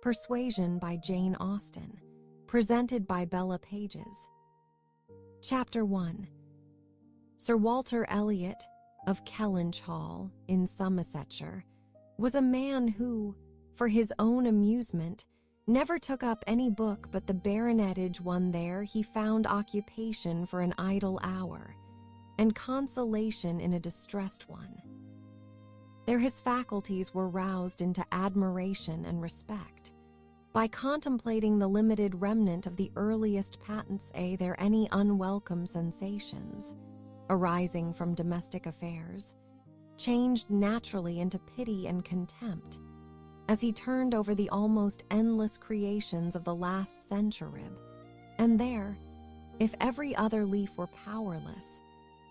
Persuasion by Jane Austen, presented by Bella Pages. Chapter 1. Sir Walter Elliot of Kellynch Hall in Somersetshire was a man who, for his own amusement, never took up any book but the baronetage one there he found occupation for an idle hour, and consolation in a distressed one. There his faculties were roused into admiration and respect, by contemplating the limited remnant of the earliest patents there any unwelcome sensations, arising from domestic affairs, changed naturally into pity and contempt, as he turned over the almost endless creations of the last century, and there, if every other leaf were powerless,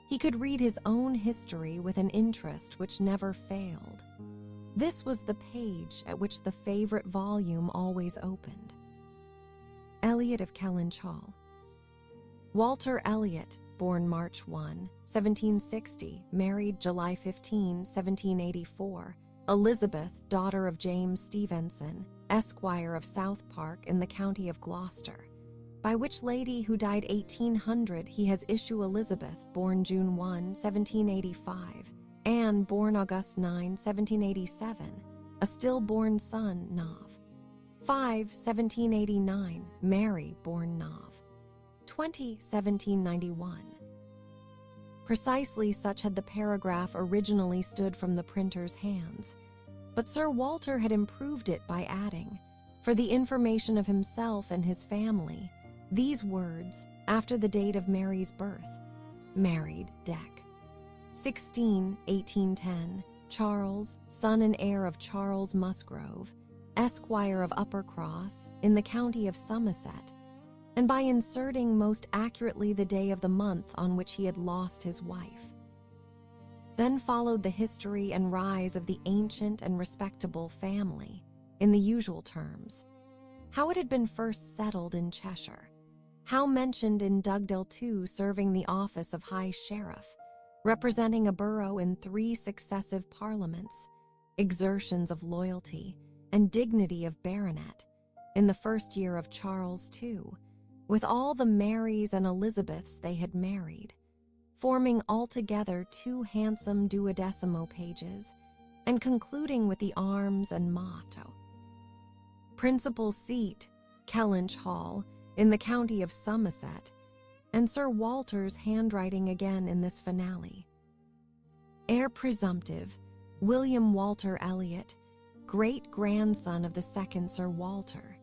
he could read his own history with an interest which never failed. This was the page at which the favorite volume always opened. Elliot of Kellynch Hall. Walter Elliot, born March 1, 1760, married July 15, 1784, Elizabeth, daughter of James Stevenson, Esquire of South Park in the county of Gloucester, by which lady who died 1800 he has issue Elizabeth, born June 1, 1785, Anne, born August 9, 1787, a stillborn son, Nov. 5, 1789, Mary, born Nov. 20, 1791. Precisely such had the paragraph originally stood from the printer's hands, but Sir Walter had improved it by adding, for the information of himself and his family, these words after the date of Mary's birth: married, Dec. 16, 1810, Charles, son and heir of Charles Musgrove, Esquire of Uppercross, in the county of Somerset, and by inserting most accurately the day of the month on which he had lost his wife. Then followed the history and rise of the ancient and respectable family, in the usual terms: how it had been first settled in Cheshire, how mentioned in Dugdale too serving the office of High Sheriff, representing a borough in 3 successive parliaments, exertions of loyalty and dignity of baronet, in the first year of Charles II, with all the Marys and Elizabeths they had married, forming altogether 2 handsome 12mo pages, and concluding with the arms and motto. Principal seat, Kellynch Hall, in the county of Somerset, and Sir Walter's handwriting again in this finale. Heir presumptive, William Walter Elliot, great-grandson of the second Sir Walter.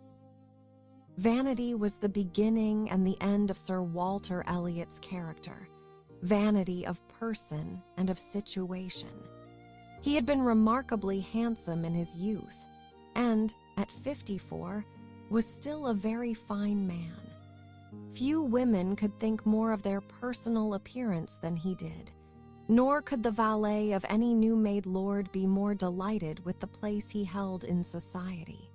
Vanity was the beginning and the end of Sir Walter Elliot's character, vanity of person and of situation. He had been remarkably handsome in his youth, and, at 54, was still a very fine man. Few women could think more of their personal appearance than he did, nor could the valet of any new-made lord be more delighted with the place he held in society.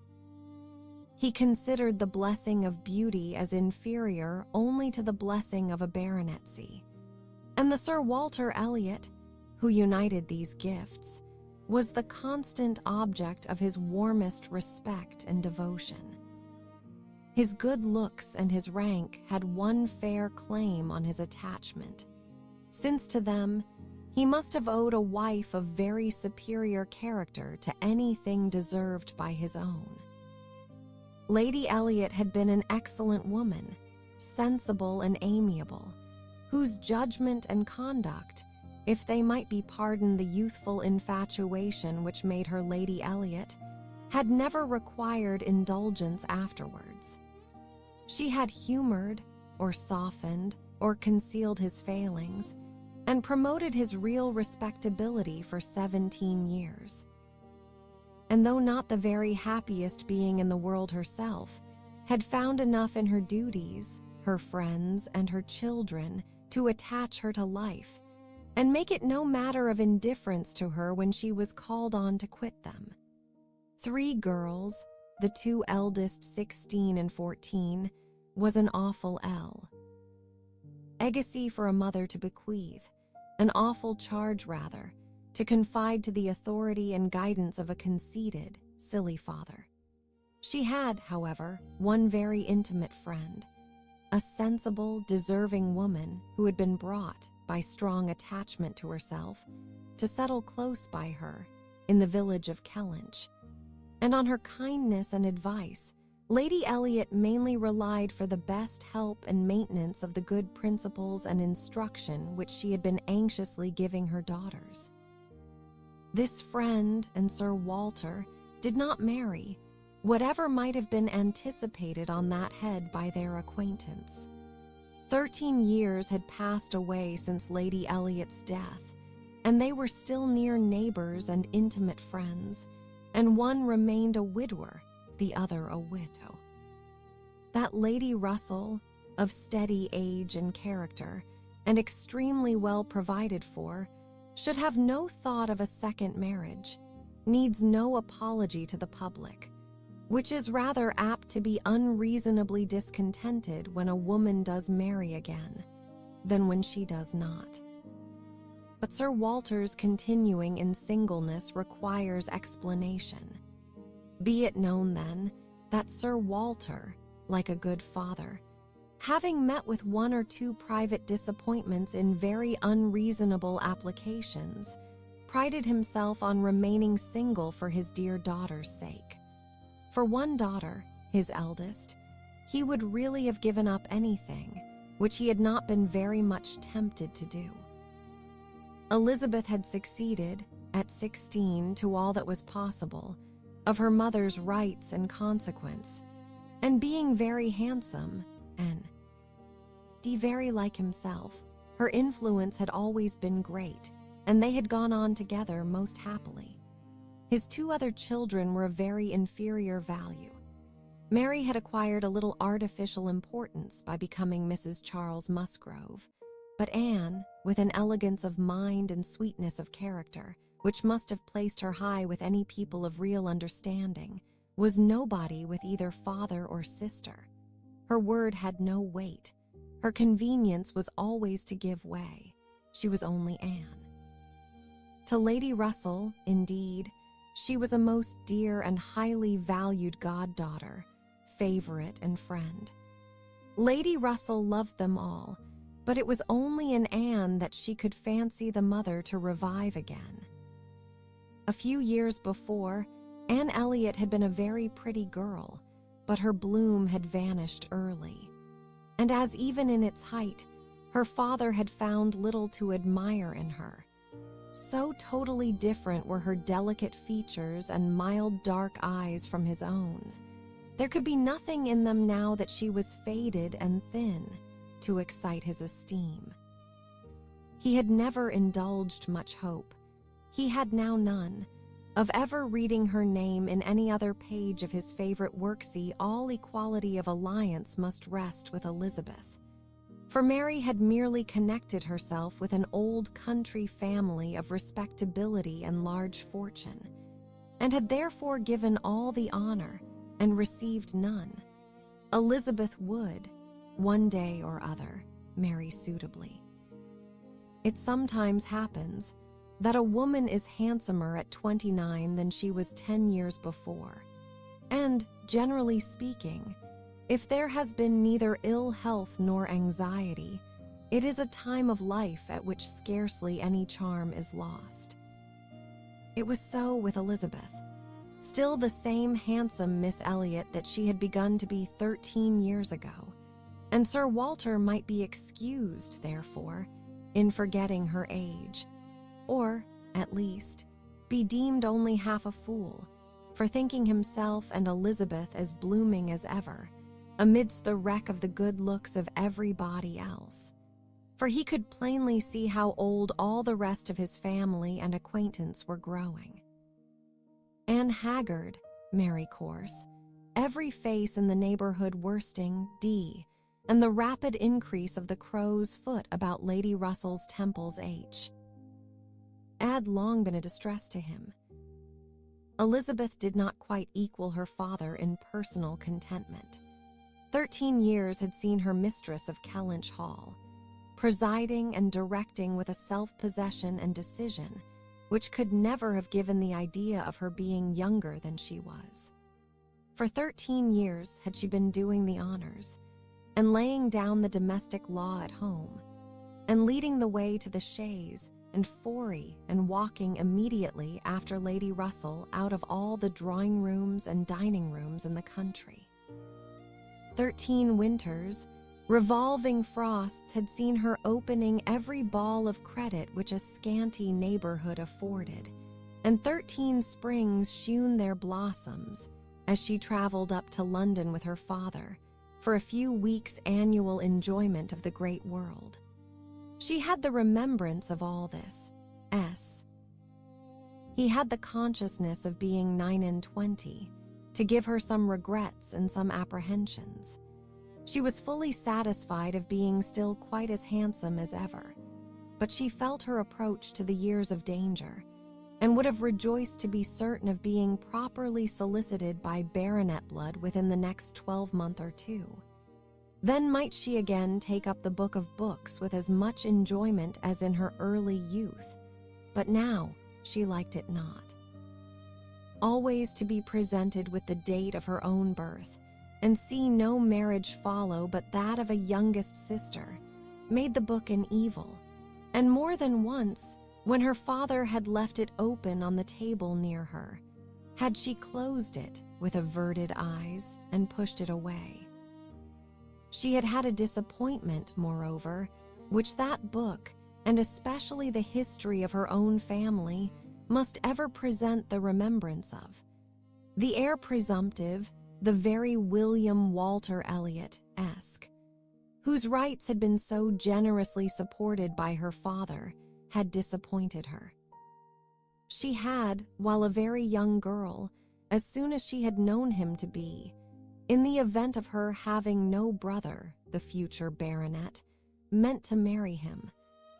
He considered the blessing of beauty as inferior only to the blessing of a baronetcy, and the Sir Walter Elliot, who united these gifts, was the constant object of his warmest respect and devotion. His good looks and his rank had one fair claim on his attachment, since to them he must have owed a wife of very superior character to anything deserved by his own. Lady Elliot had been an excellent woman, sensible and amiable, whose judgment and conduct, if they might be pardoned the youthful infatuation which made her Lady Elliot, had never required indulgence afterwards. She had humored, or softened, or concealed his failings, and promoted his real respectability for 17 years. And though not the very happiest being in the world herself, had found enough in her duties, her friends, and her children to attach her to life, and make it no matter of indifference to her when she was called on to quit them. 3 girls, the 2 eldest 16 and 14, was an awful ell. Legacy for a mother to bequeath, an awful charge rather, to confide to the authority and guidance of a conceited, silly father. She had, however, one very intimate friend, a sensible, deserving woman who had been brought, by strong attachment to herself, to settle close by her in the village of Kellynch. And on her kindness and advice, Lady Elliot mainly relied for the best help and maintenance of the good principles and instruction which she had been anxiously giving her daughters. This friend and Sir Walter did not marry, whatever might have been anticipated on that head by their acquaintance. 13 years had passed away since Lady Elliot's death, and they were still near neighbors and intimate friends, and one remained a widower, the other a widow. That Lady Russell, of steady age and character, and extremely well provided for, should have no thought of a second marriage, needs no apology to the public, which is rather apt to be unreasonably discontented when a woman does marry again, than when she does not. But Sir Walter's continuing in singleness requires explanation. Be it known, then, that Sir Walter, like a good father, having met with one or two private disappointments in very unreasonable applications, prided himself on remaining single for his dear daughter's sake. For one daughter, his eldest, he would really have given up anything, which he had not been very much tempted to do. Elizabeth had succeeded, at 16, to all that was possible, of her mother's rights and consequence, and being very handsome, and very like himself, her influence had always been great, and they had gone on together most happily. His two other children were of very inferior value. Mary had acquired a little artificial importance by becoming Mrs. Charles Musgrove, but Anne, with an elegance of mind and sweetness of character, which must have placed her high with any people of real understanding, was nobody with either father or sister. Her word had no weight. Her convenience was always to give way. She was only Anne. To Lady Russell, indeed, she was a most dear and highly valued goddaughter, favorite and friend. Lady Russell loved them all, but it was only in Anne that she could fancy the mother to revive again. A few years before, Anne Elliot had been a very pretty girl, but her bloom had vanished early. And as even in its height, her father had found little to admire in her. So totally different were her delicate features and mild dark eyes from his own. There could be nothing in them now that she was faded and thin to excite his esteem. He had never indulged much hope, he had now none, of ever reading her name in any other page of his favorite worksy. All equality of alliance must rest with Elizabeth. For Mary had merely connected herself with an old country family of respectability and large fortune, and had therefore given all the honor and received none. Elizabeth would, one day or other, marry suitably. It sometimes happens that a woman is handsomer at 29 than she was 10 years before, and, generally speaking, if there has been neither ill health nor anxiety, it is a time of life at which scarcely any charm is lost. It was so with Elizabeth, still the same handsome Miss Elliot that she had begun to be 13 years ago, and Sir Walter might be excused, therefore, in forgetting her age, or, at least, be deemed only half a fool, for thinking himself and Elizabeth as blooming as ever, amidst the wreck of the good looks of everybody else. For he could plainly see how old all the rest of his family and acquaintance were growing. Anne haggard, Mary coarse, every face in the neighborhood worsting and the rapid increase of the crow's foot about Lady Russell's temples had long been a distress to him. Elizabeth did not quite equal her father in personal contentment. 13 years had seen her mistress of Kellynch Hall, presiding and directing with a self-possession and decision which could never have given the idea of her being younger than she was. For 13 years had she been doing the honors, and laying down the domestic law at home, and leading the way to the chaise and foray and walking immediately after Lady Russell out of all the drawing rooms and dining rooms in the country. 13 winters, revolving frosts had seen her opening every ball of credit which a scanty neighborhood afforded, and 13 springs shewn their blossoms as she traveled up to London with her father for a few weeks' annual enjoyment of the great world. She had the remembrance of all this. He had the consciousness of being 29, to give her some regrets and some apprehensions. She was fully satisfied of being still quite as handsome as ever, but she felt her approach to the years of danger, and would have rejoiced to be certain of being properly solicited by baronet blood within the next 12-month or two. Then might she again take up the book of books with as much enjoyment as in her early youth, but now she liked it not. Always to be presented with the date of her own birth, and see no marriage follow but that of a youngest sister, made the book an evil, and more than once, when her father had left it open on the table near her, had she closed it with averted eyes and pushed it away. She had had a disappointment, moreover, which that book, and especially the history of her own family, must ever present the remembrance of. The heir presumptive, the very William Walter Elliot-esque, whose rights had been so generously supported by her father, had disappointed her. She had, while a very young girl, as soon as she had known him to be, in the event of her having no brother, the future baronet, meant to marry him,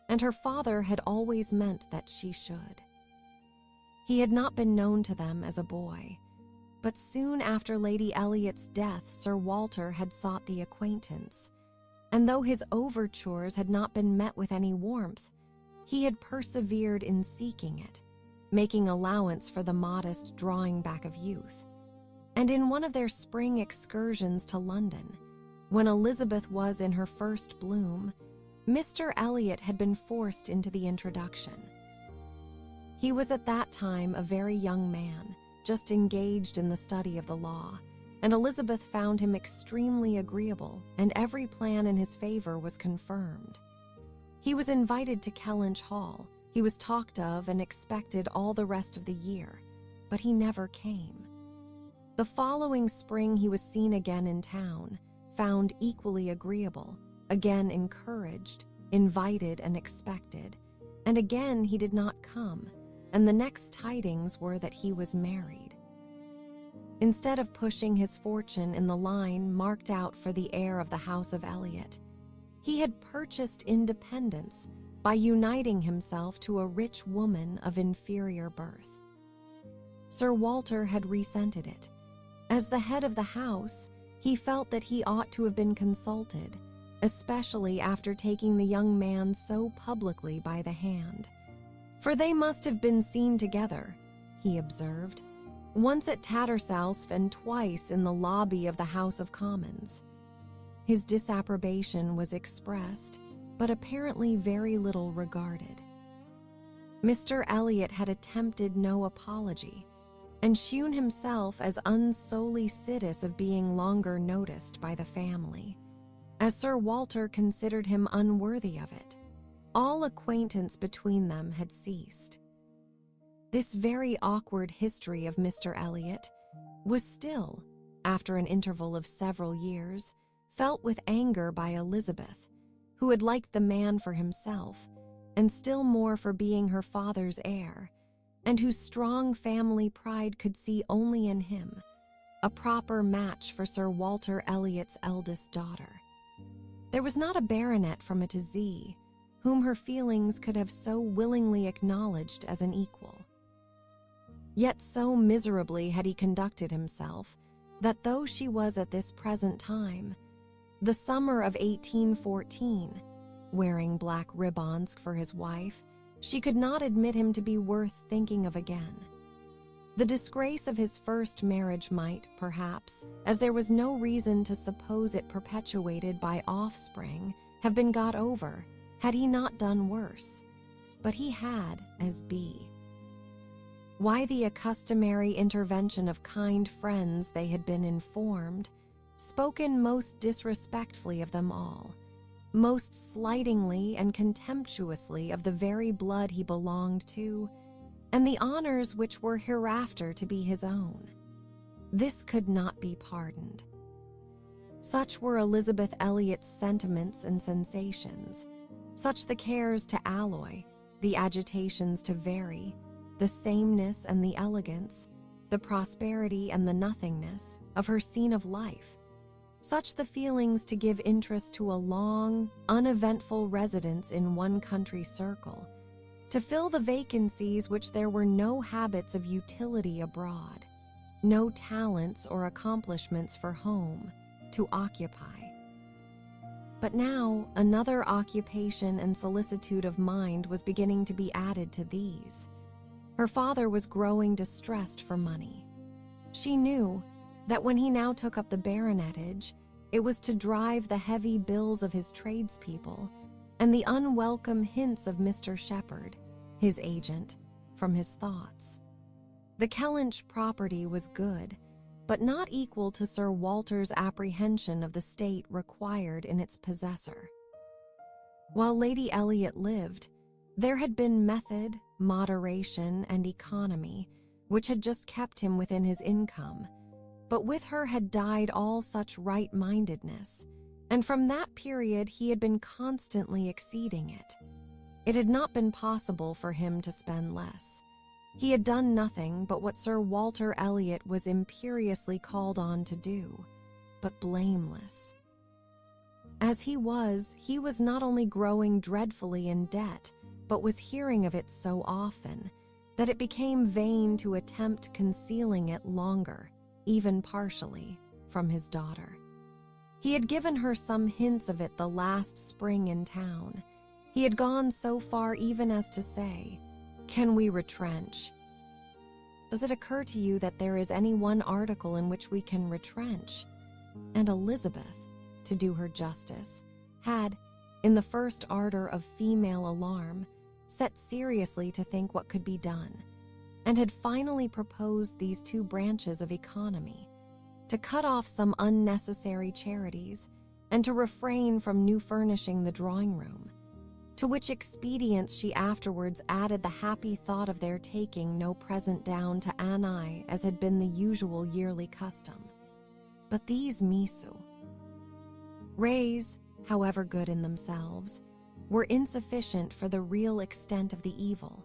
and her father had always meant that she should. He had not been known to them as a boy, but soon after Lady Elliot's death Sir Walter had sought the acquaintance, and though his overtures had not been met with any warmth, he had persevered in seeking it, making allowance for the modest drawing back of youth. And in one of their spring excursions to London, when Elizabeth was in her first bloom, Mr. Elliot had been forced into the introduction. He was at that time a very young man, just engaged in the study of the law, and Elizabeth found him extremely agreeable, and every plan in his favor was confirmed. He was invited to Kellynch Hall. He was talked of and expected all the rest of the year, but he never came. The following spring he was seen again in town, found equally agreeable, again encouraged, invited and expected, and again he did not come, and the next tidings were that he was married. Instead of pushing his fortune in the line marked out for the heir of the house of Elliot, he had purchased independence by uniting himself to a rich woman of inferior birth. Sir Walter had resented it. As the head of the house, he felt that he ought to have been consulted, especially after taking the young man so publicly by the hand. For they must have been seen together, he observed, once at Tattersall's and twice in the lobby of the House of Commons. His disapprobation was expressed, but apparently very little regarded. Mr. Elliot had attempted no apology, and shewn himself as unsolicitous of being longer noticed by the family, as Sir Walter considered him unworthy of it. All acquaintance between them had ceased. This very awkward history of Mr. Elliot was still, after an interval of several years, felt with anger by Elizabeth, who had liked the man for himself, and still more for being her father's heir, and whose strong family pride could see only in him a proper match for Sir Walter Elliot's eldest daughter. There was not a baronet from A to Z whom her feelings could have so willingly acknowledged as an equal. Yet so miserably had he conducted himself that though she was at this present time, the summer of 1814, wearing black ribbons for his wife, she could not admit him to be worth thinking of again. The disgrace of his first marriage might, perhaps, as there was no reason to suppose it perpetuated by offspring, have been got over, had he not done worse. But he had, as B. Why the customary intervention of kind friends they had been informed, spoken most disrespectfully of them all, most slightingly and contemptuously of the very blood he belonged to, and the honors which were hereafter to be his own. This could not be pardoned. Such were Elizabeth Elliot's sentiments and sensations, such the cares to alloy, the agitations to vary, the sameness and the elegance, the prosperity and the nothingness of her scene of life, such the feelings to give interest to a long, uneventful residence in one country circle, to fill the vacancies which there were no habits of utility abroad, no talents or accomplishments for home, to occupy. But now another occupation and solicitude of mind was beginning to be added to these. Her father was growing distressed for money. She knew that when he now took up the baronetage, it was to drive the heavy bills of his tradespeople and the unwelcome hints of Mr. Shepherd, his agent, from his thoughts. The Kellynch property was good, but not equal to Sir Walter's apprehension of the state required in its possessor. While Lady Elliot lived, there had been method, moderation, and economy, which had just kept him within his income, but with her had died all such right-mindedness, and from that period he had been constantly exceeding it. It had not been possible for him to spend less. He had done nothing but what Sir Walter Elliot was imperiously called on to do, but blameless. As he was not only growing dreadfully in debt, but was hearing of it so often that it became vain to attempt concealing it longer, even partially, from his daughter. He had given her some hints of it the last spring in town. He had gone so far even as to say, "Can we retrench?" Does it occur to you that there is any one article in which we can retrench? And Elizabeth, to do her justice, had, in the first ardor of female alarm, set seriously to think what could be done, and had finally proposed these two branches of economy: to cut off some unnecessary charities, and to refrain from new furnishing the drawing-room, to which expedients she afterwards added the happy thought of their taking no present down to Anai as had been the usual yearly custom. But these misu rays, however good in themselves, were insufficient for the real extent of the evil,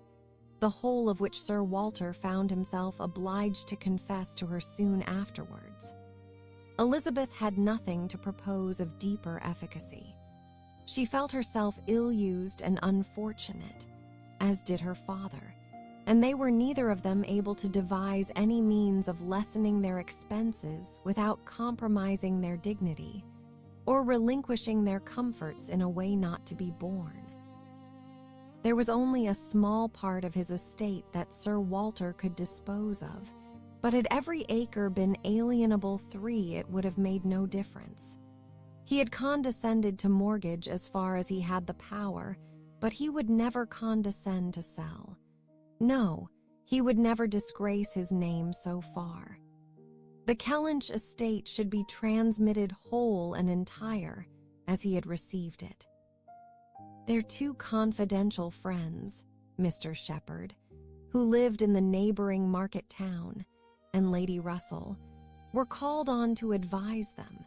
the whole of which Sir Walter found himself obliged to confess to her soon afterwards. Elizabeth had nothing to propose of deeper efficacy. She felt herself ill-used and unfortunate, as did her father, and they were neither of them able to devise any means of lessening their expenses without compromising their dignity, or relinquishing their comforts in a way not to be borne. There was only a small part of his estate that Sir Walter could dispose of, but had every acre been alienable 3, it would have made no difference. He had condescended to mortgage as far as he had the power, but he would never condescend to sell. No, he would never disgrace his name so far. The Kellynch estate should be transmitted whole and entire, as he had received it. Their two confidential friends, Mr. Shepherd, who lived in the neighboring market town, and Lady Russell, were called on to advise them,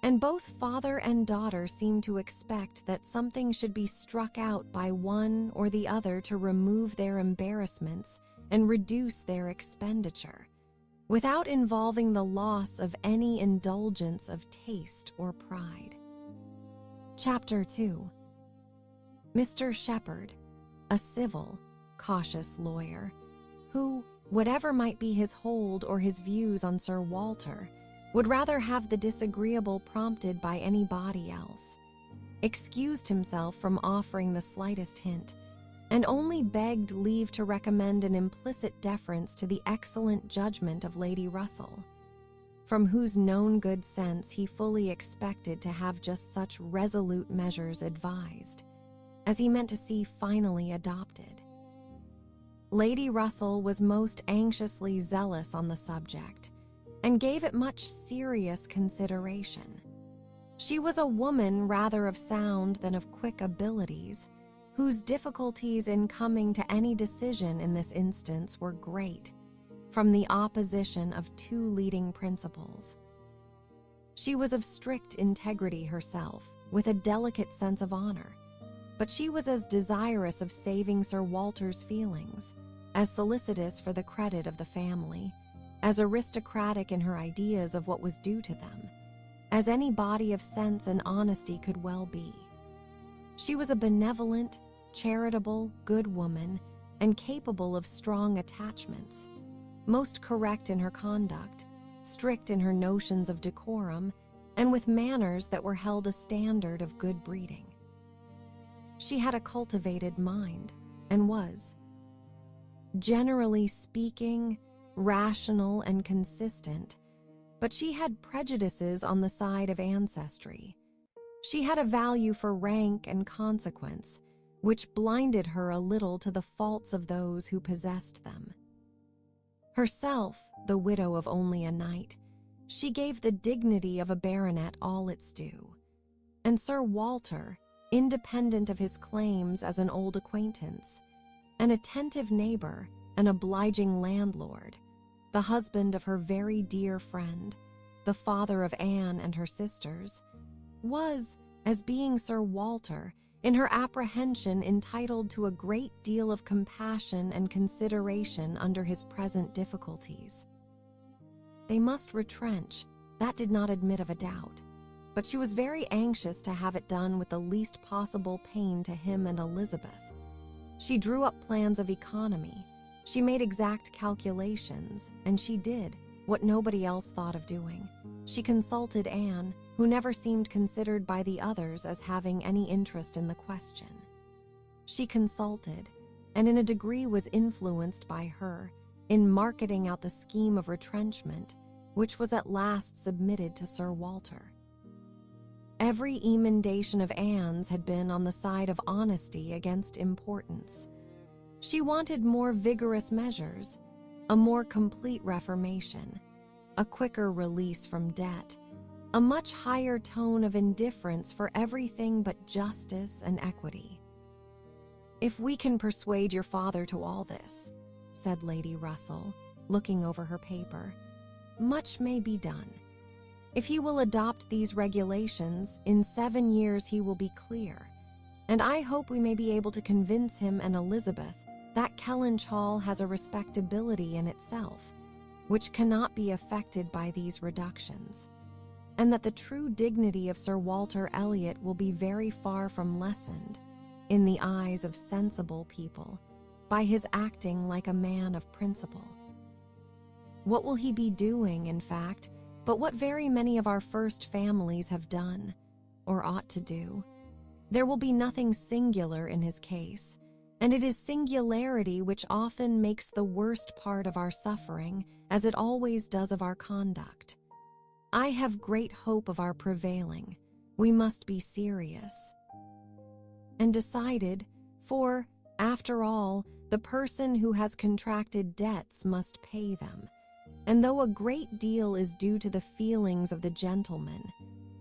and both father and daughter seemed to expect that something should be struck out by one or the other to remove their embarrassments and reduce their expenditure, without involving the loss of any indulgence of taste or pride. Chapter 2. Mr. Shepherd, a civil, cautious lawyer, who, whatever might be his hold or his views on Sir Walter, would rather have the disagreeable prompted by anybody else, excused himself from offering the slightest hint, and only begged leave to recommend an implicit deference to the excellent judgment of Lady Russell, from whose known good sense he fully expected to have just such resolute measures advised, as he meant to see finally adopted. Lady Russell was most anxiously zealous on the subject, and gave it much serious consideration. She was a woman rather of sound than of quick abilities, whose difficulties in coming to any decision in this instance were great, from the opposition of two leading principles. She was of strict integrity herself, with a delicate sense of honor, but she was as desirous of saving Sir Walter's feelings, as solicitous for the credit of the family, as aristocratic in her ideas of what was due to them, as any body of sense and honesty could well be. She was a benevolent, charitable, good woman, and capable of strong attachments, most correct in her conduct, strict in her notions of decorum, and with manners that were held a standard of good breeding. She had a cultivated mind, and was, generally speaking, rational and consistent, but she had prejudices on the side of ancestry. She had a value for rank and consequence, which blinded her a little to the faults of those who possessed them. Herself, the widow of only a knight, she gave the dignity of a baronet all its due, and Sir Walter, independent of his claims as an old acquaintance, an attentive neighbor, an obliging landlord, the husband of her very dear friend, the father of Anne and her sisters, was, as being Sir Walter, in her apprehension entitled to a great deal of compassion and consideration under his present difficulties. They must retrench, that did not admit of a doubt, but she was very anxious to have it done with the least possible pain to him and Elizabeth. She drew up plans of economy, she made exact calculations, and she did what nobody else thought of doing. She consulted Anne, who never seemed considered by the others as having any interest in the question. She consulted, and in a degree was influenced by her, in marketing out the scheme of retrenchment, which was at last submitted to Sir Walter. Every emendation of Anne's had been on the side of honesty against importance. She wanted more vigorous measures, a more complete reformation, a quicker release from debt, a much higher tone of indifference for everything but justice and equity. "If we can persuade your father to all this," said Lady Russell, looking over her paper, "much may be done. If he will adopt these regulations, in 7 years he will be clear, and I hope we may be able to convince him and Elizabeth that Kellynch Hall has a respectability in itself, which cannot be affected by these reductions, and that the true dignity of Sir Walter Elliot will be very far from lessened, in the eyes of sensible people, by his acting like a man of principle. What will he be doing, in fact, but what very many of our first families have done, or ought to do? There will be nothing singular in his case, and it is singularity which often makes the worst part of our suffering, as it always does of our conduct. I have great hope of our prevailing. We must be serious and decided, for, after all, the person who has contracted debts must pay them, and though a great deal is due to the feelings of the gentleman,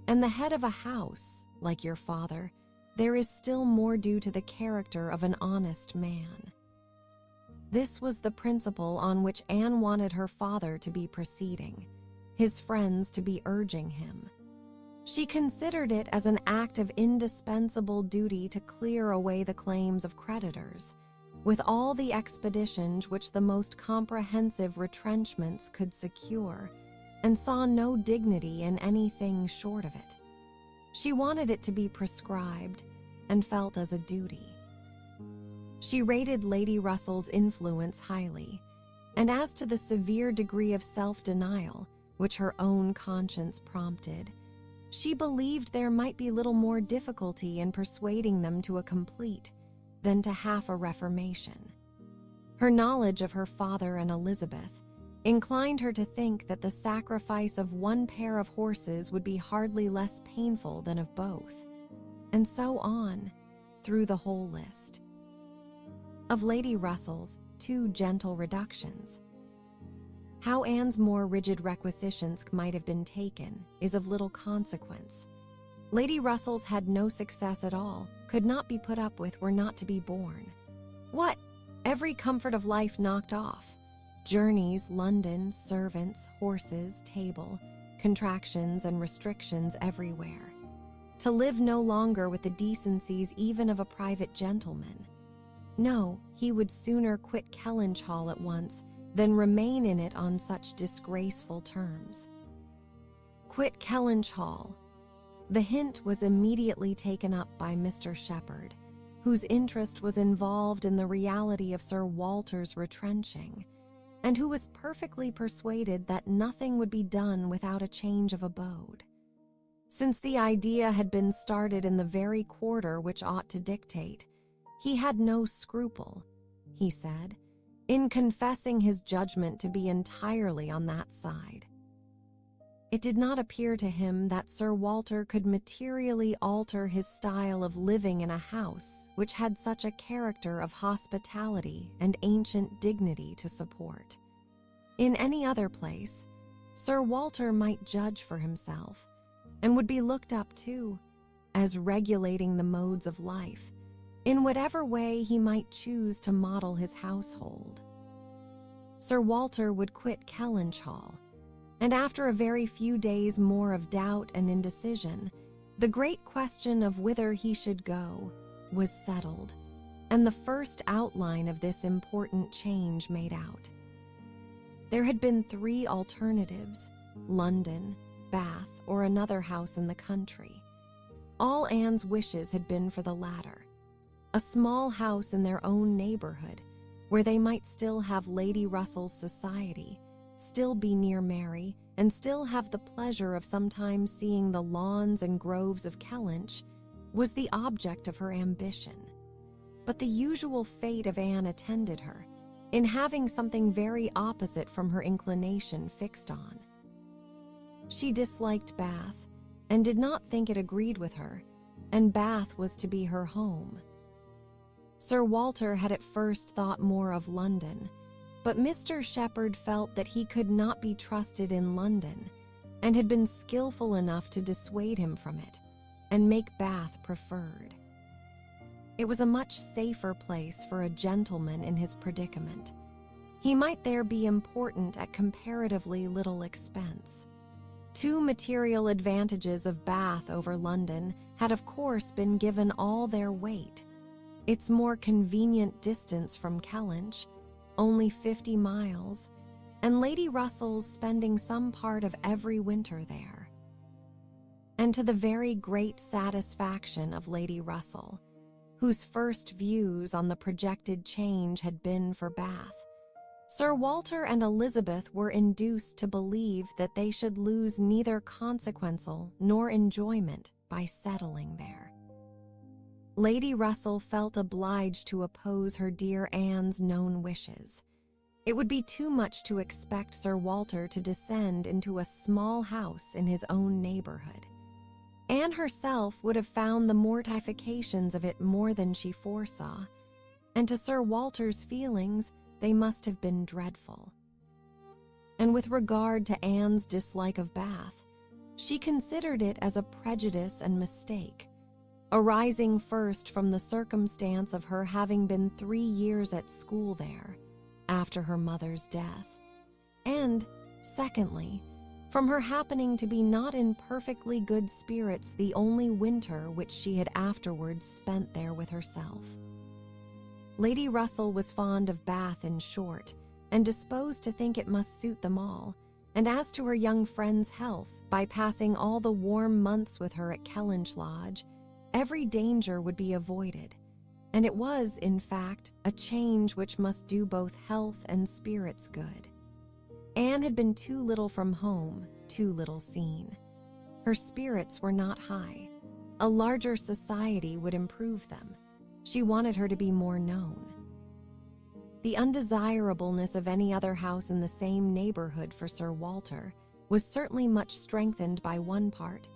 and the head of a house, like your father, there is still more due to the character of an honest man." This was the principle on which Anne wanted her father to be proceeding, his friends to be urging him. She considered it as an act of indispensable duty to clear away the claims of creditors, with all the expeditions which the most comprehensive retrenchments could secure, and saw no dignity in anything short of it. She wanted it to be prescribed, and felt as a duty. She rated Lady Russell's influence highly, and as to the severe degree of self-denial which her own conscience prompted, she believed there might be little more difficulty in persuading them to a complete, than to half a reformation. Her knowledge of her father and Elizabeth inclined her to think that the sacrifice of one pair of horses would be hardly less painful than of both, and so on through the whole list. Of Lady Russell's 2 gentle reductions. How Anne's more rigid requisitions might have been taken is of little consequence. Lady Russell's had no success at all, could not be put up with, were not to be borne. What? Every comfort of life knocked off. Journeys, London, servants, horses, table, contractions and restrictions everywhere. To live no longer with the decencies even of a private gentleman. No, he would sooner quit Kellynch Hall at once than remain in it on such disgraceful terms. Quit Kellynch Hall. The hint was immediately taken up by Mr. Shepherd, whose interest was involved in the reality of Sir Walter's retrenching, and who was perfectly persuaded that nothing would be done without a change of abode. Since the idea had been started in the very quarter which ought to dictate, he had no scruple, he said, in confessing his judgment to be entirely on that side. It did not appear to him that Sir Walter could materially alter his style of living in a house which had such a character of hospitality and ancient dignity to support. In any other place, Sir Walter might judge for himself, and would be looked up to as regulating the modes of life, in whatever way he might choose to model his household. Sir Walter would quit Kellynch Hall, and after a very few days more of doubt and indecision, the great question of whither he should go was settled, and the first outline of this important change made out. There had been 3 alternatives: London, Bath, or another house in the country. All Anne's wishes had been for the latter. A small house in their own neighborhood, where they might still have Lady Russell's society, still be near Mary, and still have the pleasure of sometimes seeing the lawns and groves of Kellynch, was the object of her ambition. But the usual fate of Anne attended her, in having something very opposite from her inclination fixed on. She disliked Bath, and did not think it agreed with her, and Bath was to be her home. Sir Walter had at first thought more of London, but Mr. Shepherd felt that he could not be trusted in London, and had been skillful enough to dissuade him from it, and make Bath preferred. It was a much safer place for a gentleman in his predicament. He might there be important at comparatively little expense. 2 material advantages of Bath over London had of course been given all their weight. Its more convenient distance from Kellynch, only 50 miles, and Lady Russell's spending some part of every winter there. And to the very great satisfaction of Lady Russell, whose first views on the projected change had been for Bath, Sir Walter and Elizabeth were induced to believe that they should lose neither consequential nor enjoyment by settling there. Lady Russell felt obliged to oppose her dear Anne's known wishes. It would be too much to expect Sir Walter to descend into a small house in his own neighborhood. Anne herself would have found the mortifications of it more than she foresaw, and to Sir Walter's feelings they must have been dreadful. And with regard to Anne's dislike of Bath, she considered it as a prejudice and mistake, arising first from the circumstance of her having been 3 years at school there, after her mother's death, and, secondly, from her happening to be not in perfectly good spirits the only winter which she had afterwards spent there with herself. Lady Russell was fond of Bath in short, and disposed to think it must suit them all, and as to her young friend's health, by passing all the warm months with her at Kellynch Lodge, every danger would be avoided, and it was, in fact, a change which must do both health and spirits good. Anne had been too little from home, too little seen. Her spirits were not high. A larger society would improve them. She wanted her to be more known. The undesirableness of any other house in the same neighborhood for Sir Walter was certainly much strengthened by one part,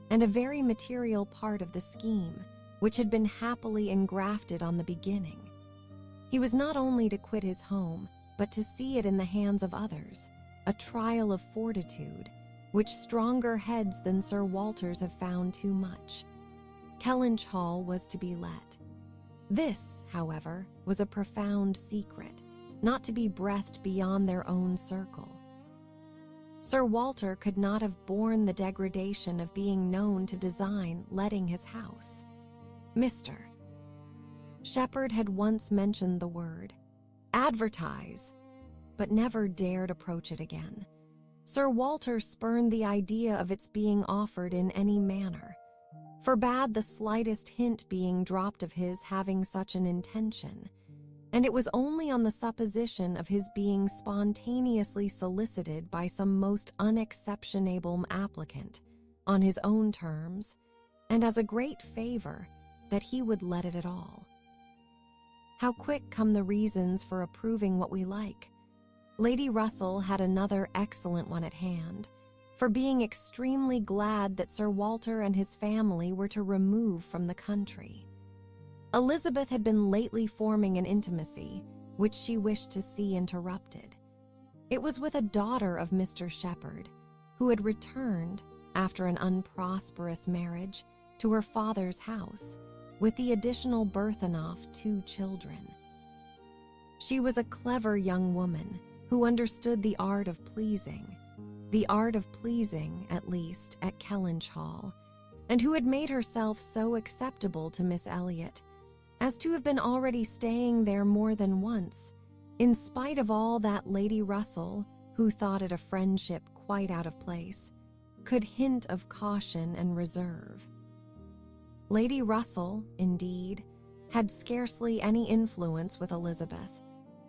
and a very material part of the scheme, which had been happily engrafted on the beginning. He was not only to quit his home, but to see it in the hands of others, a trial of fortitude, which stronger heads than Sir Walter's have found too much. Kellynch Hall was to be let. This, however, was a profound secret, not to be breathed beyond their own circle. Sir Walter could not have borne the degradation of being known to design letting his house. Mr. Shepherd had once mentioned the word, advertise, but never dared approach it again. Sir Walter spurned the idea of its being offered in any manner, forbade the slightest hint being dropped of his having such an intention, and it was only on the supposition of his being spontaneously solicited by some most unexceptionable applicant, on his own terms, and as a great favor, that he would let it at all. How quick come the reasons for approving what we like! Lady Russell had another excellent one at hand, for being extremely glad that Sir Walter and his family were to remove from the country. Elizabeth had been lately forming an intimacy, which she wished to see interrupted. It was with a daughter of Mr. Shepherd, who had returned, after an unprosperous marriage, to her father's house, with the additional burthen of 2 children. She was a clever young woman who understood the art of pleasing, at least, at Kellynch Hall, and who had made herself so acceptable to Miss Elliot as to have been already staying there more than once, in spite of all that Lady Russell, who thought it a friendship quite out of place, could hint of caution and reserve. Lady Russell, indeed, had scarcely any influence with Elizabeth,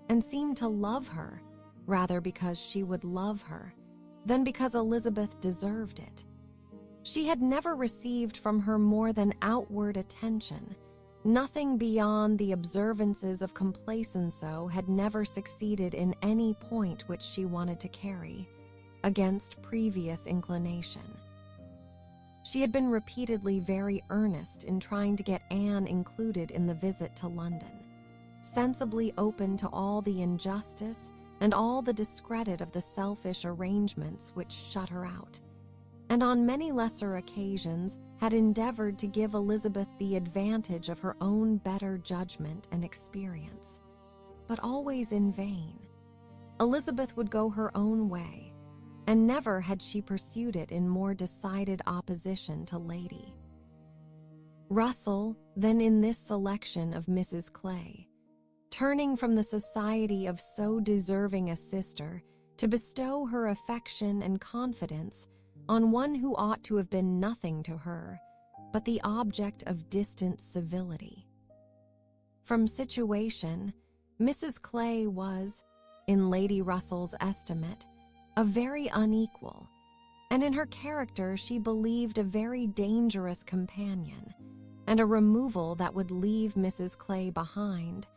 and seemed to love her, rather because she would love her, than because Elizabeth deserved it. She had never received from her more than outward attention. Nothing beyond the observances of complaisance had never succeeded in any point which she wanted to carry, against previous inclination. She had been repeatedly very earnest in trying to get Anne included in the visit to London, sensibly open to all the injustice and all the discredit of the selfish arrangements which shut her out, and on many lesser occasions had endeavored to give Elizabeth the advantage of her own better judgment and experience, but always in vain. Elizabeth would go her own way, and never had she pursued it in more decided opposition to Lady Russell than in this selection of Mrs. Clay, turning from the society of so deserving a sister to bestow her affection and confidence on one who ought to have been nothing to her, but the object of distant civility. From situation, Mrs. Clay was, in Lady Russell's estimate, a very unequal, and in her character she believed a very dangerous companion, and a removal that would leave Mrs. Clay behind,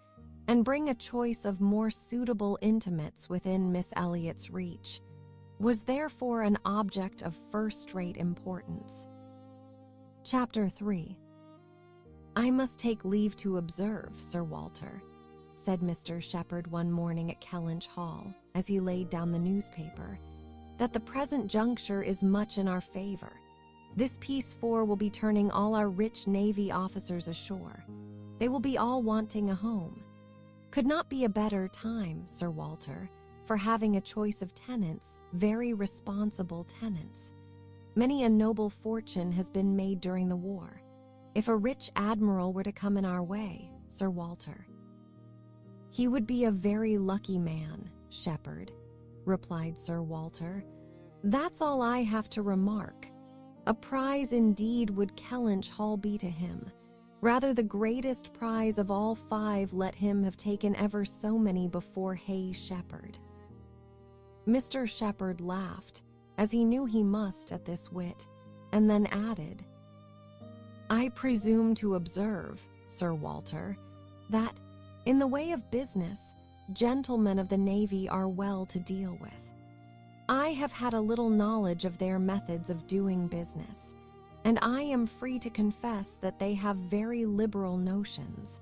and bring a choice of more suitable intimates within Miss Elliot's reach, was therefore an object of first-rate importance. Chapter 3. I must take leave to observe, Sir Walter, said Mr. Shepherd one morning at Kellynch Hall, as he laid down the newspaper, that the present juncture is much in our favor. This peace will be turning all our rich Navy officers ashore. They will be all wanting a home. Could not be a better time, Sir Walter, for having a choice of tenants, very responsible tenants. Many a noble fortune has been made during the war. If a rich admiral were to come in our way, Sir Walter. He would be a very lucky man, Shepherd, replied Sir Walter. That's all I have to remark. A prize indeed would Kellynch Hall be to him. Rather the greatest prize of all 5 let him have taken ever so many before Hayes Shepherd. Mr. Shepherd laughed, as he knew he must at this wit, and then added, I presume to observe Sir Walter, that, in the way of business, gentlemen of the Navy are well to deal with. I have had a little knowledge of their methods of doing business, and I am free to confess that they have very liberal notions,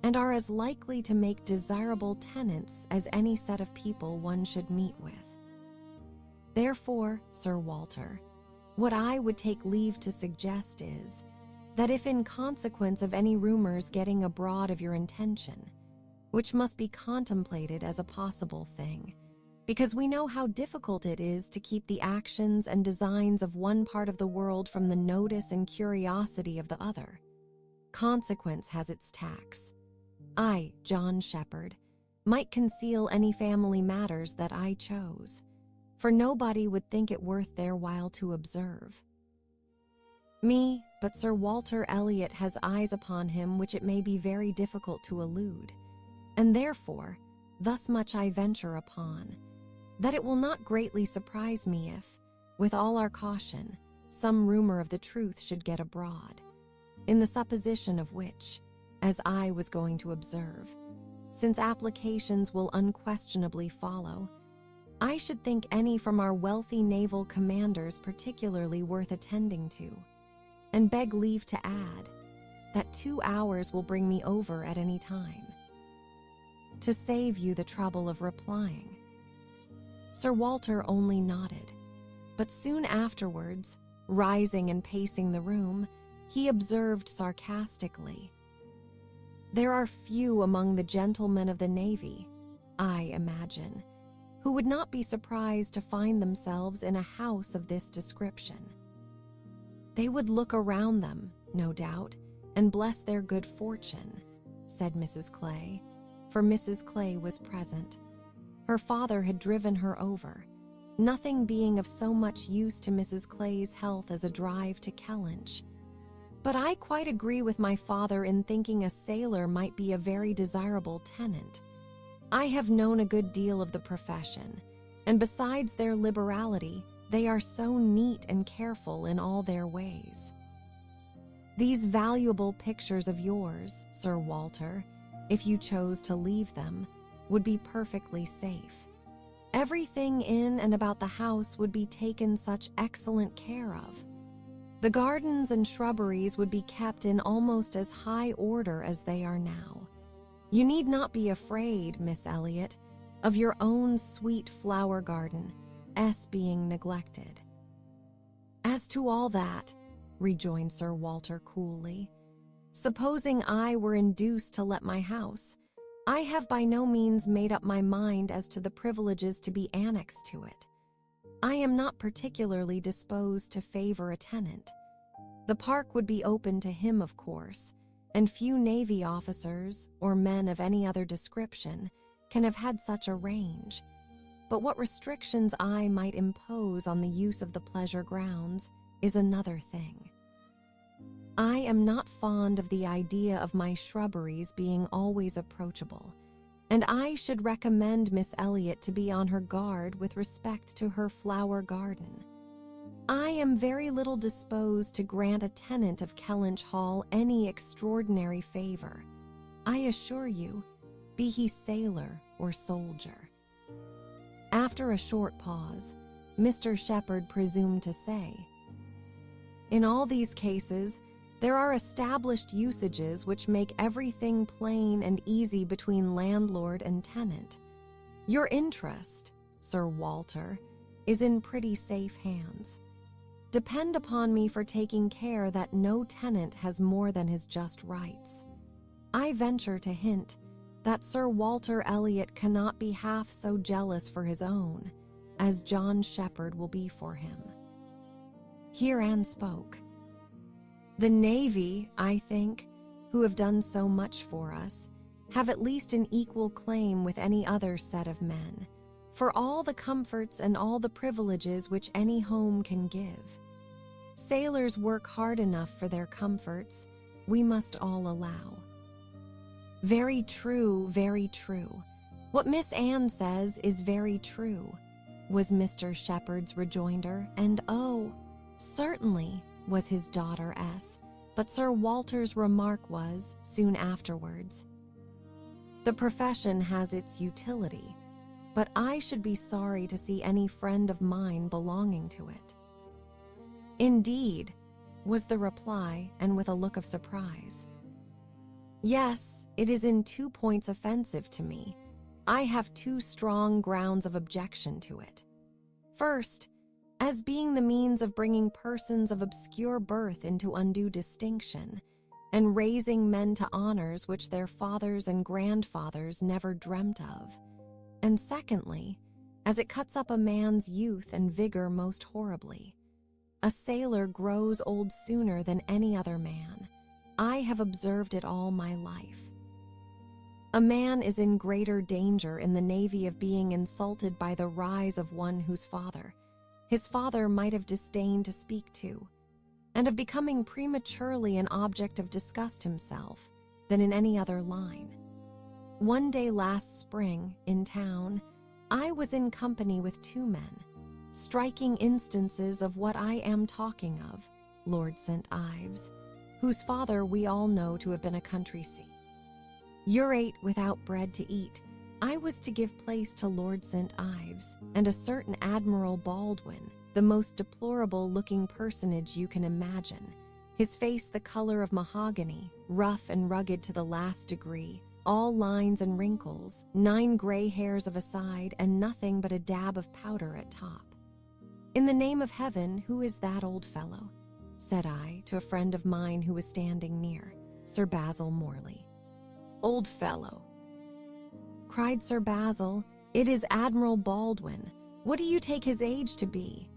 and are as likely to make desirable tenants as any set of people one should meet with. Therefore, Sir Walter, what I would take leave to suggest is, that if in consequence of any rumors getting abroad of your intention, which must be contemplated as a possible thing, because we know how difficult it is to keep the actions and designs of one part of the world from the notice and curiosity of the other, consequence has its tax. I, John Shepherd, might conceal any family matters that I chose, for nobody would think it worth their while to observe me, but Sir Walter Elliot has eyes upon him which it may be very difficult to elude, and therefore, thus much I venture upon, that it will not greatly surprise me if, with all our caution, some rumor of the truth should get abroad, in the supposition of which, as I was going to observe, since applications will unquestionably follow, I should think any from our wealthy naval commanders particularly worth attending to, and beg leave to add, that 2 hours will bring me over at any time, to save you the trouble of replying. Sir Walter only nodded, but soon afterwards, rising and pacing the room, he observed sarcastically, "There are few among the gentlemen of the Navy, I imagine, who would not be surprised to find themselves in a house of this description. They would look around them, no doubt, and bless their good fortune," said Mrs. Clay, for Mrs. Clay was present. Her father had driven her over, nothing being of so much use to Mrs. Clay's health as a drive to Kellynch. "But I quite agree with my father in thinking a sailor might be a very desirable tenant. I have known a good deal of the profession, and besides their liberality, they are so neat and careful in all their ways. These valuable pictures of yours, Sir Walter, if you chose to leave them, would be perfectly safe. Everything in and about the house would be taken such excellent care of. The gardens and shrubberies would be kept in almost as high order as they are now. You need not be afraid, Miss Elliot, of your own sweet flower garden, being neglected." "As to all that," rejoined Sir Walter coolly, "supposing I were induced to let my house, I have by no means made up my mind as to the privileges to be annexed to it. I am not particularly disposed to favor a tenant. The park would be open to him, of course, and few Navy officers, or men of any other description, can have had such a range. But what restrictions I might impose on the use of the pleasure grounds is another thing. I am not fond of the idea of my shrubberies being always approachable, and I should recommend Miss Elliot to be on her guard with respect to her flower garden. I am very little disposed to grant a tenant of Kellynch Hall any extraordinary favor, I assure you, be he sailor or soldier." After a short pause, Mr. Shepherd presumed to say, "In all these cases, there are established usages which make everything plain and easy between landlord and tenant. Your interest, Sir Walter, is in pretty safe hands. Depend upon me for taking care that no tenant has more than his just rights. I venture to hint that Sir Walter Elliot cannot be half so jealous for his own as John Shepherd will be for him." Here Anne spoke. "The Navy, I think, who have done so much for us, have at least an equal claim with any other set of men, for all the comforts and all the privileges which any home can give. Sailors work hard enough for their comforts, we must all allow." "Very true, very true. What Miss Anne says is very true," was Mr. Shepherd's rejoinder, and "Oh, certainly," was his daughter S., but Sir Walter's remark was, soon afterwards, "The profession has its utility, but I should be sorry to see any friend of mine belonging to it." "Indeed," was the reply, and with a look of surprise. "Yes, it is in 2 points offensive to me. I have 2 strong grounds of objection to it. First, as being the means of bringing persons of obscure birth into undue distinction, and raising men to honors which their fathers and grandfathers never dreamt of. And secondly, as it cuts up a man's youth and vigor most horribly. A sailor grows old sooner than any other man. I have observed it all my life. A man is in greater danger in the navy of being insulted by the rise of one whose father his father might have disdained to speak to, and of becoming prematurely an object of disgust himself, than in any other line. One day last spring, in town, I was in company with 2 men, striking instances of what I am talking of, Lord St. Ives, whose father we all know to have been a country sea. Urate without bread to eat, I was to give place to Lord St. Ives and a certain Admiral Baldwin, the most deplorable-looking personage you can imagine, his face the color of mahogany, rough and rugged to the last degree, all lines and wrinkles, 9 gray hairs of a side, and nothing but a dab of powder at top. "In the name of heaven, who is that old fellow?" said I to a friend of mine who was standing near, Sir Basil Morley. "Old fellow," cried Sir Basil, "it is Admiral Baldwin. What do you take his age to be?"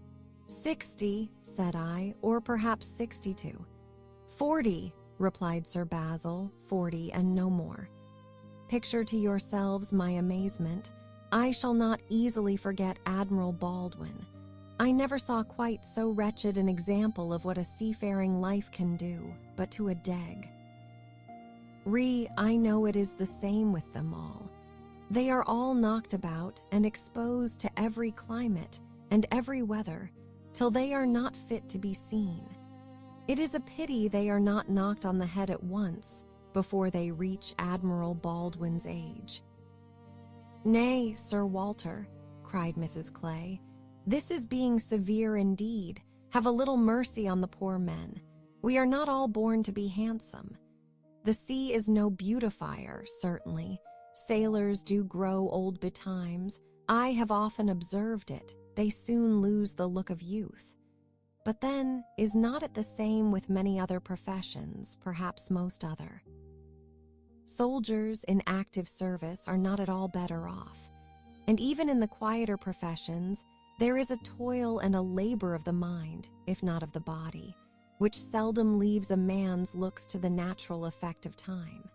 60, said I, or perhaps 62. 40, replied Sir Basil, 40 and no more. Picture to yourselves my amazement. I shall not easily forget Admiral Baldwin. I never saw quite so wretched an example of what a seafaring life can do, but to a deg. I know it is the same with them all. They are all knocked about and exposed to every climate and every weather, till they are not fit to be seen. It is a pity they are not knocked on the head at once, before they reach Admiral Baldwin's age. "Nay, Sir Walter," cried Mrs. Clay, "this is being severe indeed. Have a little mercy on the poor men. We are not all born to be handsome. The sea is no beautifier, certainly. Sailors do grow old betimes. I have often observed it. They soon lose the look of youth. But then, is not it the same with many other professions, perhaps most other? Soldiers in active service are not at all better off, and even in the quieter professions, there is a toil and a labor of the mind, if not of the body, which seldom leaves a man's looks to the natural effect of time.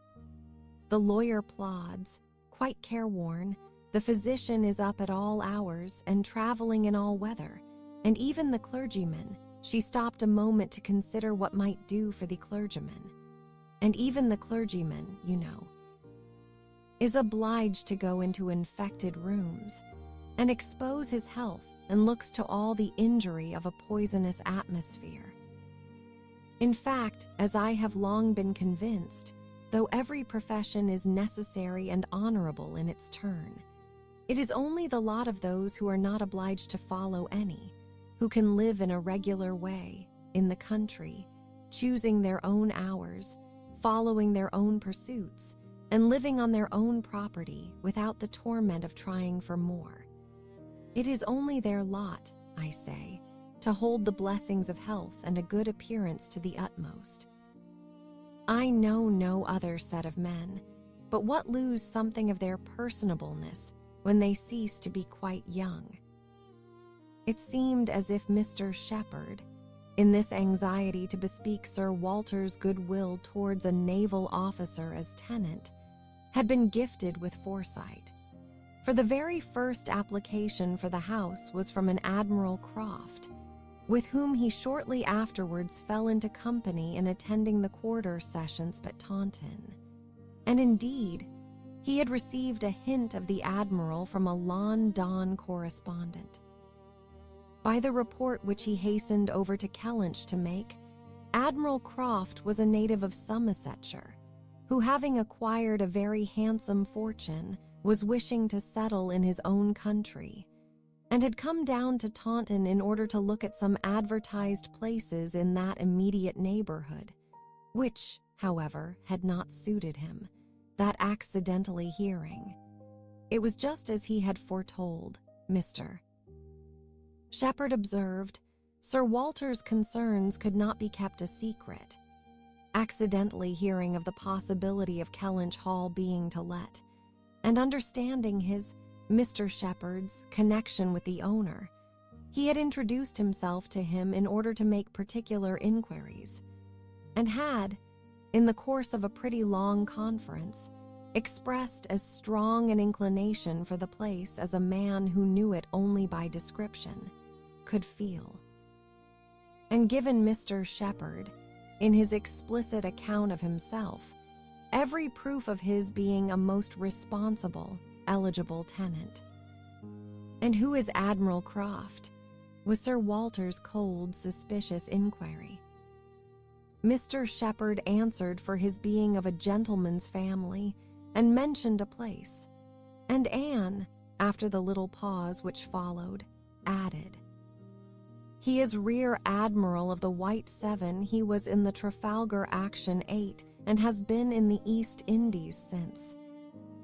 The lawyer plods, quite careworn. The physician is up at all hours and traveling in all weather, and even the clergyman, she stopped a moment to consider what might do for the clergyman. And even the clergyman, you know, is obliged to go into infected rooms and expose his health and looks to all the injury of a poisonous atmosphere. In fact, as I have long been convinced, though every profession is necessary and honorable in its turn, it is only the lot of those who are not obliged to follow any, who can live in a regular way, in the country, choosing their own hours, following their own pursuits, and living on their own property without the torment of trying for more. It is only their lot, I say, to hold the blessings of health and a good appearance to the utmost. I know no other set of men, but what lose something of their personableness when they cease to be quite young. It seemed as if Mr. Shepherd, in this anxiety to bespeak Sir Walter's goodwill towards a naval officer as tenant, had been gifted with foresight. For the very first application for the house was from an Admiral Croft, with whom he shortly afterwards fell into company in attending the quarter sessions at Taunton. And indeed, he had received a hint of the Admiral from a London correspondent. By the report which he hastened over to Kellynch to make, Admiral Croft was a native of Somersetshire, who, having acquired a very handsome fortune, was wishing to settle in his own country, and had come down to Taunton in order to look at some advertised places in that immediate neighborhood, which, however, had not suited him, that accidentally hearing. It was just as he had foretold, Mr. Shepherd observed, Sir Walter's concerns could not be kept a secret. Accidentally hearing of the possibility of Kellynch Hall being to let, and understanding his, Mr. Shepherd's, connection with the owner, he had introduced himself to him in order to make particular inquiries, and had, in the course of a pretty long conference, expressed as strong an inclination for the place as a man who knew it only by description could feel. And given Mr. Shepherd, in his explicit account of himself, every proof of his being a most responsible, eligible tenant. "And who is Admiral Croft?" was Sir Walter's cold, suspicious inquiry. Mr. Shepherd answered for his being of a gentleman's family, and mentioned a place, and Anne, after the little pause which followed, added, "He is Rear Admiral of the White Seven. He was in the Trafalgar Action 8 and has been in the East Indies since.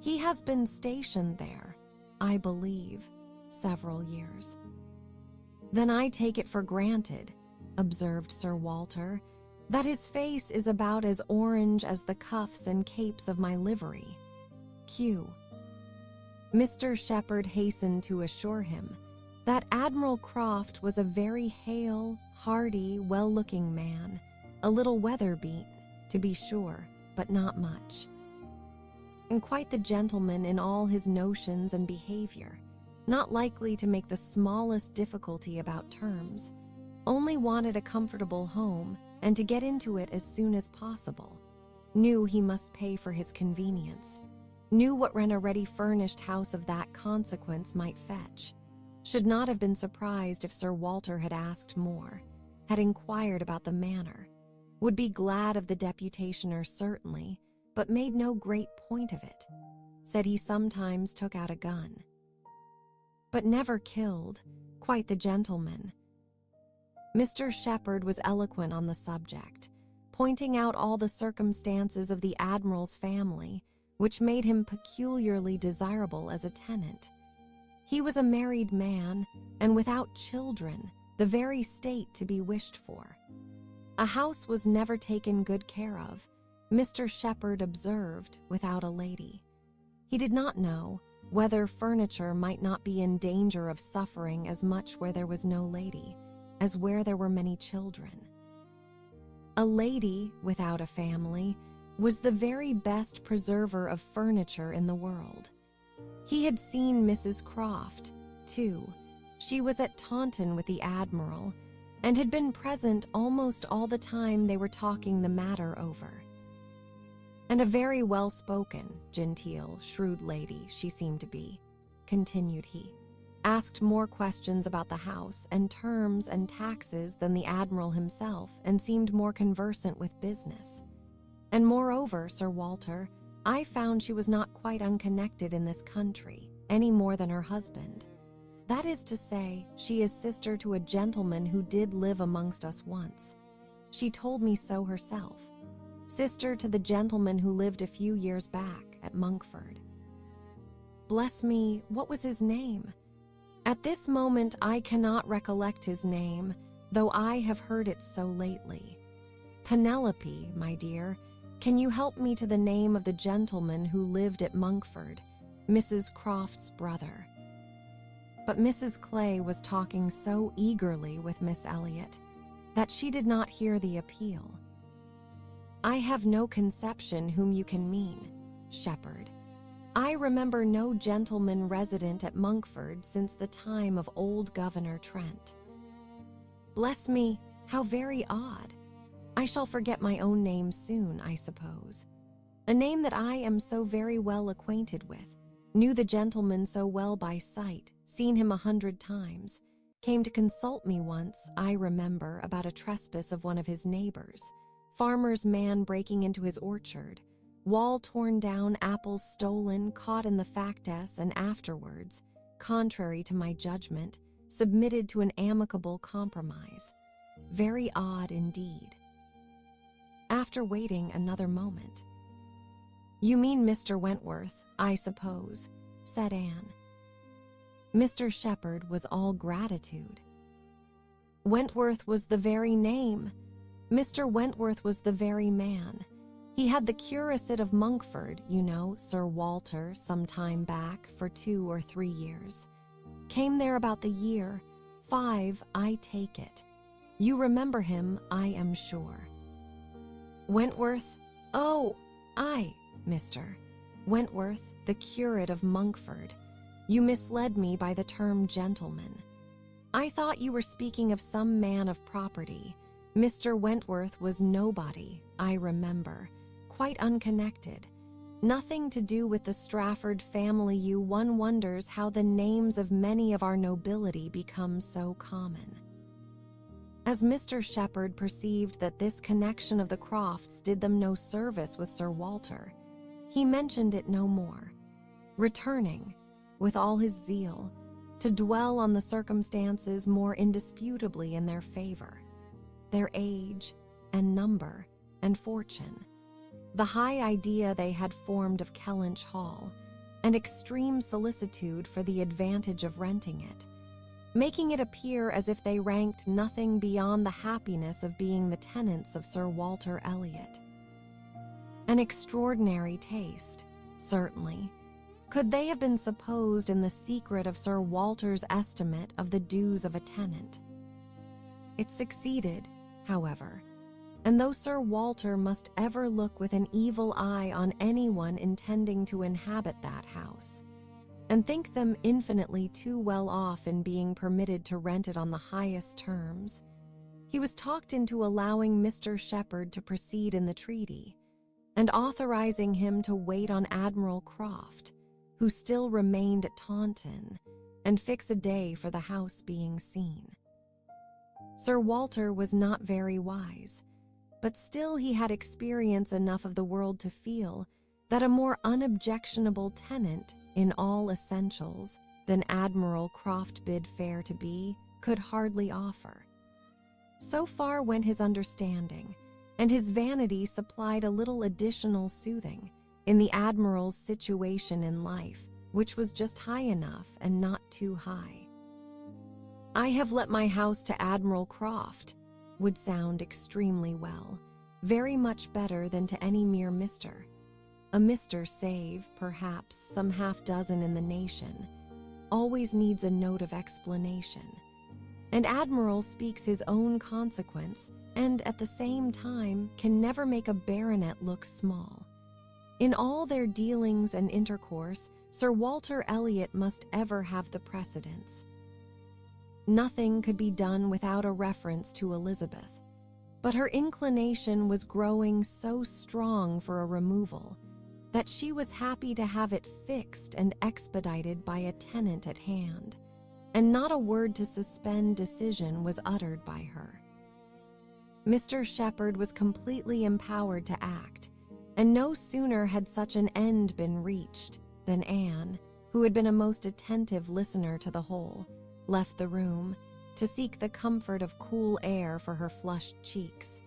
He has been stationed there, I believe, several years." "Then I take it for granted," observed Sir Walter, "that his face is about as orange as the cuffs and capes of my livery. Q." Mr. Shepherd hastened to assure him that Admiral Croft was a very hale, hearty, well-looking man, a little weather-beaten, to be sure, but not much, and quite the gentleman in all his notions and behavior, not likely to make the smallest difficulty about terms, only wanted a comfortable home and to get into it as soon as possible, knew he must pay for his convenience, knew what rent a ready-furnished house of that consequence might fetch, should not have been surprised if Sir Walter had asked more, had inquired about the manor, would be glad of the deputationer certainly, but made no great point of it, said he sometimes took out a gun, but never killed, quite the gentleman. Mr. Shepherd was eloquent on the subject, pointing out all the circumstances of the Admiral's family, which made him peculiarly desirable as a tenant. He was a married man, and without children, the very state to be wished for. A house was never taken good care of, Mr. Shepherd observed, without a lady. He did not know whether furniture might not be in danger of suffering as much where there was no lady as where there were many children. A lady without a family was the very best preserver of furniture in the world. He had seen Mrs. Croft, too. She was at Taunton with the Admiral, and had been present almost all the time they were talking the matter over. And a very well-spoken, genteel, shrewd lady she seemed to be, continued he, asked more questions about the house and terms and taxes than the Admiral himself, and seemed more conversant with business. And moreover, Sir Walter, I found she was not quite unconnected in this country, any more than her husband. That is to say, she is sister to a gentleman who did live amongst us once. She told me so herself. Sister to the gentleman who lived a few years back at Monkford. Bless me, what was his name? At this moment I cannot recollect his name, though I have heard it so lately. Penelope, my dear, can you help me to the name of the gentleman who lived at Monkford, Mrs. Croft's brother? But Mrs. Clay was talking so eagerly with Miss Elliot that she did not hear the appeal. I have no conception whom you can mean, Shepherd. I remember no gentleman resident at Monkford since the time of old Governor Trent. Bless me, how very odd. I shall forget my own name soon, I suppose. A name that I am so very well acquainted with, knew the gentleman so well by sight, seen him 100 times, came to consult me once, I remember, about a trespass of one of his neighbors, farmer's man breaking into his orchard, wall torn down, apples stolen, caught in the factess, and afterwards, contrary to my judgment, submitted to an amicable compromise. Very odd indeed. After waiting another moment, "You mean Mr. Wentworth, I suppose," said Anne. Mr. Shepherd was all gratitude. Wentworth was the very name. Mr. Wentworth was the very man. He had the curacate of Monkford, you know, Sir Walter, some time back, for 2 or 3 years. Came there about the year 5, I take it. You remember him, I am sure. Wentworth? Oh, aye, Mr. Wentworth, the curate of Monkford. You misled me by the term gentleman. I thought you were speaking of some man of property. Mr. Wentworth was nobody, I remember, quite unconnected. Nothing to do with the Strafford family. One wonders how the names of many of our nobility become so common. As Mr. Shepherd perceived that this connection of the Crofts did them no service with Sir Walter, he mentioned it no more, returning, with all his zeal, to dwell on the circumstances more indisputably in their favor, their age and number and fortune, the high idea they had formed of Kellynch Hall, and extreme solicitude for the advantage of renting it, making it appear as if they ranked nothing beyond the happiness of being the tenants of Sir Walter Elliot. An extraordinary taste, certainly. Could they have been supposed in the secret of Sir Walter's estimate of the dues of a tenant? It succeeded, however, and though Sir Walter must ever look with an evil eye on anyone intending to inhabit that house, and think them infinitely too well off in being permitted to rent it on the highest terms, he was talked into allowing Mr. Shepherd to proceed in the treaty, and authorizing him to wait on Admiral Croft, who still remained at Taunton, and fix a day for the house being seen. Sir Walter was not very wise, but still he had experience enough of the world to feel that a more unobjectionable tenant in all essentials than Admiral Croft bid fair to be could hardly offer. So far went his understanding, and his vanity supplied a little additional soothing in the Admiral's situation in life, which was just high enough and not too high. "I have let my house to Admiral Croft," would sound extremely well, very much better than to any mere Mr. A Mr. save, perhaps, some half-dozen in the nation, always needs a note of explanation. And Admiral speaks his own consequence, and at the same time can never make a baronet look small. In all their dealings and intercourse, Sir Walter Elliot must ever have the precedence. Nothing could be done without a reference to Elizabeth, but her inclination was growing so strong for a removal that she was happy to have it fixed and expedited by a tenant at hand, and not a word to suspend decision was uttered by her. Mr. Shepherd was completely empowered to act, and no sooner had such an end been reached than Anne, who had been a most attentive listener to the whole, left the room to seek the comfort of cool air for her flushed cheeks,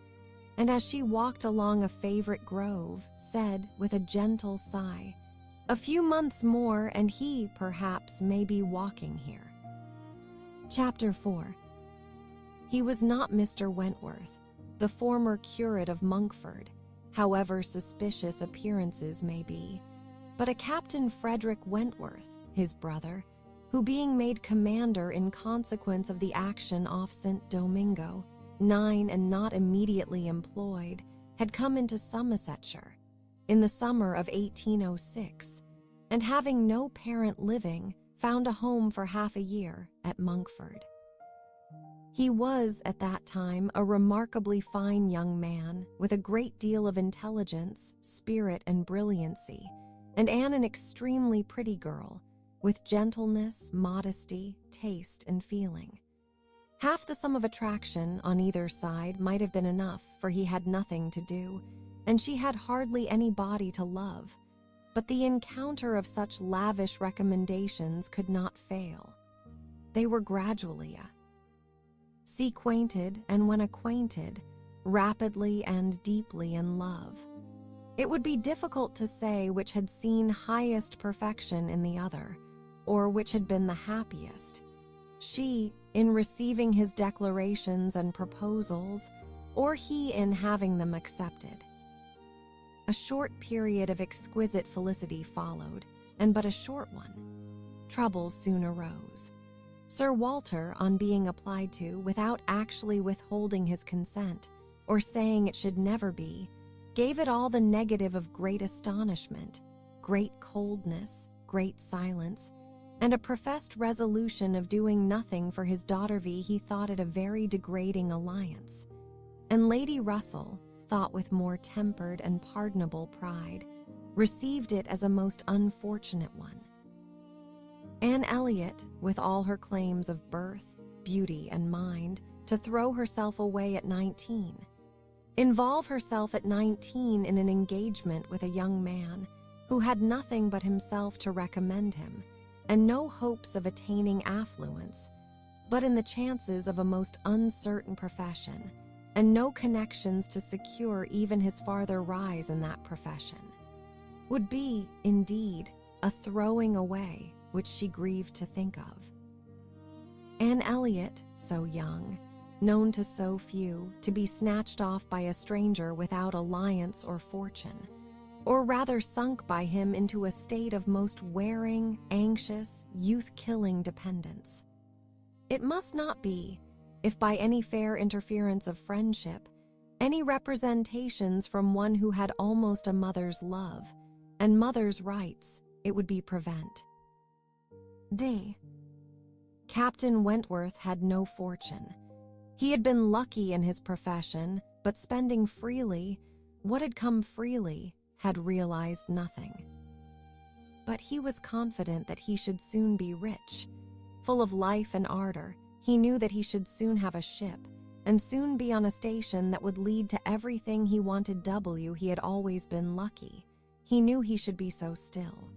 and as she walked along a favorite grove, said with a gentle sigh, "A few months more and he, perhaps, may be walking here." Chapter 4. He was not Mr. Wentworth, the former curate of Monkford, however suspicious appearances may be, but a Captain Frederick Wentworth, his brother, who being made commander in consequence of the action off St. Domingo, 9 and not immediately employed, had come into Somersetshire in the summer of 1806, and having no parent living, found a home for half a year at Monkford. He was, at that time, a remarkably fine young man, with a great deal of intelligence, spirit, and brilliancy, and Anne an extremely pretty girl, with gentleness, modesty, taste, and feeling. Half the sum of attraction on either side might have been enough, for he had nothing to do, and she had hardly any body to love. But the encounter of such lavish recommendations could not fail. They were gradually sequainted, and when acquainted, rapidly and deeply in love. It would be difficult to say which had seen highest perfection in the other, or which had been the happiest. She, in receiving his declarations and proposals, or he in having them accepted. A short period of exquisite felicity followed, and but a short one. Troubles soon arose. Sir Walter, on being applied to without actually withholding his consent, or saying it should never be, gave it all the negative of great astonishment, great coldness, great silence, and a professed resolution of doing nothing for his daughter. He thought it a very degrading alliance, and Lady Russell thought with more tempered and pardonable pride, received it as a most unfortunate one. Anne Elliot, with all her claims of birth, beauty, and mind, to throw herself away at 19, involve herself at 19 in an engagement with a young man who had nothing but himself to recommend him, and no hopes of attaining affluence, but in the chances of a most uncertain profession, and no connections to secure even his farther rise in that profession, would be, indeed, a throwing away which she grieved to think of. Anne Elliot, so young, known to so few, to be snatched off by a stranger without alliance or fortune, or rather sunk by him into a state of most wearing, anxious, youth-killing dependence. It must not be, if by any fair interference of friendship, any representations from one who had almost a mother's love, and mother's rights, it would be prevent. D. Captain Wentworth had no fortune. He had been lucky in his profession, but spending freely, what had come freely, had realized nothing. But he was confident that he should soon be rich. Full of life and ardor, he knew that he should soon have a ship, and soon be on a station that would lead to everything he wanted. He had always been lucky. He knew he should be so still.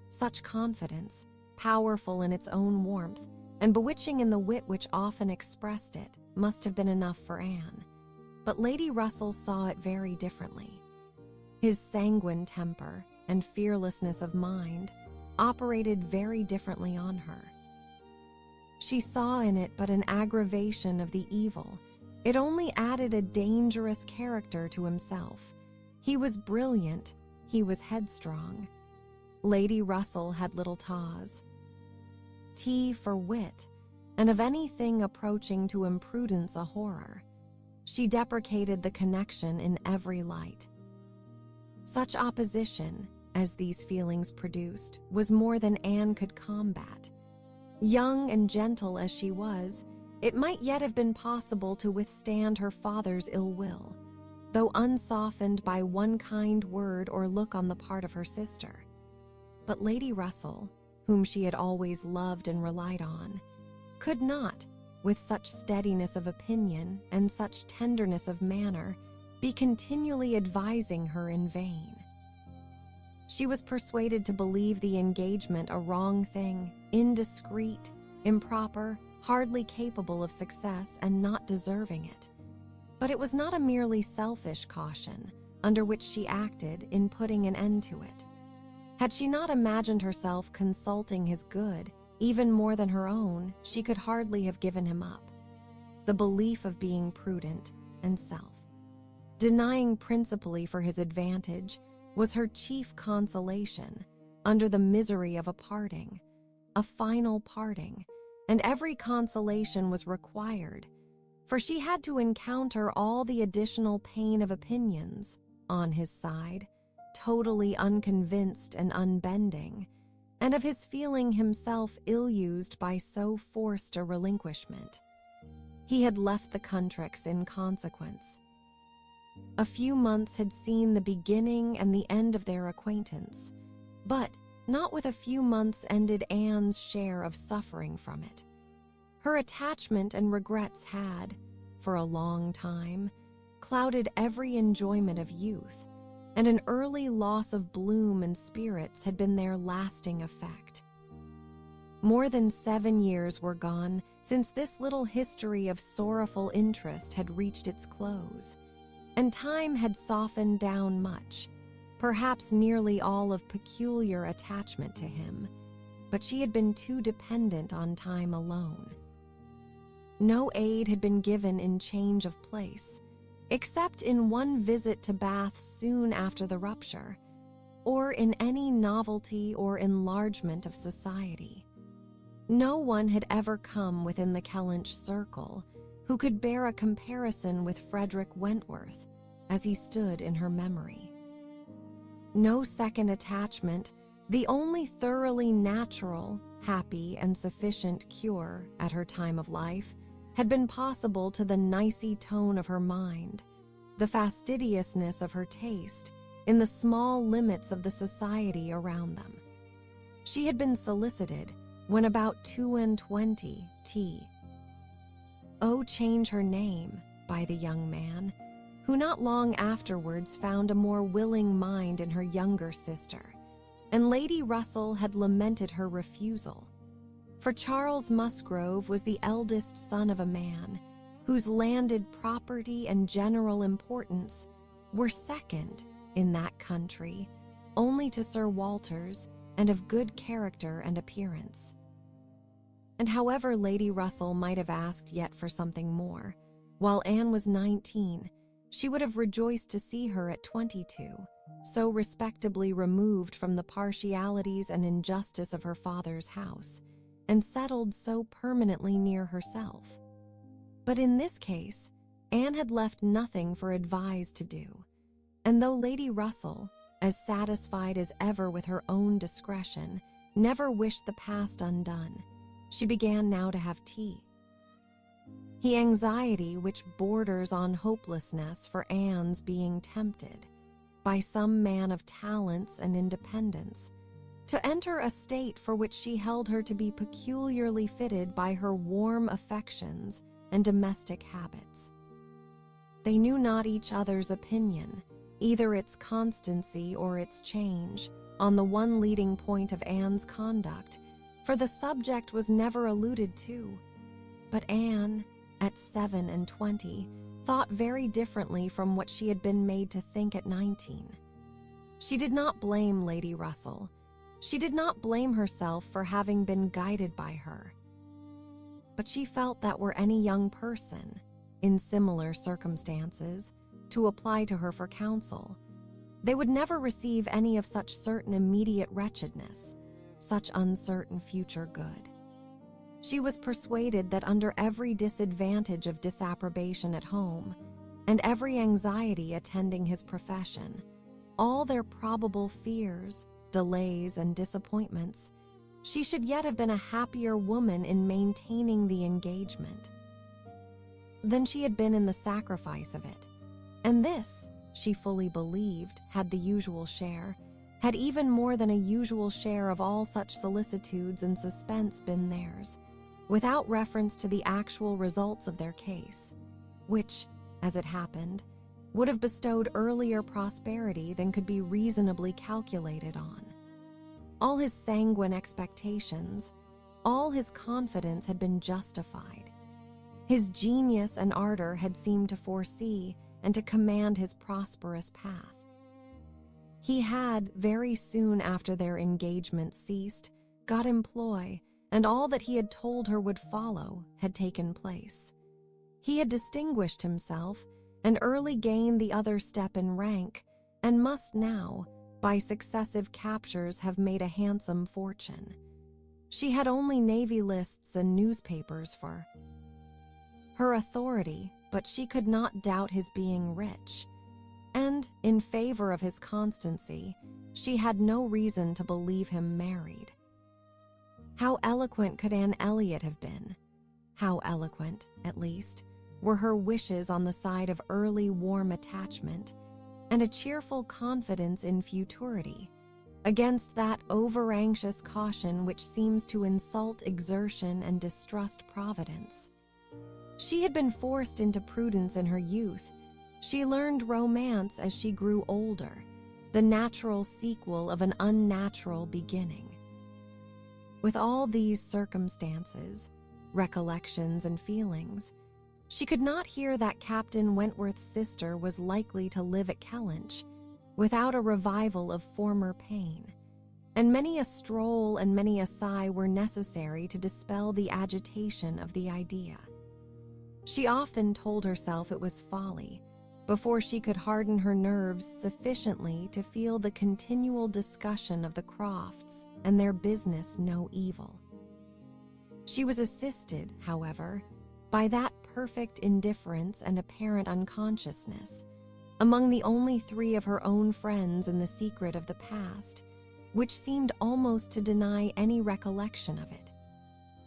Such confidence, powerful in its own warmth, and bewitching in the wit which often expressed it, must have been enough for Anne. But Lady Russell saw it very differently. His sanguine temper and fearlessness of mind operated very differently on her. She saw in it but an aggravation of the evil. It only added a dangerous character to himself. He was brilliant, he was headstrong. Lady Russell had little tea for wit, and of anything approaching to imprudence a horror. She deprecated the connection in every light. Such opposition, as these feelings produced, was more than Anne could combat. Young and gentle as she was, it might yet have been possible to withstand her father's ill will, though unsoftened by one kind word or look on the part of her sister. But Lady Russell, whom she had always loved and relied on, could not, with such steadiness of opinion and such tenderness of manner, be continually advising her in vain. She was persuaded to believe the engagement a wrong thing, indiscreet, improper, hardly capable of success, and not deserving it. But it was not a merely selfish caution under which she acted in putting an end to it. Had she not imagined herself consulting his good, even more than her own, she could hardly have given him up. The belief of being prudent and denying principally for his advantage, was her chief consolation under the misery of a parting, a final parting, and every consolation was required, for she had to encounter all the additional pain of opinions, on his side, totally unconvinced and unbending, and of his feeling himself ill-used by so forced a relinquishment. He had left the Contricts in consequence. A few months had seen the beginning and the end of their acquaintance, but not with a few months ended Anne's share of suffering from it. Her attachment and regrets had, for a long time, clouded every enjoyment of youth, and an early loss of bloom and spirits had been their lasting effect. More than 7 years were gone since this little history of sorrowful interest had reached its close, and time had softened down much, perhaps nearly all of peculiar attachment to him, but she had been too dependent on time alone. No aid had been given in change of place, except in one visit to Bath soon after the rupture, or in any novelty or enlargement of society. No one had ever come within the Kellynch circle who could bear a comparison with Frederick Wentworth as he stood in her memory. No second attachment, the only thoroughly natural, happy, and sufficient cure at her time of life, had been possible to the nicey tone of her mind, the fastidiousness of her taste, in the small limits of the society around them. She had been solicited when about 22 T. Oh, change her name, by the young man, who not long afterwards found a more willing mind in her younger sister, and Lady Russell had lamented her refusal. For Charles Musgrove was the eldest son of a man whose landed property and general importance were second in that country only to Sir Walter's, and of good character and appearance. And however Lady Russell might have asked yet for something more, while Anne was 19, she would have rejoiced to see her at 22, so respectably removed from the partialities and injustice of her father's house, and settled so permanently near herself. But in this case, Anne had left nothing for advise to do, and though Lady Russell, as satisfied as ever with her own discretion, never wished the past undone, she began now to have tea. The anxiety which borders on hopelessness for Anne's being tempted, by some man of talents and independence, to enter a state for which she held her to be peculiarly fitted by her warm affections and domestic habits. They knew not each other's opinion, either its constancy or its change, on the one leading point of Anne's conduct, for the subject was never alluded to. But Anne, at 27, thought very differently from what she had been made to think at 19. She did not blame Lady Russell. She did not blame herself for having been guided by her. But she felt that were any young person, in similar circumstances, to apply to her for counsel, they would never receive any of such certain immediate wretchedness, such uncertain future good. She was persuaded that under every disadvantage of disapprobation at home, and every anxiety attending his profession, all their probable fears, delays, and disappointments, she should yet have been a happier woman in maintaining the engagement than she had been in the sacrifice of it. And this, she fully believed, had the usual share, had even more than a usual share of all such solicitudes and suspense been theirs, without reference to the actual results of their case, which, as it happened, would have bestowed earlier prosperity than could be reasonably calculated on. All his sanguine expectations, all his confidence had been justified. His genius and ardor had seemed to foresee and to command his prosperous path. He had, very soon after their engagement ceased, got employ, and all that he had told her would follow had taken place. He had distinguished himself and early gained the other step in rank, and must now, by successive captures, have made a handsome fortune. She had only navy lists and newspapers for her authority, but she could not doubt his being rich, and, in favor of his constancy, she had no reason to believe him married. How eloquent could Anne Elliot have been? How eloquent, at least, were her wishes on the side of early warm attachment, and a cheerful confidence in futurity, against that over-anxious caution which seems to insult exertion and distrust providence. She had been forced into prudence in her youth. She learned romance as she grew older, the natural sequel of an unnatural beginning. With all these circumstances, recollections, and feelings, she could not hear that Captain Wentworth's sister was likely to live at Kellynch without a revival of former pain, and many a stroll and many a sigh were necessary to dispel the agitation of the idea. She often told herself it was folly, before she could harden her nerves sufficiently to feel the continual discussion of the Crofts and their business no evil. She was assisted, however, by that perfect indifference and apparent unconsciousness, among the only three of her own friends in the secret of the past, which seemed almost to deny any recollection of it.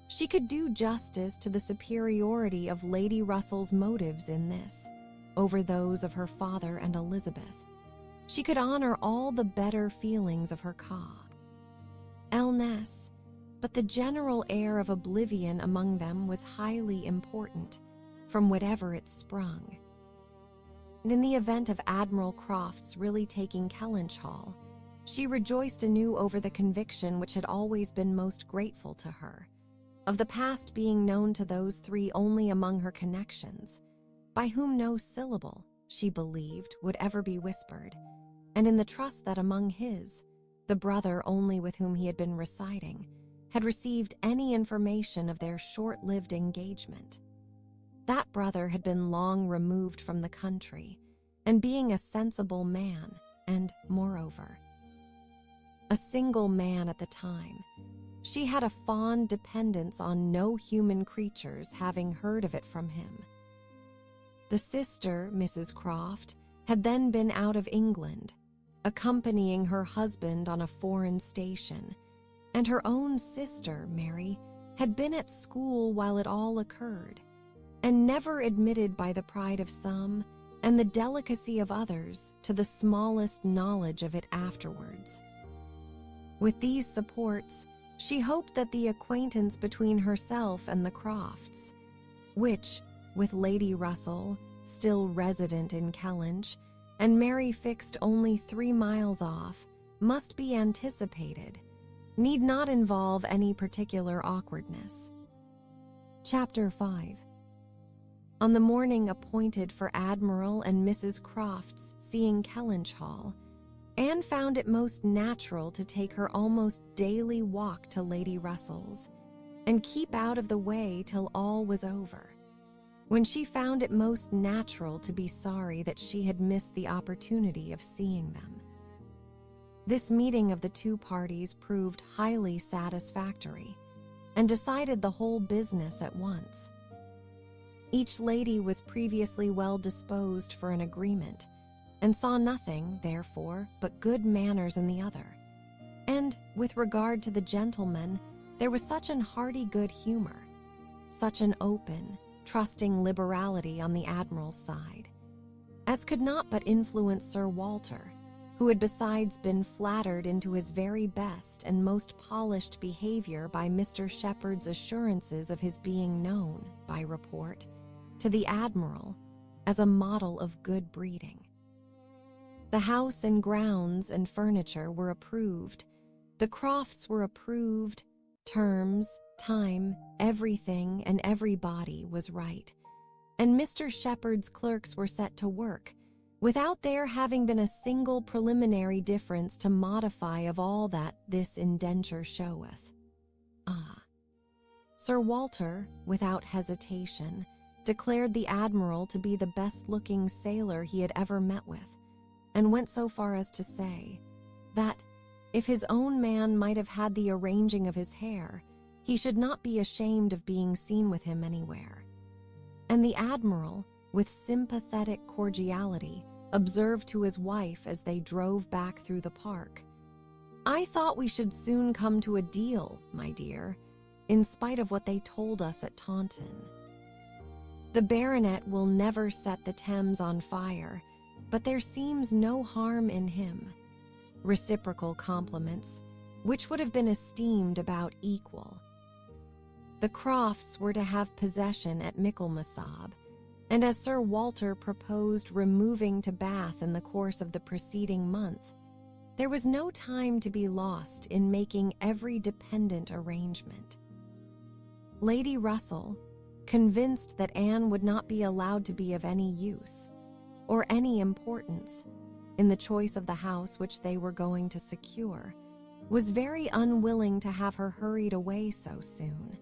She could do justice to the superiority of Lady Russell's motives in this, over those of her father and Elizabeth. She could honor all the better feelings of her illness, but the general air of oblivion among them was highly important, from whatever it sprung. And in the event of Admiral Croft's really taking Kellynch Hall, she rejoiced anew over the conviction which had always been most grateful to her, of the past being known to those three only among her connections, by whom no syllable, she believed, would ever be whispered, and in the trust that among his, the brother only with whom he had been residing, had received any information of their short-lived engagement. That brother had been long removed from the country, and being a sensible man, and, moreover, a single man at the time, she had a fond dependence on no human creatures having heard of it from him. The sister, Mrs. Croft, had then been out of England, accompanying her husband on a foreign station, and her own sister, Mary, had been at school while it all occurred, and never admitted by the pride of some and the delicacy of others to the smallest knowledge of it afterwards. With these supports, she hoped that the acquaintance between herself and the Crofts, which, with Lady Russell, still resident in Kellynch, and Mary fixed only 3 miles off, must be anticipated, need not involve any particular awkwardness. Chapter 5. On the morning appointed for Admiral and Mrs. Croft's seeing Kellynch Hall, Anne found it most natural to take her almost daily walk to Lady Russell's, and keep out of the way till all was over, when she found it most natural to be sorry that she had missed the opportunity of seeing them. This meeting of the two parties proved highly satisfactory, and decided the whole business at once. Each lady was previously well disposed for an agreement, and saw nothing, therefore, but good manners in the other. And, with regard to the gentlemen, there was such an hearty good humor, such an open, trusting liberality on the Admiral's side, as could not but influence Sir Walter, who had besides been flattered into his very best and most polished behavior by Mr. Shepherd's assurances of his being known, by report, to the Admiral as a model of good breeding. The house and grounds and furniture were approved, the Crofts were approved, terms, time, everything and everybody was right, and Mr. Shepherd's clerks were set to work, without there having been a single preliminary difference to modify of all that this indenture showeth. Sir Walter, without hesitation, declared the Admiral to be the best-looking sailor he had ever met with, and went so far as to say that, if his own man might have had the arranging of his hair, he should not be ashamed of being seen with him anywhere. And the Admiral, with sympathetic cordiality, observed to his wife as they drove back through the park, "I thought we should soon come to a deal, my dear, in spite of what they told us at Taunton. The baronet will never set the Thames on fire, but there seems no harm in him. reciprocal compliments, which would have been esteemed about equal. The Crofts were to have possession at Michaelmasab, and as Sir Walter proposed removing to Bath in the course of the preceding month, there was no time to be lost in making every dependent arrangement. Lady Russell, convinced that Anne would not be allowed to be of any use or any importance in the choice of the house which they were going to secure, was very unwilling to have her hurried away so soon,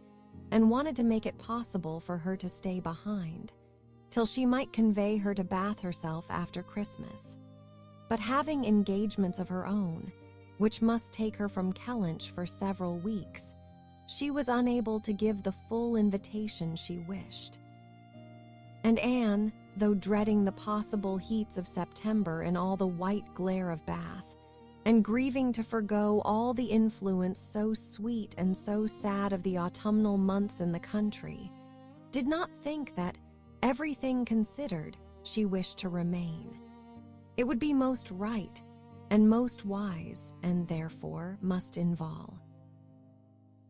and wanted to make it possible for her to stay behind till she might convey her to Bath herself after Christmas. But having engagements of her own, which must take her from Kellynch for several weeks, she was unable to give the full invitation she wished. And Anne, though dreading the possible heats of September in all the white glare of Bath, and grieving to forgo all the influence so sweet and so sad of the autumnal months in the country, did not think that, everything considered, she wished to remain. It would be most right and most wise, and therefore must involve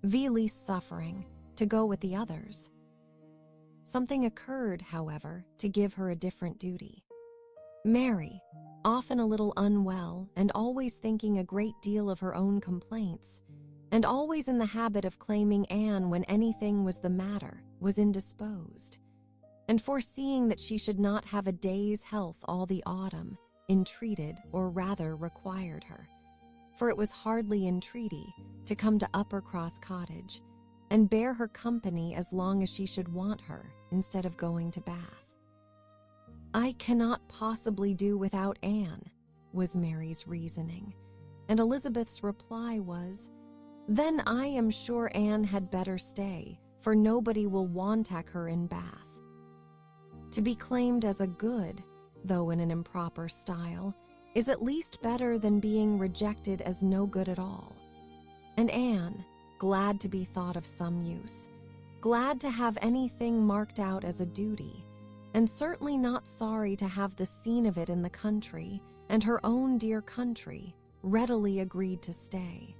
least suffering to go with the others. Something occurred, however, to give her a different duty. Mary, often a little unwell and always thinking a great deal of her own complaints, and always in the habit of claiming Anne when anything was the matter, was indisposed, and foreseeing that she should not have a day's health all the autumn, entreated, or rather required her, for it was hardly entreaty, to come to Uppercross Cottage, and bear her company as long as she should want her, instead of going to Bath. "I cannot possibly do without Anne," was Mary's reasoning, and Elizabeth's reply was, "Then I am sure Anne had better stay, for nobody will wantack her in Bath." To be claimed as a good, though in an improper style, is at least better than being rejected as no good at all. And Anne, glad to be thought of some use, glad to have anything marked out as a duty, and certainly not sorry to have the scene of it in the country, and her own dear country, readily agreed to stay.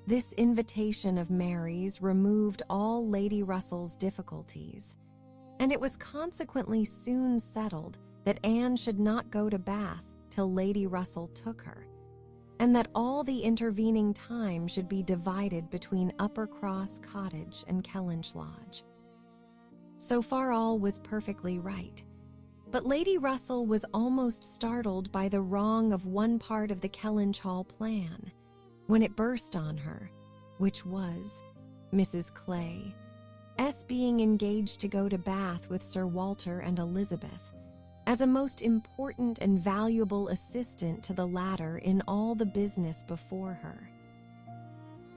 This invitation of Mary's removed all Lady Russell's difficulties, and it was consequently soon settled that Anne should not go to Bath till Lady Russell took her, and that all the intervening time should be divided between Uppercross Cottage and Kellynch Lodge. So far all was perfectly right, but Lady Russell was almost startled by the wrong of one part of the Kellynch Hall plan, when it burst on her, which was Mrs. Clay's being engaged to go to Bath with Sir Walter and Elizabeth, as a most important and valuable assistant to the latter in all the business before her.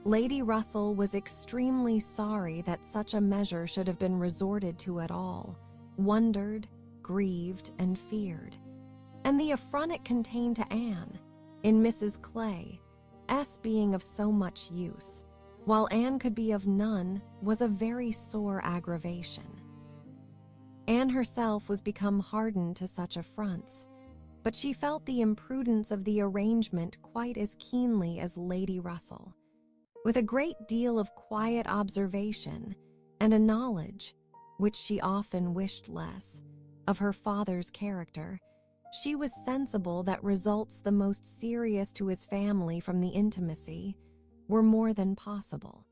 Lady Russell was extremely sorry that such a measure should have been resorted to at all, wondered, grieved, and feared, and the affront it contained to Anne, in Mrs. Clay's being of so much use, while Anne could be of none, was a very sore aggravation. Anne herself was become hardened to such affronts, but she felt the imprudence of the arrangement quite as keenly as Lady Russell. With a great deal of quiet observation and a knowledge, which she often wished less, of her father's character, she was sensible that results the most serious to his family from the intimacy were more than possible.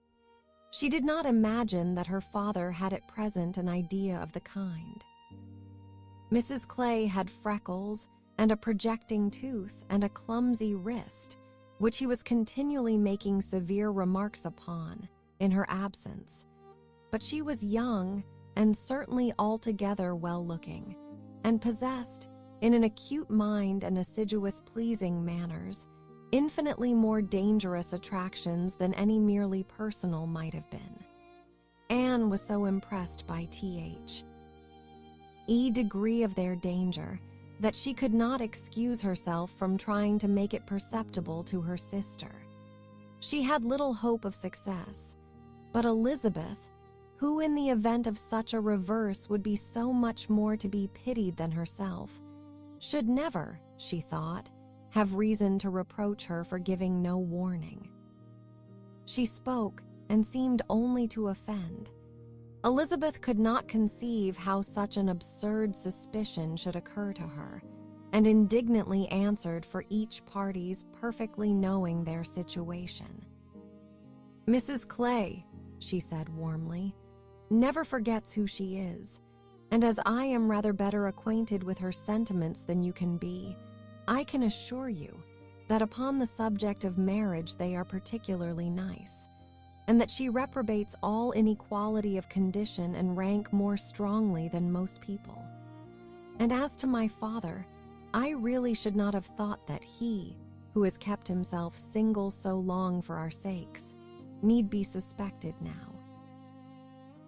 She did not imagine that her father had at present an idea of the kind. Mrs. Clay had freckles and a projecting tooth and a clumsy wrist, which he was continually making severe remarks upon in her absence, but she was young and certainly altogether well-looking, and possessed, in an acute mind and assiduous pleasing manners, infinitely more dangerous attractions than any merely personal might have been. Anne was so impressed by T.H. degree of their danger that she could not excuse herself from trying to make it perceptible to her sister. She had little hope of success, but Elizabeth, who in the event of such a reverse would be so much more to be pitied than herself, should never, she thought, have reason to reproach her for giving no warning. She spoke and seemed only to offend. Elizabeth could not conceive how such an absurd suspicion should occur to her, and indignantly answered for each party's perfectly knowing their situation. "Mrs. Clay," she said warmly, "never forgets who she is, and as I am rather better acquainted with her sentiments than you can be, I can assure you that upon the subject of marriage they are particularly nice, and that she reprobates all inequality of condition and rank more strongly than most people. And as to my father, I really should not have thought that he, who has kept himself single so long for our sakes, need be suspected now.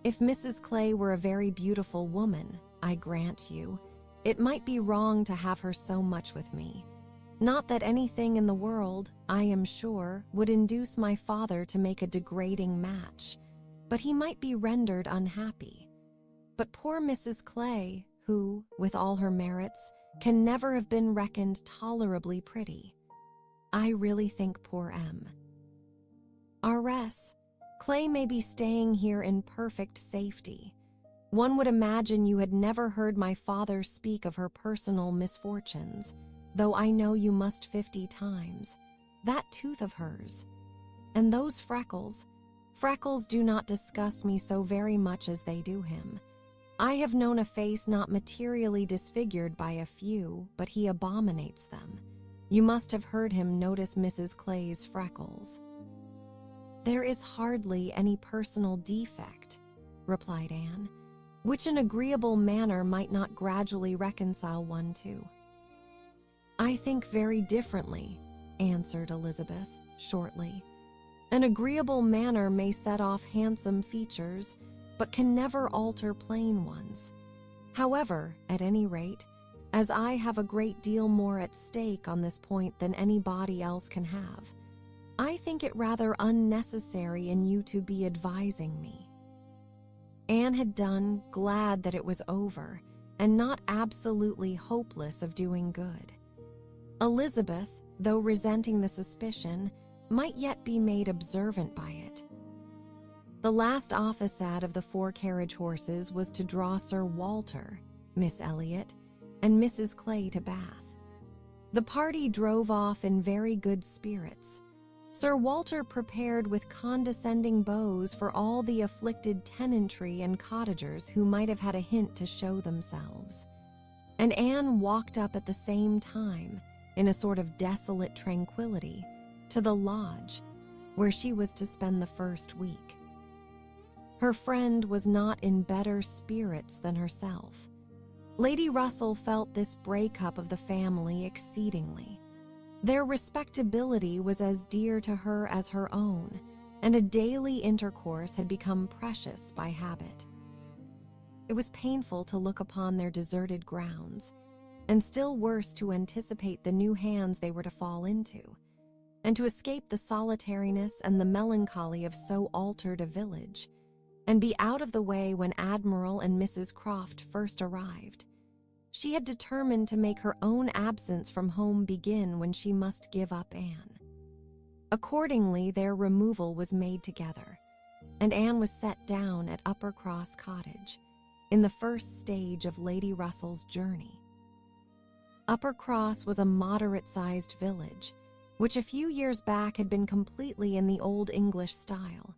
If Mrs. Clay were a very beautiful woman, I grant you, it might be wrong to have her so much with me. Not that anything in the world, I am sure, would induce my father to make a degrading match, but he might be rendered unhappy. But poor Mrs. Clay, who, with all her merits, can never have been reckoned tolerably pretty. I really think poor M. R.S. Clay may be staying here in perfect safety. One would imagine you had never heard my father speak of her personal misfortunes, though I know you must 50 times. That tooth of hers. And those freckles. Freckles do not disgust me so very much as they do him. I have known a face not materially disfigured by a few, but he abominates them. You must have heard him notice Mrs. Clay's freckles." "There is hardly any personal defect," replied Anne, "which an agreeable manner might not gradually reconcile one to." "I think very differently," answered Elizabeth, shortly. "An agreeable manner may set off handsome features, but can never alter plain ones. However, at any rate, as I have a great deal more at stake on this point than anybody else can have, I think it rather unnecessary in you to be advising me." Anne had done, glad that it was over, and not absolutely hopeless of doing good. Elizabeth, though resenting the suspicion, might yet be made observant by it. The last office ad of the 4 carriage horses was to draw Sir Walter, Miss Elliot, and Mrs. Clay to Bath. The party drove off in very good spirits. Sir Walter prepared with condescending bows for all the afflicted tenantry and cottagers who might have had a hint to show themselves. And Anne walked up at the same time, in a sort of desolate tranquility, to the lodge, where she was to spend the first week. Her friend was not in better spirits than herself. Lady Russell felt this breakup of the family exceedingly. Their respectability was as dear to her as her own, and a daily intercourse had become precious by habit. It was painful to look upon their deserted grounds, and still worse to anticipate the new hands they were to fall into, and to escape the solitariness and the melancholy of so altered a village, and be out of the way when Admiral and Mrs. Croft first arrived. She had determined to make her own absence from home begin when she must give up Anne. Accordingly, their removal was made together, and Anne was set down at Uppercross Cottage, in the first stage of Lady Russell's journey. Uppercross was a moderate-sized village, which a few years back had been completely in the Old English style,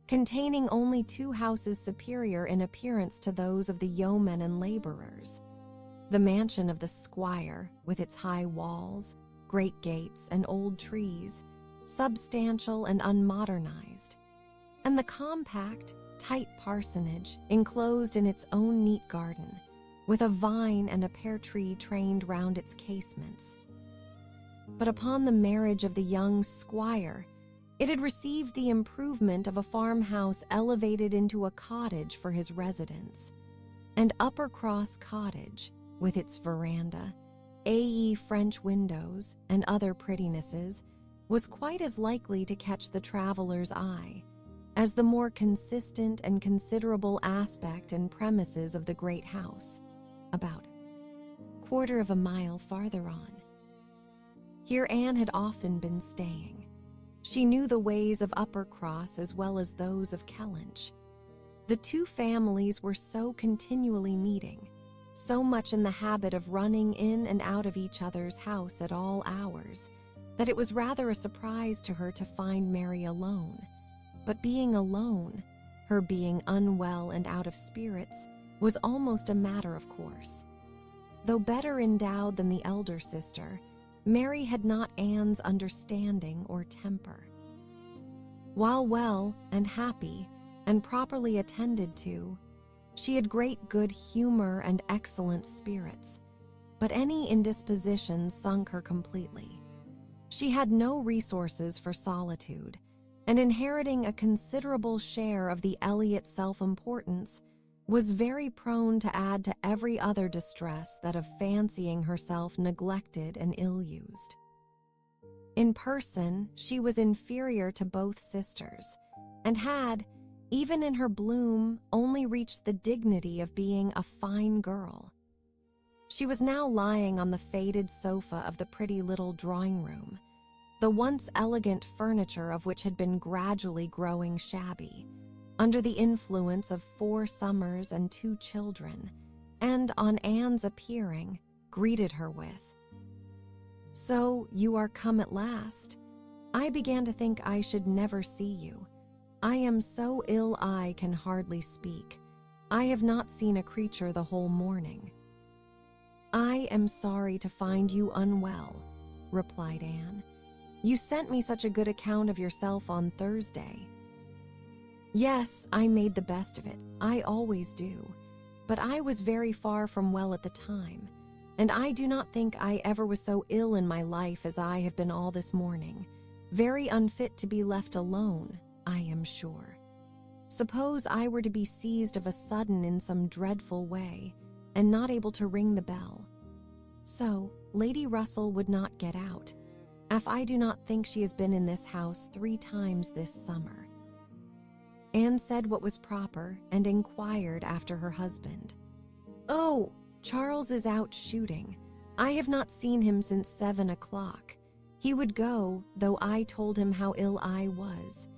containing only 2 houses superior in appearance to those of the yeomen and laborers. The mansion of the squire, with its high walls, great gates, and old trees, substantial and unmodernized, and the compact, tight parsonage enclosed in its own neat garden, with a vine and a pear tree trained round its casements. But upon the marriage of the young squire, it had received the improvement of a farmhouse elevated into a cottage for his residence, and Uppercross Cottage, with its veranda, French windows, and other prettinesses, was quite as likely to catch the traveler's eye as the more consistent and considerable aspect and premises of the great house, about 1/4 of a mile farther on. Here Anne had often been staying. She knew the ways of Uppercross as well as those of Kellynch. The two families were so continually meeting, so much in the habit of running in and out of each other's house at all hours, that it was rather a surprise to her to find Mary alone. But being alone, her being unwell and out of spirits, was almost a matter of course. Though better endowed than the elder sister, Mary had not Anne's understanding or temper. While well and happy and properly attended to, she had great good humor and excellent spirits, but any indisposition sunk her completely. She had no resources for solitude, and inheriting a considerable share of the Elliot self-importance, was very prone to add to every other distress that of fancying herself neglected and ill-used. In person, she was inferior to both sisters, and had, even in her bloom, only reached the dignity of being a fine girl. She was now lying on the faded sofa of the pretty little drawing-room, the once elegant furniture of which had been gradually growing shabby, under the influence of 4 summers and 2 children, and on Anne's appearing, greeted her with, "So you are come at last. I began to think I should never see you. I am so ill I can hardly speak. I have not seen a creature the whole morning." "I am sorry to find you unwell," replied Anne. "You sent me such a good account of yourself on Thursday." "Yes, I made the best of it. I always do. But I was very far from well at the time, and I do not think I ever was so ill in my life as I have been all this morning, very unfit to be left alone, I am sure. Suppose I were to be seized of a sudden in some dreadful way, and not able to ring the bell. So, Lady Russell would not get out, if I do not think she has been in this house 3 times this summer." Anne said what was proper and inquired after her husband. "Oh, Charles is out shooting. I have not seen him since 7 o'clock. He would go, though I told him how ill I was.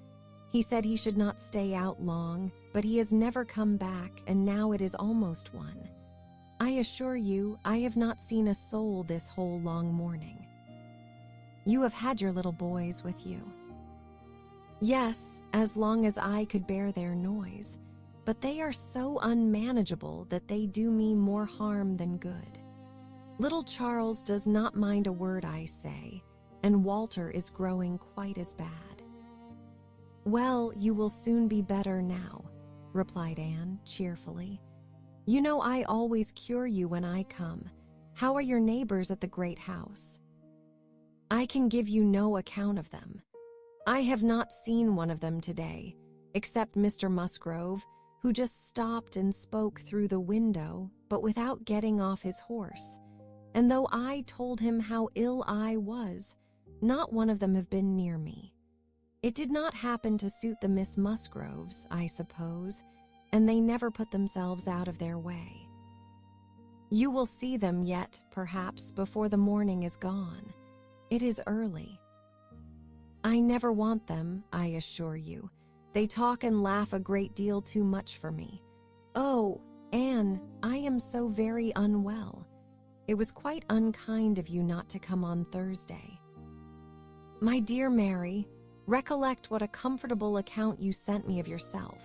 He said he should not stay out long, but he has never come back, and now it is almost 1. I assure you, I have not seen a soul this whole long morning." "You have had your little boys with you?" "Yes, as long as I could bear their noise, but they are so unmanageable that they do me more harm than good. Little Charles does not mind a word I say, and Walter is growing quite as bad." "Well, you will soon be better now," replied Anne cheerfully. "You know I always cure you when I come. How are your neighbors at the great house?" "I can give you no account of them. I have not seen one of them today, except Mr. Musgrove, who just stopped and spoke through the window, but without getting off his horse, and though I told him how ill I was, not one of them have been near me. It did not happen to suit the Miss Musgroves, I suppose, and they never put themselves out of their way. You will see them yet, perhaps, before the morning is gone. It is early." "I never want them, I assure you. They talk and laugh a great deal too much for me. Oh, Anne, I am so very unwell. It was quite unkind of you not to come on Thursday." "My dear Mary, recollect what a comfortable account you sent me of yourself.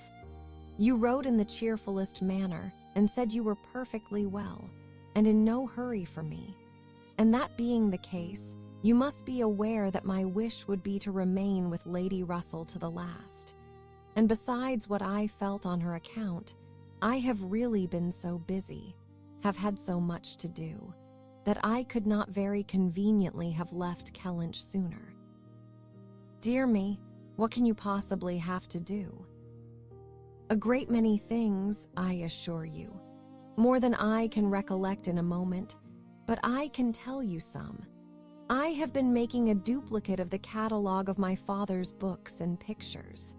You wrote in the cheerfulest manner, and said you were perfectly well, and in no hurry for me. And that being the case, you must be aware that my wish would be to remain with Lady Russell to the last. And besides what I felt on her account, I have really been so busy, have had so much to do, that I could not very conveniently have left Kellynch sooner." "Dear me, what can you possibly have to do?" "A great many things, I assure you, more than I can recollect in a moment, but I can tell you some. I have been making a duplicate of the catalogue of my father's books and pictures.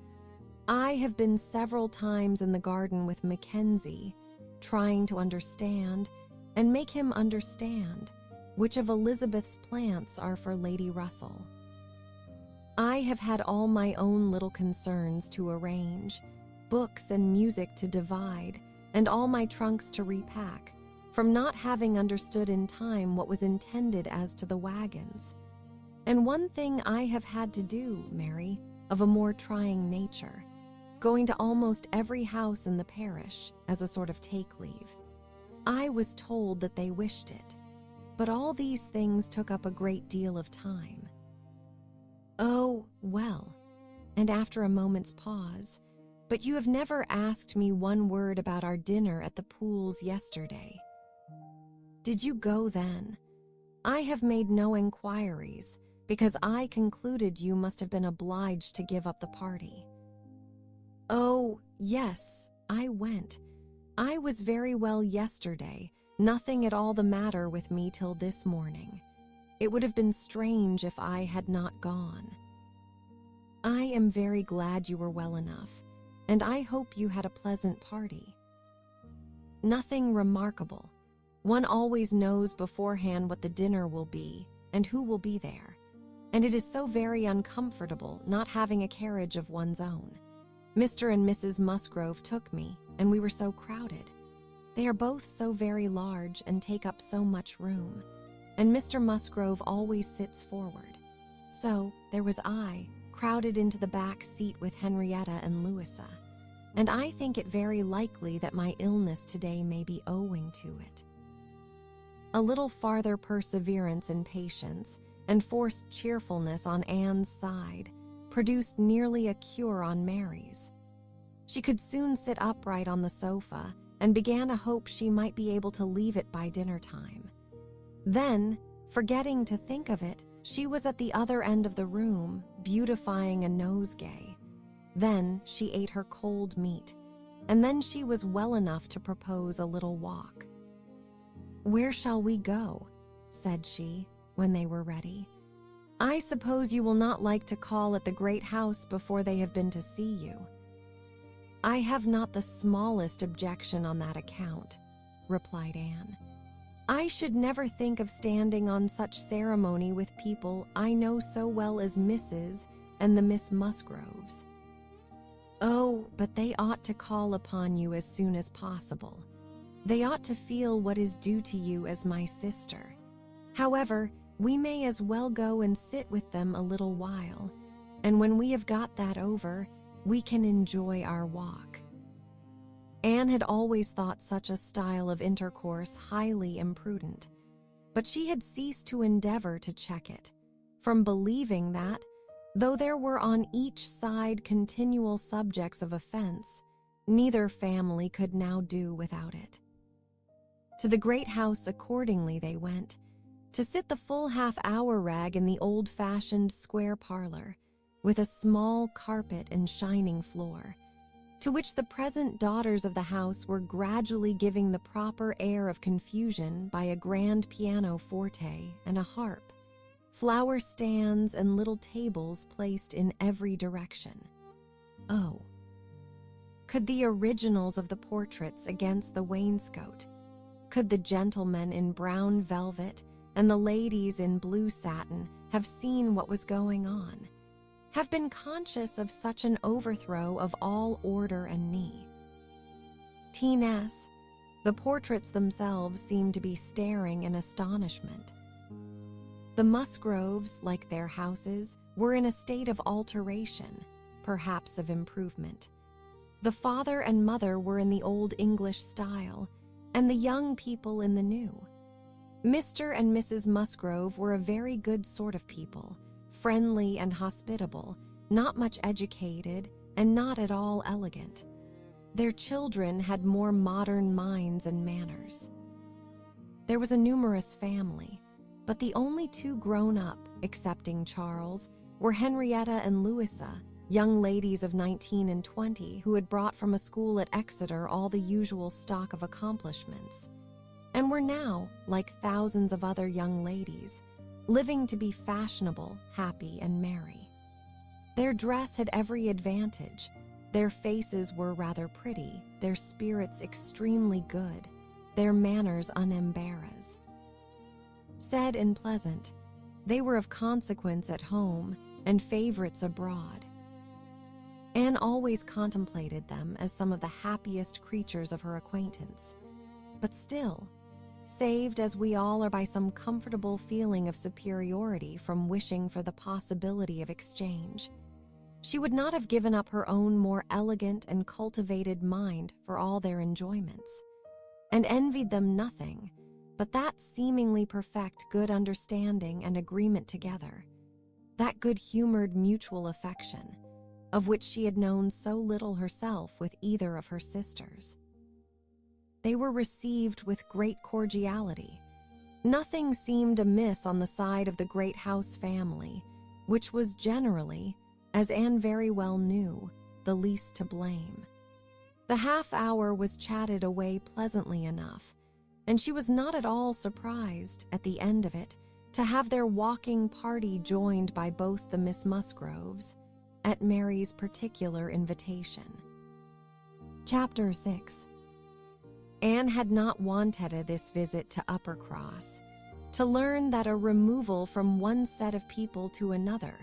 I have been several times in the garden with Mackenzie, trying to understand, and make him understand, Which of Elizabeth's plants are for Lady Russell? I have had all my own little concerns to arrange, books and music to divide, and all my trunks to repack, from not having understood in time what was intended as to the wagons. And one thing I have had to do, Mary, of a more trying nature, going to almost every house in the parish as a sort of take-leave. I was told that they wished it, but all these things took up a great deal of time. Oh, well, and after a moment's pause, but you have never asked me one word about our dinner at the Pools yesterday. Did you go then? I have made no inquiries, because I concluded you must have been obliged to give up the party. Oh, yes, I went. I was very well yesterday, nothing at all the matter with me till this morning. It would have been strange if I had not gone. I am very glad you were well enough, and I hope you had a pleasant party. Nothing remarkable. One always knows beforehand what the dinner will be and who will be there, and it is so very uncomfortable not having a carriage of one's own. Mr. and Mrs. Musgrove took me, and we were so crowded. They are both so very large and take up so much room, and Mr. Musgrove always sits forward. So there was I, crowded into the back seat with Henrietta and Louisa, and I think it very likely that my illness today may be owing to it. A little farther perseverance and patience, and forced cheerfulness on Anne's side, produced nearly a cure on Mary's. She could soon sit upright on the sofa, and began to hope she might be able to leave it by dinner time. Then, forgetting to think of it, she was at the other end of the room, beautifying a nosegay. Then she ate her cold meat, and then she was well enough to propose a little walk. "Where shall we go?" said she, when they were ready. "I suppose you will not like to call at the great house before they have been to see you." "I have not the smallest objection on that account," replied Anne. "I should never think of standing on such ceremony with people I know so well as Mrs. and the Miss Musgroves." "Oh, but they ought to call upon you as soon as possible. They ought to feel what is due to you as my sister. However, we may as well go and sit with them a little while, and when we have got that over, we can enjoy our walk." Anne had always thought such a style of intercourse highly imprudent, but she had ceased to endeavor to check it, from believing that, though there were on each side continual subjects of offense, neither family could now do without it. To the great house accordingly they went, to sit the full half-hour rag in the old-fashioned square parlor, with a small carpet and shining floor, to which the present daughters of the house were gradually giving the proper air of confusion by a grand pianoforte and a harp, flower stands and little tables placed in every direction. Oh, could the originals of the portraits against the wainscot, could the gentlemen in brown velvet and the ladies in blue satin have seen what was going on, have been conscious of such an overthrow of all order and knee. T-ness, the portraits themselves seemed to be staring in astonishment. The Musgroves, like their houses, were in a state of alteration, perhaps of improvement. The father and mother were in the old English style, and the young people in the new. Mr. and Mrs. Musgrove were a very good sort of people, friendly and hospitable, not much educated, and not at all elegant. Their children had more modern minds and manners. There was a numerous family, but the only two grown up, excepting Charles, were Henrietta and Louisa, young ladies of 19 and 20 who had brought from a school at Exeter all the usual stock of accomplishments, and were now, like thousands of other young ladies, living to be fashionable, happy, and merry. Their dress had every advantage. Their faces were rather pretty, their spirits extremely good, their manners unembarrassed. Said and pleasant, they were of consequence at home and favorites abroad. Anne always contemplated them as some of the happiest creatures of her acquaintance, but still, saved as we all are by some comfortable feeling of superiority from wishing for the possibility of exchange, she would not have given up her own more elegant and cultivated mind for all their enjoyments, and envied them nothing but that seemingly perfect good understanding and agreement together, that good-humored mutual affection, of which she had known so little herself with either of her sisters. They were received with great cordiality. Nothing seemed amiss on the side of the great house family, which was generally, as Anne very well knew, the least to blame. The half-hour was chatted away pleasantly enough, and she was not at all surprised, at the end of it, to have their walking party joined by both the Miss Musgroves, at Mary's particular invitation. Chapter 6. Anne had not wanted this visit to Uppercross, to learn that a removal from one set of people to another,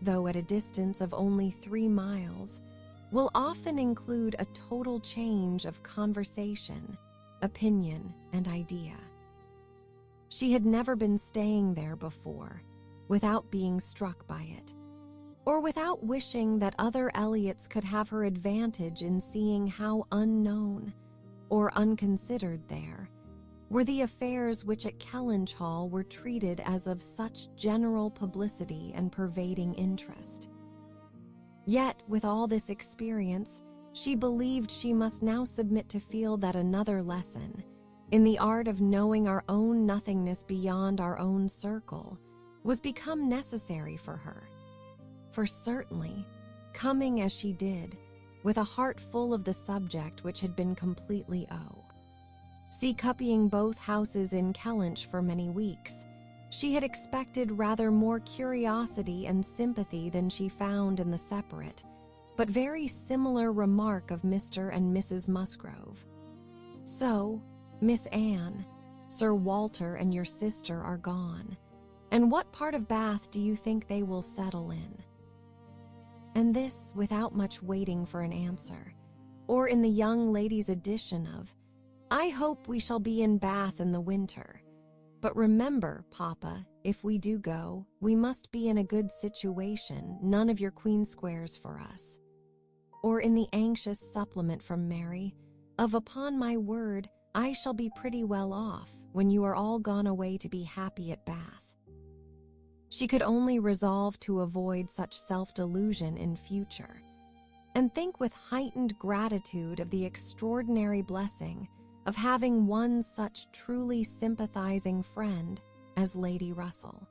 though at a distance of only 3 miles, will often include a total change of conversation, opinion, and idea. She had never been staying there before, without being struck by it, or without wishing that other Elliots could have her advantage in seeing how unknown, or unconsidered there, were the affairs which at Kellynch Hall were treated as of such general publicity and pervading interest. Yet, with all this experience, she believed she must now submit to feel that another lesson, in the art of knowing our own nothingness beyond our own circle, was become necessary for her. For certainly, coming as she did, with a heart full of the subject which had been completely copying both houses in Kellynch for many weeks, she had expected rather more curiosity and sympathy than she found in the separate, but very similar remark of Mr. and Mrs. Musgrove. So, Miss Anne, Sir Walter and your sister are gone, and what part of Bath do you think they will settle in? And this without much waiting for an answer, or in the young lady's addition of, I hope we shall be in Bath in the winter. But remember, Papa, if we do go, we must be in a good situation, none of your Queen Squares for us. Or in the anxious supplement from Mary, of upon my word, I shall be pretty well off when you are all gone away to be happy at Bath. She could only resolve to avoid such self-delusion in future, and think with heightened gratitude of the extraordinary blessing of having one such truly sympathizing friend as Lady Russell.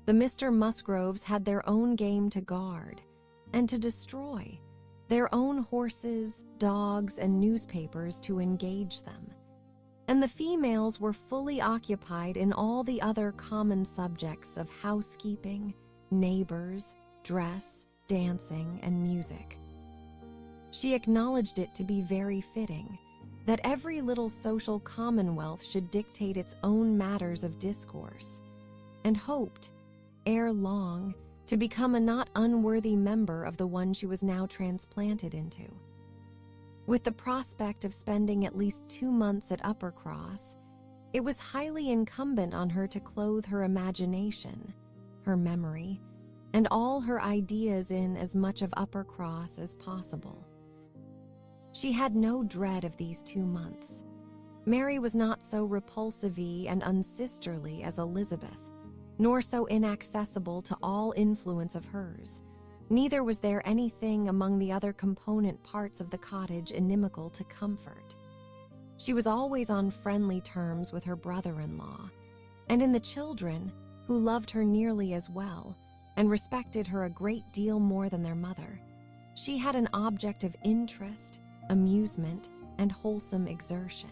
The Mr. Musgroves had their own game to guard and to destroy, their own horses, dogs, and newspapers to engage them, and the females were fully occupied in all the other common subjects of housekeeping, neighbors, dress, dancing, and music. She acknowledged it to be very fitting that every little social commonwealth should dictate its own matters of discourse, and hoped, ere long, to become a not unworthy member of the one she was now transplanted into. With the prospect of spending at least 2 months at Uppercross, it was highly incumbent on her to clothe her imagination, her memory, and all her ideas in as much of Uppercross as possible. She had no dread of these 2 months. Mary was not so repulsive-y and unsisterly as Elizabeth, nor so inaccessible to all influence of hers. Neither was there anything among the other component parts of the cottage inimical to comfort. She was always on friendly terms with her brother-in-law, and in the children, who loved her nearly as well, and respected her a great deal more than their mother, she had an object of interest, amusement, and wholesome exertion.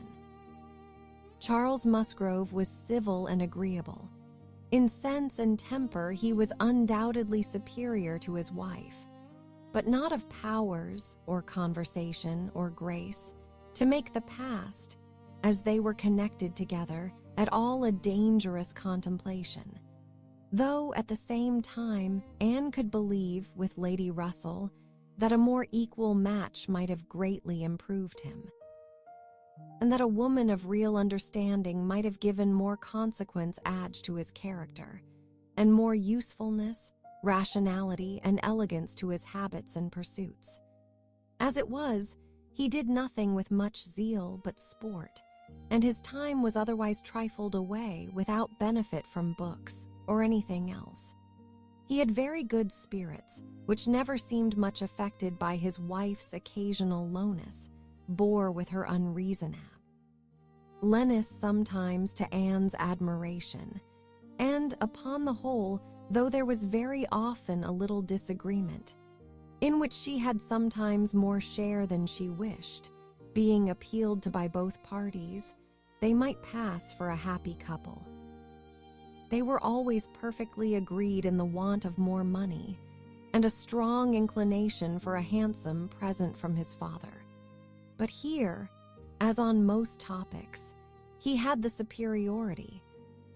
Charles Musgrove was civil and agreeable. In sense and temper he was undoubtedly superior to his wife, but not of powers, or conversation, or grace, to make the past, as they were connected together, at all a dangerous contemplation. Though at the same time, Anne could believe, with Lady Russell, that a more equal match might have greatly improved him, and that a woman of real understanding might have given more consequence edge to his character, and more usefulness, rationality, and elegance to his habits and pursuits. As it was, he did nothing with much zeal but sport, and his time was otherwise trifled away without benefit from books or anything else. He had very good spirits, which never seemed much affected by his wife's occasional lowness, bore with her unreason lenience sometimes to Anne's admiration, and upon the whole, though there was very often a little disagreement, in which she had sometimes more share than she wished, being appealed to by both parties, they might pass for a happy couple. They were always perfectly agreed in the want of more money, and a strong inclination for a handsome present from his father. But here, as on most topics, he had the superiority,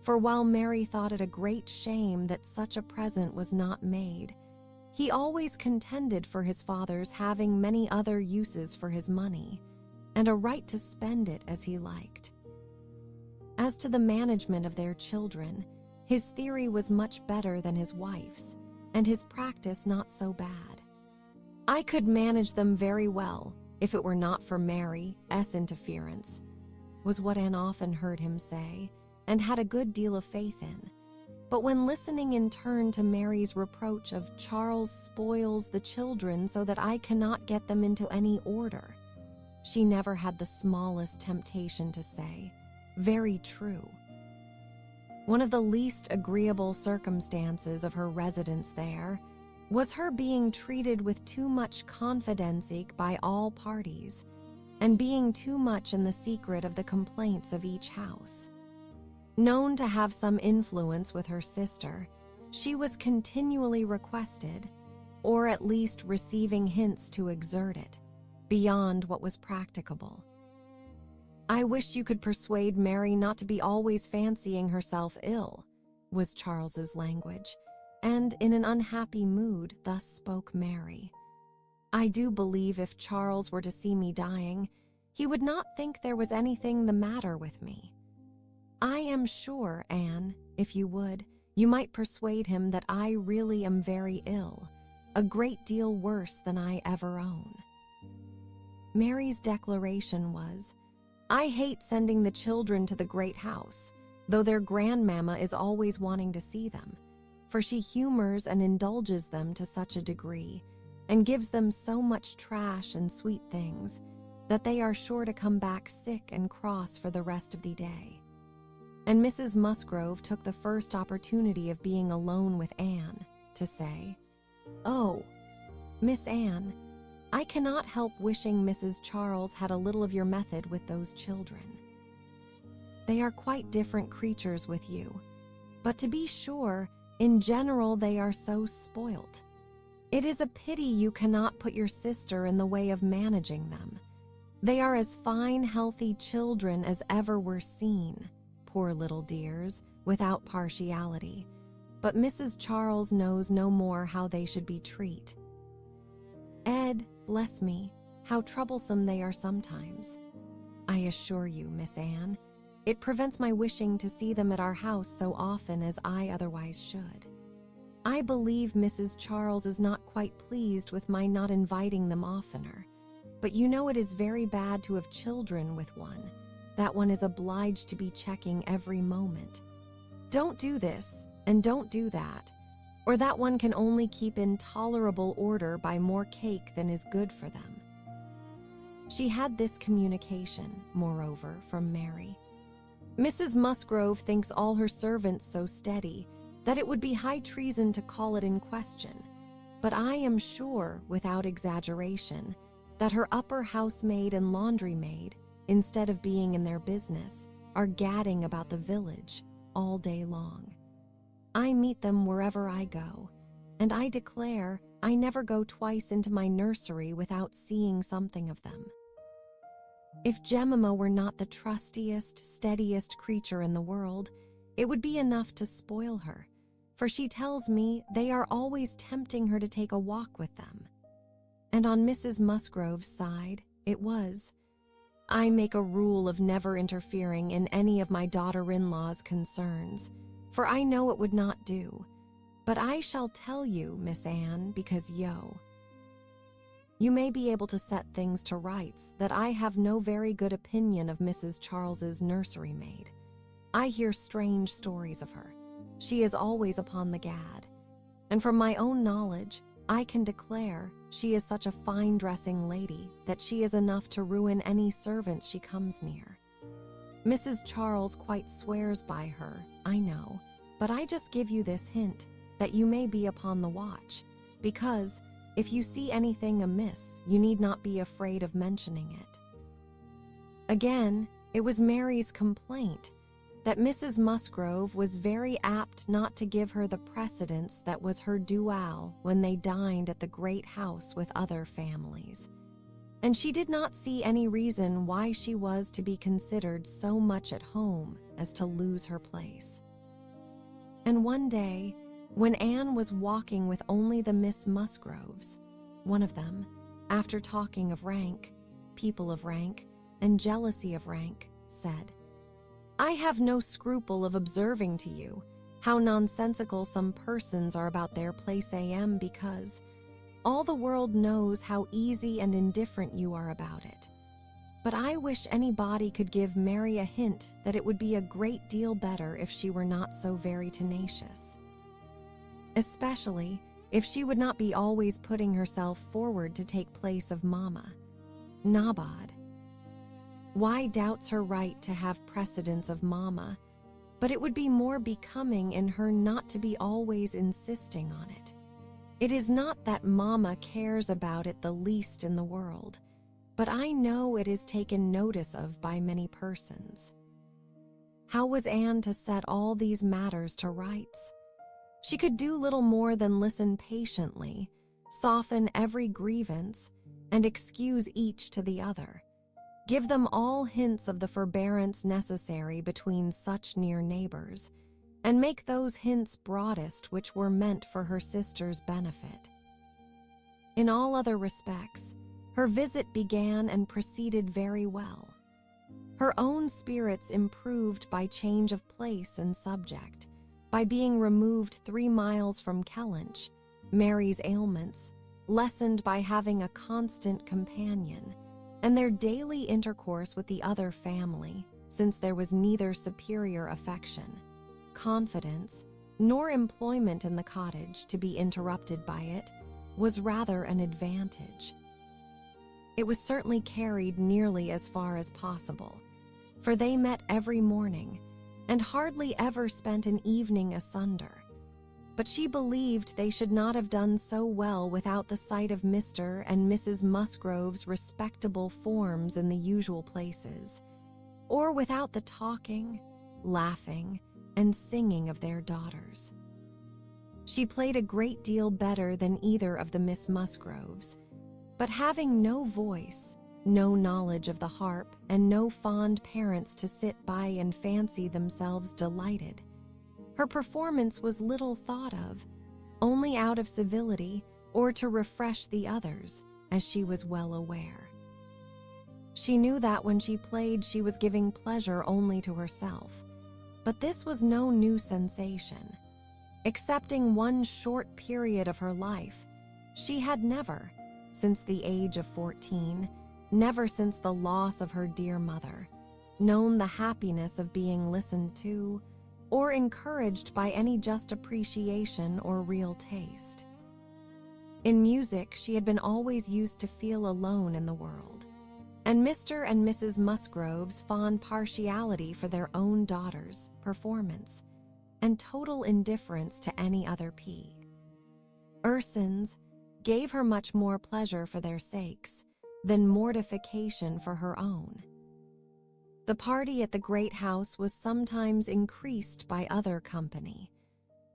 for while Mary thought it a great shame that such a present was not made, he always contended for his father's having many other uses for his money, and a right to spend it as he liked. As to the management of their children, his theory was much better than his wife's, and his practice not so bad. I could manage them very well, if it were not for Mary's interference, was what Anne often heard him say, and had a good deal of faith in. But when listening in turn to Mary's reproach of Charles spoils the children so that I cannot get them into any order, she never had the smallest temptation to say, "Very true." One of the least agreeable circumstances of her residence there was her being treated with too much confidence by all parties, and being too much in the secret of the complaints of each house. Known to have some influence with her sister, she was continually requested, or at least receiving hints to exert it, beyond what was practicable. "I wish you could persuade Mary not to be always fancying herself ill," was Charles's language, and in an unhappy mood thus spoke Mary. "I do believe if Charles were to see me dying, he would not think there was anything the matter with me. I am sure, Anne, if you would, you might persuade him that I really am very ill, a great deal worse than I ever own." Mary's declaration was, "I hate sending the children to the great house, though their grandmamma is always wanting to see them, for she humors and indulges them to such a degree, and gives them so much trash and sweet things, that they are sure to come back sick and cross for the rest of the day." And Mrs. Musgrove took the first opportunity of being alone with Anne to say, "Oh, Miss Anne, I cannot help wishing Mrs. Charles had a little of your method with those children. They are quite different creatures with you, but to be sure, in general they are so spoilt. It is a pity you cannot put your sister in the way of managing them. They are as fine, healthy children as ever were seen, poor little dears, without partiality, but Mrs. Charles knows no more how they should be treated. Ed, bless me, how troublesome they are sometimes. I assure you, Miss Anne, it prevents my wishing to see them at our house so often as I otherwise should. I believe Mrs. Charles is not quite pleased with my not inviting them oftener, but you know it is very bad to have children with one, that one is obliged to be checking every moment. Don't do this, and don't do that, or that one can only keep in tolerable order by more cake than is good for them." She had this communication, moreover, from Mary. "Mrs. Musgrove thinks all her servants so steady that it would be high treason to call it in question, but I am sure, without exaggeration, that her upper housemaid and laundry maid, instead of being in their business, are gadding about the village all day long. I meet them wherever I go, and I declare I never go twice into my nursery without seeing something of them." If Jemima were not the trustiest, steadiest creature in the world, it would be enough to spoil her, for she tells me they are always tempting her to take a walk with them. And on Mrs. Musgrove's side, it was, I make a rule of never interfering in any of my daughter-in-law's concerns, for I know it would not do. But I shall tell you, Miss Anne, because you may be able to set things to rights that I have no very good opinion of Mrs. Charles's nursery maid. I hear strange stories of her. She is always upon the gad. And from my own knowledge, I can declare she is such a fine-dressing lady that she is enough to ruin any servants she comes near. Mrs. Charles quite swears by her, I know, but I just give you this hint that you may be upon the watch, because if you see anything amiss, you need not be afraid of mentioning it. Again, it was Mary's complaint that Mrs. Musgrove was very apt not to give her the precedence that was her dual when they dined at the great house with other families, and she did not see any reason why she was to be considered so much at home as to lose her place. And one day, when Anne was walking with only the Miss Musgroves, one of them, after talking of rank, people of rank, and jealousy of rank, said, I have no scruple of observing to you how nonsensical some persons are about their place am, because all the world knows how easy and indifferent you are about it. But I wish anybody could give Mary a hint that it would be a great deal better if she were not so very tenacious. Especially if she would not be always putting herself forward to take place of Mamma. Nabod. Why doubts her right to have precedence of Mamma, but it would be more becoming in her not to be always insisting on it. It is not that Mamma cares about it the least in the world, but I know it is taken notice of by many persons. How was Anne to set all these matters to rights? She could do little more than listen patiently, soften every grievance, and excuse each to the other. Give them all hints of the forbearance necessary between such near neighbors, and make those hints broadest which were meant for her sister's benefit. In all other respects, her visit began and proceeded very well. Her own spirits improved by change of place and subject, by being removed 3 miles from Kellynch, Mary's ailments, lessened by having a constant companion, and their daily intercourse with the other family, since there was neither superior affection, confidence, nor employment in the cottage to be interrupted by it, was rather an advantage. It was certainly carried nearly as far as possible, for they met every morning, and hardly ever spent an evening asunder. But she believed they should not have done so well without the sight of Mr. and Mrs. Musgrove's respectable forms in the usual places, or without the talking, laughing, and singing of their daughters. She played a great deal better than either of the Miss Musgroves, but having no voice, no knowledge of the harp, and no fond parents to sit by and fancy themselves delighted, her performance was little thought of, only out of civility or to refresh the others, as she was well aware. She knew that when she played she was giving pleasure only to herself, but this was no new sensation. Excepting one short period of her life, she had never, since the age of 14, never since the loss of her dear mother, known the happiness of being listened to, or encouraged by any just appreciation or real taste. In music, she had been always used to feel alone in the world, and Mr. and Mrs. Musgrove's fond partiality for their own daughter's performance, and total indifference to any other persons gave her much more pleasure for their sakes than mortification for her own. The party at the great house was sometimes increased by other company.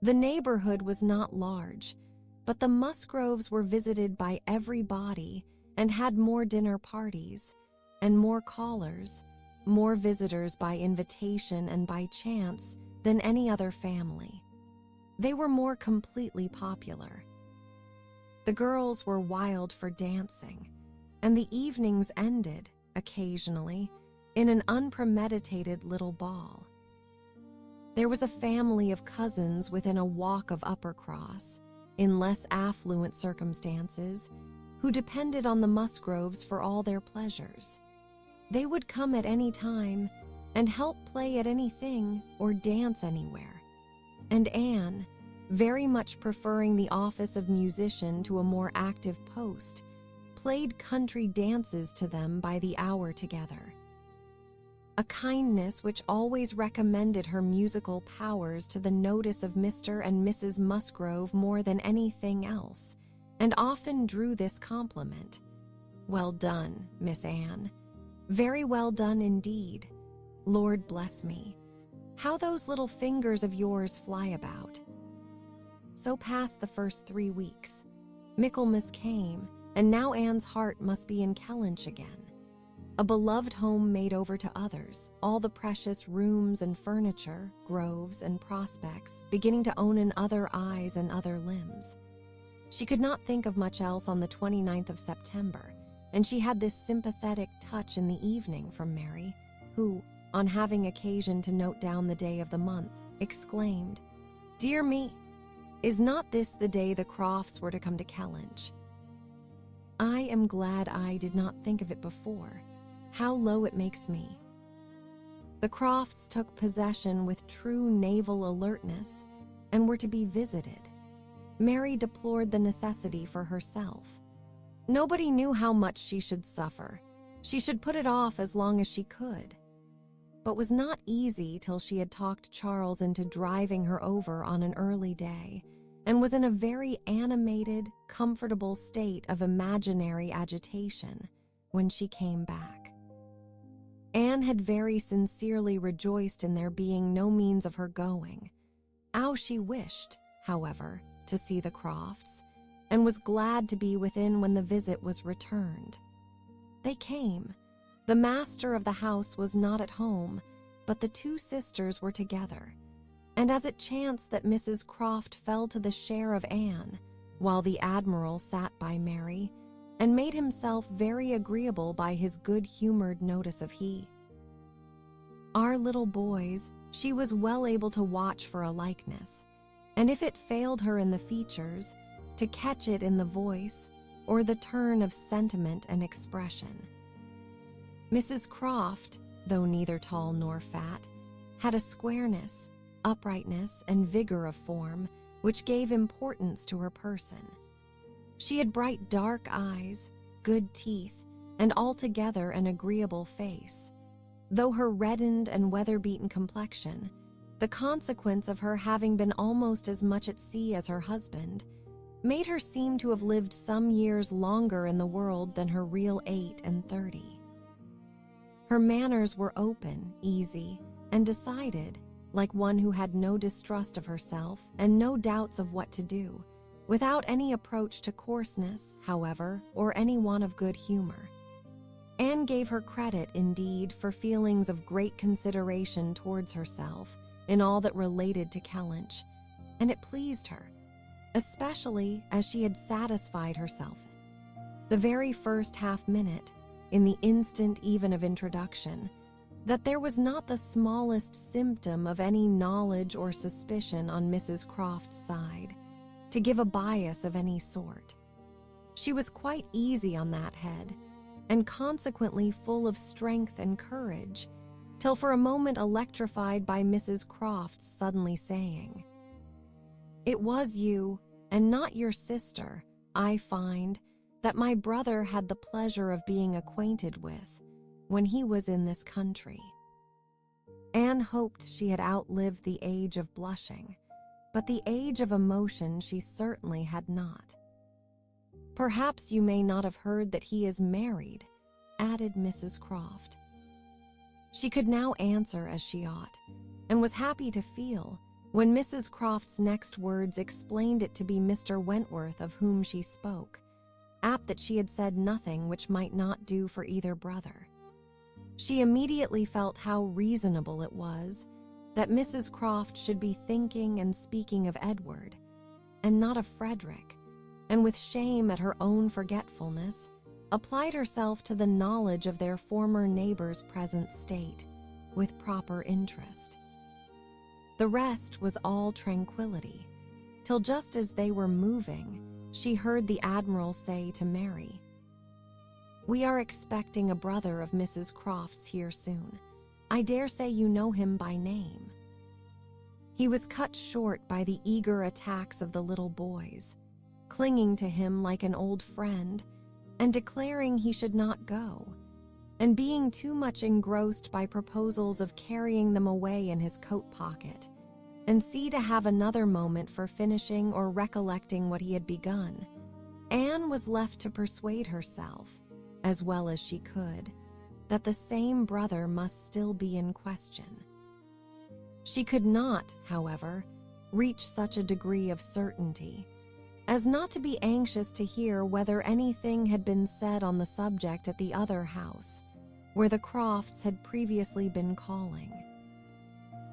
The neighborhood was not large, but the Musgroves were visited by everybody and had more dinner parties, and more callers, more visitors by invitation and by chance than any other family. They were more completely popular. The girls were wild for dancing, and the evenings ended, occasionally, in an unpremeditated little ball. There was a family of cousins within a walk of Uppercross, in less affluent circumstances, who depended on the Musgroves for all their pleasures. They would come at any time and help play at anything or dance anywhere. And Anne, very much preferring the office of musician to a more active post, played country dances to them by the hour together. A kindness which always recommended her musical powers to the notice of Mr. and Mrs. Musgrove more than anything else, and often drew this compliment. "Well done, Miss Anne. Very well done indeed. Lord bless me, how those little fingers of yours fly about." So passed the first 3 weeks. Michaelmas came, and now Anne's heart must be in Kellynch again. A beloved home made over to others, all the precious rooms and furniture, groves and prospects, beginning to own in other eyes and other limbs. She could not think of much else on the 29th of September, and she had this sympathetic touch in the evening from Mary, who, on having occasion to note down the day of the month, exclaimed, "Dear me, is not this the day the Crofts were to come to Kellynch? I am glad I did not think of it before. How low it makes me." The Crofts took possession with true naval alertness and were to be visited. Mary deplored the necessity for herself. Nobody knew how much she should suffer. She should put it off as long as she could. But was not easy till she had talked Charles into driving her over on an early day, and was in a very animated, comfortable state of imaginary agitation when she came back. Anne had very sincerely rejoiced in there being no means of her going. How she wished, however, to see the Crofts, and was glad to be within when the visit was returned. They came. The master of the house was not at home, but the two sisters were together, and as it chanced that Mrs. Croft fell to the share of Anne, while the Admiral sat by Mary, and made himself very agreeable by his good-humored notice of he. Our little boys, she was well able to watch for a likeness, and if it failed her in the features, to catch it in the voice, or the turn of sentiment and expression. Mrs. Croft, though neither tall nor fat, had a squareness, uprightness, and vigor of form which gave importance to her person. She had bright dark eyes, good teeth, and altogether an agreeable face, though her reddened and weather-beaten complexion, the consequence of her having been almost as much at sea as her husband, made her seem to have lived some years longer in the world than her real 38. Her manners were open, easy, and decided, like one who had no distrust of herself and no doubts of what to do, without any approach to coarseness, however, or any want of good humor. Anne gave her credit, indeed, for feelings of great consideration towards herself in all that related to Kellynch, and it pleased her, especially as she had satisfied herself, the very first half-minute, in the instant even of introduction, that there was not the smallest symptom of any knowledge or suspicion on Mrs. Croft's side, to give a bias of any sort. She was quite easy on that head, and consequently full of strength and courage, till for a moment electrified by Mrs. Croft's suddenly saying, "It was you, and not your sister, I find, that my brother had the pleasure of being acquainted with, when he was in this country." Anne hoped she had outlived the age of blushing, but the age of emotion she certainly had not. "Perhaps you may not have heard that he is married," added Mrs. Croft. She could now answer as she ought, and was happy to feel, when Mrs. Croft's next words explained it to be Mr. Wentworth of whom she spoke, apt that she had said nothing which might not do for either brother. She immediately felt how reasonable it was that Mrs. Croft should be thinking and speaking of Edward, and not of Frederick, and with shame at her own forgetfulness, applied herself to the knowledge of their former neighbor's present state with proper interest. The rest was all tranquility, till just as they were moving, she heard the Admiral say to Mary, "We are expecting a brother of Mrs. Croft's here soon. I dare say you know him by name." He was cut short by the eager attacks of the little boys, clinging to him like an old friend and declaring he should not go, and being too much engrossed by proposals of carrying them away in his coat pocket, and see to have another moment for finishing or recollecting what he had begun. Anne was left to persuade herself, as well as she could, that the same brother must still be in question. She could not, however, reach such a degree of certainty as not to be anxious to hear whether anything had been said on the subject at the other house, where the Crofts had previously been calling.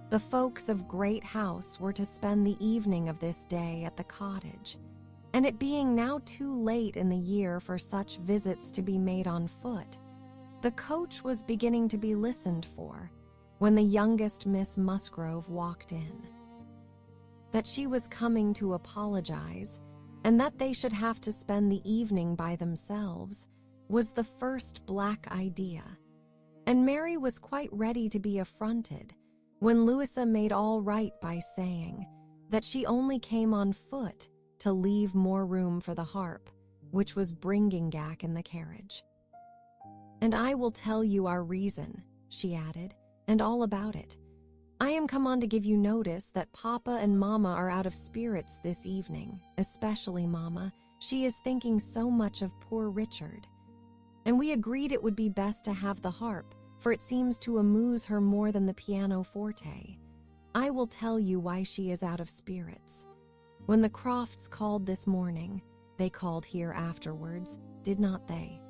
The folks of Great House were to spend the evening of this day at the cottage, and it being now too late in the year for such visits to be made on foot, the coach was beginning to be listened for when the youngest Miss Musgrove walked in. That she was coming to apologize, and that they should have to spend the evening by themselves, was the first black idea, and Mary was quite ready to be affronted when Louisa made all right by saying that she only came on foot to leave more room for the harp, which was bringing Gack in the carriage. "And I will tell you our reason," she added, "and all about it. I am come on to give you notice that Papa and Mamma are out of spirits this evening, especially Mamma. She is thinking so much of poor Richard. And we agreed it would be best to have the harp, for it seems to amuse her more than the pianoforte. I will tell you why she is out of spirits. When the Crofts called this morning, they called here afterwards, did not they?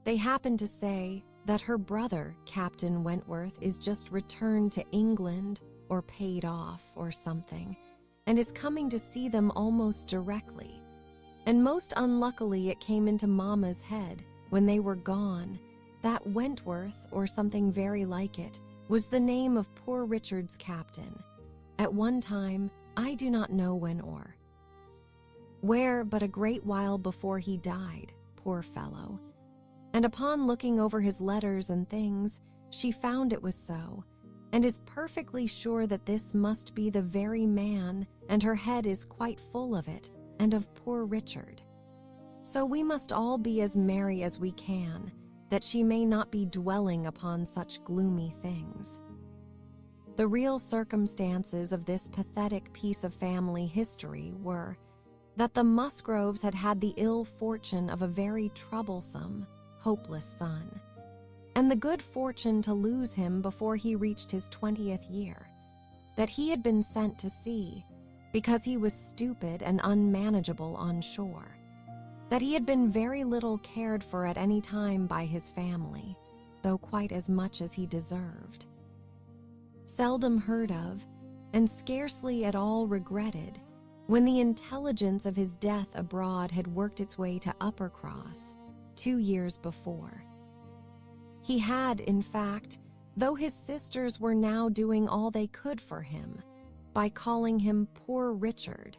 They happened to say that her brother, Captain Wentworth, is just returned to England or paid off or something, and is coming to see them almost directly. And most unluckily it came into Mamma's head, when they were gone, that Wentworth, or something very like it, was the name of poor Richard's captain. At one time, I do not know when or where, but a great while before he died, poor fellow. And upon looking over his letters and things, she found it was so, and is perfectly sure that this must be the very man, and her head is quite full of it, and of poor Richard. So we must all be as merry as we can, that she may not be dwelling upon such gloomy things. The real circumstances of this pathetic piece of family history were that the Musgroves had had the ill fortune of a very troublesome, hopeless son, and the good fortune to lose him before he reached his 20th year, that he had been sent to sea because he was stupid and unmanageable on shore, that he had been very little cared for at any time by his family, though quite as much as he deserved, seldom heard of, and scarcely at all regretted, when the intelligence of his death abroad had worked its way to Uppercross 2 years before. He had, in fact, though his sisters were now doing all they could for him, by calling him poor Richard,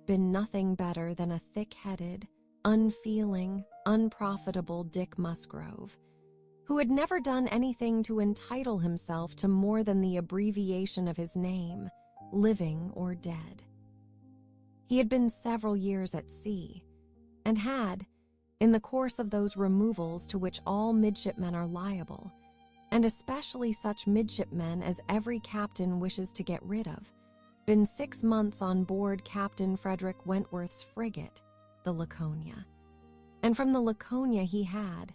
been nothing better than a thick-headed, unfeeling, unprofitable Dick Musgrove, who had never done anything to entitle himself to more than the abbreviation of his name, living or dead. He had been several years at sea, and had, in the course of those removals to which all midshipmen are liable, and especially such midshipmen as every captain wishes to get rid of, been 6 months on board Captain Frederick Wentworth's frigate, the Laconia. And from the Laconia he had,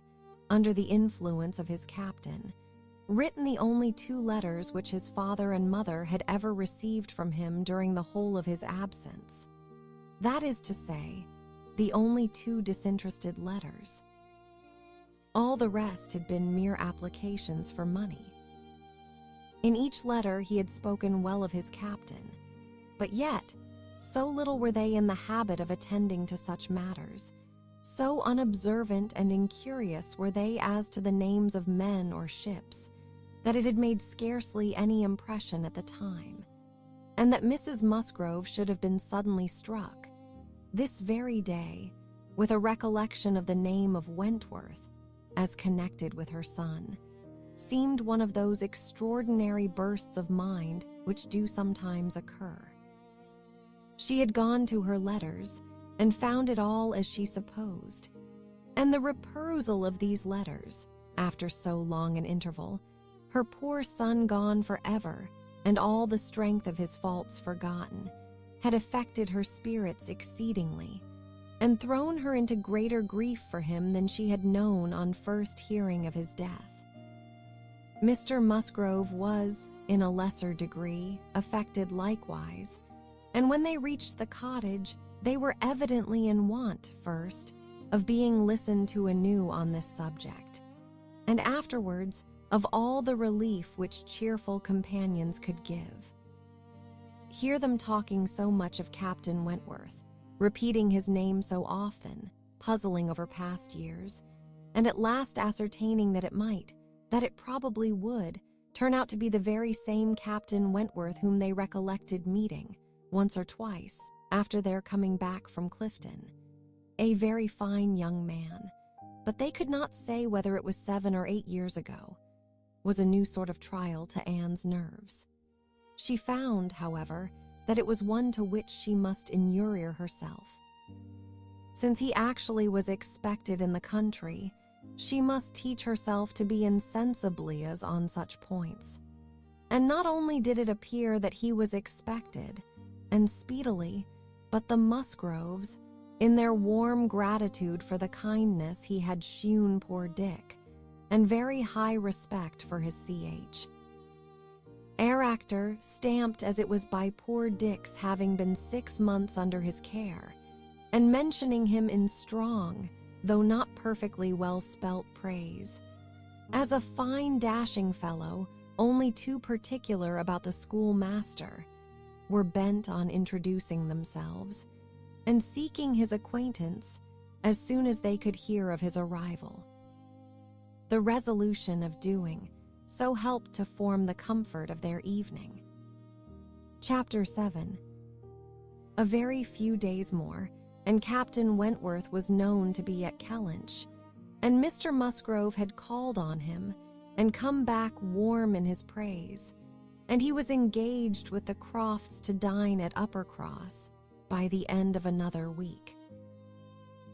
under the influence of his captain, written the only 2 letters which his father and mother had ever received from him during the whole of his absence. That is to say, the only 2 disinterested letters. All the rest had been mere applications for money. In each letter he had spoken well of his captain, but yet so little were they in the habit of attending to such matters, so unobservant and incurious were they as to the names of men or ships, that it had made scarcely any impression at the time, and that Mrs. Musgrove should have been suddenly struck, this very day, with a recollection of the name of Wentworth, as connected with her son, seemed one of those extraordinary bursts of mind which do sometimes occur. She had gone to her letters and found it all as she supposed, and the reperusal of these letters, after so long an interval, her poor son gone forever and all the strength of his faults forgotten, had affected her spirits exceedingly, and thrown her into greater grief for him than she had known on first hearing of his death. Mr. Musgrove was, in a lesser degree, affected likewise, and when they reached the cottage, they were evidently in want, first, of being listened to anew on this subject, and afterwards of all the relief which cheerful companions could give. Hear them talking so much of Captain Wentworth, repeating his name so often, puzzling over past years, and at last ascertaining that it probably would, turn out to be the very same Captain Wentworth whom they recollected meeting, once or twice, after their coming back from Clifton. A very fine young man, but they could not say whether it was 7 or 8 years ago, was a new sort of trial to Anne's nerves. She found, however, that it was one to which she must inure herself. Since he actually was expected in the country, she must teach herself to be insensibly as on such points. And not only did it appear that he was expected, and speedily, but the Musgroves, in their warm gratitude for the kindness he had shewn poor Dick, and very high respect for his CH. Actor stamped as it was by poor Dick's having been 6 months under his care, and mentioning him in strong, though not perfectly well-spelt praise, as a fine dashing fellow, only too particular about the schoolmaster, were bent on introducing themselves, and seeking his acquaintance as soon as they could hear of his arrival. The resolution of doing so helped to form the comfort of their evening. Chapter 7. A very few days more, and Captain Wentworth was known to be at Kellynch, and Mr. Musgrove had called on him and come back warm in his praise, and he was engaged with the Crofts to dine at Uppercross by the end of another week.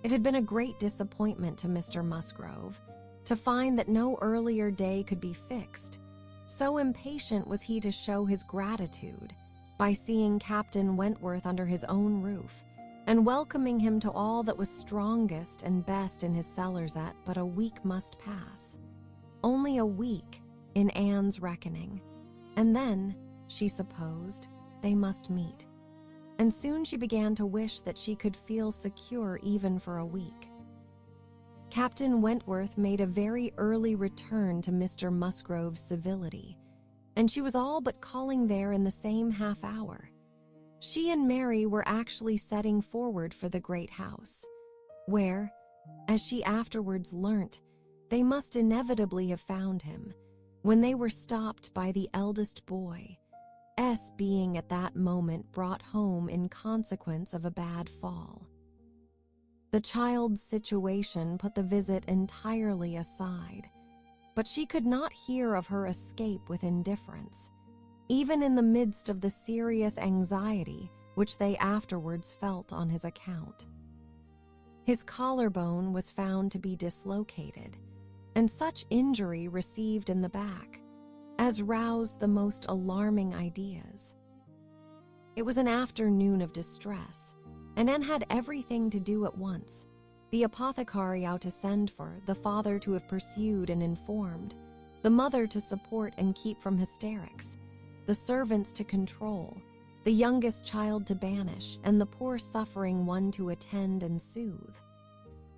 It had been a great disappointment to Mr. Musgrove to find that no earlier day could be fixed, so impatient was he to show his gratitude by seeing Captain Wentworth under his own roof, and welcoming him to all that was strongest and best in his cellars at but a week must pass. Only a week, in Anne's reckoning, and then, she supposed, they must meet. And soon she began to wish that she could feel secure even for a week. Captain Wentworth made a very early return to Mr. Musgrove's civility, and she was all but calling there in the same half hour. She and Mary were actually setting forward for the great house, where, as she afterwards learnt, they must inevitably have found him, when they were stopped by the eldest boy, S being at that moment brought home in consequence of a bad fall. The child's situation put the visit entirely aside, but she could not hear of her escape with indifference, even in the midst of the serious anxiety which they afterwards felt on his account. His collarbone was found to be dislocated, and such injury received in the back as roused the most alarming ideas. It was an afternoon of distress, and Anne had everything to do at once, the apothecary out to send for, the father to have pursued and informed, the mother to support and keep from hysterics, the servants to control, the youngest child to banish, and the poor suffering one to attend and soothe.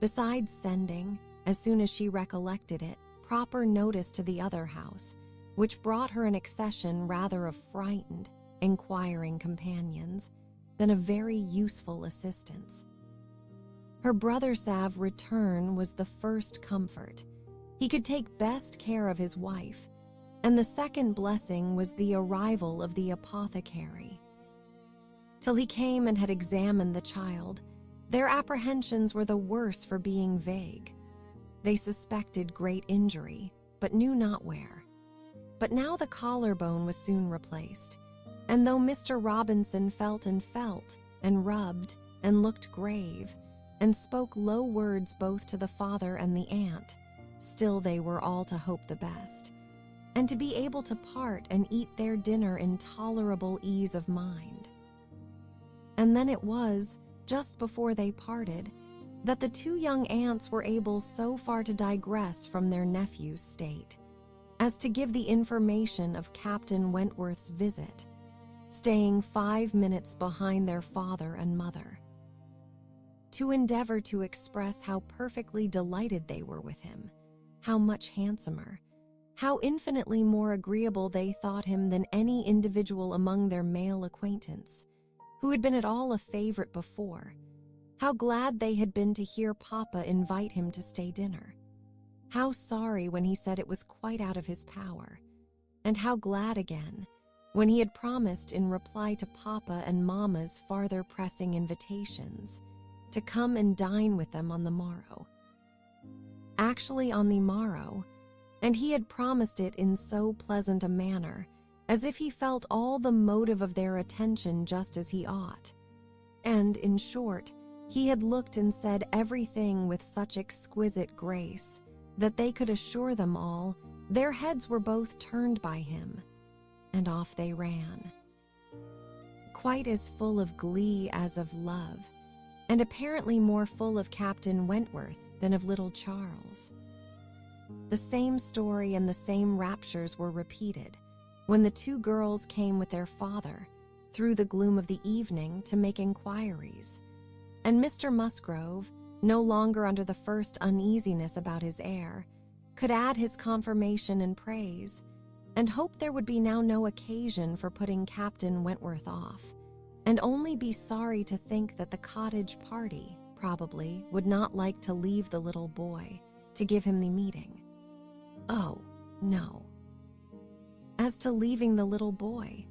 Besides sending, as soon as she recollected it, proper notice to the other house, which brought her an accession rather of frightened, inquiring companions than of very useful assistance. Her brother Sav's return was the first comfort. He could take best care of his wife, and the second blessing was the arrival of the apothecary. Till he came and had examined the child, their apprehensions were the worse for being vague. They suspected great injury, but knew not where. But now the collarbone was soon replaced, and though Mr. Robinson felt and rubbed and looked grave, and spoke low words both to the father and the aunt, still they were all to hope the best, and to be able to part and eat their dinner in tolerable ease of mind. And then it was, just before they parted, that the two young aunts were able so far to digress from their nephew's state as to give the information of Captain Wentworth's visit, staying 5 minutes behind their father and mother, to endeavor to express how perfectly delighted they were with him, how much handsomer, how infinitely more agreeable they thought him than any individual among their male acquaintance, who had been at all a favorite before, how glad they had been to hear Papa invite him to stay dinner, how sorry when he said it was quite out of his power, and how glad again when he had promised in reply to Papa and Mamma's farther pressing invitations to come and dine with them on the morrow. Actually on the morrow, and he had promised it in so pleasant a manner, as if he felt all the motive of their attention just as he ought. And, in short, he had looked and said everything with such exquisite grace that they could assure them all their heads were both turned by him, and off they ran, quite as full of glee as of love, and apparently more full of Captain Wentworth than of little Charles. The same story and the same raptures were repeated when the two girls came with their father through the gloom of the evening to make inquiries, and Mr. Musgrove, no longer under the first uneasiness about his heir, could add his confirmation and praise, and hoped there would be now no occasion for putting Captain Wentworth off, and only be sorry to think that the cottage party, probably, would not like to leave the little boy to give him the meeting. Oh, no. As to leaving the little boy,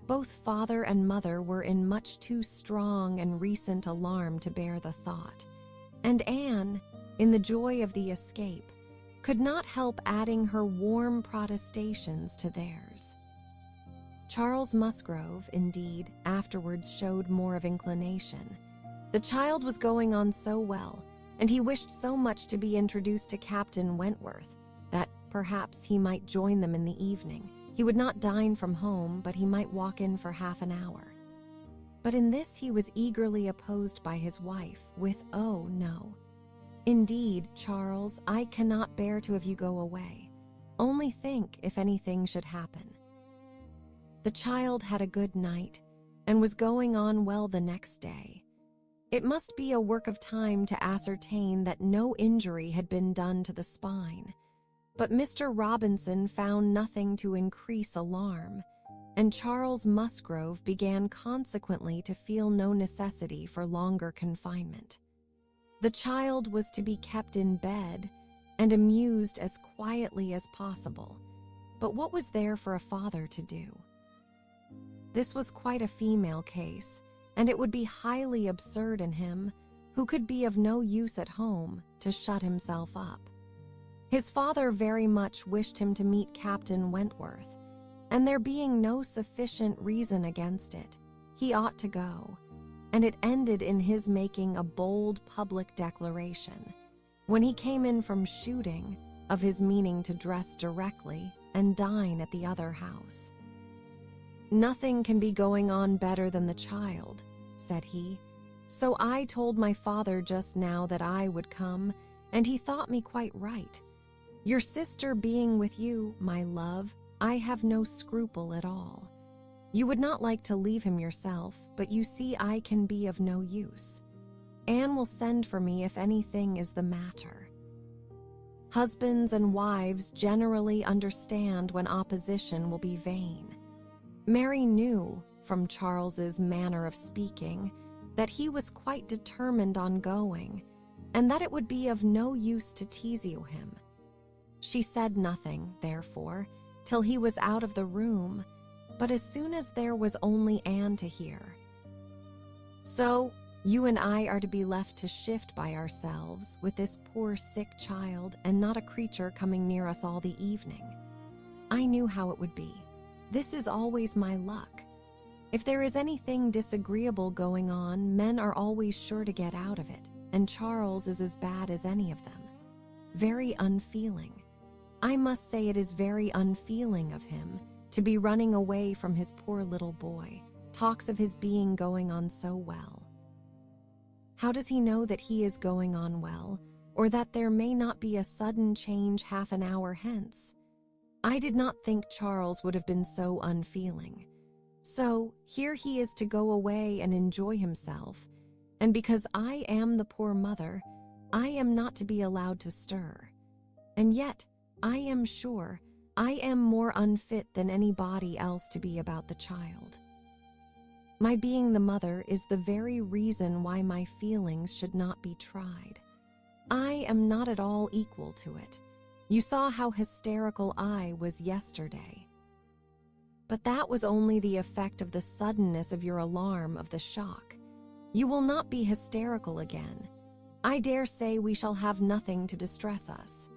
both father and mother were in much too strong and recent alarm to bear the thought, and Anne, in the joy of the escape, could not help adding her warm protestations to theirs. Charles Musgrove, indeed, afterwards showed more of inclination. The child was going on so well, and he wished so much to be introduced to Captain Wentworth, that perhaps he might join them in the evening. He would not dine from home, but he might walk in for half an hour. But in this he was eagerly opposed by his wife, with, "Oh, no. Indeed, Charles, I cannot bear to have you go away. Only think if anything should happen." The child had a good night, and was going on well the next day. It must be a work of time to ascertain that no injury had been done to the spine, but Mr. Robinson found nothing to increase alarm, and Charles Musgrove began consequently to feel no necessity for longer confinement. The child was to be kept in bed and amused as quietly as possible, but what was there for a father to do? This was quite a female case, and it would be highly absurd in him, who could be of no use at home, to shut himself up. His father very much wished him to meet Captain Wentworth, and there being no sufficient reason against it, he ought to go, and it ended in his making a bold public declaration, when he came in from shooting, of his meaning to dress directly and dine at the other house. "Nothing can be going on better than the child," said he, "so I told my father just now that I would come, and he thought me quite right. Your sister being with you, my love, I have no scruple at all. You would not like to leave him yourself, but you see I can be of no use. Anne will send for me if anything is the matter." Husbands and wives generally understand when opposition will be vain. Mary knew, from Charles's manner of speaking, that he was quite determined on going, and that it would be of no use to tease him. She said nothing, therefore, till he was out of the room, but as soon as there was only Anne to hear. "So, you and I are to be left to shift by ourselves with this poor sick child and not a creature coming near us all the evening. I knew how it would be. This is always my luck. If there is anything disagreeable going on, men are always sure to get out of it, and Charles is as bad as any of them. Very unfeeling. I must say it is very unfeeling of him to be running away from his poor little boy, talks of his being going on so well. How does he know that he is going on well, or that there may not be a sudden change half an hour hence? I did not think Charles would have been so unfeeling. So here he is to go away and enjoy himself, and because I am the poor mother, I am not to be allowed to stir. And yet, I am sure, I am more unfit than anybody else to be about the child. My being the mother is the very reason why my feelings should not be tried. I am not at all equal to it. You saw how hysterical I was yesterday. But that was only the effect of the suddenness of your alarm of the shock. You will not be hysterical again. I dare say we shall have nothing to distress us.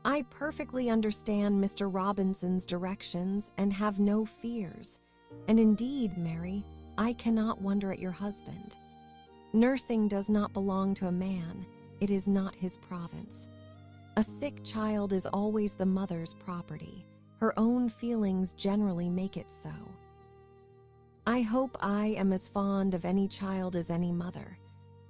I perfectly understand Mr. Robinson's directions and have no fears. And indeed, Mary, I cannot wonder at your husband. Nursing does not belong to a man. It is not his province. A sick child is always the mother's property. Her own feelings generally make it so. I hope I am as fond of any child as any mother,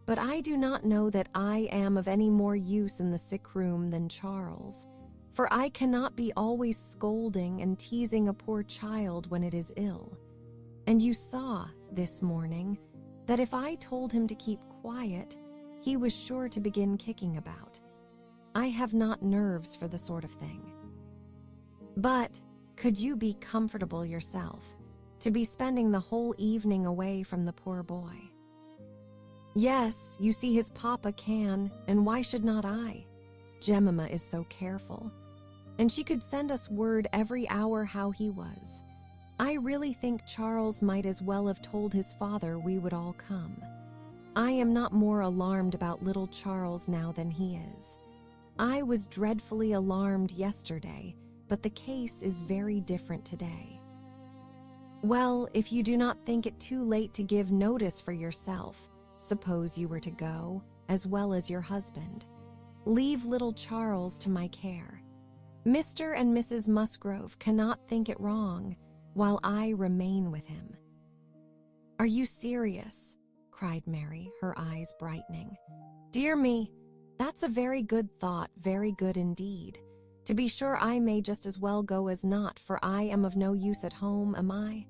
but I do not know that I am of any more use in the sick room than Charles, for I cannot be always scolding and teasing a poor child when it is ill. And you saw, this morning, that if I told him to keep quiet, he was sure to begin kicking about. I have not nerves for the sort of thing. But could you be comfortable yourself, to be spending the whole evening away from the poor boy? Yes, you see his papa can, and why should not I? Jemima is so careful, and she could send us word every hour how he was. I really think Charles might as well have told his father we would all come. I am not more alarmed about little Charles now than he is. I was dreadfully alarmed yesterday, but the case is very different today. Well, if you do not think it too late to give notice for yourself, suppose you were to go, as well as your husband. Leave little Charles to my care. Mr. and Mrs. Musgrove cannot think it wrong, while I remain with him." "Are you serious?" cried Mary, her eyes brightening. "Dear me, that's a very good thought, very good indeed. To be sure, I may just as well go as not, for I am of no use at home, am I?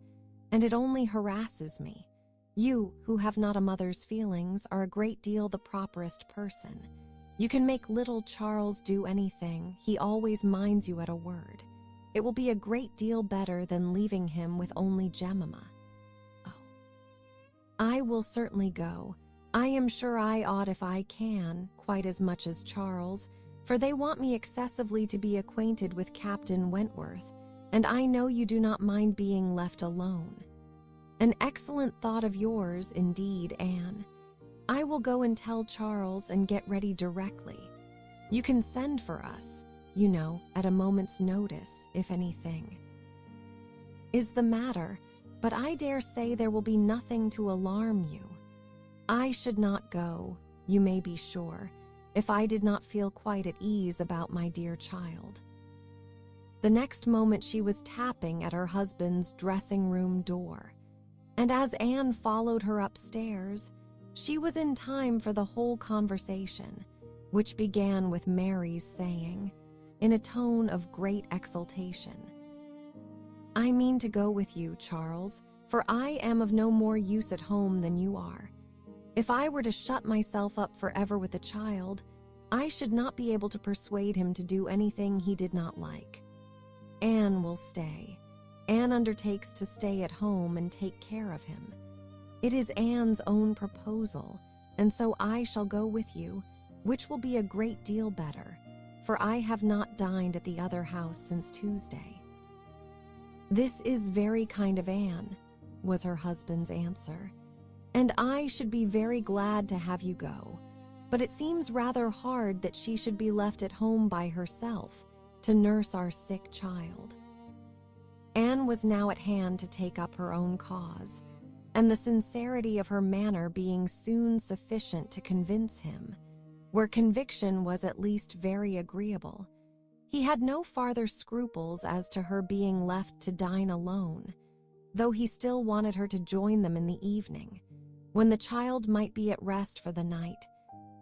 And it only harasses me. You, who have not a mother's feelings, are a great deal the properest person. You can make little Charles do anything. He always minds you at a word. It will be a great deal better than leaving him with only Jemima." "Oh, I will certainly go. I am sure I ought if I can, quite as much as Charles, for they want me excessively to be acquainted with Captain Wentworth, and I know you do not mind being left alone. An excellent thought of yours, indeed, Anne. I will go and tell Charles and get ready directly. You can send for us, you know, at a moment's notice, if anything is the matter, but I dare say there will be nothing to alarm you. I should not go, you may be sure, if I did not feel quite at ease about my dear child." The next moment she was tapping at her husband's dressing-room door, and as Anne followed her upstairs, she was in time for the whole conversation, which began with Mary's saying, in a tone of great exultation, "I mean to go with you, Charles, for I am of no more use at home than you are. If I were to shut myself up forever with the child, I should not be able to persuade him to do anything he did not like. Anne will stay. Anne undertakes to stay at home and take care of him. It is Anne's own proposal, and so I shall go with you, which will be a great deal better, for I have not dined at the other house since Tuesday." "This is very kind of Anne," was her husband's answer, "and I should be very glad to have you go, but it seems rather hard that she should be left at home by herself to nurse our sick child." Anne was now at hand to take up her own cause, and the sincerity of her manner being soon sufficient to convince him, where conviction was at least very agreeable. He had no farther scruples as to her being left to dine alone, though he still wanted her to join them in the evening, when the child might be at rest for the night,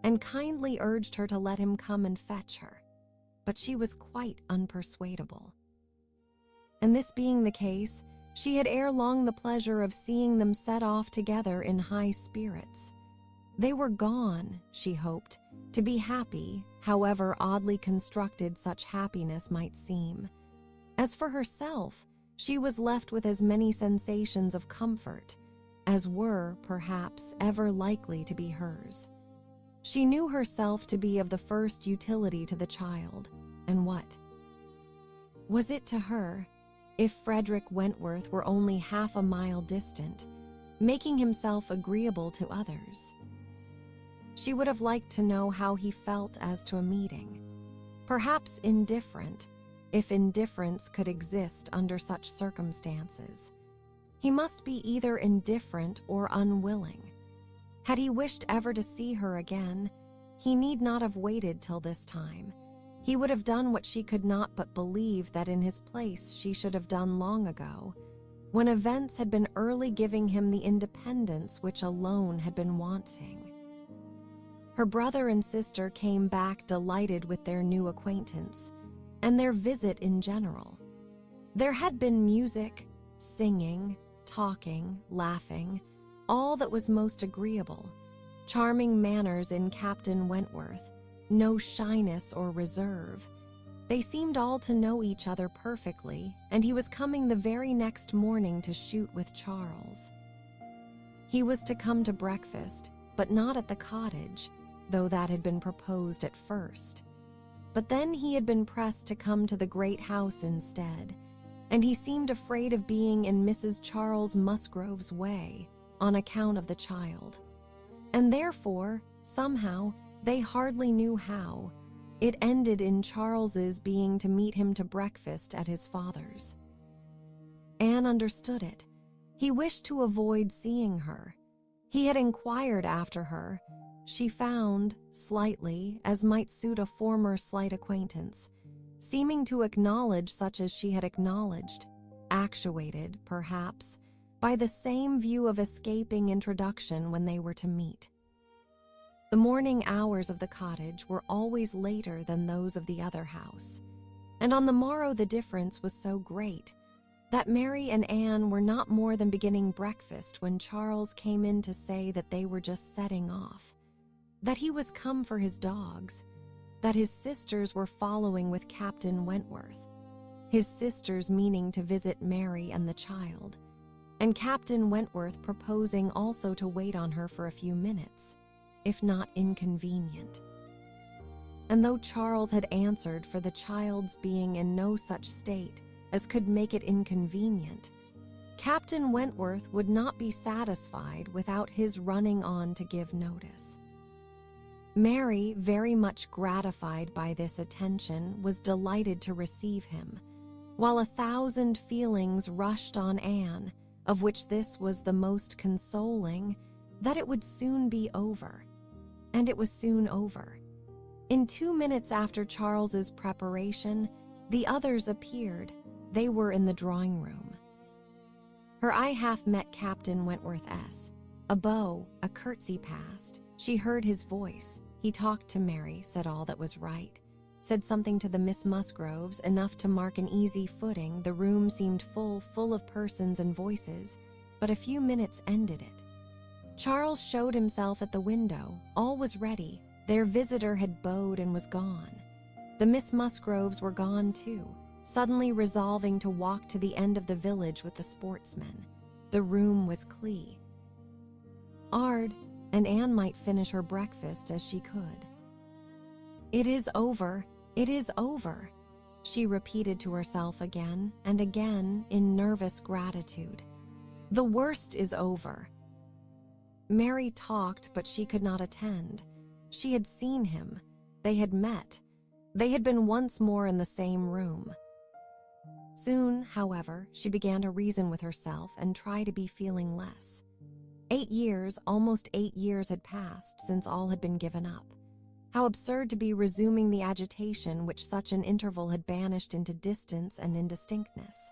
and kindly urged her to let him come and fetch her, but she was quite unpersuadable. And this being the case, she had ere long the pleasure of seeing them set off together in high spirits. They were gone, she hoped, to be happy, however oddly constructed such happiness might seem. As for herself, she was left with as many sensations of comfort as were, perhaps, ever likely to be hers. She knew herself to be of the first utility to the child, and what was it to her if Frederick Wentworth were only half a mile distant, making himself agreeable to others? She would have liked to know how he felt as to a meeting. Perhaps indifferent, if indifference could exist under such circumstances. He must be either indifferent or unwilling. Had he wished ever to see her again, he need not have waited till this time. He would have done what she could not but believe that in his place she should have done long ago, when events had been early giving him the independence which alone had been wanting. Her brother and sister came back delighted with their new acquaintance, and their visit in general. There had been music, singing, talking, laughing, all that was most agreeable, charming manners in Captain Wentworth, no shyness or reserve. They seemed all to know each other perfectly, and he was coming the very next morning to shoot with Charles. He was to come to breakfast, but not at the cottage, though that had been proposed at first. But then he had been pressed to come to the great house instead, and he seemed afraid of being in Mrs. Charles Musgrove's way on account of the child. And therefore, somehow, they hardly knew how, it ended in Charles's being to meet him to breakfast at his father's. Anne understood it. He wished to avoid seeing her. He had inquired after her. She found, slightly, as might suit a former slight acquaintance, seeming to acknowledge such as she had acknowledged, actuated, perhaps, by the same view of escaping introduction when they were to meet. The morning hours of the cottage were always later than those of the other house, and on the morrow the difference was so great that Mary and Anne were not more than beginning breakfast when Charles came in to say that they were just setting off, that he was come for his dogs, that his sisters were following with Captain Wentworth, his sisters meaning to visit Mary and the child, and Captain Wentworth proposing also to wait on her for a few minutes, if not inconvenient. And though Charles had answered for the child's being in no such state as could make it inconvenient, Captain Wentworth would not be satisfied without his running on to give notice. Mary, very much gratified by this attention, was delighted to receive him, while 1,000 feelings rushed on Anne, of which this was the most consoling, that it would soon be over. And it was soon over. In 2 minutes after Charles's preparation, the others appeared. They were in the drawing room. Her eye half met Captain Wentworth's. A bow, a curtsy passed. She heard his voice. He talked to Mary, said all that was right, said something to the Miss Musgroves, enough to mark an easy footing. The room seemed full of persons and voices, but a few minutes ended it. Charles showed himself at the window. All was ready. Their visitor had bowed and was gone. The Miss Musgroves were gone too, suddenly resolving to walk to the end of the village with the sportsmen. The room was clean. Ard and Anne might finish her breakfast as she could. "It is over, it is over," she repeated to herself again and again in nervous gratitude. "The worst is over." Mary talked, but she could not attend. She had seen him. They had met. They had been once more in the same room. Soon, however, she began to reason with herself and try to be feeling less. 8 years, almost 8 years had passed since all had been given up. How absurd to be resuming the agitation which such an interval had banished into distance and indistinctness.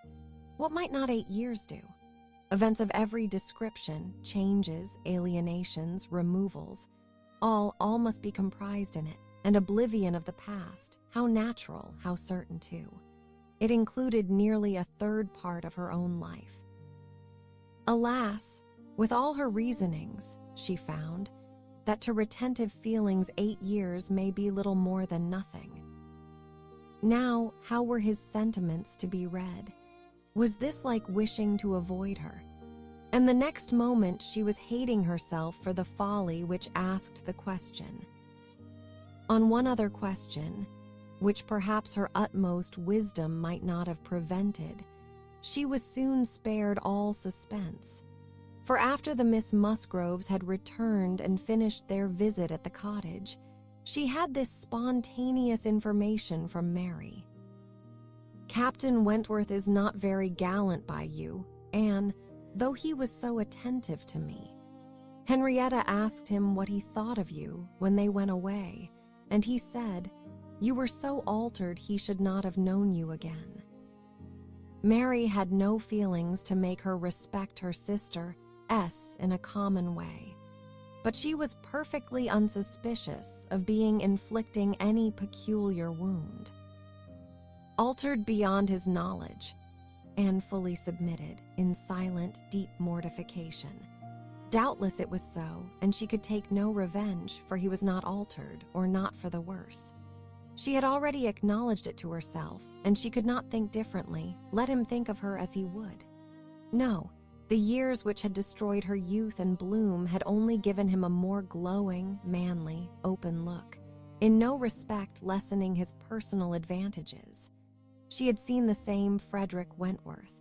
What might not 8 years do? Events of every description, changes, alienations, removals, all must be comprised in it, and oblivion of the past, how natural, how certain too. It included nearly a third part of her own life. Alas, with all her reasonings, she found that to retentive feelings 8 years may be little more than nothing. Now, how were his sentiments to be read? Was this like wishing to avoid her? And the next moment she was hating herself for the folly which asked the question. On one other question, which perhaps her utmost wisdom might not have prevented, she was soon spared all suspense. For after the Miss Musgroves had returned and finished their visit at the cottage, she had this spontaneous information from Mary. "Captain Wentworth is not very gallant by you, Anne, though he was so attentive to me. Henrietta asked him what he thought of you when they went away, and he said, you were so altered he should not have known you again." Mary had no feelings to make her respect her sister in a common way, but she was perfectly unsuspicious of being inflicting any peculiar wound. Altered beyond his knowledge, Anne fully submitted in silent, deep mortification. Doubtless it was so, and she could take no revenge, for he was not altered, or not for the worse. She had already acknowledged it to herself, and she could not think differently, let him think of her as he would. No, the years which had destroyed her youth and bloom had only given him a more glowing, manly, open look, in no respect lessening his personal advantages. She had seen the same Frederick Wentworth.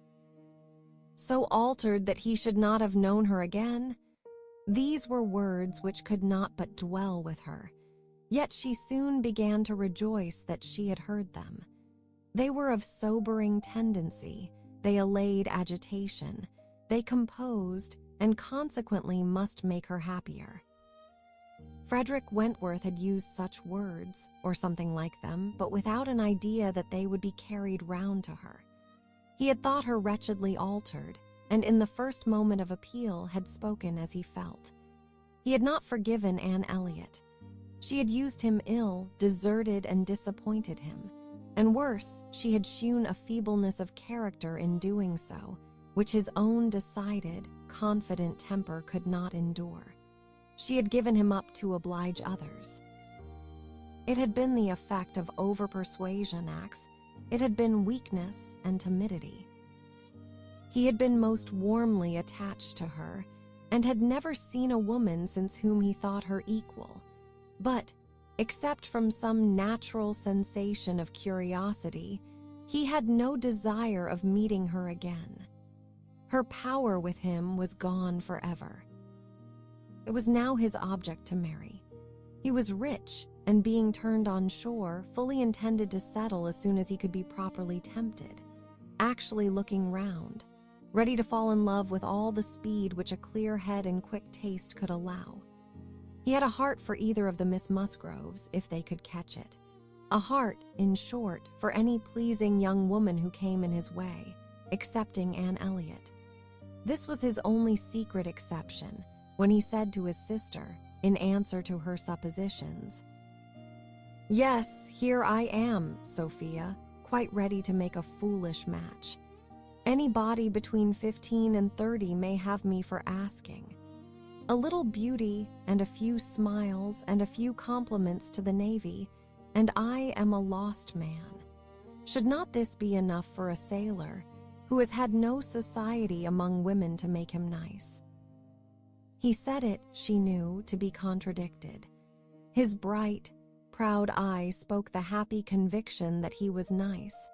So altered that he should not have known her again? These were words which could not but dwell with her, yet she soon began to rejoice that she had heard them. They were of sobering tendency, they allayed agitation, they composed, and consequently must make her happier. Frederick Wentworth had used such words, or something like them, but without an idea that they would be carried round to her. He had thought her wretchedly altered, and in the first moment of appeal had spoken as he felt. He had not forgiven Anne Elliot. She had used him ill, deserted and disappointed him, and worse, she had shewn a feebleness of character in doing so, which his own decided, confident temper could not endure. She had given him up to oblige others. It had been the effect of over-persuasion acts. It had been weakness and timidity. He had been most warmly attached to her, and had never seen a woman since whom he thought her equal. But, except from some natural sensation of curiosity, he had no desire of meeting her again. Her power with him was gone forever. It was now his object to marry. He was rich, and being turned on shore, fully intended to settle as soon as he could be properly tempted, actually looking round, ready to fall in love with all the speed which a clear head and quick taste could allow. He had a heart for either of the Miss Musgroves, if they could catch it. A heart, in short, for any pleasing young woman who came in his way, excepting Anne Elliot. This was his only secret exception, when he said to his sister, in answer to her suppositions, "Yes, here I am, Sophia, quite ready to make a foolish match. Any body between 15 and 30 may have me for asking. A little beauty and a few smiles and a few compliments to the Navy, and I am a lost man. Should not this be enough for a sailor who has had no society among women to make him nice? He said it, she knew, to be contradicted. His bright, proud eye spoke the happy conviction that he was nice,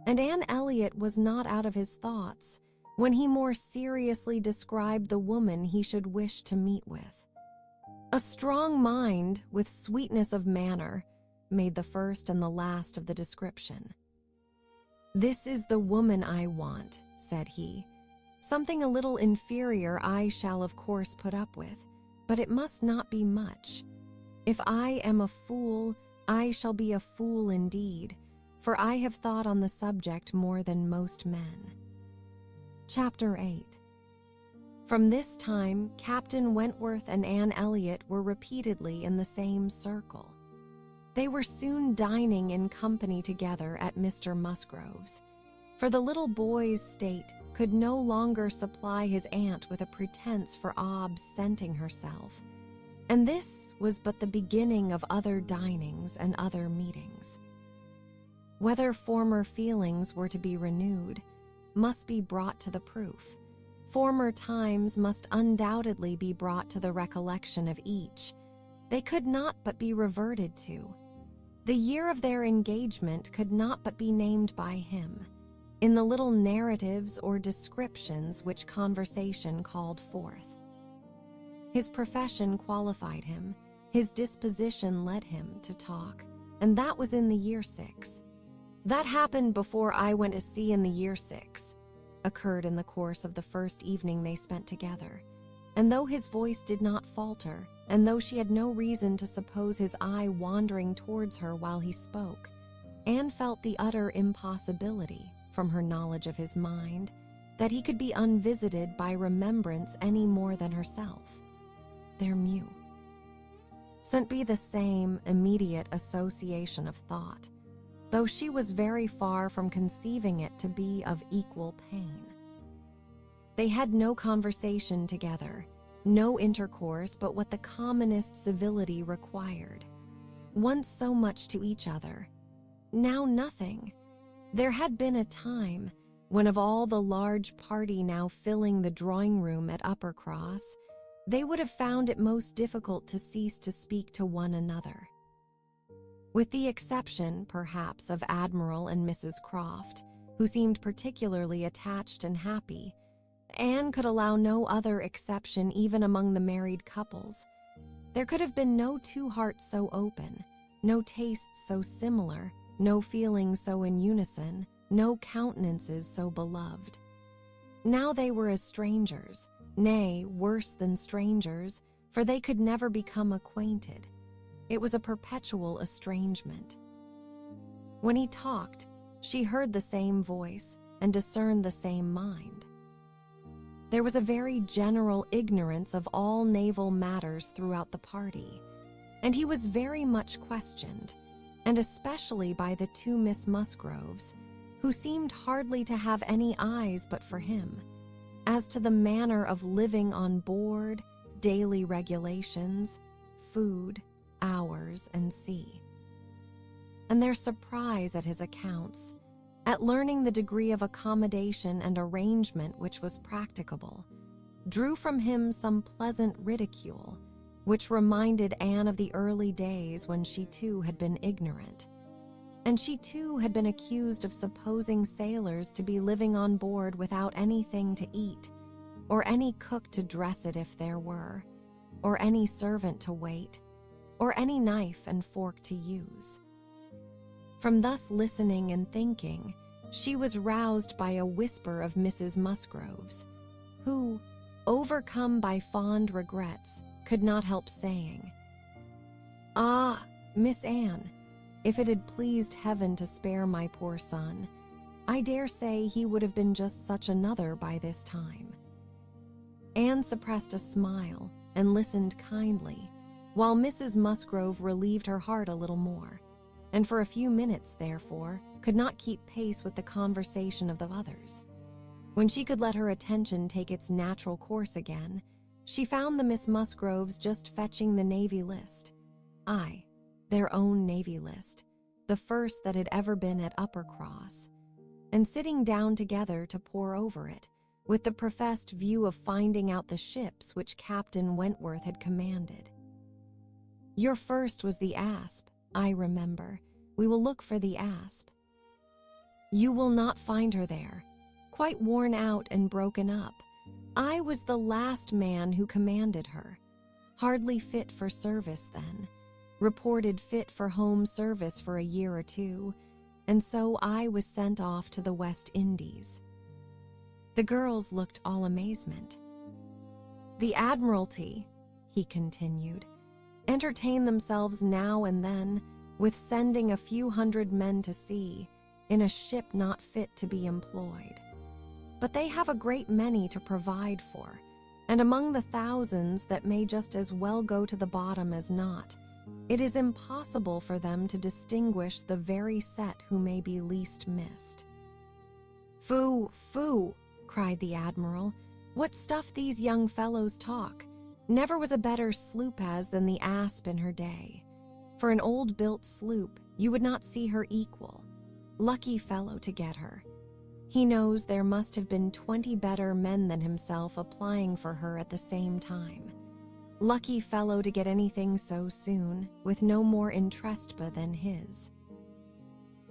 and Anne Elliot was not out of his thoughts when he more seriously described the woman he should wish to meet with. A strong mind with sweetness of manner made the first and the last of the description. "This is the woman I want," said he. "Something a little inferior I shall of course put up with, but it must not be much. If I am a fool, I shall be a fool indeed, for I have thought on the subject more than most men." Chapter 8. From this time, Captain Wentworth and Anne Elliot were repeatedly in the same circle. They were soon dining in company together at Mr. Musgrove's, for the little boy's state could no longer supply his aunt with a pretense for absenting herself, and this was but the beginning of other dinings and other meetings. Whether former feelings were to be renewed must be brought to the proof. Former times must undoubtedly be brought to the recollection of each. They could not but be reverted to. The year of their engagement could not but be named by him, in the little narratives or descriptions which conversation called forth. His profession qualified him, his disposition led him to talk, and that was in the year 6. "That happened before I went to sea in the year 6, occurred in the course of the first evening they spent together, and though his voice did not falter, and though she had no reason to suppose his eye wandering towards her while he spoke, Anne felt the utter impossibility, from her knowledge of his mind, that he could be unvisited by remembrance any more than herself. Their mew sent be the same immediate association of thought, though she was very far from conceiving it to be of equal pain. They had no conversation together, no intercourse but what the commonest civility required. Once so much to each other, now nothing. There had been a time when of all the large party now filling the drawing-room at Uppercross, they would have found it most difficult to cease to speak to one another. With the exception, perhaps, of Admiral and Mrs. Croft, who seemed particularly attached and happy, Anne could allow no other exception even among the married couples. There could have been no two hearts so open, no tastes so similar, no feelings so in unison, no countenances so beloved. Now they were as strangers, nay, worse than strangers, for they could never become acquainted. It was a perpetual estrangement. When he talked, she heard the same voice and discerned the same mind. There was a very general ignorance of all naval matters throughout the party, and he was very much questioned, and especially by the two Miss Musgroves, who seemed hardly to have any eyes but for him, as to the manner of living on board, daily regulations, food, hours, and sea. And their surprise at his accounts, at learning the degree of accommodation and arrangement which was practicable, drew from him some pleasant ridicule, which reminded Anne of the early days when she too had been ignorant, and she too had been accused of supposing sailors to be living on board without anything to eat, or any cook to dress it if there were, or any servant to wait, or any knife and fork to use. From thus listening and thinking, she was roused by a whisper of Mrs. Musgrove's, who, overcome by fond regrets, could not help saying, "Ah, Miss Anne, if it had pleased heaven to spare my poor son, I dare say he would have been just such another by this time." Anne suppressed a smile and listened kindly, while Mrs. Musgrove relieved her heart a little more, and for a few minutes, therefore, could not keep pace with the conversation of the others. When she could let her attention take its natural course again, She found the Miss Musgroves just fetching the Navy list. Aye, their own Navy list, the first that had ever been at Uppercross, and sitting down together to pore over it, with the professed view of finding out the ships which Captain Wentworth had commanded. Your first was the Asp, I remember. We will look for the Asp. You will not find her there, quite worn out and broken up. I was the last man who commanded her. Hardly fit for service then, reported fit for home service for a year or two, and so I was sent off to the West Indies. The girls looked all amazement. The Admiralty, he continued, entertain themselves now and then with sending a few hundred men to sea in a ship not fit to be employed. But they have a great many to provide for, and among the thousands that may just as well go to the bottom as not, it is impossible for them to distinguish the very set who may be least missed. Phoo, phoo, cried the Admiral. What stuff these young fellows talk. Never was a better sloop as than the Asp in her day. For an old-built sloop, you would not see her equal. Lucky fellow to get her. He knows there must have been 20 better men than himself applying for her at the same time. Lucky fellow to get anything so soon, with no more interestba than his.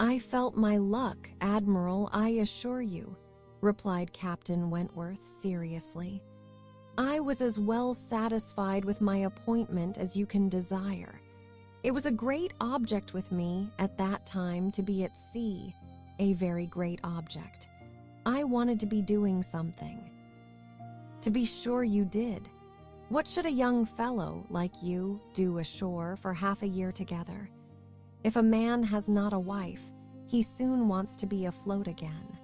I felt my luck, Admiral, I assure you, replied Captain Wentworth seriously. I was as well satisfied with my appointment as you can desire. It was a great object with me at that time to be at sea, a very great object. I wanted to be doing something. To be sure you did. What should a young fellow like you do ashore for half a year together? If a man has not a wife, he soon wants to be afloat again.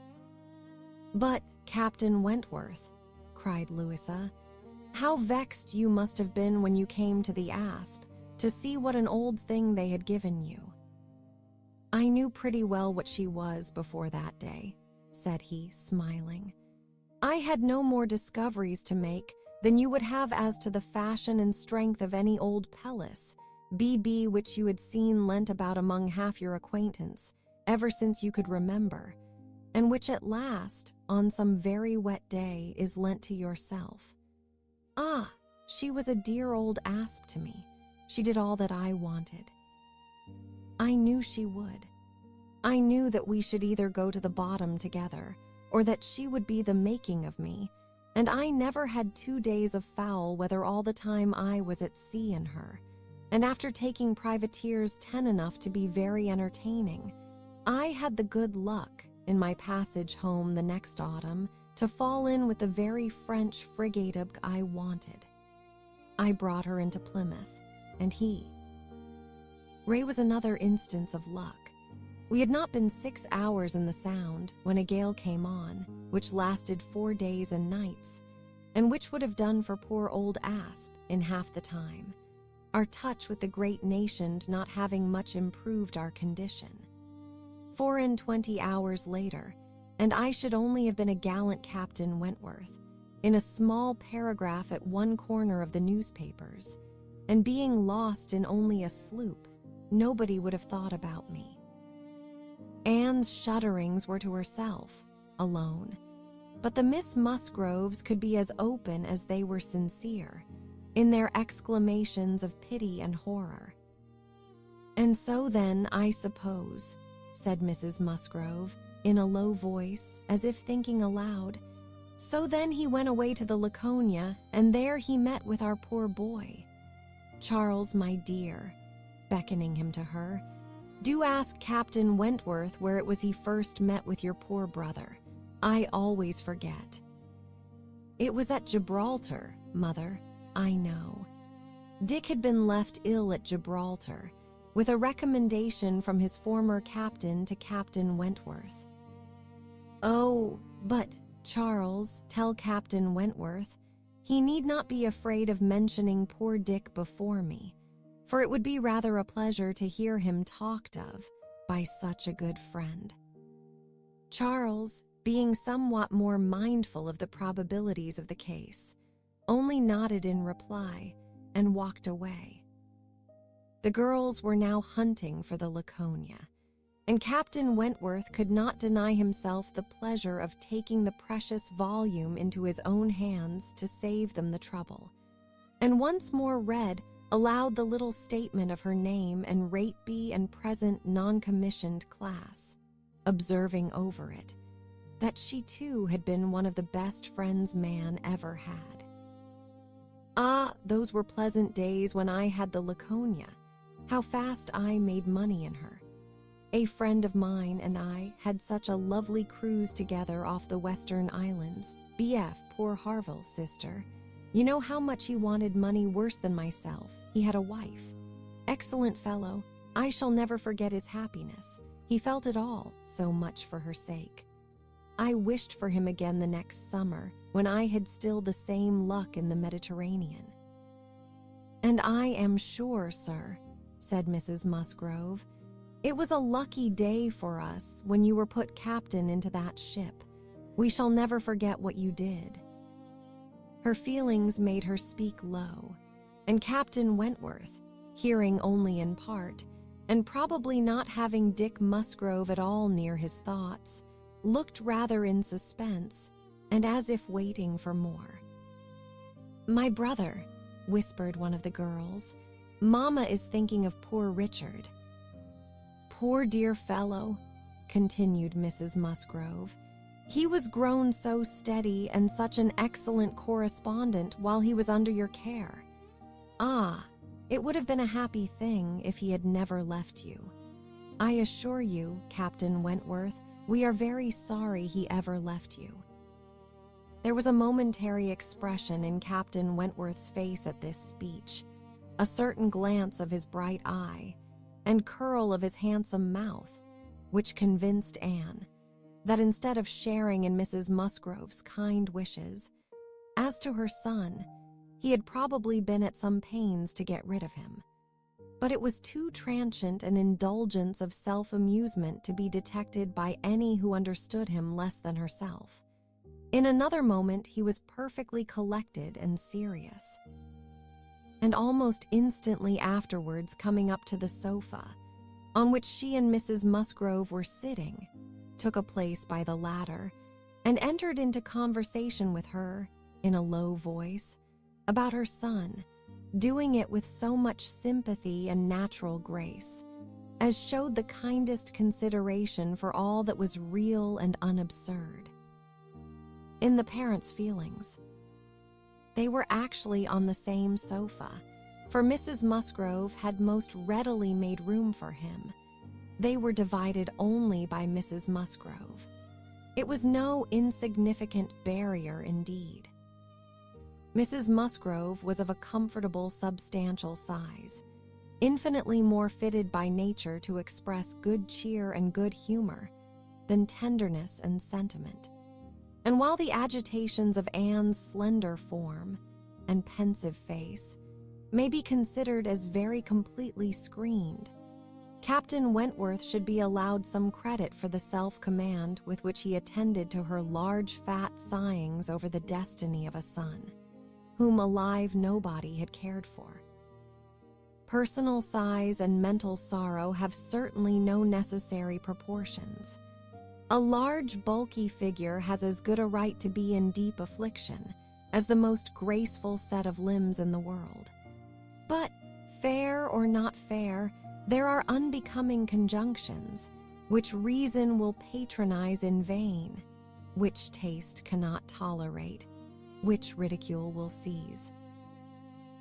But, Captain Wentworth, cried Louisa, how vexed you must have been when you came to the Asp to see what an old thing they had given you. I knew pretty well what she was before that day, said he, smiling. I had no more discoveries to make than you would have as to the fashion and strength of any old pelisse, BB which you had seen lent about among half your acquaintance, ever since you could remember, and which at last, on some very wet day, is lent to yourself. Ah, she was a dear old Asp to me. She did all that I wanted. I knew she would. I knew that we should either go to the bottom together, or that she would be the making of me, and I never had 2 days of foul whether all the time I was at sea in her, and after taking privateers 10 enough to be very entertaining, I had the good luck, in my passage home the next autumn, to fall in with the very French frigate I wanted. I brought her into Plymouth, and he. Ray was another instance of luck. We had not been 6 hours in the Sound when a gale came on, which lasted 4 days and nights, and which would have done for poor old Asp in half the time, our touch with the great nation not having much improved our condition. 24 hours later, and I should only have been a gallant Captain Wentworth, in a small paragraph at one corner of the newspapers, and being lost in only a sloop, nobody would have thought about me. Anne's shudderings were to herself, alone, but the Miss Musgroves could be as open as they were sincere, in their exclamations of pity and horror. And so then, I suppose, said Mrs. Musgrove, in a low voice, as if thinking aloud, so then he went away to the Laconia, and there he met with our poor boy. Charles, my dear, beckoning him to her, do ask Captain Wentworth where it was he first met with your poor brother. I always forget. It was at Gibraltar, Mother, I know. Dick had been left ill at Gibraltar, with a recommendation from his former captain to Captain Wentworth. Oh, but, Charles, tell Captain Wentworth, he need not be afraid of mentioning poor Dick before me, for it would be rather a pleasure to hear him talked of by such a good friend. Charles, being somewhat more mindful of the probabilities of the case, only nodded in reply and walked away. The girls were now hunting for the Laconia, and Captain Wentworth could not deny himself the pleasure of taking the precious volume into his own hands to save them the trouble, and once more read aloud the little statement of her name and rateby and present non-commissioned class, observing over it that she too had been one of the best friends man ever had. Ah, those were pleasant days when I had the Laconia. How fast I made money in her. A friend of mine and I had such a lovely cruise together off the Western Islands. BF, poor Harville's sister. You know how much he wanted money worse than myself. He had a wife. Excellent fellow. I shall never forget his happiness. He felt it all, so much for her sake. I wished for him again the next summer, when I had still the same luck in the Mediterranean. And I am sure, sir, said Mrs. Musgrove, it was a lucky day for us when you were put captain into that ship. We shall never forget what you did. Her feelings made her speak low, and Captain Wentworth, hearing only in part, and probably not having Dick Musgrove at all near his thoughts, looked rather in suspense and as if waiting for more. My brother, whispered one of the girls, Mamma is thinking of poor Richard. Poor dear fellow, continued Mrs. Musgrove. He was grown so steady and such an excellent correspondent while he was under your care. Ah, it would have been a happy thing if he had never left you. I assure you, Captain Wentworth, we are very sorry he ever left you. There was a momentary expression in Captain Wentworth's face at this speech, a certain glance of his bright eye, and curl of his handsome mouth, which convinced Anne that instead of sharing in Mrs. Musgrove's kind wishes, as to her son, he had probably been at some pains to get rid of him. But it was too transient an indulgence of self-amusement to be detected by any who understood him less than herself. In another moment he was perfectly collected and serious. And almost instantly afterwards, coming up to the sofa, on which she and Mrs. Musgrove were sitting, took a place by the latter, and entered into conversation with her, in a low voice, about her son, doing it with so much sympathy and natural grace, as showed the kindest consideration for all that was real and unabsurd. In the parents' feelings, they were actually on the same sofa, for Mrs. Musgrove had most readily made room for him. They were divided only by Mrs. Musgrove. It was no insignificant barrier indeed. Mrs. Musgrove was of a comfortable, substantial size, infinitely more fitted by nature to express good cheer and good humor than tenderness and sentiment. And while the agitations of Anne's slender form and pensive face may be considered as very completely screened, Captain Wentworth should be allowed some credit for the self-command with which he attended to her large fat sighings over the destiny of a son, whom alive nobody had cared for. Personal sighs and mental sorrow have certainly no necessary proportions. A large, bulky figure has as good a right to be in deep affliction as the most graceful set of limbs in the world. But, fair or not fair, there are unbecoming conjunctions, which reason will patronize in vain, which taste cannot tolerate, which ridicule will seize.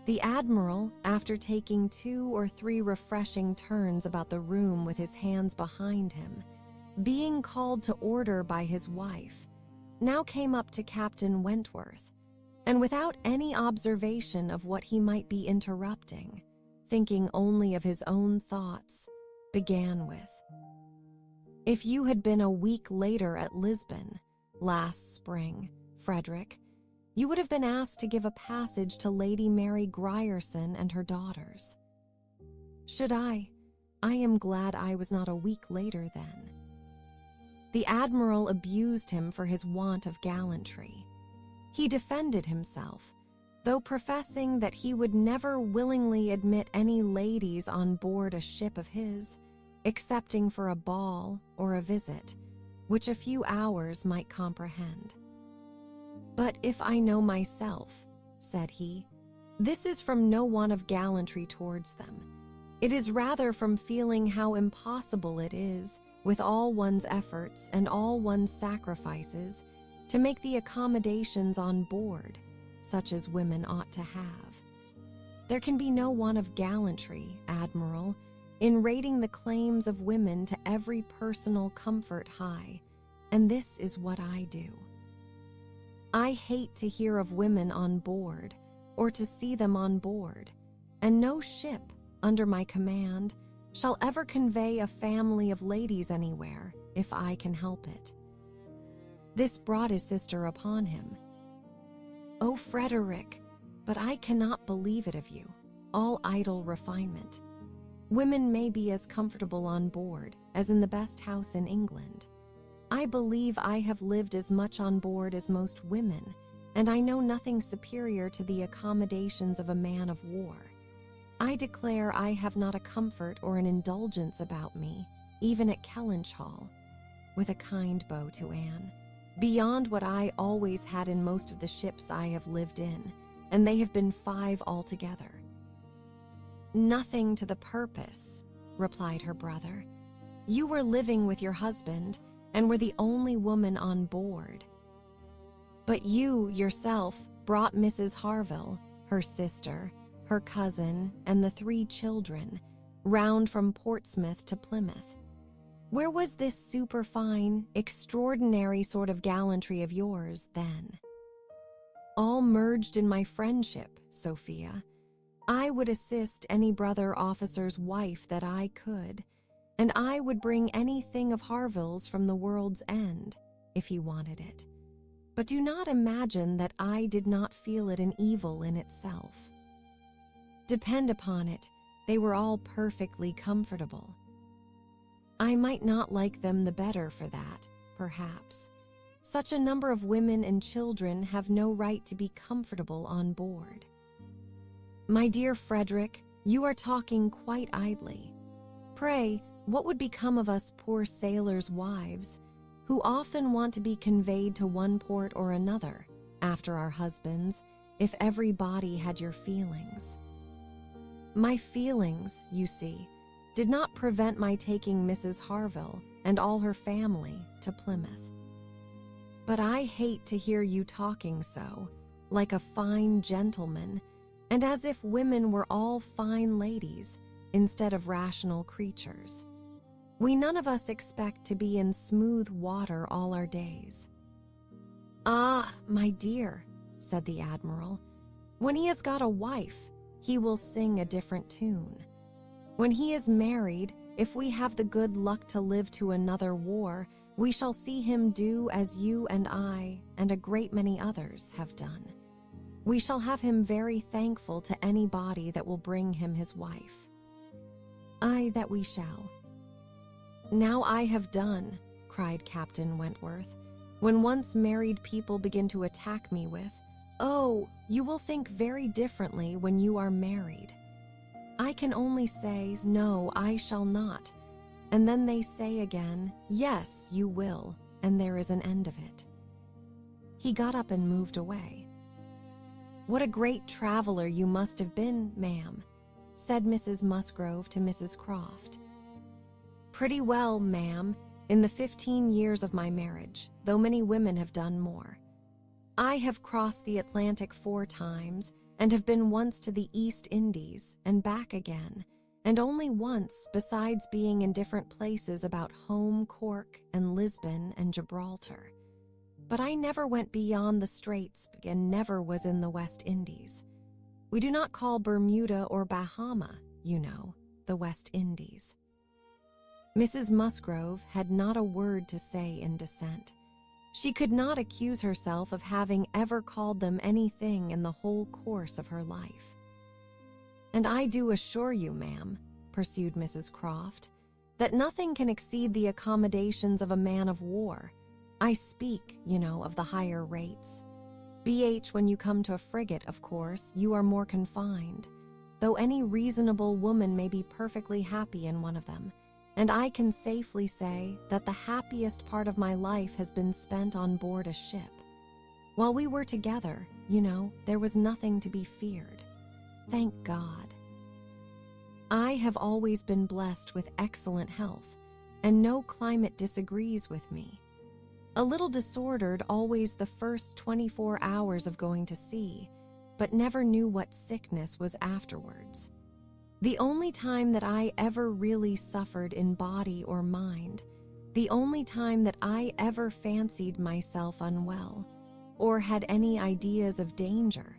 The Admiral, after taking 2 or 3 refreshing turns about the room with his hands behind him, being called to order by his wife, now came up to Captain Wentworth, and without any observation of what he might be interrupting, thinking only of his own thoughts, began with, "If you had been a week later at Lisbon last spring, Frederick, you would have been asked to give a passage to Lady Mary Grierson and her daughters." "Should I am glad I was not a week later then." The Admiral abused him for his want of gallantry. He defended himself, though professing that he would never willingly admit any ladies on board a ship of his, excepting for a ball or a visit, which a few hours might comprehend. "But if I know myself," said he, "this is from no want of gallantry towards them. It is rather from feeling how impossible it is, with all one's efforts and all one's sacrifices, to make the accommodations on board, such as women ought to have. There can be no want of gallantry, Admiral, in rating the claims of women to every personal comfort high, and this is what I do. I hate to hear of women on board, or to see them on board, and no ship under my command shall ever convey a family of ladies anywhere, if I can help it." This brought his sister upon him. "Oh, Frederick, but I cannot believe it of you, all idle refinement. Women may be as comfortable on board as in the best house in England. I believe I have lived as much on board as most women, and I know nothing superior to the accommodations of a man of war. I declare I have not a comfort or an indulgence about me, even at Kellenshall," with a kind bow to Anne, "beyond what I always had in most of the ships I have lived in, and they have been 5 altogether." "Nothing to the purpose," replied her brother. "You were living with your husband, and were the only woman on board. But you, yourself, brought Mrs. Harville, her sister, her cousin, and the 3 children, round from Portsmouth to Plymouth. Where was this superfine, extraordinary sort of gallantry of yours then?" "All merged in my friendship, Sophia. I would assist any brother officer's wife that I could, and I would bring anything of Harville's from the world's end, if he wanted it. But do not imagine that I did not feel it an evil in itself. Depend upon it, they were all perfectly comfortable. I might not like them the better for that, perhaps. Such a number of women and children have no right to be comfortable on board." "My dear Frederick, you are talking quite idly. Pray, what would become of us poor sailors' wives, who often want to be conveyed to one port or another, after our husbands, if every body had your feelings? My feelings, you see, did not prevent my taking Mrs. Harville and all her family to Plymouth. But I hate to hear you talking so, like a fine gentleman, and as if women were all fine ladies, instead of rational creatures. We none of us expect to be in smooth water all our days." "Ah, my dear," said the Admiral, "when he has got a wife, he will sing a different tune. When he is married, if we have the good luck to live to another war, we shall see him do as you and I, and a great many others, have done. We shall have him very thankful to any body that will bring him his wife." "Aye, that we shall." "Now I have done," cried Captain Wentworth, "when once married people begin to attack me with, 'Oh, you will think very differently when you are married.' I can only say, 'No, I shall not,' and then they say again, 'Yes, you will,' and there is an end of it." He got up and moved away. "What a great traveler you must have been, ma'am," said Mrs. Musgrove to Mrs. Croft. "Pretty well, ma'am, in the 15 years of my marriage, though many women have done more. I have crossed the Atlantic 4 times, and have been once to the East Indies, and back again, and only once, besides being in different places about Home, Cork, and Lisbon, and Gibraltar. But I never went beyond the Straits, and never was in the West Indies. We do not call Bermuda or Bahama, you know, the West Indies." Mrs. Musgrove had not a word to say in dissent. She could not accuse herself of having ever called them anything in the whole course of her life. "And I do assure you, ma'am," pursued Mrs. Croft, "that nothing can exceed the accommodations of a man of war. I speak, you know, of the higher rates. When you come to a frigate, of course, you are more confined, though any reasonable woman may be perfectly happy in one of them, and I can safely say that the happiest part of my life has been spent on board a ship. While we were together, there was nothing to be feared. Thank God. I have always been blessed with excellent health, and no climate disagrees with me. A little disordered always the first 24 hours of going to sea, but never knew what sickness was afterwards. The only time that I ever really suffered in body or mind, the only time that I ever fancied myself unwell, or had any ideas of danger,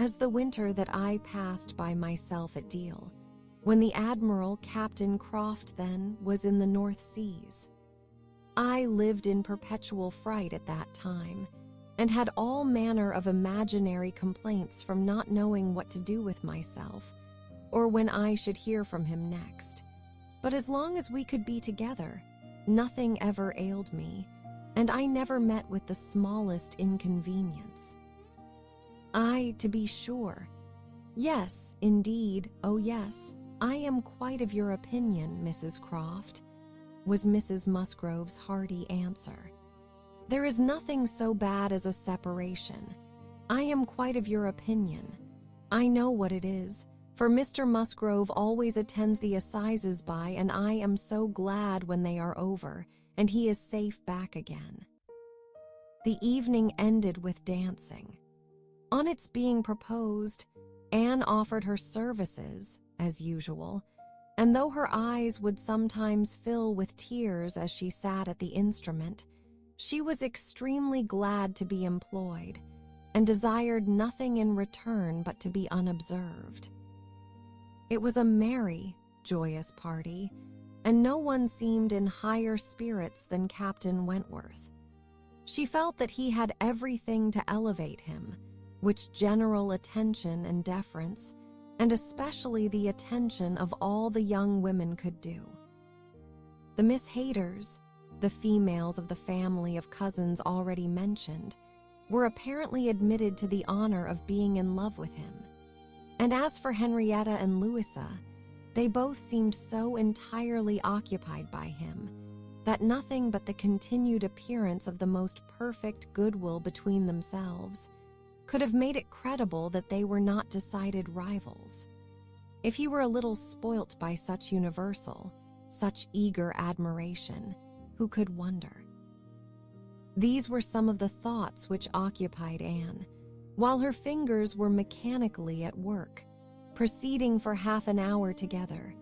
as the winter that I passed by myself at Deal, when the Admiral, Captain Croft then, was in the North Seas. I lived in perpetual fright at that time, and had all manner of imaginary complaints from not knowing what to do with myself, or when I should hear from him next. But as long as we could be together, nothing ever ailed me, and I never met with the smallest inconvenience. To be sure. Yes, indeed, oh yes, I am quite of your opinion, Mrs. Croft, was Mrs. Musgrove's hearty answer. There is nothing so bad as a separation. I am quite of your opinion. I know what it is, for Mr. Musgrove always attends the assizes by, and I am so glad when they are over, and he is safe back again. The evening ended with dancing. On its being proposed, Anne offered her services, as usual, and though her eyes would sometimes fill with tears as she sat at the instrument, she was extremely glad to be employed, and desired nothing in return but to be unobserved. It was a merry, joyous party, and no one seemed in higher spirits than Captain Wentworth. She felt that he had everything to elevate him, which general attention and deference, and especially the attention of all the young women could do. The Miss Hayders, the females of the family of cousins already mentioned, were apparently admitted to the honor of being in love with him. And as for Henrietta and Louisa, they both seemed so entirely occupied by him that nothing but the continued appearance of the most perfect goodwill between themselves could have made it credible that they were not decided rivals. If he were a little spoilt by such universal, such eager admiration, who could wonder? These were some of the thoughts which occupied Anne, while her fingers were mechanically at work, proceeding for half an hour together,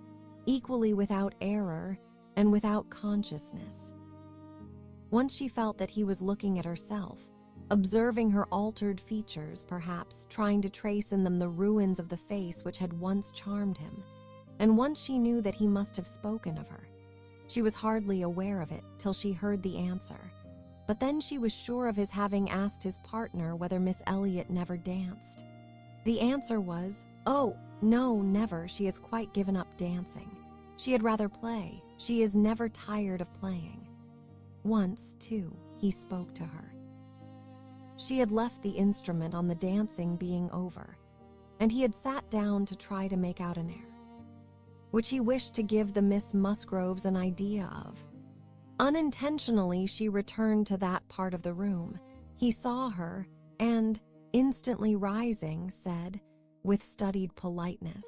equally without error and without consciousness. Once she felt that he was looking at herself, observing her altered features, perhaps trying to trace in them the ruins of the face which had once charmed him, and once she knew that he must have spoken of her. She was hardly aware of it till she heard the answer, but then she was sure of his having asked his partner whether Miss Elliot never danced. The answer was, "Oh, no, never, she has quite given up dancing. She had rather play. She is never tired of playing." Once, too, he spoke to her. She had left the instrument on the dancing being over, and he had sat down to try to make out an air, which he wished to give the Miss Musgroves an idea of. Unintentionally, she returned to that part of the room. He saw her, and, instantly rising, said, with studied politeness,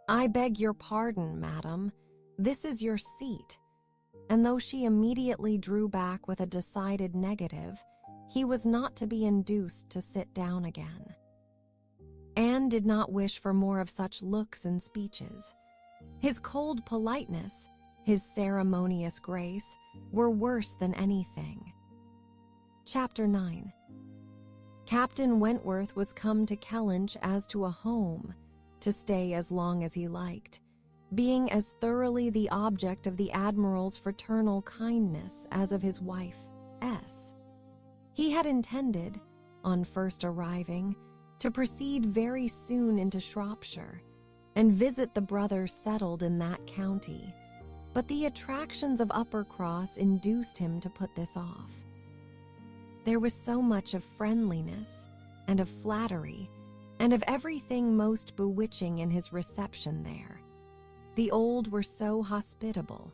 "I beg your pardon, madam. This is your seat." And though she immediately drew back with a decided negative, he was not to be induced to sit down again. Anne did not wish for more of such looks and speeches. His cold politeness, his ceremonious grace, were worse than anything. Chapter 9. Captain Wentworth was come to Kellynch as to a home, to stay as long as he liked, being as thoroughly the object of the Admiral's fraternal kindness as of his wife, S. He had intended, on first arriving, to proceed very soon into Shropshire, and visit the brothers settled in that county, but the attractions of Uppercross induced him to put this off. There was so much of friendliness and of flattery and of everything most bewitching in his reception there. The old were so hospitable,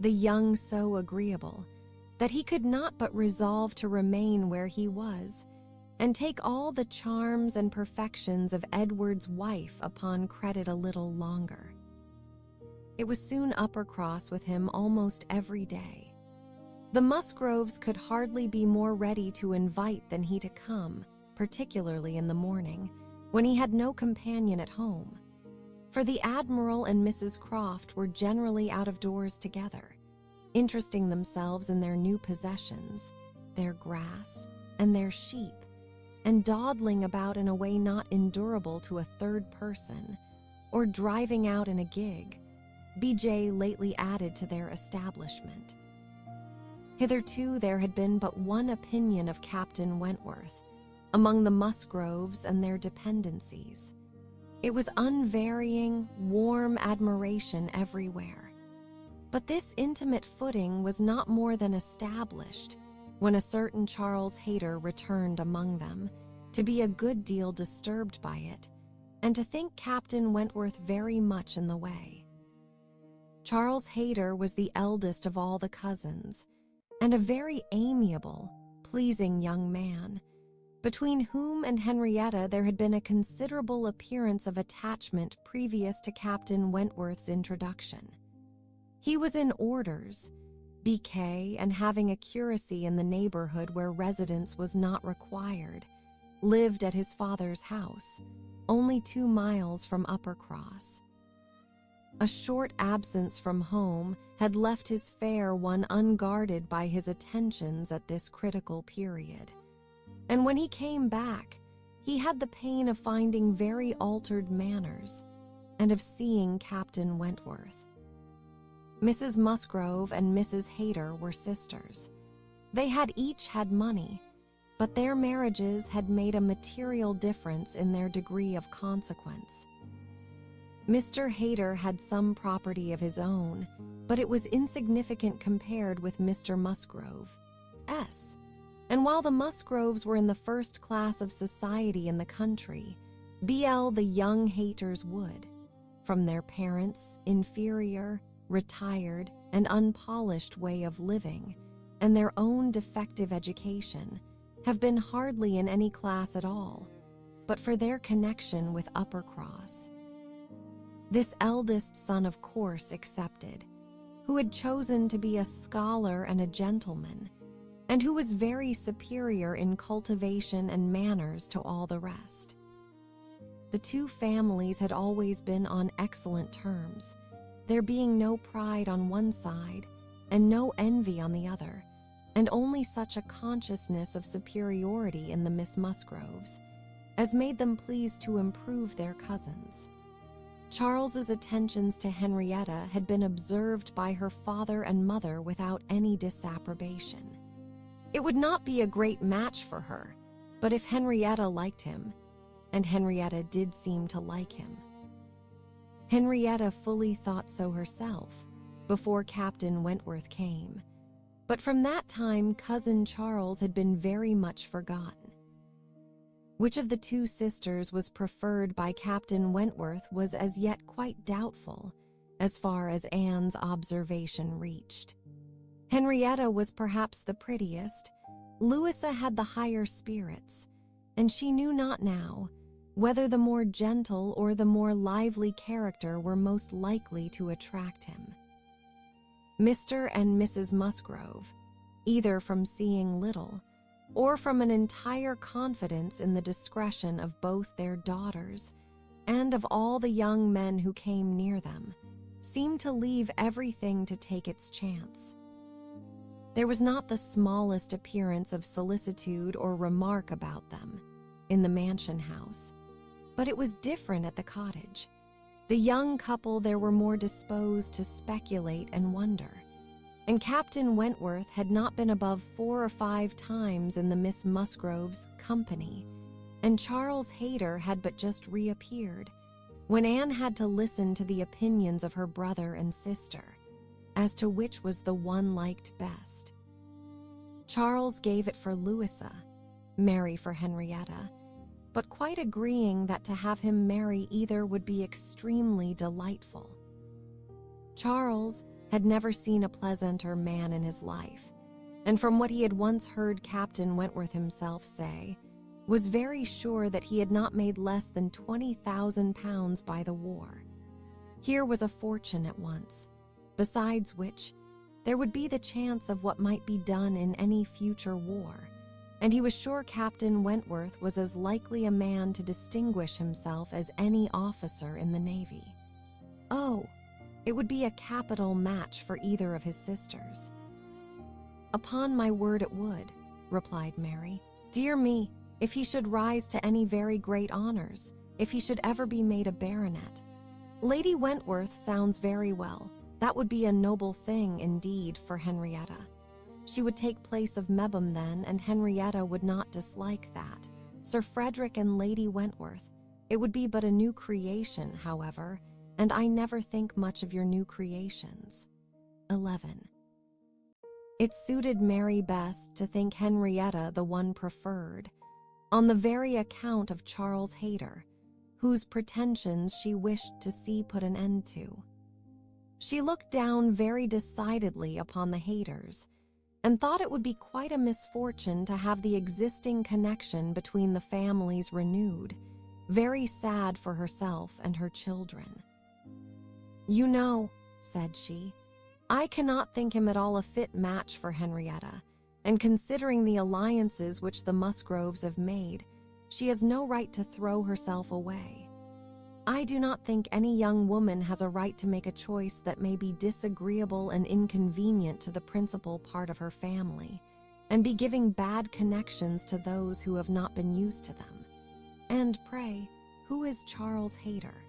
the young so agreeable, that he could not but resolve to remain where he was and take all the charms and perfections of Edward's wife upon credit a little longer. It was soon Uppercross with him almost every day. The Musgroves could hardly be more ready to invite than he to come, particularly in the morning, when he had no companion at home. For the Admiral and Mrs. Croft were generally out of doors together, interesting themselves in their new possessions, their grass, and their sheep, and dawdling about in a way not endurable to a third person, or driving out in a gig, BJ lately added to their establishment. Hitherto there had been but one opinion of Captain Wentworth among the Musgroves and their dependencies. It was unvarying, warm admiration everywhere. But this intimate footing was not more than established when a certain Charles Hayter returned among them, to be a good deal disturbed by it, and to think Captain Wentworth very much in the way. Charles Hayter was the eldest of all the cousins, and a very amiable, pleasing young man, between whom and Henrietta there had been a considerable appearance of attachment previous to Captain Wentworth's introduction. He was in orders, BK, and having a curacy in the neighborhood where residence was not required, lived at his father's house, only 2 miles from Uppercross. A short absence from home had left his fair one unguarded by his attentions at this critical period, and when he came back, he had the pain of finding very altered manners, and of seeing Captain Wentworth. Mrs. Musgrove and Mrs. Hayter were sisters. They had each had money, but their marriages had made a material difference in their degree of consequence. Mr. Hayter had some property of his own, but it was insignificant compared with Mr. Musgrove. And while the Musgroves were in the first class of society in the country, BL the young Hayters would, from their parents' inferior, retired, and unpolished way of living, and their own defective education, have been hardly in any class at all, but for their connection with Uppercross. This eldest son, of course, excepted, who had chosen to be a scholar and a gentleman, and who was very superior in cultivation and manners to all the rest. The 2 families had always been on excellent terms, there being no pride on one side and no envy on the other, and only such a consciousness of superiority in the Miss Musgroves as made them pleased to improve their cousins. Charles's attentions to Henrietta had been observed by her father and mother without any disapprobation. It would not be a great match for her, but if Henrietta liked him, and Henrietta did seem to like him. Henrietta fully thought so herself before Captain Wentworth came, but from that time Cousin Charles had been very much forgotten. Which of the 2 sisters was preferred by Captain Wentworth was as yet quite doubtful, as far as Anne's observation reached. Henrietta was perhaps the prettiest, Louisa had the higher spirits, and she knew not now whether the more gentle or the more lively character were most likely to attract him. Mr. and Mrs. Musgrove, either from seeing little, or from an entire confidence in the discretion of both their daughters and of all the young men who came near them, seemed to leave everything to take its chance. There was not the smallest appearance of solicitude or remark about them in the mansion house, but it was different at the cottage. The young couple there were more disposed to speculate and wonder, and Captain Wentworth had not been above 4 or 5 times in the Miss Musgroves' company, and Charles Hayter had but just reappeared, when Anne had to listen to the opinions of her brother and sister, as to which was the one liked best. Charles gave it for Louisa, Mary for Henrietta, but quite agreeing that to have him marry either would be extremely delightful. Charles had never seen a pleasanter man in his life, and from what he had once heard Captain Wentworth himself say, was very sure that he had not made less than £20,000 by the war. Here was a fortune at once, besides which there would be the chance of what might be done in any future war, and he was sure Captain Wentworth was as likely a man to distinguish himself as any officer in the Navy. Oh, it would be a capital match for either of his sisters. "Upon my word it would," replied Mary. "Dear me, if he should rise to any very great honors, if he should ever be made a baronet. Lady Wentworth sounds very well. That would be a noble thing, indeed, for Henrietta. She would take place of Mebham then, and Henrietta would not dislike that. Sir Frederick and Lady Wentworth. It would be but a new creation, however, and I never think much of your new creations." 11. It suited Mary best to think Henrietta the one preferred, on the very account of Charles Hayter, whose pretensions she wished to see put an end to. She looked down very decidedly upon the Hayters, and thought it would be quite a misfortune to have the existing connection between the families renewed, very sad for herself and her children. "You know," said she, "I cannot think him at all a fit match for Henrietta, and considering the alliances which the Musgroves have made, she has no right to throw herself away. I do not think any young woman has a right to make a choice that may be disagreeable and inconvenient to the principal part of her family, and be giving bad connections to those who have not been used to them. And pray, who is Charles Hayter?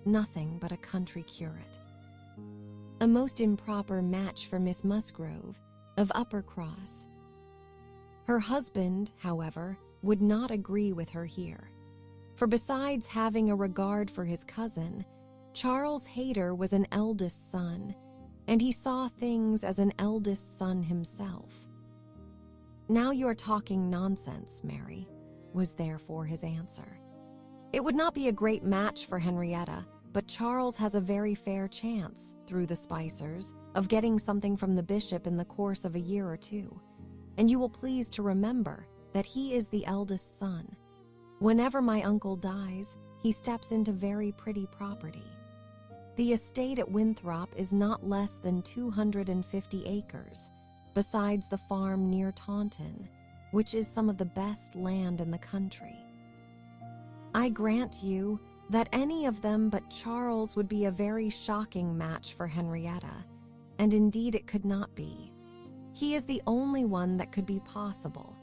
Nothing but a country curate. A most improper match for Miss Musgrove, of Uppercross." Her husband, however, would not agree with her here. For besides having a regard for his cousin, Charles Hayter was an eldest son, and he saw things as an eldest son himself. "Now you are talking nonsense, Mary," was therefore his answer. "It would not be a great match for Henrietta, but Charles has a very fair chance, through the Spicers, of getting something from the bishop in the course of a year or two, and you will please to remember that he is the eldest son. Whenever my uncle dies, he steps into very pretty property. The estate at Winthrop is not less than 250 acres, besides the farm near Taunton, which is some of the best land in the country. I grant you that any of them but Charles would be a very shocking match for Henrietta, and indeed it could not be. He is the only one that could be possible,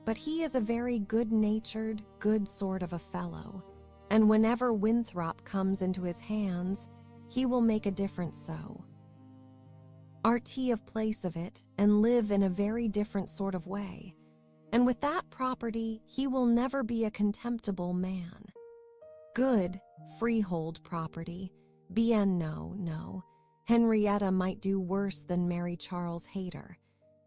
but he is a very good-natured, good sort of a fellow, and whenever Winthrop comes into his hands, he will make a difference so. Artie of place of it, and live in a very different sort of way, and with that property he will never be a contemptible man. Good freehold property, bien no, Henrietta might do worse than marry Charles Hayter,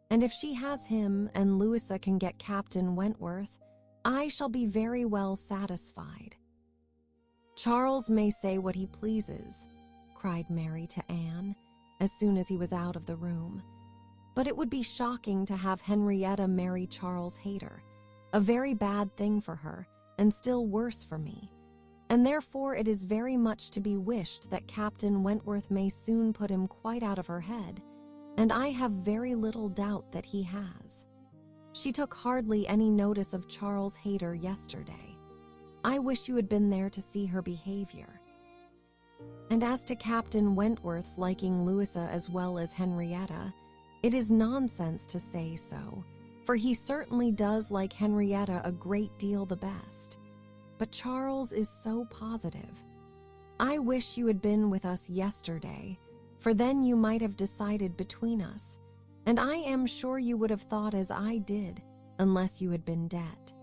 and if she has him and Louisa can get Captain Wentworth, I shall be very well satisfied." "Charles may say what he pleases," cried Mary to Anne, as soon as he was out of the room, "but it would be shocking to have Henrietta marry Charles Hayter, a very bad thing for her, and still worse for me, and therefore it is very much to be wished that Captain Wentworth may soon put him quite out of her head, and I have very little doubt that he has. She took hardly any notice of Charles Hayter yesterday. I wish you had been there to see her behavior. And as to Captain Wentworth's liking Louisa as well as Henrietta, it is nonsense to say so, for he certainly does like Henrietta a great deal the best. But Charles is so positive. I wish you had been with us yesterday, for then you might have decided between us, and I am sure you would have thought as I did, unless you had been dead.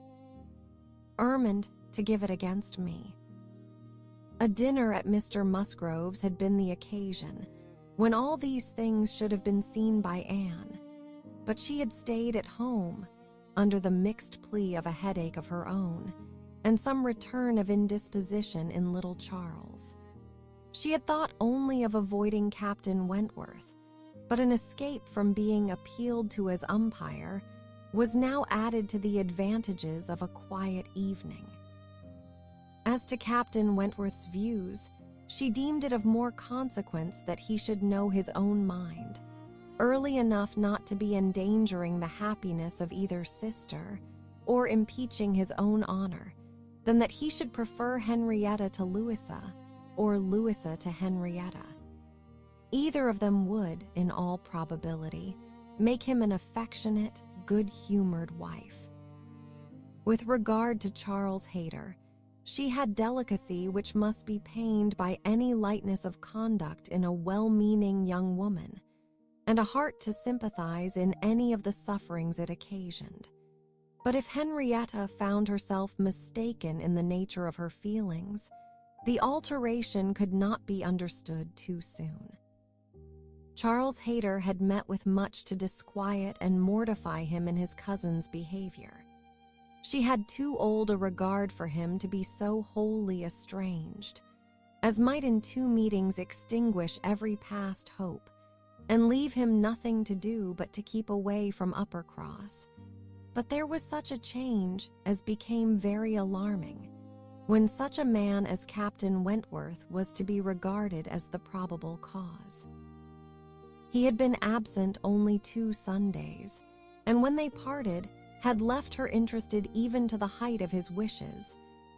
Ermine to give it against me." A dinner at Mr. Musgrove's had been the occasion, when all these things should have been seen by Anne, but she had stayed at home under the mixed plea of a headache of her own and some return of indisposition in little Charles. She had thought only of avoiding Captain Wentworth, but an escape from being appealed to as umpire was now added to the advantages of a quiet evening. As to Captain Wentworth's views, she deemed it of more consequence that he should know his own mind, early enough not to be endangering the happiness of either sister or impeaching his own honor, than that he should prefer Henrietta to Louisa, or Louisa to Henrietta. Either of them would, in all probability, make him an affectionate, good-humored wife. With regard to Charles Hayter, she had delicacy which must be pained by any lightness of conduct in a well-meaning young woman, and a heart to sympathize in any of the sufferings it occasioned. But if Henrietta found herself mistaken in the nature of her feelings, the alteration could not be understood too soon. Charles Hayter had met with much to disquiet and mortify him in his cousin's behavior. She had too old a regard for him to be so wholly estranged, as might in 2 meetings extinguish every past hope, and leave him nothing to do but to keep away from Uppercross. But there was such a change as became very alarming, when such a man as Captain Wentworth was to be regarded as the probable cause. He had been absent only 2 Sundays, and when they parted, had left her interested even to the height of his wishes,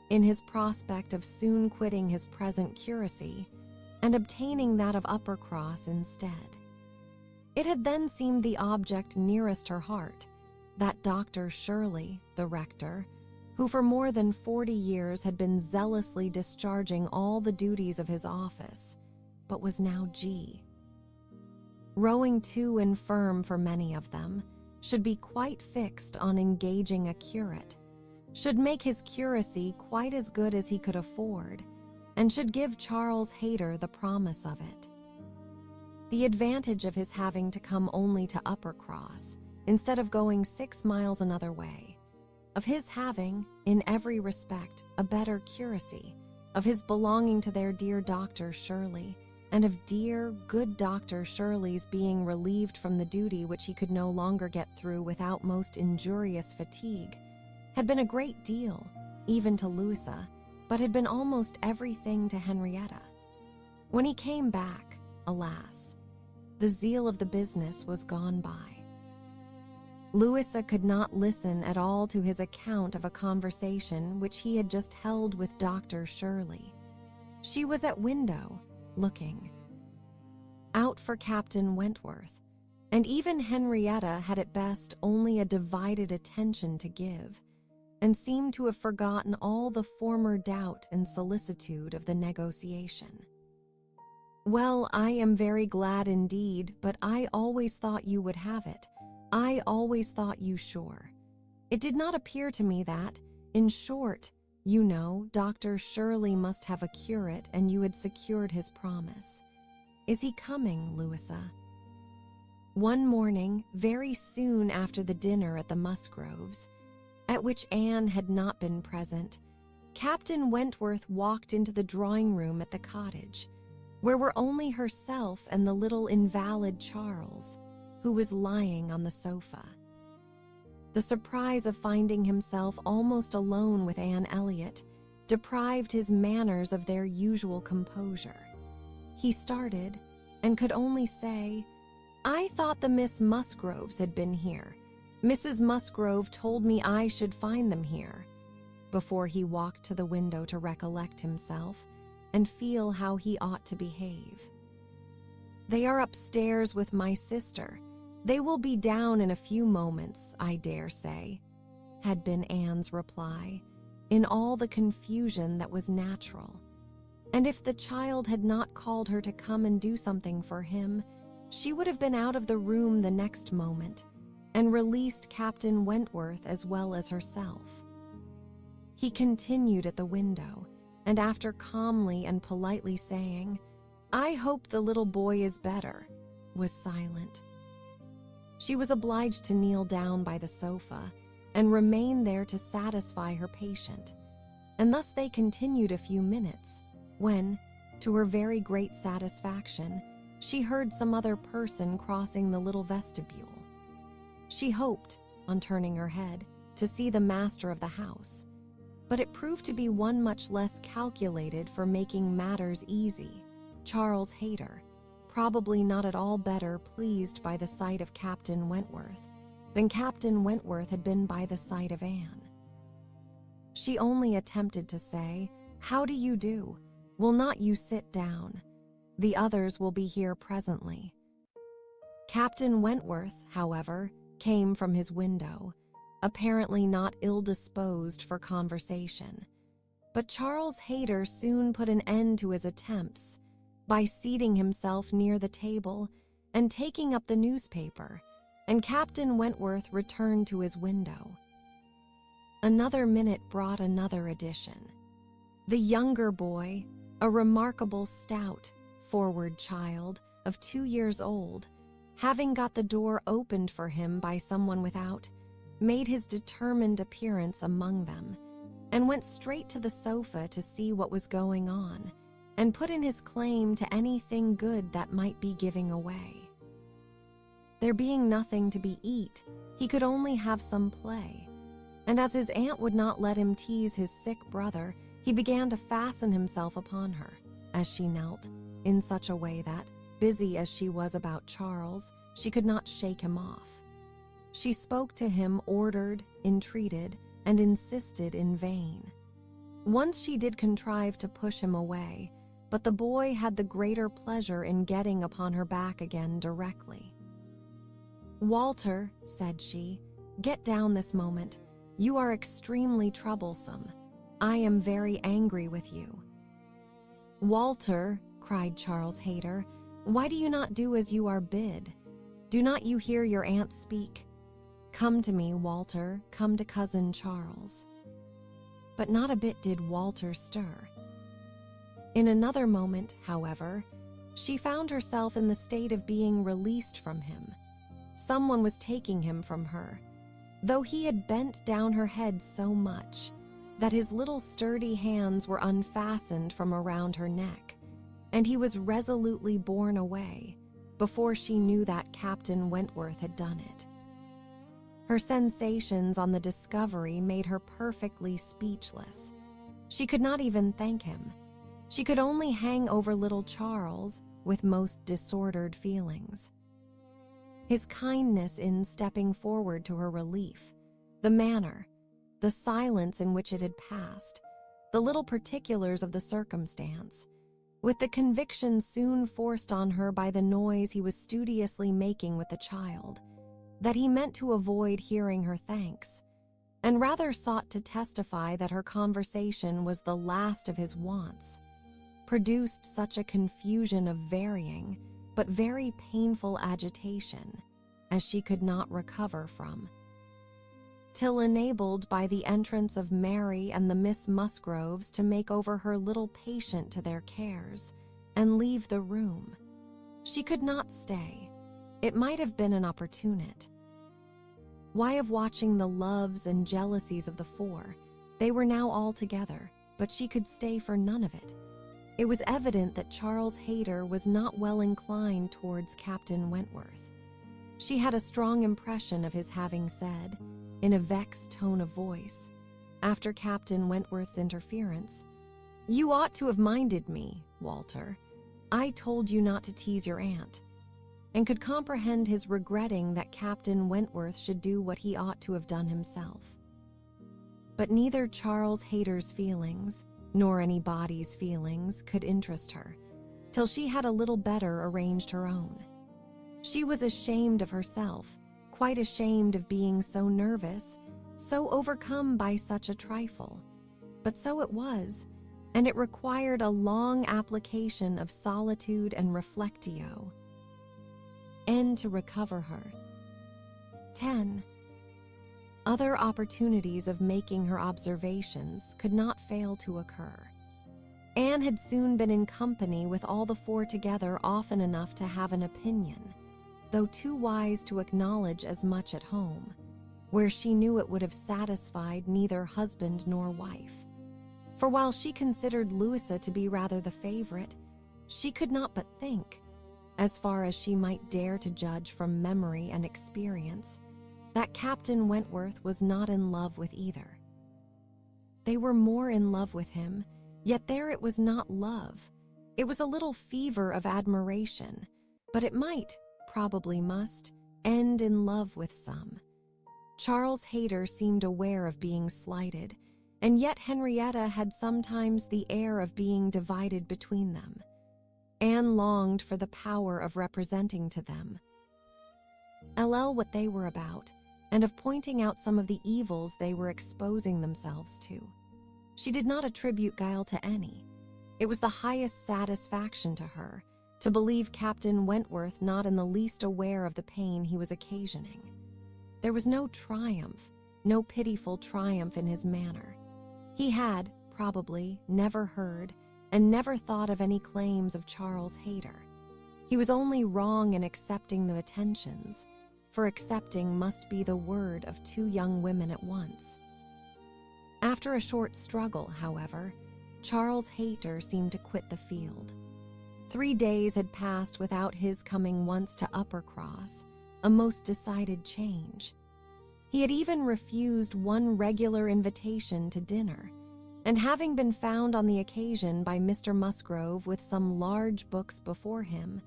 in his prospect of soon quitting his present curacy and obtaining that of Uppercross instead. It had then seemed the object nearest her heart, that Dr. Shirley, the rector, who for more than 40 years had been zealously discharging all the duties of his office, but was now G. Rowing too infirm for many of them, should be quite fixed on engaging a curate, should make his curacy quite as good as he could afford, and should give Charles Hayter the promise of it. The advantage of his having to come only to Uppercross, instead of going 6 miles another way, of his having, in every respect, a better curacy, of his belonging to their dear Dr. Shirley, and of dear, good Dr. Shirley's being relieved from the duty which he could no longer get through without most injurious fatigue, had been a great deal, even to Louisa, but had been almost everything to Henrietta. When he came back, alas, the zeal of the business was gone by. Louisa could not listen at all to his account of a conversation which he had just held with Dr. Shirley. She was at window, looking out for Captain Wentworth, and even Henrietta had at best only a divided attention to give, and seemed to have forgotten all the former doubt and solicitude of the negotiation. "Well, I am very glad indeed, but I always thought you would have it. I always thought you sure. It did not appear to me that, in short, you know, Dr. Shirley must have a curate, and you had secured his promise. Is he coming, Louisa?" One morning, very soon after the dinner at the Musgroves, at which Anne had not been present, Captain Wentworth walked into the drawing-room at the cottage, where were only herself and the little invalid Charles, who was lying on the sofa. The surprise of finding himself almost alone with Anne Elliot deprived his manners of their usual composure. He started, and could only say, "I thought the Miss Musgroves had been here. Mrs. Musgrove told me I should find them here," before he walked to the window to recollect himself and feel how he ought to behave. "They are upstairs with my sister. They will be down in a few moments, I dare say," had been Anne's reply, in all the confusion that was natural. And if the child had not called her to come and do something for him, she would have been out of the room the next moment, and released Captain Wentworth as well as herself. He continued at the window, and after calmly and politely saying, "I hope the little boy is better," was silent. She was obliged to kneel down by the sofa and remain there to satisfy her patient, and thus they continued a few minutes when, to her very great satisfaction, she heard some other person crossing the little vestibule. She hoped, on turning her head, to see the master of the house, but it proved to be one much less calculated for making matters easy, Charles Hayter, probably not at all better pleased by the sight of Captain Wentworth than Captain Wentworth had been by the sight of Anne. She only attempted to say, "How do you do? Will not you sit down? The others will be here presently." Captain Wentworth, however, came from his window, apparently not ill-disposed for conversation. But Charles Hayter soon put an end to his attempts by seating himself near the table and taking up the newspaper, and Captain Wentworth returned to his window. Another minute brought another edition. The younger boy, a remarkable stout, forward child of 2 years old, having got the door opened for him by someone without, made his determined appearance among them, and went straight to the sofa to see what was going on, and put in his claim to anything good that might be giving away. There being nothing to be eat, he could only have some play, and as his aunt would not let him tease his sick brother, he began to fasten himself upon her, as she knelt, in such a way that, busy as she was about Charles, she could not shake him off. She spoke to him, ordered, entreated, and insisted in vain. Once she did contrive to push him away, but the boy had the greater pleasure in getting upon her back again directly. "Walter," said she, "get down this moment. You are extremely troublesome. I am very angry with you." "Walter," cried Charles Hayter, "why do you not do as you are bid? Do not you hear your aunt speak? Come to me, Walter, come to cousin Charles." But not a bit did Walter stir. In another moment, however, she found herself in the state of being released from him. Someone was taking him from her, though he had bent down her head so much that his little sturdy hands were unfastened from around her neck, and he was resolutely borne away before she knew that Captain Wentworth had done it. Her sensations on the discovery made her perfectly speechless. She could not even thank him. She could only hang over little Charles with most disordered feelings. His kindness in stepping forward to her relief, the manner, the silence in which it had passed, the little particulars of the circumstance, with the conviction soon forced on her by the noise he was studiously making with the child, that he meant to avoid hearing her thanks, and rather sought to testify that her conversation was the last of his wants, produced such a confusion of varying, but very painful agitation, as she could not recover from, till enabled by the entrance of Mary and the Miss Musgroves to make over her little patient to their cares, and leave the room. She could not stay. It might have been an opportunity. Why of watching the loves and jealousies of the four? They were now all together, but she could stay for none of it. It was evident that Charles Hayter was not well inclined towards Captain Wentworth. She had a strong impression of his having said, in a vexed tone of voice, after Captain Wentworth's interference, "You ought to have minded me, Walter. I told you not to tease your aunt," and could comprehend his regretting that Captain Wentworth should do what he ought to have done himself. But neither Charles Hayter's feelings, nor anybody's feelings, could interest her, till she had a little better arranged her own. She was ashamed of herself, quite ashamed of being so nervous, so overcome by such a trifle. But so it was, and it required a long application of solitude and reflectio, and to recover her. 10. Other opportunities of making her observations could not fail to occur. Anne had soon been in company with all the four together often enough to have an opinion, though too wise to acknowledge as much at home, where she knew it would have satisfied neither husband nor wife. For while she considered Louisa to be rather the favorite, she could not but think, as far as she might dare to judge from memory and experience, that Captain Wentworth was not in love with either. They were more in love with him, yet there it was not love. It was a little fever of admiration, but it might, probably must, end in love with some. Charles Hayter seemed aware of being slighted, and yet Henrietta had sometimes the air of being divided between them. Anne longed for the power of representing to them what they were about, and of pointing out some of the evils they were exposing themselves to. She did not attribute guile to any. It was the highest satisfaction to her to believe Captain Wentworth not in the least aware of the pain he was occasioning. There was no triumph, no pitiful triumph in his manner. He had, probably, never heard and never thought of any claims of Charles Hayter. He was only wrong in accepting the attentions, for accepting must be the word of two young women at once. After a short struggle, however, Charles Hayter seemed to quit the field. 3 days had passed without his coming once to Uppercross, a most decided change. He had even refused one regular invitation to dinner, and having been found on the occasion by Mr. Musgrove with some large books before him,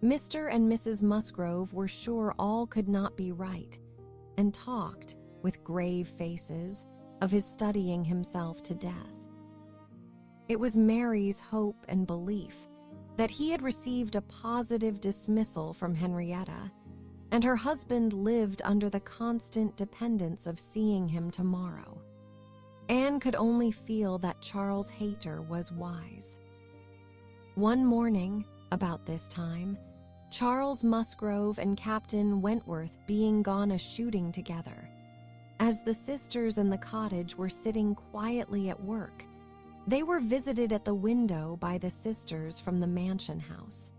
Mr. and Mrs. Musgrove were sure all could not be right, and talked, with grave faces, of his studying himself to death. It was Mary's hope and belief that he had received a positive dismissal from Henrietta, and her husband lived under the constant dependence of seeing him tomorrow. Anne could only feel that Charles Hayter was wise. One morning, about this time, Charles Musgrove and Captain Wentworth being gone a-shooting together, as the sisters in the cottage were sitting quietly at work, they were visited at the window by the sisters from the mansion house.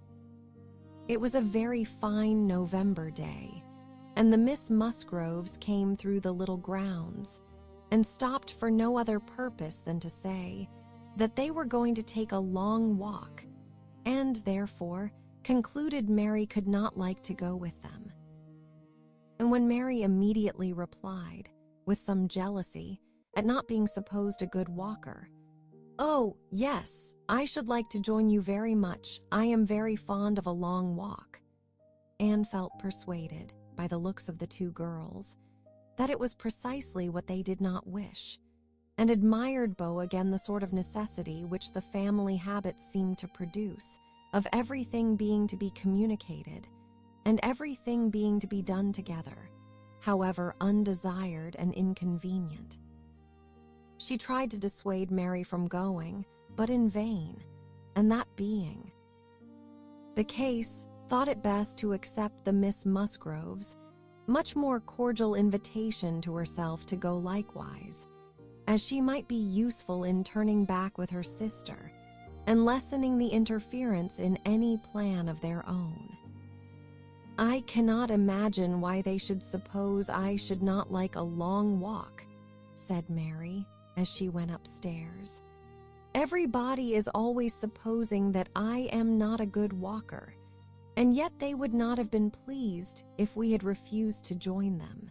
It was a very fine November day, and the Miss Musgroves came through the little grounds, and stopped for no other purpose than to say that they were going to take a long walk, and therefore concluded Mary could not like to go with them. And when Mary immediately replied, with some jealousy, at not being supposed a good walker, "Oh, yes, I should like to join you very much. I am very fond of a long walk," Anne felt persuaded, by the looks of the two girls, that it was precisely what they did not wish, and admired Beau again the sort of necessity which the family habits seemed to produce, of everything being to be communicated, and everything being to be done together, however undesired and inconvenient. She tried to dissuade Mary from going, but in vain, and that being the case, thought it best to accept the Miss Musgroves' much more cordial invitation to herself to go likewise, as she might be useful in turning back with her sister, and lessening the interference in any plan of their own. "I cannot imagine why they should suppose I should not like a long walk," said Mary, as she went upstairs. "Everybody is always supposing that I am not a good walker, and yet they would not have been pleased if we had refused to join them.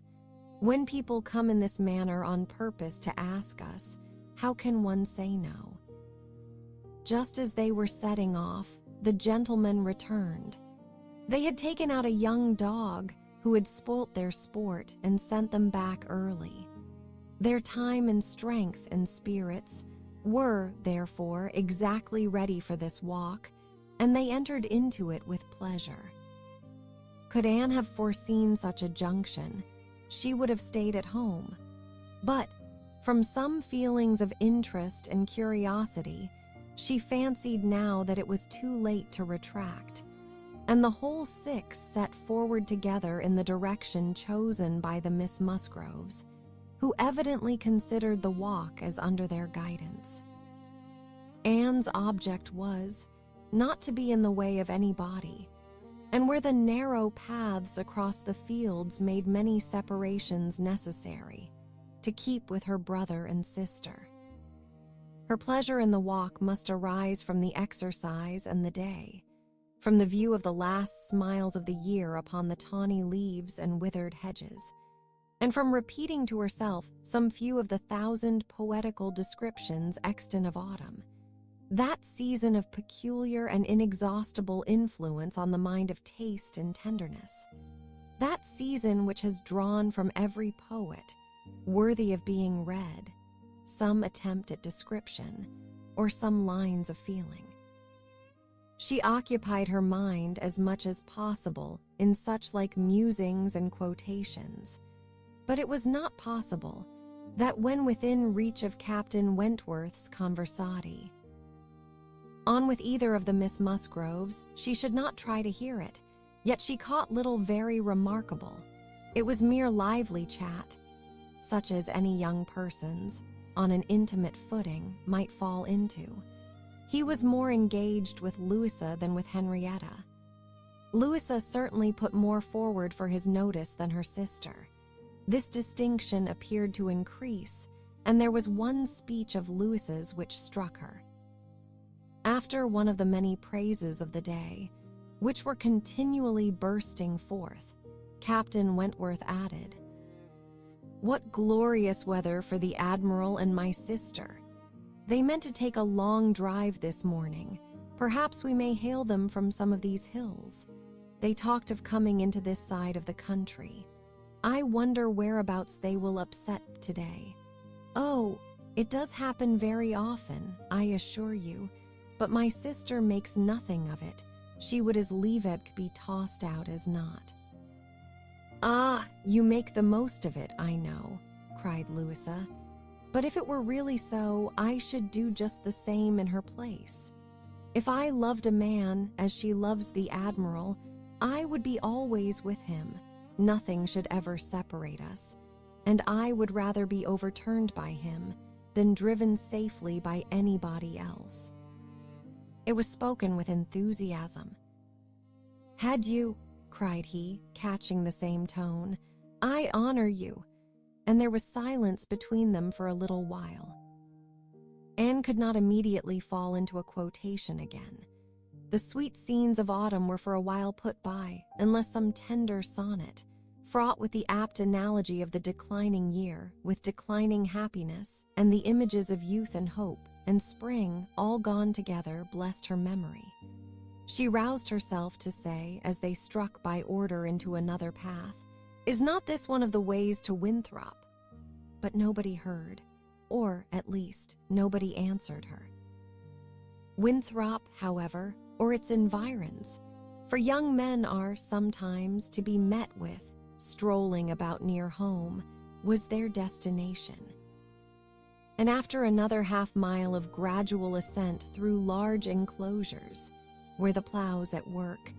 When people come in this manner on purpose to ask us, how can one say no?" Just as they were setting off, the gentlemen returned. They had taken out a young dog who had spoilt their sport and sent them back early. Their time and strength and spirits were, therefore, exactly ready for this walk, and they entered into it with pleasure. Could Anne have foreseen such a junction, she would have stayed at home. But, from some feelings of interest and curiosity, she fancied now that it was too late to retract, and the whole 6 set forward together in the direction chosen by the Miss Musgroves, who evidently considered the walk as under their guidance. Anne's object was not to be in the way of anybody, and where the narrow paths across the fields made many separations necessary to keep with her brother and sister. Her pleasure in the walk must arise from the exercise and the day, from the view of the last smiles of the year upon the tawny leaves and withered hedges, and from repeating to herself some few of the 1,000 poetical descriptions extant of autumn, that season of peculiar and inexhaustible influence on the mind of taste and tenderness, that season which has drawn from every poet, worthy of being read, some attempt at description or some lines of feeling. She occupied her mind as much as possible in such like musings and quotations, but it was not possible that when within reach of Captain Wentworth's conversati, on with either of the Miss Musgroves, she should not try to hear it, yet she caught little very remarkable. It was mere lively chat, such as any young persons, on an intimate footing, might fall into. He was more engaged with Louisa than with Henrietta. Louisa certainly put more forward for his notice than her sister. This distinction appeared to increase, and there was one speech of Louisa's which struck her. After one of the many praises of the day, which were continually bursting forth, Captain Wentworth added, "What glorious weather for the Admiral and my sister! They meant to take a long drive this morning. Perhaps we may hail them from some of these hills. They talked of coming into this side of the country. I wonder whereabouts they will upset today. Oh, it does happen very often, I assure you, but my sister makes nothing of it. She would as liebig be tossed out as not." "Ah, you make the most of it, I know," cried Louisa. "But if it were really so, I should do just the same in her place. If I loved a man as she loves the Admiral, I would be always with him. Nothing should ever separate us, and I would rather be overturned by him than driven safely by anybody else." It was spoken with enthusiasm. "Had you," cried he, catching the same tone, "I honor you," and there was silence between them for a little while. Anne could not immediately fall into a quotation again. The sweet scenes of autumn were for a while put by, unless some tender sonnet, fraught with the apt analogy of the declining year, with declining happiness, and the images of youth and hope, and spring, all gone together, blessed her memory. She roused herself to say, as they struck by order into another path, "Is not this one of the ways to Winthrop?" But nobody heard, or, at least, nobody answered her. Winthrop, however, or its environs, for young men are sometimes to be met with, strolling about near home, was their destination. And after another half-mile of gradual ascent through large enclosures, where the plows at work,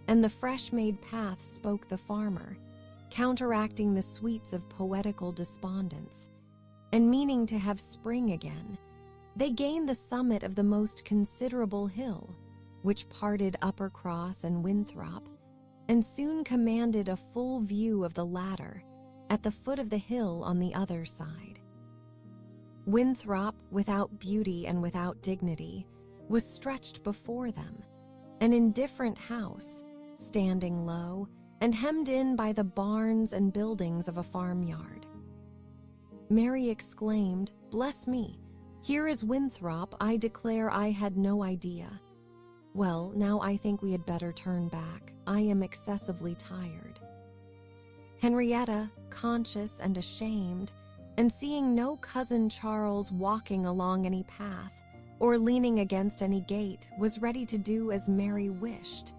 and the fresh-made path spoke the farmer, counteracting the sweets of poetical despondence, and meaning to have spring again, they gained the summit of the most considerable hill, which parted Upper Cross and Winthrop, and soon commanded a full view of the latter, at the foot of the hill on the other side. Winthrop, without beauty and without dignity, was stretched before them, an indifferent house, standing low and hemmed in by the barns and buildings of a farmyard. Mary exclaimed, "Bless me! Here is Winthrop. I declare I had no idea. Well, now I think we had better turn back. I am excessively tired." Henrietta, conscious and ashamed, and seeing no cousin Charles walking along any path or leaning against any gate, was ready to do as Mary wished.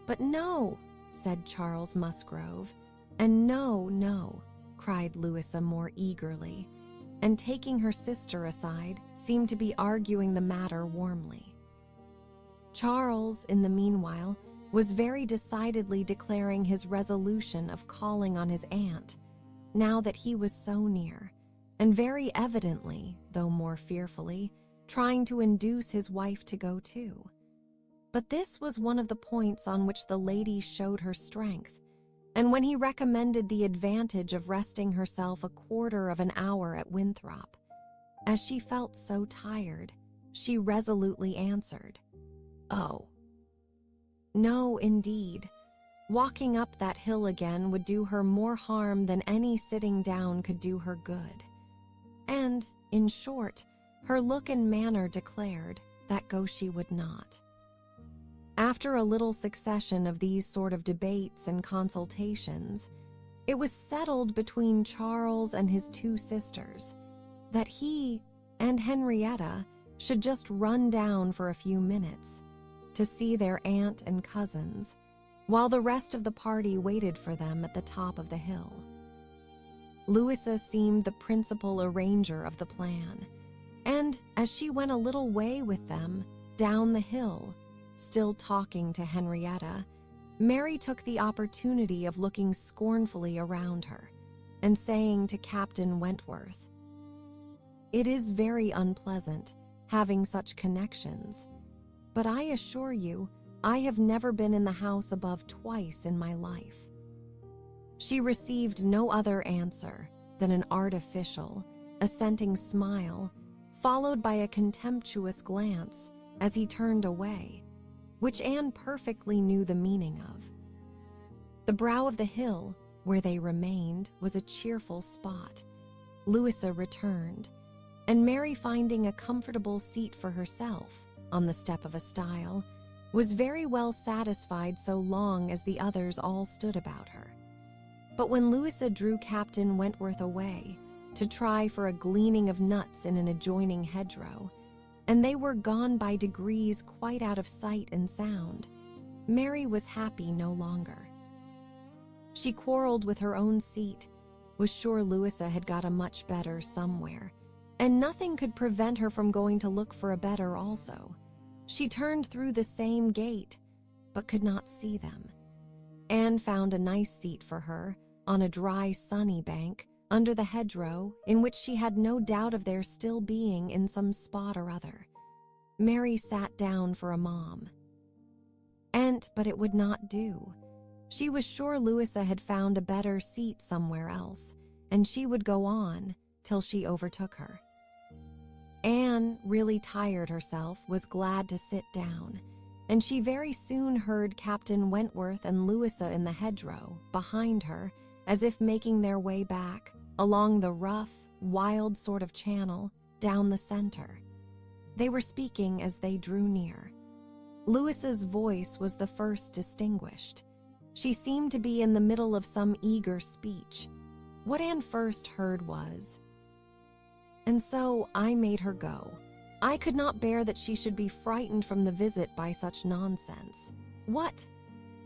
"But no," said Charles Musgrove, and "No, no," cried Louisa more eagerly, and taking her sister aside, seemed to be arguing the matter warmly. Charles, in the meanwhile, was very decidedly declaring his resolution of calling on his aunt, now that he was so near, and very evidently, though more fearfully, trying to induce his wife to go too. But this was one of the points on which the lady showed her strength, and when he recommended the advantage of resting herself a quarter of an hour at Winthrop, as she felt so tired, she resolutely answered, "Oh, no, indeed. Walking up that hill again would do her more harm than any sitting down could do her good." And, in short, her look and manner declared that go she would not. After a little succession of these sort of debates and consultations, it was settled between Charles and his two sisters that he and Henrietta should just run down for a few minutes to see their aunt and cousins, while the rest of the party waited for them at the top of the hill. Louisa seemed the principal arranger of the plan, and as she went a little way with them down the hill, still talking to Henrietta, Mary took the opportunity of looking scornfully around her and saying to Captain Wentworth, "It is very unpleasant having such connections, but I assure you I have never been in the house above twice in my life." She received no other answer than an artificial, assenting smile, followed by a contemptuous glance as he turned away, which Anne perfectly knew the meaning of. The brow of the hill, where they remained, was a cheerful spot. Louisa returned, and Mary, finding a comfortable seat for herself on the step of a stile, was very well satisfied so long as the others all stood about her. But when Louisa drew Captain Wentworth away to try for a gleaning of nuts in an adjoining hedgerow, and they were gone by degrees quite out of sight and sound, Mary was happy no longer. She quarreled with her own seat, was sure Louisa had got a much better somewhere, and nothing could prevent her from going to look for a better also. She turned through the same gate, but could not see them. Anne found a nice seat for her on a dry, sunny bank under the hedgerow, in which she had no doubt of their still being in some spot or other. Mary sat down for a mom. But it would not do. She was sure Louisa had found a better seat somewhere else, and she would go on till she overtook her. Anne, really tired herself, was glad to sit down, and she very soon heard Captain Wentworth and Louisa in the hedgerow behind her, as if making their way back along the rough, wild sort of channel down the center. They were speaking as they drew near. Louisa's voice was the first distinguished. She seemed to be in the middle of some eager speech. What Anne first heard was, "And so I made her go. I could not bear that she should be frightened from the visit by such nonsense. What?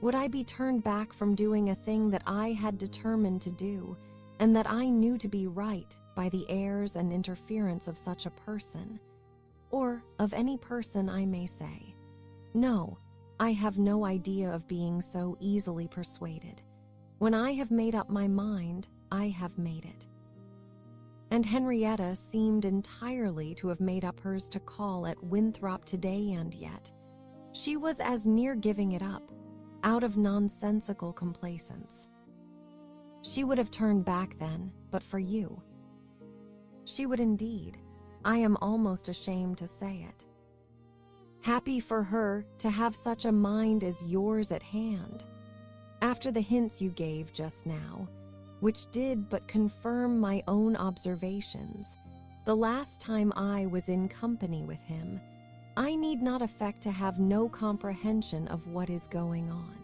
Would I be turned back from doing a thing that I had determined to do, and that I knew to be right, by the airs and interference of such a person? Or of any person, I may say. No, I have no idea of being so easily persuaded. When I have made up my mind, I have made it." And Henrietta seemed entirely to have made up hers to call at Winthrop today, and yet she was as near giving it up, out of nonsensical complacence. She would have turned back then, but for you. She would indeed. I am almost ashamed to say it. Happy for her to have such a mind as yours at hand. After the hints you gave just now, which did but confirm my own observations, the last time I was in company with him, I need not affect to have no comprehension of what is going on.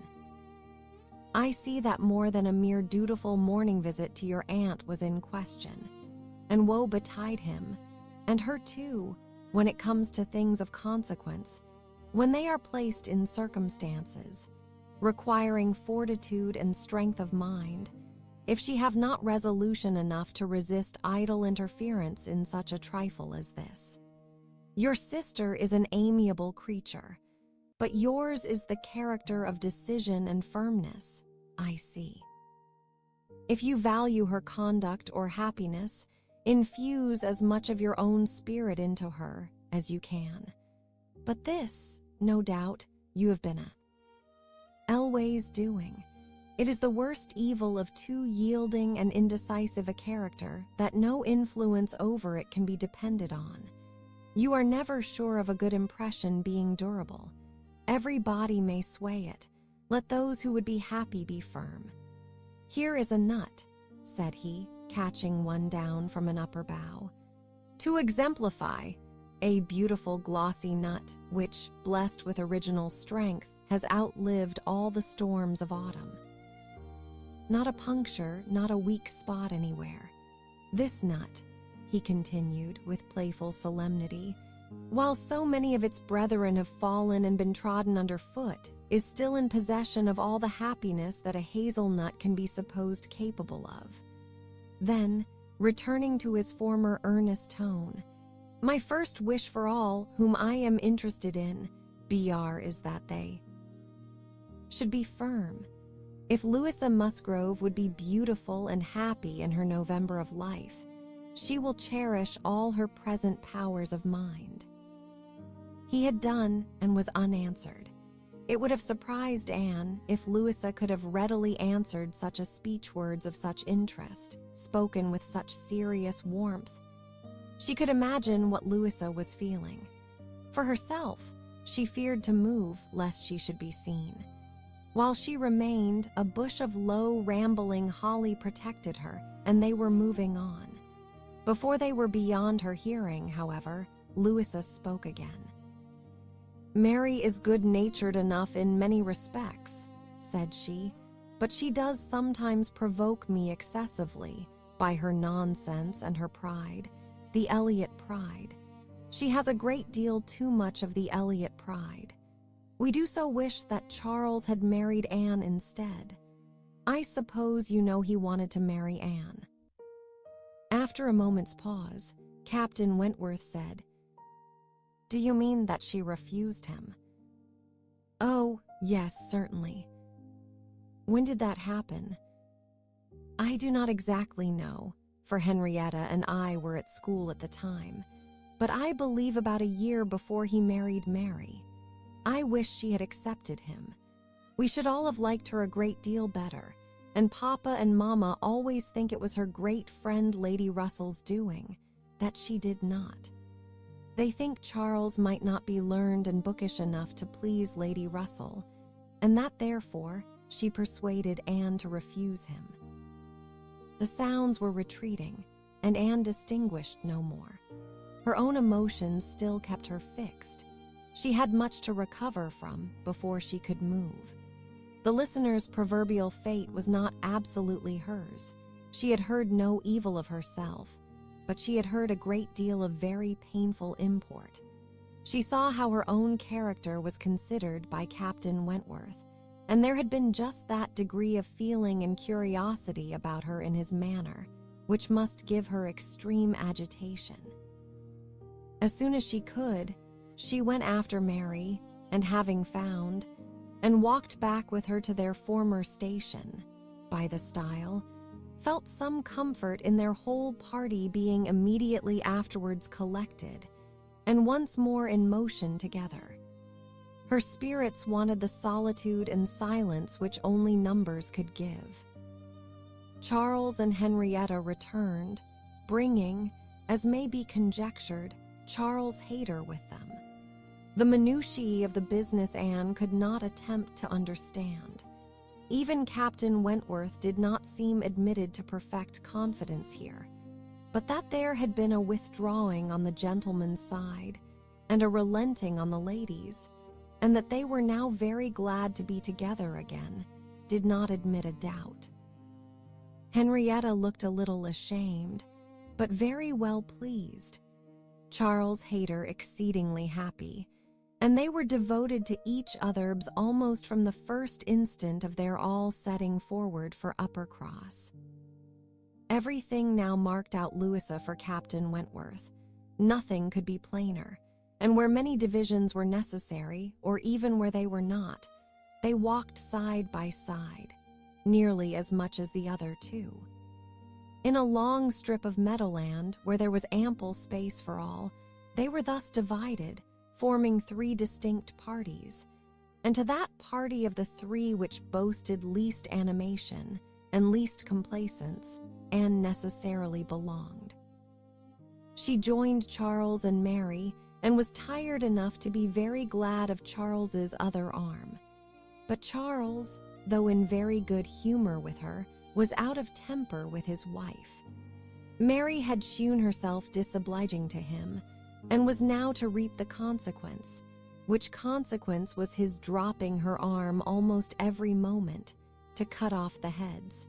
I see that more than a mere dutiful morning visit to your aunt was in question, and woe betide him, and her too, when it comes to things of consequence, when they are placed in circumstances requiring fortitude and strength of mind, if she have not resolution enough to resist idle interference in such a trifle as this. Your sister is an amiable creature, but yours is the character of decision and firmness, I see. If you value her conduct or happiness, infuse as much of your own spirit into her as you can. But this, no doubt, you have been always doing. It is the worst evil of too yielding and indecisive a character that no influence over it can be depended on. You are never sure of a good impression being durable. Every body may sway it. Let those who would be happy be firm. Here is a nut, said he, catching one down from an upper bough. To exemplify, a beautiful glossy nut which, blessed with original strength, has outlived all the storms of autumn. Not a puncture, not a weak spot anywhere. This nut, he continued with playful solemnity, while so many of its brethren have fallen and been trodden underfoot, is still in possession of all the happiness that a hazelnut can be supposed capable of. Then, returning to his former earnest tone, my first wish for all whom I am interested in, BR, is that they should be firm. If Louisa Musgrove would be beautiful and happy in her November of life, she will cherish all her present powers of mind. He had done and was unanswered. It would have surprised Anne if Louisa could have readily answered such a speech, words of such interest, spoken with such serious warmth. She could imagine what Louisa was feeling. For herself, she feared to move lest she should be seen. While she remained, a bush of low, rambling holly protected her, and they were moving on. Before they were beyond her hearing, however, Louisa spoke again. Mary is good-natured enough in many respects, said she, but she does sometimes provoke me excessively by her nonsense and her pride, the Elliot pride. She has a great deal too much of the Elliot pride. We do so wish that Charles had married Anne instead. I suppose you know he wanted to marry Anne. After a moment's pause, Captain Wentworth said, Do you mean that she refused him? Oh, yes, certainly. When did that happen? I do not exactly know, for Henrietta and I were at school at the time, but I believe about a year before he married Mary. I wish she had accepted him. We should all have liked her a great deal better, and Papa and Mama always think it was her great friend Lady Russell's doing, that she did not. They think Charles might not be learned and bookish enough to please Lady Russell, and that therefore she persuaded Anne to refuse him. The sounds were retreating, and Anne distinguished no more. Her own emotions still kept her fixed. She had much to recover from before she could move. The listener's proverbial fate was not absolutely hers. She had heard no evil of herself, but she had heard a great deal of very painful import. She saw how her own character was considered by Captain Wentworth, and there had been just that degree of feeling and curiosity about her in his manner, which must give her extreme agitation. As soon as she could, she went after Mary, and having found, and walked back with her to their former station, by the stile, felt some comfort in their whole party being immediately afterwards collected, and once more in motion together. Her spirits wanted the solitude and silence which only numbers could give. Charles and Henrietta returned, bringing, as may be conjectured, Charles Hayter with them. The minutiae of the business Anne could not attempt to understand. Even Captain Wentworth did not seem admitted to perfect confidence here, but that there had been a withdrawing on the gentleman's side and a relenting on the ladies', and that they were now very glad to be together again, did not admit a doubt. Henrietta looked a little ashamed, but very well pleased. Charles Hayter exceedingly happy, and they were devoted to each other's almost from the first instant of their all setting forward for Uppercross. Everything now marked out Louisa for Captain Wentworth. Nothing could be plainer, and where many divisions were necessary, or even where they were not, they walked side by side, nearly as much as the other two. In a long strip of meadowland, where there was ample space for all, they were thus divided, forming three distinct parties, and to that party of the three which boasted least animation and least complacence, Anne necessarily belonged. She joined Charles and Mary and was tired enough to be very glad of Charles's other arm. But Charles, though in very good humor with her, was out of temper with his wife. Mary had shewn herself disobliging to him, and was now to reap the consequence, which consequence was his dropping her arm almost every moment to cut off the heads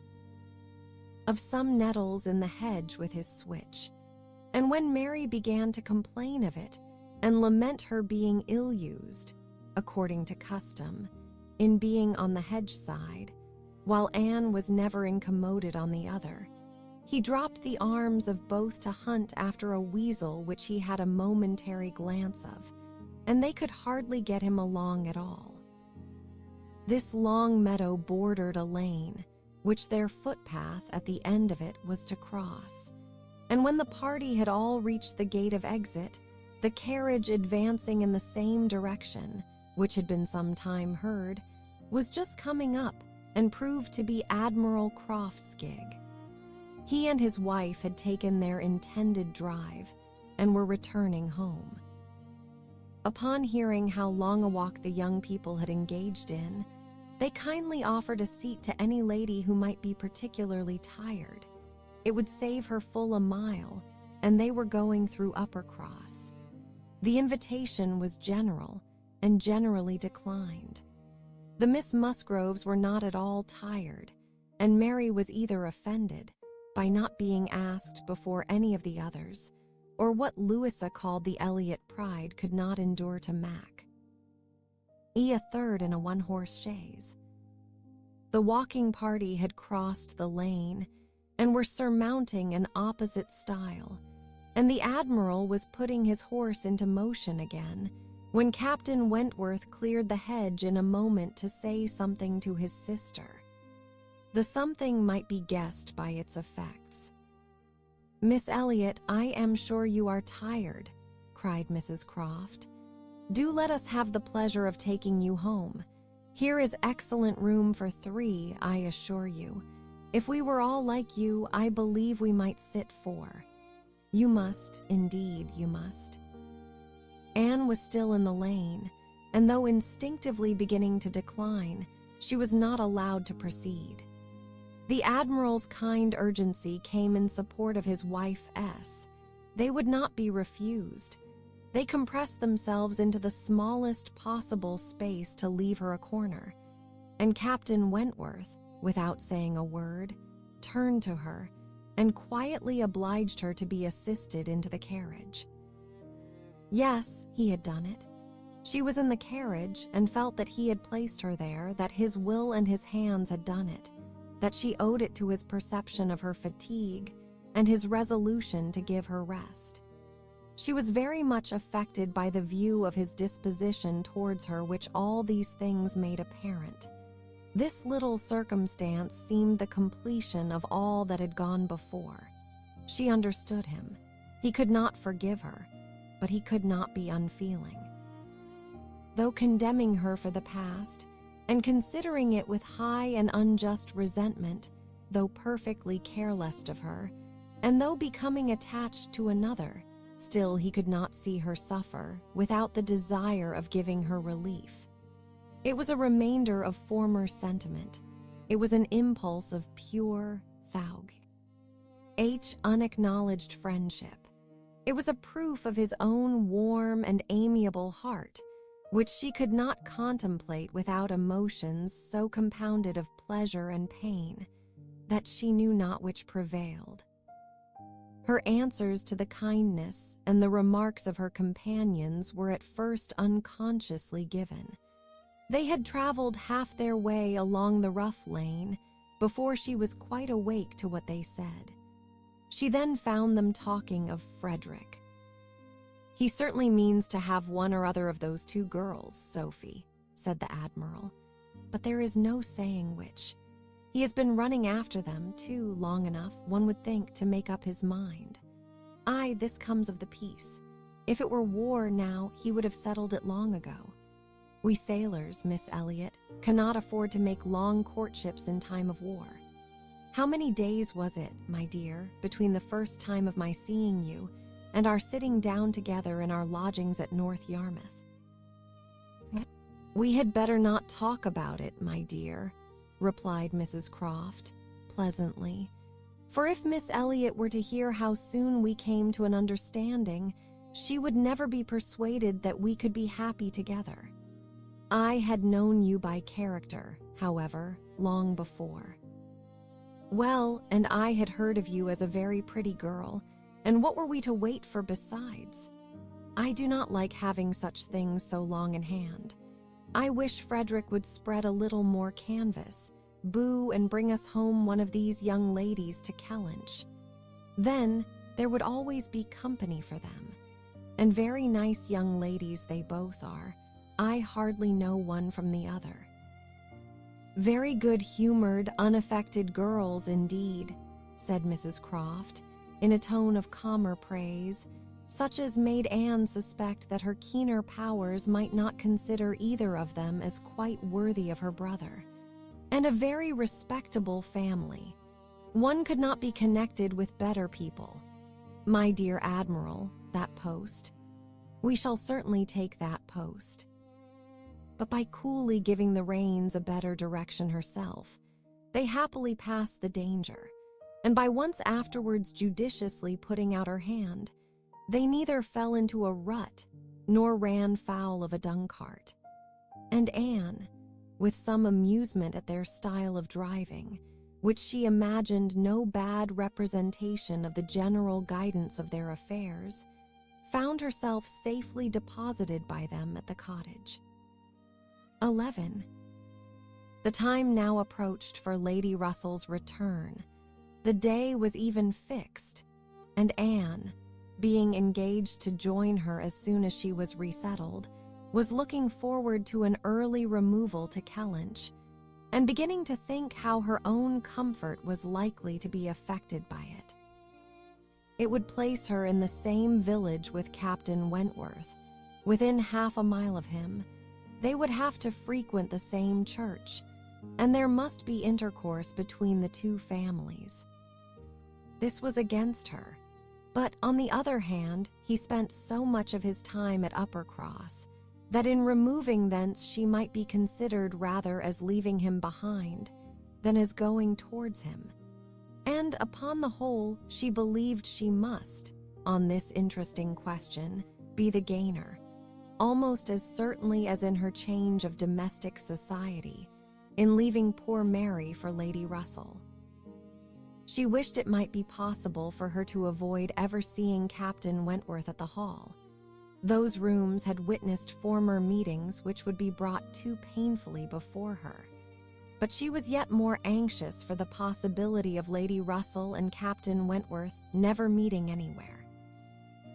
of some nettles in the hedge with his switch. And when Mary began to complain of it and lament her being ill-used, according to custom, in being on the hedge side, while Anne was never incommoded on the other, he dropped the arms of both to hunt after a weasel which he had a momentary glance of, and they could hardly get him along at all. This long meadow bordered a lane, which their footpath at the end of it was to cross, and when the party had all reached the gate of exit, the carriage advancing in the same direction, which had been some time heard, was just coming up and proved to be Admiral Croft's gig. He and his wife had taken their intended drive and were returning home. Upon hearing how long a walk the young people had engaged in, they kindly offered a seat to any lady who might be particularly tired. It would save her full a mile, and they were going through Uppercross. The invitation was general and generally declined. The Miss Musgroves were not at all tired, and Mary was either offended by not being asked before any of the others, or what Louisa called the Elliot pride could not endure to Mac. A third in a one-horse chaise. The walking party had crossed the lane and were surmounting an opposite stile, and the Admiral was putting his horse into motion again when Captain Wentworth cleared the hedge in a moment to say something to his sister. The something might be guessed by its effects. "Miss Elliot, I am sure you are tired," cried Mrs. Croft. "Do let us have the pleasure of taking you home. Here is excellent room for 3, I assure you. If we were all like you, I believe we might sit 4. You must, indeed you must." Anne was still in the lane, and though instinctively beginning to decline, she was not allowed to proceed. The Admiral's kind urgency came in support of his wife S. They would not be refused. They compressed themselves into the smallest possible space to leave her a corner, and Captain Wentworth, without saying a word, turned to her and quietly obliged her to be assisted into the carriage. Yes, he had done it. She was in the carriage and felt that he had placed her there, that his will and his hands had done it, that she owed it to his perception of her fatigue and his resolution to give her rest. She was very much affected by the view of his disposition towards her which all these things made apparent. This little circumstance seemed the completion of all that had gone before. She understood him. He could not forgive her, but he could not be unfeeling. Though condemning her for the past, and considering it with high and unjust resentment, though perfectly careless of her, and though becoming attached to another, still he could not see her suffer without the desire of giving her relief. It was a remainder of former sentiment. It was an impulse of pure unacknowledged friendship. It was a proof of his own warm and amiable heart, which she could not contemplate without emotions so compounded of pleasure and pain that she knew not which prevailed. Her answers to the kindness and the remarks of her companions were at first unconsciously given. They had traveled half their way along the rough lane before she was quite awake to what they said. She then found them talking of Frederick. "He certainly means to have one or other of those 2 girls, Sophie," said the Admiral, "but there is no saying which. He has been running after them, too, long enough, one would think, to make up his mind. Aye, this comes of the peace. If it were war now, he would have settled it long ago. We sailors, Miss Elliot, cannot afford to make long courtships in time of war. How many days was it, my dear, between the first time of my seeing you and our sitting down together in our lodgings at North Yarmouth? We had better not talk about it, my dear, replied Mrs. Croft, pleasantly, for if Miss Elliot were to hear how soon we came to an understanding, she would never be persuaded that we could be happy together. I had known you by character, however, long before. Well, and I had heard of you as a very pretty girl, and what were we to wait for besides? I do not like having such things so long in hand. I wish Frederick would spread a little more canvas, boo and bring us home one of these young ladies to Kellynch. Then there would always be company for them, and very nice young ladies they both are. I hardly know one from the other. Very good-humored, unaffected girls indeed, said Mrs. Croft, in a tone of calmer praise, such as made Anne suspect that her keener powers might not consider either of them as quite worthy of her brother. And a very respectable family. One could not be connected with better people. My dear Admiral, that post. We shall certainly take that post. But by coolly giving the reins a better direction herself, they happily passed the danger, and by once afterwards judiciously putting out her hand, they neither fell into a rut nor ran foul of a dung cart. And Anne, with some amusement at their style of driving, which she imagined no bad representation of the general guidance of their affairs, found herself safely deposited by them at the cottage. 11. The time now approached for Lady Russell's return. The day was even fixed, and Anne, being engaged to join her as soon as she was resettled, was looking forward to an early removal to Kellynch, and beginning to think how her own comfort was likely to be affected by it. It would place her in the same village with Captain Wentworth, within half a mile of him. They would have to frequent the same church, and there must be intercourse between the two families. This was against her, but on the other hand, he spent so much of his time at Uppercross that in removing thence she might be considered rather as leaving him behind than as going towards him. And upon the whole, she believed she must, on this interesting question, be the gainer, almost as certainly as in her change of domestic society, in leaving poor Mary for Lady Russell. She wished it might be possible for her to avoid ever seeing Captain Wentworth at the Hall. Those rooms had witnessed former meetings which would be brought too painfully before her. But she was yet more anxious for the possibility of Lady Russell and Captain Wentworth never meeting anywhere.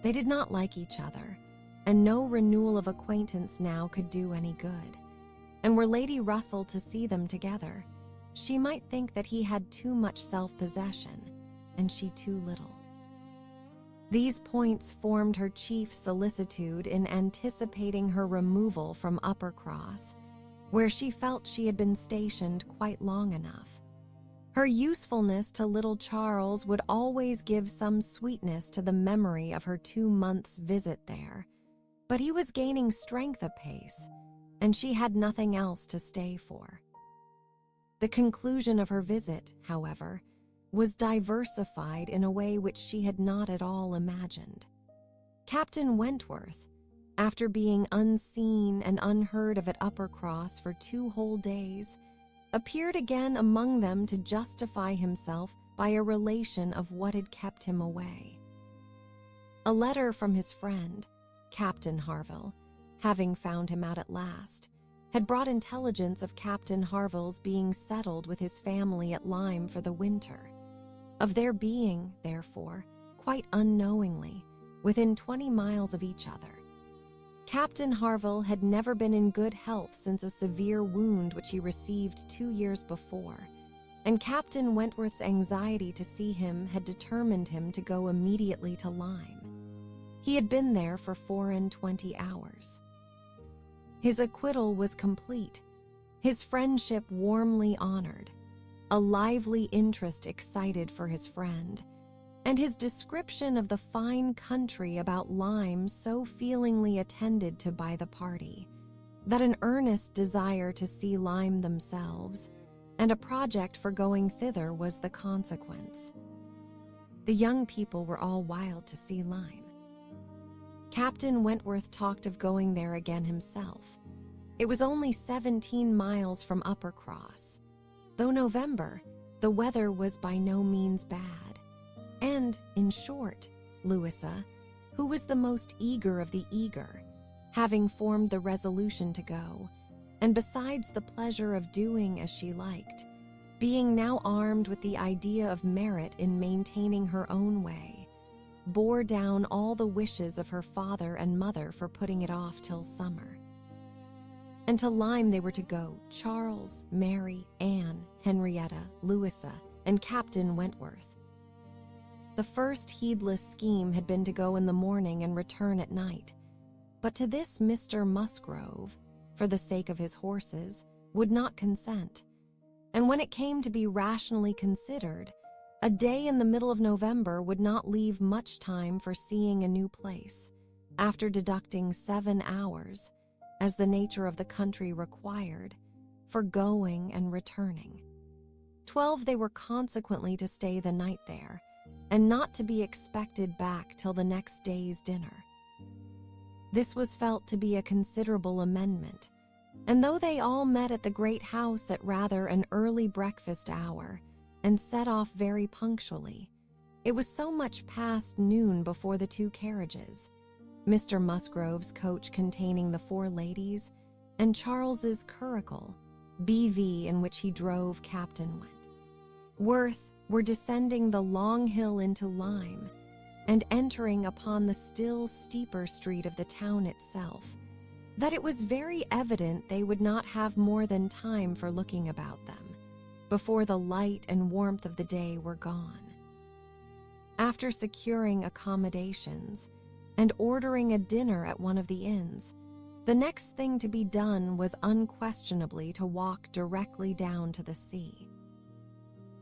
They did not like each other, and no renewal of acquaintance now could do any good. And were Lady Russell to see them together, she might think that he had too much self-possession, and she too little. These points formed her chief solicitude in anticipating her removal from Uppercross, where she felt she had been stationed quite long enough. Her usefulness to little Charles would always give some sweetness to the memory of her 2 months' visit there, but he was gaining strength apace, and she had nothing else to stay for. The conclusion of her visit, however, was diversified in a way which she had not at all imagined. Captain Wentworth, after being unseen and unheard of at Uppercross for 2 whole days, appeared again among them to justify himself by a relation of what had kept him away. A letter from his friend, Captain Harville, having found him out at last, had brought intelligence of Captain Harville's being settled with his family at Lyme for the winter, of their being, therefore, quite unknowingly, within 20 miles of each other. Captain Harville had never been in good health since a severe wound which he received 2 years before, and Captain Wentworth's anxiety to see him had determined him to go immediately to Lyme. He had been there for 24 hours. His acquittal was complete, his friendship warmly honored, a lively interest excited for his friend, and his description of the fine country about Lyme so feelingly attended to by the party, that an earnest desire to see Lyme themselves and a project for going thither was the consequence. The young people were all wild to see Lyme. Captain Wentworth talked of going there again himself. It was only 17 miles from Uppercross. Though November, the weather was by no means bad. And, in short, Louisa, who was the most eager of the eager, having formed the resolution to go, and besides the pleasure of doing as she liked, being now armed with the idea of merit in maintaining her own way, bore down all the wishes of her father and mother for putting it off till summer. And to Lyme they were to go, Charles, Mary, Anne, Henrietta, Louisa, and Captain Wentworth. The first heedless scheme had been to go in the morning and return at night, but to this Mr. Musgrove, for the sake of his horses, would not consent, and when it came to be rationally considered, a day in the middle of November would not leave much time for seeing a new place, after deducting 7 hours, as the nature of the country required, for going and returning. 12 they were consequently to stay the night there, and not to be expected back till the next day's dinner. This was felt to be a considerable amendment, and though they all met at the great house at rather an early breakfast hour, and set off very punctually, it was so much past noon before the 2 carriages, Mr. Musgrove's coach containing the 4 ladies, and Charles's curricle, BV, in which he drove Captain Wentworth, were descending the long hill into Lyme, and entering upon the still steeper street of the town itself, that it was very evident they would not have more than time for looking about them, before the light and warmth of the day were gone. After securing accommodations, and ordering a dinner at one of the inns, the next thing to be done was unquestionably to walk directly down to the sea.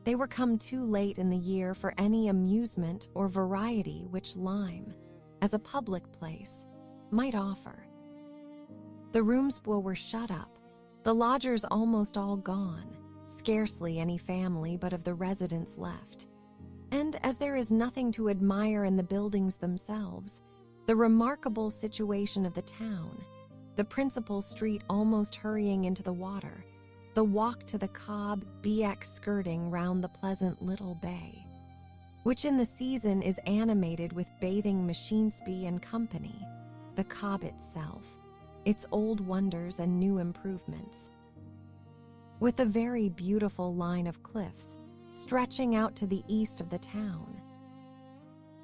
They were come too late in the year for any amusement or variety which Lyme, as a public place, might offer. The rooms were shut up, the lodgers almost all gone, scarcely any family but of the residents left, and as there is nothing to admire in the buildings themselves, the remarkable situation of the town, the principal street almost hurrying into the water, the walk to the Cobb BX skirting round the pleasant little bay, which in the season is animated with bathing Machinsby and company, the Cobb itself, its old wonders and new improvements, with a very beautiful line of cliffs stretching out to the east of the town,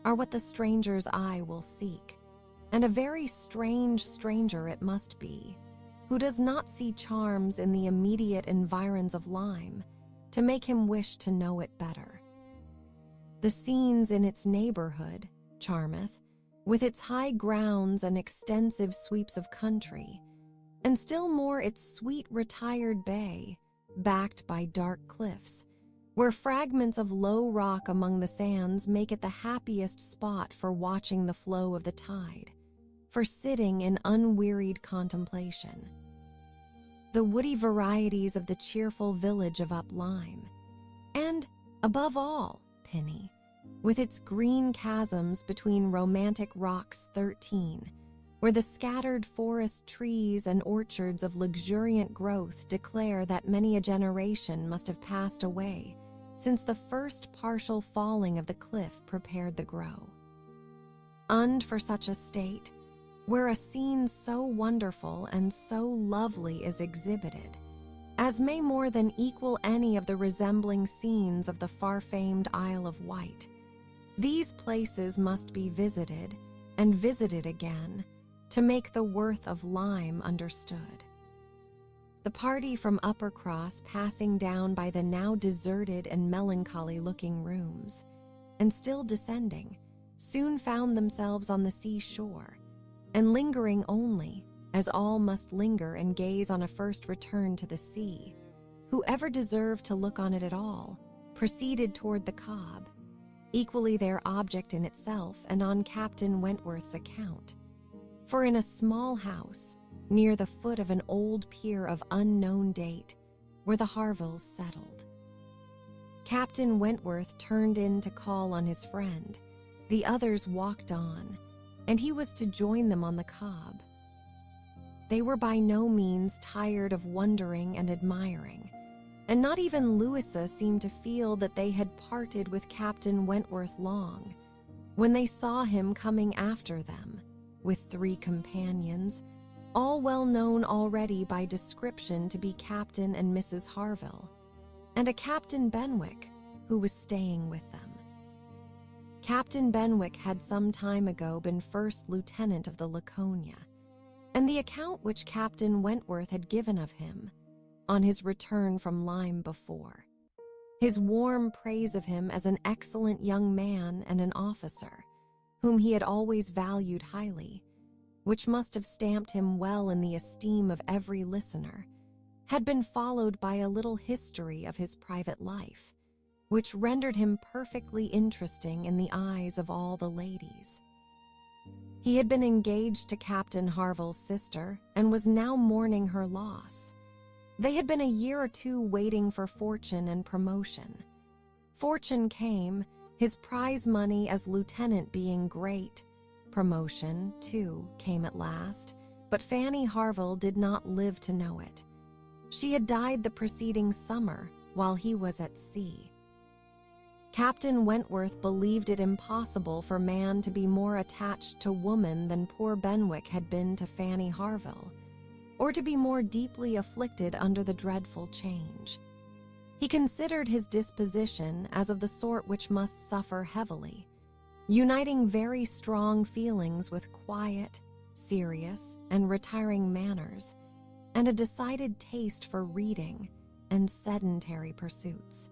are what the stranger's eye will seek, and a very strange stranger it must be, who does not see charms in the immediate environs of Lyme to make him wish to know it better. The scenes in its neighborhood, Charmouth, with its high grounds and extensive sweeps of country, and still more its sweet retired bay, backed by dark cliffs, where fragments of low rock among the sands make it the happiest spot for watching the flow of the tide, for sitting in unwearied contemplation. The woody varieties of the cheerful village of Up Lyme, and, above all, Pinny, with its green chasms between romantic rocks 13, where the scattered forest trees and orchards of luxuriant growth declare that many a generation must have passed away since the first partial falling of the cliff prepared the grow. Und for such a state, where a scene so wonderful and so lovely is exhibited, as may more than equal any of the resembling scenes of the far-famed Isle of Wight, these places must be visited and visited again to make the worth of Lyme understood. The party from Uppercross, passing down by the now deserted and melancholy-looking rooms, and still descending, soon found themselves on the sea-shore, and lingering only, as all must linger and gaze on a first return to the sea. Whoever deserved to look on it at all proceeded toward the cob, equally their object in itself and on Captain Wentworth's account. For in a small house, near the foot of an old pier of unknown date, were the Harvilles settled. Captain Wentworth turned in to call on his friend. The others walked on, and he was to join them on the cob. They were by no means tired of wondering and admiring, and not even Louisa seemed to feel that they had parted with Captain Wentworth long, when they saw him coming after them, with 3 companions, all well known already by description to be Captain and Mrs. Harville, and a Captain Benwick, who was staying with them. Captain Benwick had some time ago been first lieutenant of the Laconia, and the account which Captain Wentworth had given of him, on his return from Lyme before, his warm praise of him as an excellent young man and an officer, whom he had always valued highly, which must have stamped him well in the esteem of every listener, had been followed by a little history of his private life, which rendered him perfectly interesting in the eyes of all the ladies. He had been engaged to Captain Harville's sister and was now mourning her loss. They had been a year or 2 waiting for fortune and promotion. Fortune came, his prize money as lieutenant being great. Promotion, too, came at last, but Fanny Harville did not live to know it. She had died the preceding summer while he was at sea. Captain Wentworth believed it impossible for man to be more attached to woman than poor Benwick had been to Fanny Harville, or to be more deeply afflicted under the dreadful change. He considered his disposition as of the sort which must suffer heavily, uniting very strong feelings with quiet, serious, and retiring manners, and a decided taste for reading and sedentary pursuits.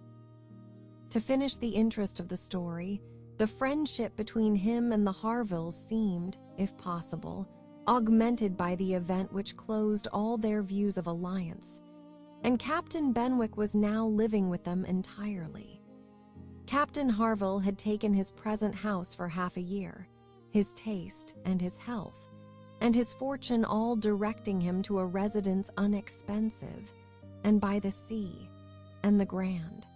To finish the interest of the story, the friendship between him and the Harvilles seemed, if possible, augmented by the event which closed all their views of alliance, and Captain Benwick was now living with them entirely. Captain Harville had taken his present house for half a year, his taste and his health, and his fortune all directing him to a residence unexpensive, and by the sea, and the grand.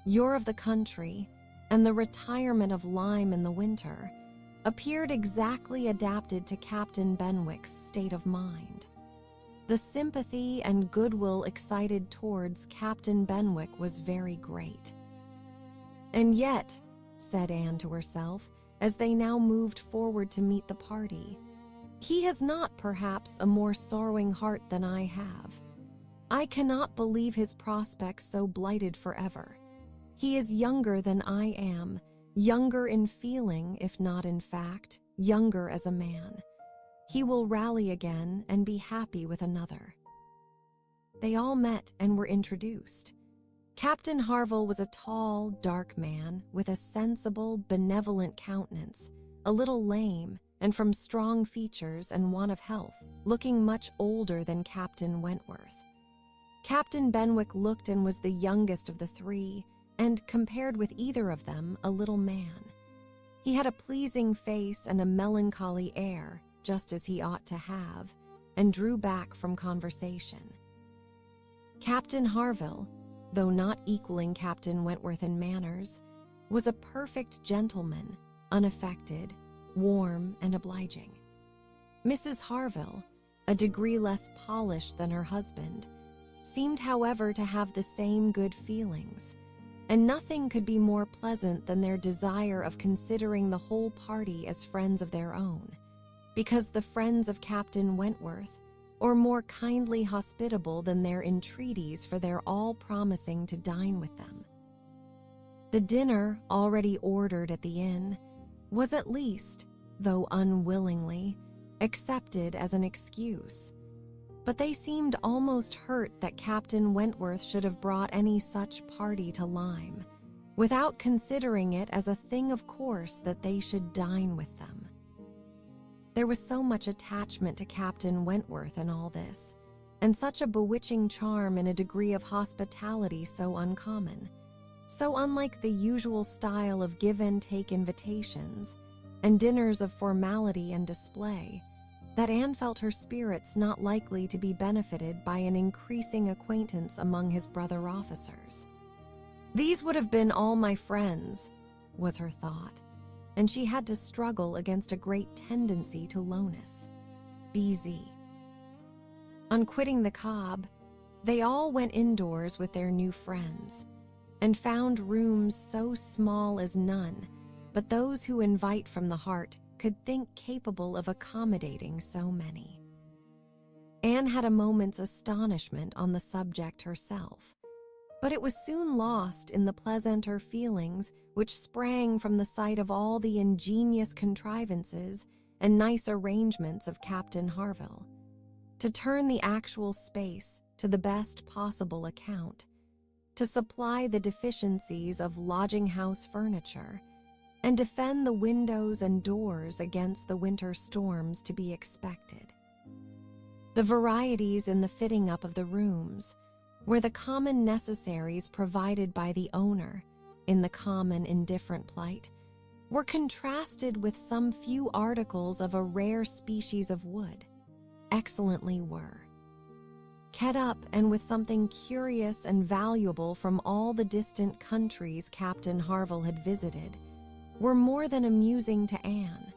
You're of the country, and the retirement of Lyme in the winter appeared exactly adapted to Captain Benwick's state of mind. The sympathy and goodwill excited towards Captain Benwick was very great. And yet, said Anne to herself, as they now moved forward to meet the party, he has not, perhaps, a more sorrowing heart than I have. I cannot believe his prospects so blighted forever. He is younger than I am, younger in feeling, if not in fact, younger as a man. He will rally again and be happy with another. They all met and were introduced. Captain Harville was a tall, dark man with a sensible, benevolent countenance, a little lame, and from strong features and want of health, looking much older than Captain Wentworth. Captain Benwick looked and was the youngest of the 3, and, compared with either of them, a little man. He had a pleasing face and a melancholy air, just as he ought to have, and drew back from conversation. Captain Harville, though not equaling Captain Wentworth in manners, was a perfect gentleman, unaffected, warm, and obliging. Mrs. Harville, a degree less polished than her husband, seemed, however, to have the same good feelings, and nothing could be more pleasant than their desire of considering the whole party as friends of their own, because the friends of Captain Wentworth, or more kindly hospitable than their entreaties for their all promising to dine with them. The dinner, already ordered at the inn, was at least, though unwillingly, accepted as an excuse, but they seemed almost hurt that Captain Wentworth should have brought any such party to Lyme, without considering it as a thing of course that they should dine with them. There was so much attachment to Captain Wentworth in all this, and such a bewitching charm in a degree of hospitality so uncommon, so unlike the usual style of give-and-take invitations and dinners of formality and display, that Anne felt her spirits not likely to be benefited by an increasing acquaintance among his brother officers. "These would have been all my friends," was her thought, and she had to struggle against a great tendency to lowness. B.Z. On quitting the Cobb, they all went indoors with their new friends, and found rooms so small as none but those who invite from the heart could think capable of accommodating so many. Anne had a moment's astonishment on the subject herself, but it was soon lost in the pleasanter feelings which sprang from the sight of all the ingenious contrivances and nice arrangements of Captain Harville, to turn the actual space to the best possible account, to supply the deficiencies of lodging-house furniture, and defend the windows and doors against the winter storms to be expected. The varieties in the fitting up of the rooms, where the common necessaries provided by the owner, in the common indifferent plight, were contrasted with some few articles of a rare species of wood, excellently were. Ket up and with something curious and valuable from all the distant countries Captain Harville had visited, were more than amusing to Anne.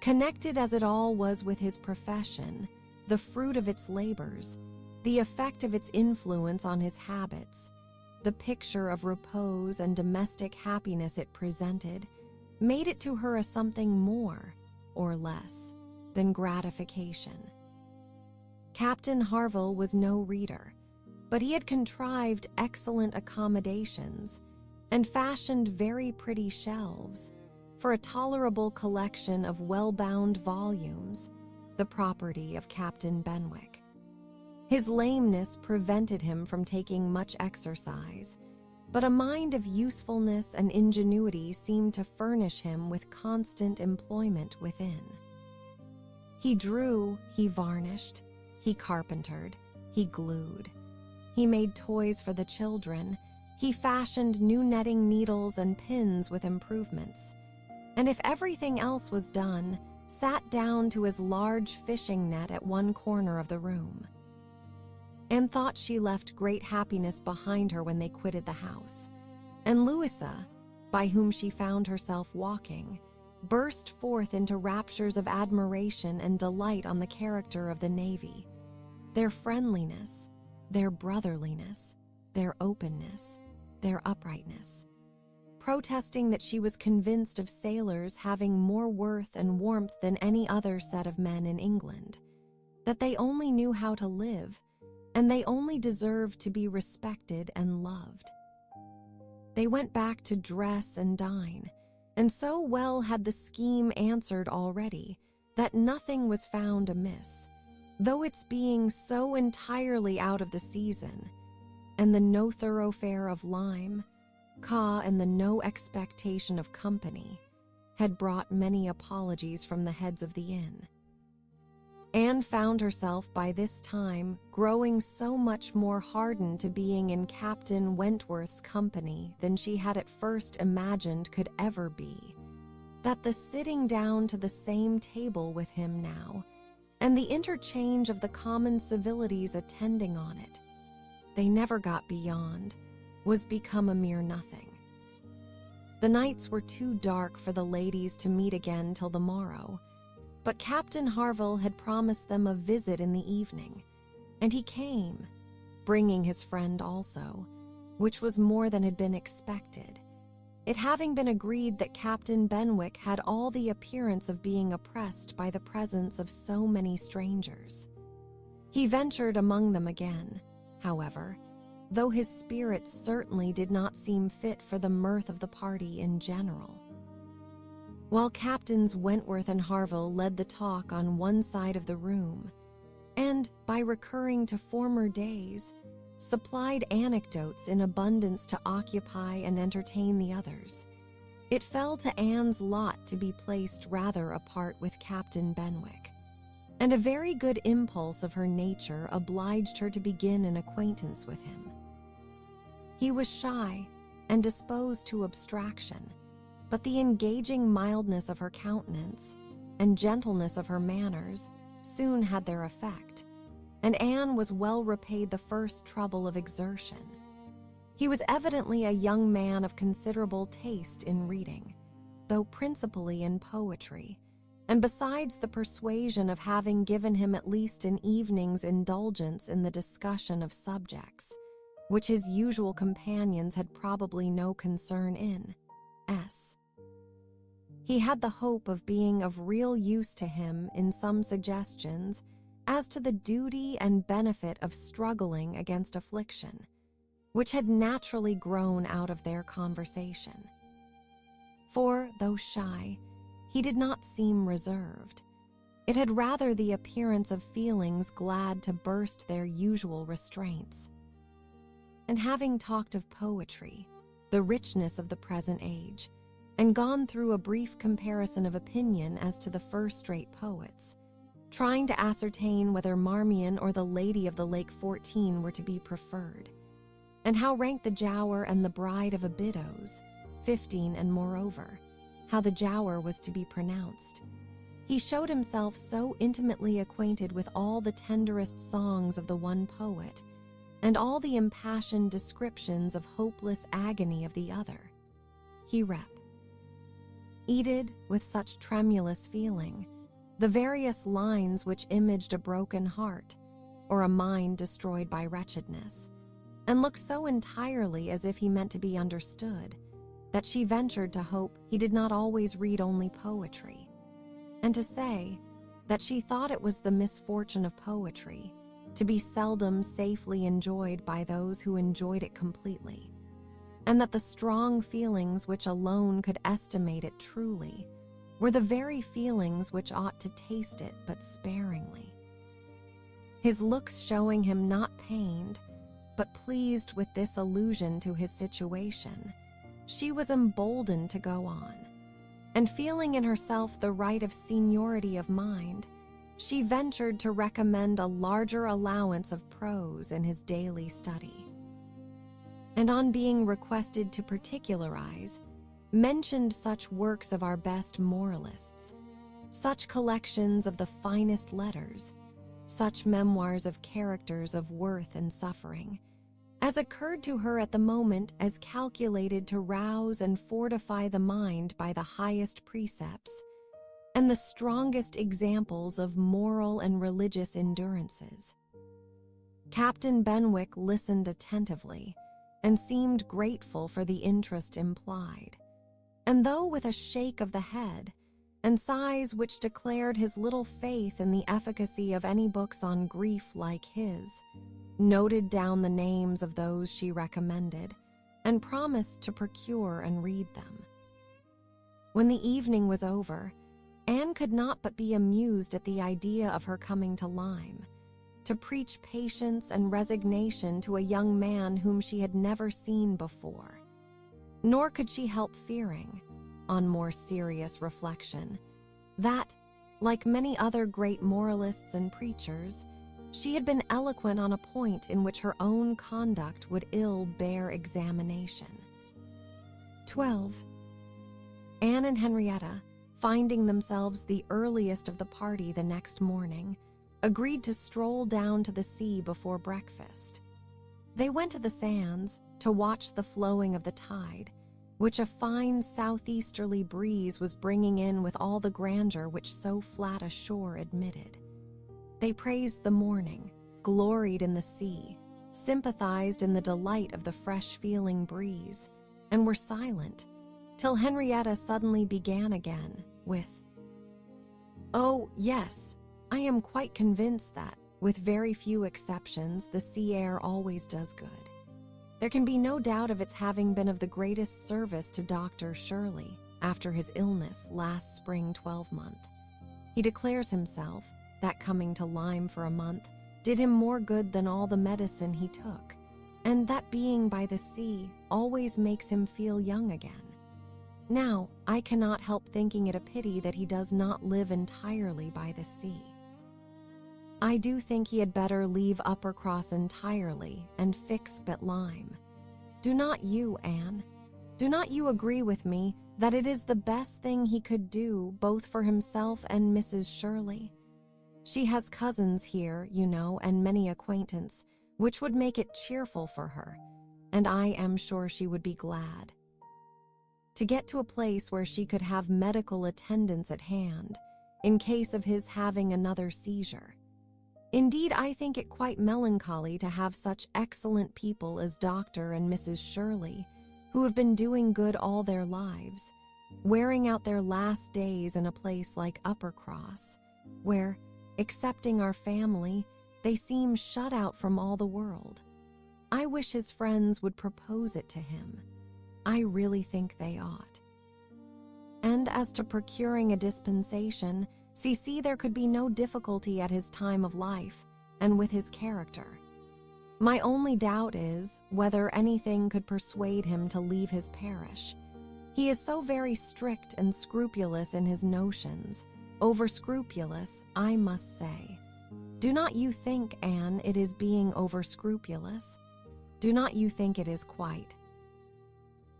Connected as it all was with his profession, the fruit of its labors, the effect of its influence on his habits, the picture of repose and domestic happiness it presented, made it to her a something more, or less, than gratification. Captain Harville was no reader, but he had contrived excellent accommodations and fashioned very pretty shelves for a tolerable collection of well-bound volumes, the property of Captain Benwick. His lameness prevented him from taking much exercise, but a mind of usefulness and ingenuity seemed to furnish him with constant employment within. He drew, he varnished, he carpentered, he glued. He made toys for the children. He fashioned new netting needles and pins with improvements, and if everything else was done, sat down to his large fishing net at one corner of the room. Anne thought she left great happiness behind her when they quitted the house, and Louisa, by whom she found herself walking, burst forth into raptures of admiration and delight on the character of the navy, their friendliness, their brotherliness, their openness, their uprightness, protesting that she was convinced of sailors having more worth and warmth than any other set of men in England, that they only knew how to live, and they only deserved to be respected and loved. They went back to dress and dine, and so well had the scheme answered already that nothing was found amiss, though its being so entirely out of the season, and the no thoroughfare of lime, Ca and the no expectation of company, had brought many apologies from the heads of the inn. Anne found herself by this time growing so much more hardened to being in Captain Wentworth's company than she had at first imagined could ever be, that the sitting down to the same table with him now, and the interchange of the common civilities attending on it, they never got beyond, was become a mere nothing. The nights were too dark for the ladies to meet again till the morrow, but Captain Harville had promised them a visit in the evening, and he came, bringing his friend also, which was more than had been expected, it having been agreed that Captain Benwick had all the appearance of being oppressed by the presence of so many strangers. He ventured among them again, however, though his spirits certainly did not seem fit for the mirth of the party in general. While Captains Wentworth and Harville led the talk on one side of the room, and, by recurring to former days, supplied anecdotes in abundance to occupy and entertain the others, It fell to Anne's lot to be placed rather apart with Captain Benwick, and a very good impulse of her nature obliged her to begin an acquaintance with him. He was shy and disposed to abstraction, but the engaging mildness of her countenance and gentleness of her manners soon had their effect, and Anne was well repaid the first trouble of exertion. He was evidently a young man of considerable taste in reading, though principally in poetry, and besides the persuasion of having given him at least an evening's indulgence in the discussion of subjects, which his usual companions had probably no concern in. He had the hope of being of real use to him in some suggestions as to the duty and benefit of struggling against affliction, which had naturally grown out of their conversation. For, though shy, he did not seem reserved. It had rather the appearance of feelings glad to burst their usual restraints. And having talked of poetry, the richness of the present age, and gone through a brief comparison of opinion as to the first-rate poets, trying to ascertain whether Marmion or the Lady of the Lake 14 were to be preferred, and how ranked the Giaour and the Bride of Abydos, 15, and moreover, how the Giaour was to be pronounced, he showed himself so intimately acquainted with all the tenderest songs of the one poet, and all the impassioned descriptions of hopeless agony of the other. He repeated with such tremulous feeling the various lines which imaged a broken heart or a mind destroyed by wretchedness, and looked so entirely as if he meant to be understood, that she ventured to hope he did not always read only poetry, and to say that she thought it was the misfortune of poetry to be seldom safely enjoyed by those who enjoyed it completely, and that the strong feelings which alone could estimate it truly were the very feelings which ought to taste it but sparingly. His looks showing him not pained, but pleased with this allusion to his situation, she was emboldened to go on, and feeling in herself the right of seniority of mind, she ventured to recommend a larger allowance of prose in his daily study, and on being requested to particularize, mentioned such works of our best moralists, such collections of the finest letters, such memoirs of characters of worth and suffering, as occurred to her at the moment as calculated to rouse and fortify the mind by the highest precepts and the strongest examples of moral and religious endurances. Captain Benwick listened attentively and seemed grateful for the interest implied, and though with a shake of the head and sighs which declared his little faith in the efficacy of any books on grief like his, noted down the names of those she recommended and promised to procure and read them. When the evening was over, Anne could not but be amused at the idea of her coming to Lyme, to preach patience and resignation to a young man whom she had never seen before. Nor could she help fearing, on more serious reflection, that, like many other great moralists and preachers, she had been eloquent on a point in which her own conduct would ill bear examination. 12. Anne and Henrietta, finding themselves the earliest of the party the next morning, agreed to stroll down to the sea before breakfast. They went to the sands to watch the flowing of the tide, which a fine southeasterly breeze was bringing in with all the grandeur which so flat a shore admitted. They praised the morning, gloried in the sea, sympathized in the delight of the fresh-feeling breeze, and were silent, till Henrietta suddenly began again with, "Oh, yes, I am quite convinced that, with very few exceptions, the sea air always does good. There can be no doubt of its having been of the greatest service to Dr. Shirley after his illness last spring 12-month. He declares himself that coming to Lyme for a month did him more good than all the medicine he took, and that being by the sea always makes him feel young again. Now, I cannot help thinking it a pity that he does not live entirely by the sea. I do think he had better leave Uppercross entirely and fix at Lyme. Do not you, Anne? Do not you agree with me that it is the best thing he could do both for himself and Mrs. Shirley? She has cousins here, you know, and many acquaintance, which would make it cheerful for her, and I am sure she would be glad. To get to a place where she could have medical attendance at hand, in case of his having another seizure. Indeed, I think it quite melancholy to have such excellent people as Dr. and Mrs. Shirley, who have been doing good all their lives, wearing out their last days in a place like Uppercross, where, excepting our family, they seem shut out from all the world. I wish his friends would propose it to him. I really think they ought. And as to procuring a dispensation, see, there could be no difficulty at his time of life and with his character. My only doubt is whether anything could persuade him to leave his parish. He is so very strict and scrupulous in his notions, over-scrupulous, I must say. Do not you think, Anne, it is being over-scrupulous? Do not you think it is quite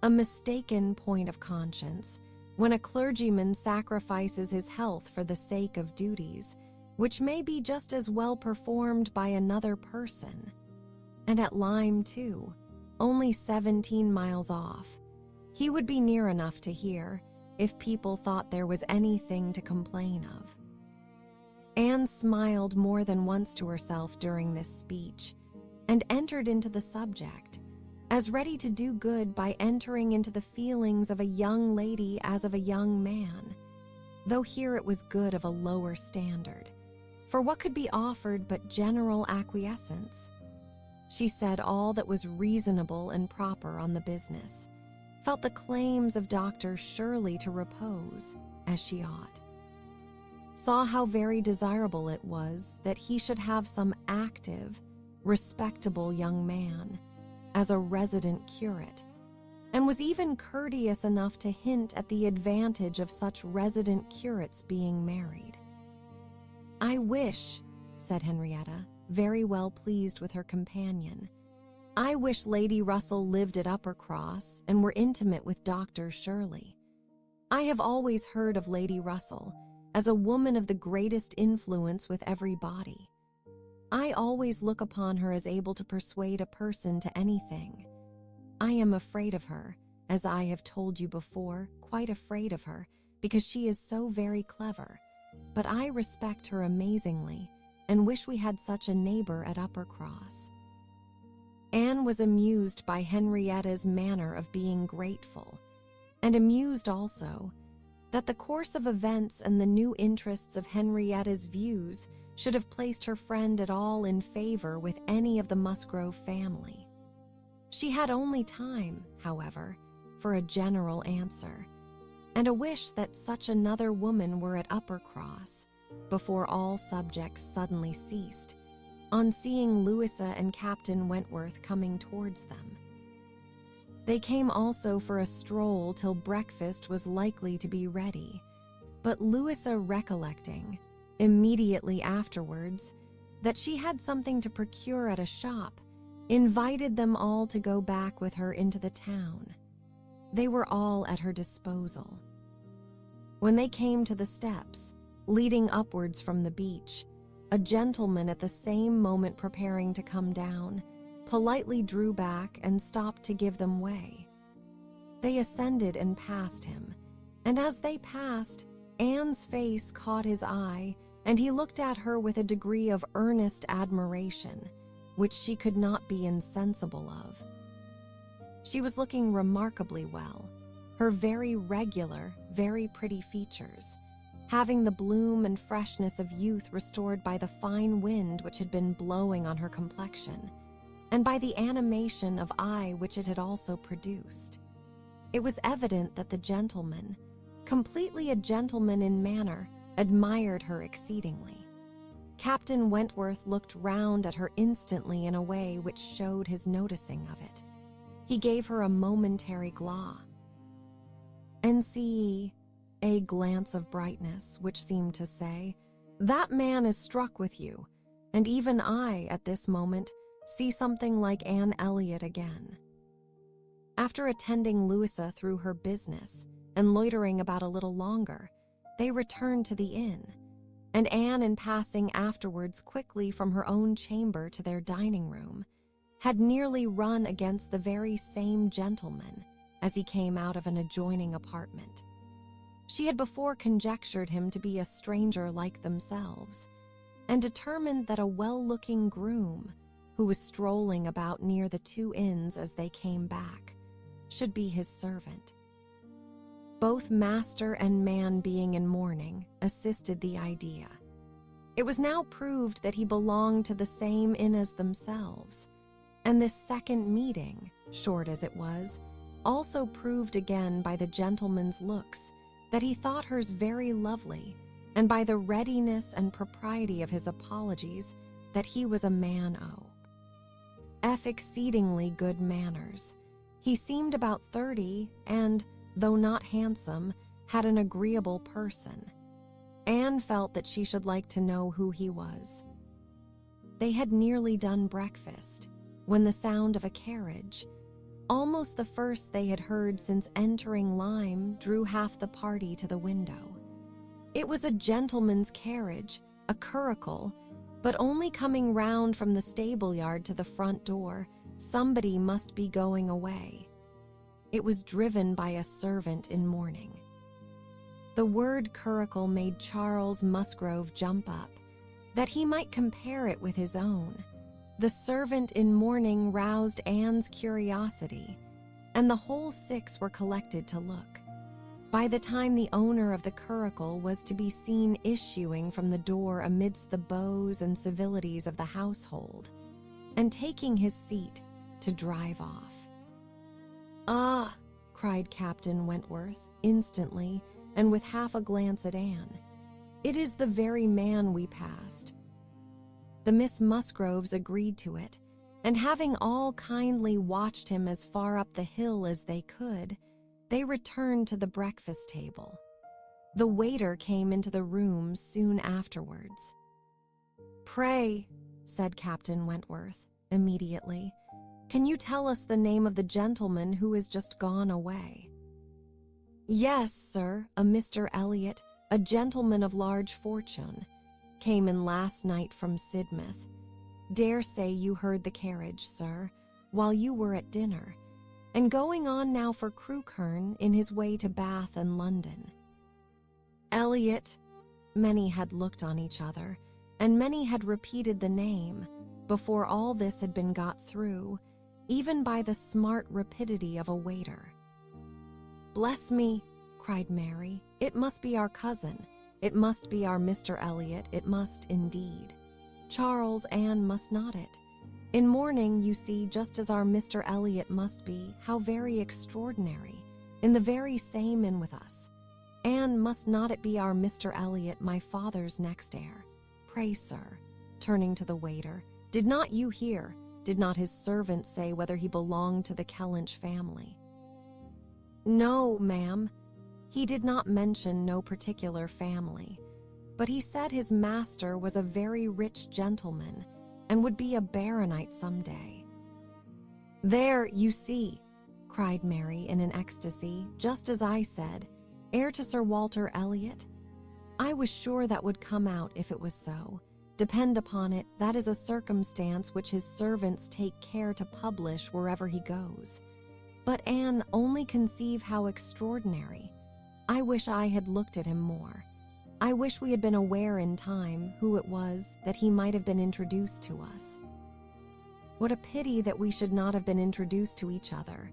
a mistaken point of conscience when a clergyman sacrifices his health for the sake of duties, which may be just as well performed by another person? And at Lyme, too, only 17 miles off. He would be near enough to hear if people thought there was anything to complain of. Anne smiled more than once to herself during this speech, and entered into the subject, as ready to do good by entering into the feelings of a young lady as of a young man, though here it was good of a lower standard, for what could be offered but general acquiescence? She said all that was reasonable and proper on the business, felt the claims of Dr. Shirley to repose, as she ought, saw how very desirable it was that he should have some active, respectable young man as a resident curate, and was even courteous enough to hint at the advantage of such resident curates being married. "I wish," said Henrietta, very well pleased with her companion, "I wish Lady Russell lived at Uppercross and were intimate with Dr. Shirley. I have always heard of Lady Russell as a woman of the greatest influence with every body. I always look upon her as able to persuade a person to anything. I am afraid of her, as I have told you before, quite afraid of her, because she is so very clever, but I respect her amazingly and wish we had such a neighbor at Uppercross." Anne was amused by Henrietta's manner of being grateful, and amused also that the course of events and the new interests of Henrietta's views should have placed her friend at all in favor with any of the Musgrove family. She had only time, however, for a general answer, and a wish that such another woman were at Uppercross, before all subjects suddenly ceased, on seeing Louisa and Captain Wentworth coming towards them. They came also for a stroll till breakfast was likely to be ready, but Louisa, recollecting, immediately afterwards, that she had something to procure at a shop, invited them all to go back with her into the town. They were all at her disposal. When they came to the steps, leading upwards from the beach, a gentleman at the same moment preparing to come down, politely drew back and stopped to give them way. They ascended and passed him, and as they passed, Anne's face caught his eye, and he looked at her with a degree of earnest admiration, which she could not be insensible of. She was looking remarkably well, her very regular, very pretty features, having the bloom and freshness of youth restored by the fine wind which had been blowing on her complexion, and by the animation of eye which it had also produced. It was evident that the gentleman, completely a gentleman in manner, admired her exceedingly. Captain Wentworth looked round at her instantly in a way which showed his noticing of it. He gave her a momentary glaw, NCE, a glance of brightness, which seemed to say, "That man is struck with you, and even I, at this moment, see something like Anne Elliot again." After attending Louisa through her business and loitering about a little longer, they returned to the inn, and Anne, in passing afterwards quickly from her own chamber to their dining room, had nearly run against the very same gentleman as he came out of an adjoining apartment. She had before conjectured him to be a stranger like themselves, and determined that a well-looking groom, who was strolling about near the two inns as they came back, should be his servant. Both master and man being in mourning assisted the idea. It was now proved that he belonged to the same inn as themselves, and this second meeting, short as it was, also proved again by the gentleman's looks that he thought hers very lovely, and by the readiness and propriety of his apologies that he was a man of exceedingly good manners. He seemed about 30 and, though not handsome, had an agreeable person. Anne felt that she should like to know who he was. They had nearly done breakfast when the sound of a carriage, almost the first they had heard since entering Lyme, drew half the party to the window. It was a gentleman's carriage, a curricle, but only coming round from the stable-yard to the front door, somebody must be going away. It was driven by a servant in mourning. The word curricle made Charles Musgrove jump up, that he might compare it with his own. The servant in mourning roused Anne's curiosity, and the whole six were collected to look. By the time the owner of the curricle was to be seen issuing from the door amidst the bows and civilities of the household, and taking his seat to drive off. "Ah!" cried Captain Wentworth, instantly, and with half a glance at Anne. "It is the very man we passed." The Miss Musgroves agreed to it, and having all kindly watched him as far up the hill as they could, they returned to the breakfast table. The waiter came into the room soon afterwards. "Pray," said Captain Wentworth, immediately, "can you tell us the name of the gentleman who is just gone away?" "Yes, sir, a Mr. Elliot, a gentleman of large fortune, came in last night from Sidmouth. Dare say you heard the carriage, sir, while you were at dinner, and going on now for Crewkerne in his way to Bath and London." Elliot. Many had looked on each other, and many had repeated the name, before all this had been got through, even by the smart rapidity of a waiter. "Bless me," cried Mary, "it must be our cousin. It must be our Mr. Elliot, it must indeed. Charles, Anne must not it. In mourning, you see, just as our Mr. Elliot must be, how very extraordinary, in the very same inn with us. Anne, must not it be our Mr. Elliot, my father's next heir? Pray, sir," turning to the waiter, "did not you hear, did not his servant say whether he belonged to the Kellynch family?" "No, ma'am. He did not mention no particular family, but he said his master was a very rich gentleman and would be a baronet some day." "There, you see," cried Mary in an ecstasy, "just as I said, heir to Sir Walter Elliot. I was sure that would come out if it was so. Depend upon it, that is a circumstance which his servants take care to publish wherever he goes. But Anne, only conceive how extraordinary. I wish I had looked at him more. I wish we had been aware in time who it was, that he might have been introduced to us. What a pity that we should not have been introduced to each other.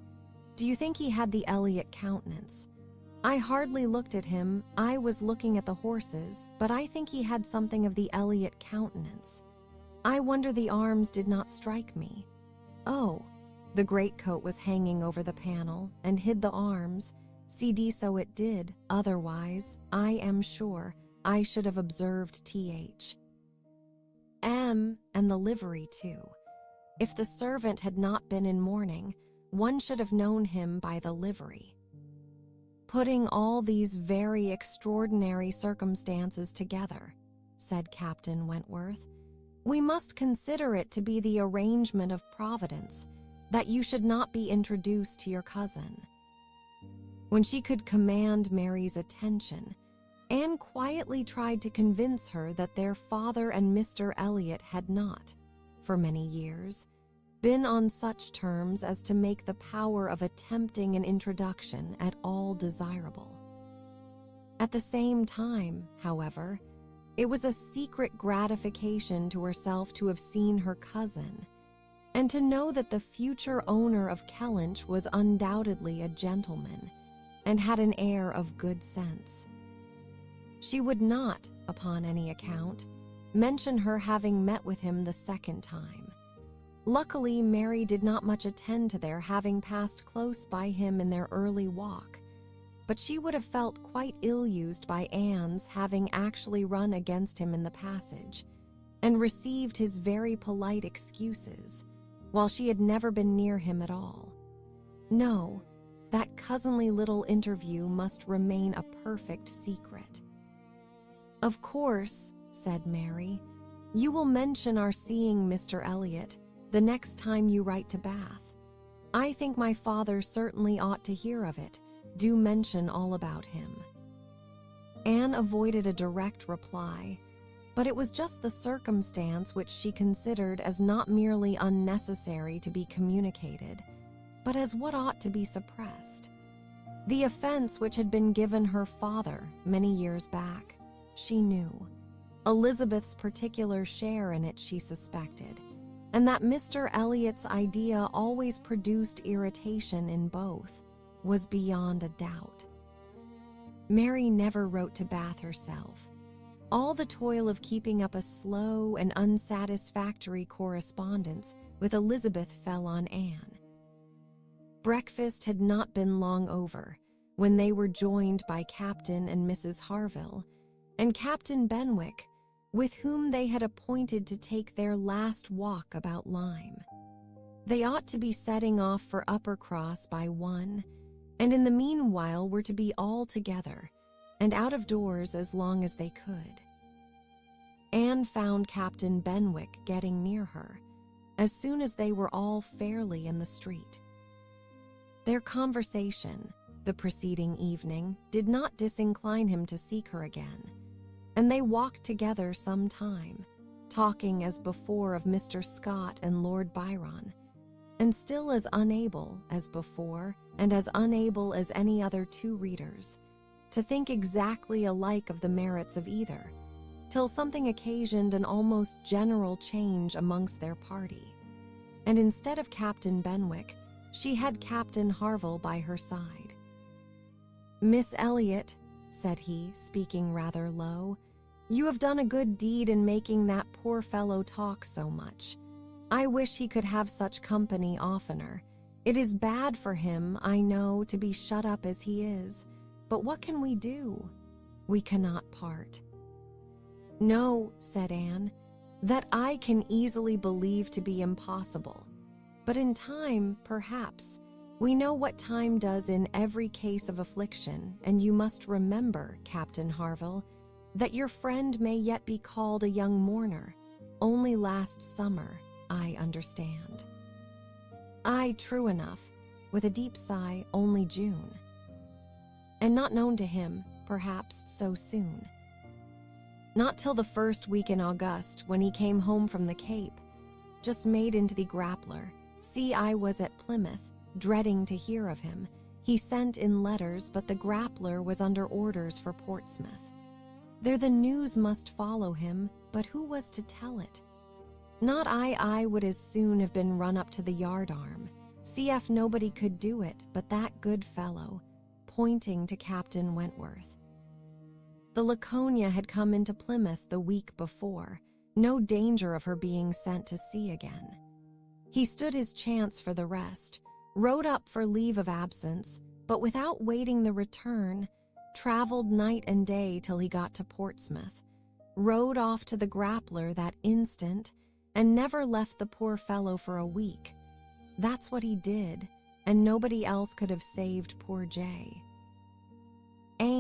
Do you think he had the Elliot countenance? I hardly looked at him. I was looking at the horses, but I think he had something of the Elliot countenance. I wonder the arms did not strike me. Oh, the greatcoat was hanging over the panel, and hid the arms. CD so it did, otherwise, I am sure, I should have observed TH. M, and the livery too. If the servant had not been in mourning, one should have known him by the livery. "Putting all these very extraordinary circumstances together," said Captain Wentworth, "we must consider it to be the arrangement of Providence that you should not be introduced to your cousin." When she could command Mary's attention, Anne quietly tried to convince her that their father and Mr. Elliot had not, for many years, been on such terms as to make the power of attempting an introduction at all desirable. At the same time, however, it was a secret gratification to herself to have seen her cousin, and to know that the future owner of Kellynch was undoubtedly a gentleman, and had an air of good sense. She would not, upon any account, mention her having met with him the second time. Luckily, Mary did not much attend to their having passed close by him in their early walk, but she would have felt quite ill-used by Anne's having actually run against him in the passage, and received his very polite excuses, while she had never been near him at all. No, that cousinly little interview must remain a perfect secret. "Of course," said Mary, "you will mention our seeing Mr. Elliot the next time you write to Bath. I think my father certainly ought to hear of it. Do mention all about him." Anne avoided a direct reply, but it was just the circumstance which she considered as not merely unnecessary to be communicated, but as what ought to be suppressed. The offense which had been given her father many years back, she knew. Elizabeth's particular share in it she suspected, and that Mr. Elliot's idea always produced irritation in both was beyond a doubt. Mary never wrote to Bath herself. All the toil of keeping up a slow and unsatisfactory correspondence with Elizabeth fell on Anne. Breakfast had not been long over when they were joined by Captain and Mrs. Harville, and Captain Benwick, with whom they had appointed to take their last walk about Lyme. They ought to be setting off for Uppercross by 1, and in the meanwhile were to be all together, and out of doors as long as they could. Anne found Captain Benwick getting near her, as soon as they were all fairly in the street. Their conversation, the preceding evening, did not disincline him to seek her again, and they walked together some time, talking as before of Mr. Scott and Lord Byron, and still as unable as before, and as unable as any other two readers, to think exactly alike of the merits of either, till something occasioned an almost general change amongst their party, and instead of Captain Benwick, she had Captain Harville by her side. "Miss Elliot," said he, speaking rather low, "you have done a good deed in making that poor fellow talk so much. I wish he could have such company oftener. It is bad for him, I know, to be shut up as he is, but what can we do? We cannot part." "No," said Anne, "that I can easily believe to be impossible, but in time, perhaps. We know what time does in every case of affliction, and you must remember, Captain Harville, that your friend may yet be called a young mourner. Only last summer, I understand." "Aye, true enough," with a deep sigh, "only June." "And not known to him, perhaps, so soon." "Not till the first week in August, when he came home from the Cape, just made into the Grappler. See, I was at Plymouth, dreading to hear of him. He sent in letters, but the Grappler was under orders for Portsmouth. There the news must follow him, but who was to tell it? Not I would as soon have been run up to the yardarm. CF nobody could do it, but that good fellow," pointing to Captain Wentworth. "The Laconia had come into Plymouth the week before, no danger of her being sent to sea again. He stood his chance for the rest, wrote up for leave of absence, but without waiting the return, traveled night and day till he got to Portsmouth, rowed off to the Grappler that instant, and never left the poor fellow for a week. That's what he did, and nobody else could have saved poor Jay."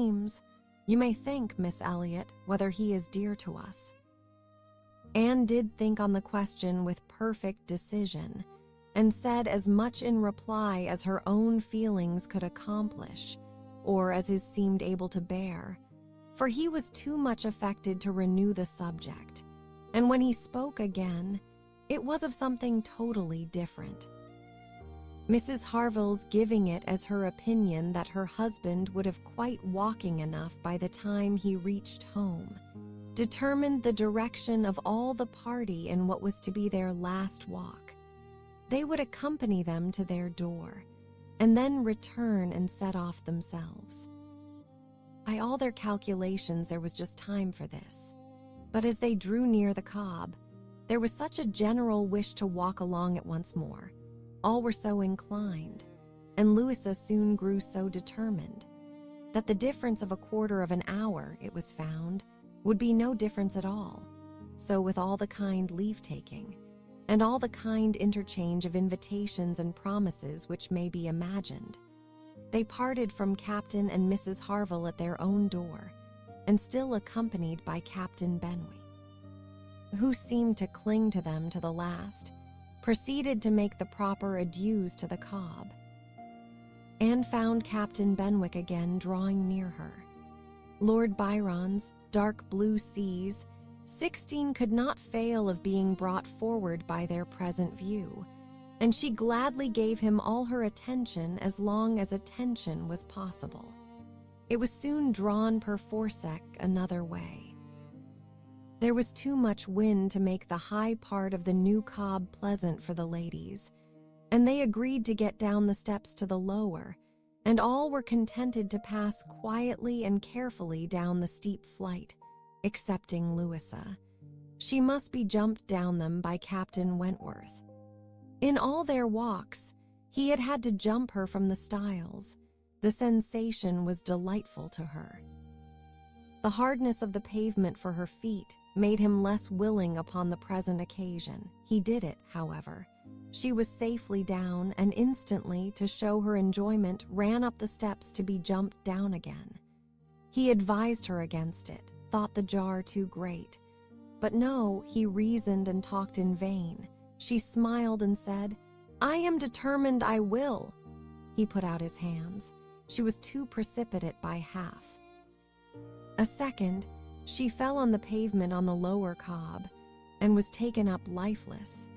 seems. You may think, Miss Elliot, whether he is dear to us." Anne did think on the question with perfect decision, and said as much in reply as her own feelings could accomplish, or as his seemed able to bear, for he was too much affected to renew the subject, and when he spoke again, it was of something totally different. Mrs. Harville's giving it as her opinion that her husband would have quite walking enough by the time he reached home, determined the direction of all the party in what was to be their last walk. They would accompany them to their door, and then return and set off themselves. By all their calculations, there was just time for this. But as they drew near the Cobb, there was such a general wish to walk along it once more. All were so inclined, and Louisa soon grew so determined, that the difference of a quarter of an hour, it was found, would be no difference at all. So with all the kind leave-taking, and all the kind interchange of invitations and promises which may be imagined, they parted from Captain and Mrs. Harville at their own door, and still accompanied by Captain Benwick, who seemed to cling to them to the last, proceeded to make the proper adieus to the Cobb. Anne found Captain Benwick again drawing near her. Lord Byron's dark blue seas, 16 could not fail of being brought forward by their present view, and she gladly gave him all her attention as long as attention was possible. It was soon drawn per forsec another way. There was too much wind to make the high part of the new Cobb pleasant for the ladies, and they agreed to get down the steps to the lower, and all were contented to pass quietly and carefully down the steep flight, excepting Louisa. She must be jumped down them by Captain Wentworth. In all their walks, he had had to jump her from the stiles. The sensation was delightful to her. The hardness of the pavement for her feet made him less willing upon the present occasion. He did it, however. She was safely down, and instantly, to show her enjoyment, ran up the steps to be jumped down again. He advised her against it, thought the jar too great. But no, he reasoned and talked in vain. She smiled and said, "I am determined I will." He put out his hands. She was too precipitate by half. A second, she fell on the pavement on the lower Cobb, and was taken up lifeless.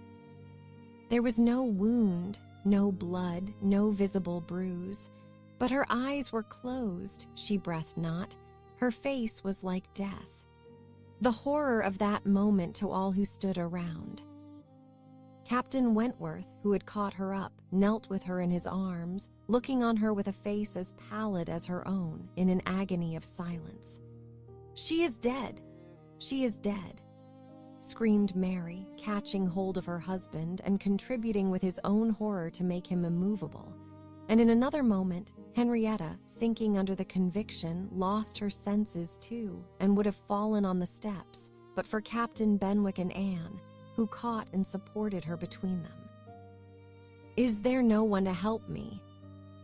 There was no wound, no blood, no visible bruise, but her eyes were closed, she breathed not, her face was like death. The horror of that moment to all who stood around. Captain Wentworth, who had caught her up, knelt with her in his arms, looking on her with a face as pallid as her own, in an agony of silence. "She is dead! She is dead!" screamed Mary, catching hold of her husband and contributing with his own horror to make him immovable. And in another moment, Henrietta, sinking under the conviction, lost her senses too, and would have fallen on the steps, but for Captain Benwick and Anne, who caught and supported her between them. "Is there no one to help me?"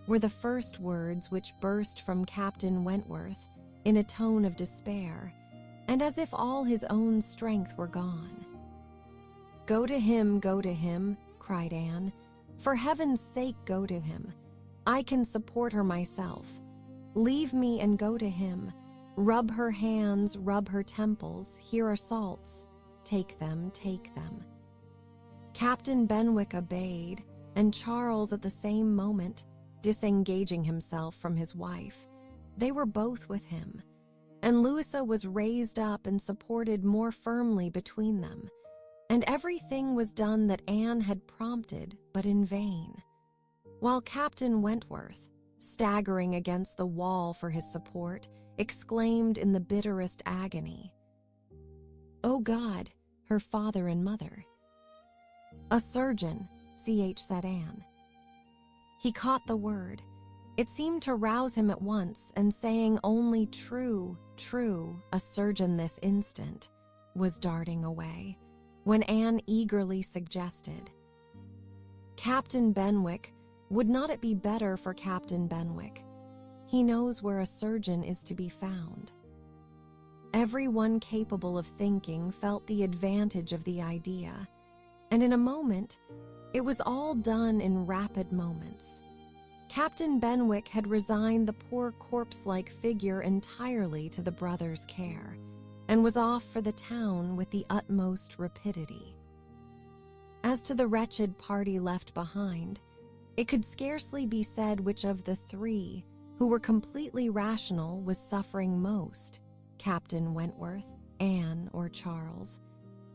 were the first words which burst from Captain Wentworth in a tone of despair, and as if all his own strength were gone. Go to him," cried Anne. "For heaven's sake, go to him. I can support her myself. Leave me and go to him. Rub her hands, rub her temples. Here are salts. Take them, take them." Captain Benwick obeyed, and Charles at the same moment, disengaging himself from his wife. They were both with him, and Louisa was raised up and supported more firmly between them, and everything was done that Anne had prompted, but in vain, while Captain Wentworth, staggering against the wall for his support, exclaimed in the bitterest agony, "O God, her father and mother." "A surgeon," said Anne. He caught the word. It seemed to rouse him at once, and saying only "True, true, a surgeon this instant," was darting away, when Anne eagerly suggested, "Captain Benwick, would not it be better for Captain Benwick? He knows where a surgeon is to be found." Everyone capable of thinking felt the advantage of the idea, and in a moment, it was all done in rapid moments. Captain Benwick had resigned the poor corpse-like figure entirely to the brothers' care, and was off for the town with the utmost rapidity. As to the wretched party left behind, it could scarcely be said which of the three, who were completely rational, was suffering most, Captain Wentworth, Anne, or Charles,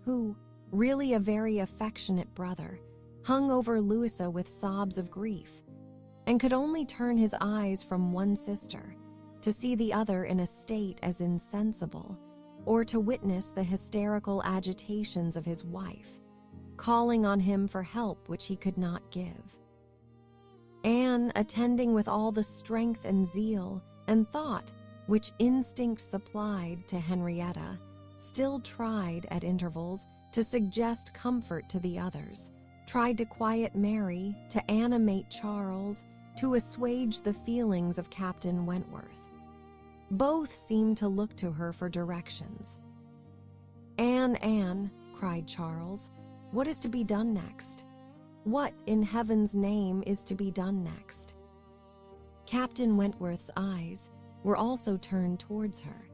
who, really a very affectionate brother, hung over Louisa with sobs of grief, and could only turn his eyes from one sister to see the other in a state as insensible, or to witness the hysterical agitations of his wife, calling on him for help which he could not give. Anne, attending with all the strength and zeal and thought which instinct supplied to Henrietta, still tried, at intervals, to suggest comfort to the others, tried to quiet Mary, to animate Charles, to assuage the feelings of Captain Wentworth. Both seemed to look to her for directions. Anne," cried Charles, "what is to be done next? What, in heaven's name, is to be done next?" Captain Wentworth's eyes were also turned towards her.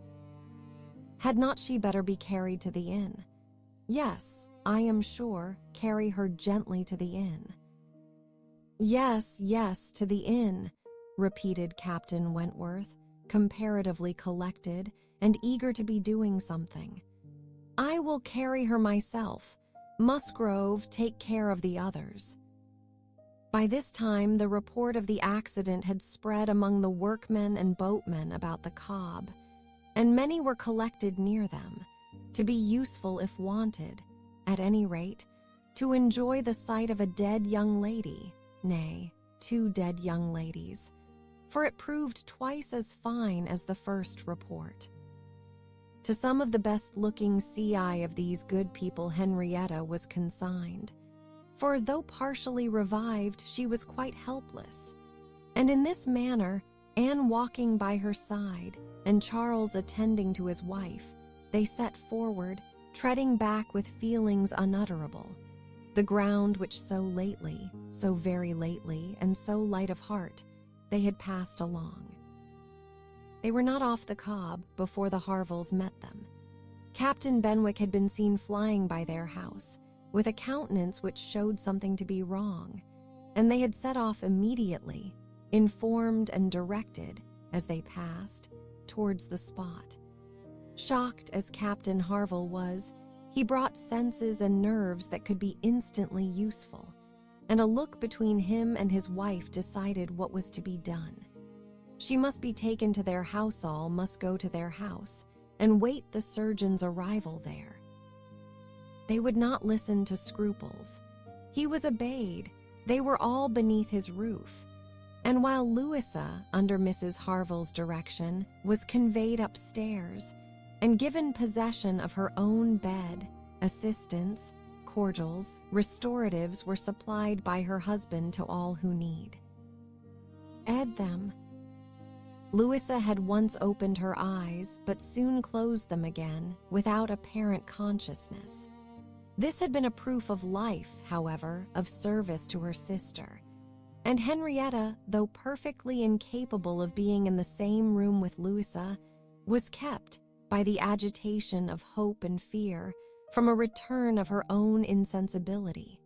Had not she better be carried to the inn? Yes, I am sure, carry her gently to the inn. Yes, to the inn, repeated Captain Wentworth, comparatively collected and eager to be doing something. I will carry her myself. Musgrove, take care of the others. By this time, the report of the accident had spread among the workmen and boatmen about the Cobb, and many were collected near them, to be useful if wanted, at any rate, to enjoy the sight of a dead young lady, nay, 2 dead young ladies, for it proved twice as fine as the first report. To some of the best-looking sea-eye of these good people Henrietta was consigned, for though partially revived, she was quite helpless, and in this manner, Anne walking by her side and Charles attending to his wife, they set forward, treading back with feelings unutterable, the ground which so lately, so very lately, and so light of heart, they had passed along. They were not off the Cobb before the Harvilles met them. Captain Benwick had been seen flying by their house, with a countenance which showed something to be wrong, and they had set off immediately, informed and directed, as they passed, towards the spot. Shocked as Captain Harville was, he brought senses and nerves that could be instantly useful, and a look between him and his wife decided what was to be done. She must be taken to their house, all must go to their house, and wait the surgeon's arrival there. They would not listen to scruples. He was obeyed. They were all beneath his roof. And while Louisa, under Mrs. Harville's direction, was conveyed upstairs and given possession of her own bed, assistance, cordials, restoratives were supplied by her husband to all who need. Add them. Louisa had once opened her eyes, but soon closed them again, without apparent consciousness. This had been a proof of life, however, of service to her sister, and Henrietta, though perfectly incapable of being in the same room with Louisa, was kept, by the agitation of hope and fear, from a return of her own insensibility.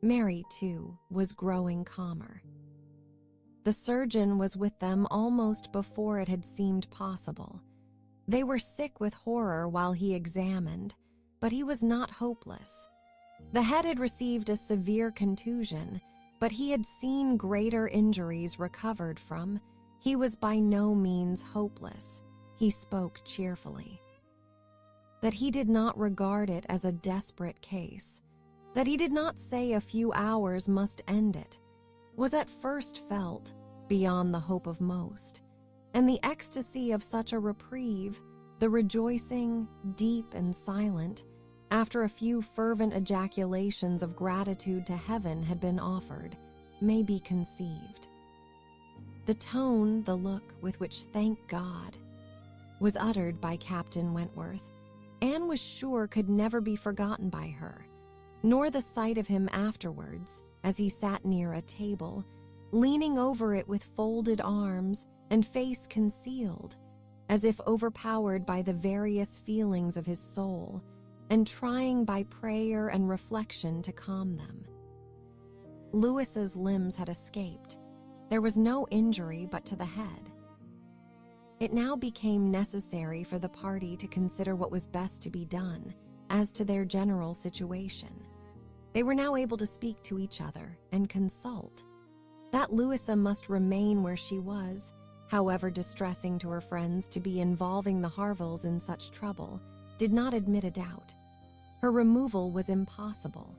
Mary, too, was growing calmer. The surgeon was with them almost before it had seemed possible. They were sick with horror while he examined, but he was not hopeless. The head had received a severe contusion, but he had seen greater injuries recovered from. He was by no means hopeless. He spoke cheerfully. That he did not regard it as a desperate case, that he did not say a few hours must end it, was at first felt beyond the hope of most, and the ecstasy of such a reprieve, the rejoicing, deep and silent, after a few fervent ejaculations of gratitude to heaven had been offered, may be conceived. The tone, the look with which "thank God" was uttered by Captain Wentworth, Anne was sure could never be forgotten by her, nor the sight of him afterwards, as he sat near a table, leaning over it with folded arms and face concealed, as if overpowered by the various feelings of his soul, and trying by prayer and reflection to calm them. Louis's limbs had escaped. There was no injury but to the head. It now became necessary for the party to consider what was best to be done as to their general situation. They were now able to speak to each other and consult. That Louisa must remain where she was, however distressing to her friends to be involving the Harvilles in such trouble, did not admit a doubt. Her removal was impossible.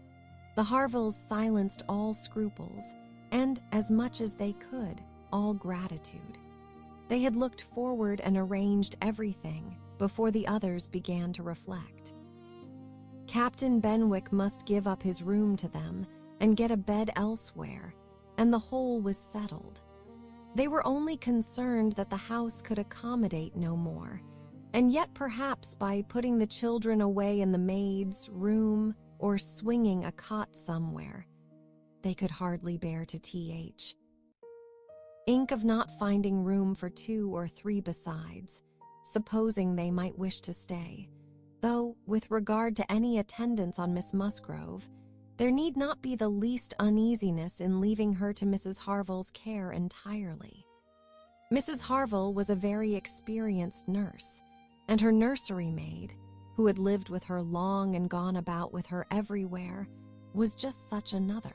The Harvilles silenced all scruples, and, as much as they could, all gratitude. They had looked forward and arranged everything before the others began to reflect. Captain Benwick must give up his room to them and get a bed elsewhere, and the whole was settled. They were only concerned that the house could accommodate no more, and yet perhaps by putting the children away in the maid's room or swinging a cot somewhere, they could hardly bear to th. Ink of not finding room for 2 or 3 besides, supposing they might wish to stay, though, with regard to any attendance on Miss Musgrove, there need not be the least uneasiness in leaving her to Mrs. Harville's care entirely. Mrs. Harville was a very experienced nurse, and her nursery maid, who had lived with her long and gone about with her everywhere, was just such another.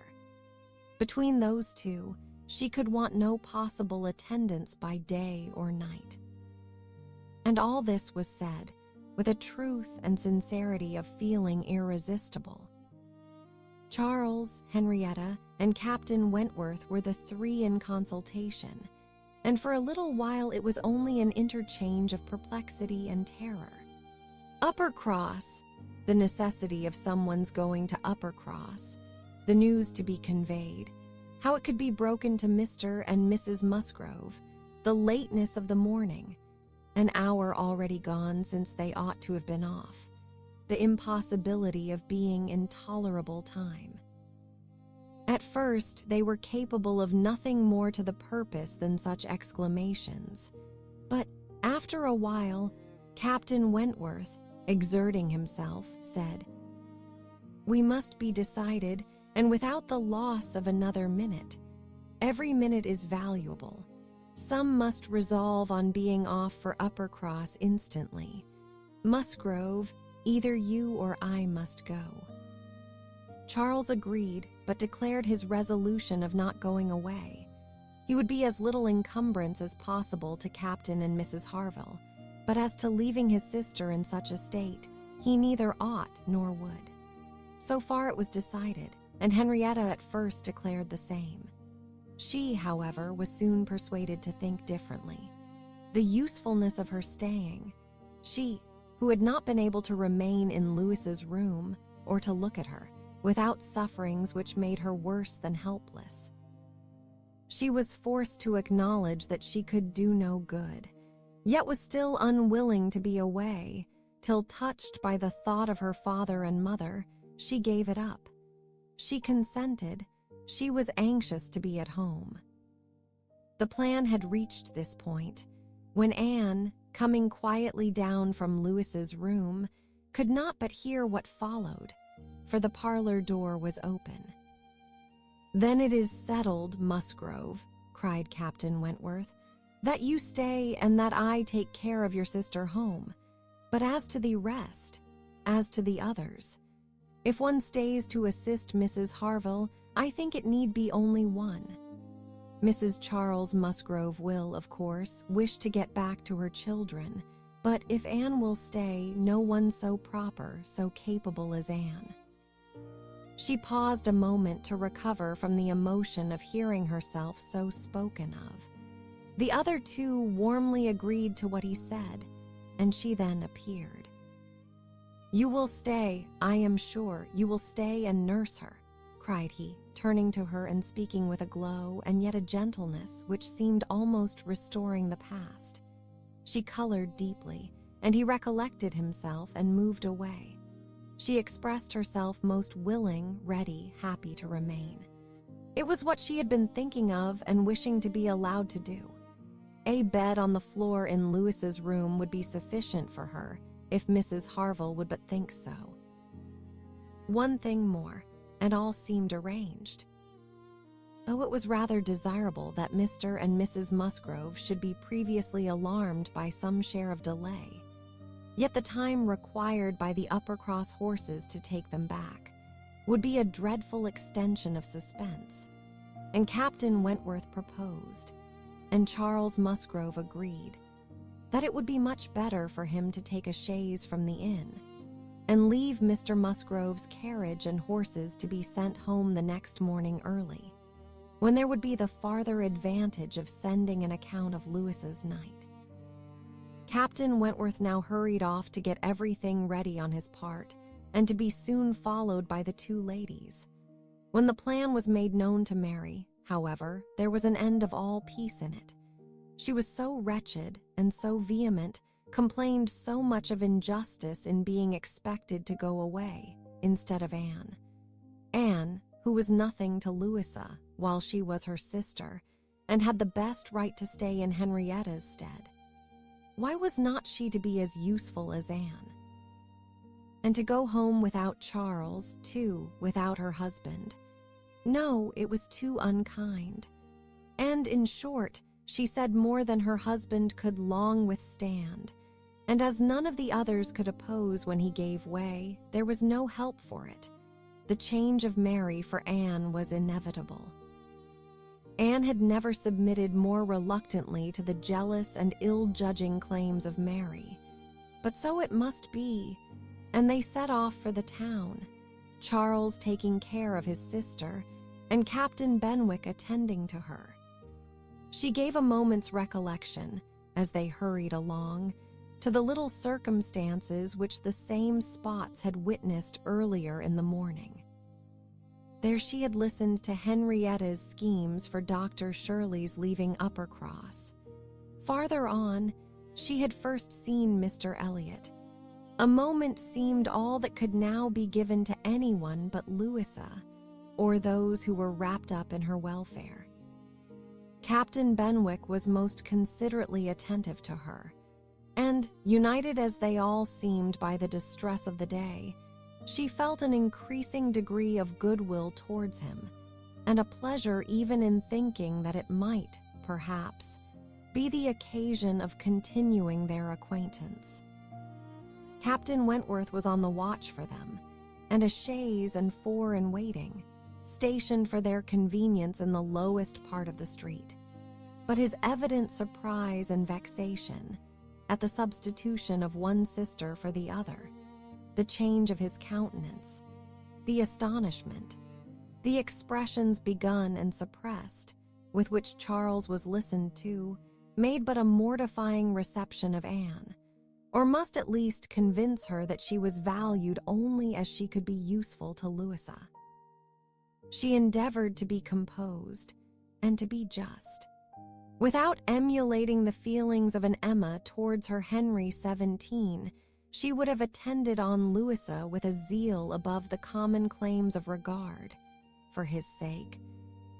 Between those two, she could want no possible attendance by day or night. And all this was said with a truth and sincerity of feeling irresistible. Charles, Henrietta, and Captain Wentworth were the 3 in consultation, and for a little while it was only an interchange of perplexity and terror. Uppercross, the necessity of someone's going to Uppercross, the news to be conveyed, how it could be broken to Mr. and Mrs. Musgrove, the lateness of the morning, an hour already gone since they ought to have been off, the impossibility of being in tolerable time. At first, they were capable of nothing more to the purpose than such exclamations, but after a while, Captain Wentworth, exerting himself, said, "We must be decided, and without the loss of another minute. Every minute is valuable. Some must resolve on being off for Uppercross instantly. Musgrove, either you or I must go." Charles agreed, but declared his resolution of not going away. He would be as little encumbrance as possible to Captain and Mrs. Harville, but as to leaving his sister in such a state, he neither ought nor would. So far it was decided, and Henrietta at first declared the same. She, however, was soon persuaded to think differently. The usefulness of her staying, she, who had not been able to remain in Louis's room or to look at her, without sufferings which made her worse than helpless. She was forced to acknowledge that she could do no good, yet was still unwilling to be away, till touched by the thought of her father and mother, she gave it up. She consented. She was anxious to be at home. The plan had reached this point when Anne, coming quietly down from Louis's room, could not but hear what followed, for the parlor door was open. "Then it is settled, Musgrove," cried Captain Wentworth, "that you stay and that I take care of your sister home. But as to the rest, as to the others, if one stays to assist Mrs. Harville, I think it need be only one. Mrs. Charles Musgrove will, of course, wish to get back to her children, but if Anne will stay, no one so proper, so capable as Anne." She paused a moment to recover from the emotion of hearing herself so spoken of. The other 2 warmly agreed to what he said, and she then appeared. "You will stay, I am sure, you will stay and nurse her," cried he, turning to her and speaking with a glow and yet a gentleness which seemed almost restoring the past. She colored deeply, and he recollected himself and moved away. She expressed herself most willing, ready, happy to remain. It was what she had been thinking of and wishing to be allowed to do. A bed on the floor in Lewis's room would be sufficient for her, if Mrs. Harville would but think so. One thing more, and all seemed arranged. Though it was rather desirable that Mr. and Mrs. Musgrove should be previously alarmed by some share of delay, yet the time required by the Uppercross horses to take them back would be a dreadful extension of suspense, and Captain Wentworth proposed, and Charles Musgrove agreed, that it would be much better for him to take a chaise from the inn, and leave Mr. Musgrove's carriage and horses to be sent home the next morning early, when there would be the farther advantage of sending an account of Lewis's night. Captain Wentworth now hurried off to get everything ready on his part, and to be soon followed by the two ladies. When the plan was made known to Mary, however, there was an end of all peace in it. She was so wretched and so vehement, complained so much of injustice in being expected to go away instead of Anne. Anne, who was nothing to Louisa, while she was her sister, and had the best right to stay in Henrietta's stead. Why was not she to be as useful as Anne? And to go home without Charles, too, without her husband. No, it was too unkind. And, in short, she said more than her husband could long withstand, and as none of the others could oppose when he gave way, there was no help for it. The change of Mary for Anne was inevitable. Anne had never submitted more reluctantly to the jealous and ill-judging claims of Mary, but so it must be, and they set off for the town, Charles taking care of his sister, and Captain Benwick attending to her. She gave a moment's recollection, as they hurried along, to the little circumstances which the same spots had witnessed earlier in the morning. There she had listened to Henrietta's schemes for Dr. Shirley's leaving Uppercross. Farther on, she had first seen Mr. Elliot. A moment seemed all that could now be given to anyone but Louisa, or those who were wrapped up in her welfare. Captain Benwick was most considerately attentive to her, and, united as they all seemed by the distress of the day, she felt an increasing degree of goodwill towards him, and a pleasure even in thinking that it might, perhaps, be the occasion of continuing their acquaintance. Captain Wentworth was on the watch for them, and a chaise and four in waiting, stationed for their convenience in the lowest part of the street. But his evident surprise and vexation at the substitution of one sister for the other, the change of his countenance, the astonishment, the expressions begun and suppressed, with which Charles was listened to, made but a mortifying reception of Anne, or must at least convince her that she was valued only as she could be useful to Louisa. She endeavored to be composed and to be just, without emulating the feelings of an Emma towards her Henry 17. She would have attended on Louisa with a zeal above the common claims of regard, for his sake,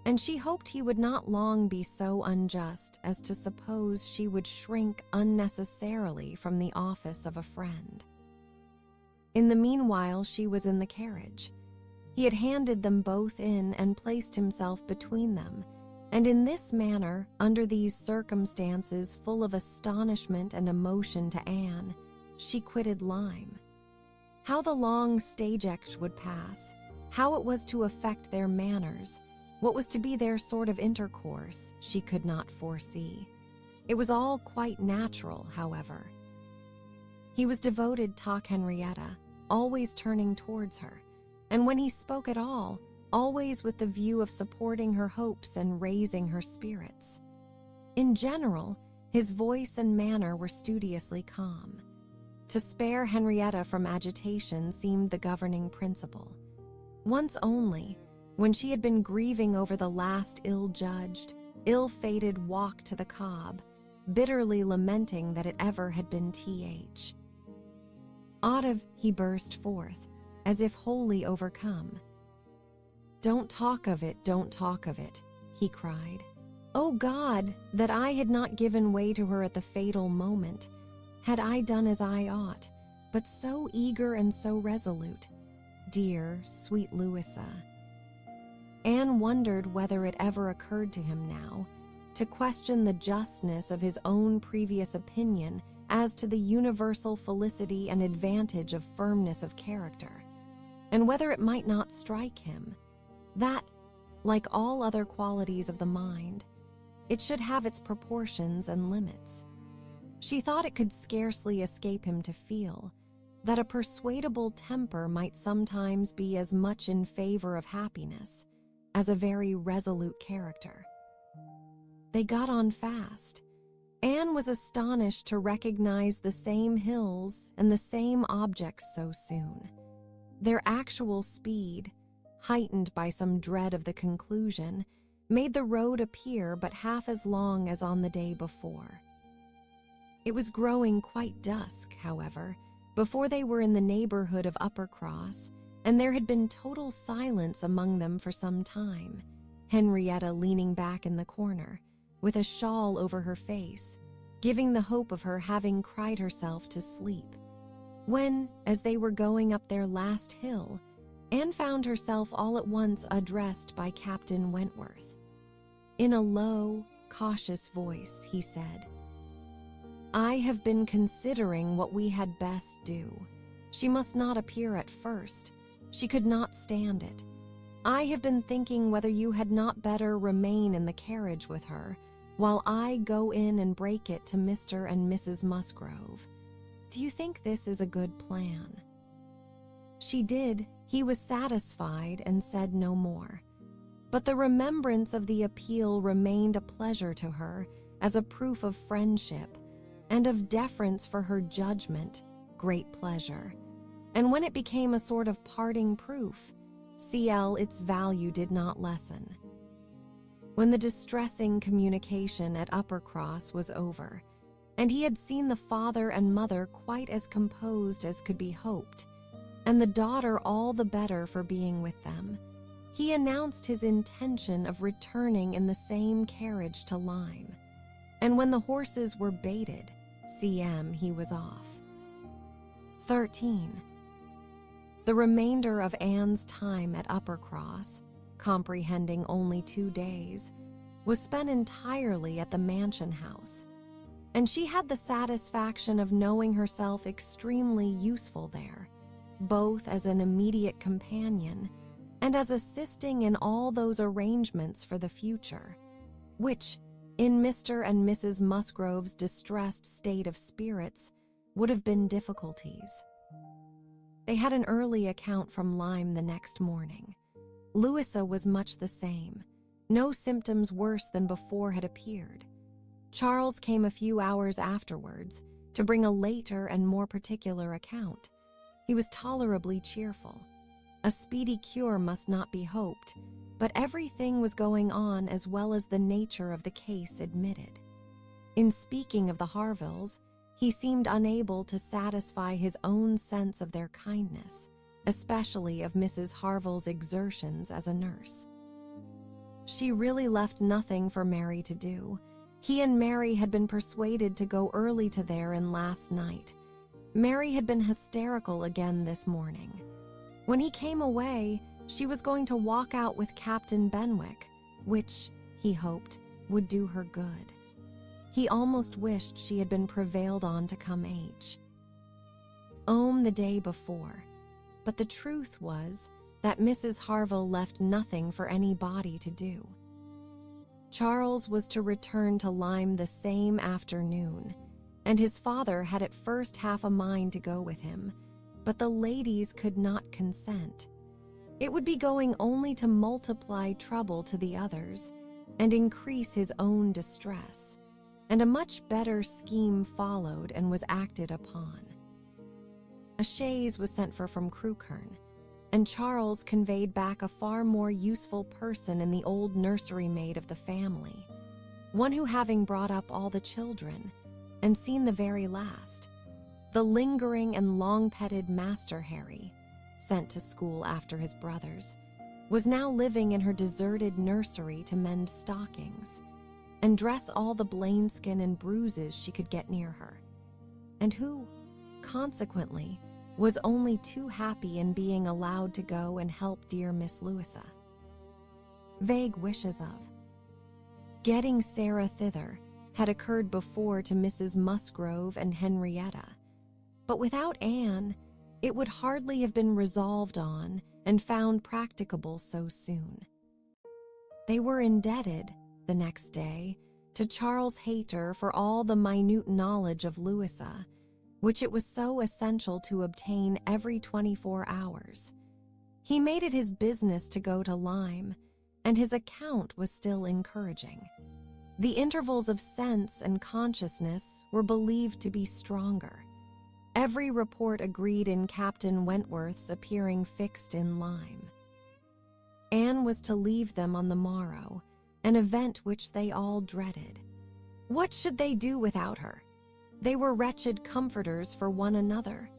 and she hoped he would not long be so unjust as to suppose she would shrink unnecessarily from the office of a friend. In the meanwhile she was in the carriage. He had handed them both in and placed himself between them, and in this manner, under these circumstances full of astonishment and emotion to Anne, she quitted Lyme. How the long stage-act would pass, how it was to affect their manners, what was to be their sort of intercourse, she could not foresee. It was all quite natural, however. He was devoted to Henrietta, always turning towards her, and when he spoke at all, always with the view of supporting her hopes and raising her spirits. In general, his voice and manner were studiously calm. To spare Henrietta from agitation seemed the governing principle. Once only, when she had been grieving over the last ill-judged, ill-fated walk to the Cobb, bitterly lamenting that it ever had been T.H. Audive, he burst forth, as if wholly overcome. "Don't talk of it, don't talk of it," he cried. "Oh God, that I had not given way to her at the fatal moment, had I done as I ought, but so eager and so resolute. Dear, sweet Louisa." Anne wondered whether it ever occurred to him now to question the justness of his own previous opinion as to the universal felicity and advantage of firmness of character, and whether it might not strike him that, like all other qualities of the mind, it should have its proportions and limits. She thought it could scarcely escape him to feel that a persuadable temper might sometimes be as much in favor of happiness as a very resolute character. They got on fast. Anne was astonished to recognize the same hills and the same objects so soon. Their actual speed, heightened by some dread of the conclusion, made the road appear but half as long as on the day before. It was growing quite dusk, however, before they were in the neighborhood of Uppercross, and there had been total silence among them for some time, Henrietta leaning back in the corner, with a shawl over her face, giving the hope of her having cried herself to sleep, when, as they were going up their last hill, Anne found herself all at once addressed by Captain Wentworth. In a low, cautious voice, he said, "I have been considering what we had best do. She must not appear at first. She could not stand it. I have been thinking whether you had not better remain in the carriage with her, while I go in and break it to Mr. and Mrs. Musgrove. Do you think this is a good plan?" She did. He was satisfied and said no more. But the remembrance of the appeal remained a pleasure to her as a proof of friendship, and of deference for her judgment, great pleasure. And when it became a sort of parting proof, CL its value did not lessen. When the distressing communication at Uppercross was over, and he had seen the father and mother quite as composed as could be hoped, and the daughter all the better for being with them, he announced his intention of returning in the same carriage to Lyme, and when the horses were baited, CM he was off. 13. The remainder of Anne's time at Uppercross, comprehending only 2 days, was spent entirely at the mansion house, and she had the satisfaction of knowing herself extremely useful there, both as an immediate companion and as assisting in all those arrangements for the future, which, in Mr. and Mrs. Musgrove's distressed state of spirits, would have been difficulties. They had an early account from Lyme the next morning. Louisa was much the same. No symptoms worse than before had appeared. Charles came a few hours afterwards to bring a later and more particular account. He was tolerably cheerful. A speedy cure must not be hoped, but everything was going on as well as the nature of the case admitted. In speaking of the Harvilles, he seemed unable to satisfy his own sense of their kindness, especially of Mrs. Harville's exertions as a nurse. She really left nothing for Mary to do. He and Mary had been persuaded to go early to therein last night. Mary had been hysterical again this morning. When he came away, she was going to walk out with Captain Benwick, which, he hoped, would do her good. He almost wished she had been prevailed on to come home the day before, but the truth was that Mrs. Harville left nothing for anybody to do. Charles was to return to Lyme the same afternoon, and his father had at first half a mind to go with him, but the ladies could not consent. It would be going only to multiply trouble to the others and increase his own distress, and a much better scheme followed and was acted upon. A chaise was sent for from Crewkerne, and Charles conveyed back a far more useful person in the old nursery maid of the family, one who, having brought up all the children and seen the very last, the lingering and long-petted Master Harry, sent to school after his brothers, was now living in her deserted nursery to mend stockings and dress all the Blainskin and bruises she could get near her, and who, consequently, was only too happy in being allowed to go and help dear Miss Louisa. Vague wishes of getting Sarah thither had occurred before to Mrs. Musgrove and Henrietta, but without Anne, it would hardly have been resolved on and found practicable so soon. They were indebted, the next day, to Charles Hayter for all the minute knowledge of Louisa, which it was so essential to obtain every 24 hours. He made it his business to go to Lyme, and his account was still encouraging. The intervals of sense and consciousness were believed to be stronger. Every report agreed in Captain Wentworth's appearing fixed in Lyme. Anne was to leave them on the morrow, an event which they all dreaded. What should they do without her? They were wretched comforters for one another,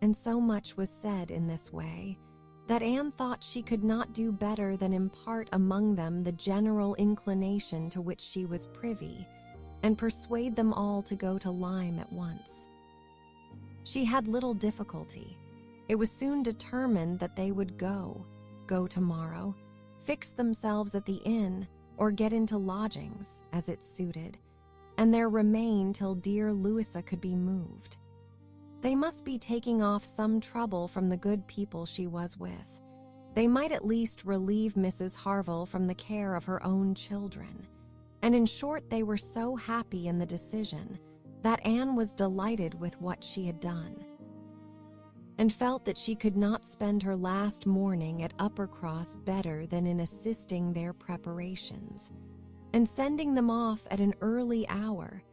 and so much was said in this way that Anne thought she could not do better than impart among them the general inclination to which she was privy, and persuade them all to go to Lyme at once. She had little difficulty. It was soon determined that they would go tomorrow, fix themselves at the inn, or get into lodgings, as it suited, and there remain till dear Louisa could be moved. They must be taking off some trouble from the good people she was with. They might at least relieve Mrs. Harville from the care of her own children, and in short they were so happy in the decision that Anne was delighted with what she had done, and felt that she could not spend her last morning at Uppercross better than in assisting their preparations, and sending them off at an early hour,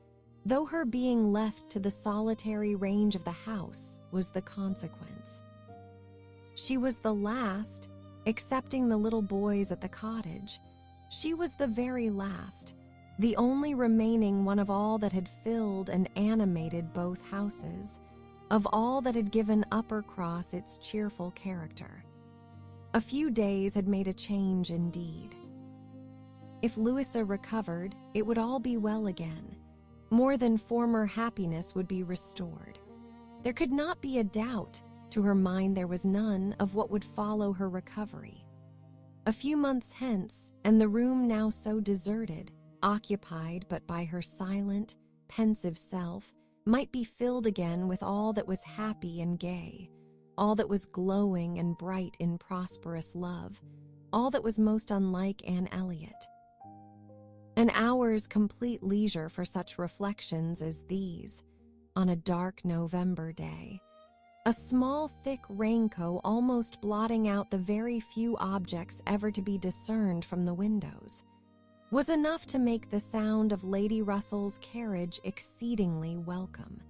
though her being left to the solitary range of the house was the consequence. She was the last, excepting the little boys at the cottage. She was the very last, the only remaining one of all that had filled and animated both houses, of all that had given Uppercross its cheerful character. A few days had made a change indeed. If Louisa recovered, it would all be well again. More than former happiness would be restored. There could not be a doubt, to her mind there was none, of what would follow her recovery. A few months hence, and the room now so deserted, occupied but by her silent, pensive self, might be filled again with all that was happy and gay, all that was glowing and bright in prosperous love, all that was most unlike Anne Elliot. An hour's complete leisure for such reflections as these, on a dark November day, a small thick raincoat almost blotting out the very few objects ever to be discerned from the windows, was enough to make the sound of Lady Russell's carriage exceedingly welcome.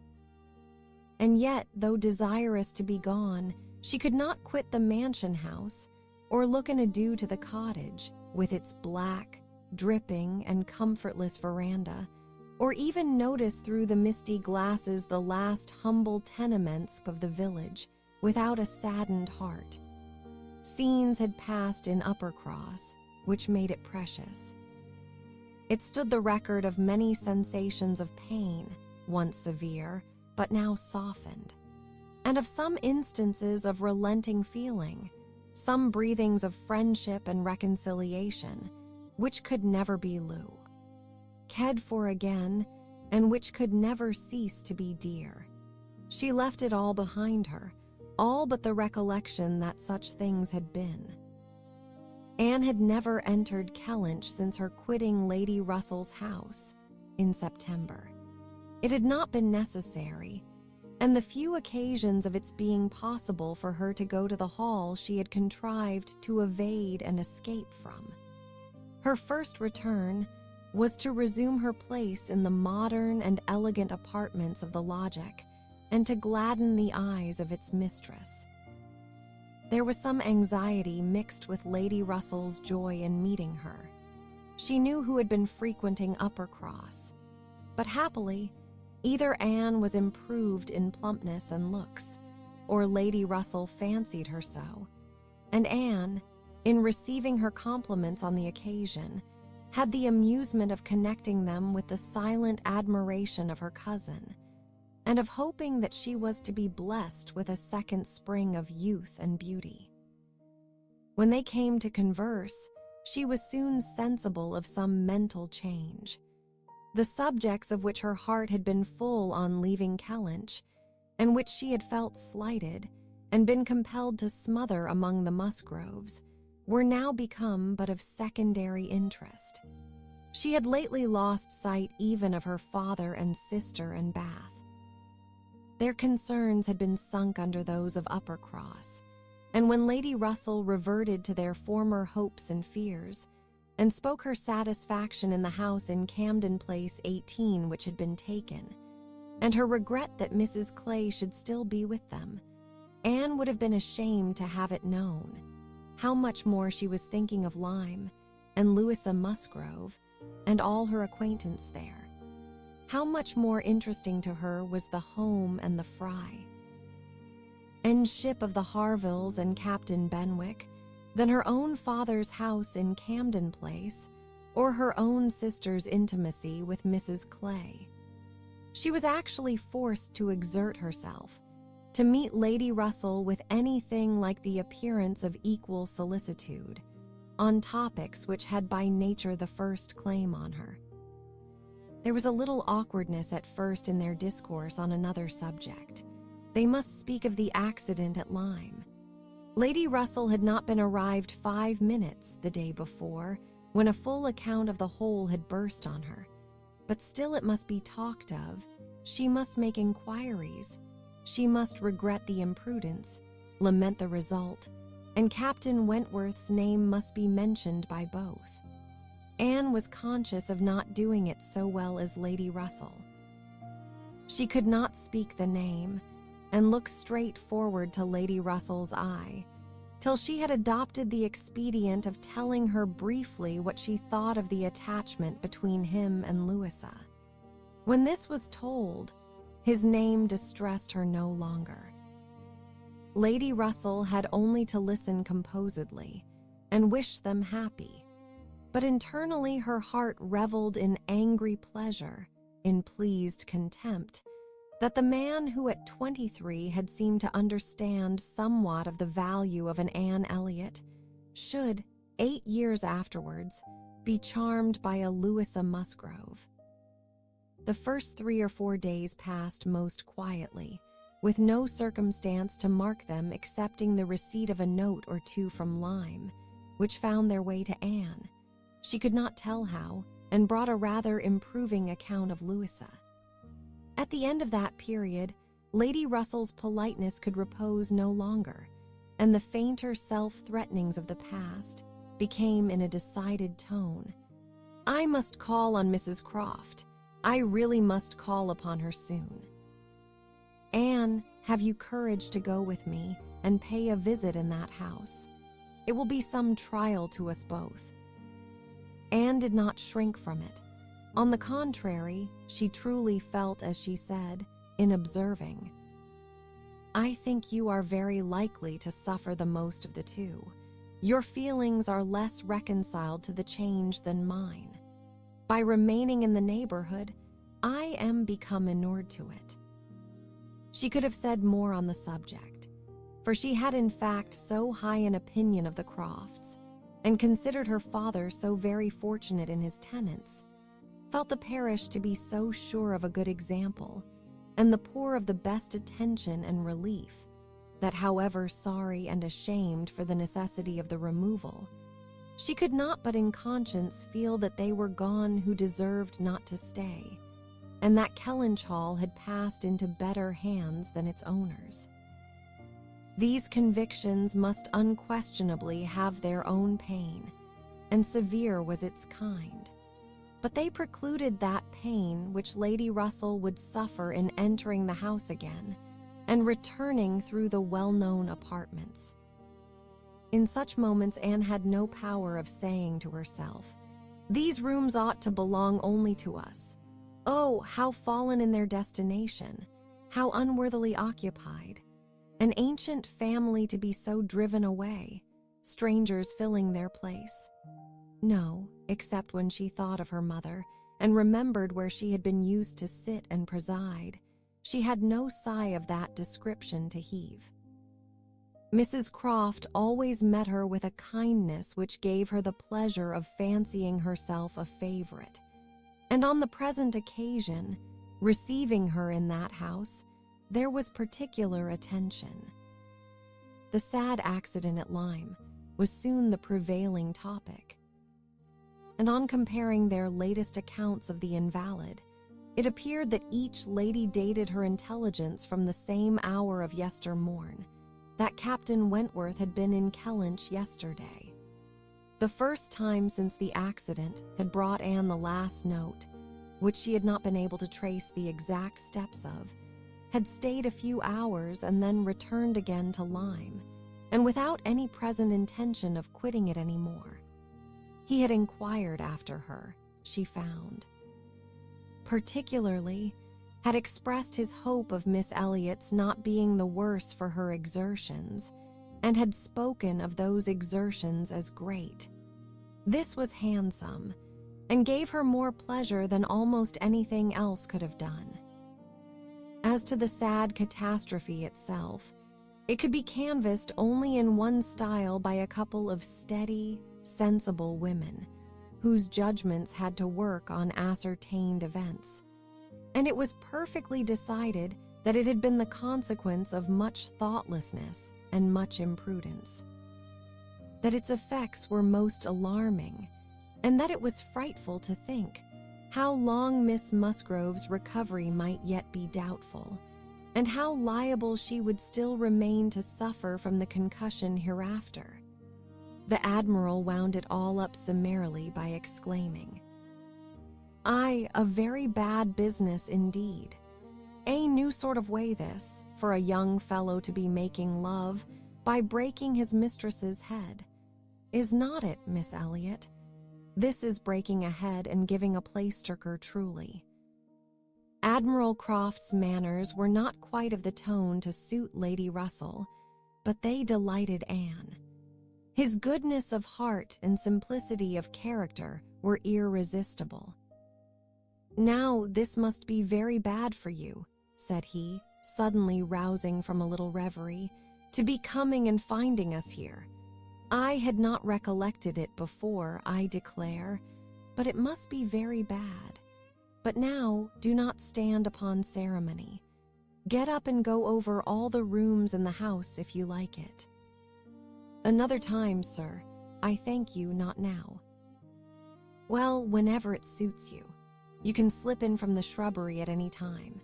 And yet, though desirous to be gone, she could not quit the mansion house, or look in adieu to the cottage, with its black, dripping, and comfortless veranda, or even notice through the misty glasses the last humble tenements of the village, without a saddened heart. Scenes had passed in Uppercross, which made it precious. It stood the record of many sensations of pain, once severe, but now softened, and of some instances of relenting feeling, some breathings of friendship and reconciliation, which could never be Lou, cared for again, and which could never cease to be dear. She left it all behind her, all but the recollection that such things had been. Anne had never entered Kellynch since her quitting Lady Russell's house in September. It had not been necessary, and the few occasions of its being possible for her to go to the hall she had contrived to evade and escape from. Her first return was to resume her place in the modern and elegant apartments of the Logic, and to gladden the eyes of its mistress. There was some anxiety mixed with Lady Russell's joy in meeting her. She knew who had been frequenting Uppercross, but happily, either Anne was improved in plumpness and looks, or Lady Russell fancied her so, and Anne, in receiving her compliments on the occasion, had the amusement of connecting them with the silent admiration of her cousin, and of hoping that she was to be blessed with a second spring of youth and beauty. When they came to converse, she was soon sensible of some mental change. The subjects of which her heart had been full on leaving Kellynch, and which she had felt slighted and been compelled to smother among the Musgroves, were now become but of secondary interest. She had lately lost sight even of her father and sister and Bath. Their concerns had been sunk under those of Uppercross, and when Lady Russell reverted to their former hopes and fears, and spoke her satisfaction in the house in Camden Place 18 which had been taken, and her regret that Mrs. Clay should still be with them, Anne would have been ashamed to have it known how much more she was thinking of Lyme and Louisa Musgrove and all her acquaintance there. How much more interesting to her was the home and the fry and ship of the Harvilles and Captain Benwick than her own father's house in Camden Place or her own sister's intimacy with Mrs. Clay. She was actually forced to exert herself to meet Lady Russell with anything like the appearance of equal solicitude on topics which had by nature the first claim on her. There was a little awkwardness at first in their discourse on another subject. They must speak of the accident at Lyme. Lady Russell had not been arrived 5 minutes the day before when a full account of the whole had burst on her, but still it must be talked of. She must make inquiries. She must regret the imprudence, lament the result, and Captain Wentworth's name must be mentioned by both. Anne was conscious of not doing it so well as Lady Russell. She could not speak the name and look straight forward to Lady Russell's eye till she had adopted the expedient of telling her briefly what she thought of the attachment between him and Louisa. When this was told, his name distressed her no longer. Lady Russell had only to listen composedly and wish them happy, but internally her heart reveled in angry pleasure, in pleased contempt, that the man who at 23 had seemed to understand somewhat of the value of an Anne Elliot should, 8 years afterwards, be charmed by a Louisa Musgrove. The first 3 or 4 days passed most quietly, with no circumstance to mark them excepting the receipt of a note or two from Lyme, which found their way to Anne. She could not tell how, and brought a rather improving account of Louisa. At the end of that period, Lady Russell's politeness could repose no longer, and the fainter self-threatenings of the past became in a decided tone. "I must call on Mrs. Croft. I really must call upon her soon. Anne, have you courage to go with me and pay a visit in that house? It will be some trial to us both." Anne did not shrink from it. On the contrary, she truly felt, as she said, in observing, "I think you are very likely to suffer the most of the two. Your feelings are less reconciled to the change than mine. By remaining in the neighborhood, I am become inured to it." She could have said more on the subject, for she had in fact so high an opinion of the Crofts, and considered her father so very fortunate in his tenants, felt the parish to be so sure of a good example, and the poor of the best attention and relief, that however sorry and ashamed for the necessity of the removal, she could not but in conscience feel that they were gone who deserved not to stay, and that Kellynch Hall had passed into better hands than its owners. These convictions must unquestionably have their own pain, and severe was its kind, but they precluded that pain which Lady Russell would suffer in entering the house again and returning through the well-known apartments. In such moments, Anne had no power of saying to herself, "These rooms ought to belong only to us. Oh, how fallen in their destination, how unworthily occupied. An ancient family to be so driven away, strangers filling their place." No, except when she thought of her mother and remembered where she had been used to sit and preside, she had no sigh of that description to heave. Mrs. Croft always met her with a kindness which gave her the pleasure of fancying herself a favorite, and on the present occasion, receiving her in that house, there was particular attention. The sad accident at Lyme was soon the prevailing topic, and on comparing their latest accounts of the invalid, it appeared that each lady dated her intelligence from the same hour of yestermorn, that Captain Wentworth had been in Kellynch yesterday. The first time since the accident had brought Anne the last note, which she had not been able to trace the exact steps of, had stayed a few hours and then returned again to Lyme, and without any present intention of quitting it any more. He had inquired after her, she found. Particularly, had expressed his hope of Miss Elliot's not being the worse for her exertions, and had spoken of those exertions as great. This was handsome, and gave her more pleasure than almost anything else could have done. As to the sad catastrophe itself, it could be canvassed only in one style by a couple of steady, sensible women, whose judgments had to work on ascertained events, and it was perfectly decided that it had been the consequence of much thoughtlessness and much imprudence, that its effects were most alarming, and that it was frightful to think how long Miss Musgrove's recovery might yet be doubtful, and how liable she would still remain to suffer from the concussion hereafter. The Admiral wound it all up summarily by exclaiming, "Aye, a very bad business indeed. A new sort of way this, for a young fellow to be making love by breaking his mistress's head. Is not it, Miss Elliot? This is breaking a head and giving a playsticker truly." Admiral Croft's manners were not quite of the tone to suit Lady Russell, but they delighted Anne. His goodness of heart and simplicity of character were irresistible. "Now this must be very bad for you," said he, suddenly rousing from a little reverie, "to be coming and finding us here. I had not recollected it before, I declare, but it must be very bad. But now do not stand upon ceremony. Get up and go over all the rooms in the house if you like it." "Another time, sir. I thank you, not now." "Well, whenever it suits you. You can slip in from the shrubbery at any time,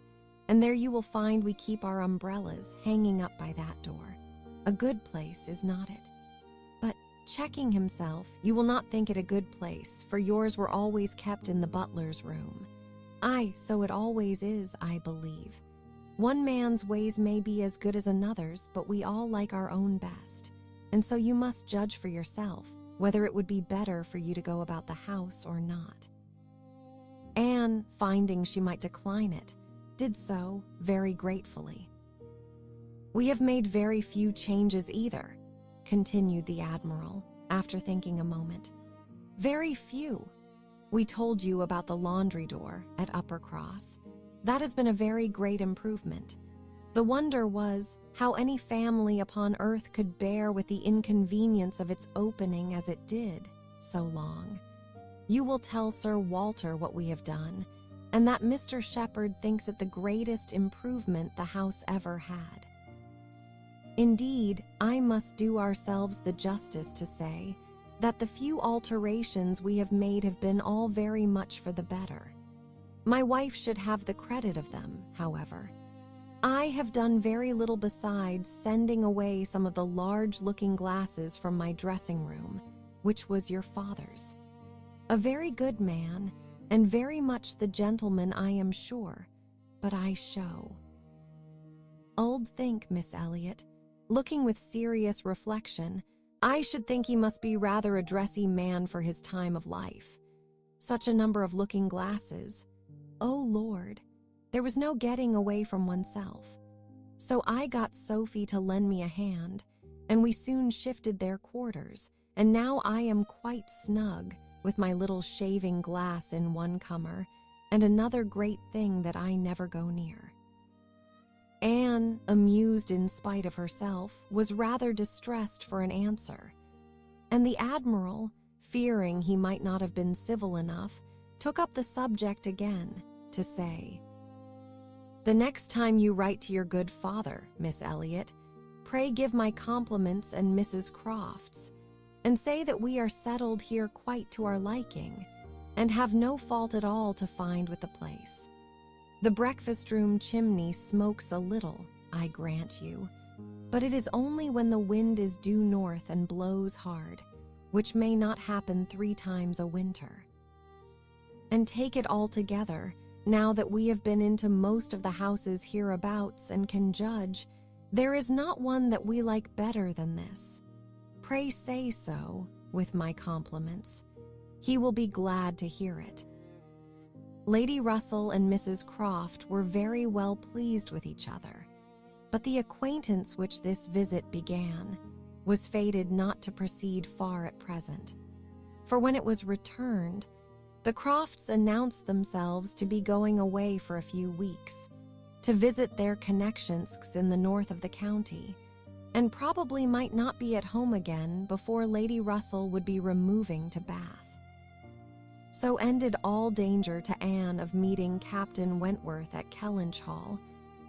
and there you will find we keep our umbrellas hanging up by that door. A good place, is not it? But, checking himself, you will not think it a good place, for yours were always kept in the butler's room. Aye, so it always is, I believe. One man's ways may be as good as another's, but we all like our own best, and so you must judge for yourself whether it would be better for you to go about the house or not." Anne, finding she might decline it, did so very gratefully. "We have made very few changes either," continued the Admiral, after thinking a moment. "Very few. We told you about the laundry door at Uppercross. That has been a very great improvement. The wonder was how any family upon earth could bear with the inconvenience of its opening as it did so long. You will tell Sir Walter what we have done, and that Mr. Shepherd thinks it the greatest improvement the house ever had. Indeed, I must do ourselves the justice to say that the few alterations we have made have been all very much for the better. My wife should have the credit of them, however. I have done very little besides sending away some of the large looking-glasses from my dressing-room, which was your father's. A very good man, and very much the gentleman, I am sure, but I show. Old think, Miss Elliot, looking with serious reflection, I should think he must be rather a dressy man for his time of life. Such a number of looking glasses. Oh, Lord, there was no getting away from oneself. So I got Sophie to lend me a hand, and we soon shifted their quarters, and now I am quite snug with my little shaving glass in one comer, and another great thing that I never go near. Anne, amused in spite of herself, was rather distressed for an answer, and the Admiral, fearing he might not have been civil enough, took up the subject again to say, "The next time you write to your good father, Miss Elliot, pray give my compliments and Mrs. Croft's, and say that we are settled here quite to our liking, and have no fault at all to find with the place. The breakfast-room chimney smokes a little, I grant you, but it is only when the wind is due north and blows hard, which may not happen 3 times a winter. And take it altogether, now that we have been into most of the houses hereabouts and can judge, there is not one that we like better than this. Pray say so, with my compliments. He will be glad to hear it." Lady Russell and Mrs. Croft were very well pleased with each other, but the acquaintance which this visit began was fated not to proceed far at present, for when it was returned, the Crofts announced themselves to be going away for a few weeks, to visit their connections in the north of the county, and probably might not be at home again before Lady Russell would be removing to Bath. So ended all danger to Anne of meeting Captain Wentworth at Kellynch Hall,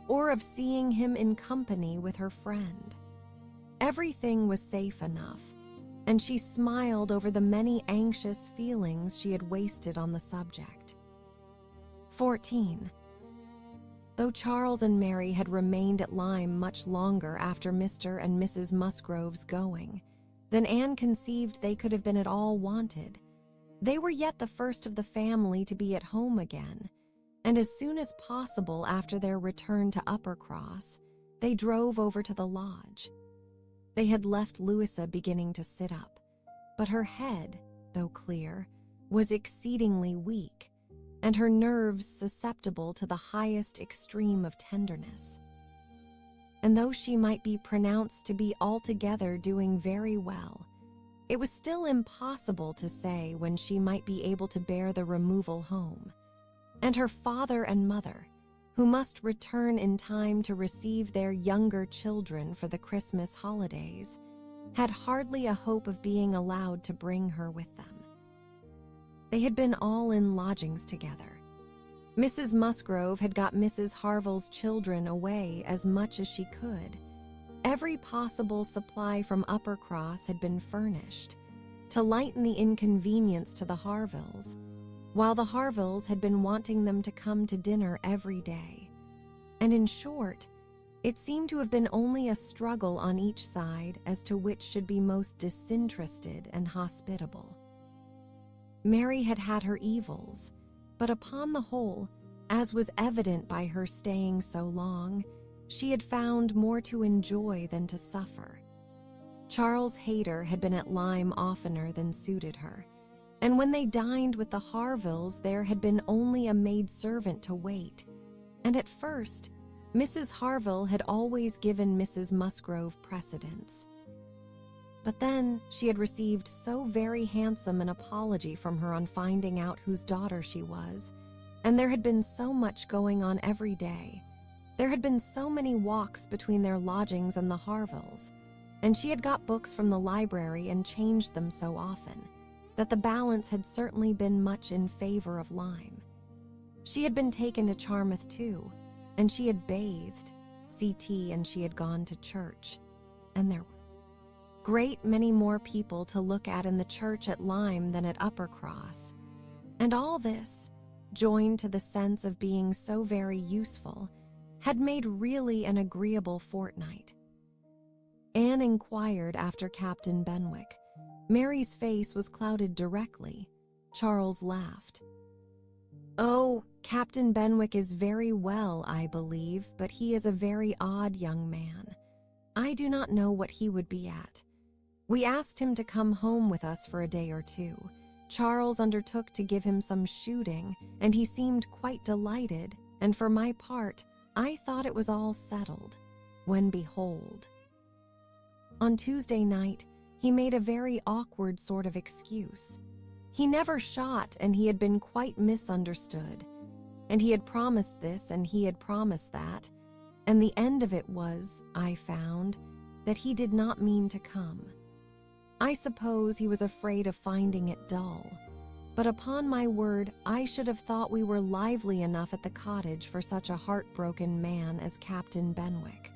or of seeing him in company with her friend. Everything was safe enough, and she smiled over the many anxious feelings she had wasted on the subject. 14. Though Charles and Mary had remained at Lyme much longer after Mr. and Mrs. Musgrove's going than Anne conceived they could have been at all wanted, they were yet the first of the family to be at home again, and as soon as possible after their return to Uppercross, they drove over to the lodge. They had left Louisa beginning to sit up, but her head, though clear, was exceedingly weak, and her nerves susceptible to the highest extreme of tenderness. And though she might be pronounced to be altogether doing very well, it was still impossible to say when she might be able to bear the removal home, and her father and mother, who must return in time to receive their younger children for the Christmas holidays, had hardly a hope of being allowed to bring her with them. They had been all in lodgings together. Mrs. Musgrove had got Mrs. Harville's children away as much as she could. Every possible supply from Uppercross had been furnished to lighten the inconvenience to the Harvilles, while the Harvilles had been wanting them to come to dinner every day. And in short, it seemed to have been only a struggle on each side as to which should be most disinterested and hospitable. Mary had had her evils, but upon the whole, as was evident by her staying so long, she had found more to enjoy than to suffer. Charles Hayter had been at Lyme oftener than suited her, and when they dined with the Harvilles there had been only a maidservant to wait, and at first Mrs. Harville had always given Mrs. Musgrove precedence. But then she had received so very handsome an apology from her on finding out whose daughter she was, and there had been so much going on every day. There had been so many walks between their lodgings and the Harvilles, and she had got books from the library and changed them so often, that the balance had certainly been much in favor of Lyme. She had been taken to Charmouth too, and she had bathed, and she had gone to church, and there were great many more people to look at in the church at Lyme than at Uppercross, and all this, joined to the sense of being so very useful, had made really an agreeable fortnight. Anne inquired after Captain Benwick. Mary's face was clouded directly. Charles laughed. "Oh, Captain Benwick is very well, I believe, but he is a very odd young man. I do not know what he would be at. We asked him to come home with us for a day or two. Charles undertook to give him some shooting, and he seemed quite delighted, and for my part, I thought it was all settled, when behold. On Tuesday night, he made a very awkward sort of excuse. He never shot, and he had been quite misunderstood, and he had promised this and he had promised that, and the end of it was, I found, that he did not mean to come. I suppose he was afraid of finding it dull, but upon my word, I should have thought we were lively enough at the cottage for such a heartbroken man as Captain Benwick.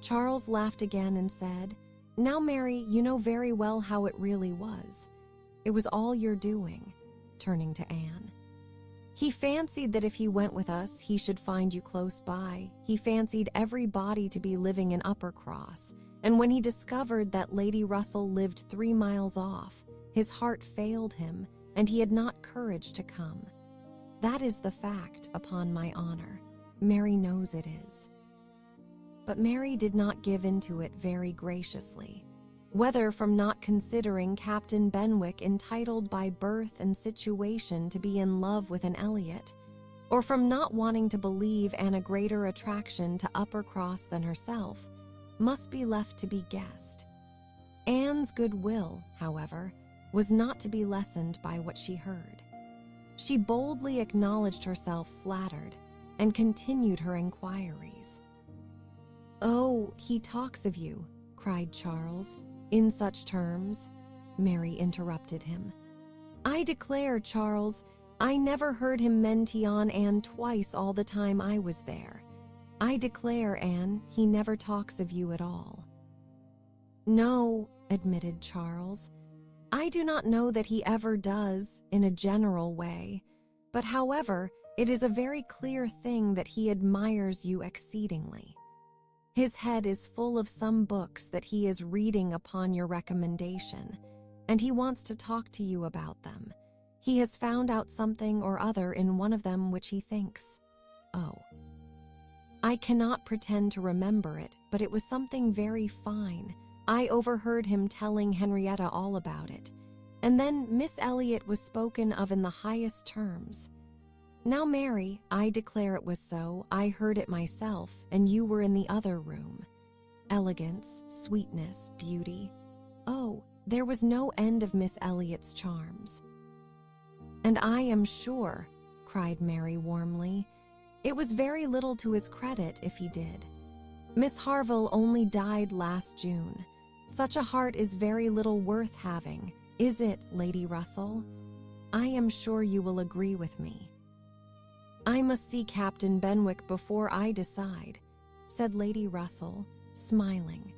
Charles laughed again and said, "Now, Mary, you know very well how it really was. It was all your doing," turning to Anne. "He fancied that if he went with us, he should find you close by. He fancied everybody to be living in Uppercross, and when he discovered that Lady Russell lived 3 miles off, his heart failed him, and he had not courage to come. That is the fact, upon my honor. Mary knows it is." But Mary did not give into it very graciously, whether from not considering Captain Benwick entitled by birth and situation to be in love with an Elliot, or from not wanting to believe Anne a greater attraction to Uppercross than herself, must be left to be guessed. Anne's goodwill, however, was not to be lessened by what she heard. She boldly acknowledged herself flattered and continued her inquiries. "Oh, he talks of you," cried Charles. "In such terms?" Mary interrupted him. "I declare, Charles, I never heard him mention Anne twice all the time I was there. I declare, Anne, he never talks of you at all." "No," admitted Charles, "I do not know that he ever does, in a general way, but however, it is a very clear thing that he admires you exceedingly. His head is full of some books that he is reading upon your recommendation, and he wants to talk to you about them. He has found out something or other in one of them which he thinks, oh, I cannot pretend to remember it, but it was something very fine. I overheard him telling Henrietta all about it, and then Miss Elliot was spoken of in the highest terms. Now, Mary, I declare it was so. I heard it myself, and you were in the other room. Elegance, sweetness, beauty. Oh, there was no end of Miss Elliot's charms." "And I am sure," cried Mary warmly, "it was very little to his credit if he did. Miss Harville only died last June. Such a heart is very little worth having, is it, Lady Russell? I am sure you will agree with me." "I must see Captain Benwick before I decide," said Lady Russell, smiling.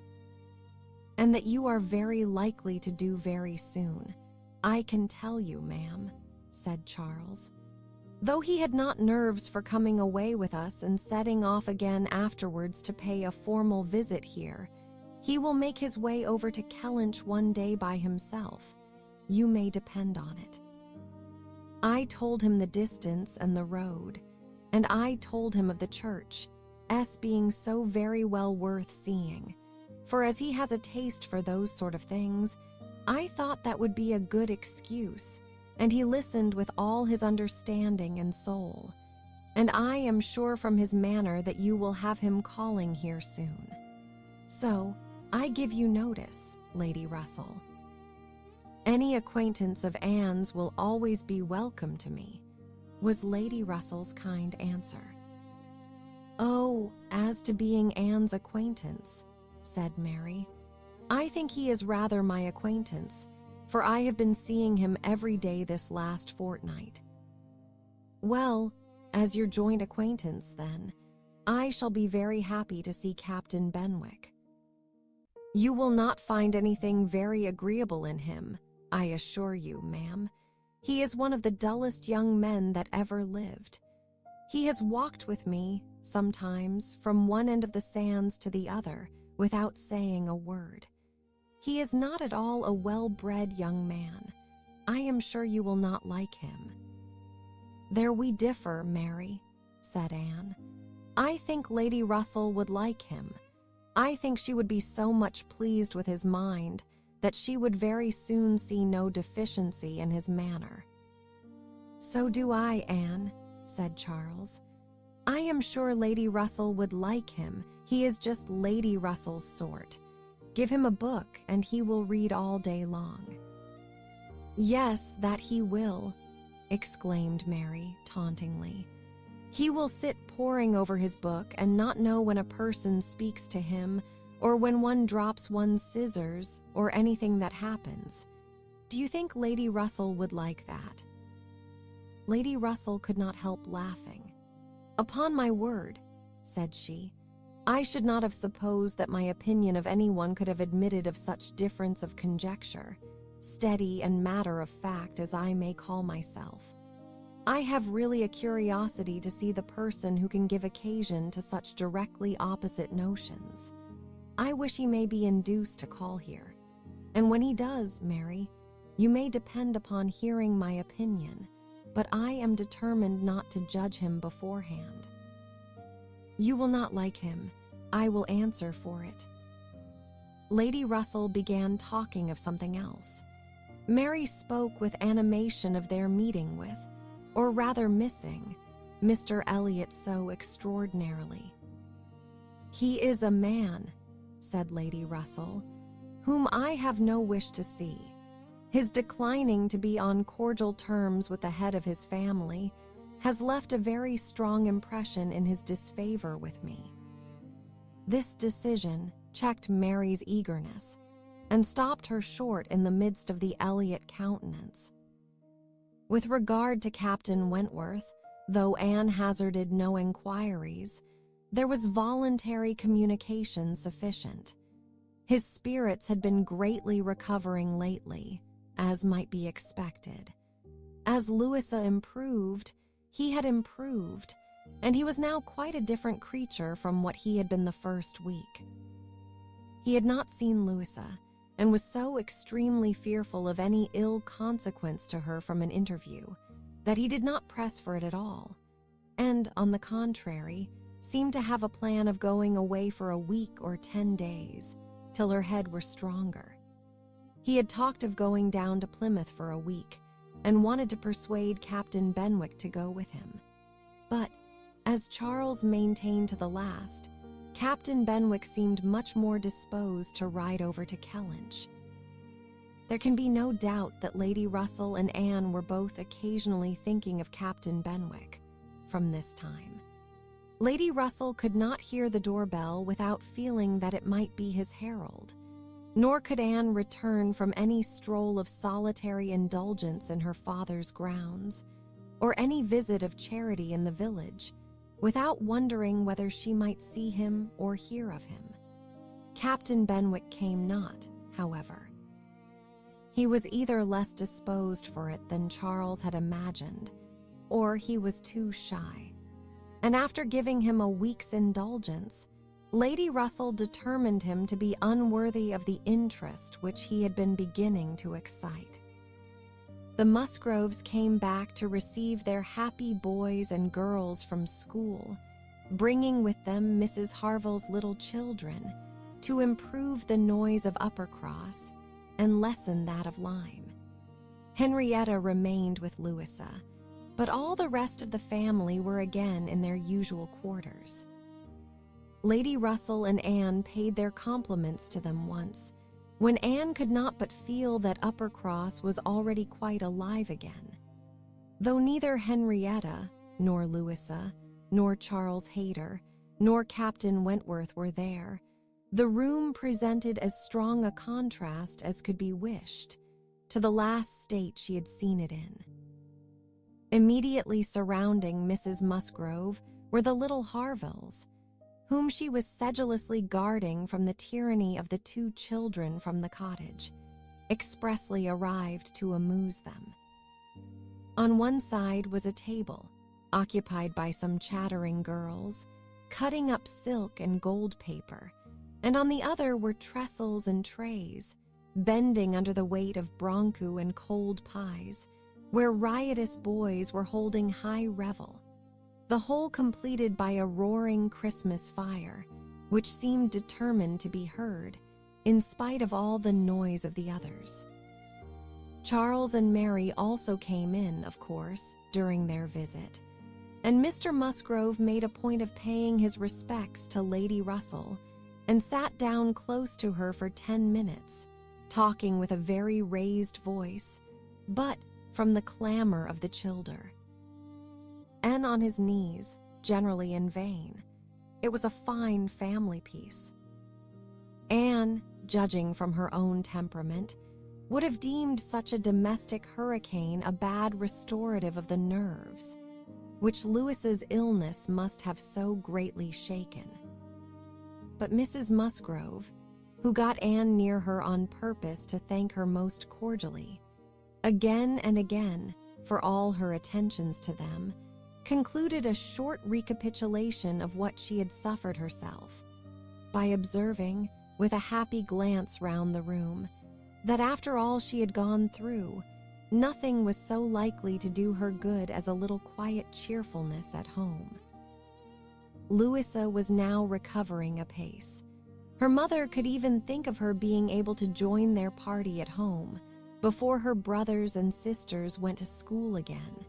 "And that you are very likely to do very soon. I can tell you, ma'am," said Charles. Though he had not nerves for coming away with us and setting off again afterwards to pay a formal visit here, he will make his way over to Kellynch one day by himself. You may depend on it. I told him the distance and the road, and I told him of the church, S being so very well worth seeing, for as he has a taste for those sort of things, I thought that would be a good excuse, and he listened with all his understanding and soul, and I am sure from his manner that you will have him calling here soon. So, I give you notice, Lady Russell. Any acquaintance of Anne's will always be welcome to me, was Lady Russell's kind answer. Oh, as to being Anne's acquaintance, said Mary, I think he is rather my acquaintance, for I have been seeing him every day this last fortnight. Well, as your joint acquaintance, then, I shall be very happy to see Captain Benwick. You will not find anything very agreeable in him, I assure you, ma'am. He is one of the dullest young men that ever lived. He has walked with me, sometimes, from one end of the sands to the other, without saying a word. He is not at all a well-bred young man. I am sure you will not like him. There we differ, Mary, said Anne. I think Lady Russell would like him. I think she would be so much pleased with his mind that she would very soon see no deficiency in his manner." "So do I, Anne," said Charles. "I am sure Lady Russell would like him. He is just Lady Russell's sort. Give him a book, and he will read all day long." "Yes, that he will," exclaimed Mary, tauntingly. "He will sit poring over his book and not know when a person speaks to him, or when one drops one's scissors, or anything that happens. Do you think Lady Russell would like that?" Lady Russell could not help laughing. "Upon my word," said she, "I should not have supposed that my opinion of anyone could have admitted of such difference of conjecture, steady and matter of fact as I may call myself. I have really a curiosity to see the person who can give occasion to such directly opposite notions. I wish he may be induced to call here. And when he does, Mary, you may depend upon hearing my opinion, but I am determined not to judge him beforehand." "You will not like him. I will answer for it." Lady Russell began talking of something else. Mary spoke with animation of their meeting with, or rather missing, Mr. Elliot so extraordinarily. "He is a man," said Lady Russell, "whom I have no wish to see. His declining to be on cordial terms with the head of his family has left a very strong impression in his disfavor with me." This decision checked Mary's eagerness and stopped her short in the midst of the Elliot countenance. With regard to Captain Wentworth, though Anne hazarded no inquiries, there was voluntary communication sufficient. His spirits had been greatly recovering lately, as might be expected. As Louisa improved, he had improved, and he was now quite a different creature from what he had been the first week. He had not seen Louisa, and was so extremely fearful of any ill consequence to her from an interview that he did not press for it at all, and, on the contrary, seemed to have a plan of going away for a week or 10 days, till her head were stronger. He had talked of going down to Plymouth for a week, and wanted to persuade Captain Benwick to go with him. But, as Charles maintained to the last, Captain Benwick seemed much more disposed to ride over to Kellynch. There can be no doubt that Lady Russell and Anne were both occasionally thinking of Captain Benwick from this time. Lady Russell could not hear the doorbell without feeling that it might be his herald, nor could Anne return from any stroll of solitary indulgence in her father's grounds, or any visit of charity in the village, without wondering whether she might see him or hear of him. Captain Benwick came not, however. He was either less disposed for it than Charles had imagined, or he was too shy, and after giving him a week's indulgence, Lady Russell determined him to be unworthy of the interest which he had been beginning to excite. The Musgroves came back to receive their happy boys and girls from school, bringing with them Mrs. Harville's little children to improve the noise of Uppercross and lessen that of Lyme. Henrietta remained with Louisa, but all the rest of the family were again in their usual quarters. Lady Russell and Anne paid their compliments to them once, when Anne could not but feel that Uppercross was already quite alive again. Though neither Henrietta, nor Louisa, nor Charles Hayter, nor Captain Wentworth were there, the room presented as strong a contrast as could be wished to the last state she had seen it in. Immediately surrounding Mrs. Musgrove were the little Harvilles, whom she was sedulously guarding from the tyranny of the 2 children from the cottage, expressly arrived to amuse them. On one side was a table, occupied by some chattering girls, cutting up silk and gold paper, and on the other were trestles and trays, bending under the weight of bronchu and cold pies, where riotous boys were holding high revel, the whole completed by a roaring Christmas fire, which seemed determined to be heard, in spite of all the noise of the others. Charles and Mary also came in, of course, during their visit, and Mr. Musgrove made a point of paying his respects to Lady Russell and sat down close to her for 10 minutes, talking with a very raised voice, but from the clamor of the childer. And on his knees, generally in vain. It was a fine family piece. Anne, judging from her own temperament, would have deemed such a domestic hurricane a bad restorative of the nerves, which Louis's illness must have so greatly shaken. But Mrs. Musgrove, who got Anne near her on purpose to thank her most cordially, again and again, for all her attentions to them, concluded a short recapitulation of what she had suffered herself, by observing, with a happy glance round the room, that after all she had gone through, nothing was so likely to do her good as a little quiet cheerfulness at home. Louisa was now recovering apace. Her mother could even think of her being able to join their party at home before her brothers and sisters went to school again.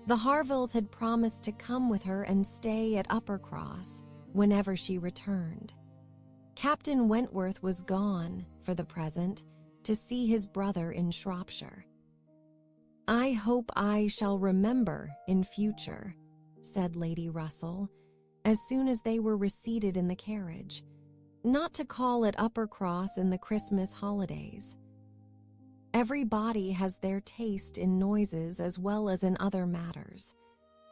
The Harvilles had promised to come with her and stay at Uppercross whenever she returned. Captain Wentworth was gone, for the present, to see his brother in Shropshire. "I hope I shall remember in future," said Lady Russell, as soon as they were reseated in the carriage, "not to call at Uppercross in the Christmas holidays. Every body has their taste in noises as well as in other matters,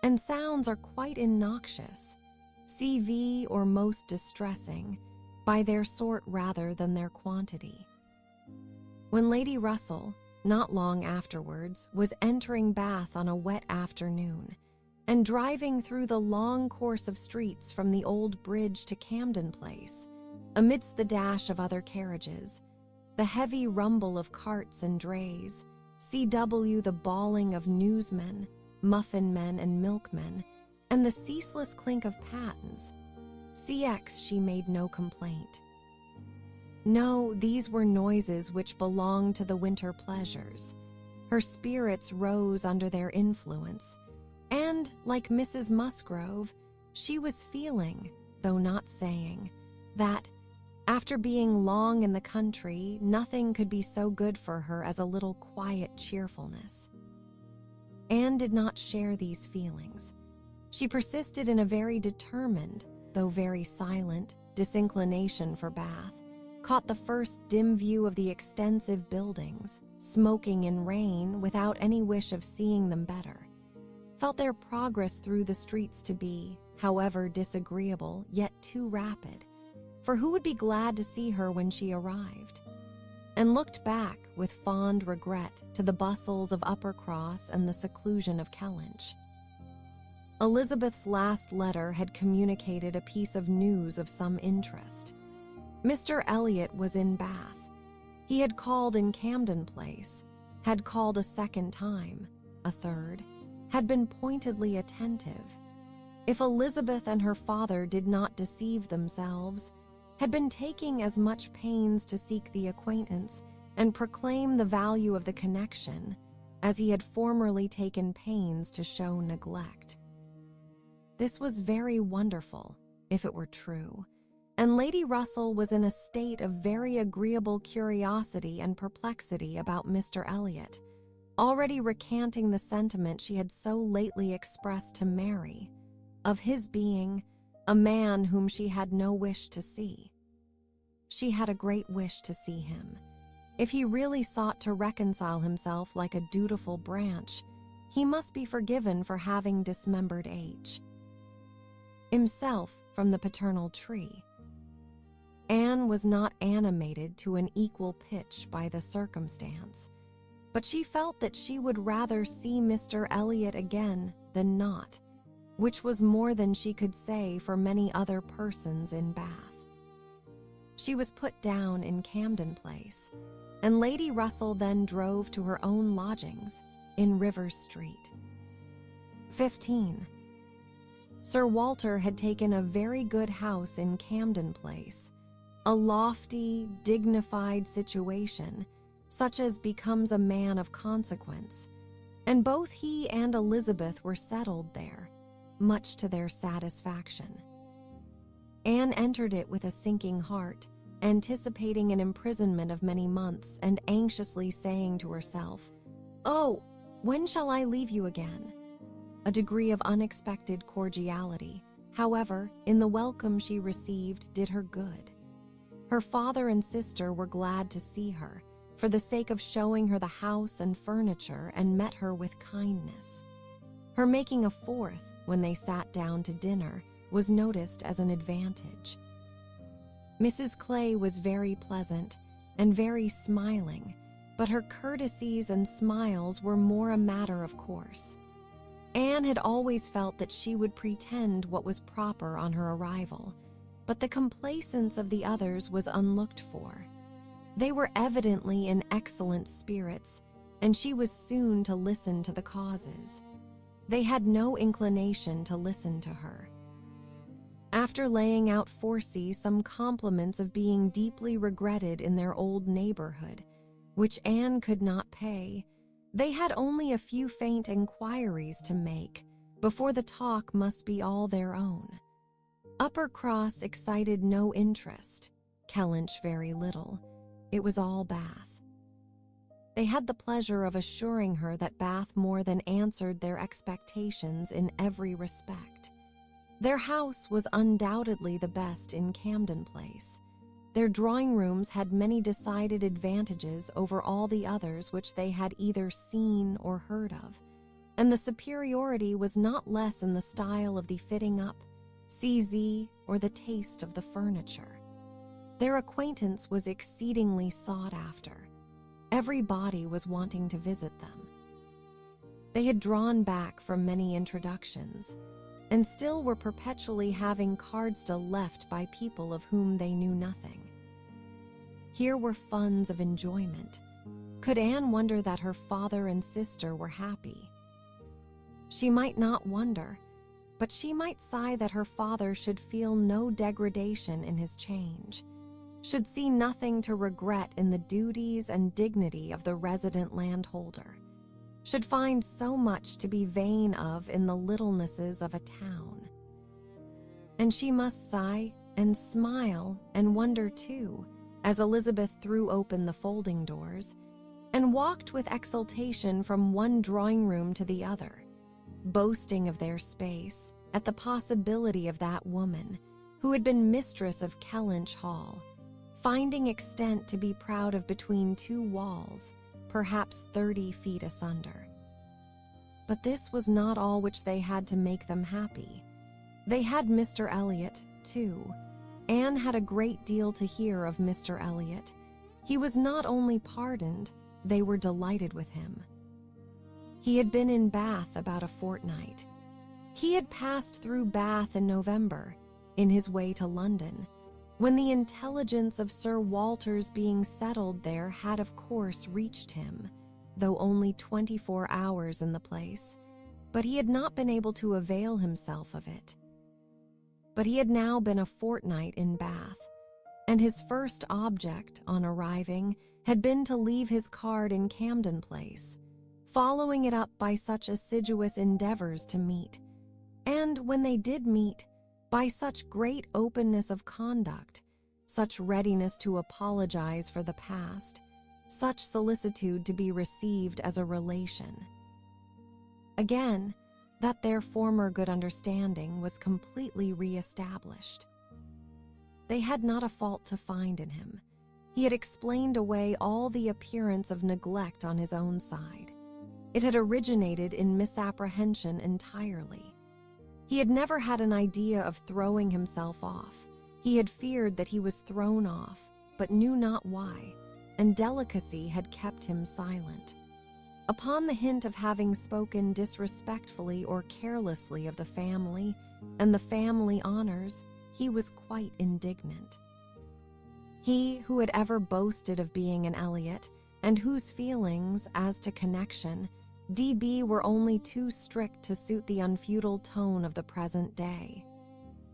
and sounds are quite innoxious, CV or most distressing, by their sort rather than their quantity." When Lady Russell, not long afterwards, was entering Bath on a wet afternoon, and driving through the long course of streets from the old bridge to Camden Place, amidst the dash of other carriages, the heavy rumble of carts and drays, CW the bawling of newsmen, muffin men and milkmen, and the ceaseless clink of pattens, CX she made no complaint. No, these were noises which belonged to the winter pleasures. Her spirits rose under their influence, and, like Mrs. Musgrove, she was feeling, though not saying, that, after being long in the country, nothing could be so good for her as a little quiet cheerfulness. Anne did not share these feelings. She persisted in a very determined, though very silent, disinclination for Bath, caught the first dim view of the extensive buildings, smoking in rain without any wish of seeing them better, felt their progress through the streets to be, however disagreeable, yet too rapid, for who would be glad to see her when she arrived, and looked back with fond regret to the bustles of Uppercross and the seclusion of Kellynch. Elizabeth's last letter had communicated a piece of news of some interest. Mr. Elliot was in Bath. He had called in Camden Place, had called a second time, a third, had been pointedly attentive. If Elizabeth and her father did not deceive themselves, had been taking as much pains to seek the acquaintance and proclaim the value of the connection as he had formerly taken pains to show neglect. This was very wonderful, if it were true, and Lady Russell was in a state of very agreeable curiosity and perplexity about Mr. Elliot, already recanting the sentiment she had so lately expressed to Mary, of his being a man whom she had no wish to see. She had a great wish to see him. If he really sought to reconcile himself like a dutiful branch, he must be forgiven for having dismembered himself from the paternal tree. Anne was not animated to an equal pitch by the circumstance, but she felt that she would rather see Mr. Elliot again than not, which was more than she could say for many other persons in Bath. She was put down in Camden Place, and Lady Russell then drove to her own lodgings in Rivers Street. 15. Sir Walter had taken a very good house in Camden Place, a lofty, dignified situation, such as becomes a man of consequence, and both he and Elizabeth were settled there, much to their satisfaction. Anne entered it with a sinking heart, anticipating an imprisonment of many months and anxiously saying to herself, "Oh, when shall I leave you again?" A degree of unexpected cordiality, however, in the welcome she received did her good. Her father and sister were glad to see her, for the sake of showing her the house and furniture, and met her with kindness. Her making a fourth, when they sat down to dinner, was noticed as an advantage. Mrs. Clay was very pleasant and very smiling, but her courtesies and smiles were more a matter of course. Anne had always felt that she would pretend what was proper on her arrival, but the complacence of the others was unlooked for. They were evidently in excellent spirits, and she was soon to listen to the causes. They had no inclination to listen to her. After laying out Forcey some compliments of being deeply regretted in their old neighborhood, which Anne could not pay, they had only a few faint inquiries to make before the talk must be all their own. Uppercross excited no interest, Kellynch very little. It was all Bath. They had the pleasure of assuring her that Bath more than answered their expectations in every respect. Their house was undoubtedly the best in Camden Place. Their drawing rooms had many decided advantages over all the others which they had either seen or heard of, and the superiority was not less in the style of the fitting up, CZ, or the taste of the furniture. Their acquaintance was exceedingly sought after. Every body was wanting to visit them. They had drawn back from many introductions, and still were perpetually having Cardston left by people of whom they knew nothing. Here were funds of enjoyment. Could Anne wonder that her father and sister were happy? She might not wonder, but she might sigh that her father should feel no degradation in his change, should see nothing to regret in the duties and dignity of the resident landholder, should find so much to be vain of in the littlenesses of a town. And she must sigh and smile and wonder too, as Elizabeth threw open the folding doors, and walked with exultation from one drawing room to the other, boasting of their space, at the possibility of that woman, who had been mistress of Kellynch Hall, finding extent to be proud of between two walls, perhaps 30 feet asunder. But this was not all which they had to make them happy. They had Mr. Elliot, too. Anne had a great deal to hear of Mr. Elliot. He was not only pardoned, they were delighted with him. He had been in Bath about a fortnight. He had passed through Bath in November, in his way to London, when the intelligence of Sir Walter's being settled there had of course reached him, though only 24 hours in the place, but he had not been able to avail himself of it. But he had now been a fortnight in Bath, and his first object, on arriving, had been to leave his card in Camden Place, following it up by such assiduous endeavors to meet, and when they did meet, by such great openness of conduct, such readiness to apologize for the past, such solicitude to be received as a relation. Again, that their former good understanding was completely re-established. They had not a fault to find in him. He had explained away all the appearance of neglect on his own side. It had originated in misapprehension entirely. He had never had an idea of throwing himself off. He had feared that he was thrown off, but knew not why, and delicacy had kept him silent. Upon the hint of having spoken disrespectfully or carelessly of the family and the family honors, he was quite indignant. He who had ever boasted of being an Elliot, and whose feelings, as to connection, DB were only too strict to suit the unfeudal tone of the present day.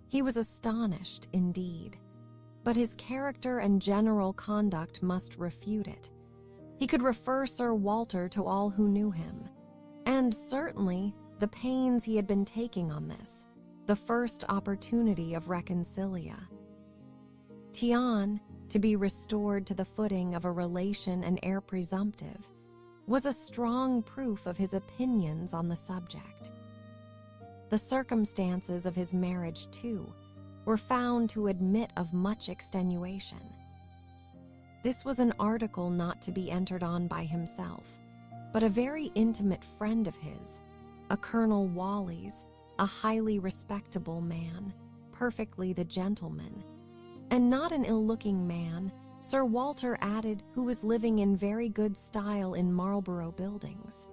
He was astonished, indeed, but his character and general conduct must refute it. He could refer Sir Walter to all who knew him, and certainly the pains he had been taking on this, the first opportunity of reconcilia. Tian, to be restored to the footing of a relation and heir presumptive, was a strong proof of his opinions on the subject. The circumstances of his marriage, too, were found to admit of much extenuation. This was an article not to be entered on by himself, but a very intimate friend of his, a Colonel Wallis, a highly respectable man, perfectly the gentleman, and not an ill-looking man, Sir Walter added, who was living in very good style in Marlborough Buildings,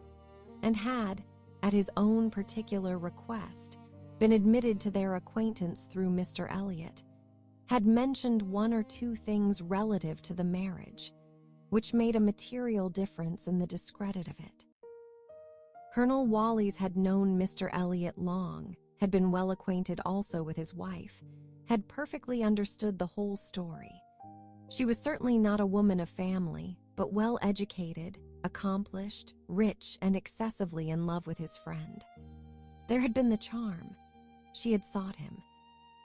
and had, at his own particular request, been admitted to their acquaintance through Mr. Elliot, had mentioned one or two things relative to the marriage, which made a material difference in the discredit of it. Colonel Wallis had known Mr. Elliot long, had been well acquainted also with his wife, had perfectly understood the whole story. She was certainly not a woman of family, but well educated, accomplished, rich, and excessively in love with his friend. There had been the charm. She had sought him.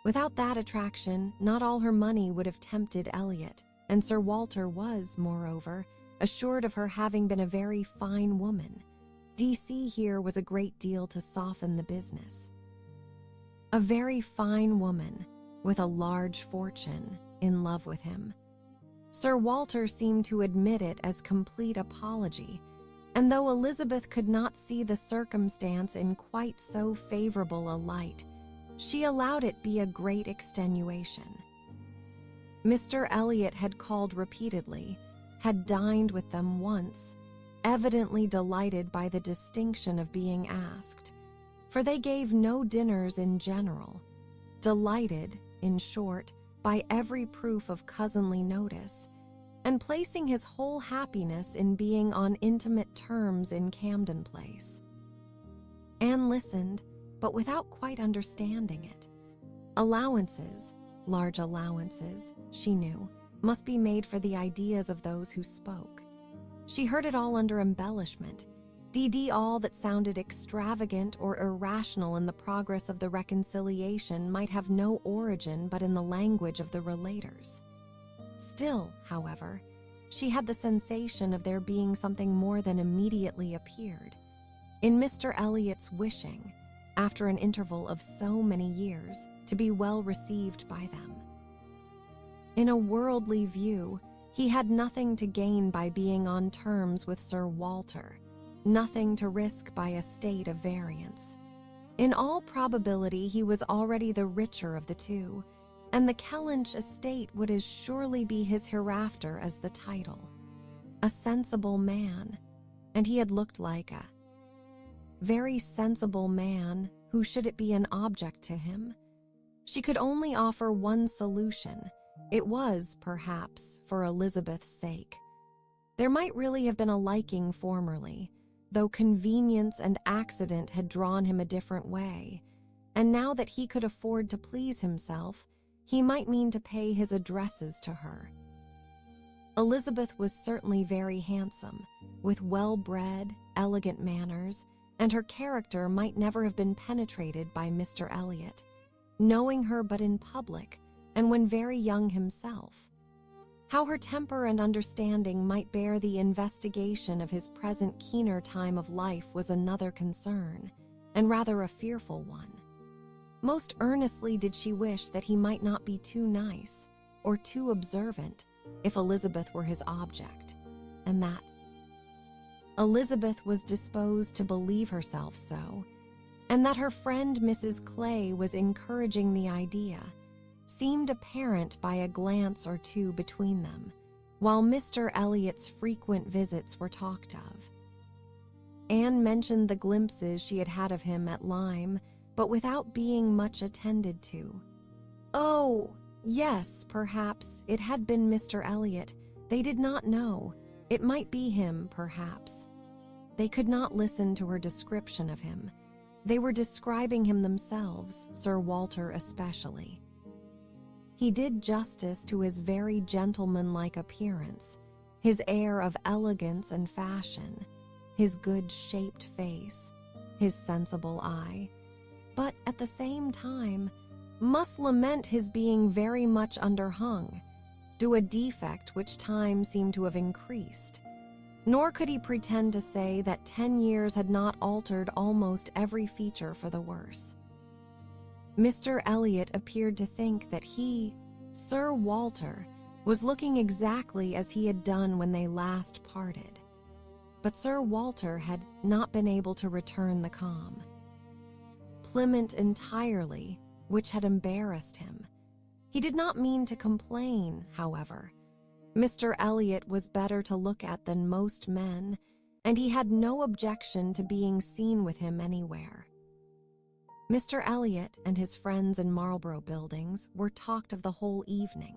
Without that attraction, not all her money would have tempted Elliot, and Sir Walter was, moreover, assured of her having been a very fine woman. DC here was a great deal to soften the business. A very fine woman, with a large fortune, in love with him. Sir Walter seemed to admit it as complete apology, and though Elizabeth could not see the circumstance in quite so favorable a light, she allowed it be a great extenuation. Mr. Elliot had called repeatedly, had dined with them once, evidently delighted by the distinction of being asked, for they gave no dinners in general, delighted, in short, by every proof of cousinly notice, and placing his whole happiness in being on intimate terms in Camden Place. Anne listened, but without quite understanding it. Allowances, large allowances, she knew, must be made for the ideas of those who spoke. She heard it all under embellishment, all that sounded extravagant or irrational in the progress of the reconciliation might have no origin but in the language of the relators. Still, however, she had the sensation of there being something more than immediately appeared, in Mr. Elliot's wishing, after an interval of so many years, to be well received by them. In a worldly view, he had nothing to gain by being on terms with Sir Walter, nothing to risk by a state of variance. In all probability, he was already the richer of the two, and the Kellynch estate would as surely be his hereafter as the title. A sensible man, and he had looked like a very sensible man. Who should it be an object to him? She could only offer one solution. It was, perhaps, for Elizabeth's sake. There might really have been a liking formerly, though convenience and accident had drawn him a different way, and now that he could afford to please himself, he might mean to pay his addresses to her. Elizabeth was certainly very handsome, with well-bred, elegant manners, and her character might never have been penetrated by Mr. Elliot, knowing her but in public, and when very young himself. How her temper and understanding might bear the investigation of his present keener time of life was another concern, and rather a fearful one. Most earnestly did she wish that he might not be too nice, or too observant, if Elizabeth were his object, and that Elizabeth was disposed to believe herself so, and that her friend Mrs. Clay was encouraging the idea, seemed apparent by a glance or two between them, while Mr. Elliot's frequent visits were talked of. Anne mentioned the glimpses she had had of him at Lyme, but without being much attended to. Oh, yes, perhaps it had been Mr. Elliot. They did not know. It might be him, perhaps. They could not listen to her description of him. They were describing him themselves, Sir Walter especially. He did justice to his very gentlemanlike appearance, his air of elegance and fashion, his good-shaped face, his sensible eye, but at the same time must lament his being very much underhung, due a defect which time seemed to have increased. Nor could he pretend to say that 10 years had not altered almost every feature for the worse. Mr. Elliot appeared to think that he, Sir Walter, was looking exactly as he had done when they last parted. But Sir Walter had not been able to return the calm. Plymouth entirely, which had embarrassed him. He did not mean to complain, however. Mr. Elliot was better to look at than most men, and he had no objection to being seen with him anywhere. Mr. Elliot and his friends in Marlborough Buildings were talked of the whole evening.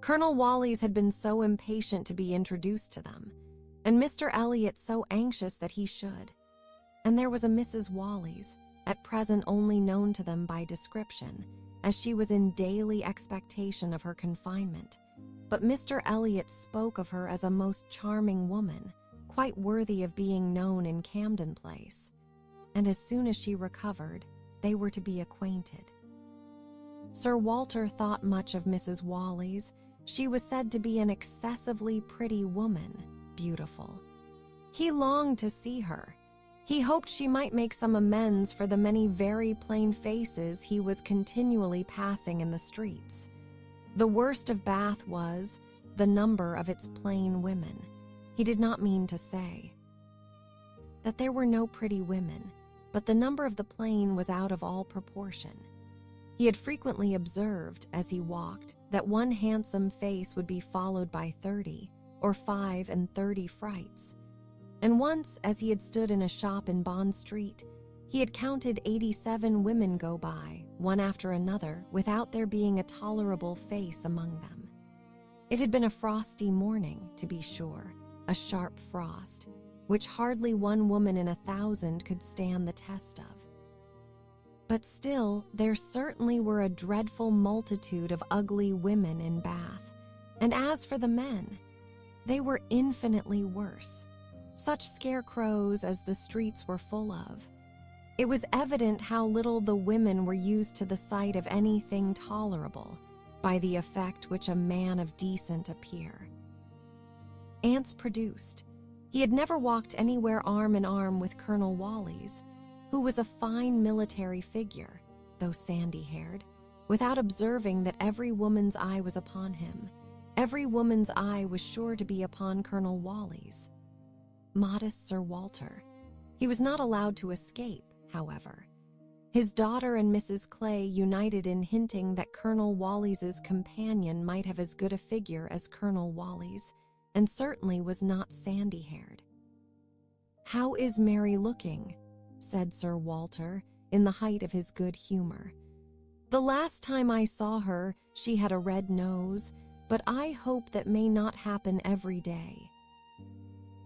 Colonel Wallis had been so impatient to be introduced to them, and Mr. Elliot so anxious that he should. And there was a Mrs. Wallis, at present only known to them by description, as she was in daily expectation of her confinement. But Mr. Elliot spoke of her as a most charming woman, quite worthy of being known in Camden Place. And as soon as she recovered, they were to be acquainted. Sir Walter thought much of Mrs. Wallis. She was said to be an excessively pretty woman, beautiful. He longed to see her. He hoped she might make some amends for the many very plain faces he was continually passing in the streets. The worst of Bath was the number of its plain women. He did not mean to say that there were no pretty women, but the number of the plain was out of all proportion. He had frequently observed, as he walked, that one handsome face would be followed by 30 or 35 frights. And once, as he had stood in a shop in Bond Street, he had counted 87 women go by, one after another, without there being a tolerable face among them. It had been a frosty morning, to be sure, a sharp frost, which hardly one woman in 1,000 could stand the test of. But still, there certainly were a dreadful multitude of ugly women in Bath, and as for the men, they were infinitely worse, such scarecrows as the streets were full of. It was evident how little the women were used to the sight of anything tolerable, by the effect which a man of decent appear. Ants produced. He had never walked anywhere arm in arm with Colonel Wallis, who was a fine military figure, though sandy-haired, without observing that every woman's eye was upon him. Every woman's eye was sure to be upon Colonel Wallis. Modest Sir Walter. He was not allowed to escape, however. His daughter and Mrs. Clay united in hinting that Colonel Wallis's companion might have as good a figure as Colonel Wallis, and certainly was not sandy-haired. "How is Mary looking?" said Sir Walter, in the height of his good humor. "The last time I saw her, she had a red nose, but I hope that may not happen every day."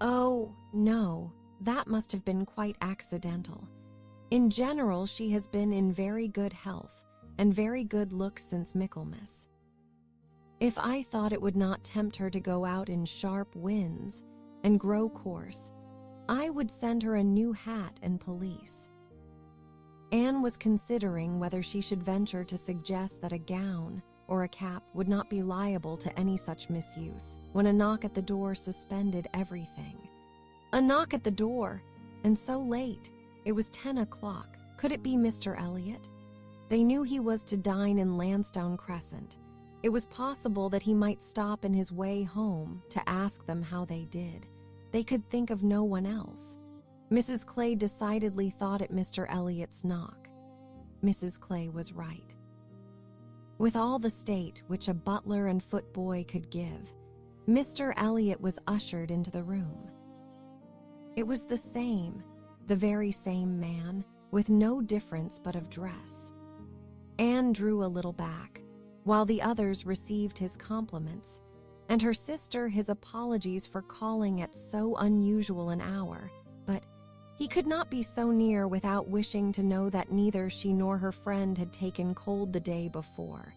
"Oh, no, that must have been quite accidental. In general, she has been in very good health, and very good looks since Michaelmas. If I thought it would not tempt her to go out in sharp winds and grow coarse, I would send her a new hat and pelisse." Anne was considering whether she should venture to suggest that a gown or a cap would not be liable to any such misuse, when a knock at the door suspended everything. A knock at the door, and so late. It was 10 o'clock. Could it be Mr. Elliot? They knew he was to dine in Lansdowne Crescent. It was possible that he might stop in his way home to ask them how they did. They could think of no one else. Mrs. Clay decidedly thought it Mr. Elliot's knock. Mrs. Clay was right. With all the state which a butler and footboy could give, Mr. Elliot was ushered into the room. It was the very same man, with no difference but of dress. Anne drew a little back, while the others received his compliments, and her sister his apologies for calling at so unusual an hour, but he could not be so near without wishing to know that neither she nor her friend had taken cold the day before,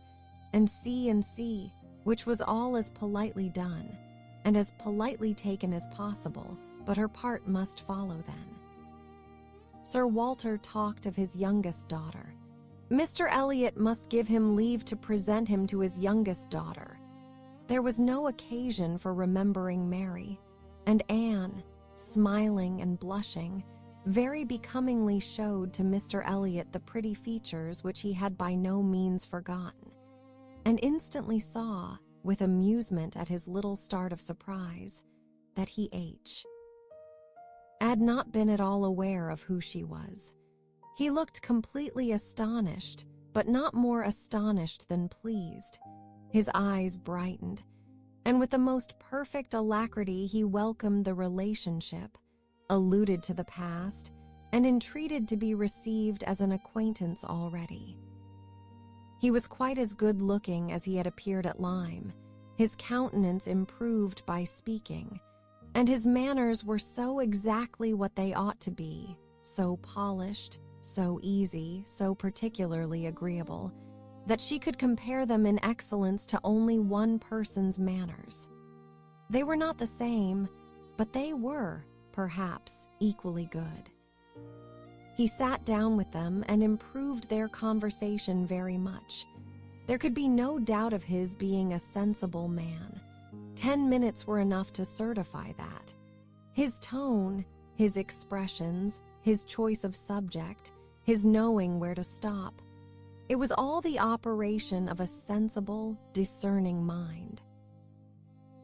and see, which was all as politely done, and as politely taken as possible, but her part must follow then. Sir Walter talked of his youngest daughter. Mr. Elliot must give him leave to present him to his youngest daughter. There was no occasion for remembering Mary, and Anne, smiling and blushing, very becomingly showed to Mr. Elliot the pretty features which he had by no means forgotten, and instantly saw, with amusement at his little start of surprise, that he had not been at all aware of who she was. He looked completely astonished, but not more astonished than pleased. His eyes brightened, and with the most perfect alacrity he welcomed the relationship, alluded to the past, and entreated to be received as an acquaintance already. He was quite as good-looking as he had appeared at Lyme, his countenance improved by speaking, and his manners were so exactly what they ought to be, so polished, so easy, so particularly agreeable, that she could compare them in excellence to only one person's manners. They were not the same, but they were, perhaps, equally good. He sat down with them and improved their conversation very much. There could be no doubt of his being a sensible man. 10 minutes were enough to certify that. His tone, his expressions, his choice of subject, his knowing where to stop, it was all the operation of a sensible, discerning mind.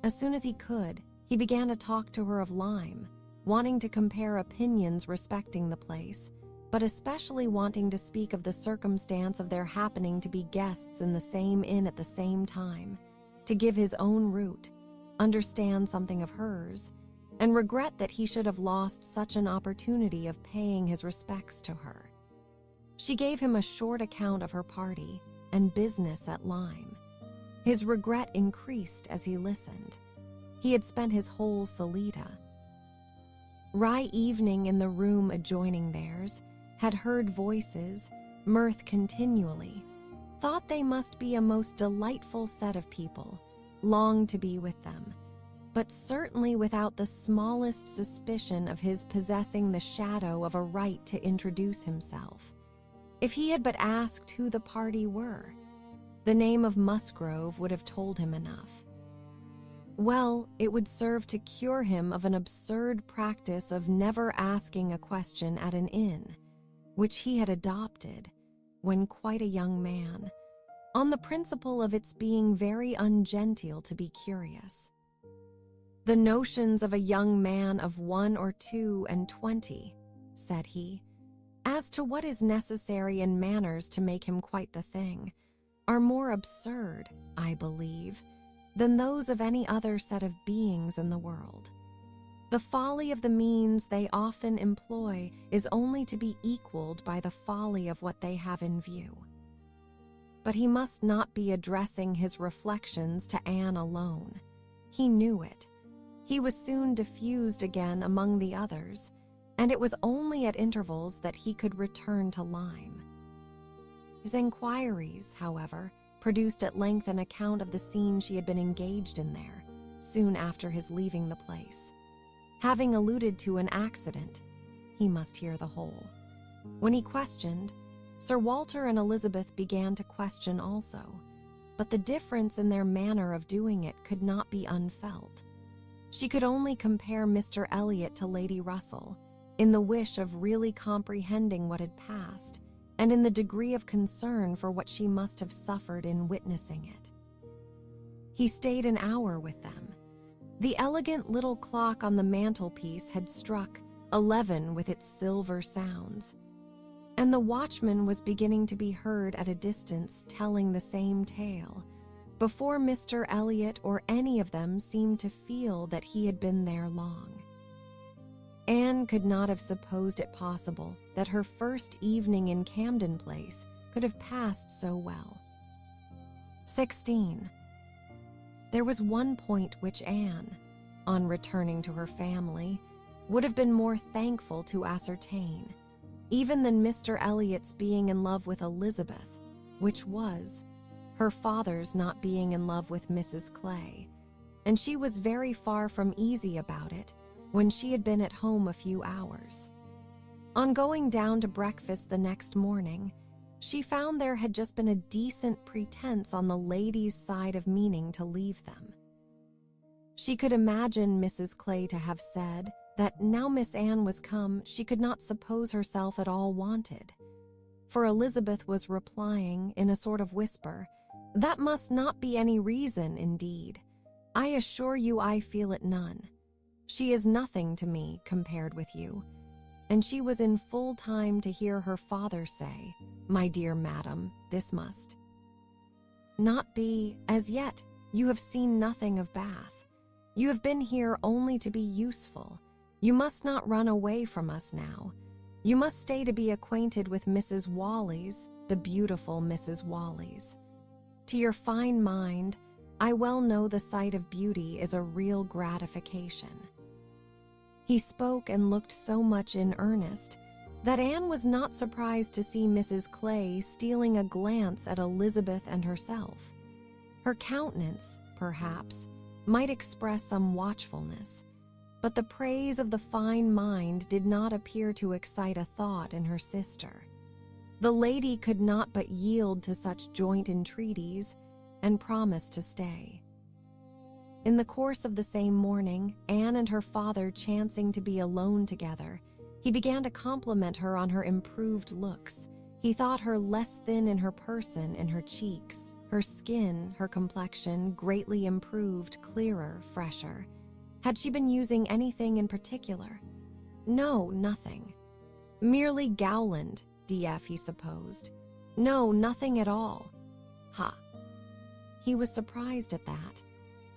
As soon as he could, he began to talk to her of Lyme, wanting to compare opinions respecting the place, but especially wanting to speak of the circumstance of their happening to be guests in the same inn at the same time, to give his own route, understand something of hers, and regret that he should have lost such an opportunity of paying his respects to her. She gave him a short account of her party and business at Lyme. His regret increased as he listened. He had spent his whole Salida. Rye evening in the room adjoining theirs, had heard voices, mirth continually, thought they must be a most delightful set of people, longed to be with them, but certainly without the smallest suspicion of his possessing the shadow of a right to introduce himself. If he had but asked who the party were, the name of Musgrove would have told him enough. Well, it would serve to cure him of an absurd practice of never asking a question at an inn, which he had adopted when quite a young man, on the principle of its being very ungenteel to be curious. "The notions of a young man of 1 or 2 and 20, said he, "as to what is necessary in manners to make him quite the thing, are more absurd, I believe, than those of any other set of beings in the world. The folly of the means they often employ is only to be equaled by the folly of what they have in view." But he must not be addressing his reflections to Anne alone. He knew it. He was soon diffused again among the others, and it was only at intervals that he could return to Lyme. His enquiries, however, produced at length an account of the scene she had been engaged in there, soon after his leaving the place. Having alluded to an accident, he must hear the whole. When he questioned, Sir Walter and Elizabeth began to question also, but the difference in their manner of doing it could not be unfelt. She could only compare Mr. Elliot to Lady Russell, in the wish of really comprehending what had passed, and in the degree of concern for what she must have suffered in witnessing it. He stayed an hour with them. The elegant little clock on the mantelpiece had struck 11 with its silver sounds, and the watchman was beginning to be heard at a distance telling the same tale, before Mr. Elliot or any of them seemed to feel that he had been there long. Anne could not have supposed it possible that her first evening in Camden Place could have passed so well. 16. There was one point which Anne, on returning to her family, would have been more thankful to ascertain, even than Mr. Elliot's being in love with Elizabeth, which was her father's not being in love with Mrs. Clay, and she was very far from easy about it when she had been at home a few hours. On going down to breakfast the next morning, she found there had just been a decent pretense on the ladies' side of meaning to leave them. She could imagine Mrs. Clay to have said that now Miss Anne was come, she could not suppose herself at all wanted. For Elizabeth was replying in a sort of whisper, "That must not be any reason, indeed. I assure you I feel it none. She is nothing to me compared with you." And she was in full time to hear her father say, "My dear madam, this must not be. As yet, you have seen nothing of Bath. You have been here only to be useful. You must not run away from us now. You must stay to be acquainted with Mrs. Wallis, the beautiful Mrs. Wallis. To your fine mind, I well know the sight of beauty is a real gratification." He spoke and looked so much in earnest that Anne was not surprised to see Mrs. Clay stealing a glance at Elizabeth and herself. Her countenance, perhaps, might express some watchfulness, but the praise of the fine mind did not appear to excite a thought in her sister. The lady could not but yield to such joint entreaties and promised to stay. In the course of the same morning, Anne and her father chancing to be alone together, he began to compliment her on her improved looks. He thought her less thin in her person, in her cheeks, her skin, her complexion greatly improved, clearer, fresher. Had she been using anything in particular? No, nothing. Merely Gowland, DF, he supposed. No, nothing at all. Ha! He was surprised at that,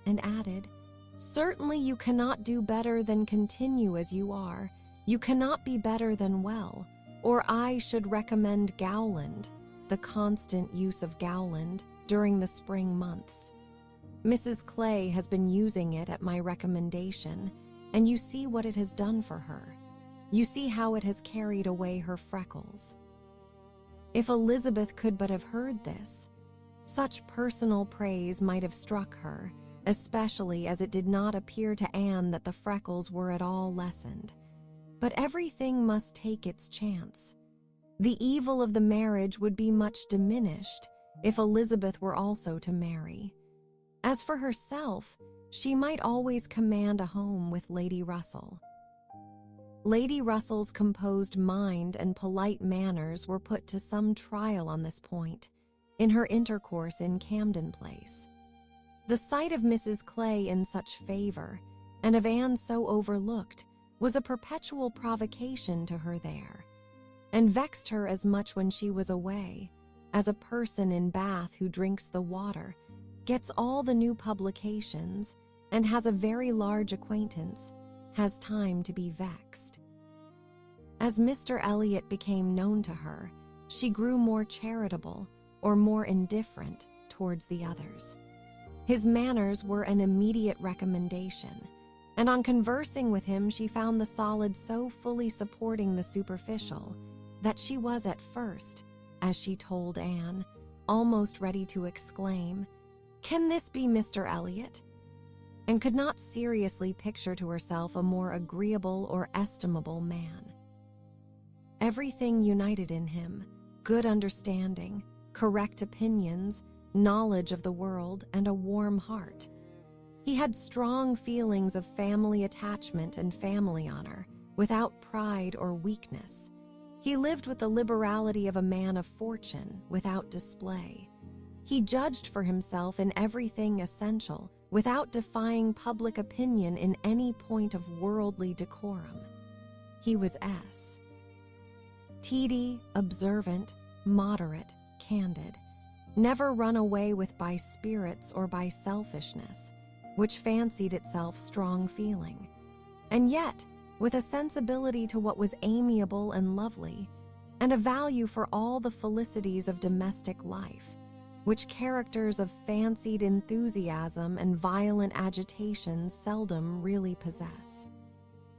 and added, "Certainly you cannot do better than continue as you are. You cannot be better than well, or I should recommend Gowland, the constant use of Gowland, during the spring months. Mrs. Clay has been using it at my recommendation, and you see what it has done for her. You see how it has carried away her freckles." If Elizabeth could but have heard this, such personal praise might have struck her, especially as it did not appear to Anne that the freckles were at all lessened. But everything must take its chance. The evil of the marriage would be much diminished if Elizabeth were also to marry. As for herself, she might always command a home with Lady Russell. Lady Russell's composed mind and polite manners were put to some trial on this point in her intercourse in Camden Place. The sight of Mrs. Clay in such favor, and of Anne so overlooked, was a perpetual provocation to her there, and vexed her as much when she was away, as a person in Bath who drinks the water, gets all the new publications, and has a very large acquaintance, has time to be vexed. As Mr. Elliot became known to her, she grew more charitable or more indifferent towards the others. His manners were an immediate recommendation, and on conversing with him she found the solid so fully supporting the superficial that she was at first, as she told Anne, almost ready to exclaim, "Can this be Mr. Elliot?" and could not seriously picture to herself a more agreeable or estimable man. Everything united in him: good understanding, correct opinions, knowledge of the world, and a warm heart. He had strong feelings of family attachment and family honor, without pride or weakness. He lived with the liberality of a man of fortune, without display. He judged for himself in everything essential, without defying public opinion in any point of worldly decorum. He was T.D., observant, moderate, candid, never run away with by spirits or by selfishness, which fancied itself strong feeling, and yet with a sensibility to what was amiable and lovely, and a value for all the felicities of domestic life, which characters of fancied enthusiasm and violent agitation seldom really possess.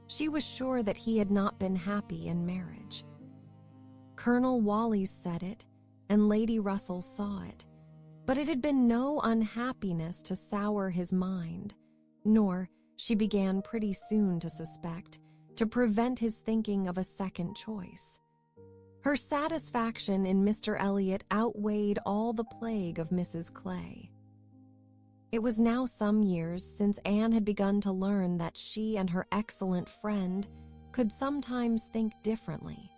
She was sure that he had not been happy in marriage. Colonel Wallis said it, and Lady Russell saw it, but it had been no unhappiness to sour his mind, nor, she began pretty soon to suspect, to prevent his thinking of a second choice. Her satisfaction in Mr. Elliot outweighed all the plague of Mrs. Clay. It was now some years since Anne had begun to learn that she and her excellent friend could sometimes think differently,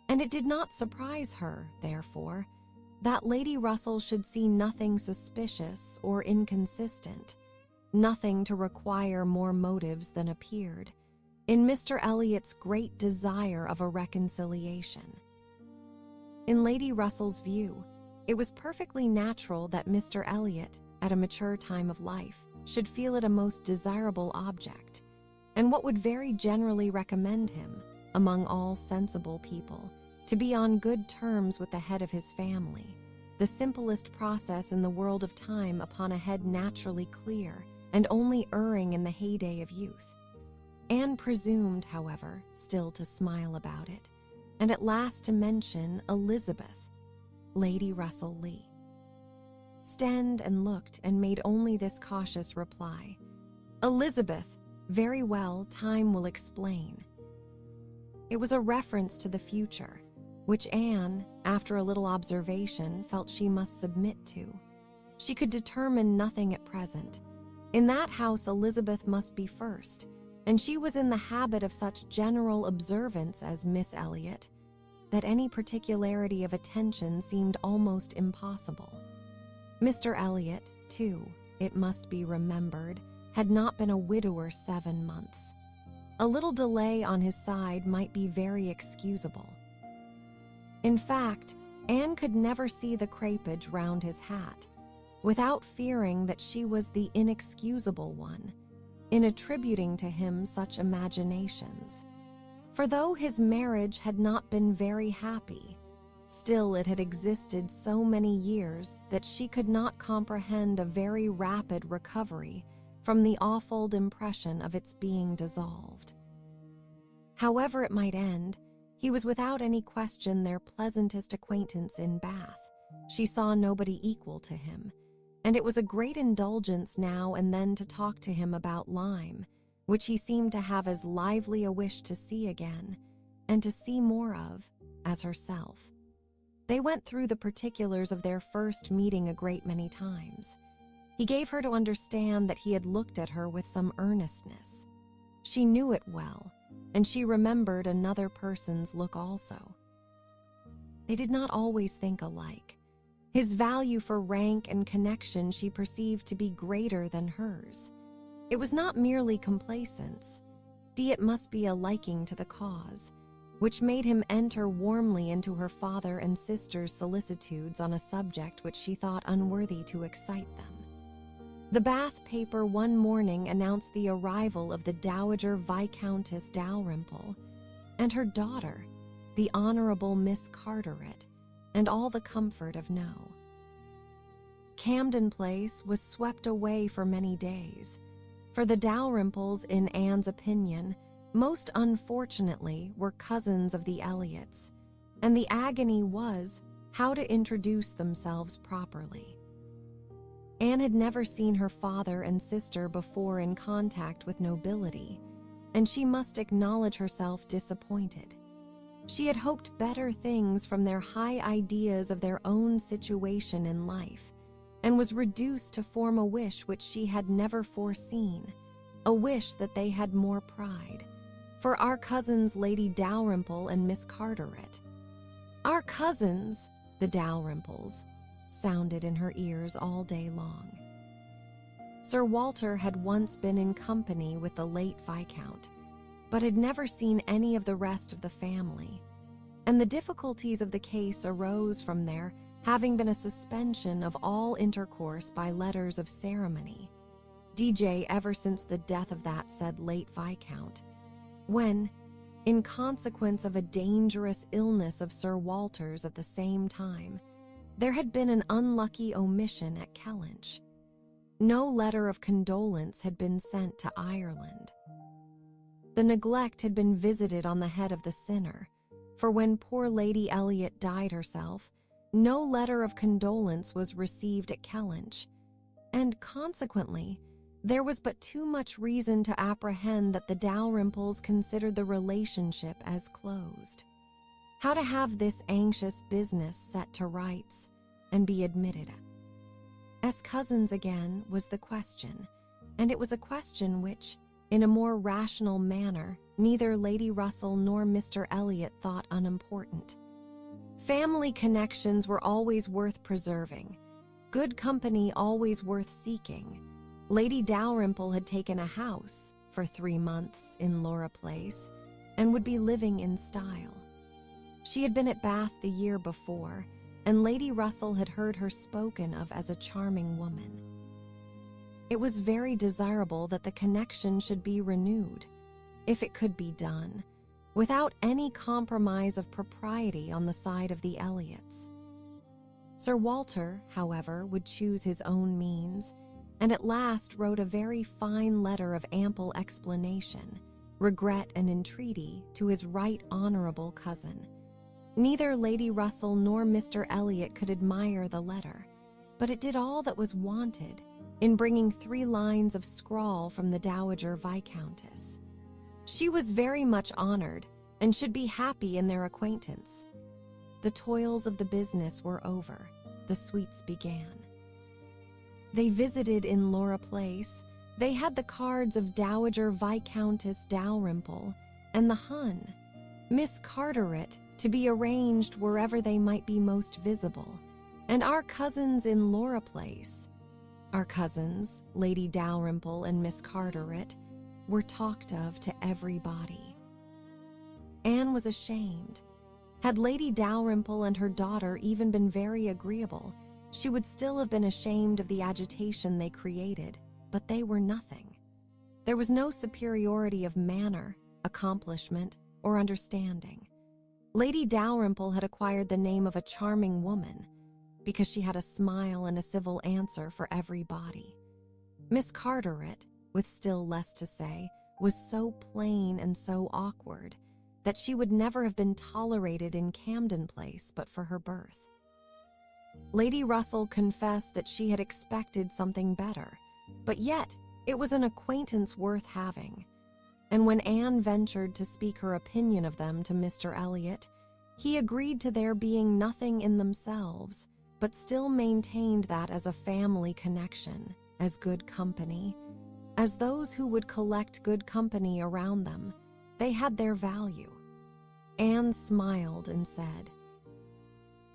and it did not surprise her, therefore, that Lady Russell should see nothing suspicious or inconsistent, nothing to require more motives than appeared, in Mr. Elliot's great desire of a reconciliation. In Lady Russell's view, it was perfectly natural that Mr. Elliot, at a mature time of life, should feel it a most desirable object, and what would very generally recommend him, among all sensible people, to be on good terms with the head of his family, the simplest process in the world of time upon a head naturally clear and only erring in the heyday of youth. Anne presumed, however, still to smile about it, and at last to mention Elizabeth, Lady Russell Lee. Stand and looked and made only this cautious reply, "Elizabeth, very well, time will explain." It was a reference to the future, which Anne, after a little observation, felt she must submit to. She could determine nothing at present. In that house Elizabeth must be first, and she was in the habit of such general observance as Miss Elliot, that any particularity of attention seemed almost impossible. Mr. Elliot, too, it must be remembered, had not been a widower 7 months. A little delay on his side might be very excusable. In fact, Anne could never see the crapage round his hat, without fearing that she was the inexcusable one, in attributing to him such imaginations. For though his marriage had not been very happy, still it had existed so many years that she could not comprehend a very rapid recovery from the awful impression of its being dissolved. However it might end, he was without any question their pleasantest acquaintance in Bath. She saw nobody equal to him, and it was a great indulgence now and then to talk to him about Lyme, which he seemed to have as lively a wish to see again, and to see more of, as herself. They went through the particulars of their first meeting a great many times. He gave her to understand that he had looked at her with some earnestness. She knew it well, and she remembered another person's look also. They did not always think alike. His value for rank and connection she perceived to be greater than hers. It was not merely complacence, it must be a liking to the cause, which made him enter warmly into her father and sister's solicitudes on a subject which she thought unworthy to excite them. The Bath paper one morning announced the arrival of the Dowager Viscountess Dalrymple and her daughter, the Honorable Miss Carteret, and all the comfort of no. Camden Place was swept away for many days, for the Dalrymples, in Anne's opinion, most unfortunately were cousins of the Elliots, and the agony was how to introduce themselves properly. Anne had never seen her father and sister before in contact with nobility, and she must acknowledge herself disappointed. She had hoped better things from their high ideas of their own situation in life, and was reduced to form a wish which she had never foreseen, a wish that they had more pride. For our cousins Lady Dalrymple and Miss Carteret. Our cousins, the Dalrymples, sounded in her ears all day long. Sir Walter had once been in company with the late Viscount, but had never seen any of the rest of the family, and the difficulties of the case arose from there having been a suspension of all intercourse by letters of ceremony, DJ ever since the death of that said late Viscount, when, in consequence of a dangerous illness of Sir Walter's at the same time, there had been an unlucky omission at Kellynch. No letter of condolence had been sent to Ireland. The neglect had been visited on the head of the sinner, for when poor Lady Elliot died herself, no letter of condolence was received at Kellynch, and consequently, there was but too much reason to apprehend that the Dalrymples considered the relationship as closed. How to have this anxious business set to rights and be admitted as cousins again was the question, and it was a question which, in a more rational manner, neither Lady Russell nor Mr. Elliot thought unimportant. Family connections were always worth preserving, good company always worth seeking. Lady Dalrymple had taken a house for 3 months in Laura Place and would be living in style. She had been at Bath the year before, and Lady Russell had heard her spoken of as a charming woman. It was very desirable that the connection should be renewed, if it could be done, without any compromise of propriety on the side of the Elliots. Sir Walter, however, would choose his own means, and at last wrote a very fine letter of ample explanation, regret and entreaty to his right honourable cousin. Neither Lady Russell nor Mr. Elliot could admire the letter, but it did all that was wanted in bringing 3 lines of scrawl from the Dowager Viscountess. She was very much honoured and should be happy in their acquaintance. The toils of the business were over. The sweets began. They visited in Laura Place. They had the cards of Dowager Viscountess Dalrymple and the Hun, Miss Carteret, to be arranged wherever they might be most visible, and our cousins in Laura Place, our cousins, Lady Dalrymple and Miss Carteret, were talked of to everybody. Anne was ashamed. Had Lady Dalrymple and her daughter even been very agreeable, she would still have been ashamed of the agitation they created, but they were nothing. There was no superiority of manner, accomplishment, or understanding. Lady Dalrymple had acquired the name of a charming woman because she had a smile and a civil answer for everybody. Miss Carteret, with still less to say, was so plain and so awkward that she would never have been tolerated in Camden Place but for her birth. Lady Russell confessed that she had expected something better, but yet it was an acquaintance worth having. And when Anne ventured to speak her opinion of them to Mr. Elliot, he agreed to their being nothing in themselves, but still maintained that as a family connection, as good company, as those who would collect good company around them, they had their value. Anne smiled and said,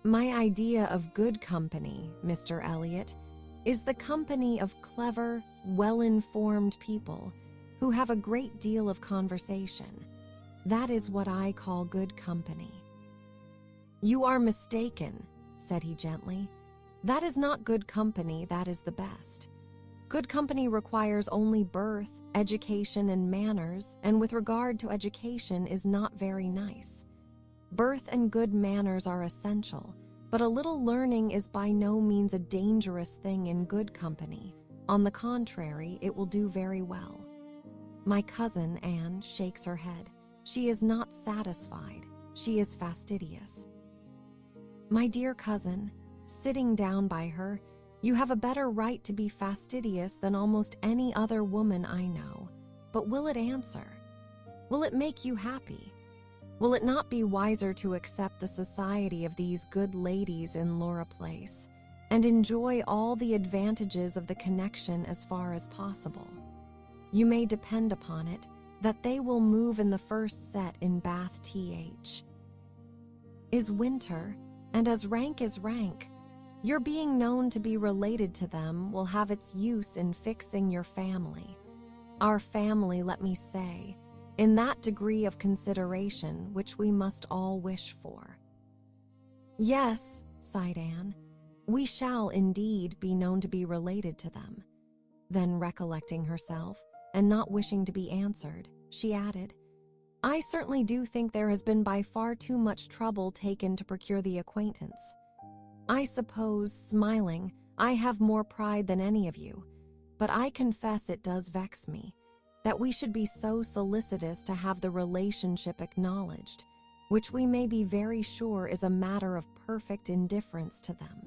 "My idea of good company, Mr. Elliot, is the company of clever, well-informed people who have a great deal of conversation. That is what I call good company." "You are mistaken," said he gently. "That is not good company, that is the best. Good company requires only birth, education, and manners, and with regard to education is not very nice. Birth and good manners are essential, but a little learning is by no means a dangerous thing in good company. On the contrary, it will do very well." My cousin, Anne, shakes her head. She is not satisfied. She is fastidious. "My dear cousin," sitting down by her, "you have a better right to be fastidious than almost any other woman I know. But will it answer? Will it make you happy? Will it not be wiser to accept the society of these good ladies in Laura Place, and enjoy all the advantages of the connection as far as possible? You may depend upon it that they will move in the first set in Bath TH. Is winter, and as rank is rank, your being known to be related to them will have its use in fixing your family. Our family, let me say, in that degree of consideration which we must all wish for." "Yes," sighed Anne, "we shall indeed be known to be related to them." Then, recollecting herself, and not wishing to be answered, she added, "I certainly do think there has been by far too much trouble taken to procure the acquaintance. I suppose, smiling, I have more pride than any of you, but I confess it does vex me. that we should be so solicitous to have the relationship acknowledged, which we may be very sure is a matter of perfect indifference to them.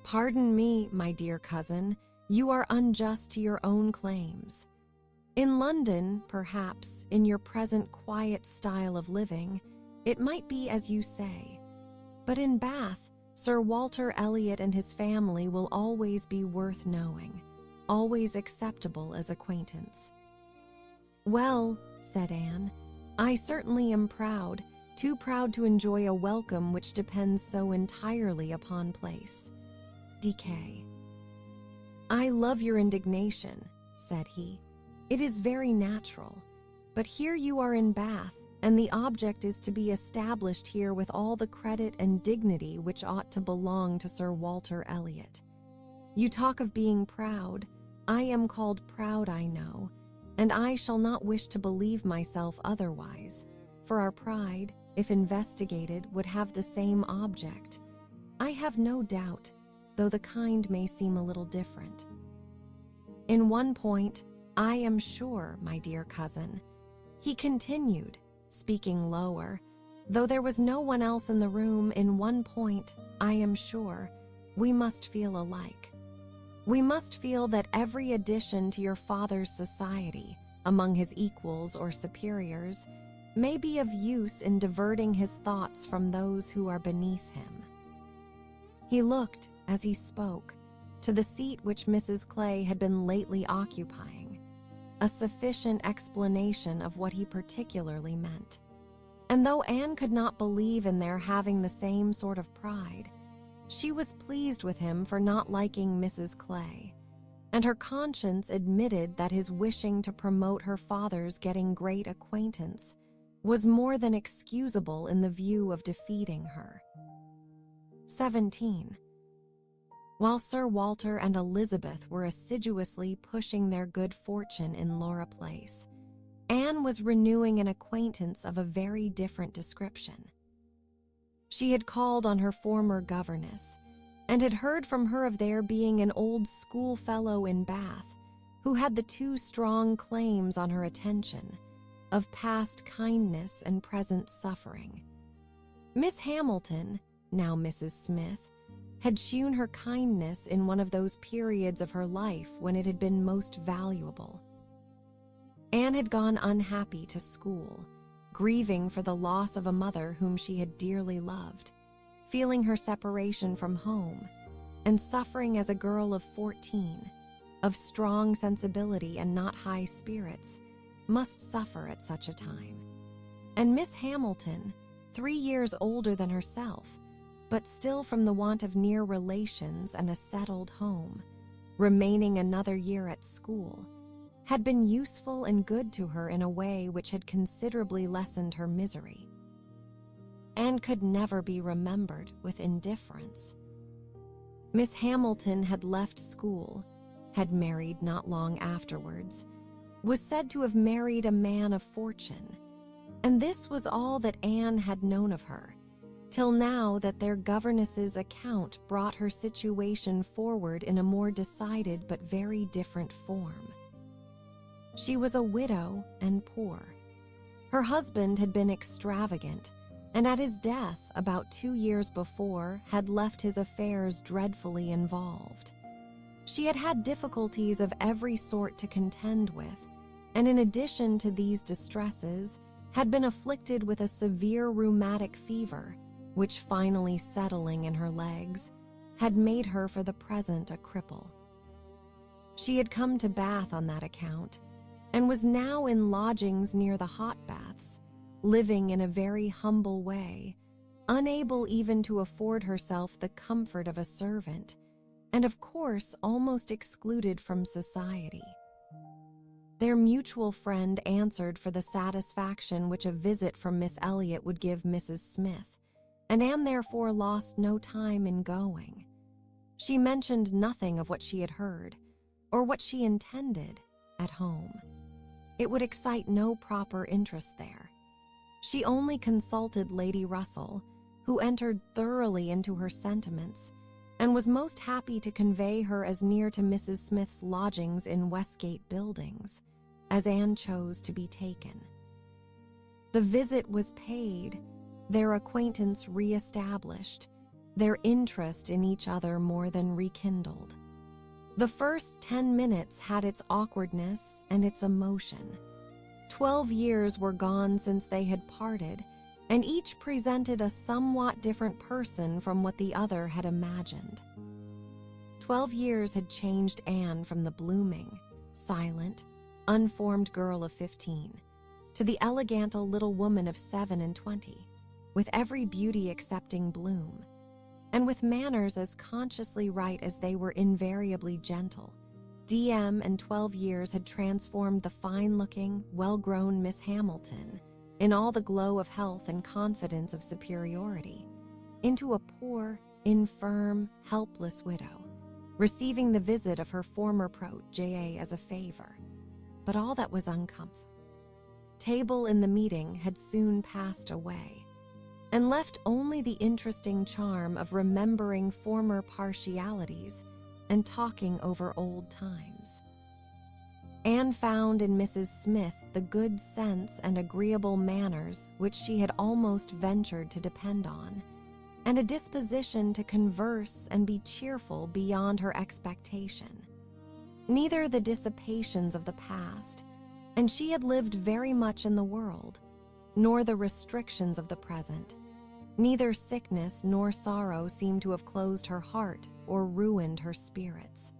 Pardon me, my dear cousin, you are unjust to your own claims. In London, perhaps, in your present quiet style of living, it might be as you say. But in Bath, Sir Walter Elliot and his family will always be worth knowing, always acceptable as acquaintance. Well, said Anne, I certainly am proud, too proud to enjoy a welcome which depends so entirely upon place. Decay. I love your indignation, said he. It is very natural, but here you are in Bath, and the object is to be established here with all the credit and dignity which ought to belong to Sir Walter Elliot. You talk of being proud. I am called proud, I know, and I shall not wish to believe myself otherwise, for our pride, if investigated, would have the same object. I have no doubt, though the kind may seem a little different. In one point, I am sure, my dear cousin, he continued, speaking lower, though there was no one else in the room, in one point, I am sure, we must feel alike. We must feel that every addition to your father's society, among his equals or superiors, may be of use in diverting his thoughts from those who are beneath him. He looked, as he spoke, to the seat which Mrs. Clay had been lately occupying, a sufficient explanation of what he particularly meant. And though Anne could not believe in their having the same sort of pride, she was pleased with him for not liking Mrs. Clay, and her conscience admitted that his wishing to promote her father's getting great acquaintance was more than excusable in the view of defeating her. 17. While Sir Walter and Elizabeth were assiduously pushing their good fortune in Laura Place, Anne was renewing an acquaintance of a very different description. She had called on her former governess, and had heard from her of there being an old schoolfellow in Bath who had the two strong claims on her attention of past kindness and present suffering. Miss Hamilton, now Mrs. Smith, had shewn her kindness in one of those periods of her life when it had been most valuable. Anne had gone unhappy to school, grieving for the loss of a mother whom she had dearly loved, feeling her separation from home, and suffering as a girl of 14, of strong sensibility and not high spirits, must suffer at such a time. And Miss Hamilton, 3 years older than herself, but still from the want of near relations and a settled home, remaining another year at school, had been useful and good to her in a way which had considerably lessened her misery, and could never be remembered with indifference. Miss Hamilton had left school, had married not long afterwards, was said to have married a man of fortune, and this was all that Anne had known of her, till now that their governess's account brought her situation forward in a more decided but very different form. She was a widow and poor. Her husband had been extravagant, and at his death, about 2 years before, had left his affairs dreadfully involved. She had had difficulties of every sort to contend with, and in addition to these distresses, had been afflicted with a severe rheumatic fever, which finally settling in her legs, had made her for the present a cripple. She had come to Bath on that account, and was now in lodgings near the hot baths, living in a very humble way, unable even to afford herself the comfort of a servant, and of course almost excluded from society. Their mutual friend answered for the satisfaction which a visit from Miss Elliot would give Mrs. Smith, and Anne therefore lost no time in going. She mentioned nothing of what she had heard, or what she intended, at home. It would excite no proper interest there. She only consulted Lady Russell, who entered thoroughly into her sentiments, and was most happy to convey her as near to Mrs. Smith's lodgings in Westgate Buildings, as Anne chose to be taken. The visit was paid, their acquaintance re-established, their interest in each other more than rekindled. The first 10 minutes had its awkwardness and its emotion. 12 years were gone since they had parted, and each presented a somewhat different person from what the other had imagined. 12 years had changed Anne from the blooming, silent, unformed girl of 15 to the elegant little woman of 27, with every beauty-accepting bloom, and with manners as consciously right as they were invariably gentle. DM and 12 years had transformed the fine-looking, well-grown Miss Hamilton, in all the glow of health and confidence of superiority, into a poor, infirm, helpless widow, receiving the visit of her former protégé as a favor. But all that was uncomfortable. Table in the meeting had soon passed away, and left only the interesting charm of remembering former partialities and talking over old times. Anne found in Mrs. Smith the good sense and agreeable manners which she had almost ventured to depend on, and a disposition to converse and be cheerful beyond her expectation. Neither the dissipations of the past, and she had lived very much in the world, nor the restrictions of the present, neither sickness nor sorrow seemed to have closed her heart or ruined her spirits.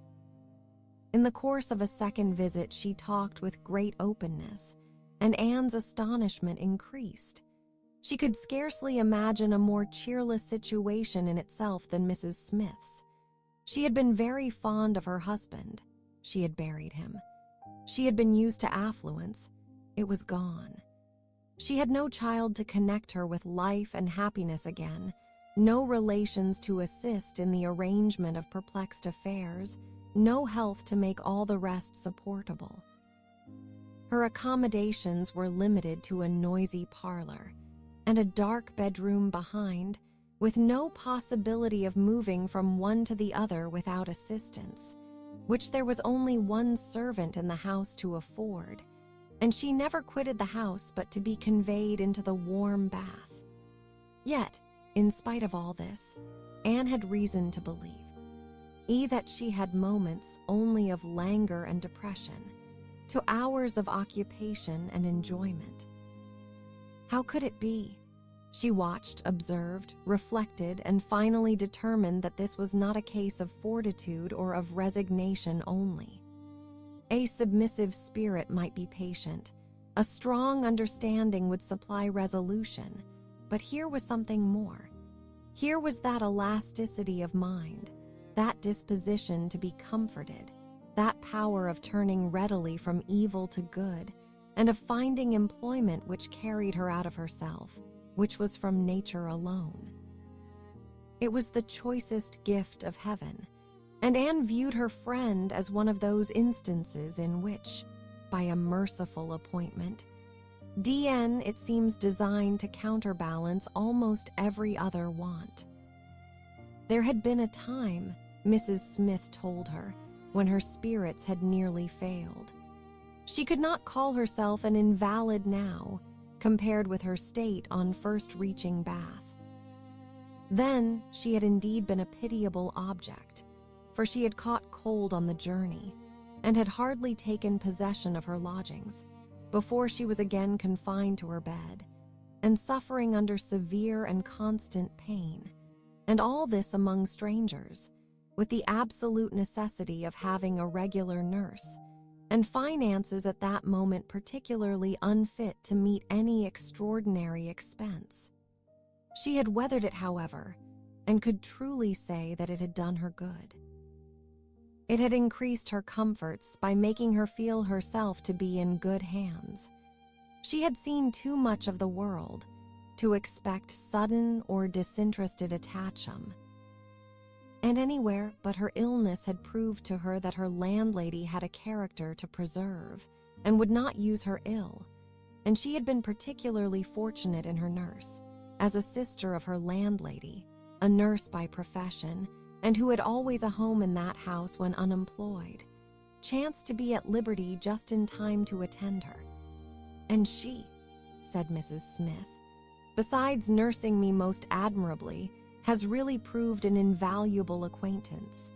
In the course of a second visit, she talked with great openness, and Anne's astonishment increased. She could scarcely imagine a more cheerless situation in itself than Mrs. Smith's. She had been very fond of her husband. She had buried him. She had been used to affluence. It was gone. She had no child to connect her with life and happiness again, no relations to assist in the arrangement of perplexed affairs, no health to make all the rest supportable. Her accommodations were limited to a noisy parlor and a dark bedroom behind, with no possibility of moving from one to the other without assistance, which there was only one servant in the house to afford, and she never quitted the house but to be conveyed into the warm bath. Yet, in spite of all this, Anne had reason to believe that she had moments only of languor and depression, to hours of occupation and enjoyment. How could it be? She watched, observed, reflected, and finally determined that this was not a case of fortitude or of resignation only. A submissive spirit might be patient. A strong understanding would supply resolution. But here was something more. Here was that elasticity of mind, that disposition to be comforted, that power of turning readily from evil to good, and of finding employment which carried her out of herself, which was from nature alone. It was the choicest gift of heaven, and Anne viewed her friend as one of those instances in which, by a merciful appointment, DN, it seems, designed to counterbalance almost every other want. There had been a time, Mrs. Smith told her, when her spirits had nearly failed. She could not call herself an invalid now, compared with her state on first reaching Bath. Then she had indeed been a pitiable object, for she had caught cold on the journey, and had hardly taken possession of her lodgings, before she was again confined to her bed, and suffering under severe and constant pain, and all this among strangers, with the absolute necessity of having a regular nurse, and finances at that moment particularly unfit to meet any extraordinary expense. She had weathered it, however, and could truly say that it had done her good. It had increased her comforts by making her feel herself to be in good hands. She had seen too much of the world to expect sudden or disinterested attachment. And anywhere but her illness had proved to her that her landlady had a character to preserve and would not use her ill, and she had been particularly fortunate in her nurse, as a sister of her landlady, a nurse by profession, and who had always a home in that house when unemployed, chanced to be at liberty just in time to attend her. "And she," said Mrs. Smith, "besides nursing me most admirably, has really proved an invaluable acquaintance.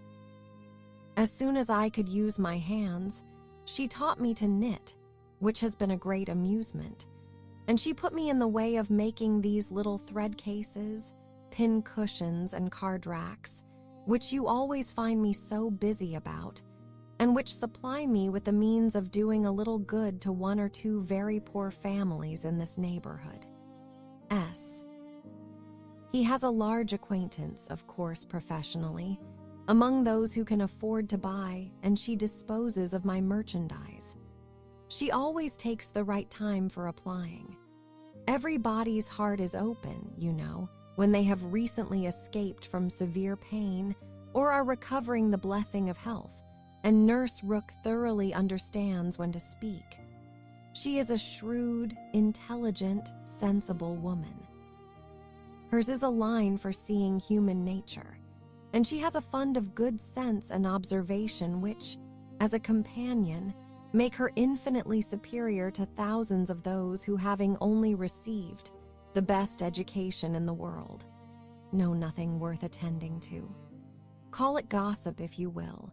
As soon as I could use my hands, she taught me to knit, which has been a great amusement, and she put me in the way of making these little thread cases, pin cushions, and card racks, which you always find me so busy about, and which supply me with the means of doing a little good to one or two very poor families in this neighborhood. S. He has a large acquaintance, of course, professionally, among those who can afford to buy, and she disposes of my merchandise. She always takes the right time for applying. Everybody's heart is open, you know, when they have recently escaped from severe pain or are recovering the blessing of health, and Nurse Rook thoroughly understands when to speak. She is a shrewd, intelligent, sensible woman. Hers is a line for seeing human nature, and she has a fund of good sense and observation which, as a companion, make her infinitely superior to thousands of those who, having only received the best education in the world, know nothing worth attending to. Call it gossip if you will,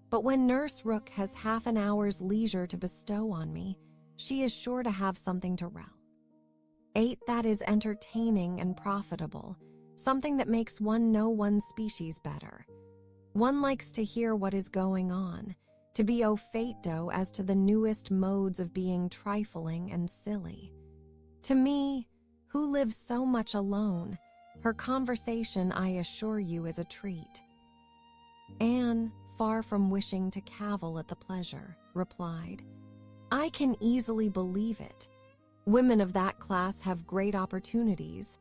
but when Nurse Rook has half an hour's leisure to bestow on me, she is sure to have something to relate that is entertaining and profitable, something that makes one know one's species better. One likes to hear what is going on, to be au fait as to the newest modes of being trifling and silly. To me, who lives so much alone, her conversation, I assure you, is a treat." Anne, far from wishing to cavil at the pleasure, replied, "I can easily believe it. Women of that class have great opportunities,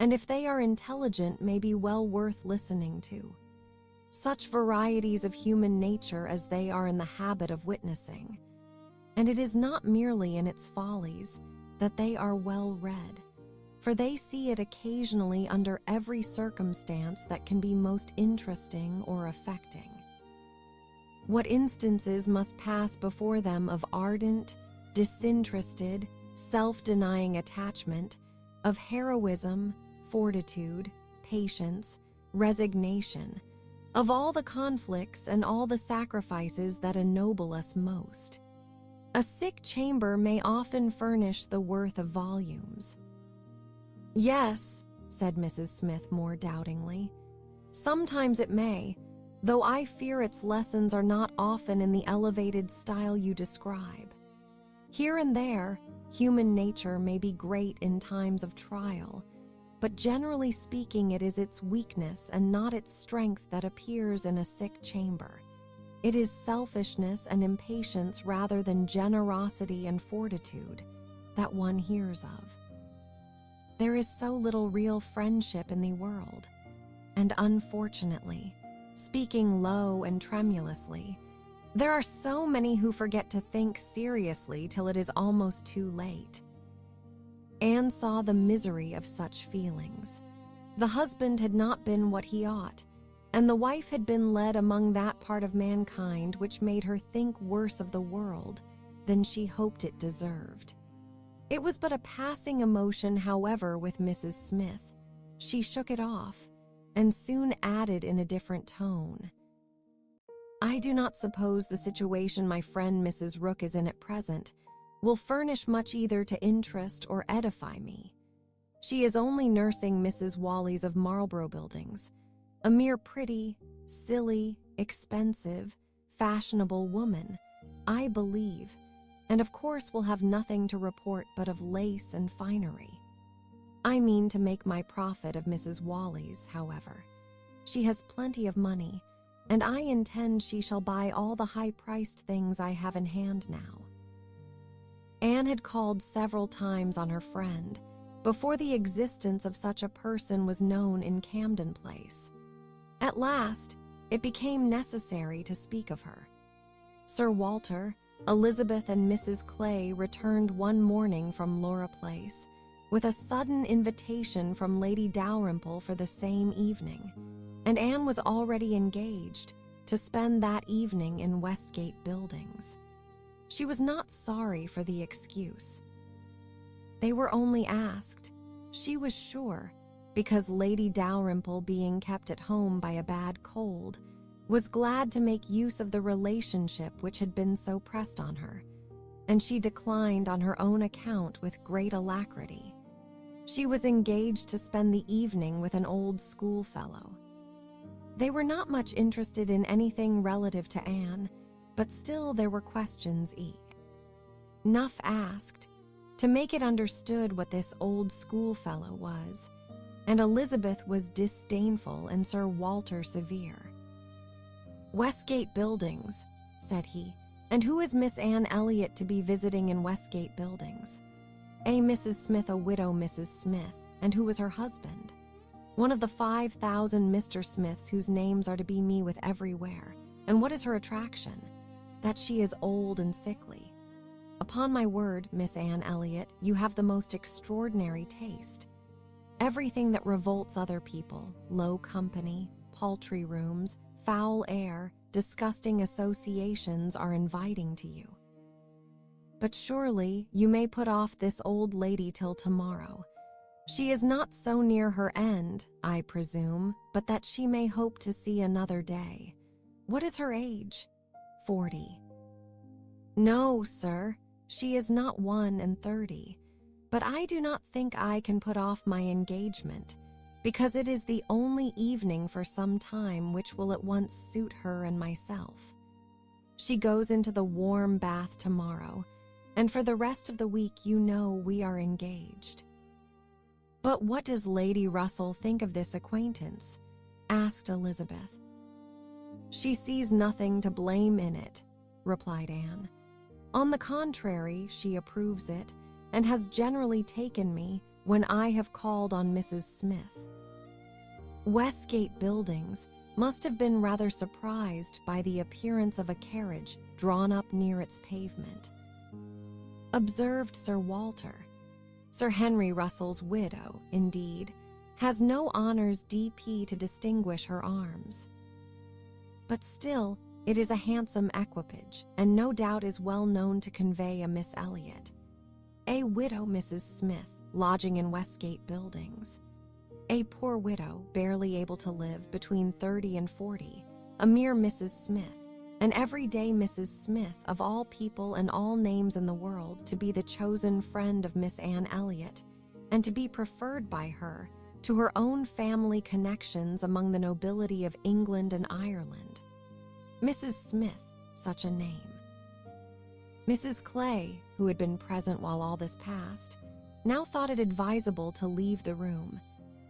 and if they are intelligent, may be well worth listening to. Such varieties of human nature as they are in the habit of witnessing. And it is not merely in its follies that they are well read, for they see it occasionally under every circumstance that can be most interesting or affecting. What instances must pass before them of ardent, disinterested, self-denying attachment, of heroism, fortitude, patience, resignation, of all the conflicts and all the sacrifices that ennoble us most. A sick chamber may often furnish the worth of volumes." "Yes," said Mrs. Smith more doubtingly, "sometimes it may, though I fear its lessons are not often in the elevated style you describe. Here and there, human nature may be great in times of trial, but generally speaking it is its weakness and not its strength that appears in a sick chamber. It is selfishness and impatience rather than generosity and fortitude that one hears of. There is so little real friendship in the world, and unfortunately, speaking low and tremulously, there are so many who forget to think seriously till it is almost too late." Anne saw the misery of such feelings. The husband had not been what he ought, and the wife had been led among that part of mankind which made her think worse of the world than she hoped it deserved. It was but a passing emotion, however, with Mrs. Smith. She shook it off, and soon added in a different tone, "I do not suppose the situation my friend Mrs. Rook is in at present will furnish much either to interest or edify me. She is only nursing Mrs. Wallis of Marlborough Buildings, a mere pretty, silly, expensive, fashionable woman, I believe, and of course will have nothing to report but of lace and finery. I mean to make my profit of Mrs. Wallis, however. She has plenty of money, and I intend she shall buy all the high-priced things I have in hand now." Anne had called several times on her friend before the existence of such a person was known in Camden Place. At last, it became necessary to speak of her. Sir Walter, Elizabeth, and Mrs. Clay returned one morning from Laura Place with a sudden invitation from Lady Dalrymple for the same evening, and Anne was already engaged, to spend that evening in Westgate Buildings. She was not sorry for the excuse. They were only asked, she was sure, because Lady Dalrymple, being kept at home by a bad cold, was glad to make use of the relationship which had been so pressed on her, and she declined on her own account with great alacrity. She was engaged to spend the evening with an old schoolfellow. They were not much interested in anything relative to Anne, but still there were questions enough asked to make it understood what this old schoolfellow was, and Elizabeth was disdainful and Sir Walter severe. "Westgate Buildings," said he, "and who is Miss Anne Elliot to be visiting in Westgate Buildings?" "A Mrs. Smith, a widow Mrs. Smith, and who is her husband?" "One of the 5,000 Mr. Smiths whose names are to be me with everywhere. And what is her attraction?" "That she is old and sickly." "Upon my word, Miss Anne Elliot, you have the most extraordinary taste. Everything that revolts other people, low company, paltry rooms, foul air, disgusting associations are inviting to you. But surely you may put off this old lady till tomorrow. She is not so near her end, I presume, but that she may hope to see another day. What is her age?" 40. "No, sir, she is not 31, but I do not think I can put off my engagement, because it is the only evening for some time which will at once suit her and myself. She goes into the warm bath tomorrow, and for the rest of the week you know we are engaged." "But what does Lady Russell think of this acquaintance?" asked Elizabeth. "She sees nothing to blame in it," replied Anne. "On the contrary, she approves it, and has generally taken me when I have called on Mrs. Smith." Westgate Buildings must have been rather surprised by the appearance of a carriage drawn up near its pavement. Observed Sir Walter, "Sir Henry Russell's widow, indeed, has no honors D.P. to distinguish her arms. But still, it is a handsome equipage, and no doubt is well known to convey a Miss Elliot. A widow Mrs. Smith, lodging in Westgate Buildings. A poor widow, barely able to live, between 30 and 40, a mere Mrs. Smith, an everyday Mrs. Smith, of all people and all names in the world, to be the chosen friend of Miss Anne Elliot, and to be preferred by her to her own family connections among the nobility of England and Ireland. Mrs. Smith, such a name." Mrs. Clay, who had been present while all this passed, now thought it advisable to leave the room,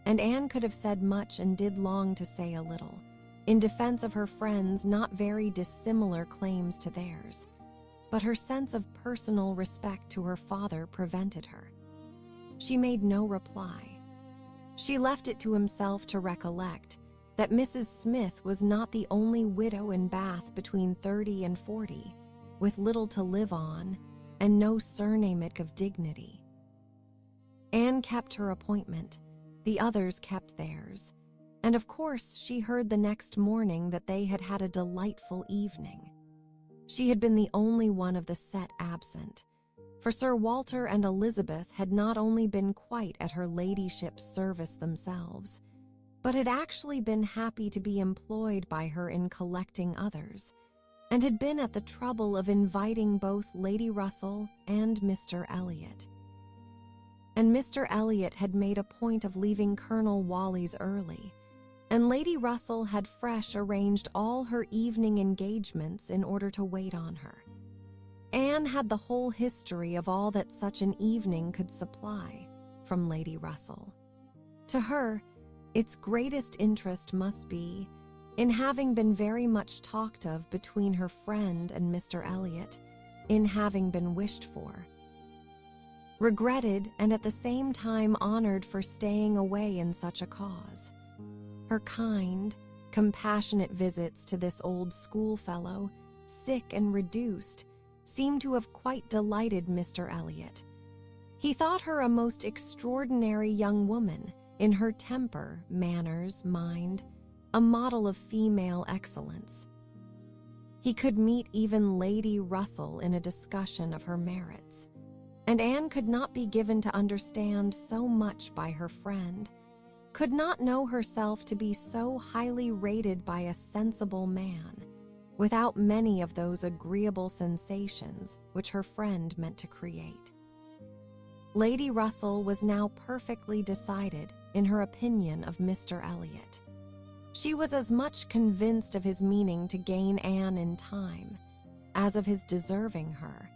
and Anne could have said much and did long to say a little, in defense of her friends' not very dissimilar claims to theirs, but her sense of personal respect to her father prevented her. She made no reply. She left it to himself to recollect that Mrs. Smith was not the only widow in Bath between 30 and 40, with little to live on and no surname of dignity. Anne kept her appointment, the others kept theirs, and of course she heard the next morning that they had had a delightful evening. She had been the only one of the set absent, for Sir Walter and Elizabeth had not only been quite at her ladyship's service themselves, but had actually been happy to be employed by her in collecting others, and had been at the trouble of inviting both Lady Russell and Mr. Elliot. And Mr. Elliot had made a point of leaving Colonel Wally's early, and Lady Russell had fresh arranged all her evening engagements in order to wait on her. Anne had the whole history of all that such an evening could supply from Lady Russell. To her, its greatest interest must be in having been very much talked of between her friend and Mr. Elliot, in having been wished for, regretted, and at the same time honored for staying away in such a cause. Her kind, compassionate visits to this old schoolfellow, sick and reduced, seemed to have quite delighted Mr. Elliot. He thought her a most extraordinary young woman in her temper, manners, mind, a model of female excellence. He could meet even Lady Russell in a discussion of her merits, and Anne could not be given to understand so much by her friend, could not know herself to be so highly rated by a sensible man, without many of those agreeable sensations which her friend meant to create. Lady Russell was now perfectly decided in her opinion of Mr. Elliot. She was as much convinced of his meaning to gain Anne in time as of his deserving her,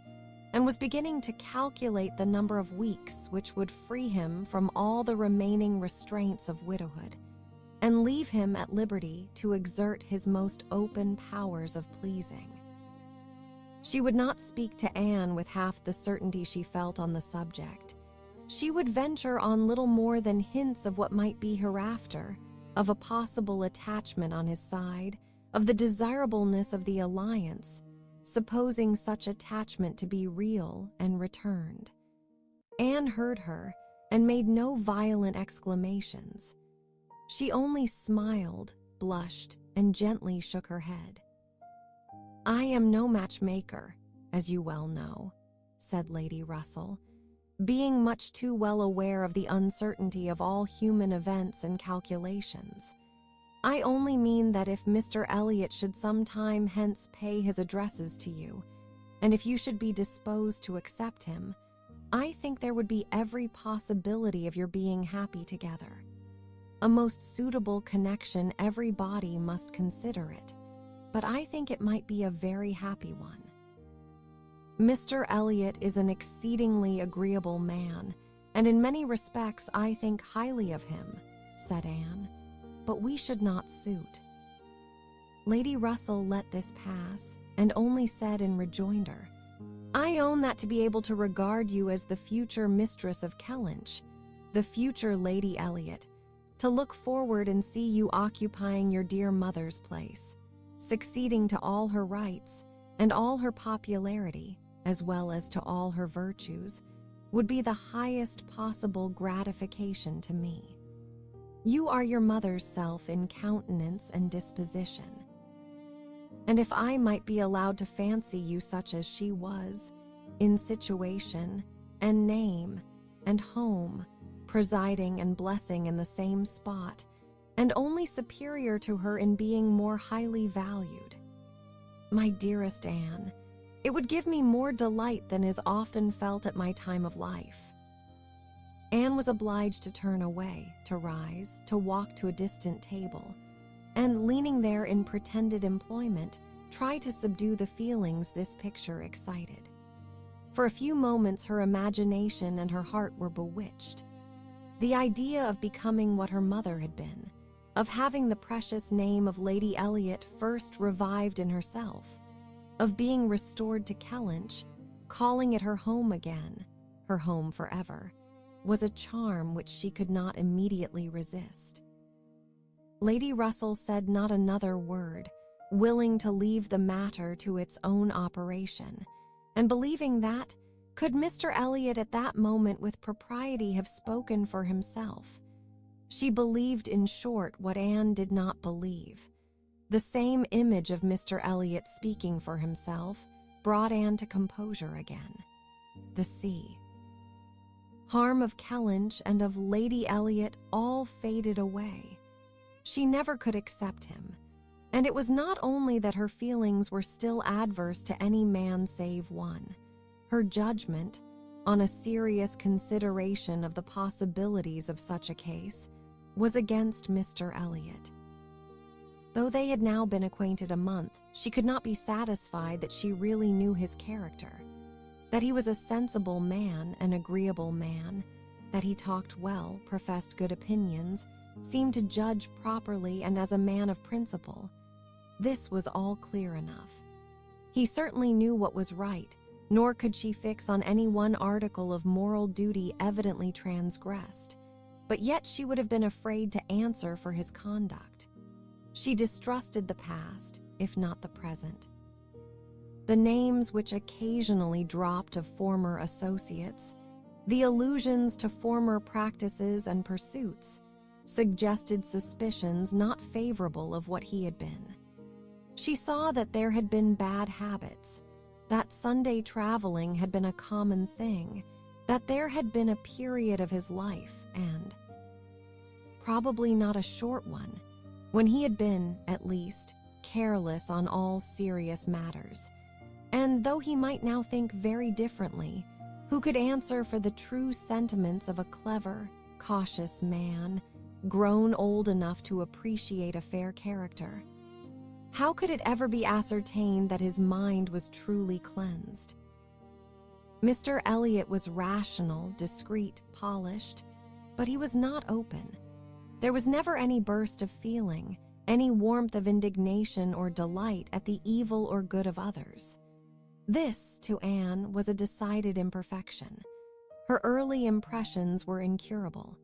and was beginning to calculate the number of weeks which would free him from all the remaining restraints of widowhood, and leave him at liberty to exert his most open powers of pleasing. She would not speak to Anne with half the certainty she felt on the subject. She would venture on little more than hints of what might be hereafter, of a possible attachment on his side, of the desirableness of the alliance, supposing such attachment to be real and returned. Anne heard her and made no violent exclamations. She only smiled, blushed, and gently shook her head. "I am no matchmaker, as you well know," said Lady Russell, being much too well aware of the uncertainty of all human events and calculations. "I only mean that if Mr. Elliot should some time hence pay his addresses to you, and if you should be disposed to accept him, I think there would be every possibility of your being happy together. A most suitable connection, every body must consider it, but I think it might be a very happy one. Mr. Elliot is an exceedingly agreeable man, and in many respects I think highly of him," said Anne, "but we should not suit." Lady Russell let this pass, and only said in rejoinder, "I own that to be able to regard you as the future mistress of Kellynch, the future Lady Elliot, to look forward and see you occupying your dear mother's place, succeeding to all her rights and all her popularity, as well as to all her virtues, would be the highest possible gratification to me. You are your mother's self in countenance and disposition, and if I might be allowed to fancy you such as she was, in situation and name and home, presiding and blessing in the same spot, and only superior to her in being more highly valued. My dearest Anne, it would give me more delight than is often felt at my time of life." Anne was obliged to turn away, to rise, to walk to a distant table, and, leaning there in pretended employment, try to subdue the feelings this picture excited. For a few moments her imagination and her heart were bewitched. The idea of becoming what her mother had been, of having the precious name of Lady Elliot first revived in herself, of being restored to Kellynch, calling it her home again, her home forever, was a charm which she could not immediately resist. Lady Russell said not another word, willing to leave the matter to its own operation, and believing that, could Mr. Elliot at that moment with propriety have spoken for himself, she believed in short what Anne did not believe. The same image of Mr. Elliot speaking for himself brought Anne to composure again. The sea. Harm of Kellynch and of Lady Elliot all faded away. She never could accept him, and it was not only that her feelings were still adverse to any man save one. Her judgment, on a serious consideration of the possibilities of such a case, was against Mr. Elliot. Though they had now been acquainted a month, she could not be satisfied that she really knew his character, that he was a sensible man, an agreeable man, that he talked well, professed good opinions, seemed to judge properly and as a man of principle. This was all clear enough. He certainly knew what was right, nor could she fix on any one article of moral duty evidently transgressed, but yet she would have been afraid to answer for his conduct. She distrusted the past, if not the present. The names which occasionally dropped of former associates, the allusions to former practices and pursuits, suggested suspicions not favorable of what he had been. She saw that there had been bad habits, that Sunday traveling had been a common thing, that there had been a period of his life, and probably not a short one, when he had been, at least, careless on all serious matters. And though he might now think very differently, who could answer for the true sentiments of a clever, cautious man, grown old enough to appreciate a fair character? How could it ever be ascertained that his mind was truly cleansed? Mr. Elliot was rational, discreet, polished, but he was not open. There was never any burst of feeling, any warmth of indignation or delight at the evil or good of others. This, to Anne, was a decided imperfection. Her early impressions were incurable.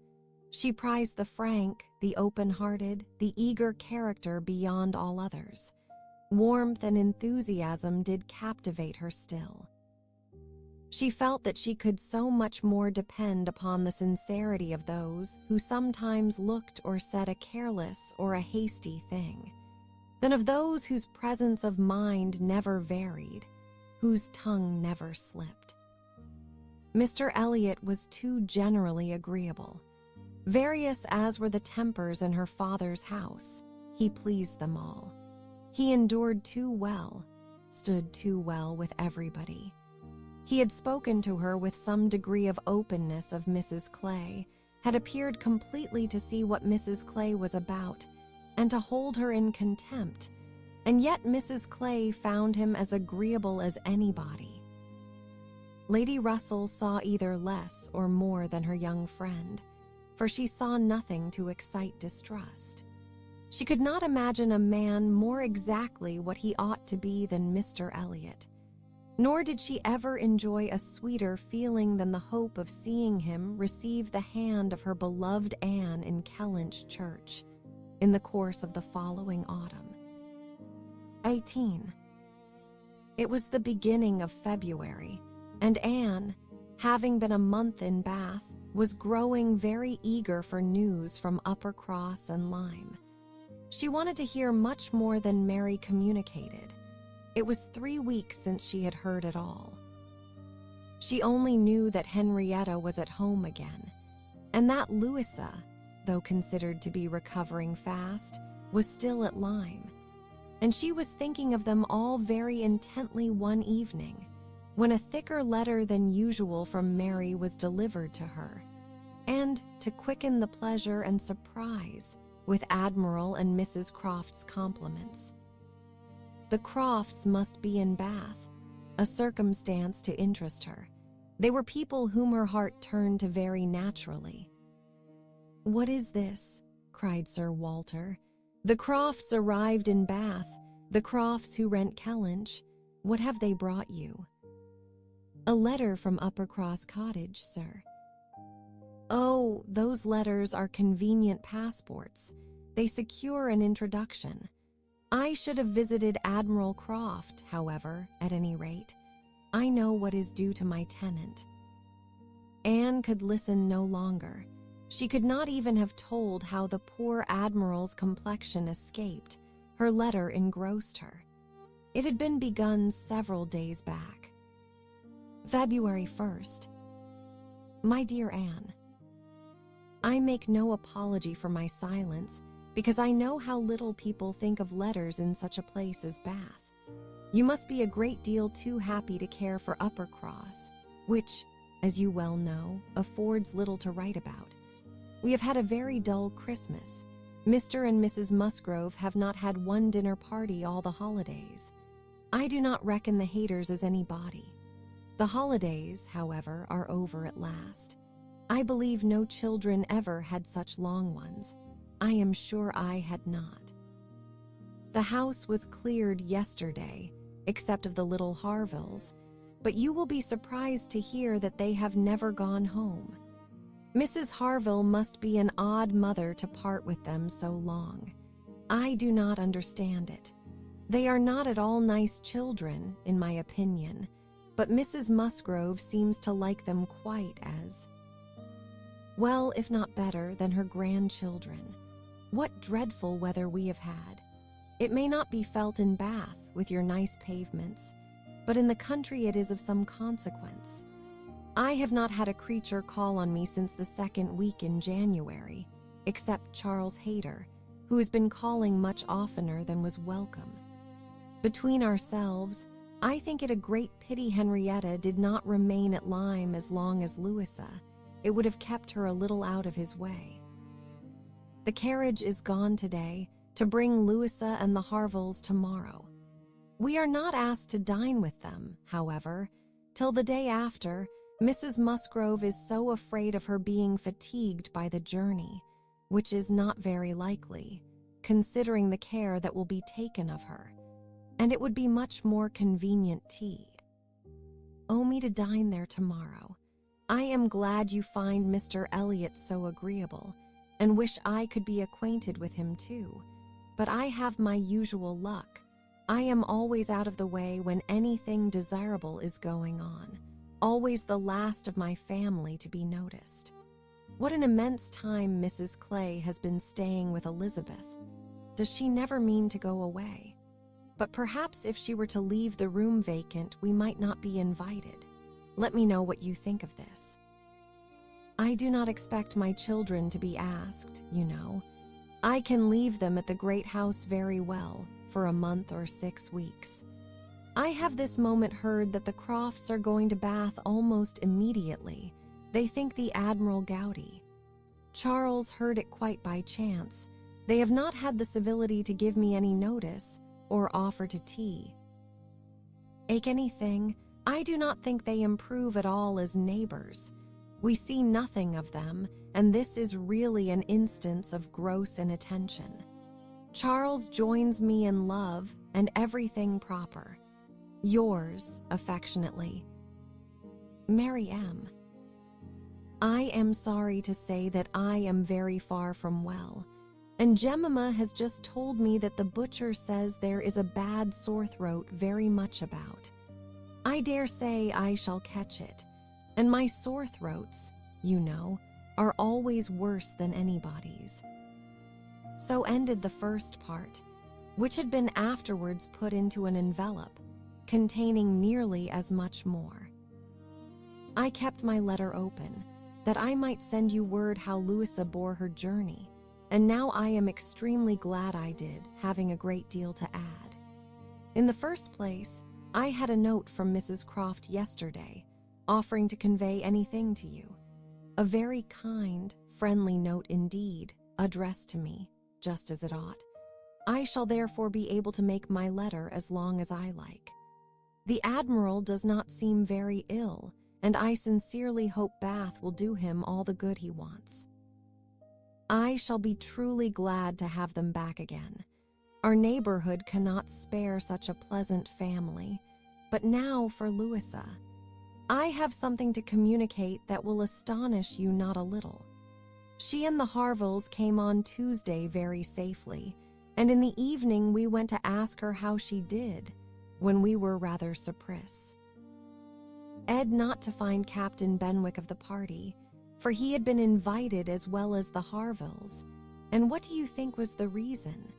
She prized the frank, the open-hearted, the eager character beyond all others. Warmth and enthusiasm did captivate her still. She felt that she could so much more depend upon the sincerity of those who sometimes looked or said a careless or a hasty thing, than of those whose presence of mind never varied, whose tongue never slipped. Mr. Elliot was too generally agreeable. Various as were the tempers in her father's house, he pleased them all. He endured too well, stood too well with everybody. He had spoken to her with some degree of openness of Mrs. Clay, had appeared completely to see what Mrs. Clay was about, and to hold her in contempt, and yet Mrs. Clay found him as agreeable as anybody. Lady Russell saw either less or more than her young friend, for she saw nothing to excite distrust. She could not imagine a man more exactly what he ought to be than Mr. Elliot, nor did she ever enjoy a sweeter feeling than the hope of seeing him receive the hand of her beloved Anne in Kellynch Church in the course of the following autumn. 18. It was the beginning of February, and Anne, having been a month in Bath, was growing very eager for news from Uppercross and Lyme. She wanted to hear much more than Mary communicated. It was 3 weeks since she had heard it all. She only knew that Henrietta was at home again, and that Louisa, though considered to be recovering fast, was still at Lyme. And she was thinking of them all very intently one evening, when a thicker letter than usual from Mary was delivered to her, and, to quicken the pleasure and surprise, with Admiral and Mrs. Croft's compliments. The Crofts must be in Bath, a circumstance to interest her. They were people whom her heart turned to very naturally. "What is this?" cried Sir Walter. "The Crofts arrived in Bath, the Crofts who rent Kellynch. What have they brought you?" "A letter from Uppercross Cottage, sir." "Oh, those letters are convenient passports. They secure an introduction. I should have visited Admiral Croft, however, at any rate. I know what is due to my tenant." Anne could listen no longer. She could not even have told how the poor Admiral's complexion escaped. Her letter engrossed her. It had been begun several days back. February 1st. My dear Anne, I make no apology for my silence, because I know how little people think of letters in such a place as Bath. You must be a great deal too happy to care for Uppercross, which, as you well know, affords little to write about. We have had a very dull Christmas. Mr. and Mrs. Musgrove have not had one dinner party all the holidays. I do not reckon the haters as anybody. The holidays, however, are over at last. I believe no children ever had such long ones. I am sure I had not. The house was cleared yesterday, except of the little Harvilles, but you will be surprised to hear that they have never gone home. Mrs. Harville must be an odd mother to part with them so long. I do not understand it. They are not at all nice children, in my opinion, but Mrs. Musgrove seems to like them quite as well, if not better, than her grandchildren. What dreadful weather we have had! It may not be felt in Bath with your nice pavements, but in the country it is of some consequence. I have not had a creature call on me since the second week in January, except Charles Hayter, who has been calling much oftener than was welcome. Between ourselves, I think it a great pity Henrietta did not remain at Lyme as long as Louisa. It would have kept her a little out of his way. The carriage is gone today to bring Louisa and the Harvilles tomorrow. We are not asked to dine with them, however, till the day after. Mrs. Musgrove is so afraid of her being fatigued by the journey, which is not very likely, considering the care that will be taken of her, and it would be much more convenient tea. Owe me to dine there tomorrow. I am glad you find Mr. Elliot so agreeable, and wish I could be acquainted with him too, but I have my usual luck. I am always out of the way when anything desirable is going on, always the last of my family to be noticed. What an immense time Mrs. Clay has been staying with Elizabeth. Does she never mean to go away? But perhaps if she were to leave the room vacant, we might not be invited. Let me know what you think of this. I do not expect my children to be asked, you know. I can leave them at the great house very well for a month or 6 weeks. I have this moment heard that the Crofts are going to Bath almost immediately. They think the Admiral gouty. Charles heard it quite by chance. They have not had the civility to give me any notice or offer to tea. Ache anything, I do not think they improve at all as neighbors. We see nothing of them, and this is really an instance of gross inattention. Charles joins me in love and everything proper. Yours, affectionately, Mary M. I am sorry to say that I am very far from well, and Jemima has just told me that the butcher says there is a bad sore throat very much about. I dare say I shall catch it, and my sore throats, you know, are always worse than anybody's. So ended the first part, which had been afterwards put into an envelope, containing nearly as much more. I kept my letter open, that I might send you word how Louisa bore her journey, and now I am extremely glad I did, having a great deal to add. In the first place, I had a note from Mrs. Croft yesterday, offering to convey anything to you. A very kind, friendly note indeed, addressed to me, just as it ought. I shall therefore be able to make my letter as long as I like. The Admiral does not seem very ill, and I sincerely hope Bath will do him all the good he wants. I shall be truly glad to have them back again. Our neighborhood cannot spare such a pleasant family. But now for Louisa. I have something to communicate that will astonish you not a little. She and the Harvilles came on Tuesday very safely, and in the evening we went to ask her how she did, when we were rather surprised. Ed not to find Captain Benwick of the party, for he had been invited as well as the Harvilles, and what do you think was the reason?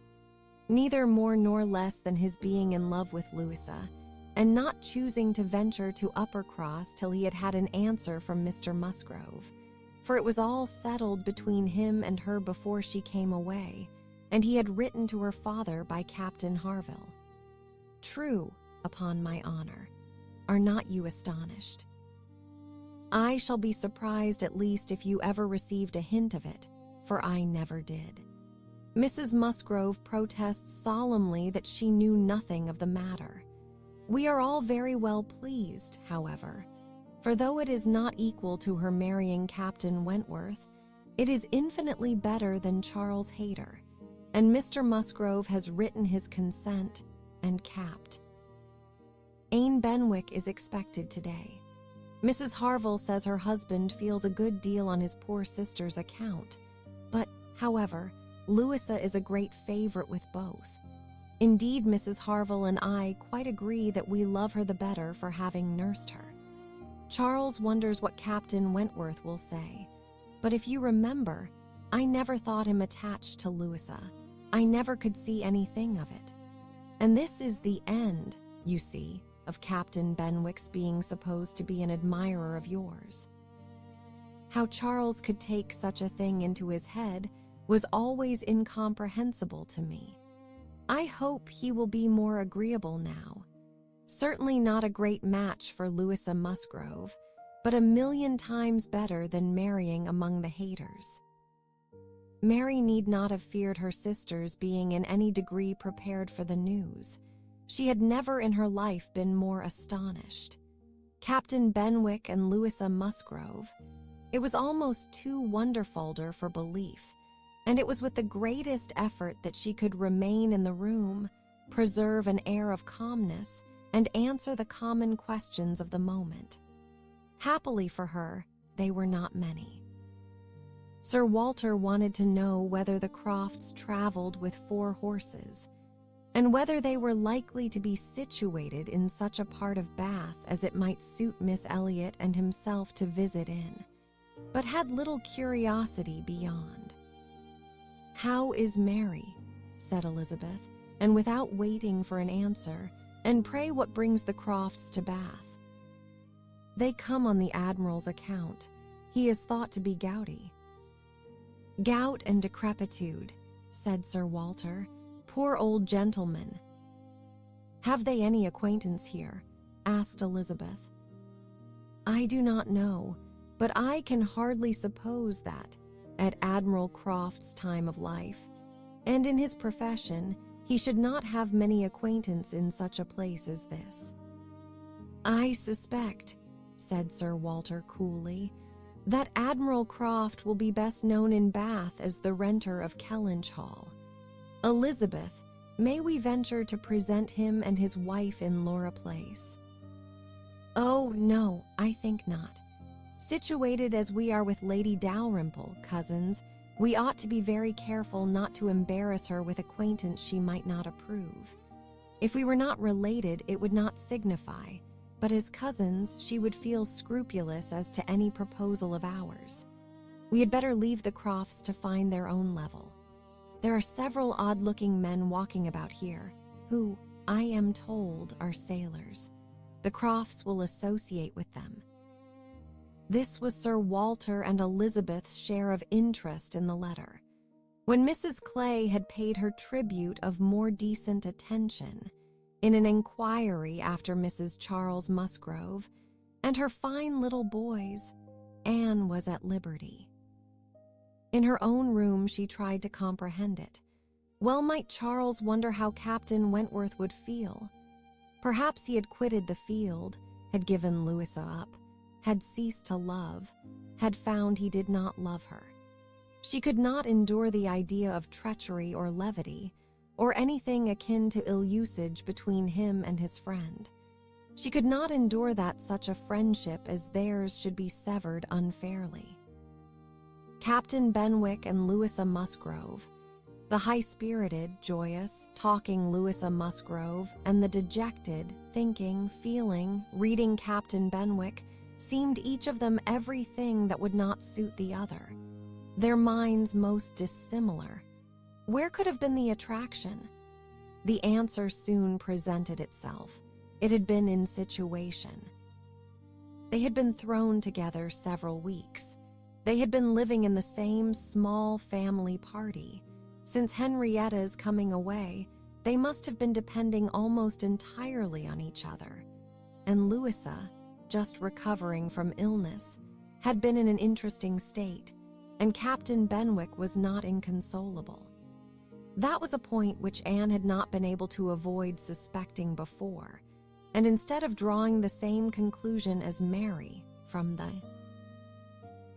Neither more nor less than his being in love with Louisa, and not choosing to venture to Uppercross till he had had an answer from Mr. Musgrove, for it was all settled between him and her before she came away, and he had written to her father by Captain Harville. True, upon my honor. Are not you astonished? I shall be surprised at least if you ever received a hint of it, for I never did. Mrs. Musgrove protests solemnly that she knew nothing of the matter. We are all very well pleased, however, for though it is not equal to her marrying Captain Wentworth, it is infinitely better than Charles Hayter, and Mr. Musgrove has written his consent and capped. Anne Benwick is expected today. Mrs. Harville says her husband feels a good deal on his poor sister's account, but, however, Louisa is a great favorite with both. Indeed, Mrs. Harville and I quite agree that we love her the better for having nursed her. Charles wonders what Captain Wentworth will say, but if you remember, I never thought him attached to Louisa. I never could see anything of it. And this is the end, you see, of Captain Benwick's being supposed to be an admirer of yours. How Charles could take such a thing into his head was always incomprehensible to me. I hope he will be more agreeable now. Certainly not a great match for Louisa Musgrove, but 1,000,000 times better than marrying among the haters. Mary need not have feared her sisters being in any degree prepared for the news. She had never in her life been more astonished. Captain Benwick and Louisa Musgrove, it was almost too wonderfulder for belief, and it was with the greatest effort that she could remain in the room, preserve an air of calmness, and answer the common questions of the moment. Happily for her, they were not many. Sir Walter wanted to know whether the Crofts traveled with 4 horses, and whether they were likely to be situated in such a part of Bath as it might suit Miss Elliot and himself to visit in, but had little curiosity beyond. "How is Mary?" said Elizabeth, and without waiting for an answer, "and pray what brings the Crofts to Bath?" "They come on the Admiral's account. He is thought to be gouty." "Gout and decrepitude," said Sir Walter. "Poor old gentleman." "Have they any acquaintance here?" asked Elizabeth. "I do not know, but I can hardly suppose that, at Admiral Croft's time of life, and in his profession, he should not have many acquaintance in such a place as this." "I suspect," said Sir Walter coolly, "that Admiral Croft will be best known in Bath as the renter of Kellynch Hall. Elizabeth, may we venture to present him and his wife in Laura Place?" "Oh, no, I think not. Situated as we are with Lady Dalrymple, cousins, we ought to be very careful not to embarrass her with acquaintance she might not approve. If we were not related, it would not signify, but as cousins, she would feel scrupulous as to any proposal of ours. We had better leave the Crofts to find their own level. There are several odd-looking men walking about here, who, I am told, are sailors. The Crofts will associate with them." This was Sir Walter and Elizabeth's share of interest in the letter. When Mrs. Clay had paid her tribute of more decent attention, in an inquiry after Mrs. Charles Musgrove and her fine little boys, Anne was at liberty. In her own room she tried to comprehend it. Well might Charles wonder how Captain Wentworth would feel. Perhaps he had quitted the field, had given Louisa up, had ceased to love, had found he did not love her. She could not endure the idea of treachery or levity, or anything akin to ill usage between him and his friend. She could not endure that such a friendship as theirs should be severed unfairly. Captain Benwick and Louisa Musgrove, the high-spirited, joyous, talking Louisa Musgrove, and the dejected, thinking, feeling, reading Captain Benwick, seemed each of them everything that would not suit the other, their minds most dissimilar. Where could have been the attraction? The answer soon presented itself. It had been in situation. They had been thrown together several weeks. They had been living in the same small family party. Since Henrietta's coming away, they must have been depending almost entirely on each other. And Louisa, just recovering from illness, had been in an interesting state, and Captain Benwick was not inconsolable. That was a point which Anne had not been able to avoid suspecting before, and instead of drawing the same conclusion as Mary from the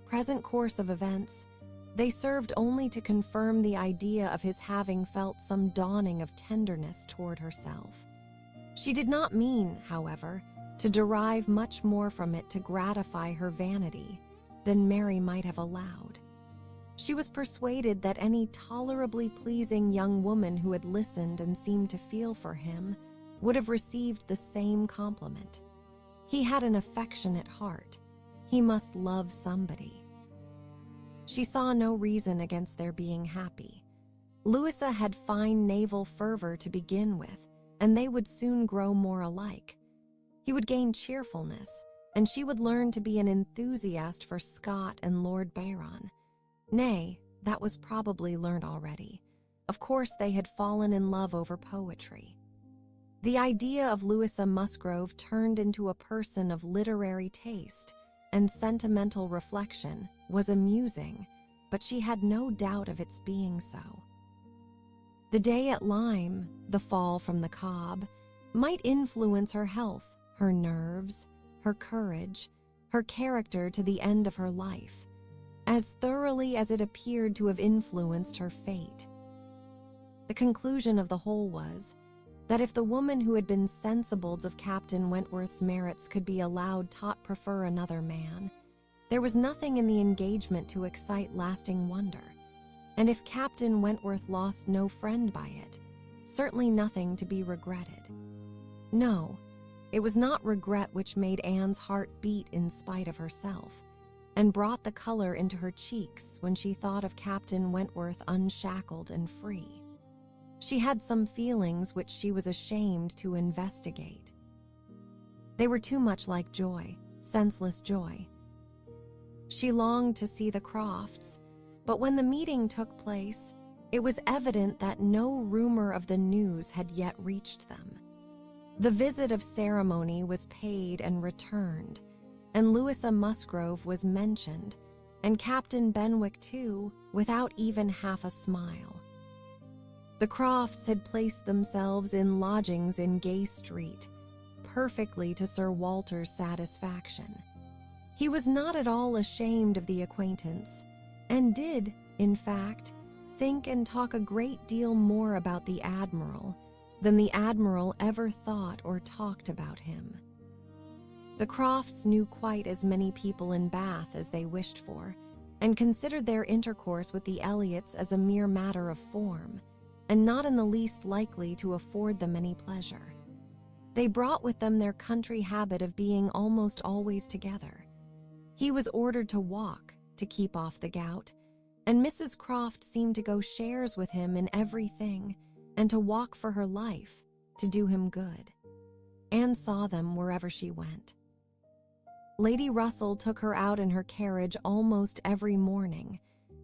present course of events, they served only to confirm the idea of his having felt some dawning of tenderness toward herself. She did not mean, however, to derive much more from it to gratify her vanity than Mary might have allowed. She was persuaded that any tolerably pleasing young woman who had listened and seemed to feel for him would have received the same compliment. He had an affectionate heart. He must love somebody. She saw no reason against their being happy. Louisa had fine naval fervor to begin with, and they would soon grow more alike. He would gain cheerfulness, and she would learn to be an enthusiast for Scott and Lord Byron. Nay, that was probably learned already. Of course, they had fallen in love over poetry. The idea of Louisa Musgrove turned into a person of literary taste and sentimental reflection was amusing, but she had no doubt of its being so. The day at Lyme, the fall from the cob, might influence her health, her nerves, her courage, her character to the end of her life, as thoroughly as it appeared to have influenced her fate. The conclusion of the whole was that if the woman who had been sensible of Captain Wentworth's merits could be allowed to prefer another man, there was nothing in the engagement to excite lasting wonder, and if Captain Wentworth lost no friend by it, certainly nothing to be regretted. No, it was not regret which made Anne's heart beat in spite of herself, and brought the color into her cheeks when she thought of Captain Wentworth unshackled and free. She had some feelings which she was ashamed to investigate. They were too much like joy, senseless joy. She longed to see the Crofts, but when the meeting took place, it was evident that no rumor of the news had yet reached them. The visit of ceremony was paid and returned, and Louisa Musgrove was mentioned, and Captain Benwick too, without even half a smile. The Crofts had placed themselves in lodgings in Gay Street, perfectly to Sir Walter's satisfaction. He was not at all ashamed of the acquaintance, and did, in fact, think and talk a great deal more about the Admiral than the Admiral ever thought or talked about him. The Crofts knew quite as many people in Bath as they wished for, and considered their intercourse with the Elliots as a mere matter of form, and not in the least likely to afford them any pleasure. They brought with them their country habit of being almost always together. He was ordered to walk, to keep off the gout, and Mrs. Croft seemed to go shares with him in everything, and to walk for her life, to do him good. Anne saw them wherever she went. Lady Russell took her out in her carriage almost every morning,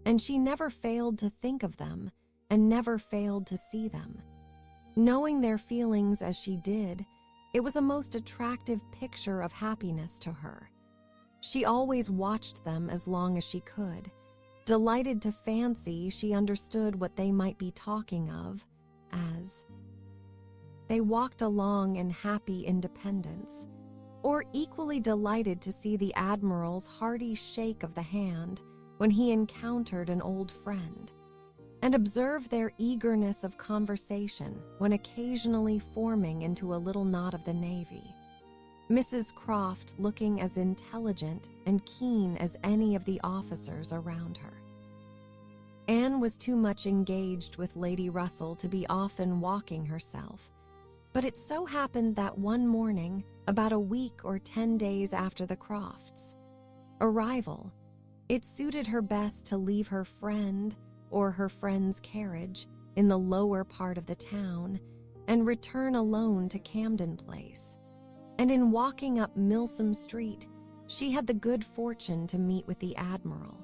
and she never failed to think of them, and never failed to see them. Knowing their feelings as she did, it was a most attractive picture of happiness to her. She always watched them as long as she could, delighted to fancy she understood what they might be talking of, as they walked along in happy independence, or equally delighted to see the Admiral's hearty shake of the hand when he encountered an old friend, and observe their eagerness of conversation when occasionally forming into a little knot of the Navy, Mrs. Croft looking as intelligent and keen as any of the officers around her. Anne was too much engaged with Lady Russell to be often walking herself, but it so happened that one morning, about a week or 10 days after the Crofts' arrival, it suited her best to leave her friend or her friend's carriage in the lower part of the town and return alone to Camden Place. And in walking up Milsom Street, she had the good fortune to meet with the Admiral.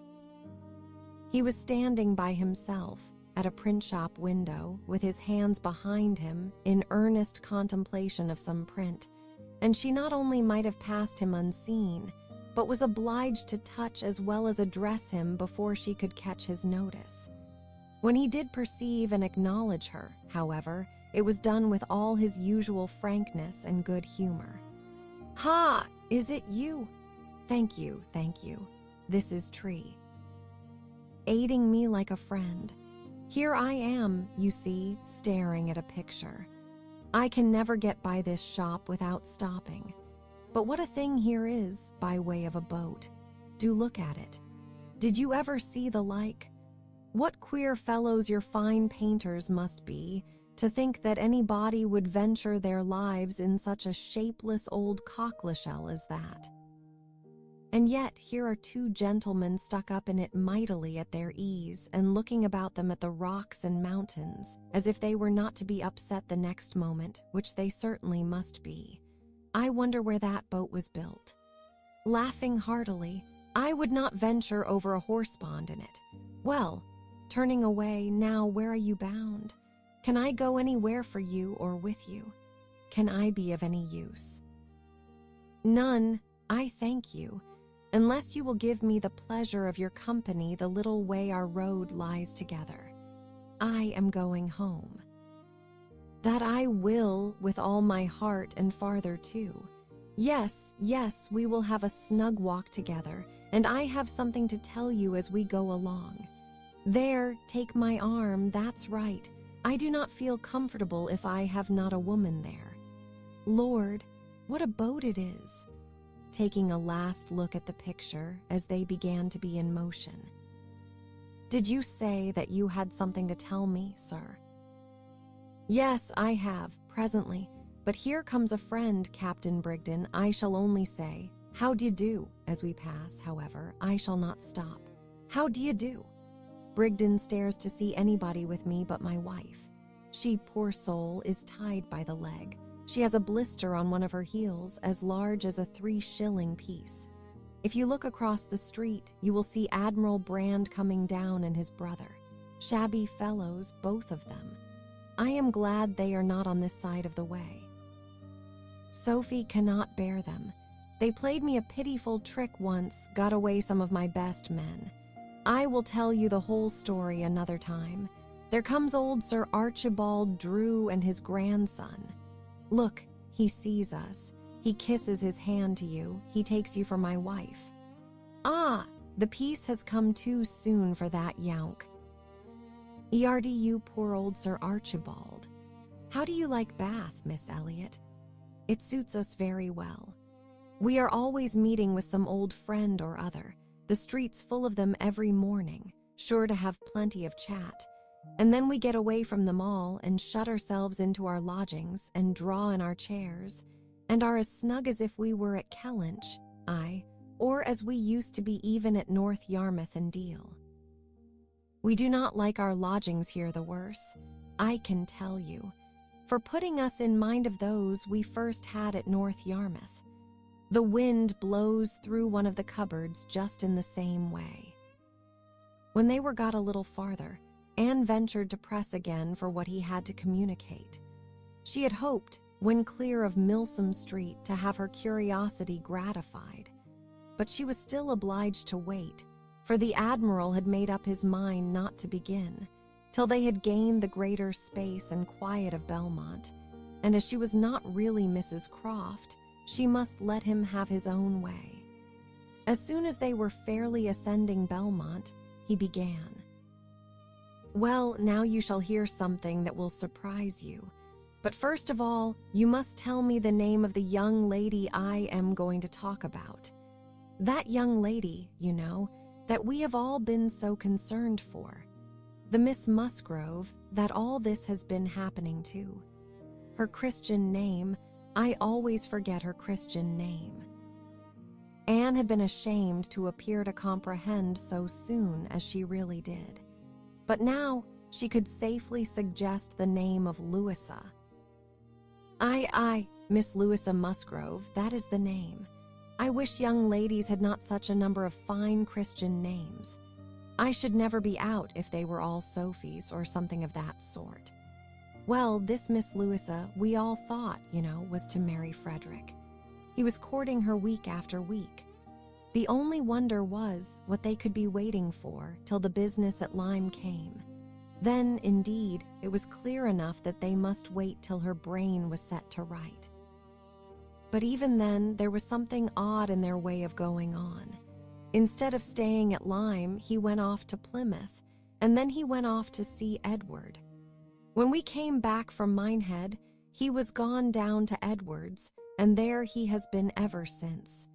He was standing by himself at a print shop window with his hands behind him in earnest contemplation of some print, and she not only might have passed him unseen, but was obliged to touch as well as address him before she could catch his notice. When he did perceive and acknowledge her, however, it was done with all his usual frankness and good humor. "Ha! Is it you? Thank you, thank you. This is Tree. Aiding me like a friend. Here I am, you see, staring at a picture. I can never get by this shop without stopping. But what a thing here is, by way of a boat. Do look at it. Did you ever see the like? What queer fellows your fine painters must be, to think that any body would venture their lives in such a shapeless old cockleshell as that." And yet here are two gentlemen stuck up in it mightily at their ease and looking about them at the rocks and mountains, as if they were not to be upset the next moment, which they certainly must be. I wonder where that boat was built. Laughing heartily, I would not venture over a horsepond in it. Well, turning away, now where are you bound? Can I go anywhere for you or with you? Can I be of any use? None, I thank you, unless you will give me the pleasure of your company the little way our road lies together. I am going home. That I will with all my heart, and farther too. Yes, yes, we will have a snug walk together, and I have something to tell you as we go along. There, take my arm, that's right. I do not feel comfortable if I have not a woman there. Lord, what a boat it is. Taking a last look at the picture as they began to be in motion. Did you say that you had something to tell me, sir? Yes, I have, presently. But here comes a friend, Captain Brigden. I shall only say, how d'ye do, as we pass, however, I shall not stop. How d'ye do? Brigden stares to see anybody with me but my wife. She, poor soul, is tied by the leg. She has a blister on one of her heels as large as a 3-shilling piece. If you look across the street, you will see Admiral Brand coming down and his brother. Shabby fellows, both of them. I am glad they are not on this side of the way. Sophie cannot bear them. They played me a pitiful trick once, got away some of my best men. I will tell you the whole story another time. There comes old Sir Archibald Drew and his grandson. Look, he sees us. He kisses his hand to you. He takes you for my wife. Ah, the peace has come too soon for that younk. You poor old Sir Archibald. How do you like Bath, Miss Elliot? It suits us very well. We are always meeting with some old friend or other, the streets full of them every morning, sure to have plenty of chat. And then we get away from them all and shut ourselves into our lodgings and draw in our chairs, and are as snug as if we were at Kellynch, or as we used to be even at North Yarmouth and Deal. We do not like our lodgings here the worse, I can tell you, for putting us in mind of those we first had at North Yarmouth. The wind blows through one of the cupboards just in the same way. When they were got a little farther, Anne ventured to press again for what he had to communicate. She had hoped, when clear of Milsom Street, to have her curiosity gratified, but she was still obliged to wait, for the Admiral had made up his mind not to begin, till they had gained the greater space and quiet of Belmont, and as she was not really Mrs. Croft, she must let him have his own way. As soon as they were fairly ascending Belmont, he began. Well, now you shall hear something that will surprise you. But first of all, you must tell me the name of the young lady I am going to talk about. That young lady, you know, that we have all been so concerned for. The Miss Musgrove that all this has been happening to. Her Christian name, I always forget her Christian name. Anne had been ashamed to appear to comprehend so soon as she really did. But now she could safely suggest the name of Louisa. Aye, Miss Louisa Musgrove, that is the name. I wish young ladies had not such a number of fine Christian names. I should never be out if they were all Sophies or something of that sort. Well, this Miss Louisa, we all thought, you know, was to marry Frederick. He was courting her week after week. The only wonder was what they could be waiting for till the business at Lyme came. Then, indeed, it was clear enough that they must wait till her brain was set to right. But even then, there was something odd in their way of going on. Instead of staying at Lyme, he went off to Plymouth, and then he went off to see Edward. When we came back from Minehead, he was gone down to Edward's, and there he has been ever since.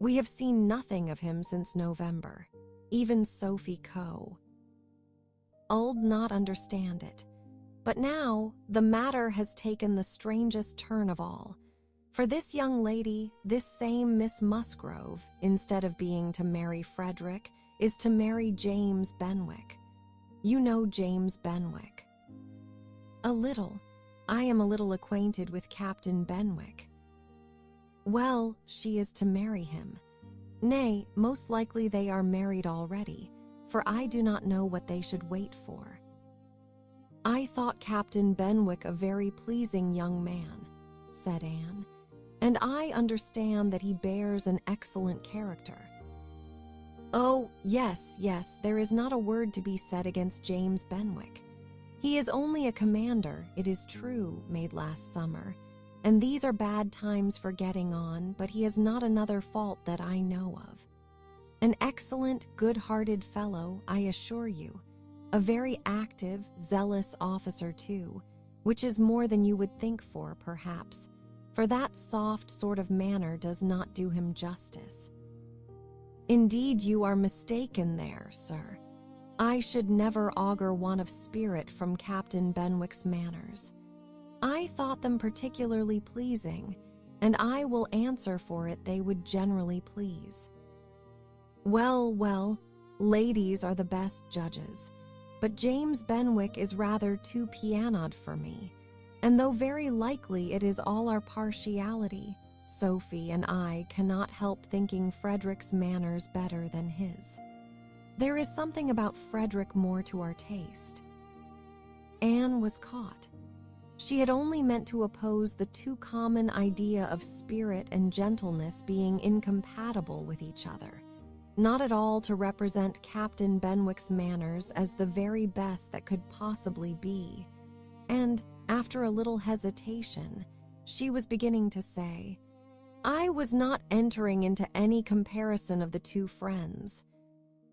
We have seen nothing of him since November, even Sophie Coe. I'll not understand it, but now the matter has taken the strangest turn of all. For this young lady, this same Miss Musgrove, instead of being to marry Frederick, is to marry James Benwick. You know James Benwick. A little. I am a little acquainted with Captain Benwick. Well, she is to marry him. Nay, most likely they are married already, for I do not know what they should wait for. I thought Captain Benwick a very pleasing young man, said Anne, and I understand that he bears an excellent character. Oh, yes, there is not a word to be said against James Benwick. He is only a commander, it is true, made last summer, and these are bad times for getting on, but he has not another fault that I know of. An excellent, good-hearted fellow, I assure you, a very active, zealous officer too, which is more than you would think for, perhaps, for that soft sort of manner does not do him justice. Indeed, you are mistaken there, sir. I should never augur want of spirit from Captain Benwick's manners. I thought them particularly pleasing, and I will answer for it they would generally please. Well, ladies are the best judges, but James Benwick is rather too pianoed for me, and though very likely it is all our partiality, Sophie and I cannot help thinking Frederick's manners better than his. There is something about Frederick more to our taste. Anne was caught. She had only meant to oppose the too common idea of spirit and gentleness being incompatible with each other, not at all to represent Captain Benwick's manners as the very best that could possibly be, and, after a little hesitation, she was beginning to say, I was not entering into any comparison of the two friends,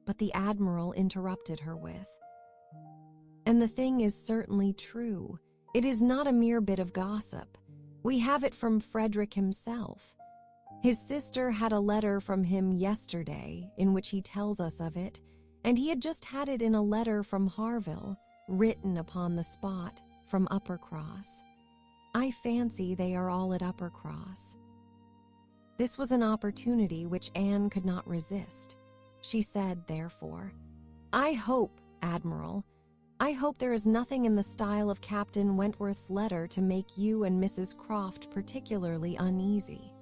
but the Admiral interrupted her with, and the thing is certainly true. It is not a mere bit of gossip. We have it from Frederick himself. His sister had a letter from him yesterday in which he tells us of it, and he had just had it in a letter from Harville, written upon the spot, from Uppercross. I fancy they are all at Uppercross. This was an opportunity which Anne could not resist. She said, therefore, I hope, Admiral, I hope there is nothing in the style of Captain Wentworth's letter to make you and Mrs. Croft particularly uneasy.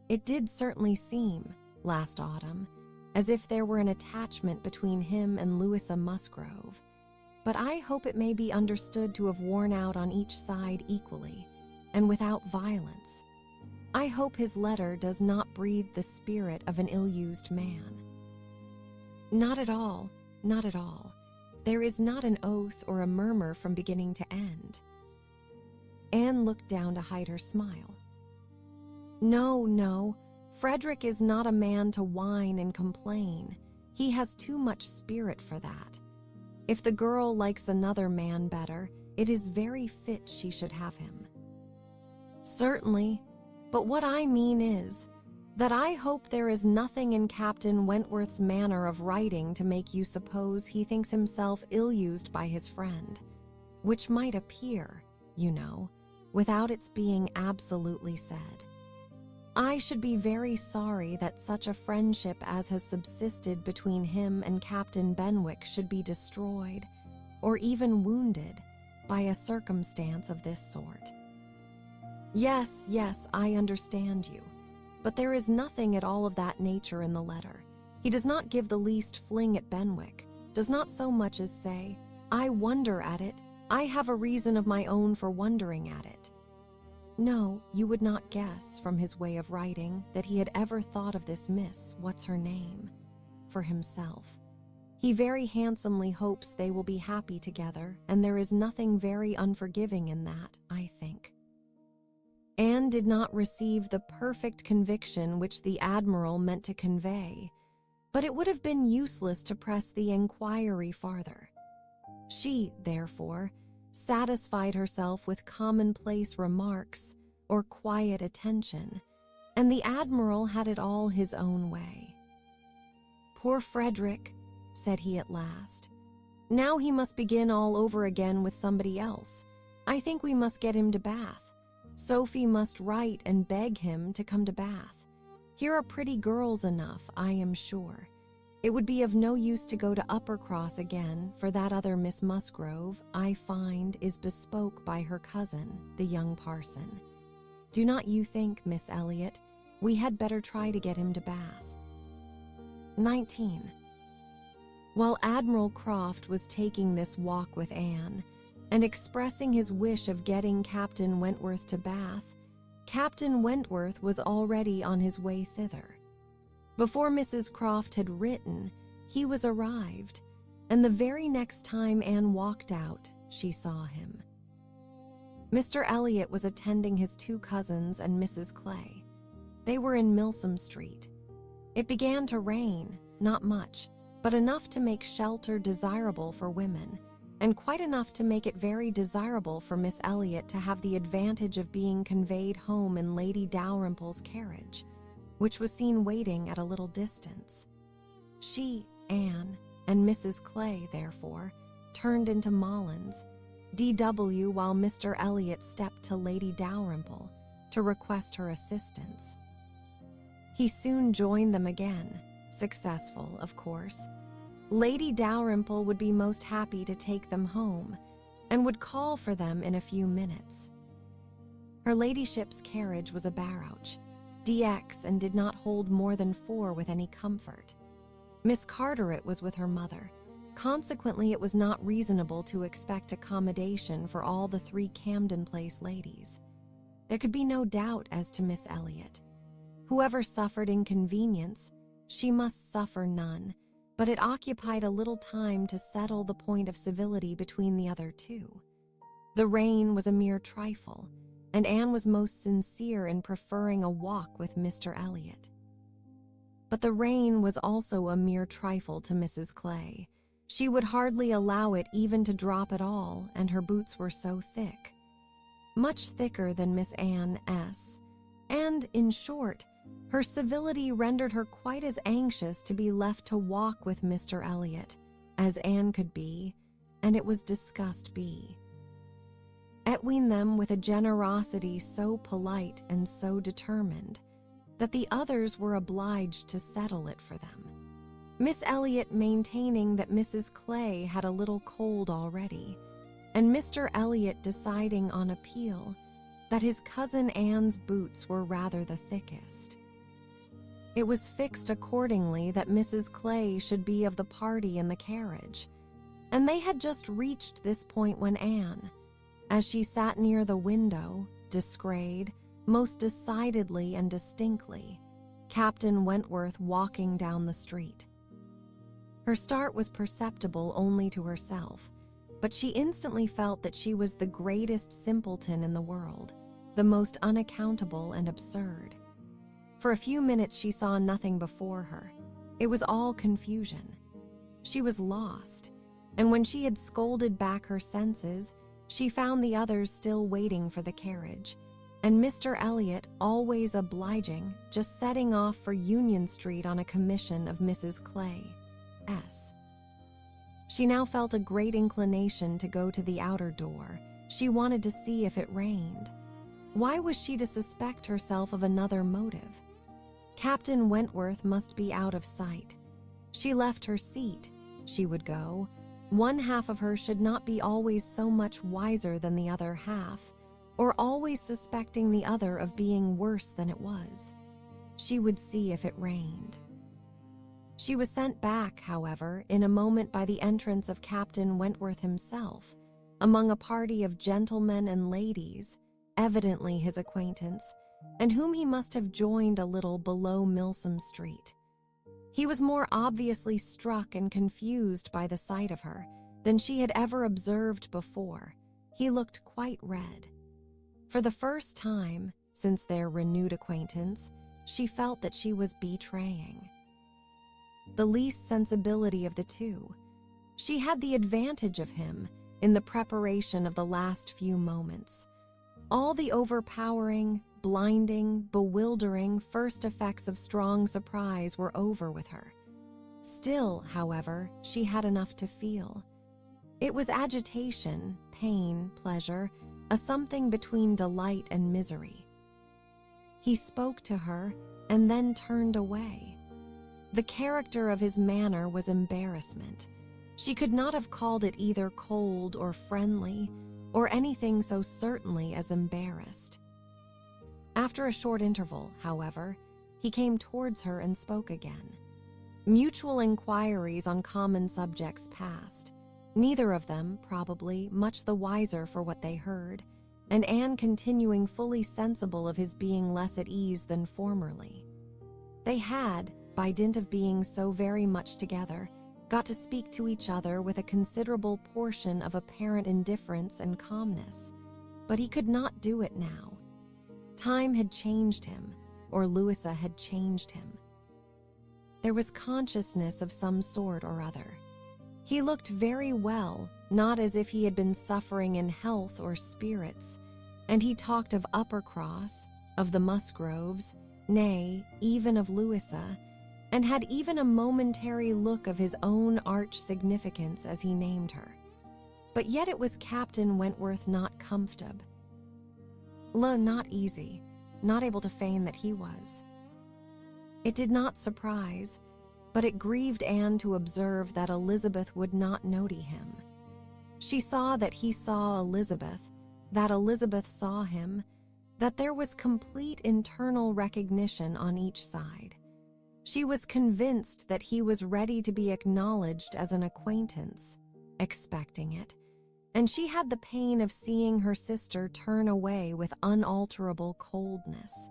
It did certainly seem, last autumn, as if there were an attachment between him and Louisa Musgrove, but I hope it may be understood to have worn out on each side equally, and without violence. I hope his letter does not breathe the spirit of an ill-used man. Not at all, not at all. There is not an oath or a murmur from beginning to end. Anne looked down to hide her smile. No, Frederick is not a man to whine and complain. He has too much spirit for that. If the girl likes another man better, it is very fit she should have him. Certainly, but what I mean is that I hope there is nothing in Captain Wentworth's manner of writing to make you suppose he thinks himself ill-used by his friend, which might appear, you know, without its being absolutely said. I should be very sorry that such a friendship as has subsisted between him and Captain Benwick should be destroyed, or even wounded, by a circumstance of this sort. Yes, I understand you. But there is nothing at all of that nature in the letter. He does not give the least fling at Benwick, does not so much as say, I wonder at it, I have a reason of my own for wondering at it. No, you would not guess, from his way of writing, that he had ever thought of this Miss, what's-her-name, for himself. He very handsomely hopes they will be happy together, and there is nothing very unforgiving in that, I think. Anne did not receive the perfect conviction which the Admiral meant to convey, but it would have been useless to press the inquiry farther. She, therefore, satisfied herself with commonplace remarks or quiet attention, and the Admiral had it all his own way. Poor Frederick, said he at last. Now he must begin all over again with somebody else. I think we must get him to Bath. Sophie must write and beg him to come to Bath. Here are pretty girls enough, I am sure. It would be of no use to go to Uppercross again, for that other Miss Musgrove, I find, is bespoke by her cousin, the young parson. Do not you think, Miss Elliot, we had better try to get him to Bath? 19. While Admiral Croft was taking this walk with Anne, and expressing his wish of getting Captain Wentworth to Bath, Captain Wentworth was already on his way thither. Before Mrs. Croft had written, he was arrived, and the very next time Anne walked out, she saw him. Mr. Elliot was attending his two cousins and Mrs. Clay. They were in Milsom Street. It began to rain, not much, but enough to make shelter desirable for women, and quite enough to make it very desirable for Miss Elliot to have the advantage of being conveyed home in Lady Dalrymple's carriage, which was seen waiting at a little distance. She, Anne, and Mrs. Clay, therefore, turned into Molins, D.W., while Mr. Elliot stepped to Lady Dalrymple to request her assistance. He soon joined them again, successful, of course. Lady Dalrymple would be most happy to take them home, and would call for them in a few minutes. Her ladyship's carriage was a barouche, DX, and did not hold more than 4 with any comfort. Miss Carteret was with her mother. Consequently, it was not reasonable to expect accommodation for all the 3 Camden Place ladies. There could be no doubt as to Miss Elliot. Whoever suffered inconvenience, she must suffer none, but it occupied a little time to settle the point of civility between the other 2. The rain was a mere trifle, and Anne was most sincere in preferring a walk with Mr. Elliot. But the rain was also a mere trifle to Mrs. Clay. She would hardly allow it even to drop at all, and her boots were so thick. Much thicker than Miss Anne S., and, in short, her civility rendered her quite as anxious to be left to walk with Mr. Elliot as Anne could be, and it was discussed be. Etween them with a generosity so polite and so determined that the others were obliged to settle it for them. Miss Elliot maintaining that Mrs. Clay had a little cold already, and Mr. Elliot deciding on appeal that his cousin Anne's boots were rather the thickest. It was fixed accordingly that Mrs. Clay should be of the party in the carriage, and they had just reached this point when Anne, as she sat near the window, descried, most decidedly and distinctly, Captain Wentworth walking down the street. Her start was perceptible only to herself, but she instantly felt that she was the greatest simpleton in the world, the most unaccountable and absurd. For a few minutes she saw nothing before her. It was all confusion. She was lost, and when she had scolded back her senses, she found the others still waiting for the carriage, and Mr. Elliot, always obliging, just setting off for Union Street on a commission of Mrs. Clay S. She now felt a great inclination to go to the outer door. She wanted to see if it rained. Why was she to suspect herself of another motive? Captain Wentworth must be out of sight. She left her seat. She would go. One half of her should not be always so much wiser than the other half, or always suspecting the other of being worse than it was. She would see if it rained. She was sent back, however, in a moment by the entrance of Captain Wentworth himself, among a party of gentlemen and ladies, evidently his acquaintance, and whom he must have joined a little below Milsom Street. He was more obviously struck and confused by the sight of her than she had ever observed before. He looked quite red. For the first time, since their renewed acquaintance, she felt that she was betraying the least sensibility of the 2. She had the advantage of him in the preparation of the last few moments. All the overpowering, blinding, bewildering first effects of strong surprise were over with her. Still, however, she had enough to feel. It was agitation, pain, pleasure, a something between delight and misery. He spoke to her and then turned away. The character of his manner was embarrassment. She could not have called it either cold or friendly, or anything so certainly as embarrassed. After a short interval, however, he came towards her and spoke again. Mutual inquiries on common subjects passed, neither of them, probably, much the wiser for what they heard, and Anne continuing fully sensible of his being less at ease than formerly. They had, by dint of being so very much together, got to speak to each other with a considerable portion of apparent indifference and calmness, but he could not do it now. Time had changed him, or Louisa had changed him. There was consciousness of some sort or other. He looked very well, not as if he had been suffering in health or spirits, and he talked of Uppercross, of the Musgroves, nay, even of Louisa, and had even a momentary look of his own arch significance as he named her. But yet it was Captain Wentworth not comfortable. Not easy, not able to feign that he was. It did not surprise, but it grieved Anne to observe that Elizabeth would not note him. She saw that he saw Elizabeth, that Elizabeth saw him, that there was complete internal recognition on each side. She was convinced that he was ready to be acknowledged as an acquaintance, expecting it, and she had the pain of seeing her sister turn away with unalterable coldness.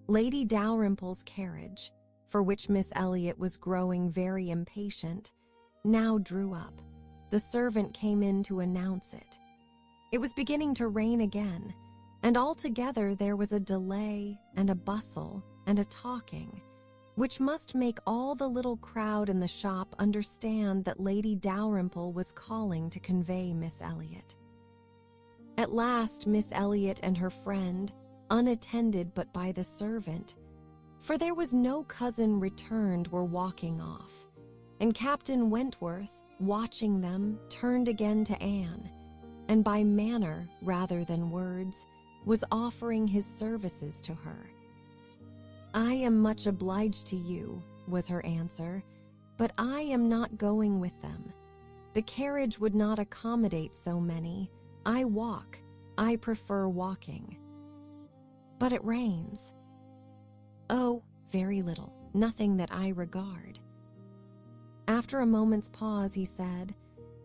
Lady Dalrymple's carriage, for which Miss Elliot was growing very impatient, now drew up. The servant came in to announce it. It was beginning to rain again, and altogether there was a delay and a bustle and a talking, which must make all the little crowd in the shop understand that Lady Dalrymple was calling to convey Miss Elliot. At last Miss Elliot and her friend, unattended but by the servant, for there was no cousin returned, were walking off, and Captain Wentworth, watching them, turned again to Anne, and by manner rather than words, was offering his services to her. "I am much obliged to you," was her answer, "but I am not going with them. The carriage would not accommodate so many. I walk. I prefer walking." "But it rains." "Oh, very little. Nothing that I regard." After a moment's pause, he said,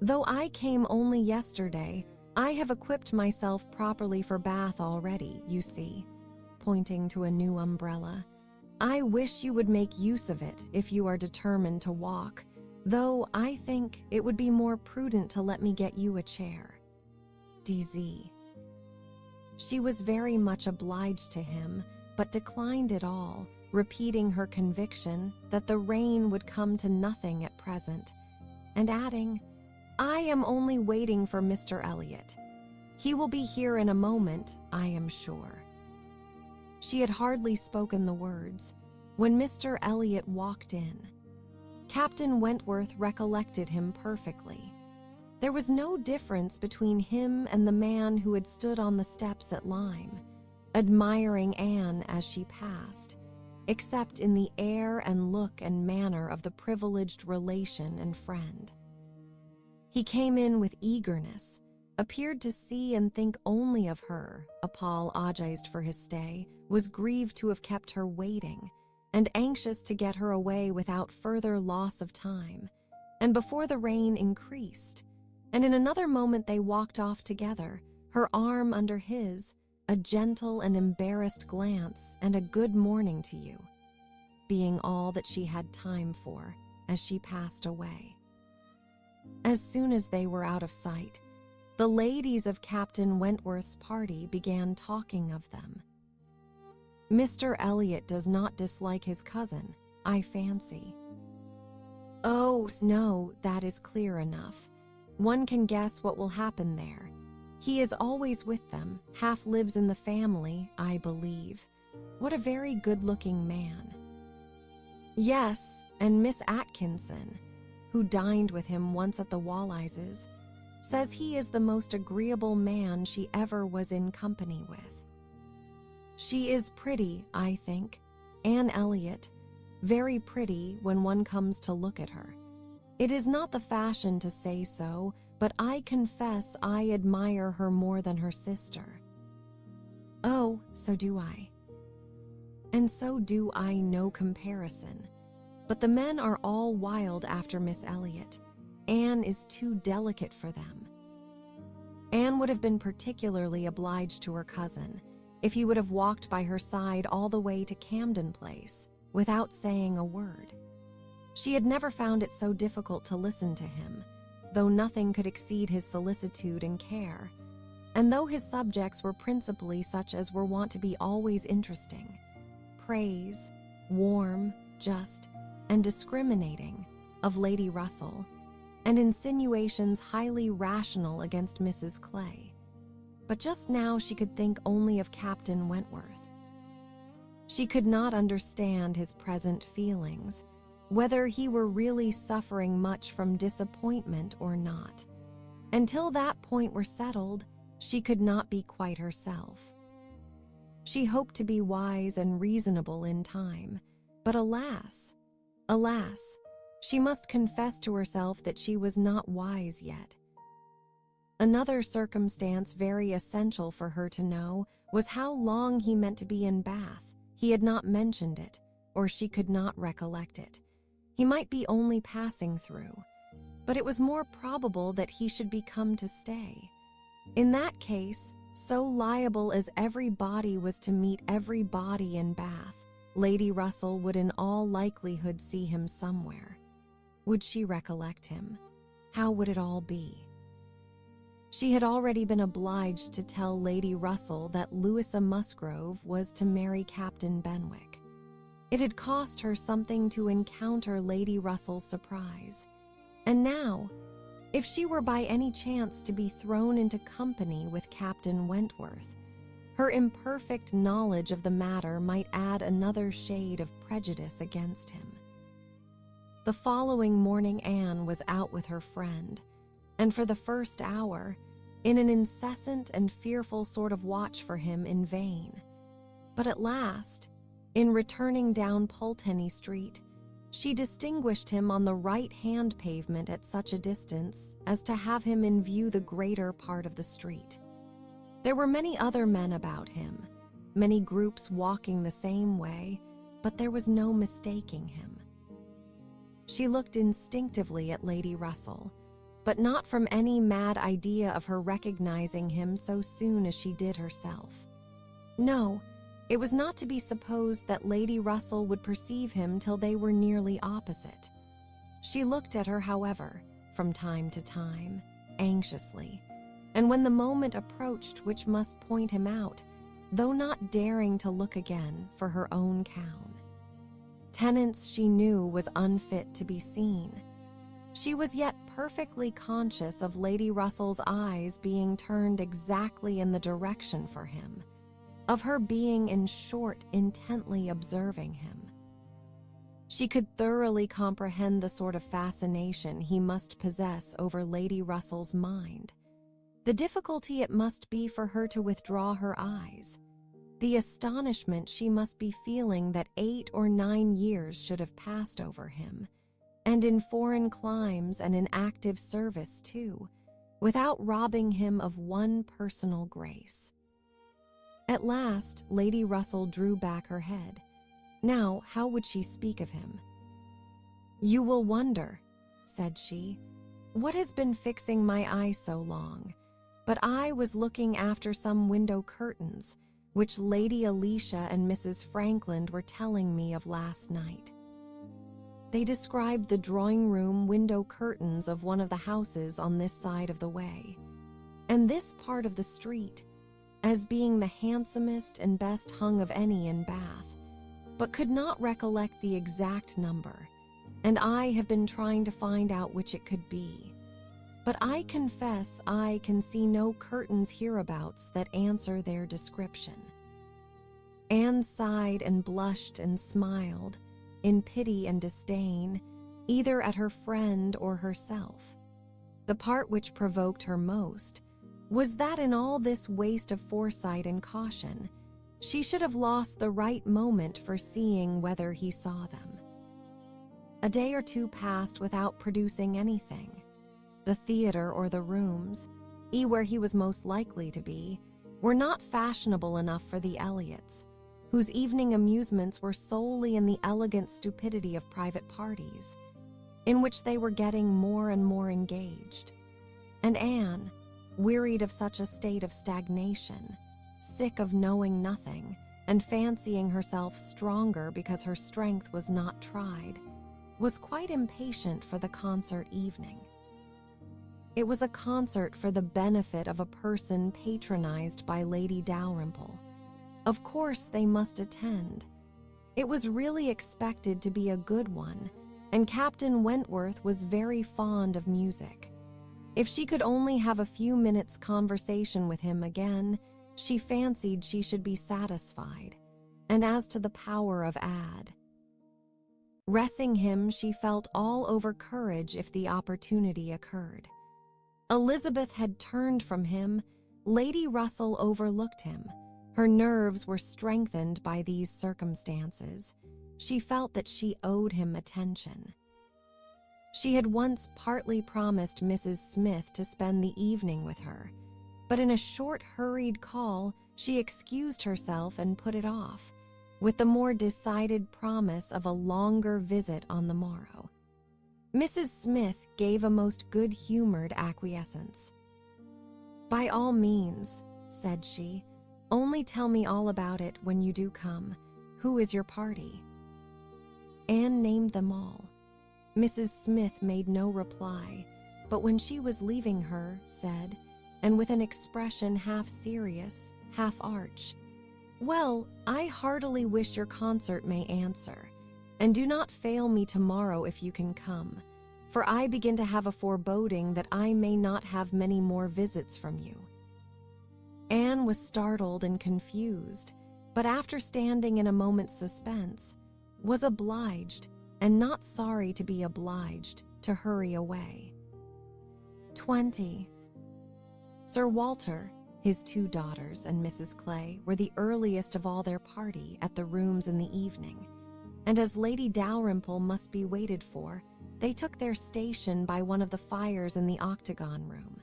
"Though I came only yesterday, I have equipped myself properly for Bath already, you see," pointing to a new umbrella. "I wish you would make use of it if you are determined to walk, though I think it would be more prudent to let me get you a chair. DZ." She was very much obliged to him, but declined it all, repeating her conviction that the rain would come to nothing at present, and adding, "I am only waiting for Mr. Elliot. He will be here in a moment, I am sure." She had hardly spoken the words when Mr. Elliot walked in. Captain Wentworth recollected him perfectly. There was no difference between him and the man who had stood on the steps at Lyme, admiring Anne as she passed, except in the air and look and manner of the privileged relation and friend. He came in with eagerness, appeared to see and think only of her, apologized for his stay, was grieved to have kept her waiting, and anxious to get her away without further loss of time, and before the rain increased, and in another moment they walked off together, her arm under his, a gentle and embarrassed glance and a good morning to you, being all that she had time for as she passed away. As soon as they were out of sight, the ladies of Captain Wentworth's party began talking of them. "Mr. Elliot does not dislike his cousin, I fancy." "Oh, no, that is clear enough. One can guess what will happen there. He is always with them, half lives in the family, I believe. What a very good-looking man." "Yes, and Miss Atkinson, who dined with him once at the Wallises. says he is the most agreeable man she ever was in company with. She is pretty, I think, Anne Elliot, very pretty when one comes to look at her. It is not the fashion to say so, but I confess I admire her more than her sister. Oh, so do I. And so do I, no comparison. But the men are all wild after Miss Elliot. Anne is too delicate for them. Anne would have been particularly obliged to her cousin if he would have walked by her side all the way to Camden Place without saying a word. She had never found it so difficult to listen to him, though nothing could exceed his solicitude and care, and though his subjects were principally such as were wont to be always interesting, praise, warm, just, and discriminating, of Lady Russell, and insinuations highly rational against Mrs. Clay. But just now she could think only of Captain Wentworth. She could not understand his present feelings, whether he were really suffering much from disappointment or not. Until that point were settled, she could not be quite herself. She hoped to be wise and reasonable in time, but alas, she must confess to herself that she was not wise yet. Another circumstance very essential for her to know was how long he meant to be in Bath. He had not mentioned it, or she could not recollect it. He might be only passing through, but it was more probable that he should be come to stay. In that case, so liable as every body was to meet every body in Bath, Lady Russell would in all likelihood see him somewhere. Would she recollect him? How would it all be? She had already been obliged to tell Lady Russell that Louisa Musgrove was to marry Captain Benwick. It had cost her something to encounter Lady Russell's surprise. And now, if she were by any chance to be thrown into company with Captain Wentworth, her imperfect knowledge of the matter might add another shade of prejudice against him. The following morning Anne was out with her friend, and for the first hour, in an incessant and fearful sort of watch for him in vain. But at last, in returning down Pulteney Street, she distinguished him on the right-hand pavement at such a distance as to have him in view the greater part of the street. There were many other men about him, many groups walking the same way, but there was no mistaking him. She looked instinctively at Lady Russell, but not from any mad idea of her recognizing him so soon as she did herself. No, it was not to be supposed that Lady Russell would perceive him till they were nearly opposite. She looked at her, however, from time to time, anxiously, and when the moment approached which must point him out, though not daring to look again for her own cown. Tenants she knew was unfit to be seen. She was yet perfectly conscious of Lady Russell's eyes being turned exactly in the direction for him, of her being, in short, intently observing him. She could thoroughly comprehend the sort of fascination he must possess over Lady Russell's mind, the difficulty it must be for her to withdraw her eyes, the astonishment she must be feeling that 8 or 9 years should have passed over him, and in foreign climes and in active service too, without robbing him of one personal grace. At last, Lady Russell drew back her head. Now, how would she speak of him? "You will wonder," said she, "what has been fixing my eye so long, but I was looking after some window curtains, which Lady Alicia and Mrs. Frankland were telling me of last night." They described the drawing-room window curtains of one of the houses on this side of the way, and this part of the street, as being the handsomest and best hung of any in Bath, but could not recollect the exact number, and I have been trying to find out which it could be. But I confess I can see no curtains hereabouts that answer their description. Anne sighed and blushed and smiled, in pity and disdain, either at her friend or herself. The part which provoked her most was that in all this waste of foresight and caution, she should have lost the right moment for seeing whether he saw them. A day or two passed without producing anything. The theater or the rooms, where he was most likely to be, were not fashionable enough for the Elliots, whose evening amusements were solely in the elegant stupidity of private parties, in which they were getting more and more engaged. And Anne, wearied of such a state of stagnation, sick of knowing nothing, and fancying herself stronger because her strength was not tried, was quite impatient for the concert evening. It was a concert for the benefit of a person patronized by Lady Dalrymple. Of course they must attend. It was really expected to be a good one, and Captain Wentworth was very fond of music. If she could only have a few minutes' conversation with him again, she fancied she should be satisfied. And as to the power of addressing him, she felt all over courage if the opportunity occurred. Elizabeth had turned from him. Lady Russell overlooked him. Her nerves were strengthened by these circumstances. She felt that she owed him attention. She had once partly promised Mrs. Smith to spend the evening with her, but in a short, hurried call, she excused herself and put it off, with the more decided promise of a longer visit on the morrow. Mrs. Smith gave a most good-humored acquiescence. "By all means," said she, "only tell me all about it when you do come. Who is your party?" Anne named them all. Mrs. Smith made no reply, but when she was leaving her, said, and with an expression half serious, half arch, "Well, I heartily wish your concert may answer, and do not fail me tomorrow if you can come, for I begin to have a foreboding that I may not have many more visits from you." Anne was startled and confused, but after standing in a moment's suspense, was obliged, and not sorry to be obliged, to hurry away. 20. Sir Walter, his two daughters, and Mrs. Clay were the earliest of all their party at the rooms in the evening, and as Lady Dalrymple must be waited for, they took their station by one of the fires in the octagon room.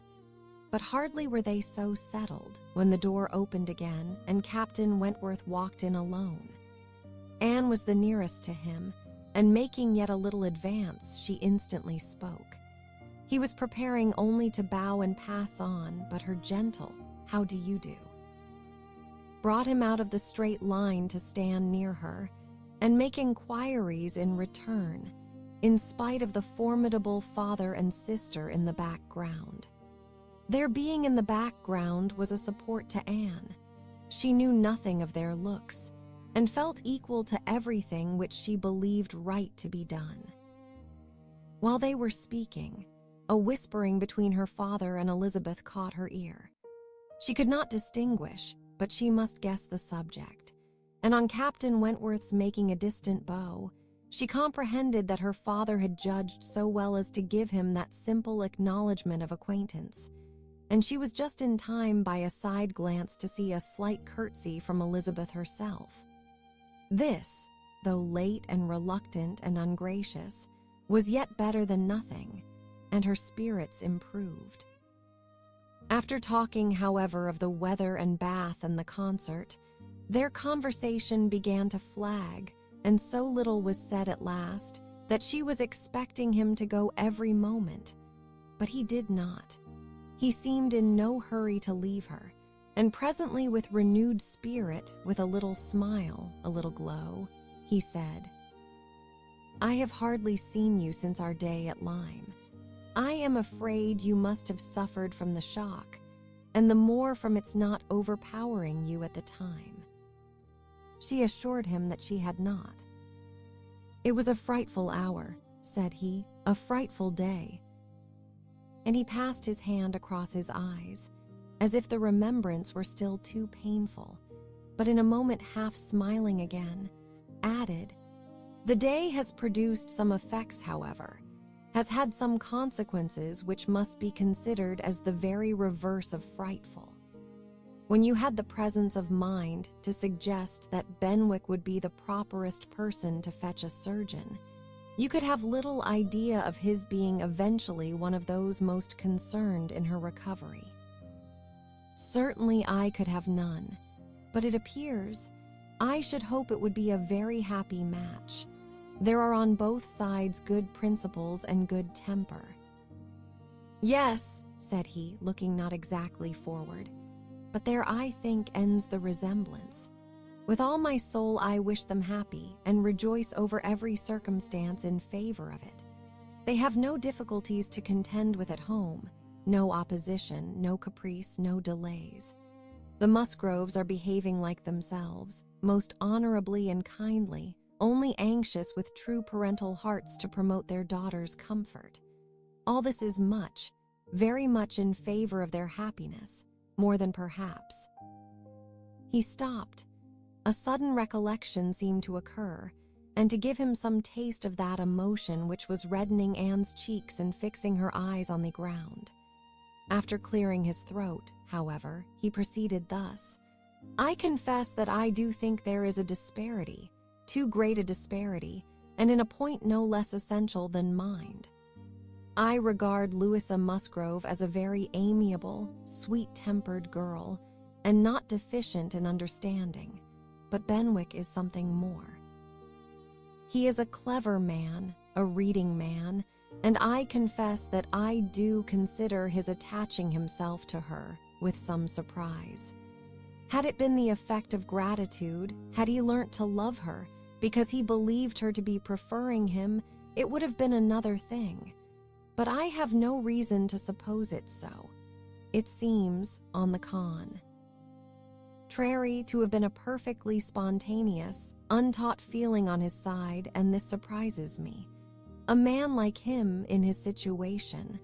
But hardly were they so settled when the door opened again and Captain Wentworth walked in alone. Anne was the nearest to him, and making yet a little advance, she instantly spoke. He was preparing only to bow and pass on, but her gentle "How do you do?" brought him out of the straight line to stand near her and make inquiries in return, in spite of the formidable father and sister in the background. Their being in the background was a support to Anne. She knew nothing of their looks, and felt equal to everything which she believed right to be done. While they were speaking, a whispering between her father and Elizabeth caught her ear. She could not distinguish, but she must guess the subject, and on Captain Wentworth's making a distant bow, she comprehended that her father had judged so well as to give him that simple acknowledgment of acquaintance, and she was just in time by a side glance to see a slight curtsy from Elizabeth herself. This, though late and reluctant and ungracious, was yet better than nothing, and her spirits improved. After talking, however, of the weather and Bath and the concert, their conversation began to flag, and so little was said at last that she was expecting him to go every moment, but he did not. He seemed in no hurry to leave her, and presently with renewed spirit, with a little smile, a little glow, he said, "I have hardly seen you since our day at Lyme. I am afraid you must have suffered from the shock, and the more from its not overpowering you at the time." She assured him that she had not. "It was a frightful hour," said he, "a frightful day." And he passed his hand across his eyes, as if the remembrance were still too painful, but in a moment half smiling again, added, "The day has produced some effects, however, has had some consequences which must be considered as the very reverse of frightful. When you had the presence of mind to suggest that Benwick would be the properest person to fetch a surgeon, you could have little idea of his being eventually one of those most concerned in her recovery. Certainly I could have none, but it appears I should hope it would be a very happy match. There are on both sides good principles and good temper. Yes, said he, looking not exactly forward, but there I think ends the resemblance. With all my soul I wish them happy and rejoice over every circumstance in favor of it. They have no difficulties to contend with at home, no opposition, no caprice, no delays. The Musgroves are behaving like themselves, most honorably and kindly, only anxious with true parental hearts to promote their daughter's comfort. All this is much, very much in favor of their happiness, more than perhaps. He stopped. A sudden recollection seemed to occur, and to give him some taste of that emotion which was reddening Anne's cheeks and fixing her eyes on the ground. After clearing his throat, however, he proceeded thus: I confess that I do think there is a disparity, too great a disparity, and in a point no less essential than mind. I regard Louisa Musgrove as a very amiable, sweet-tempered girl, and not deficient in understanding, but Benwick is something more. He is a clever man, a reading man, and I confess that I do consider his attaching himself to her with some surprise. Had it been the effect of gratitude, had he learnt to love her because he believed her to be preferring him, it would have been another thing. But I have no reason to suppose it so. It seems, on the contrary, to have been a perfectly spontaneous, untaught feeling on his side, and this surprises me. A man like him in his situation,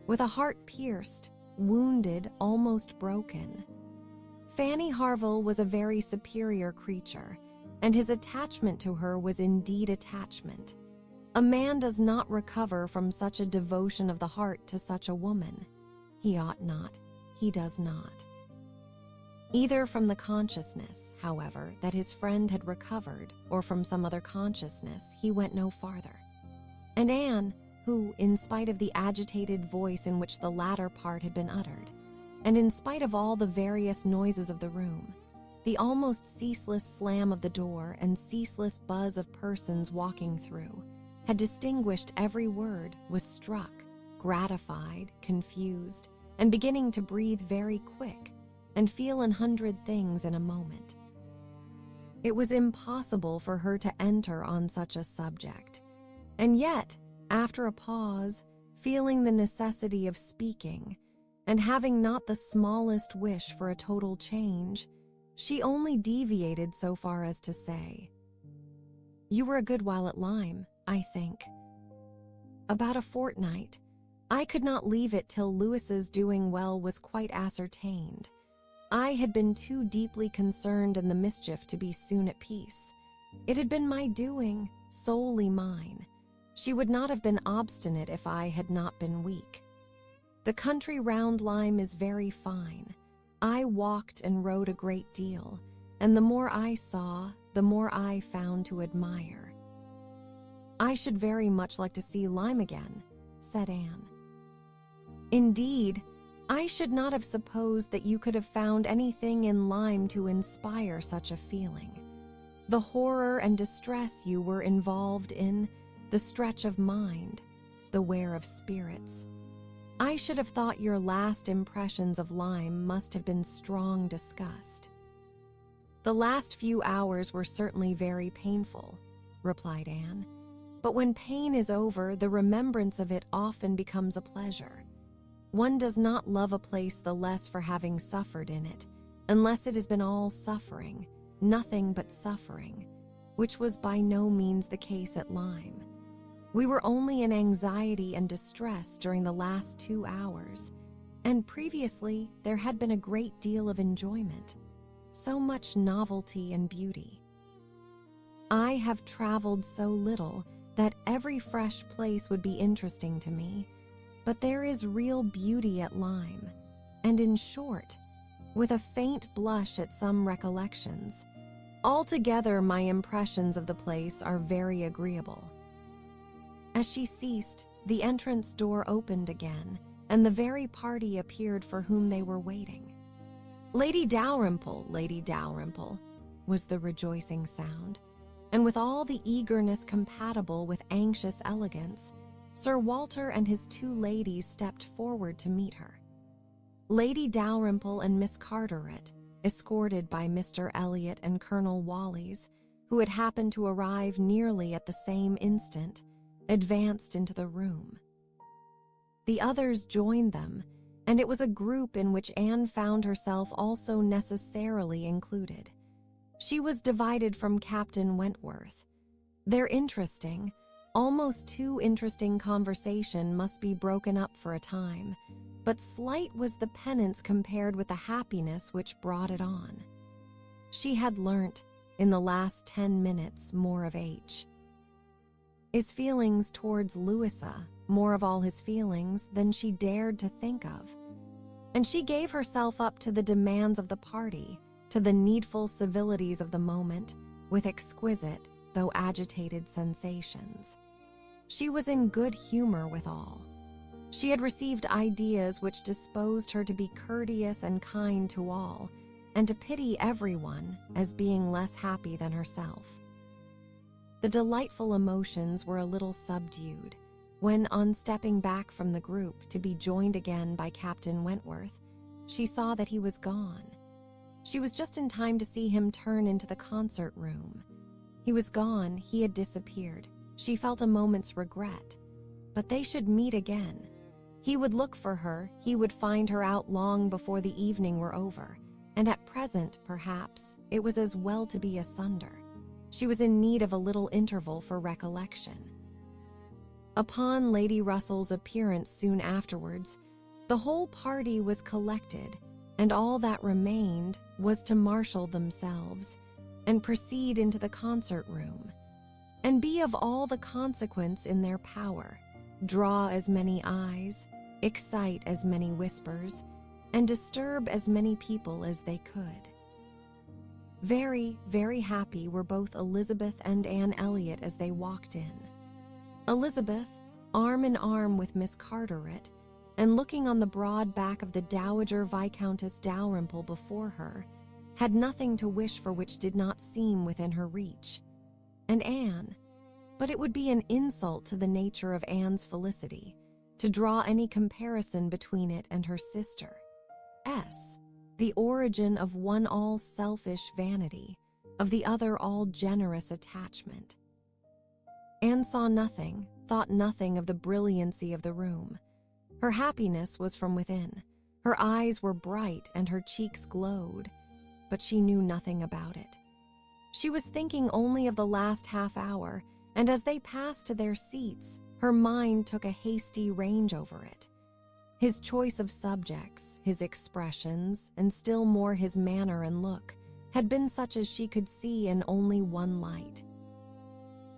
with a heart pierced, wounded, almost broken. Fanny Harville was a very superior creature, and his attachment to her was indeed attachment. A man does not recover from such a devotion of the heart to such a woman. He ought not. He does not. Either from the consciousness, however, that his friend had recovered, or from some other consciousness, he went no farther. And Anne, who, in spite of the agitated voice in which the latter part had been uttered, and in spite of all the various noises of the room, the almost ceaseless slam of the door and ceaseless buzz of persons walking through, had distinguished every word, was struck, gratified, confused, and beginning to breathe very quick, and feel 100 things in a moment. It was impossible for her to enter on such a subject, and yet, after a pause, feeling the necessity of speaking, and having not the smallest wish for a total change, she only deviated so far as to say, "You were a good while at Lyme, I think." "About a fortnight. I could not leave it till Louis's doing well was quite ascertained. I had been too deeply concerned in the mischief to be soon at peace. It had been my doing, solely mine. She would not have been obstinate if I had not been weak. The country round Lyme is very fine. I walked and rode a great deal, and the more I saw, the more I found to admire." "I should very much like to see Lyme again," said Anne. "Indeed, I should not have supposed that you could have found anything in Lyme to inspire such a feeling. The horror and distress you were involved in, the stretch of mind, the wear of spirits. I should have thought your last impressions of Lyme must have been strong disgust." "The last few hours were certainly very painful," replied Anne. "But when pain is over, the remembrance of it often becomes a pleasure. One does not love a place the less for having suffered in it, unless it has been all suffering, nothing but suffering, which was by no means the case at Lyme. We were only in anxiety and distress during the last 2 hours, and previously there had been a great deal of enjoyment, so much novelty and beauty. I have traveled so little that every fresh place would be interesting to me, but there is real beauty at Lyme, and in short, with a faint blush at some recollections, altogether my impressions of the place are very agreeable." As she ceased, the entrance door opened again, and the very party appeared for whom they were waiting. "Lady Dalrymple, Lady Dalrymple," was the rejoicing sound, and with all the eagerness compatible with anxious elegance, Sir Walter and his two ladies stepped forward to meet her. Lady Dalrymple and Miss Carteret, escorted by Mr. Elliot and Colonel Wallis, who had happened to arrive nearly at the same instant, advanced into the room. The others joined them, and it was a group in which Anne found herself also necessarily included. She was divided from Captain Wentworth. Their interesting, almost too interesting conversation must be broken up for a time, but slight was the penance compared with the happiness which brought it on. She had learnt, in the last 10 minutes, more of H. his feelings towards Louisa, more of all his feelings than she dared to think of, and she gave herself up to the demands of the party, to the needful civilities of the moment, with exquisite, though agitated sensations. She was in good humor with all. She had received ideas which disposed her to be courteous and kind to all, and to pity everyone as being less happy than herself. The delightful emotions were a little subdued when, on stepping back from the group to be joined again by Captain Wentworth, she saw that he was gone. She was just in time to see him turn into the concert room. He was gone, he had disappeared. She felt a moment's regret, but they should meet again. He would look for her, he would find her out long before the evening were over, and at present, perhaps, it was as well to be asunder. She was in need of a little interval for recollection. Upon Lady Russell's appearance soon afterwards, the whole party was collected, and all that remained was to marshal themselves, and proceed into the concert room, and be of all the consequence in their power, draw as many eyes, excite as many whispers, and disturb as many people as they could. Very, very happy were both Elizabeth and Anne Elliot as they walked in. Elizabeth, arm in arm with Miss Carteret, and looking on the broad back of the Dowager Viscountess Dalrymple before her, had nothing to wish for which did not seem within her reach. And Anne, but it would be an insult to the nature of Anne's felicity to draw any comparison between it and her sister. The origin of one all selfish vanity, of the other all generous attachment. Anne saw nothing, thought nothing of the brilliancy of the room. Her happiness was from within. Her eyes were bright and her cheeks glowed, but she knew nothing about it. She was thinking only of the last half hour, and as they passed to their seats, her mind took a hasty range over it. His choice of subjects, his expressions, and still more his manner and look, had been such as she could see in only one light.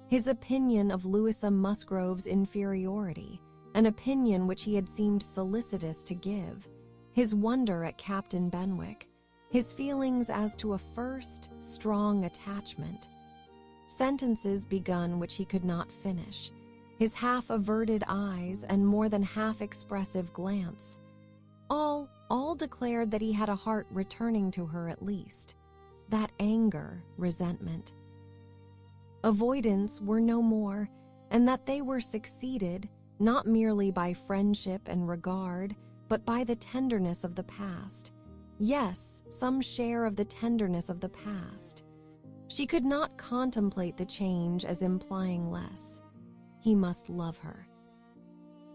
His opinion of Louisa Musgrove's inferiority, an opinion which he had seemed solicitous to give, his wonder at Captain Benwick, his feelings as to a first, strong attachment, sentences begun which he could not finish, his half-averted eyes and more than half-expressive glance, all declared that he had a heart returning to her at least, that anger, resentment, avoidance were no more, and that they were succeeded not merely by friendship and regard, but by the tenderness of the past. Yes, some share of the tenderness of the past. She could not contemplate the change as implying less. He must love her.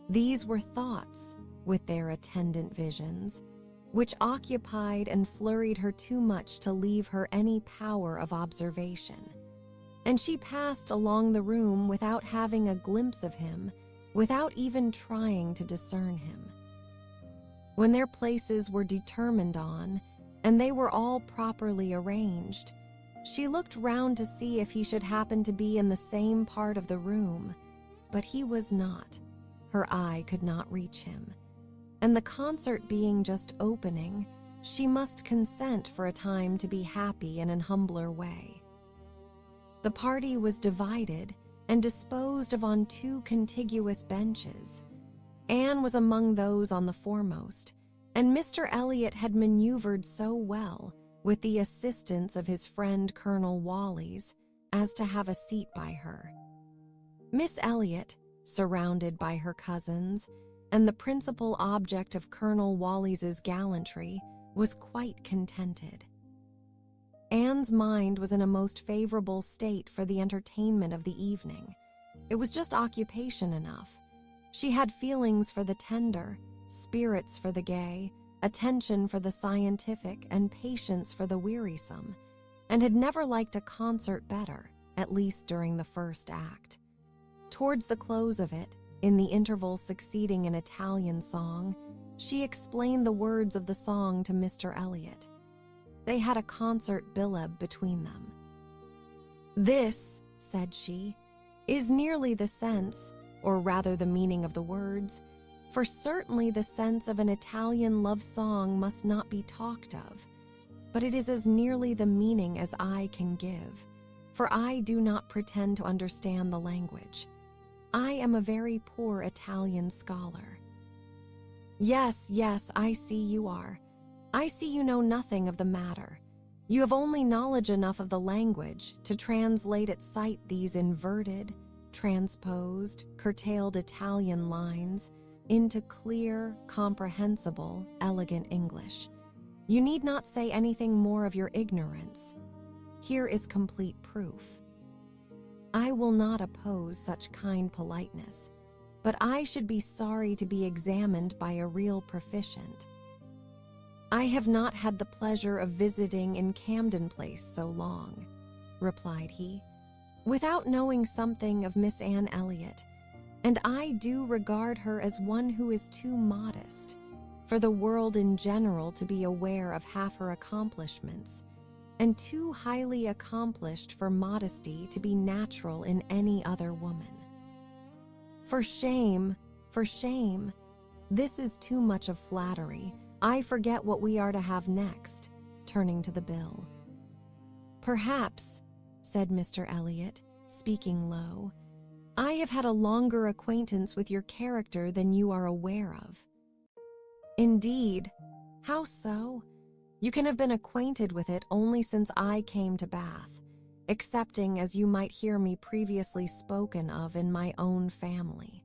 These were thoughts, with their attendant visions, which occupied and flurried her too much to leave her any power of observation, and she passed along the room without having a glimpse of him, without even trying to discern him. When their places were determined on, and they were all properly arranged, She looked round to see if he should happen to be in the same part of the room, but he was not. Her eye could not reach him. And the concert being just opening, she must consent for a time to be happy in an humbler way. The party was divided and disposed of on two contiguous benches. Anne was among those on the foremost, and Mr. Elliot had maneuvered so well, with the assistance of his friend Colonel Wallis, as to have a seat by her. Miss Elliot, surrounded by her cousins, and the principal object of Colonel Wallis's gallantry, was quite contented. Anne's mind was in a most favorable state for the entertainment of the evening. It was just occupation enough. She had feelings for the tender, spirits for the gay, attention for the scientific, and patience for the wearisome, and had never liked a concert better, at least during the first act. Towards the close of it, in the interval succeeding an Italian song, she explained the words of the song to Mr. Elliot. They had a concert billet between them. "This," said she, "is nearly the sense, or rather the meaning of the words, for certainly the sense of an Italian love song must not be talked of, but it is as nearly the meaning as I can give, for I do not pretend to understand the language. I am a very poor Italian scholar." "Yes, yes, I see you are. I see you know nothing of the matter. You have only knowledge enough of the language to translate at sight these inverted, transposed, curtailed Italian lines into clear, comprehensible, elegant English. You need not say anything more of your ignorance. Here is complete proof. I will not oppose such kind politeness, but I should be sorry to be examined by a real proficient. I have not had the pleasure of visiting in Camden Place so long," replied he, "without knowing something of Miss Anne Elliot, and I do regard her as one who is too modest for the world in general to be aware of half her accomplishments, and too highly accomplished for modesty to be natural in any other woman. For shame, for shame, this is too much of flattery. I forget what we are to have next," turning to the bill. "Perhaps," said Mr. Elliot, speaking low, "I have had a longer acquaintance with your character than you are aware of." "Indeed? How so? You can have been acquainted with it only since I came to Bath, excepting as you might hear me previously spoken of in my own family.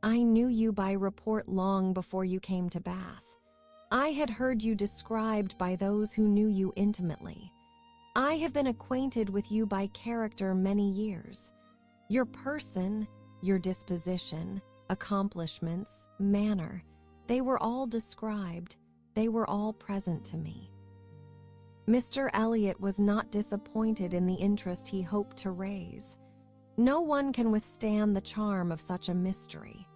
I knew you by report long before you came to Bath. I had heard you described by those who knew you intimately. I have been acquainted with you by character many years. Your person, your disposition, accomplishments, manner, they were all described, they were all present to me." Mr. Elliot was not disappointed in the interest he hoped to raise. No one can withstand the charm of such a mystery.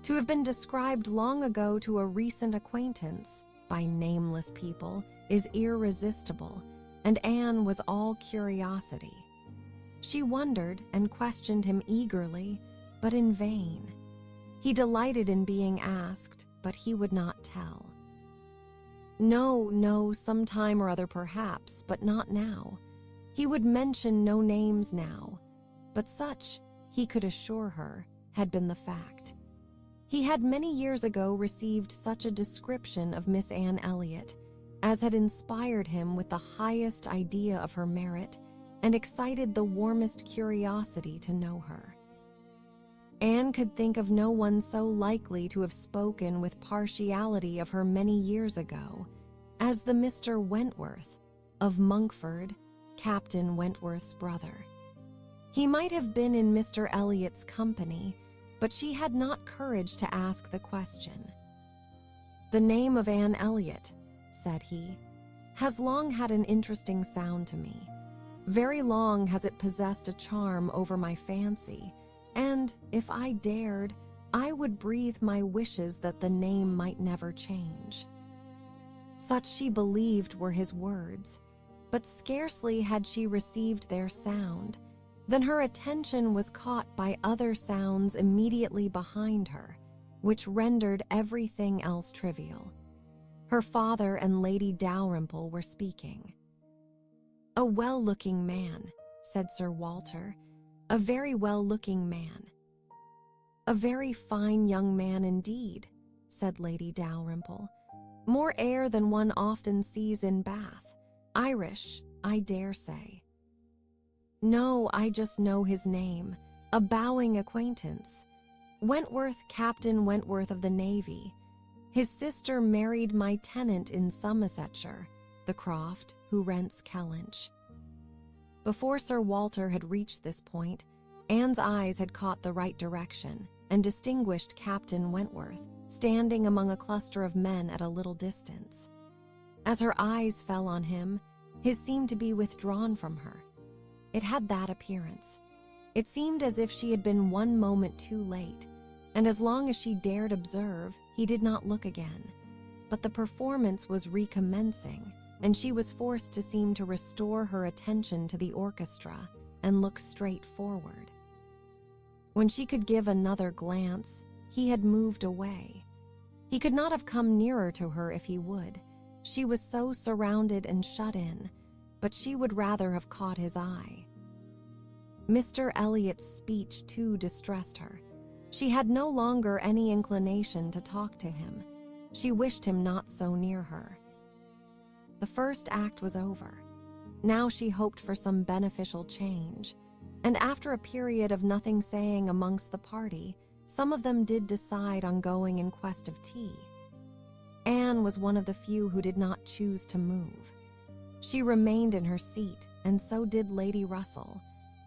To have been described long ago to a recent acquaintance, by nameless people, is irresistible, and Anne was all curiosity. She wondered and questioned him eagerly, but in vain. He delighted in being asked, but he would not tell. No, no, some time or other perhaps, but not now. He would mention no names now, but such, he could assure her, had been the fact. He had many years ago received such a description of Miss Anne Elliot as had inspired him with the highest idea of her merit and excited the warmest curiosity to know her. Anne could think of no one so likely to have spoken with partiality of her many years ago as the Mr. Wentworth, of Monkford, Captain Wentworth's brother. He might have been in Mr. Elliot's company, but she had not courage to ask the question. "The name of Anne Elliot," said he, "has long had an interesting sound to me. Very long has it possessed a charm over my fancy, and, if I dared, I would breathe my wishes that the name might never change." Such she believed were his words, But scarcely had she received their sound than her attention was caught by other sounds immediately behind her, which rendered everything else trivial. Her father and Lady Dalrymple were speaking. "A well-looking man," said Sir Walter, "a very well-looking man." "A very fine young man indeed," said Lady Dalrymple. "More air than one often sees in Bath. Irish, I dare say." "No, I just know his name. A bowing acquaintance. Wentworth, Captain Wentworth of the Navy. His sister married my tenant in Somersetshire, the Croft, who rents Kellynch." Before Sir Walter had reached this point, Anne's eyes had caught the right direction and distinguished Captain Wentworth standing among a cluster of men at a little distance. As her eyes fell on him, his seemed to be withdrawn from her. It had that appearance. It seemed as if she had been one moment too late, and as long as she dared observe, he did not look again. But the performance was recommencing, and she was forced to seem to restore her attention to the orchestra and look straight forward. When she could give another glance, he had moved away. He could not have come nearer to her if he would. She was so surrounded and shut in, but she would rather have caught his eye. Mr. Elliot's speech too distressed her. She had no longer any inclination to talk to him. She wished him not so near her. The first act was over. Now she hoped for some beneficial change, and after a period of nothing saying amongst the party, some of them did decide on going in quest of tea. Anne was one of the few who did not choose to move. She remained in her seat, and so did Lady Russell,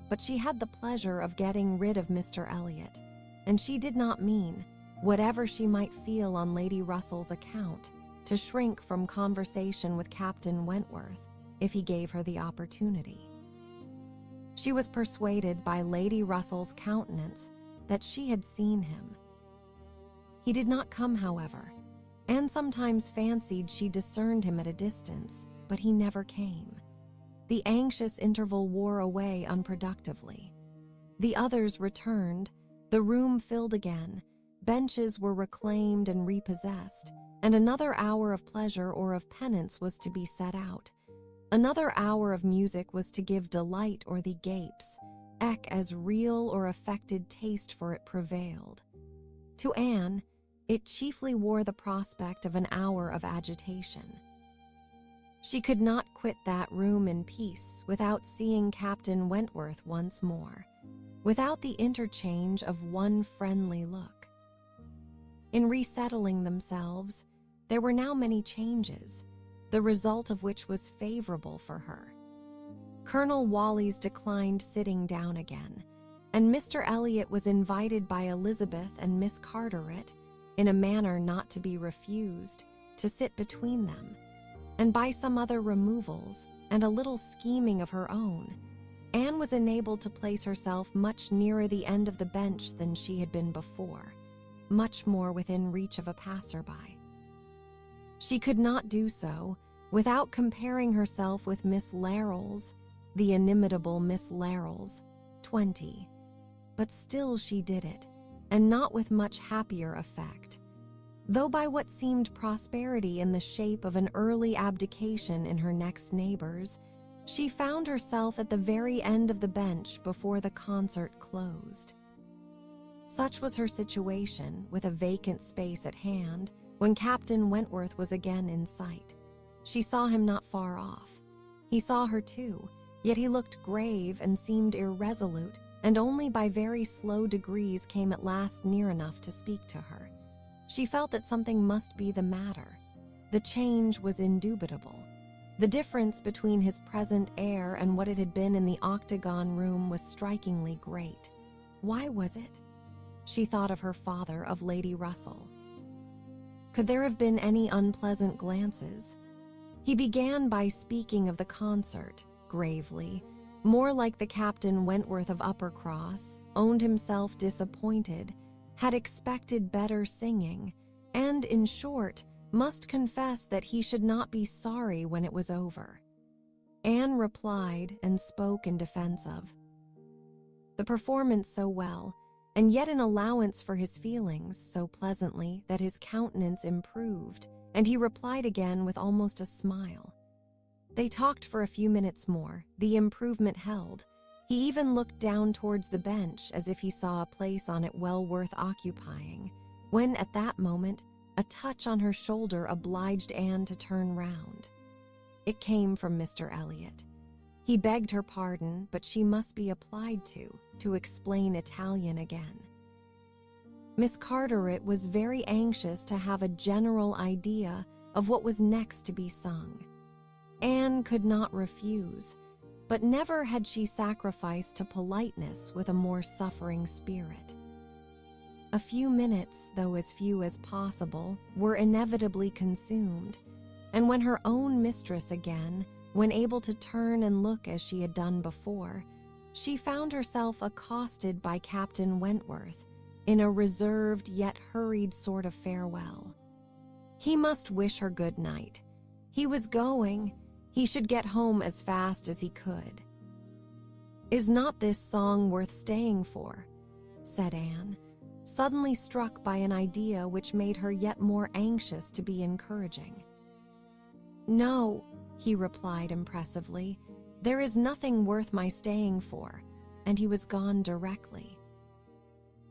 but she had the pleasure of getting rid of Mr. Elliot, and she did not mean, whatever she might feel on Lady Russell's account, to shrink from conversation with Captain Wentworth if he gave her the opportunity. She was persuaded by Lady Russell's countenance that she had seen him. He did not come, however, and sometimes fancied she discerned him at a distance, but he never came. The anxious interval wore away unproductively. The others returned, the room filled again, benches were reclaimed and repossessed, and another hour of pleasure or of penance was to be set out. Another hour of music was to give delight or the gapes, as real or affected taste for it prevailed. To Anne, it chiefly wore the prospect of an hour of agitation. She could not quit that room in peace without seeing Captain Wentworth once more, without the interchange of one friendly look. In resettling themselves, there were now many changes, the result of which was favorable for her. Colonel Wallis declined sitting down again, and Mr. Elliot was invited by Elizabeth and Miss Carteret, in a manner not to be refused, to sit between them, and by some other removals and a little scheming of her own, Anne was enabled to place herself much nearer the end of the bench than she had been before, much more within reach of a passer-by. She could not do so without comparing herself with Miss Larolles, the inimitable Miss Larolles, 20, but still she did it, and not with much happier effect, though by what seemed prosperity in the shape of an early abdication in her next neighbors, she found herself at the very end of the bench before the concert closed. Such was her situation, with a vacant space at hand, when Captain Wentworth was again in sight. She saw him not far off. He saw her too, yet he looked grave and seemed irresolute, and only by very slow degrees came at last near enough to speak to her. She felt that something must be the matter. The change was indubitable. The difference between his present air and what it had been in the octagon room was strikingly great. Why was it? She thought of her father, of Lady Russell. Could there have been any unpleasant glances? He began by speaking of the concert, gravely, more like the Captain Wentworth of Uppercross, owned himself disappointed, had expected better singing, and, in short, must confess that he should not be sorry when it was over. Anne replied and spoke in defense of the performance so well, and yet in allowance for his feelings so pleasantly that his countenance improved, and he replied again with almost a smile. They talked for a few minutes more. The improvement held. He even looked down towards the bench as if he saw a place on it well worth occupying, when at that moment a touch on her shoulder obliged Anne to turn round. It came from Mr. Elliot. He begged her pardon, but she must be applied to explain Italian again. Miss Carteret was very anxious to have a general idea of what was next to be sung. Anne could not refuse, but never had she sacrificed to politeness with a more suffering spirit. A few minutes, though as few as possible, were inevitably consumed, and when her own mistress again, when able to turn and look as she had done before, she found herself accosted by Captain Wentworth in a reserved yet hurried sort of farewell. He must wish her good night. He was going. He should get home as fast as he could. "Is not this song worth staying for?" said Anne, suddenly struck by an idea which made her yet more anxious to be encouraging. "No," he replied impressively, "there is nothing worth my staying for," and he was gone directly.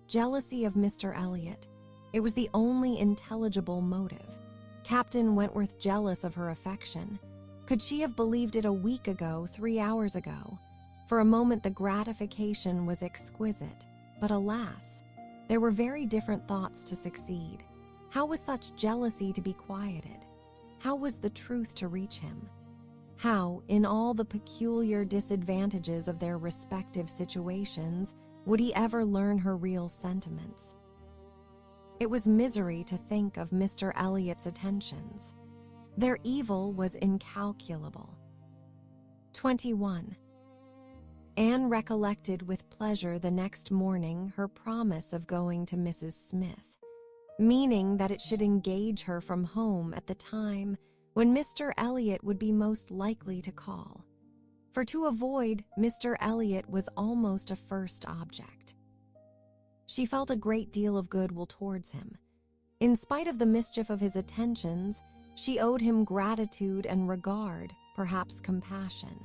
Jealousy of Mr. Elliot. It was the only intelligible motive. Captain Wentworth jealous of her affection. Could she have believed it a week ago, 3 hours ago? For a moment the gratification was exquisite, but alas, there were very different thoughts to succeed. How was such jealousy to be quieted? How was the truth to reach him? How, in all the peculiar disadvantages of their respective situations, would he ever learn her real sentiments? It was misery to think of Mr. Elliot's attentions. Their evil was incalculable. 21. Anne recollected with pleasure the next morning her promise of going to Mrs. Smith, meaning that it should engage her from home at the time when Mr. Elliot would be most likely to call. For to avoid Mr. Elliot was almost a first object. She felt a great deal of goodwill towards him. In spite of the mischief of his attentions, she owed him gratitude and regard, perhaps compassion.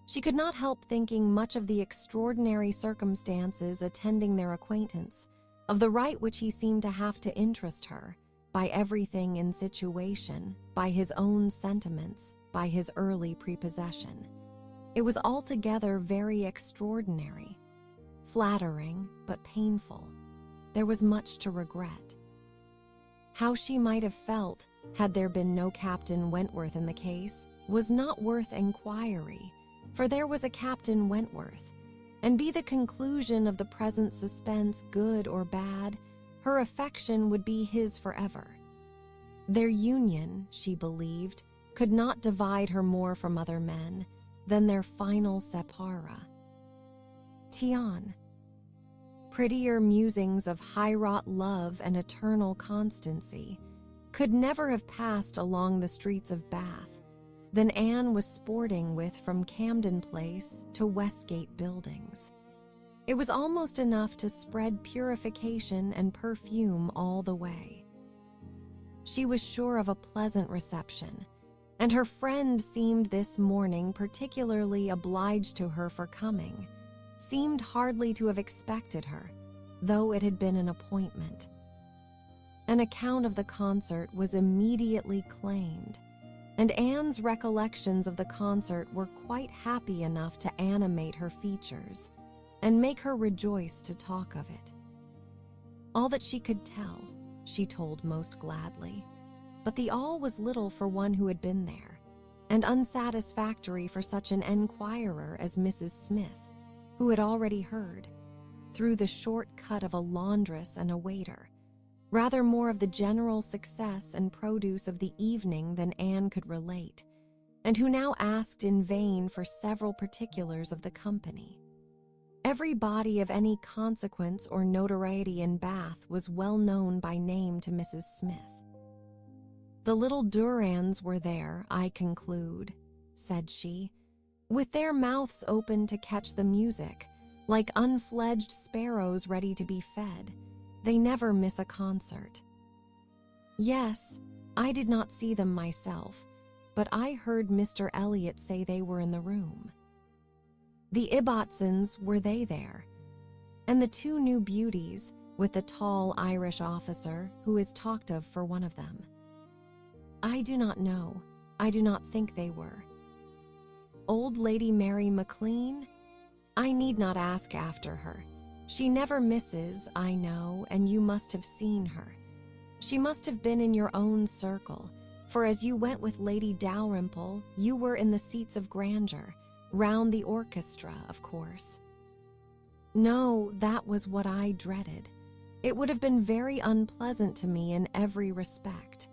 She could not help thinking much of the extraordinary circumstances attending their acquaintance, of the right which he seemed to have to interest her, by everything in situation, by his own sentiments, by his early prepossession. It was altogether very extraordinary, flattering, but painful. There was much to regret. How she might have felt had there been no Captain Wentworth in the case was not worth inquiry, for there was a Captain Wentworth, and be the conclusion of the present suspense good or bad, her affection would be his forever. Their union, she believed, could not divide her more from other men than their final separa. Tian. Prettier musings of high-wrought love and eternal constancy could never have passed along the streets of Bath than Anne was sporting with from Camden Place to Westgate Buildings. It was almost enough to spread purification and perfume all the way. She was sure of a pleasant reception, and her friend seemed this morning particularly obliged to her for coming, seemed hardly to have expected her, though it had been an appointment. An account of the concert was immediately claimed, and Anne's recollections of the concert were quite happy enough to animate her features and make her rejoice to talk of it. All that she could tell, she told most gladly, but the all was little for one who had been there, and unsatisfactory for such an enquirer as Mrs. Smith, who had already heard, through the short cut of a laundress and a waiter, rather more of the general success and produce of the evening than Anne could relate, and who now asked in vain for several particulars of the company. Every body of any consequence or notoriety in Bath was well known by name to Mrs. Smith. "The little Durans were there, I conclude," said she, with their mouths open to catch the music, like unfledged sparrows ready to be fed. They never miss a concert. Yes, I did not see them myself, but I heard Mr. Elliot say they were in the room. The Ibbotsons, were they there? And the two new beauties, with the tall Irish officer who is talked of for one of them. I do not know. I do not think they were. Old Lady Mary MacLean? I need not ask after her. She never misses, I know, and you must have seen her. She must have been in your own circle, for as you went with Lady Dalrymple, you were in the seats of grandeur, round the orchestra, of course. No, that was what I dreaded. It would have been very unpleasant to me in every respect.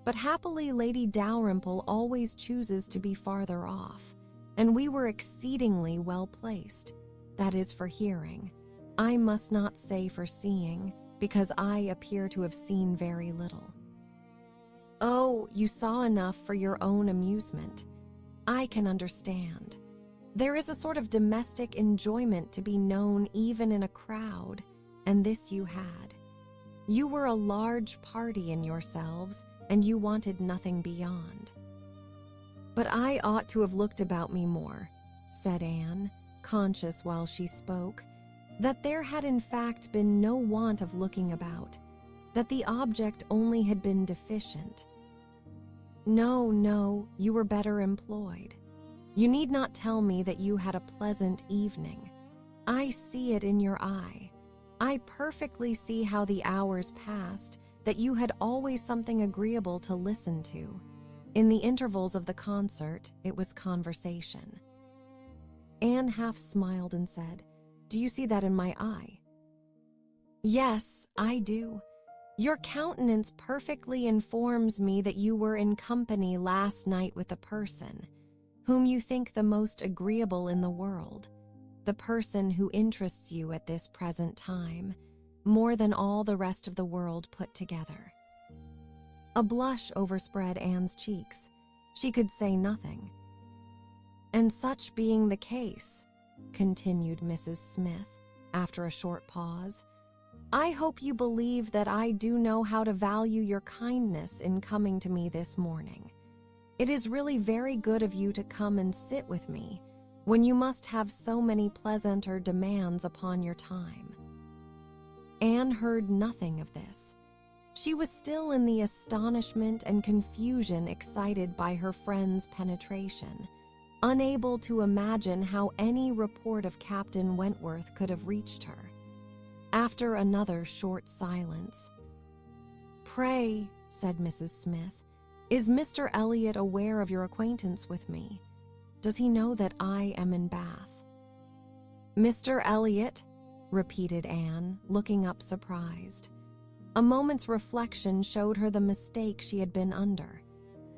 But happily Lady Dalrymple always chooses to be farther off, and we were exceedingly well placed. That is for hearing. I must not say for seeing, because I appear to have seen very little. Oh, you saw enough for your own amusement. I can understand. There is a sort of domestic enjoyment to be known even in a crowd, and this you had. You were a large party in yourselves, and you wanted nothing beyond. But I ought to have looked about me more, said Anne, conscious while she spoke, that there had in fact been no want of looking about, that the object only had been deficient. No, no, you were better employed. You need not tell me that you had a pleasant evening. I see it in your eye. I perfectly see how the hours passed, that you had always something agreeable to listen to. In the intervals of the concert, it was conversation. Anne half smiled and said, "Do you see that in my eye?" "Yes, I do. Your countenance perfectly informs me that you were in company last night with a person whom you think the most agreeable in the world, the person who interests you at this present time, more than all the rest of the world put together." A blush overspread Anne's cheeks. She could say nothing. "And such being the case," continued Mrs. Smith, after a short pause, "I hope you believe that I do know how to value your kindness in coming to me this morning. It is really very good of you to come and sit with me, when you must have so many pleasanter demands upon your time." Anne heard nothing of this. She was still in the astonishment and confusion excited by her friend's penetration, unable to imagine how any report of Captain Wentworth could have reached her. After another short silence, "Pray," said Mrs. Smith, "is Mr. Elliot aware of your acquaintance with me? Does he know that I am in Bath?" "Mr. Elliot?" repeated Anne, looking up surprised. A moment's reflection showed her the mistake she had been under.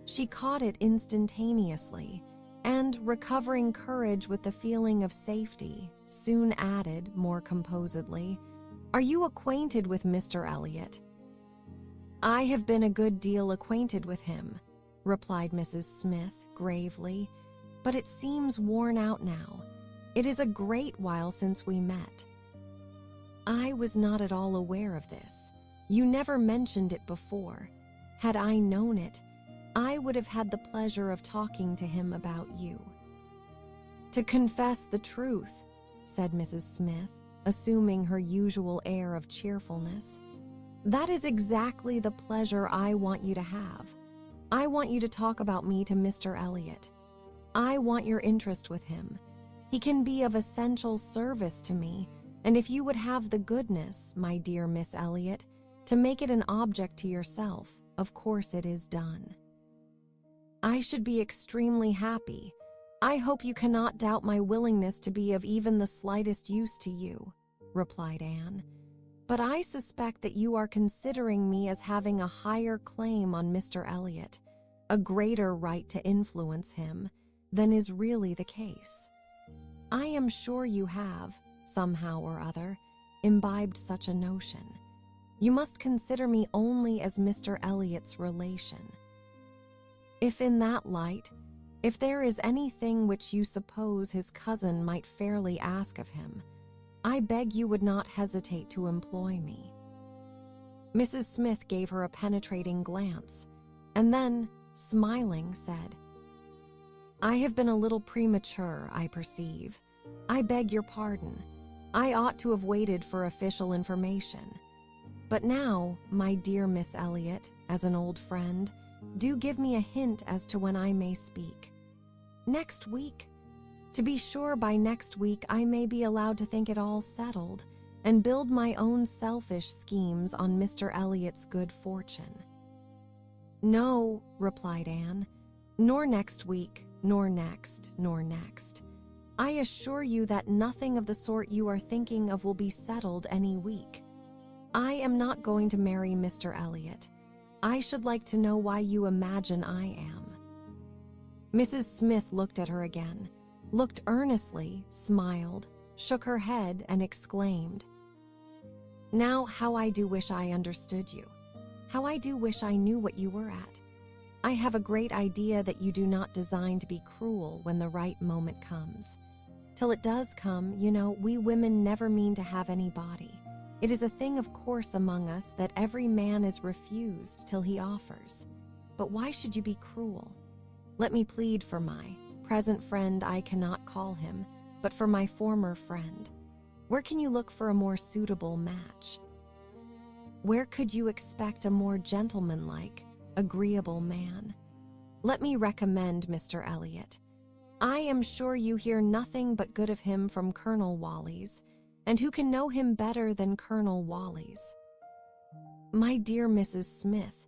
She caught it instantaneously, and, recovering courage with the feeling of safety, soon added, more composedly, "Are you acquainted with Mr. Elliot?" "I have been a good deal acquainted with him," replied Mrs. Smith gravely, "but it seems worn out now. It is a great while since we met." "I was not at all aware of this. You never mentioned it before. Had I known it, I would have had the pleasure of talking to him about you." "To confess the truth," said Mrs. Smith, assuming her usual air of cheerfulness, "that is exactly the pleasure I want you to have. I want you to talk about me to Mr. Elliot. I want your interest with him. He can be of essential service to me, and if you would have the goodness, my dear Miss Elliot, to make it an object to yourself, of course it is done." "I should be extremely happy. I hope you cannot doubt my willingness to be of even the slightest use to you," replied Anne. "But I suspect that you are considering me as having a higher claim on Mr. Elliot, a greater right to influence him, than is really the case. I am sure you have, somehow or other, imbibed such a notion. You must consider me only as Mr. Elliot's relation. If in that light, If there is anything which you suppose his cousin might fairly ask of him, I beg you would not hesitate to employ me." Mrs. Smith gave her a penetrating glance, and then, smiling, said, "I have been a little premature, I perceive. I beg your pardon. I ought to have waited for official information. But now, my dear Miss Elliot, as an old friend, do give me a hint as to when I may speak." "Next week? To be sure, by next week I may be allowed to think it all settled and build my own selfish schemes on Mr. Elliot's good fortune." "No," replied Anne, "nor next week, nor next, nor next. I assure you that nothing of the sort you are thinking of will be settled any week. I am not going to marry Mr. Elliot. I should like to know why you imagine I am." Mrs. Smith looked at her again, looked earnestly, smiled, shook her head, and exclaimed, "Now how I do wish I understood you. How I do wish I knew what you were at. I have a great idea that you do not design to be cruel when the right moment comes. Till it does come, you know, we women never mean to have any body. It is a thing of course among us that every man is refused till he offers. But why should you be cruel? Let me plead for my present friend. I cannot call him, but for my former friend. Where can you look for a more suitable match? Where could you expect a more gentlemanlike, agreeable man? Let me recommend Mr. Elliot. I am sure you hear nothing but good of him from Colonel Wallis, and who can know him better than Colonel Wallis? My dear Mrs. Smith,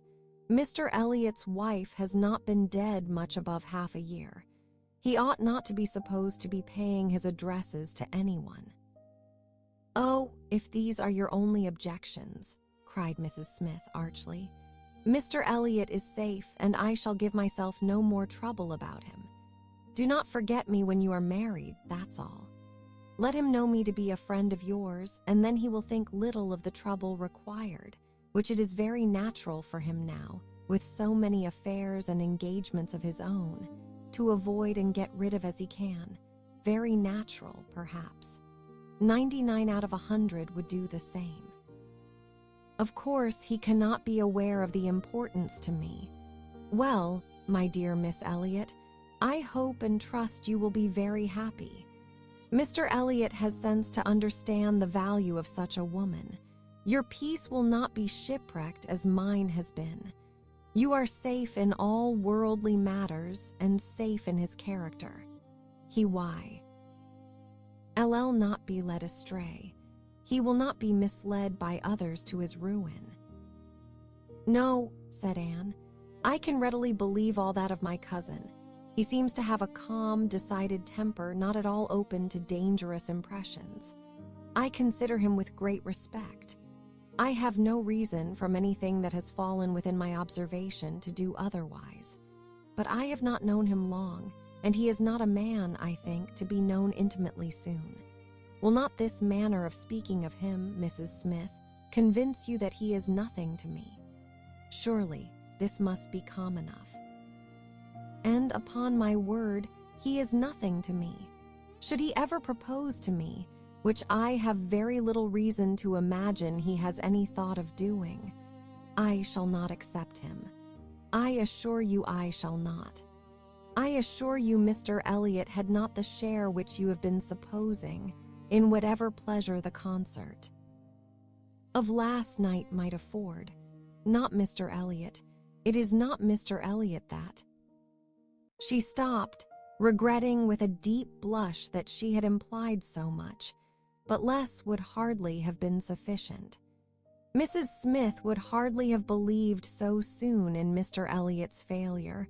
Mr. Elliot's wife has not been dead much above half a year. He ought not to be supposed to be paying his addresses to anyone." "Oh, if these are your only objections," cried Mrs. Smith archly, "Mr. Elliot is safe, and I shall give myself no more trouble about him. Do not forget me when you are married, that's all. Let him know me to be a friend of yours, and then he will think little of the trouble required, which it is very natural for him now, with so many affairs and engagements of his own, to avoid and get rid of as he can. Very natural, perhaps. 99 out of 100 would do the same. Of course, he cannot be aware of the importance to me. Well, my dear Miss Elliot, I hope and trust you will be very happy. Mr. Elliot has sense to understand the value of such a woman. Your peace will not be shipwrecked as mine has been. You are safe in all worldly matters and safe in his character. He why? LL not be led astray. He will not be misled by others to his ruin." "No," said Anne, "I can readily believe all that of my cousin. He seems to have a calm, decided temper, not at all open to dangerous impressions. I consider him with great respect. I have no reason, from anything that has fallen within my observation, to do otherwise. But I have not known him long, and he is not a man, I think, to be known intimately soon. Will not this manner of speaking of him, Mrs. Smith, convince you that he is nothing to me? Surely this must be calm enough. And upon my word, he is nothing to me. Should he ever propose to me, which I have very little reason to imagine he has any thought of doing, I shall not accept him. I assure you I shall not. I assure you Mr. Elliot had not the share which you have been supposing, in whatever pleasure the concert of last night might afford. Not Mr. Elliot. It is not Mr. Elliot that—" She stopped, regretting with a deep blush that she had implied so much, but less would hardly have been sufficient. Mrs. Smith would hardly have believed so soon in Mr. Elliot's failure,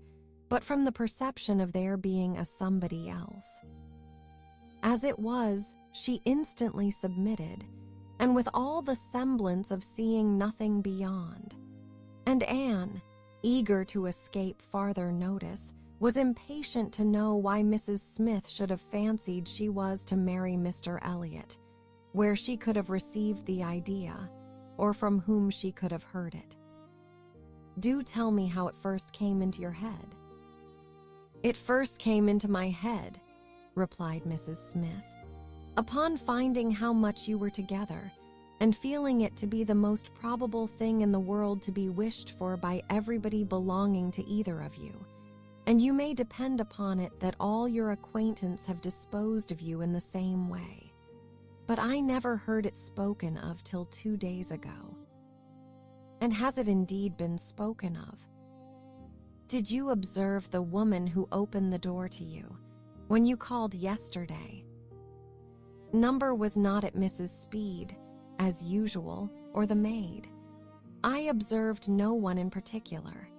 but from the perception of there being a somebody else. As it was, she instantly submitted, and with all the semblance of seeing nothing beyond. And Anne, eager to escape farther notice, was impatient to know why Mrs. Smith should have fancied she was to marry Mr. Elliot, where she could have received the idea, or from whom she could have heard it. "Do tell me how it first came into your head." "It first came into my head," replied Mrs. Smith, "upon finding how much you were together, and feeling it to be the most probable thing in the world to be wished for by everybody belonging to either of you. And you may depend upon it that all your acquaintance have disposed of you in the same way. But I never heard it spoken of till 2 days ago." "And has it indeed been spoken of? Did you observe the woman who opened the door to you when you called yesterday? Number was not at Mrs. Speed, as usual, or the maid. I observed no one in particular.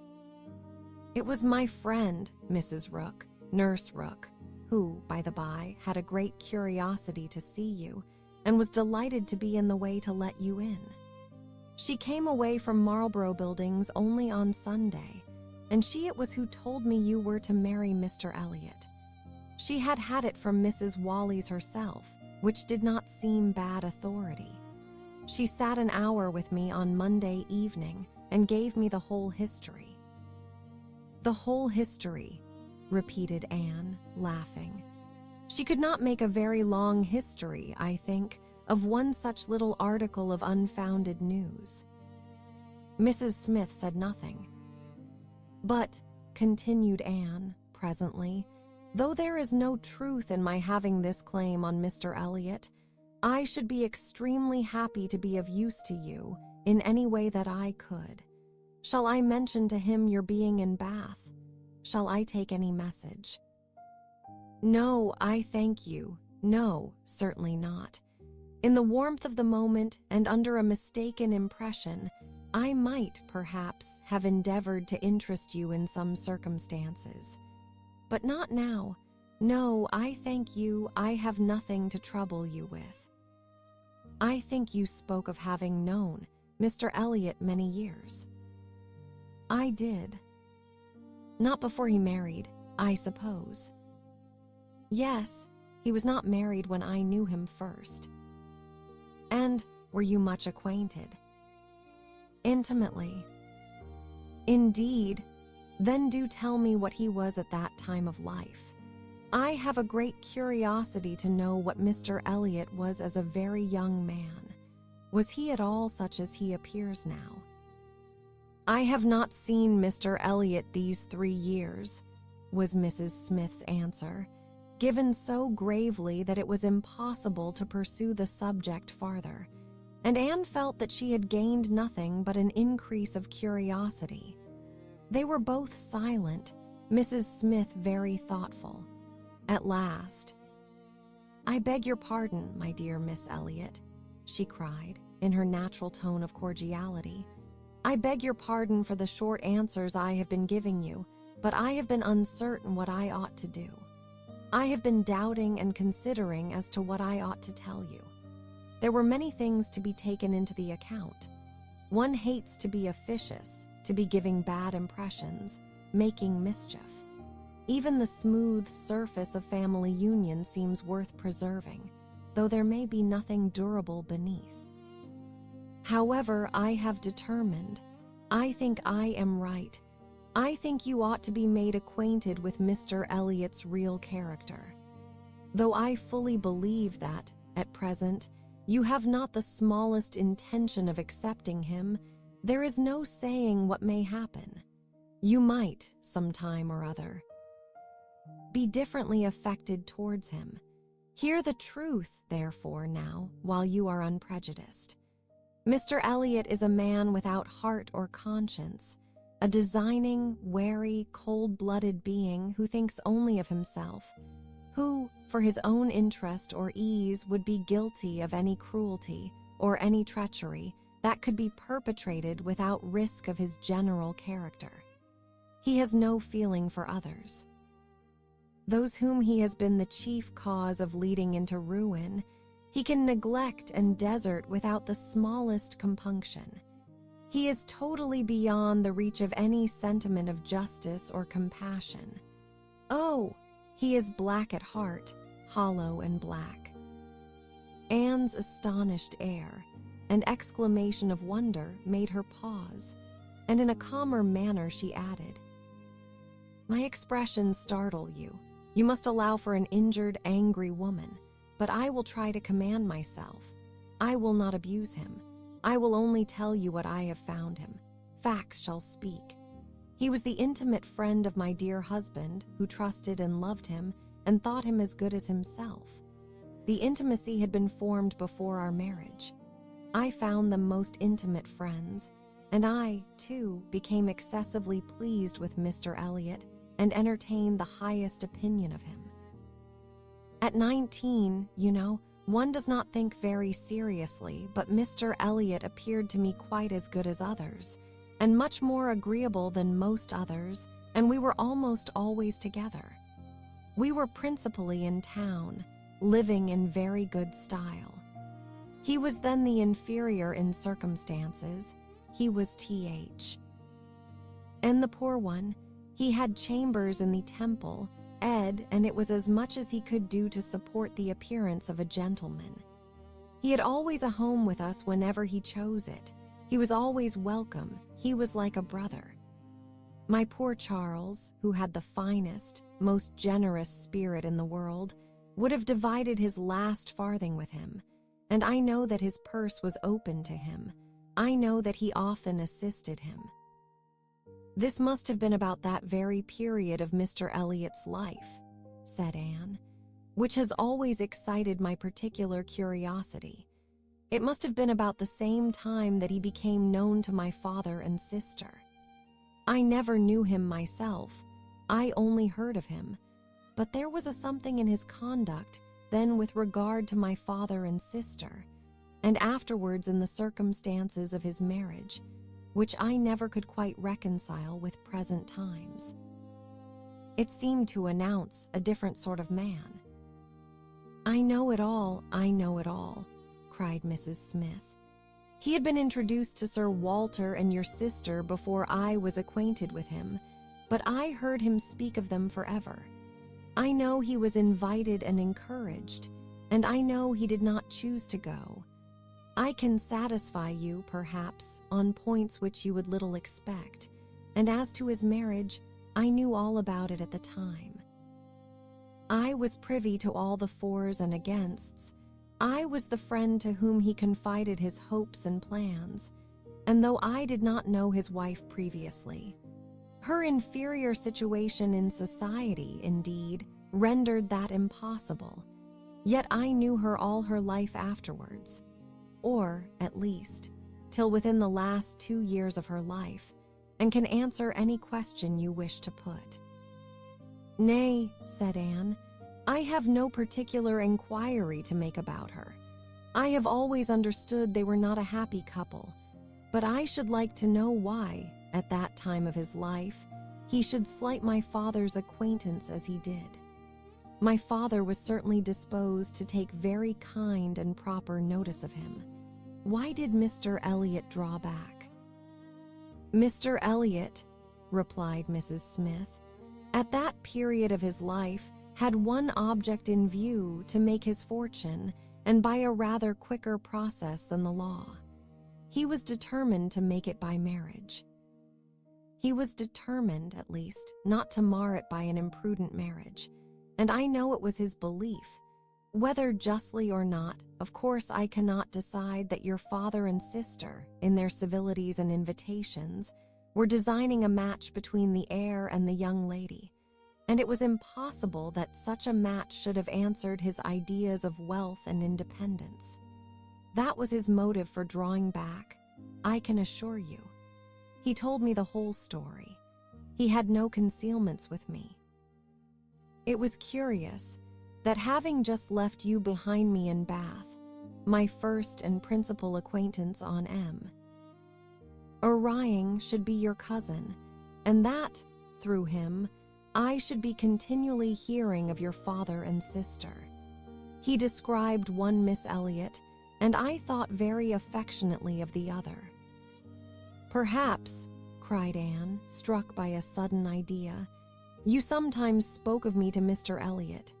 It was my friend, Mrs. Rook, Nurse Rook, who, by the by, had a great curiosity to see you, and was delighted to be in the way to let you in. She came away from Marlborough Buildings only on Sunday, and she it was who told me you were to marry Mr. Elliot. She had had it from Mrs. Wallis herself, which did not seem bad authority. She sat an hour with me on Monday evening and gave me the whole history." "The whole history," repeated Anne, laughing. "She could not make a very long history, I think, of one such little article of unfounded news." Mrs. Smith said nothing. "But," continued Anne, presently, "though there is no truth in my having this claim on Mr. Elliot, I should be extremely happy to be of use to you in any way that I could. Shall I mention to him your being in Bath? Shall I take any message?" "No, I thank you. No, certainly not. In the warmth of the moment and under a mistaken impression, I might, perhaps, have endeavored to interest you in some circumstances. But not now. No, I thank you, I have nothing to trouble you with." "I think you spoke of having known Mr. Elliot many years." "I did." "Not before he married, I suppose?" "Yes, he was not married when I knew him first." "And were you much acquainted?" "Intimately." "Indeed? Then do tell me what he was at that time of life. I have a great curiosity to know what Mr. Elliot was as a very young man. Was he at all such as he appears now?" "I have not seen Mr. Elliot these 3 years," was Mrs. Smith's answer, given so gravely that it was impossible to pursue the subject farther, and Anne felt that she had gained nothing but an increase of curiosity. They were both silent, Mrs. Smith very thoughtful. At last, "I beg your pardon, my dear Miss Elliot," she cried, in her natural tone of cordiality. "I beg your pardon for the short answers I have been giving you, but I have been uncertain what I ought to do. I have been doubting and considering as to what I ought to tell you. There were many things to be taken into the account. One hates to be officious, to be giving bad impressions, making mischief. Even the smooth surface of family union seems worth preserving, though there may be nothing durable beneath. However, I have determined. I think I am right. I think you ought to be made acquainted with Mr. Elliot's real character. Though I fully believe that, at present, you have not the smallest intention of accepting him, there is no saying what may happen. You might, some time or other, be differently affected towards him. Hear the truth, therefore, now, while you are unprejudiced. Mr. Elliot is a man without heart or conscience, a designing, wary, cold-blooded being who thinks only of himself, who, for his own interest or ease, would be guilty of any cruelty or any treachery that could be perpetrated without risk of his general character. He has no feeling for others. Those whom he has been the chief cause of leading into ruin, he can neglect and desert without the smallest compunction. He is totally beyond the reach of any sentiment of justice or compassion. Oh, he is black at heart, hollow and black." Anne's astonished air and exclamation of wonder made her pause, and in a calmer manner she added, My expressions startle you. You must allow for an injured, angry woman, but I will try to command myself. I will not abuse him. I will only tell you what I have found him. Facts shall speak. He was the intimate friend of my dear husband, who trusted and loved him and thought him as good as himself. The intimacy had been formed before our marriage. I found them most intimate friends, and I, too, became excessively pleased with Mr. Elliot and entertained the highest opinion of him. At 19, one does not think very seriously, but Mr. Elliot appeared to me quite as good as others, and much more agreeable than most others, and we were almost always together. We were principally in town, living in very good style. He was then the inferior in circumstances. He was TH. And the poor one, he had chambers in the Temple, Ed, and it was as much as he could do to support the appearance of a gentleman. He had always a home with us whenever he chose it. He was always welcome. He was like a brother. My poor Charles, who had the finest, most generous spirit in the world, would have divided his last farthing with him, and I know that his purse was open to him. I know that he often assisted him. This must have been about that very period of Mr. Elliot's life, said Anne, which has always excited my particular curiosity. It must have been about the same time that he became known to my father and sister. I never knew him myself. I only heard of him, but there was a something in his conduct then with regard to my father and sister, and afterwards in the circumstances of his marriage, which I never could quite reconcile with present times. It seemed to announce a different sort of man. I know it all, cried Mrs. Smith. He had been introduced to Sir Walter and your sister before I was acquainted with him, but I heard him speak of them forever. I know he was invited and encouraged, and I know he did not choose to go. I can satisfy you, perhaps, on points which you would little expect, and as to his marriage, I knew all about it at the time. I was privy to all the fors and againsts. I was the friend to whom he confided his hopes and plans, and though I did not know his wife previously, her inferior situation in society, indeed, rendered that impossible, yet I knew her all her life afterwards, or, at least, till within the last 2 years of her life, and can answer any question you wish to put. Nay, said Anne, I have no particular inquiry to make about her. I have always understood they were not a happy couple, but I should like to know why, at that time of his life, he should slight my father's acquaintance as he did. My father was certainly disposed to take very kind and proper notice of him. Why did Mr. Elliot draw back? Mr. Elliot, replied Mrs. Smith, at that period of his life had one object in view, to make his fortune, and by a rather quicker process than the law. He was determined to make it by marriage. He was determined, at least, not to mar it by an imprudent marriage, and I know it was his belief. Whether justly or not, of course I cannot decide that your father and sister, in their civilities and invitations, were designing a match between the heir and the young lady, and it was impossible that such a match should have answered his ideas of wealth and independence. That was his motive for drawing back, I can assure you. He told me the whole story. He had no concealments with me. It was curious that having just left you behind me in Bath, my first and principal acquaintance on M, Orion should be your cousin, and that, through him, I should be continually hearing of your father and sister. He described one Miss Elliot, and I thought very affectionately of the other. Perhaps, cried Anne, struck by a sudden idea, you sometimes spoke of me to Mr. Elliot.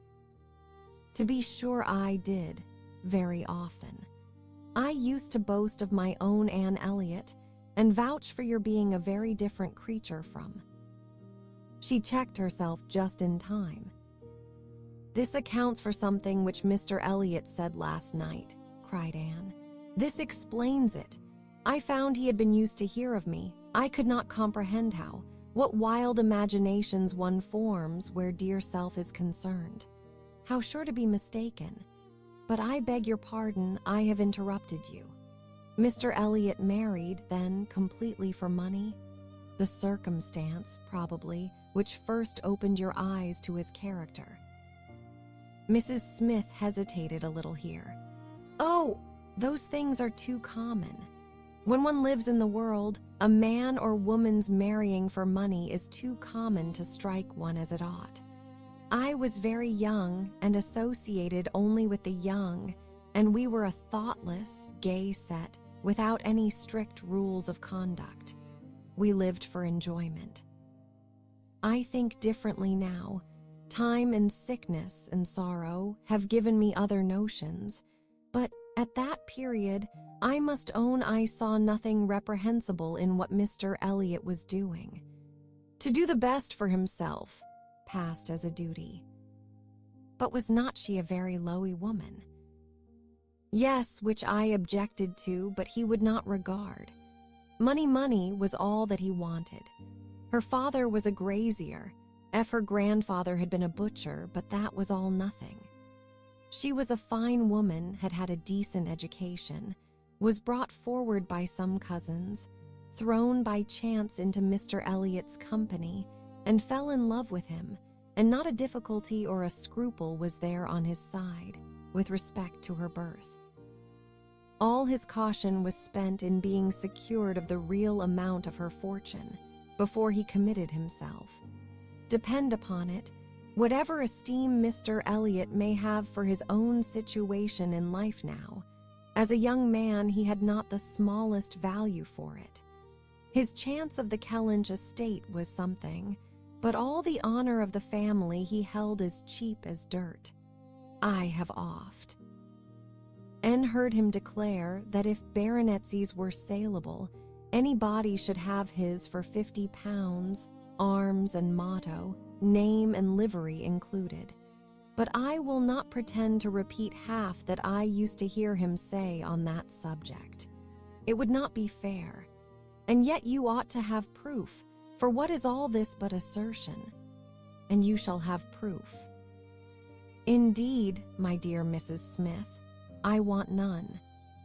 To be sure I did, very often. I used to boast of my own Anne Elliot, and vouch for your being a very different creature from. She checked herself just in time. "This accounts for something which Mr. Elliot said last night," cried Anne. "This explains it. I found he had been used to hear of me. I could not comprehend how. What wild imaginations one forms where dear self is concerned. How sure to be mistaken. But I beg your pardon, I have interrupted you. Mr. Elliot married, then, completely for money? The circumstance, probably, which first opened your eyes to his character." Mrs. Smith hesitated a little here. "Oh, those things are too common. When one lives in the world, a man or woman's marrying for money is too common to strike one as it ought. I was very young and associated only with the young, and we were a thoughtless, gay set, without any strict rules of conduct. We lived for enjoyment. I think differently now. Time and sickness and sorrow have given me other notions, but at that period, I must own I saw nothing reprehensible in what Mr. Elliot was doing. To do the best for himself passed as a duty. But was not she a very lowy woman? Yes, which I objected to, but he would not regard. Money was all that he wanted. Her father was a grazier. Her grandfather had been a butcher, but that was all nothing. She was a fine woman, had had a decent education, was brought forward by some cousins, thrown by chance into Mr. Elliot's company, and fell in love with him, and not a difficulty or a scruple was there on his side with respect to her birth. All his caution was spent in being secured of the real amount of her fortune before he committed himself. Depend upon it, whatever esteem Mr. Elliot may have for his own situation in life now, as a young man he had not the smallest value for it. His chance of the Kellynch estate was something, but all the honor of the family he held as cheap as dirt. I have oft heard him declare that if baronetcies were saleable, any body should have his for £50, arms and motto, name and livery included. But I will not pretend to repeat half that I used to hear him say on that subject. It would not be fair. And yet you ought to have proof, for what is all this but assertion? And you shall have proof. Indeed, my dear Mrs. Smith, I want none,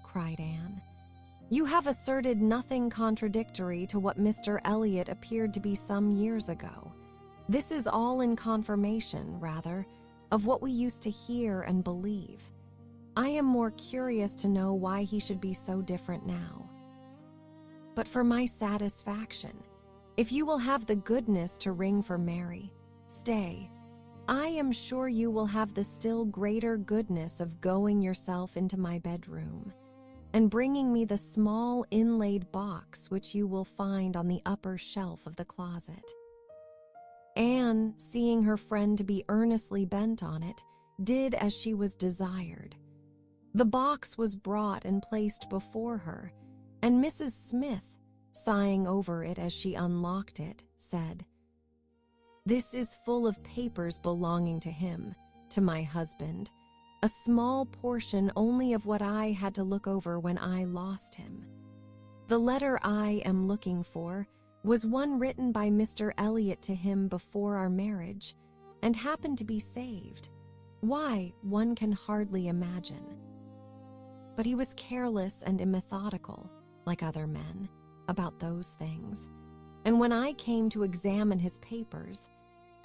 cried Anne. You have asserted nothing contradictory to what Mr. Elliot appeared to be some years ago. This is all in confirmation, rather, of what we used to hear and believe. I am more curious to know why he should be so different now. But for my satisfaction, if you will have the goodness to ring for Mary, stay. I am sure you will have the still greater goodness of going yourself into my bedroom and bringing me the small inlaid box which you will find on the upper shelf of the closet. Anne, seeing her friend to be earnestly bent on it, did as she was desired. The box was brought and placed before her, and Mrs. Smith, sighing over it as she unlocked it, said, "This is full of papers belonging to him, to my husband, a small portion only of what I had to look over when I lost him. The letter I am looking for was one written by Mr. Elliot to him before our marriage, and happened to be saved. Why, one can hardly imagine. But he was careless and immethodical, like other men, about those things, and when I came to examine his papers,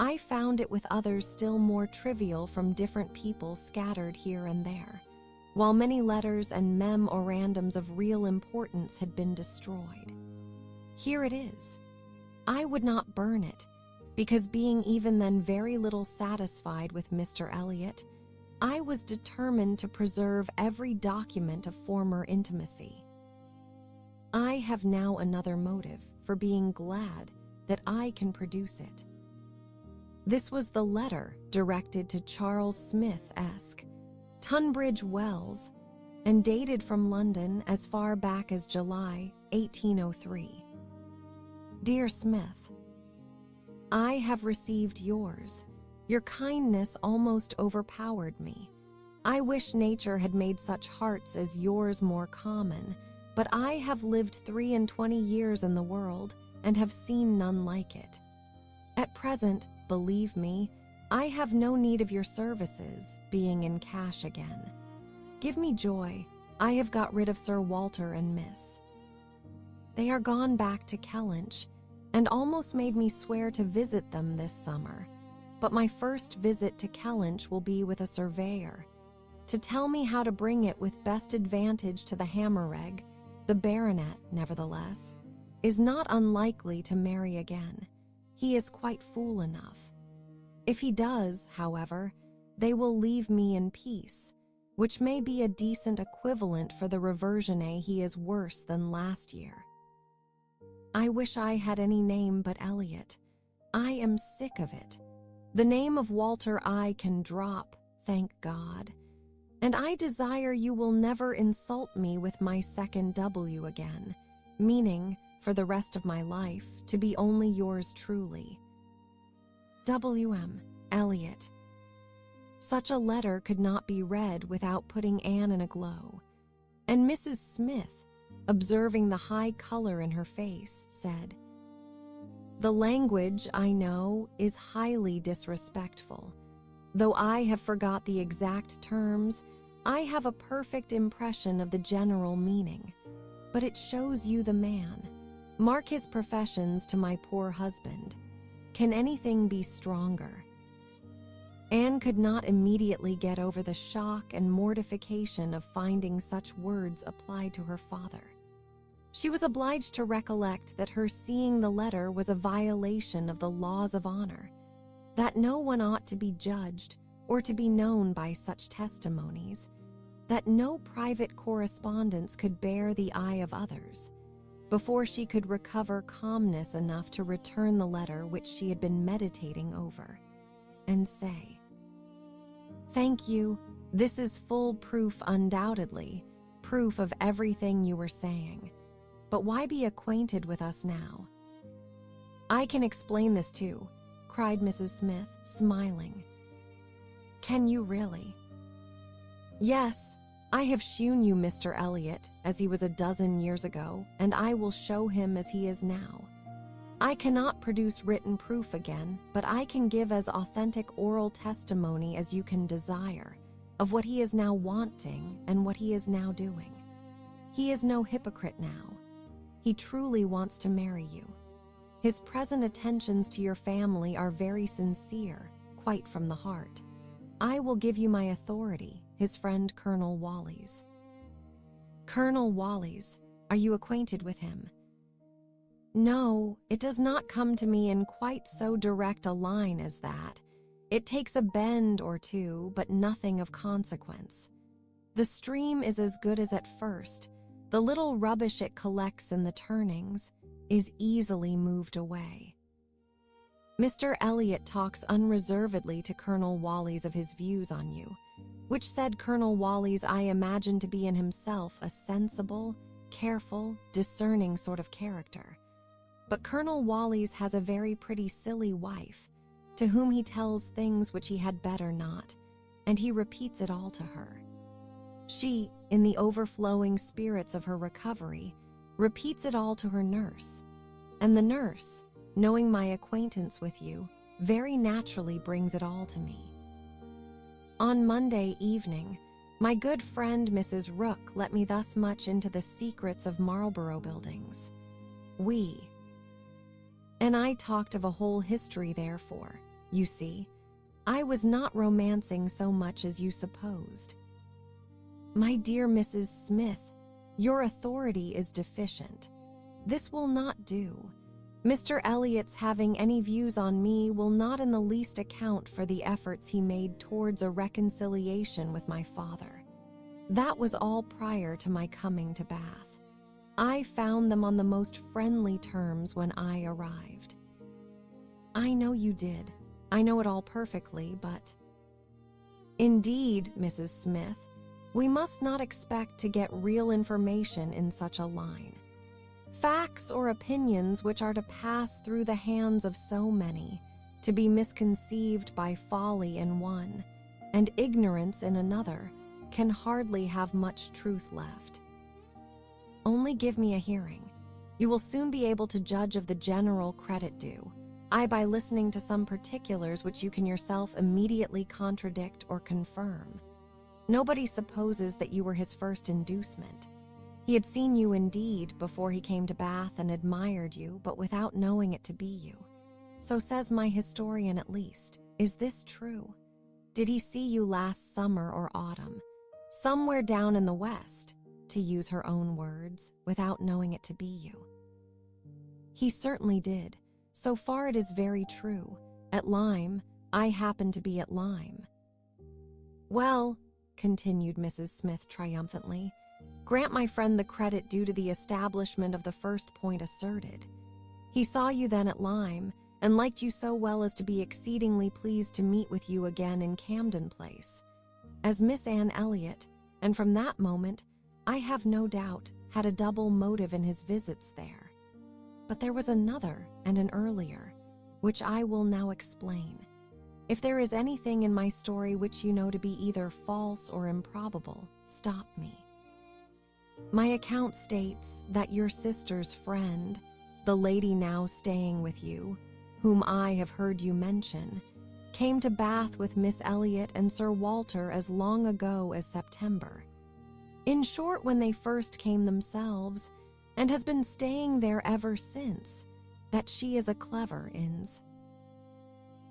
I found it with others still more trivial from different people scattered here and there, while many letters and memorandums of real importance had been destroyed. Here it is. I would not burn it, because being even then very little satisfied with Mr. Elliot, I was determined to preserve every document of former intimacy. I have now another motive for being glad that I can produce it. This was the letter directed to Charles Smith, Esq., Tunbridge Wells, and dated from London as far back as July 1803. Dear Smith, I have received yours. Your kindness almost overpowered me. I wish nature had made such hearts as yours more common, but I have lived 23 years in the world and have seen none like it. At present, believe me, I have no need of your services, being in cash again. Give me joy. I have got rid of Sir Walter and Miss. They are gone back to Kellynch, and almost made me swear to visit them this summer. But my first visit to Kellynch will be with a surveyor, to tell me how to bring it with best advantage to the Hammereg. The baronet, nevertheless, is not unlikely to marry again. He is quite fool enough. If he does, however, they will leave me in peace, which may be a decent equivalent for the reversionary. He is worse than last year. I wish I had any name but Elliot. I am sick of it. The name of Walter I can drop, thank God. And I desire you will never insult me with my second W again, meaning, for the rest of my life, to be only yours truly. W.M. Elliot. Such a letter could not be read without putting Anne in a glow, and Mrs. Smith, observing the high color in her face, said, "The language, I know, is highly disrespectful. Though I have forgot the exact terms, I have a perfect impression of the general meaning. But it shows you the man. Mark his professions to my poor husband. Can anything be stronger?" Anne could not immediately get over the shock and mortification of finding such words applied to her father. She was obliged to recollect that her seeing the letter was a violation of the laws of honor, that no one ought to be judged or to be known by such testimonies, that no private correspondence could bear the eye of others, before she could recover calmness enough to return the letter which she had been meditating over, and say, "Thank you, this is full proof undoubtedly, proof of everything you were saying. But why be acquainted with us now?" "I can explain this too," cried Mrs. Smith, smiling. "Can you really?" "Yes, I have shewn you Mr. Elliot as he was a dozen years ago, and I will show him as he is now. I cannot produce written proof again, but I can give as authentic oral testimony as you can desire of what he is now wanting and what he is now doing. He is no hypocrite now. He truly wants to marry you. His present attentions to your family are very sincere, quite from the heart. I will give you my authority, his friend Colonel Wally's." "Colonel Wally's? Are you acquainted with him?" "No, it does not come to me in quite so direct a line as that. It takes a bend or two, but nothing of consequence. The stream is as good as at first. The little rubbish it collects in the turnings is easily moved away." Mr. Elliot talks unreservedly to Colonel Wally's of his views on you, which said Colonel Wally's I imagine to be in himself a sensible, careful, discerning sort of character. But Colonel Wally's has a very pretty silly wife, to whom he tells things which he had better not, and he repeats it all to her. She, in the overflowing spirits of her recovery, repeats it all to her nurse, and the nurse, knowing my acquaintance with you, very naturally brings it all to me. On Monday evening, my good friend Mrs. Rook let me thus much into the secrets of Marlborough Buildings. And I talked of a whole history therefore. You see, I was not romancing so much as you supposed. My dear Mrs. Smith, your authority is deficient. This will not do. Mr. Elliot's having any views on me will not in the least account for the efforts he made towards a reconciliation with my father. That was all prior to my coming to Bath. I found them on the most friendly terms when I arrived. I know you did. I know it all perfectly, but... Indeed, Mrs. Smith, we must not expect to get real information in such a line. Facts or opinions which are to pass through the hands of so many, to be misconceived by folly in one, and ignorance in another, can hardly have much truth left. Only give me a hearing. You will soon be able to judge of the general credit due, by listening to some particulars which you can yourself immediately contradict or confirm. Nobody supposes that you were his first inducement. He had seen you indeed before he came to Bath and admired you, but without knowing it to be you. So says my historian at least. Is this true? Did he see you last summer or autumn, somewhere down in the West, to use her own words, without knowing it to be you? He certainly did. So far it is very true. At Lyme, I happened to be at Lyme. Well, continued Mrs. Smith triumphantly, grant my friend the credit due to the establishment of the first point asserted. He saw you then at Lyme, and liked you so well as to be exceedingly pleased to meet with you again in Camden Place, as Miss Anne Elliot, and from that moment, I have no doubt, had a double motive in his visits there. But there was another and an earlier, which I will now explain. If there is anything in my story which you know to be either false or improbable, stop me. My account states that your sister's friend, the lady now staying with you, whom I have heard you mention, came to Bath with Miss Elliot and Sir Walter as long ago as September. In short, when they first came themselves, and has been staying there ever since, that she is a clever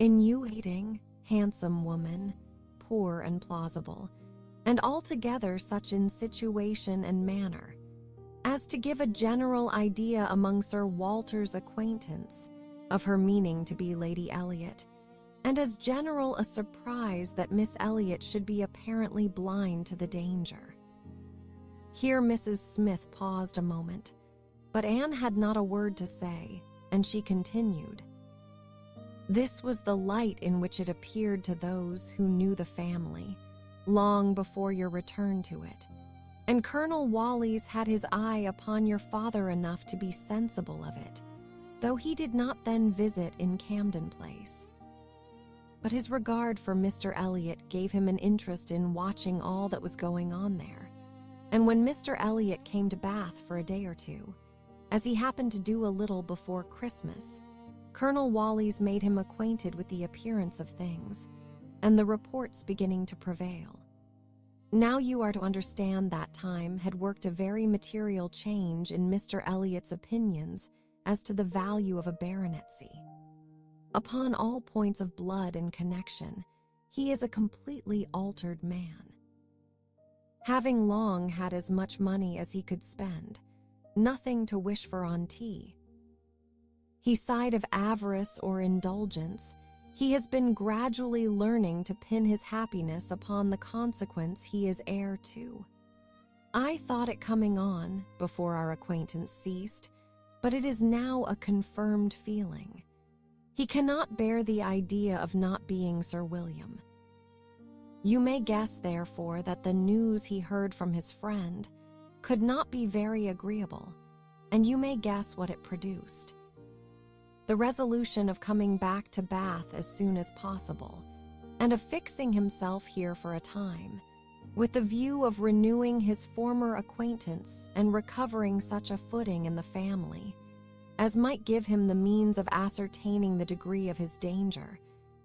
innuating, handsome woman, poor and plausible, and altogether such in situation and manner, as to give a general idea among Sir Walter's acquaintance of her meaning to be Lady Elliot, and as general a surprise that Miss Elliot should be apparently blind to the danger. Here Mrs. Smith paused a moment, but Anne had not a word to say, and she continued. This was the light in which it appeared to those who knew the family, long before your return to it, and Colonel Wallis had his eye upon your father enough to be sensible of it, though he did not then visit in Camden Place. But his regard for Mr. Elliot gave him an interest in watching all that was going on there, and when Mr. Elliot came to Bath for a day or two, as he happened to do a little before Christmas, Colonel Wallis made him acquainted with the appearance of things, and the reports beginning to prevail. Now you are to understand that time had worked a very material change in Mr. Elliot's opinions as to the value of a baronetcy. Upon all points of blood and connection, he is a completely altered man. Having long had as much money as he could spend, nothing to wish for on tea. He sighed of avarice or indulgence. He has been gradually learning to pin his happiness upon the consequence he is heir to. I thought it coming on before our acquaintance ceased, but it is now a confirmed feeling. He cannot bear the idea of not being Sir William. You may guess, therefore, that the news he heard from his friend could not be very agreeable, and you may guess what it produced. The resolution of coming back to Bath as soon as possible, and of fixing himself here for a time, with the view of renewing his former acquaintance and recovering such a footing in the family as might give him the means of ascertaining the degree of his danger,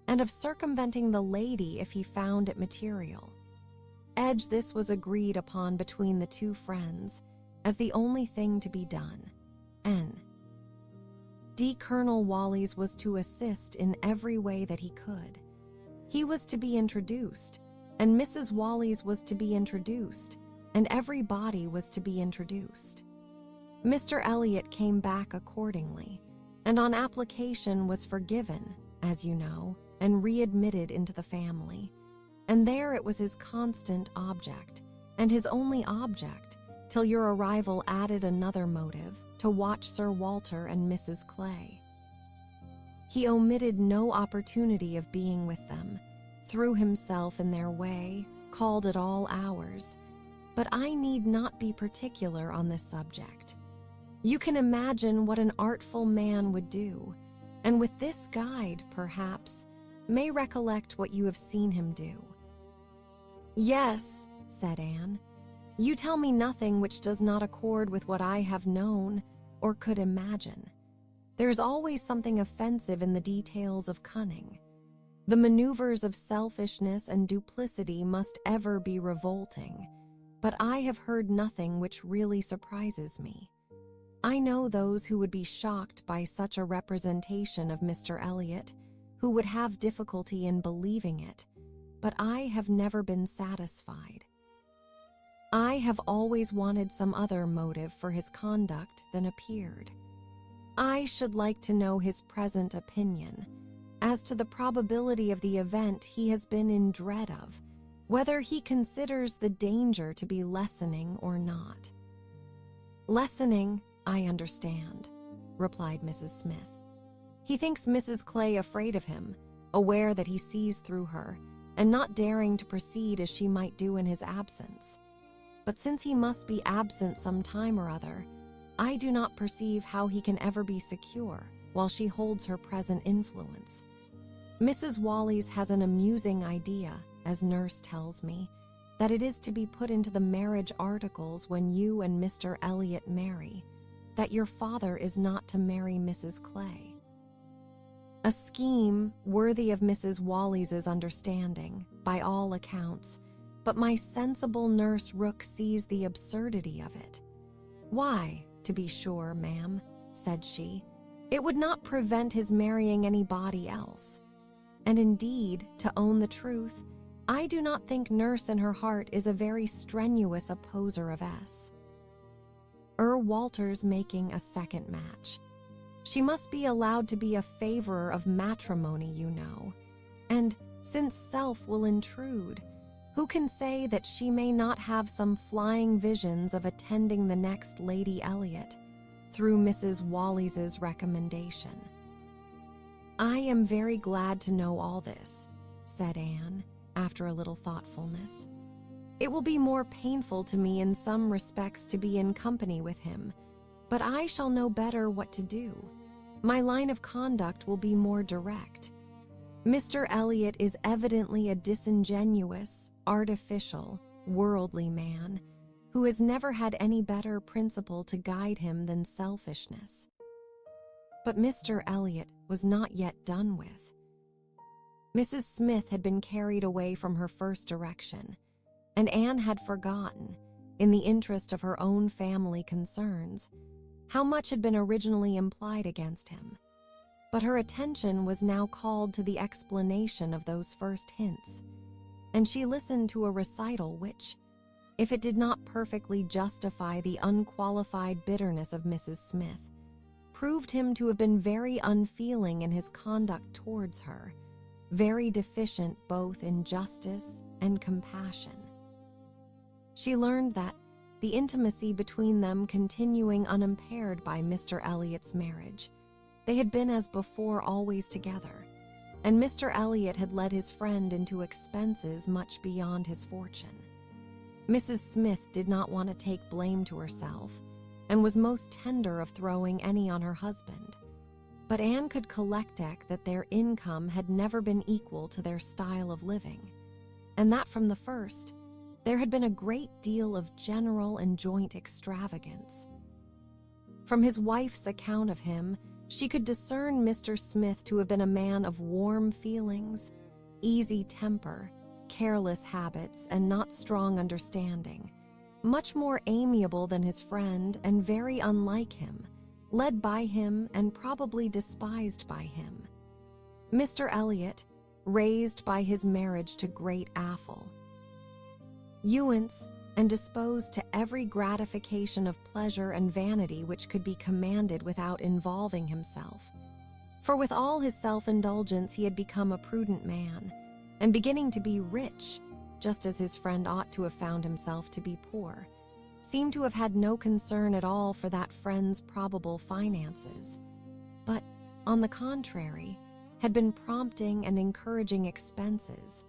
and of circumventing the lady if he found it material. This was agreed upon between the two friends as the only thing to be done. Colonel Wallis was to assist in every way that he could. He was to be introduced, and Mrs. Wallis was to be introduced, and everybody was to be introduced. Mr. Elliot came back accordingly, and on application was forgiven, as you know, and readmitted into the family. And there it was his constant object, and his only object, till your arrival added another motive, to watch Sir Walter and Mrs. Clay. He omitted no opportunity of being with them, threw himself in their way, called at all hours, but I need not be particular on this subject. You can imagine what an artful man would do, and with this guide, perhaps, may recollect what you have seen him do." "Yes," said Anne, "you tell me nothing which does not accord with what I have known or could imagine. There is always something offensive in the details of cunning. The maneuvers of selfishness and duplicity must ever be revolting, but I have heard nothing which really surprises me. I know those who would be shocked by such a representation of Mr. Elliot, who would have difficulty in believing it, but I have never been satisfied. I have always wanted some other motive for his conduct than appeared. I should like to know his present opinion as to the probability of the event he has been in dread of, whether he considers the danger to be lessening or not." "Lessening, I understand," replied Mrs. Smith. "He thinks Mrs. Clay afraid of him, aware that he sees through her, and not daring to proceed as she might do in his absence. But since he must be absent some time or other, I do not perceive how he can ever be secure while she holds her present influence. Mrs. Wallis has an amusing idea, as nurse tells me, that it is to be put into the marriage articles when you and Mr. Elliot marry, that your father is not to marry Mrs. Clay. A scheme worthy of Mrs. Wallis's understanding, by all accounts, but my sensible nurse Rook sees the absurdity of it. 'Why, to be sure, ma'am,' said she, 'it would not prevent his marrying anybody else.' And indeed, to own the truth, I do not think nurse in her heart is a very strenuous opposer of S. Walter's making a second match. She must be allowed to be a favorer of matrimony, you know, and since self will intrude, who can say that she may not have some flying visions of attending the next Lady Elliot through Mrs. Wallis's recommendation?" "I am very glad to know all this," said Anne, after a little thoughtfulness. "It will be more painful to me in some respects to be in company with him, but I shall know better what to do. My line of conduct will be more direct. Mr. Elliot is evidently a disingenuous, artificial, worldly man who has never had any better principle to guide him than selfishness." But Mr. Elliot was not yet done with. Mrs. Smith had been carried away from her first direction, and Anne had forgotten, in the interest of her own family concerns, how much had been originally implied against him. But her attention was now called to the explanation of those first hints, and she listened to a recital which, if it did not perfectly justify the unqualified bitterness of Mrs. Smith, proved him to have been very unfeeling in his conduct towards her, very deficient both in justice and compassion. She learned that, the intimacy between them continuing unimpaired by Mr. Elliot's marriage, they had been as before always together, and Mr. Elliot had led his friend into expenses much beyond his fortune. Mrs. Smith did not want to take blame to herself, and was most tender of throwing any on her husband, but Anne could collect that their income had never been equal to their style of living, and that from the first there had been a great deal of general and joint extravagance. From his wife's account of him, she could discern Mr. Smith to have been a man of warm feelings, easy temper, careless habits, and not strong understanding, much more amiable than his friend and very unlike him, led by him and probably despised by him. Mr. Elliot, raised by his marriage to great affle, and disposed to every gratification of pleasure and vanity which could be commanded without involving himself. For with all his self-indulgence he had become a prudent man, and beginning to be rich, just as his friend ought to have found himself to be poor, seemed to have had no concern at all for that friend's probable finances, but, on the contrary, had been prompting and encouraging expenses,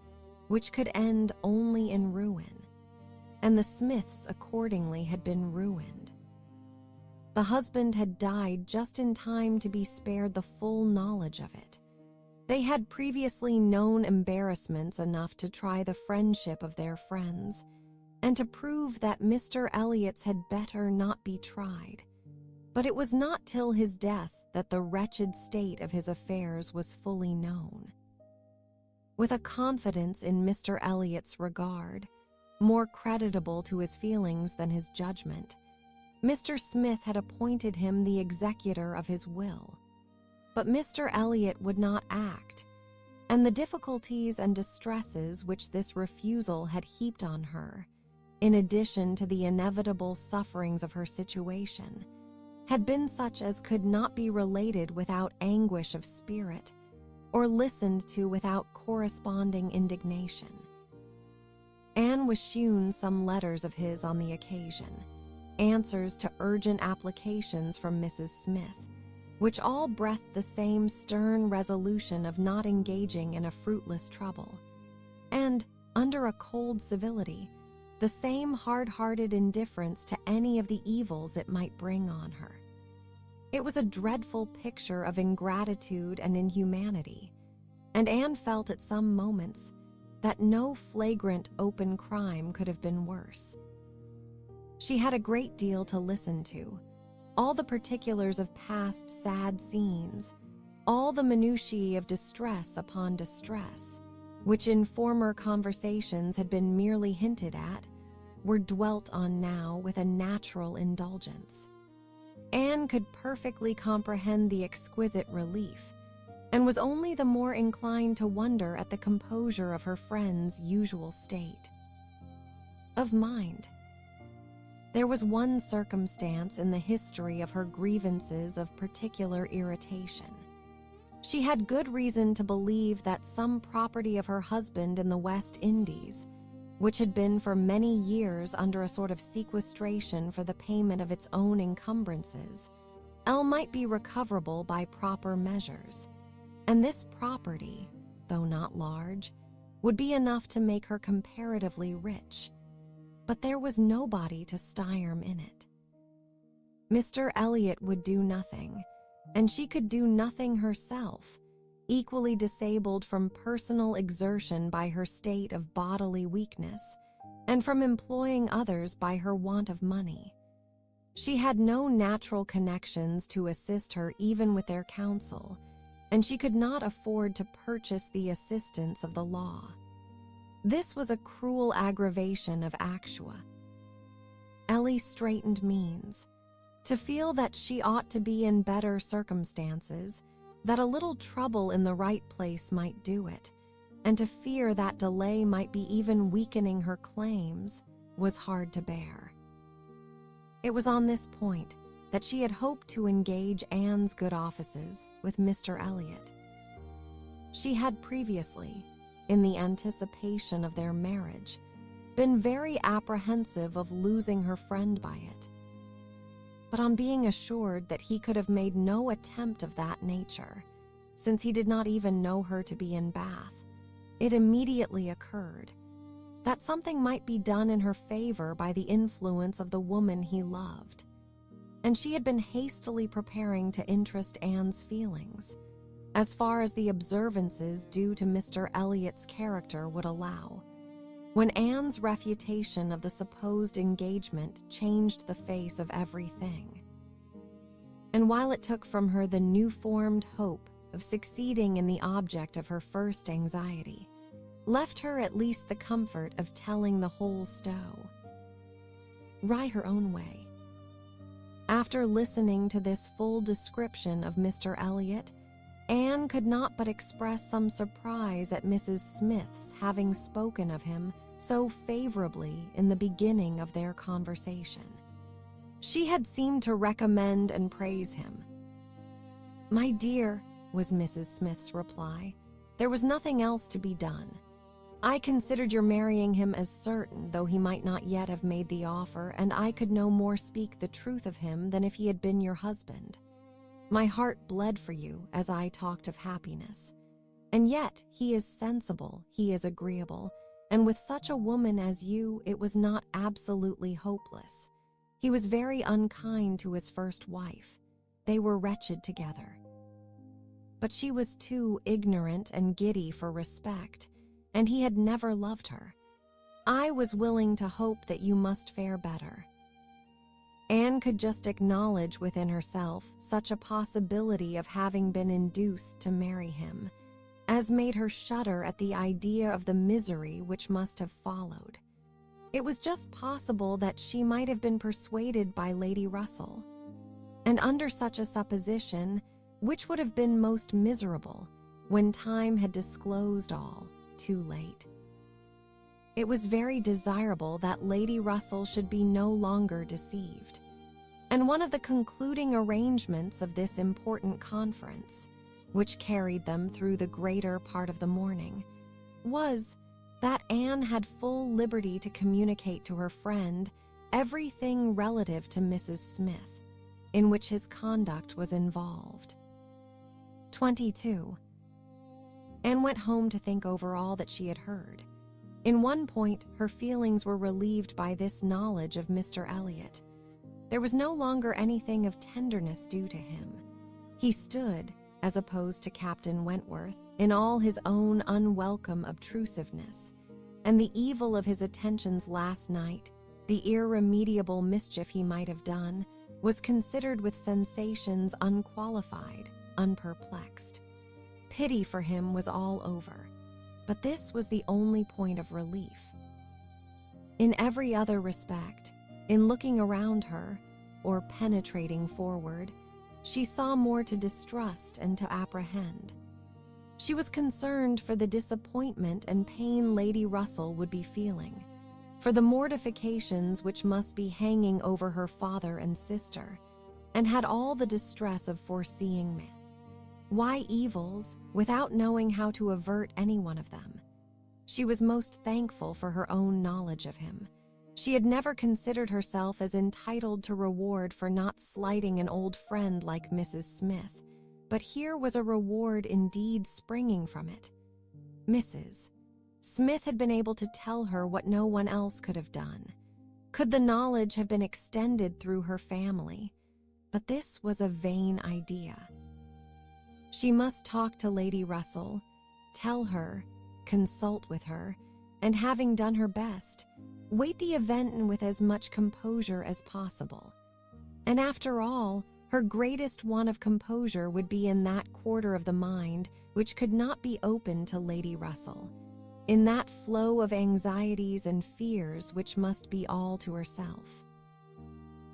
which could end only in ruin, and the Smiths accordingly had been ruined. The husband had died just in time to be spared the full knowledge of it. They had previously known embarrassments enough to try the friendship of their friends, and to prove that Mr. Elliot's had better not be tried. But it was not till his death that the wretched state of his affairs was fully known. With a confidence in Mr. Elliot's regard, more creditable to his feelings than his judgment, Mr. Smith had appointed him the executor of his will. But Mr. Elliot would not act, and the difficulties and distresses which this refusal had heaped on her, in addition to the inevitable sufferings of her situation, had been such as could not be related without anguish of spirit, or listened to without corresponding indignation. Anne was shewn some letters of his on the occasion, answers to urgent applications from Mrs. Smith, which all breathed the same stern resolution of not engaging in a fruitless trouble, and, under a cold civility, the same hard-hearted indifference to any of the evils it might bring on her. It was a dreadful picture of ingratitude and inhumanity, and Anne felt at some moments that no flagrant open crime could have been worse. She had a great deal to listen to, all the particulars of past sad scenes, all the minutiae of distress upon distress, which in former conversations had been merely hinted at, were dwelt on now with a natural indulgence. Anne could perfectly comprehend the exquisite relief, and was only the more inclined to wonder at the composure of her friend's usual state of mind. There was one circumstance in the history of her grievances of particular irritation. She had good reason to believe that some property of her husband in the West Indies, which had been for many years under a sort of sequestration for the payment of its own encumbrances, might be recoverable by proper measures, and this property, though not large, would be enough to make her comparatively rich. But there was nobody to Styrm in it. Mr. Elliot would do nothing, and she could do nothing herself, equally disabled from personal exertion by her state of bodily weakness, and from employing others by her want of money. She had no natural connections to assist her even with their counsel, and she could not afford to purchase the assistance of the law. This was a cruel aggravation of Actua. Ellie straitened means, to feel that she ought to be in better circumstances, that a little trouble in the right place might do it, and to fear that delay might be even weakening her claims, was hard to bear. It was on this point that she had hoped to engage Anne's good offices with Mr. Elliot. She had previously, in the anticipation of their marriage, been very apprehensive of losing her friend by it. But on being assured that he could have made no attempt of that nature, since he did not even know her to be in Bath, it immediately occurred that something might be done in her favor by the influence of the woman he loved, and she had been hastily preparing to interest Anne's feelings, as far as the observances due to Mr. Elliot's character would allow, when Anne's refutation of the supposed engagement changed the face of everything. And while it took from her the new-formed hope of succeeding in the object of her first anxiety, left her at least the comfort of telling the whole stow. Rye her own way. After listening to this full description of Mr. Elliot, Anne could not but express some surprise at Mrs. Smith's having spoken of him so favorably in the beginning of their conversation. She had seemed to recommend and praise him. "My dear," was Mrs. Smith's reply, "there was nothing else to be done. I considered your marrying him as certain, though he might not yet have made the offer, and I could no more speak the truth of him than if he had been your husband. My heart bled for you as I talked of happiness. And yet he is sensible, he is agreeable, and with such a woman as you it was not absolutely hopeless. He was very unkind to his first wife. They were wretched together. But she was too ignorant and giddy for respect, and he had never loved her. I was willing to hope that you must fare better. Anne could just acknowledge within herself such a possibility of having been induced to marry him, as made her shudder at the idea of the misery which must have followed. It was just possible that she might have been persuaded by Lady Russell, and under such a supposition, which would have been most miserable when time had disclosed all too late. It was very desirable that Lady Russell should be no longer deceived, and one of the concluding arrangements of this important conference, which carried them through the greater part of the morning, was that Anne had full liberty to communicate to her friend everything relative to Mrs. Smith, in which his conduct was involved. 22. Anne went home to think over all that she had heard. In one point, her feelings were relieved by this knowledge of Mr. Elliot. There was no longer anything of tenderness due to him. He stood, as opposed to Captain Wentworth, in all his own unwelcome obtrusiveness, and the evil of his attentions last night, the irremediable mischief he might have done, was considered with sensations unqualified, unperplexed. Pity for him was all over, but this was the only point of relief. In every other respect, in looking around her, or penetrating forward, she saw more to distrust and to apprehend. She was concerned for the disappointment and pain Lady Russell would be feeling, for the mortifications which must be hanging over her father and sister, and had all the distress of foreseeing man. Why evils, without knowing how to avert any one of them? She was most thankful for her own knowledge of him. She had never considered herself as entitled to reward for not slighting an old friend like Mrs. Smith, but here was a reward indeed springing from it. Mrs. Smith had been able to tell her what no one else could have done. Could the knowledge have been extended through her family? But this was a vain idea. She must talk to Lady Russell, tell her, consult with her, and having done her best, wait the event with as much composure as possible. And after all, her greatest want of composure would be in that quarter of the mind which could not be open to Lady Russell, in that flow of anxieties and fears which must be all to herself.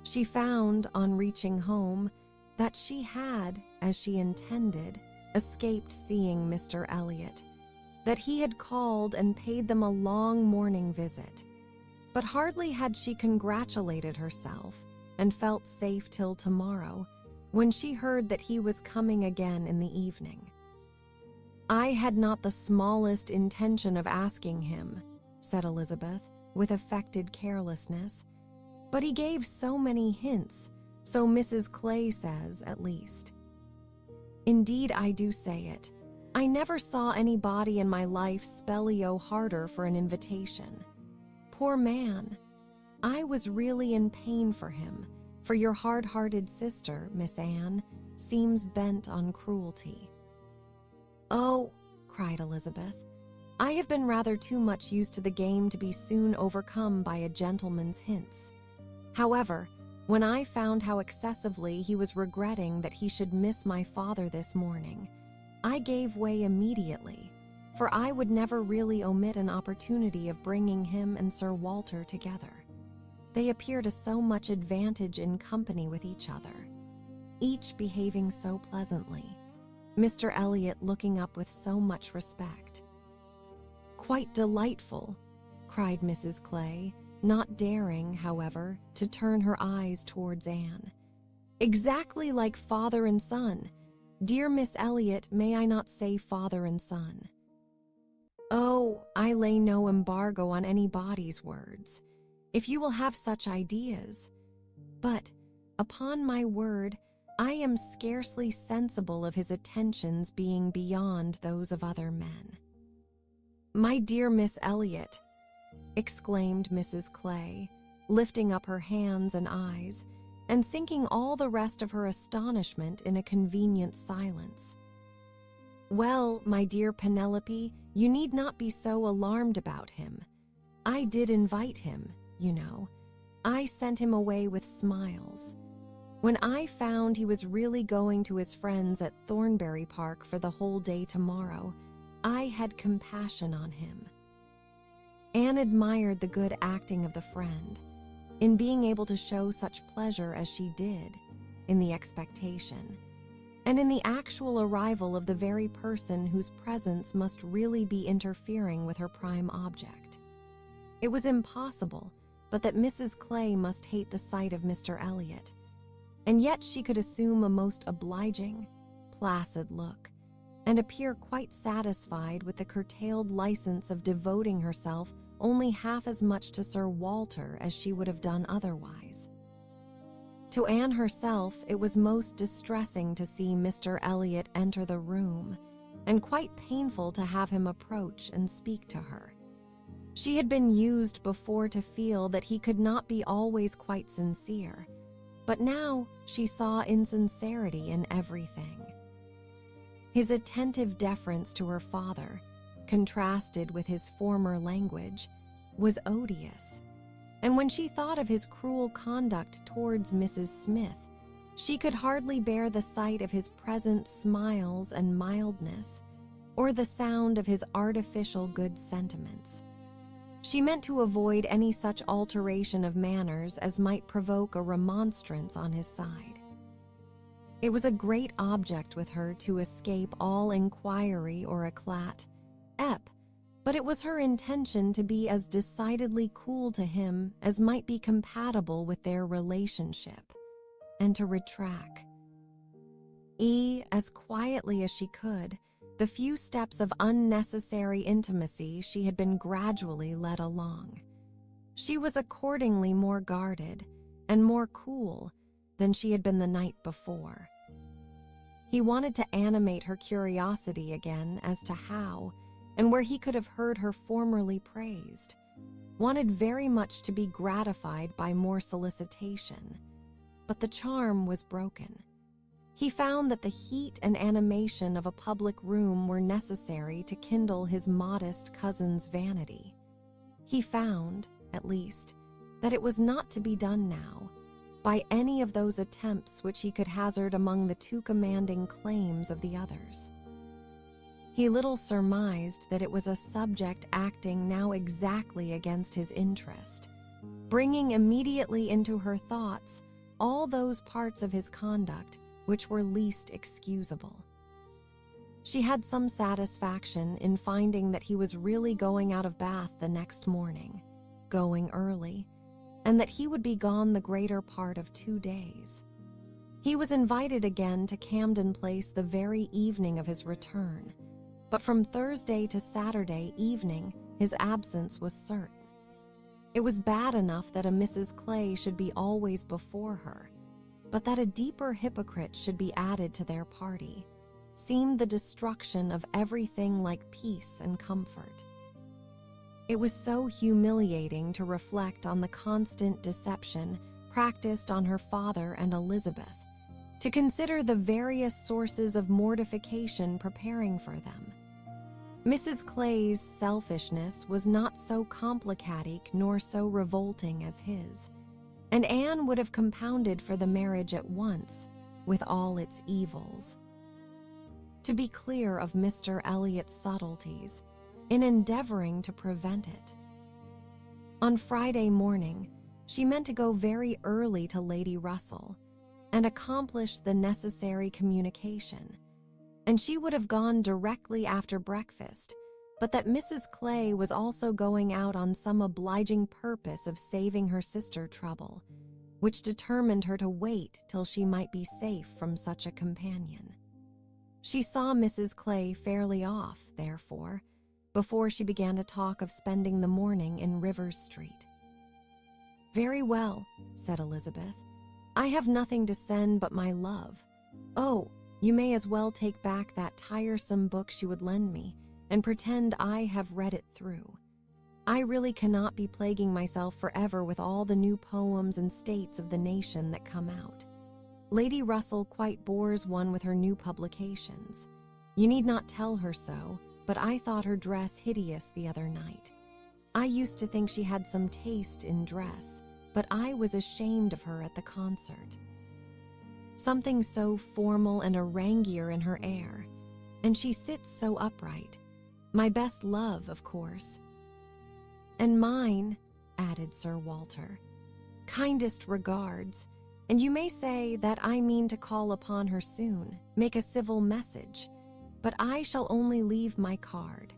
She found, on reaching home, that she had, as she intended, escaped seeing Mr. Elliot, that he had called and paid them a long morning visit. But hardly had she congratulated herself and felt safe till tomorrow, when she heard that he was coming again in the evening. "I had not the smallest intention of asking him," said Elizabeth, with affected carelessness, "but he gave so many hints, so Mrs. Clay says, at least." "Indeed, I do say it. I never saw anybody in my life spellio harder for an invitation. Poor man. I was really in pain for him, for your hard-hearted sister, Miss Anne, seems bent on cruelty." "Oh," cried Elizabeth, "I have been rather too much used to the game to be soon overcome by a gentleman's hints. However, when I found how excessively he was regretting that he should miss my father this morning, I gave way immediately, for I would never really omit an opportunity of bringing him and Sir Walter together. They appear to so much advantage in company with each other, each behaving so pleasantly, Mr. Elliot looking up with so much respect." "Quite delightful," cried Mrs. Clay, not daring, however, to turn her eyes towards Anne. "Exactly like father and son. Dear Miss Elliot, may I not say father and son?" "Oh, I lay no embargo on anybody's words, if you will have such ideas. But, upon my word, I am scarcely sensible of his attentions being beyond those of other men." "My dear Miss Elliot," exclaimed Mrs. Clay, lifting up her hands and eyes, and sinking all the rest of her astonishment in a convenient silence. "Well, my dear Penelope, you need not be so alarmed about him. I did invite him, you know. I sent him away with smiles. When I found he was really going to his friends at Thornbury Park for the whole day tomorrow, I had compassion on him." Anne admired the good acting of the friend, in being able to show such pleasure as she did, in the expectation, and in the actual arrival of the very person whose presence must really be interfering with her prime object. It was impossible but that Mrs. Clay must hate the sight of Mr. Elliot, and yet she could assume a most obliging, placid look, and appear quite satisfied with the curtailed license of devoting herself only half as much to Sir Walter as she would have done otherwise. To Anne herself, it was most distressing to see Mr. Elliot enter the room, and quite painful to have him approach and speak to her. She had been used before to feel that he could not be always quite sincere, but now she saw insincerity in everything. His attentive deference to her father, contrasted with his former language, was odious, and when she thought of his cruel conduct towards Mrs. Smith, she could hardly bear the sight of his present smiles and mildness, or the sound of his artificial good sentiments. She meant to avoid any such alteration of manners as might provoke a remonstrance on his side. It was a great object with her to escape all inquiry or éclat, but it was her intention to be as decidedly cool to him as might be compatible with their relationship, and to retract, as quietly as she could, the few steps of unnecessary intimacy she had been gradually led along. She was accordingly more guarded and more cool than she had been the night before. He wanted to animate her curiosity again as to how and where he could have heard her formerly praised, wanted very much to be gratified by more solicitation, but the charm was broken. He found that the heat and animation of a public room were necessary to kindle his modest cousin's vanity. He found, at least, that it was not to be done now, by any of those attempts which he could hazard among the too commanding claims of the others. He little surmised that it was a subject acting now exactly against his interest, bringing immediately into her thoughts all those parts of his conduct which were least excusable. She had some satisfaction in finding that he was really going out of Bath the next morning, going early, and that he would be gone the greater part of 2 days. He was invited again to Camden Place the very evening of his return, but from Thursday to Saturday evening his absence was certain. It was bad enough that a Mrs. Clay should be always before her, but that a deeper hypocrite should be added to their party seemed the destruction of everything like peace and comfort. It was so humiliating to reflect on the constant deception practiced on her father and Elizabeth, to consider the various sources of mortification preparing for them. Mrs. Clay's selfishness was not so complicated nor so revolting as his, and Anne would have compounded for the marriage at once, with all its evils. To be clear of Mr. Elliot's subtleties, in endeavoring to prevent it. On Friday morning, she meant to go very early to Lady Russell, and accomplish the necessary communication, and she would have gone directly after breakfast, but that Mrs. Clay was also going out on some obliging purpose of saving her sister trouble, which determined her to wait till she might be safe from such a companion. She saw Mrs. Clay fairly off, therefore, before she began to talk of spending the morning in Rivers Street. "Very well," said Elizabeth. "I have nothing to send but my love. Oh, you may as well take back that tiresome book she would lend me, and pretend I have read it through. I really cannot be plaguing myself forever with all the new poems and states of the nation that come out. Lady Russell quite bores one with her new publications. You need not tell her so, but I thought her dress hideous the other night. I used to think she had some taste in dress, but I was ashamed of her at the concert. Something so formal and haranguer in her air, and she sits so upright. My best love, of course. And mine, added Sir Walter, kindest regards, and you may say that I mean to call upon her soon, make a civil message, but I shall only leave my card.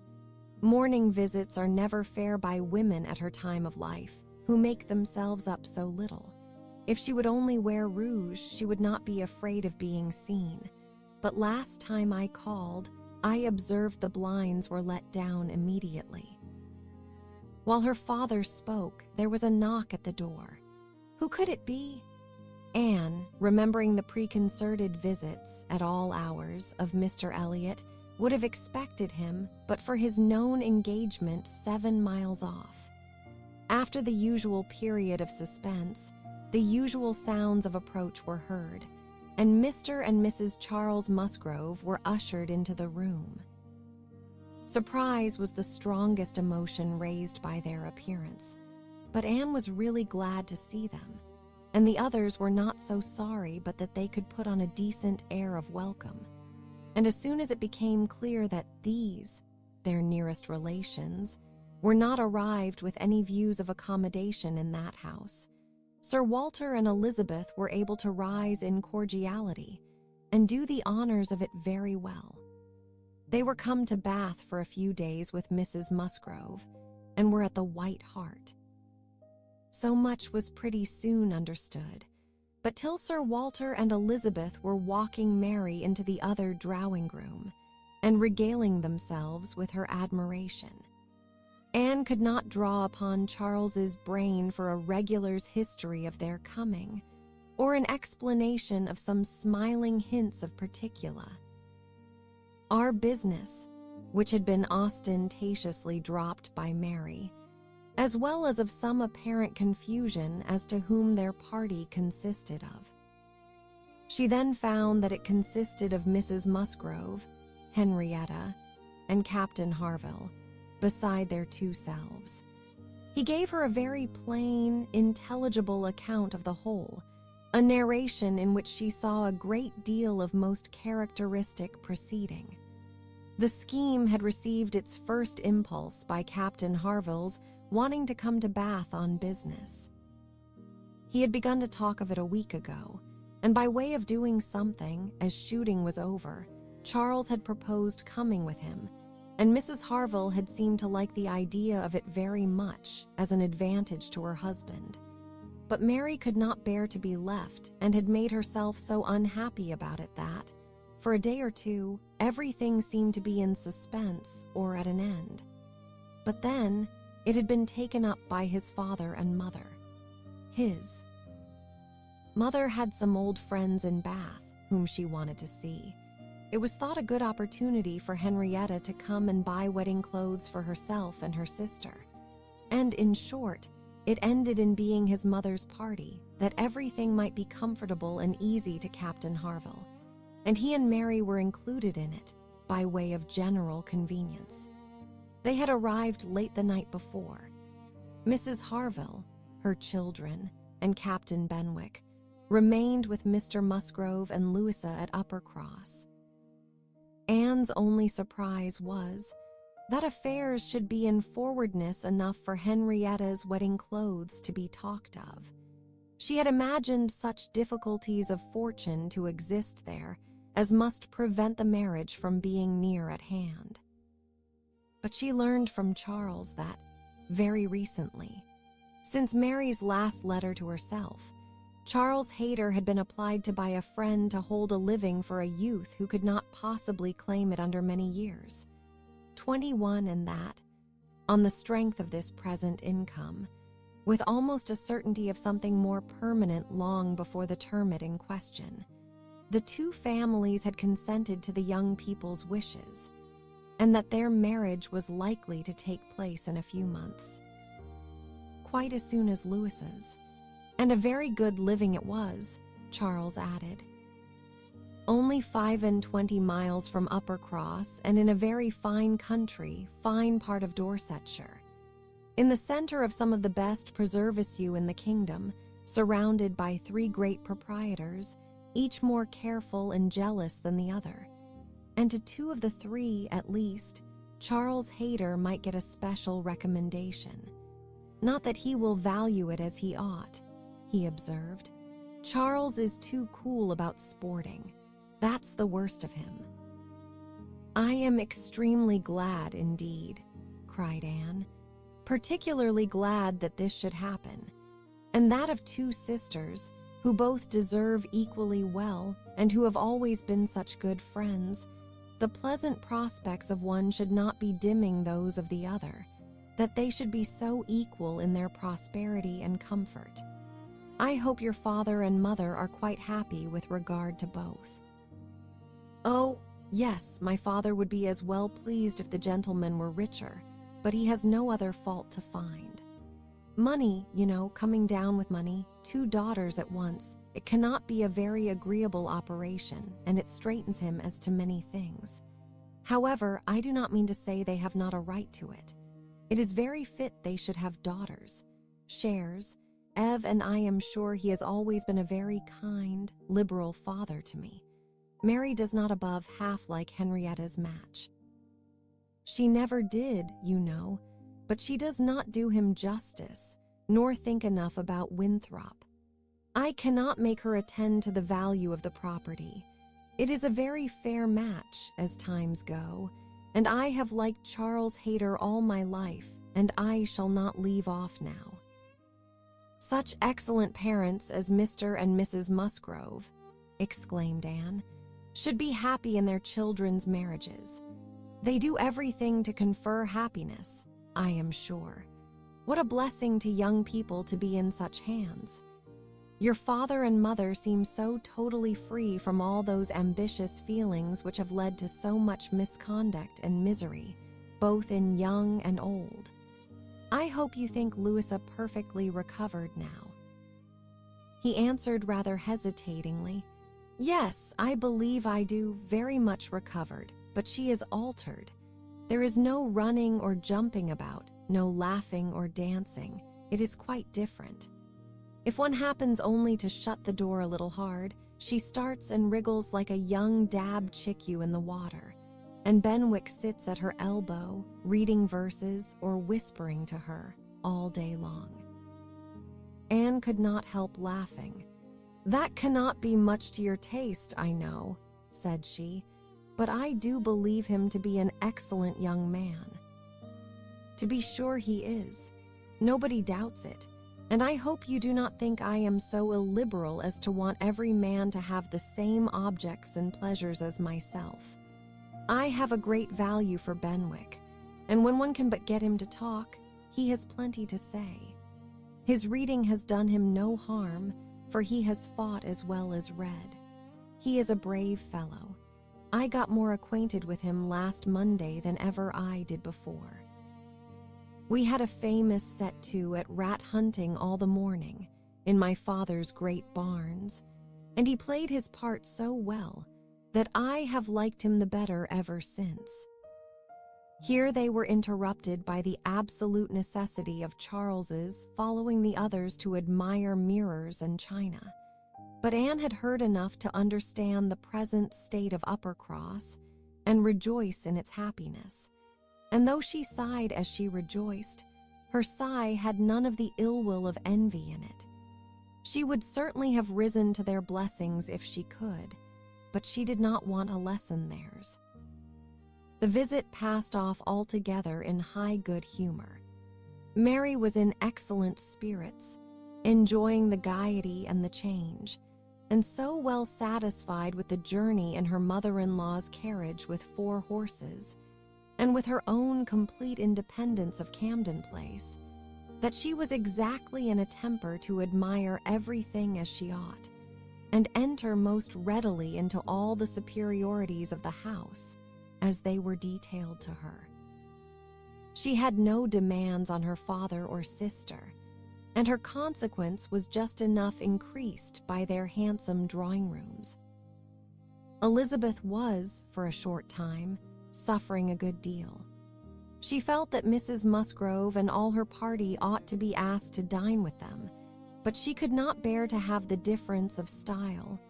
Morning visits are never fair by women at her time of life, who make themselves up so little. If she would only wear rouge, she would not be afraid of being seen. But last time I called, I observed the blinds were let down immediately. While her father spoke, there was a knock at the door. Who could it be? Anne, remembering the preconcerted visits at all hours of Mr. Elliot, would have expected him but for his known engagement 7 miles off. After the usual period of suspense, the usual sounds of approach were heard, and Mr. and Mrs. Charles Musgrove were ushered into the room. Surprise was the strongest emotion raised by their appearance, but Anne was really glad to see them, and the others were not so sorry but that they could put on a decent air of welcome. And as soon as it became clear that these, their nearest relations, were not arrived with any views of accommodation in that house, Sir Walter and Elizabeth were able to rise in cordiality and do the honors of it very well. They were come to Bath for a few days with Mrs. Musgrove, and were at the White Hart. So much was pretty soon understood, but till Sir Walter and Elizabeth were walking Mary into the other drawing-room, and regaling themselves with her admiration. Anne could not draw upon Charles's brain for a regular's history of their coming, or an explanation of some smiling hints of particula. Our business, which had been ostentatiously dropped by Mary, as well as of some apparent confusion as to whom their party consisted of. She then found that it consisted of Mrs. Musgrove, Henrietta, and Captain Harville, beside their 2 selves. He gave her a very plain, intelligible account of the whole, a narration in which she saw a great deal of most characteristic proceeding. The scheme had received its first impulse by Captain Harville's wanting to come to Bath on business. He had begun to talk of it a week ago, and by way of doing something, as shooting was over, Charles had proposed coming with him, and Mrs. Harville had seemed to like the idea of it very much as an advantage to her husband. But Mary could not bear to be left, and had made herself so unhappy about it that, for a day or two, everything seemed to be in suspense or at an end. But then, it had been taken up by his father and mother. His mother had some old friends in Bath whom she wanted to see. It was thought a good opportunity for Henrietta to come and buy wedding clothes for herself and her sister. And in short, it ended in being his mother's party, that everything might be comfortable and easy to Captain Harville, and he and Mary were included in it by way of general convenience. They had arrived late the night before. Mrs. Harville, her children, and Captain Benwick remained with Mr. Musgrove and Louisa at Uppercross. Anne's only surprise was that affairs should be in forwardness enough for Henrietta's wedding clothes to be talked of. She had imagined such difficulties of fortune to exist there as must prevent the marriage from being near at hand. But she learned from Charles that, very recently, since Mary's last letter to herself, Charles Hayter had been applied to by a friend to hold a living for a youth who could not possibly claim it under many years, 21, and that, on the strength of this present income, with almost a certainty of something more permanent long before the term in question, the 2 families had consented to the young people's wishes. and that their marriage was likely to take place in a few months. Quite as soon as Louis's. And a very good living it was, Charles added. Only 25 miles from Uppercross and in a very fine country, fine part of Dorsetshire. In the center of some of the best preservative in the kingdom, surrounded by 3 great proprietors, each more careful and jealous than the other. And to 2 of the 3, at least, Charles Hayter might get a special recommendation. Not that he will value it as he ought, he observed. Charles is too cool about sporting. That's the worst of him. I am extremely glad indeed, cried Anne, particularly glad that this should happen, and that of 2 sisters who both deserve equally well and who have always been such good friends. The pleasant prospects of one should not be dimming those of the other, that they should be so equal in their prosperity and comfort. I hope your father and mother are quite happy with regard to both. Oh, yes, my father would be as well pleased if the gentleman were richer, but he has no other fault to find. Money, you know, coming down with money, 2 daughters at once, it cannot be a very agreeable operation, and it straightens him as to many things. However, I do not mean to say they have not a right to it. It is very fit they should have daughters. Shares, Ev and I am sure he has always been a very kind, liberal father to me. Mary does not above half like Henrietta's match. She never did, you know, but she does not do him justice, nor think enough about Winthrop. I cannot make her attend to the value of the property. It is a very fair match, as times go, and I have liked Charles Hayter all my life, and I shall not leave off now. Such excellent parents as Mr. and Mrs. Musgrove, exclaimed Anne, should be happy in their children's marriages. They do everything to confer happiness, I am sure. What a blessing to young people to be in such hands. Your father and mother seem so totally free from all those ambitious feelings which have led to so much misconduct and misery, both in young and old. I hope you think Louisa perfectly recovered now. He answered rather hesitatingly, Yes, I believe I do, very much recovered, but she is altered. There is no running or jumping about, no laughing or dancing. It is quite different. If one happens only to shut the door a little hard, she starts and wriggles like a young dab chickue in the water, and Benwick sits at her elbow, reading verses or whispering to her all day long. Anne could not help laughing. That cannot be much to your taste, I know, said she, but I do believe him to be an excellent young man. To be sure he is. Nobody doubts it. And I hope you do not think I am so illiberal as to want every man to have the same objects and pleasures as myself. I have a great value for Benwick, and when one can but get him to talk, he has plenty to say. His reading has done him no harm, for he has fought as well as read. He is a brave fellow. I got more acquainted with him last Monday than ever I did before. We had a famous set to at rat hunting all the morning, in my father's great barns, and he played his part so well that I have liked him the better ever since. Here they were interrupted by the absolute necessity of Charles's following the others to admire mirrors and china. But Anne had heard enough to understand the present state of Uppercross and rejoice in its happiness. And though she sighed as she rejoiced, her sigh had none of the ill will of envy in it. She would certainly have risen to their blessings if she could, but she did not want to lessen theirs. The visit passed off altogether in high good humor. Mary was in excellent spirits, enjoying the gaiety and the change, and so well satisfied with the journey in her mother-in-law's carriage with 4 horses, and with her own complete independence of Camden Place, that she was exactly in a temper to admire everything as she ought, and enter most readily into all the superiorities of the house, as they were detailed to her. She had no demands on her father or sister, and her consequence was just enough increased by their handsome drawing rooms. Elizabeth was, for a short time, suffering a good deal. She felt that Mrs. Musgrove and all her party ought to be asked to dine with them, but she could not bear to have the difference of style,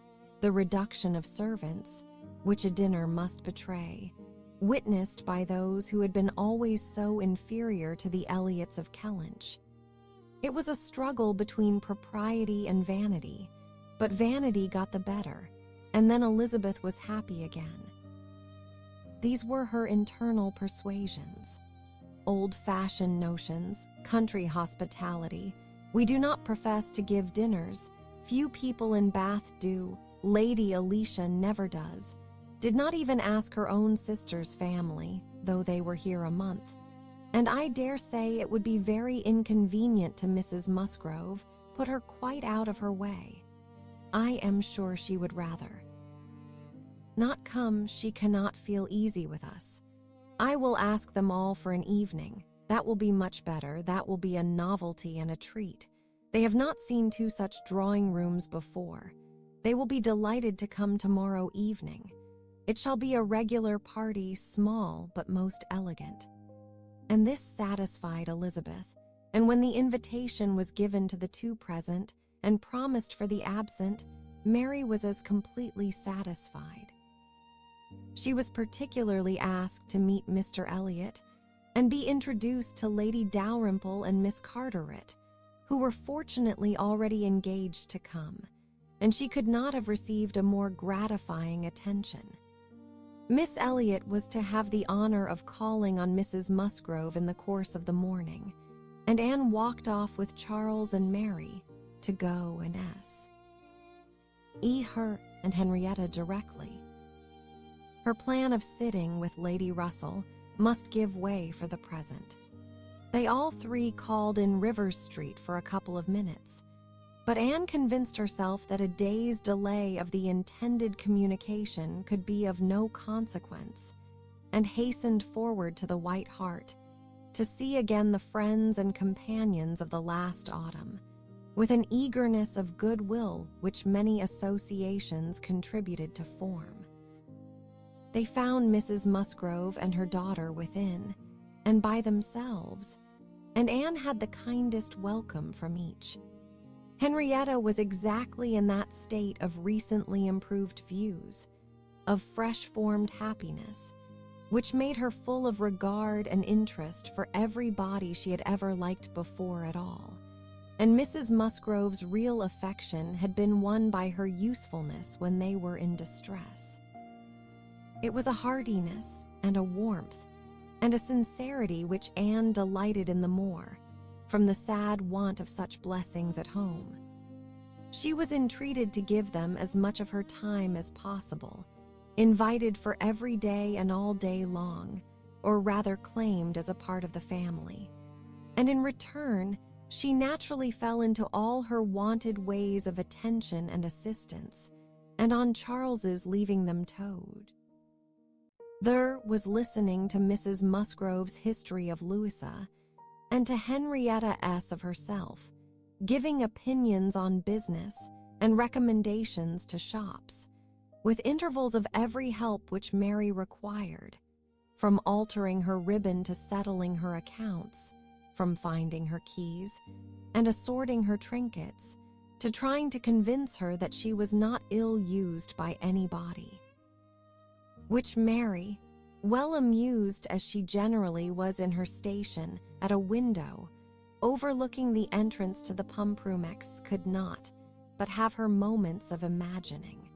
the reduction of servants, which a dinner must betray, witnessed by those who had been always so inferior to the Elliots of Kellynch. It was a struggle between propriety and vanity, but vanity got the better, and then Elizabeth was happy again. These were her internal persuasions. Old-fashioned notions, country hospitality. We do not profess to give dinners. Few people in Bath do. Lady Alicia never does. Did not even ask her own sister's family, though they were here a month. And I dare say it would be very inconvenient to Mrs. Musgrove, put her quite out of her way. I am sure she would rather not come. She cannot feel easy with us. I will ask them all for an evening. That will be much better. That will be a novelty and a treat. They have not seen two such drawing rooms before. They will be delighted to come tomorrow evening. It shall be a regular party, small but most elegant. And this satisfied Elizabeth, and when the invitation was given to the two present and promised for the absent, Mary was as completely satisfied. She was particularly asked to meet Mr. Elliot and be introduced to Lady Dalrymple and Miss Carteret, who were fortunately already engaged to come, and she could not have received a more gratifying attention. Miss Elliot was to have the honor of calling on Mrs. Musgrove in the course of the morning, and Anne walked off with Charles and Mary to go and her and Henrietta directly. Her plan of sitting with Lady Russell must give way for the present. They all three called in Rivers Street for a couple of minutes, but Anne convinced herself that a day's delay of the intended communication could be of no consequence, and hastened forward to the White Hart to see again the friends and companions of the last autumn, with an eagerness of goodwill which many associations contributed to form. They found Mrs. Musgrove and her daughter within, and by themselves, and Anne had the kindest welcome from each. Henrietta was exactly in that state of recently improved views, of fresh-formed happiness, which made her full of regard and interest for every body she had ever liked before at all, and Mrs. Musgrove's real affection had been won by her usefulness when they were in distress. It was a heartiness and a warmth and a sincerity which Anne delighted in the more, from the sad want of such blessings at home. She was entreated to give them as much of her time as possible, invited for every day and all day long, or rather claimed as a part of the family, and in return she naturally fell into all her wonted ways of attention and assistance, and on Charles's leaving them towed. There was listening to Mrs. Musgrove's history of Louisa, and to Henrietta S. of herself, giving opinions on business and recommendations to shops, with intervals of every help which Mary required, from altering her ribbon to settling her accounts, from finding her keys and assorting her trinkets, to trying to convince her that she was not ill-used by anybody. Which Mary, well amused as she generally was in her station at a window overlooking the entrance to the Pumpromex, could not but have her moments of imagining.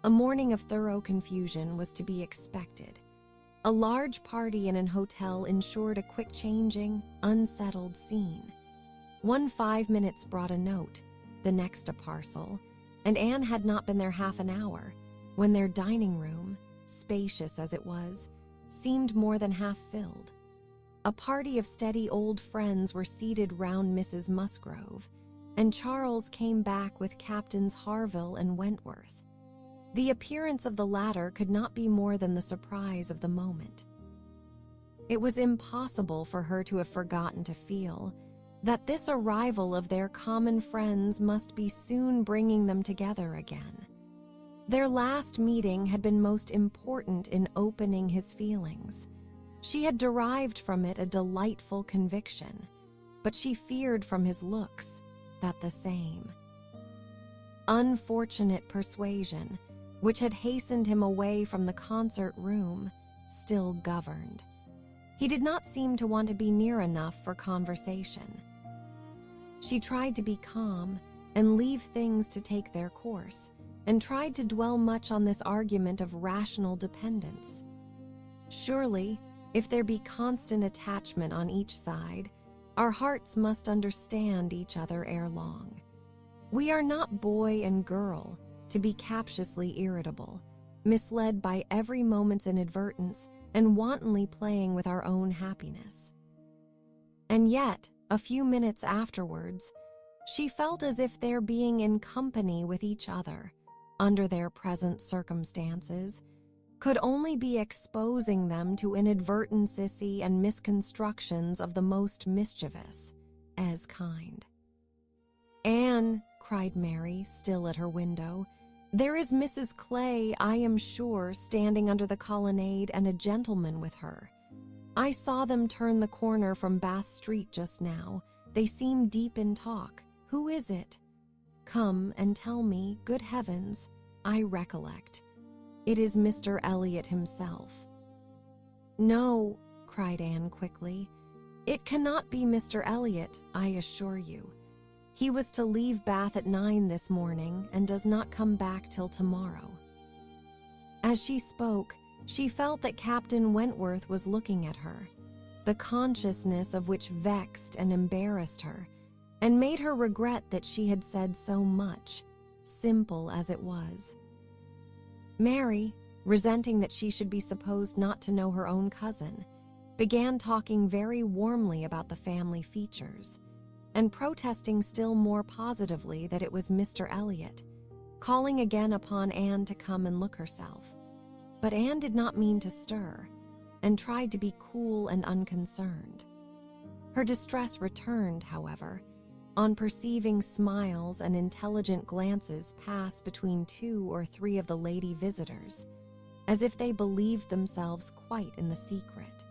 A morning of thorough confusion was to be expected. A large party in an hotel ensured a quick-changing, unsettled scene. One 5 minutes brought a note, the next a parcel, and Anne had not been there half an hour when their dining room, spacious as it was, seemed more than half filled. A party of steady old friends were seated round Mrs. Musgrove, and Charles came back with Captains Harville and Wentworth. The appearance of the latter could not be more than the surprise of the moment. It was impossible for her to have forgotten to feel that this arrival of their common friends must be soon bringing them together again. Their last meeting had been most important in opening his feelings. She had derived from it a delightful conviction, but she feared from his looks that the same unfortunate persuasion, which had hastened him away from the concert room, still governed. He did not seem to want to be near enough for conversation. She tried to be calm and leave things to take their course, and tried to dwell much on this argument of rational dependence. Surely, if there be constant attachment on each side, our hearts must understand each other ere long. We are not boy and girl to be captiously irritable, misled by every moment's inadvertence and wantonly playing with our own happiness. And yet, a few minutes afterwards, she felt as if their being in company with each other, under their present circumstances, could only be exposing them to inadvertency and misconstructions of the most mischievous as kind. "Anne," cried Mary, still at her window, "there is Mrs. Clay, I am sure, standing under the colonnade, and a gentleman with her. I saw them turn the corner from Bath Street just now. They seem deep in talk. Who is it? Come and tell me, good heavens, I recollect. It is Mr. Elliot himself." "No," cried Anne quickly. "It cannot be Mr. Elliot, I assure you. He was to leave Bath at 9 this morning and does not come back till tomorrow." As she spoke, she felt that Captain Wentworth was looking at her, the consciousness of which vexed and embarrassed her, and made her regret that she had said so much, simple as it was. Mary, resenting that she should be supposed not to know her own cousin, began talking very warmly about the family features, and protesting still more positively that it was Mr. Elliot, calling again upon Anne to come and look herself. But Anne did not mean to stir, and tried to be cool and unconcerned. Her distress returned, however, on perceiving smiles and intelligent glances pass between 2 or 3 of the lady visitors, as if they believed themselves quite in the secret.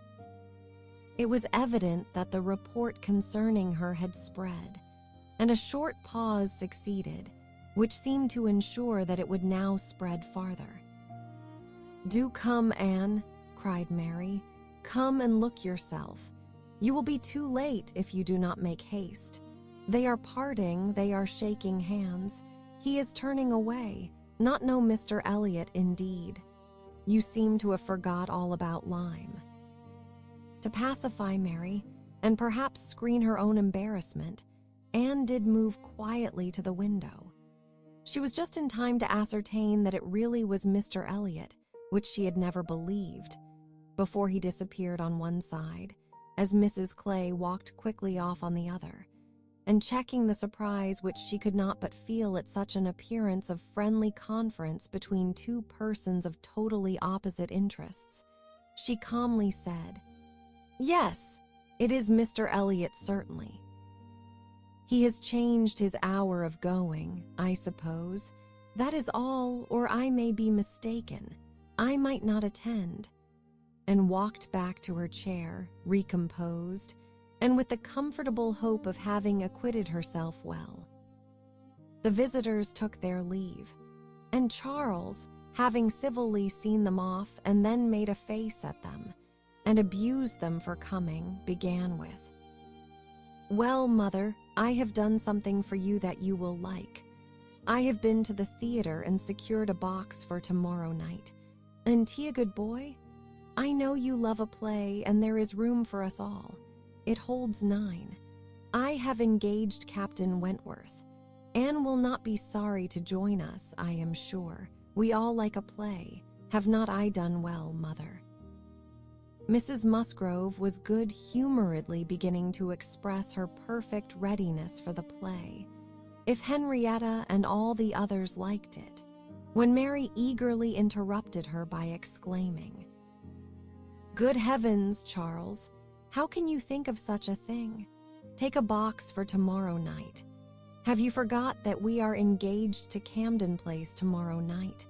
It was evident that the report concerning her had spread, and a short pause succeeded, which seemed to ensure that it would now spread farther. "Do come, Anne," cried Mary. "Come and look yourself. You will be too late if you do not make haste. They are parting, they are shaking hands. He is turning away, not know Mr. Elliot indeed. You seem to have forgot all about Lyme." To pacify Mary, and perhaps screen her own embarrassment, Anne did move quietly to the window. She was just in time to ascertain that it really was Mr. Elliot, which she had never believed, before he disappeared on one side, as Mrs. Clay walked quickly off on the other, and checking the surprise which she could not but feel at such an appearance of friendly conference between 2 persons of totally opposite interests, she calmly said, "Yes, it is Mr. Elliot certainly. He has changed his hour of going, I suppose. That is all, or I may be mistaken. I might not attend," and walked back to her chair, recomposed, and with the comfortable hope of having acquitted herself well. The visitors took their leave, and Charles, having civilly seen them off and then made a face at them, and abused them for coming, began with, "Well, Mother, I have done something for you that you will like. I have been to the theater and secured a box for tomorrow night. Ain't he a good boy? I know you love a play, and there is room for us all. It holds 9. I have engaged Captain Wentworth. Anne will not be sorry to join us, I am sure. We all like a play. Have not I done well, Mother?" Mrs. Musgrove was good-humoredly beginning to express her perfect readiness for the play. If Henrietta and all the others liked it, when Mary eagerly interrupted her by exclaiming, "Good heavens, Charles, how can you think of such a thing? Take a box for tomorrow night. Have you forgot that we are engaged to Camden Place tomorrow night,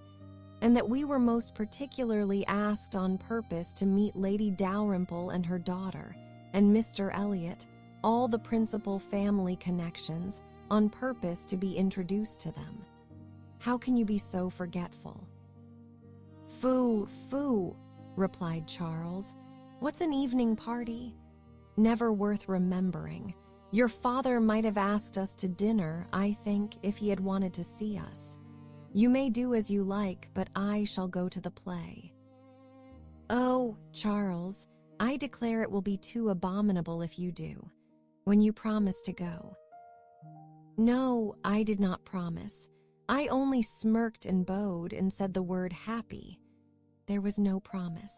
and that we were most particularly asked on purpose to meet Lady Dalrymple and her daughter, and Mr. Elliot, all the principal family connections, on purpose to be introduced to them? How can you be so forgetful?" "Phoo, phoo," replied Charles. "What's an evening party? Never worth remembering. Your father might have asked us to dinner, I think, if he had wanted to see us. You may do as you like, but I shall go to the play." "Oh, Charles, I declare it will be too abominable if you do, when you promise to go." "No, I did not promise. I only smirked and bowed and said the word happy. There was no promise."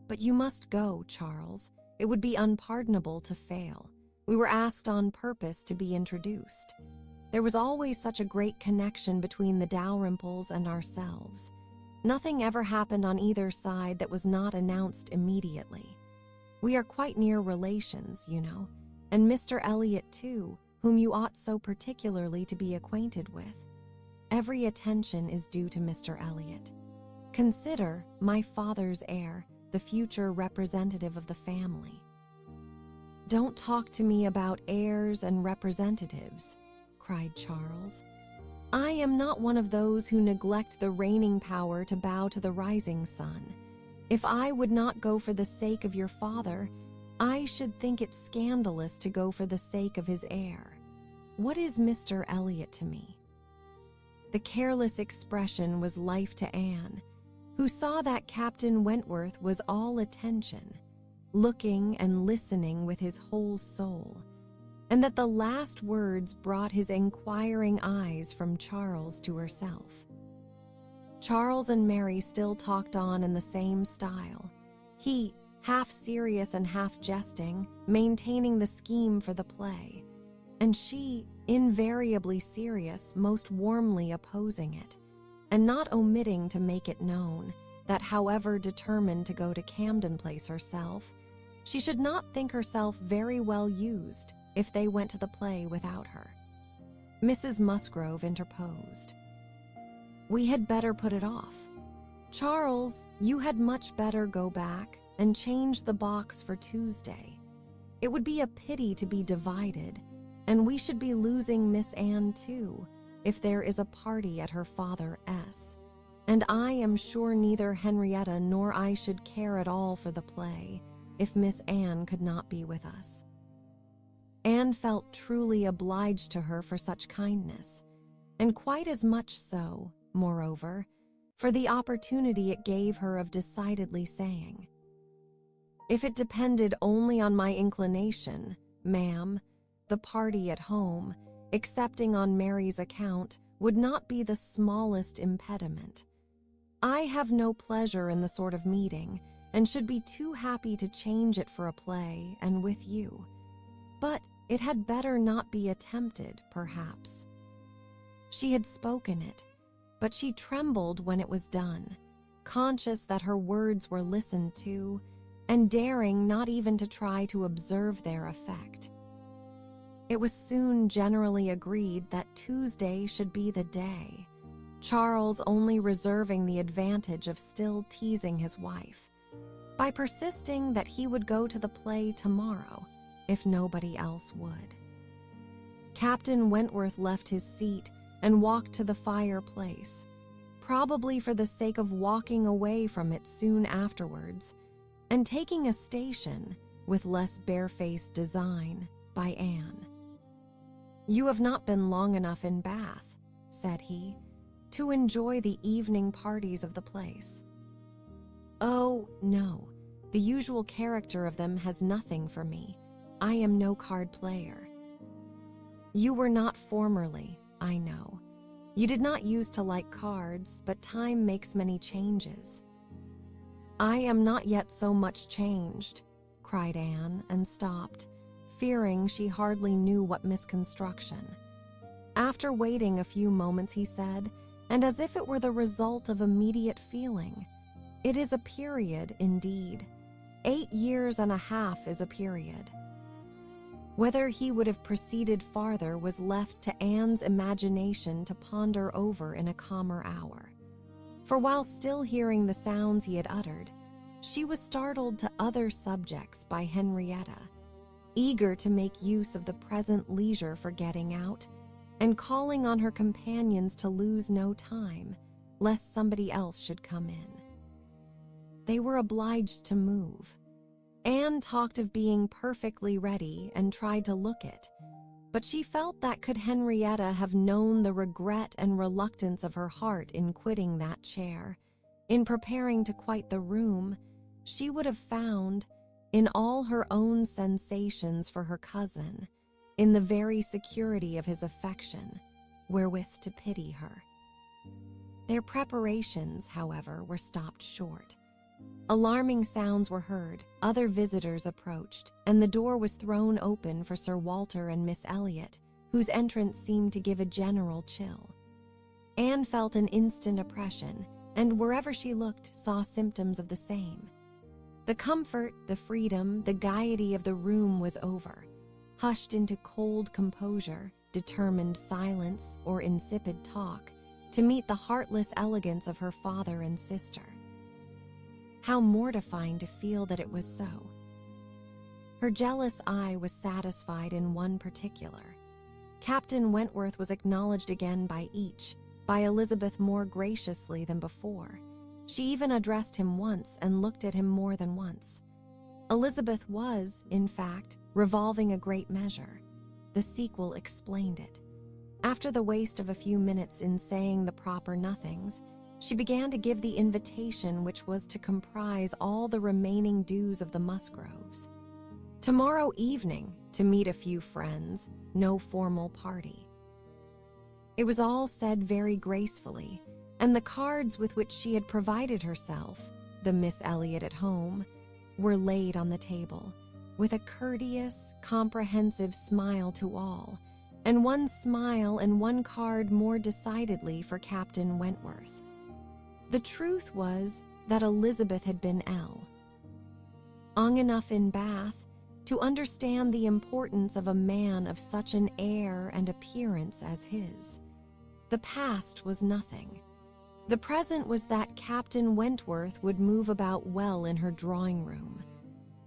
"But you must go, Charles. It would be unpardonable to fail. We were asked on purpose to be introduced. There was always such a great connection between the Dalrymples and ourselves. Nothing ever happened on either side that was not announced immediately. We are quite near relations, you know, and Mr. Elliot too, whom you ought so particularly to be acquainted with. Every attention is due to Mr. Elliot. Consider my father's heir, the future representative of the family." "Don't talk to me about heirs and representatives," cried Charles. "I am not one of those who neglect the reigning power to bow to the rising sun. If I would not go for the sake of your father, I should think it scandalous to go for the sake of his heir. What is Mr. Elliot to me?" The careless expression was life to Anne, who saw that Captain Wentworth was all attention, looking and listening with his whole soul, and that the last words brought his inquiring eyes from Charles to herself. Charles and Mary still talked on in the same style, he, half serious and half jesting, maintaining the scheme for the play, and she, invariably serious, most warmly opposing it, and not omitting to make it known that, however determined to go to Camden Place herself, she should not think herself very well used if they went to the play without her. Mrs. Musgrove interposed. "We had better put it off. Charles, you had much better go back and change the box for Tuesday. It would be a pity to be divided, and we should be losing Miss Anne too, if there is a party at her father S. And I am sure neither Henrietta nor I should care at all for the play, if Miss Anne could not be with us." Anne felt truly obliged to her for such kindness, and quite as much so, moreover, for the opportunity it gave her of decidedly saying, "If it depended only on my inclination, ma'am, the party at home, excepting on Mary's account, would not be the smallest impediment. I have no pleasure in the sort of meeting, and should be too happy to change it for a play, and with you. But it had better not be attempted, perhaps." She had spoken it, but she trembled when it was done, conscious that her words were listened to, and daring not even to try to observe their effect. It was soon generally agreed that Tuesday should be the day, Charles only reserving the advantage of still teasing his wife, by persisting that he would go to the play tomorrow, if nobody else would. Captain Wentworth left his seat and walked to the fireplace, probably for the sake of walking away from it soon afterwards, and taking a station, with less barefaced design, by Anne. "You have not been long enough in Bath," said he, "to enjoy the evening parties of the place." "Oh, no, the usual character of them has nothing for me. I am no card player." "You were not formerly, I know. You did not use to like cards, but time makes many changes." "I am not yet so much changed," cried Anne, and stopped, fearing she hardly knew what misconstruction. After waiting a few moments, he said, and as if it were the result of immediate feeling. It is a period, indeed. 8 years and a half is a period. Whether he would have proceeded farther was left to Anne's imagination to ponder over in a calmer hour. For while still hearing the sounds he had uttered, she was startled to other subjects by Henrietta, eager to make use of the present leisure for getting out, and calling on her companions to lose no time, lest somebody else should come in. They were obliged to move. Anne talked of being perfectly ready and tried to look it, but she felt that could Henrietta have known the regret and reluctance of her heart in quitting that chair, in preparing to quit the room, she would have found, in all her own sensations for her cousin, in the very security of his affection, wherewith to pity her. Their preparations, however, were stopped short. Alarming sounds were heard, other visitors approached, and the door was thrown open for Sir Walter and Miss Elliot, whose entrance seemed to give a general chill. Anne felt an instant oppression, and wherever she looked saw symptoms of the same. The comfort, the freedom, the gaiety of the room was over, hushed into cold composure, determined silence, or insipid talk, to meet the heartless elegance of her father and sister. How mortifying to feel that it was so. Her jealous eye was satisfied in one particular. Captain Wentworth was acknowledged again by each, by Elizabeth more graciously than before. She even addressed him once and looked at him more than once. Elizabeth was, in fact, revolving a great measure. The sequel explained it. After the waste of a few minutes in saying the proper nothings, she began to give the invitation which was to comprise all the remaining dues of the Musgroves. Tomorrow evening, to meet a few friends, no formal party. It was all said very gracefully, and the cards with which she had provided herself, the Miss Elliot at home, were laid on the table, with a courteous, comprehensive smile to all, and one smile and one card more decidedly for Captain Wentworth. The truth was that Elizabeth had been young enough in Bath to understand the importance of a man of such an air and appearance as his. The past was nothing. The present was that Captain Wentworth would move about well in her drawing-room.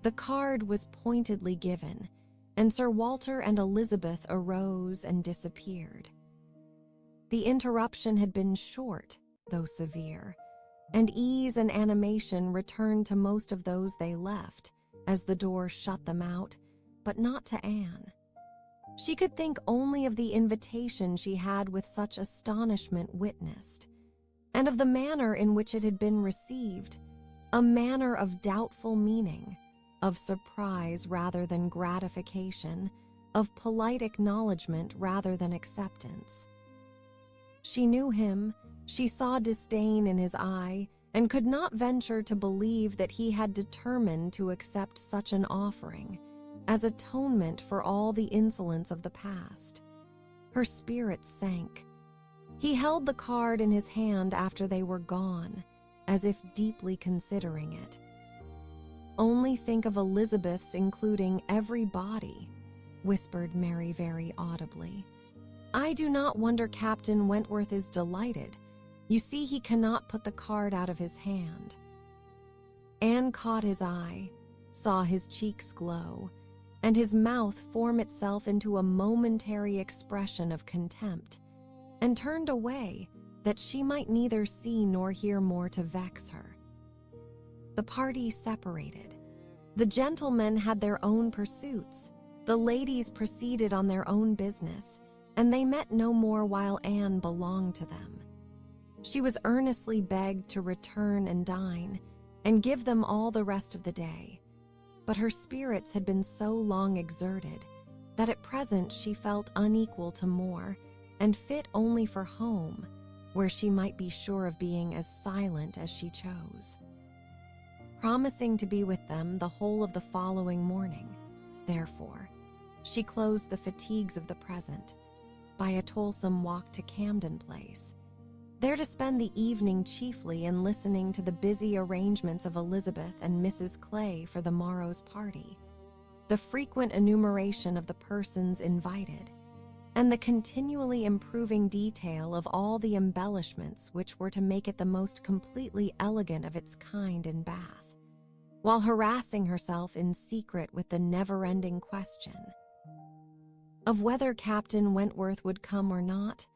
The card was pointedly given, and Sir Walter and Elizabeth arose and disappeared. The interruption had been short, though severe, and ease and animation returned to most of those they left, as the door shut them out, but not to Anne. She could think only of the invitation she had with such astonishment witnessed, and of the manner in which it had been received, a manner of doubtful meaning, of surprise rather than gratification, of polite acknowledgment rather than acceptance. She knew him, she saw disdain in his eye, and could not venture to believe that he had determined to accept such an offering as atonement for all the insolence of the past. Her spirits sank. He held the card in his hand after they were gone, as if deeply considering it. "Only think of Elizabeth's including every body," whispered Mary very audibly. "I do not wonder Captain Wentworth is delighted. You see, he cannot put the card out of his hand." Anne caught his eye, saw his cheeks glow, and his mouth form itself into a momentary expression of contempt, and turned away that she might neither see nor hear more to vex her. The party separated. The gentlemen had their own pursuits, the ladies proceeded on their own business, and they met no more while Anne belonged to them. She was earnestly begged to return and dine, and give them all the rest of the day, but her spirits had been so long exerted that at present she felt unequal to more, and fit only for home, where she might be sure of being as silent as she chose. Promising to be with them the whole of the following morning, therefore, she closed the fatigues of the present by a toilsome walk to Camden Place. They're to spend the evening chiefly in listening to the busy arrangements of Elizabeth and Mrs. Clay for the morrow's party, the frequent enumeration of the persons invited, and the continually improving detail of all the embellishments which were to make it the most completely elegant of its kind in Bath, while harassing herself in secret with the never-ending question of whether Captain Wentworth would come or not.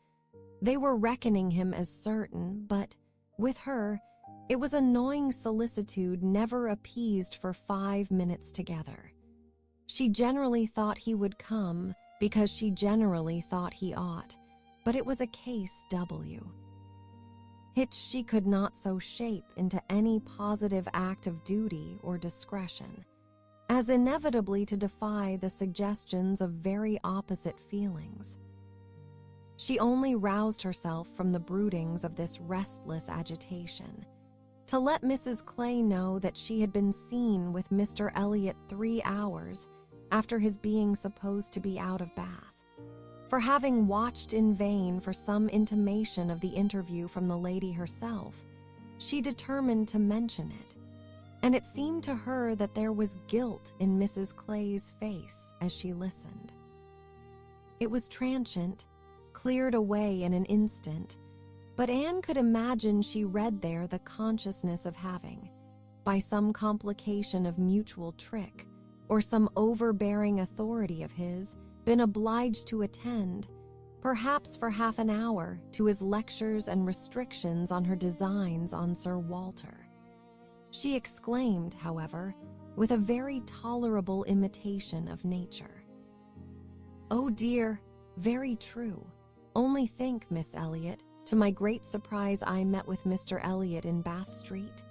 They were reckoning him as certain, but, with her, it was a gnawing solicitude never appeased for 5 minutes together. She generally thought he would come, because she generally thought he ought, but it was a case W, which she could not so shape into any positive act of duty or discretion, as inevitably to defy the suggestions of very opposite feelings. She only roused herself from the broodings of this restless agitation to let Mrs. Clay know that she had been seen with Mr. Elliot 3 hours after his being supposed to be out of Bath. For having watched in vain for some intimation of the interview from the lady herself, she determined to mention it, and it seemed to her that there was guilt in Mrs. Clay's face as she listened. It was transient, cleared away in an instant, but Anne could imagine she read there the consciousness of having, by some complication of mutual trick, or some overbearing authority of his, been obliged to attend, perhaps for half an hour, to his lectures and restrictions on her designs on Sir Walter. She exclaimed, however, with a very tolerable imitation of nature, "Oh dear, very true. Only think, Miss Elliot, to my great surprise I met with Mr. Elliot in Bath Street.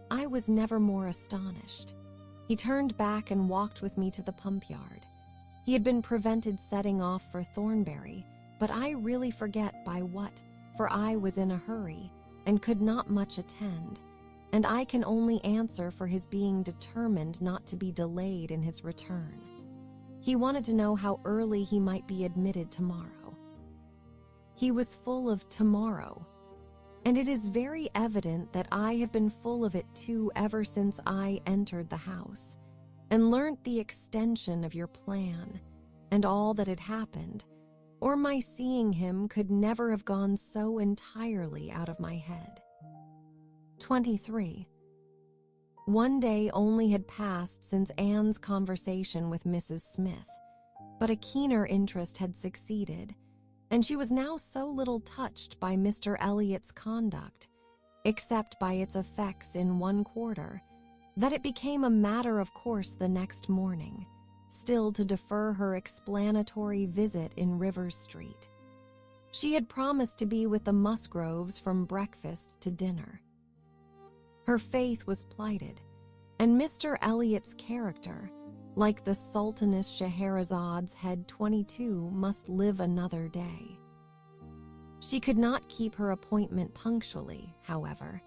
I was never more astonished. He turned back and walked with me to the pump yard. He had been prevented setting off for Thornbury, but I really forget by what, for I was in a hurry, and could not much attend, and I can only answer for his being determined not to be delayed in his return. He wanted to know how early he might be admitted tomorrow. He was full of tomorrow, and it is very evident that I have been full of it too ever since I entered the house, and learnt the extension of your plan, and all that had happened, or my seeing him could never have gone so entirely out of my head." 23. One day only had passed since Anne's conversation with Mrs. Smith, but a keener interest had succeeded, and she was now so little touched by Mr. Elliot's conduct, except by its effects in one quarter, that it became a matter of course the next morning, still to defer her explanatory visit in Rivers Street. She had promised to be with the Musgroves from breakfast to dinner. Her faith was plighted, and Mr. Elliot's character, like the Sultaness Scheherazade's head 22, must live another day. She could not keep her appointment punctually, however.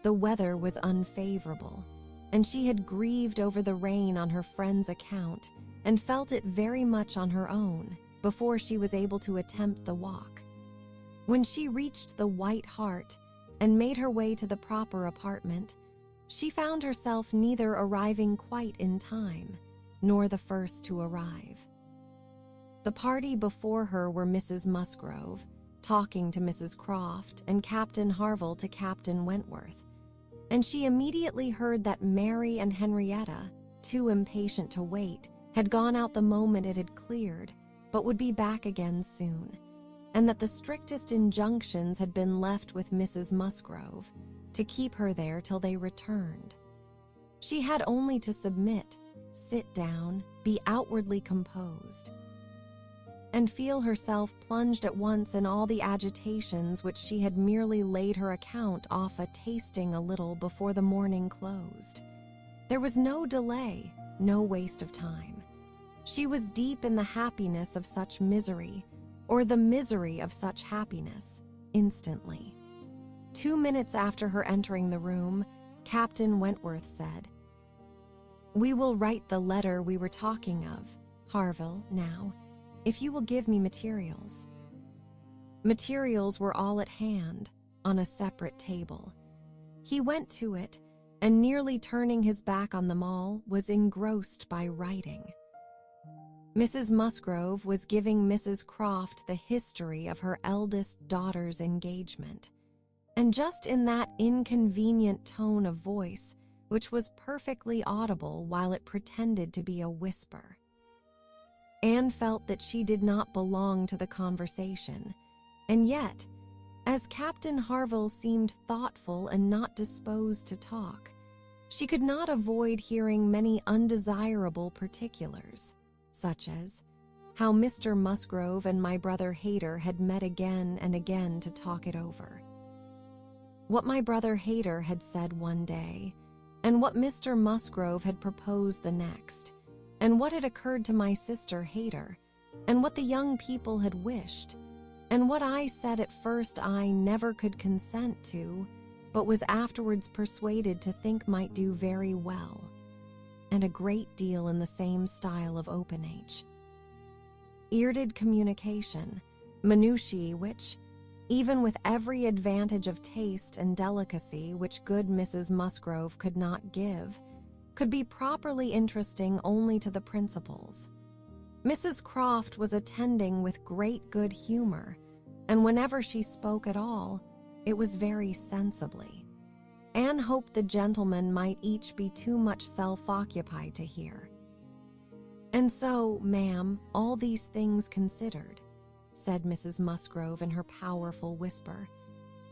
The weather was unfavorable, and she had grieved over the rain on her friend's account and felt it very much on her own before she was able to attempt the walk. When she reached the White Hart and made her way to the proper apartment, she found herself neither arriving quite in time, nor the first to arrive. The party before her were Mrs. Musgrove, talking to Mrs. Croft, and Captain Harville to Captain Wentworth, and she immediately heard that Mary and Henrietta, too impatient to wait, had gone out the moment it had cleared, but would be back again soon, and that the strictest injunctions had been left with Mrs. Musgrove to keep her there till they returned. She had only to submit, sit down, be outwardly composed, and feel herself plunged at once in all the agitations which she had merely laid her account off a tasting a little before the morning closed. There was no delay, no waste of time. She was deep in the happiness of such misery, or the misery of such happiness, instantly. 2 minutes after her entering the room, Captain Wentworth said, "We will write the letter we were talking of, Harville, now, if you will give me materials." Materials were all at hand, on a separate table. He went to it, and nearly turning his back on them all, was engrossed by writing. Mrs. Musgrove was giving Mrs. Croft the history of her eldest daughter's engagement, and just in that inconvenient tone of voice which was perfectly audible while it pretended to be a whisper. Anne felt that she did not belong to the conversation, and yet, as Captain Harville seemed thoughtful and not disposed to talk, she could not avoid hearing many undesirable particulars, such as how Mr. Musgrove and my brother Hayter had met again and again to talk it over. What my brother Hayter had said one day, and what Mr. Musgrove had proposed the next, and what had occurred to my sister Hayter, and what the young people had wished, and what I said at first I never could consent to, but was afterwards persuaded to think might do very well, and a great deal in the same style of openage. Earded communication, minutiae which, even with every advantage of taste and delicacy which good Mrs. Musgrove could not give, could be properly interesting only to the principals. Mrs. Croft was attending with great good humor, and whenever she spoke at all, it was very sensibly. Anne hoped the gentlemen might each be too much self-occupied to hear. "And so, ma'am, all these things considered," said Mrs. Musgrove in her powerful whisper,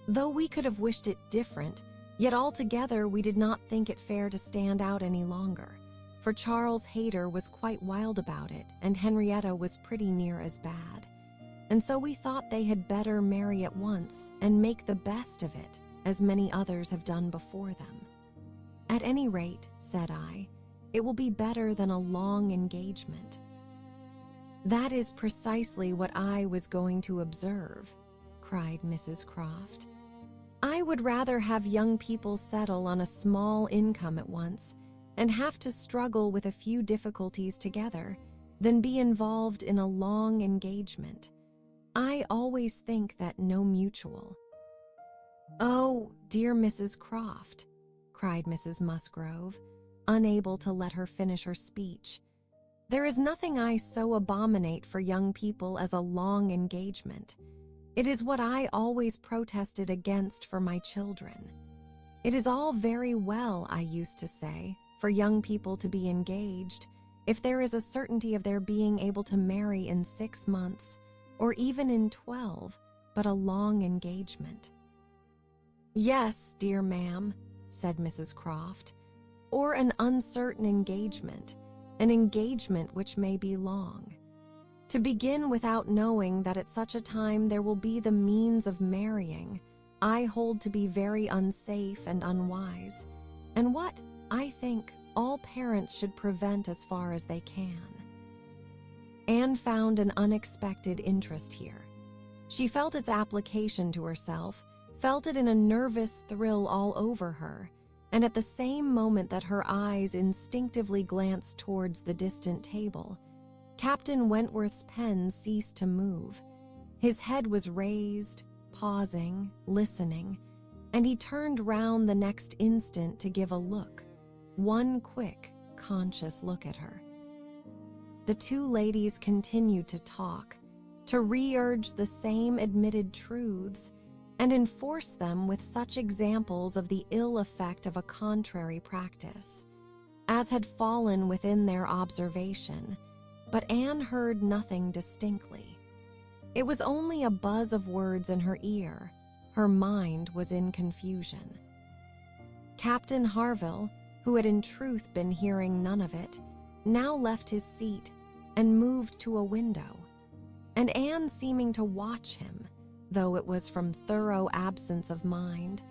"though we could have wished it different, yet altogether we did not think it fair to stand out any longer, for Charles Hayter was quite wild about it, and Henrietta was pretty near as bad. And so we thought they had better marry at once and make the best of it, as many others have done before them. At any rate, said I, it will be better than a long engagement." "That is precisely what I was going to observe," cried Mrs. Croft. "I would rather have young people settle on a small income at once and have to struggle with a few difficulties together than be involved in a long engagement. I always think that no mutual—" "Oh, dear Mrs. Croft," cried Mrs. Musgrove, unable to let her finish her speech, "there is nothing I so abominate for young people as a long engagement. It is what I always protested against for my children. It is all very well, I used to say, for young people to be engaged, if there is a certainty of their being able to marry in 6 months, or even in 12, but a long engagement." "Yes, dear ma'am," said Mrs. Croft, "or an uncertain engagement, an engagement which may be long. To begin without knowing that at such a time there will be the means of marrying, I hold to be very unsafe and unwise, and what, I think, all parents should prevent as far as they can." Anne found an unexpected interest here. She felt its application to herself, felt it in a nervous thrill all over her, and at the same moment that her eyes instinctively glanced towards the distant table, Captain Wentworth's pen ceased to move. His head was raised, pausing, listening, and he turned round the next instant to give a look, one quick, conscious look at her. The two ladies continued to talk, to re-urge the same admitted truths, and enforce them with such examples of the ill effect of a contrary practice, as had fallen within their observation, but Anne heard nothing distinctly. It was only a buzz of words in her ear. Her mind was in confusion. Captain Harville, who had in truth been hearing none of it, now left his seat and moved to a window, and Anne, seeming to watch him, though it was from thorough absence of mind,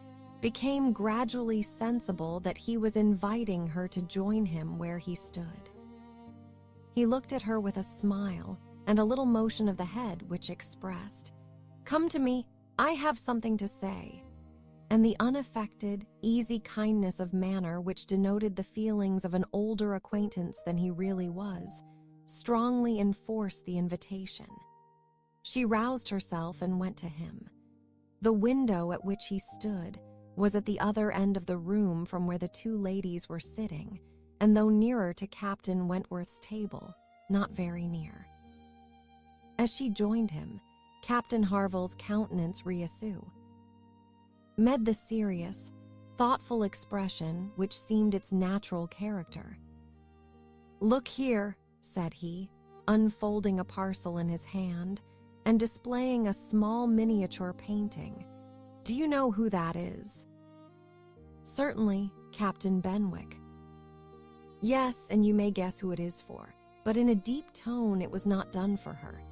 became gradually sensible that he was inviting her to join him where he stood. He looked at her with a smile and a little motion of the head which expressed, "Come to me, I have something to say," and the unaffected, easy kindness of manner which denoted the feelings of an older acquaintance than he really was, strongly enforced the invitation. She roused herself and went to him. The window at which he stood was at the other end of the room from where the two ladies were sitting, and though nearer to Captain Wentworth's table, not very near. As she joined him, Captain Harville's countenance reassumed the serious, thoughtful expression which seemed its natural character. "Look here," said he, unfolding a parcel in his hand and displaying a small miniature painting. "Do you know who that is?" "Certainly, Captain Benwick." "Yes, and you may guess who it is for." But in a deep tone it was not done for her.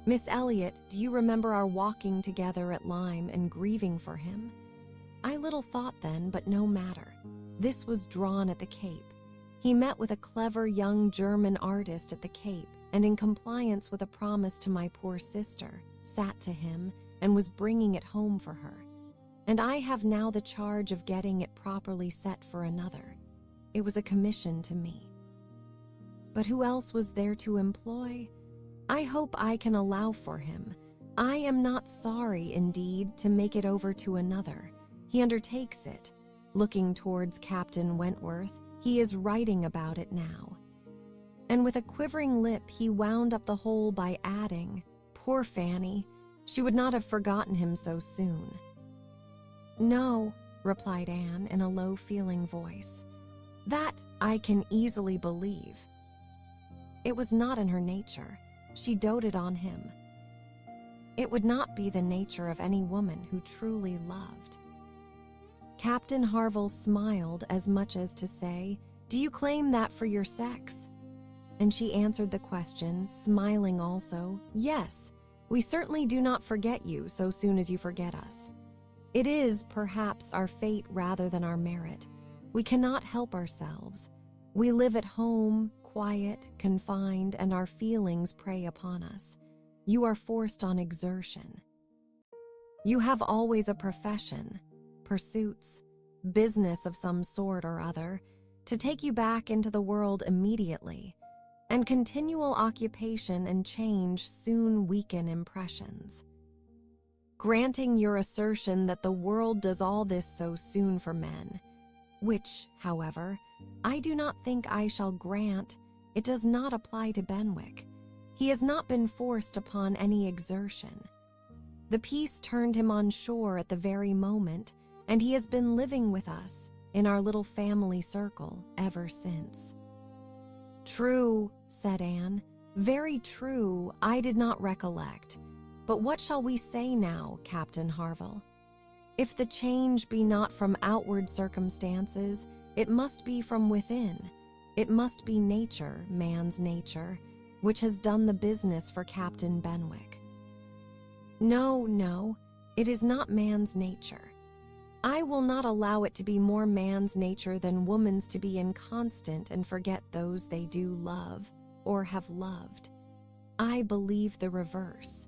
"Miss Elliot, do you remember our walking together at Lyme and grieving for him?" I little thought then, but no matter. This was drawn at the Cape. He met with a clever young German artist at the Cape, and in compliance with a promise to my poor sister, sat to him and was bringing it home for her. And I have now the charge of getting it properly set for another. It was a commission to me. But who else was there to employ? I hope I can allow for him. I am not sorry, indeed, to make it over to another. He undertakes it. Looking towards Captain Wentworth, he is writing about it now. And with a quivering lip he wound up the whole by adding, "Poor Fanny, she would not have forgotten him so soon." "No," replied Anne in a low feeling voice. "That I can easily believe." It was not in her nature. She doted on him. It would not be the nature of any woman who truly loved. Captain Harville smiled as much as to say, "Do you claim that for your sex?" And she answered the question, smiling also, "Yes, we certainly do not forget you so soon as you forget us. It is, perhaps, our fate rather than our merit. We cannot help ourselves. We live at home, quiet, confined, and our feelings prey upon us. You are forced on exertion. You have always a profession, pursuits, business of some sort or other, to take you back into the world immediately, and continual occupation and change soon weaken impressions. Granting your assertion that the world does all this so soon for men, which, however, I do not think I shall grant, it does not apply to Benwick. He has not been forced upon any exertion. The peace turned him on shore at the very moment, and he has been living with us in our little family circle ever since." "True," said Anne, "very true, I did not recollect. But what shall we say now, Captain Harville? If the change be not from outward circumstances, it must be from within. It must be nature, man's nature, which has done the business for Captain Benwick." "No, no, it is not man's nature. I will not allow it to be more man's nature than woman's to be inconstant and forget those they do love or have loved. I believe the reverse.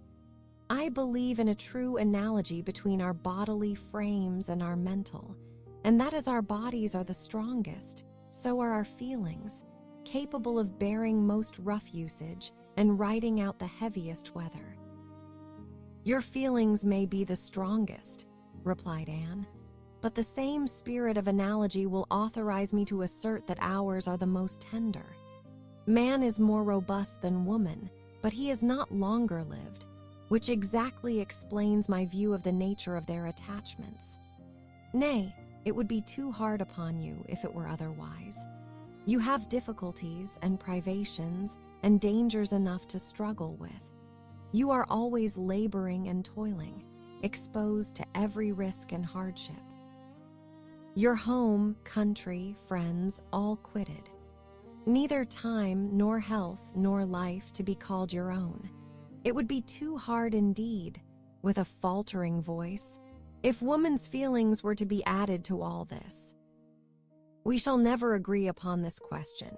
I believe in a true analogy between our bodily frames and our mental, and that as our bodies are the strongest, so are our feelings, capable of bearing most rough usage and riding out the heaviest weather." "Your feelings may be the strongest," replied Anne, "but the same spirit of analogy will authorize me to assert that ours are the most tender. Man is more robust than woman, but he is not longer lived, which exactly explains my view of the nature of their attachments. Nay, it would be too hard upon you if it were otherwise. You have difficulties and privations and dangers enough to struggle with. You are always laboring and toiling, exposed to every risk and hardship. Your home, country, friends, all quitted. Neither time, nor health, nor life to be called your own. It would be too hard indeed," with a faltering voice, "if woman's feelings were to be added to all this." "We shall never agree upon this question,"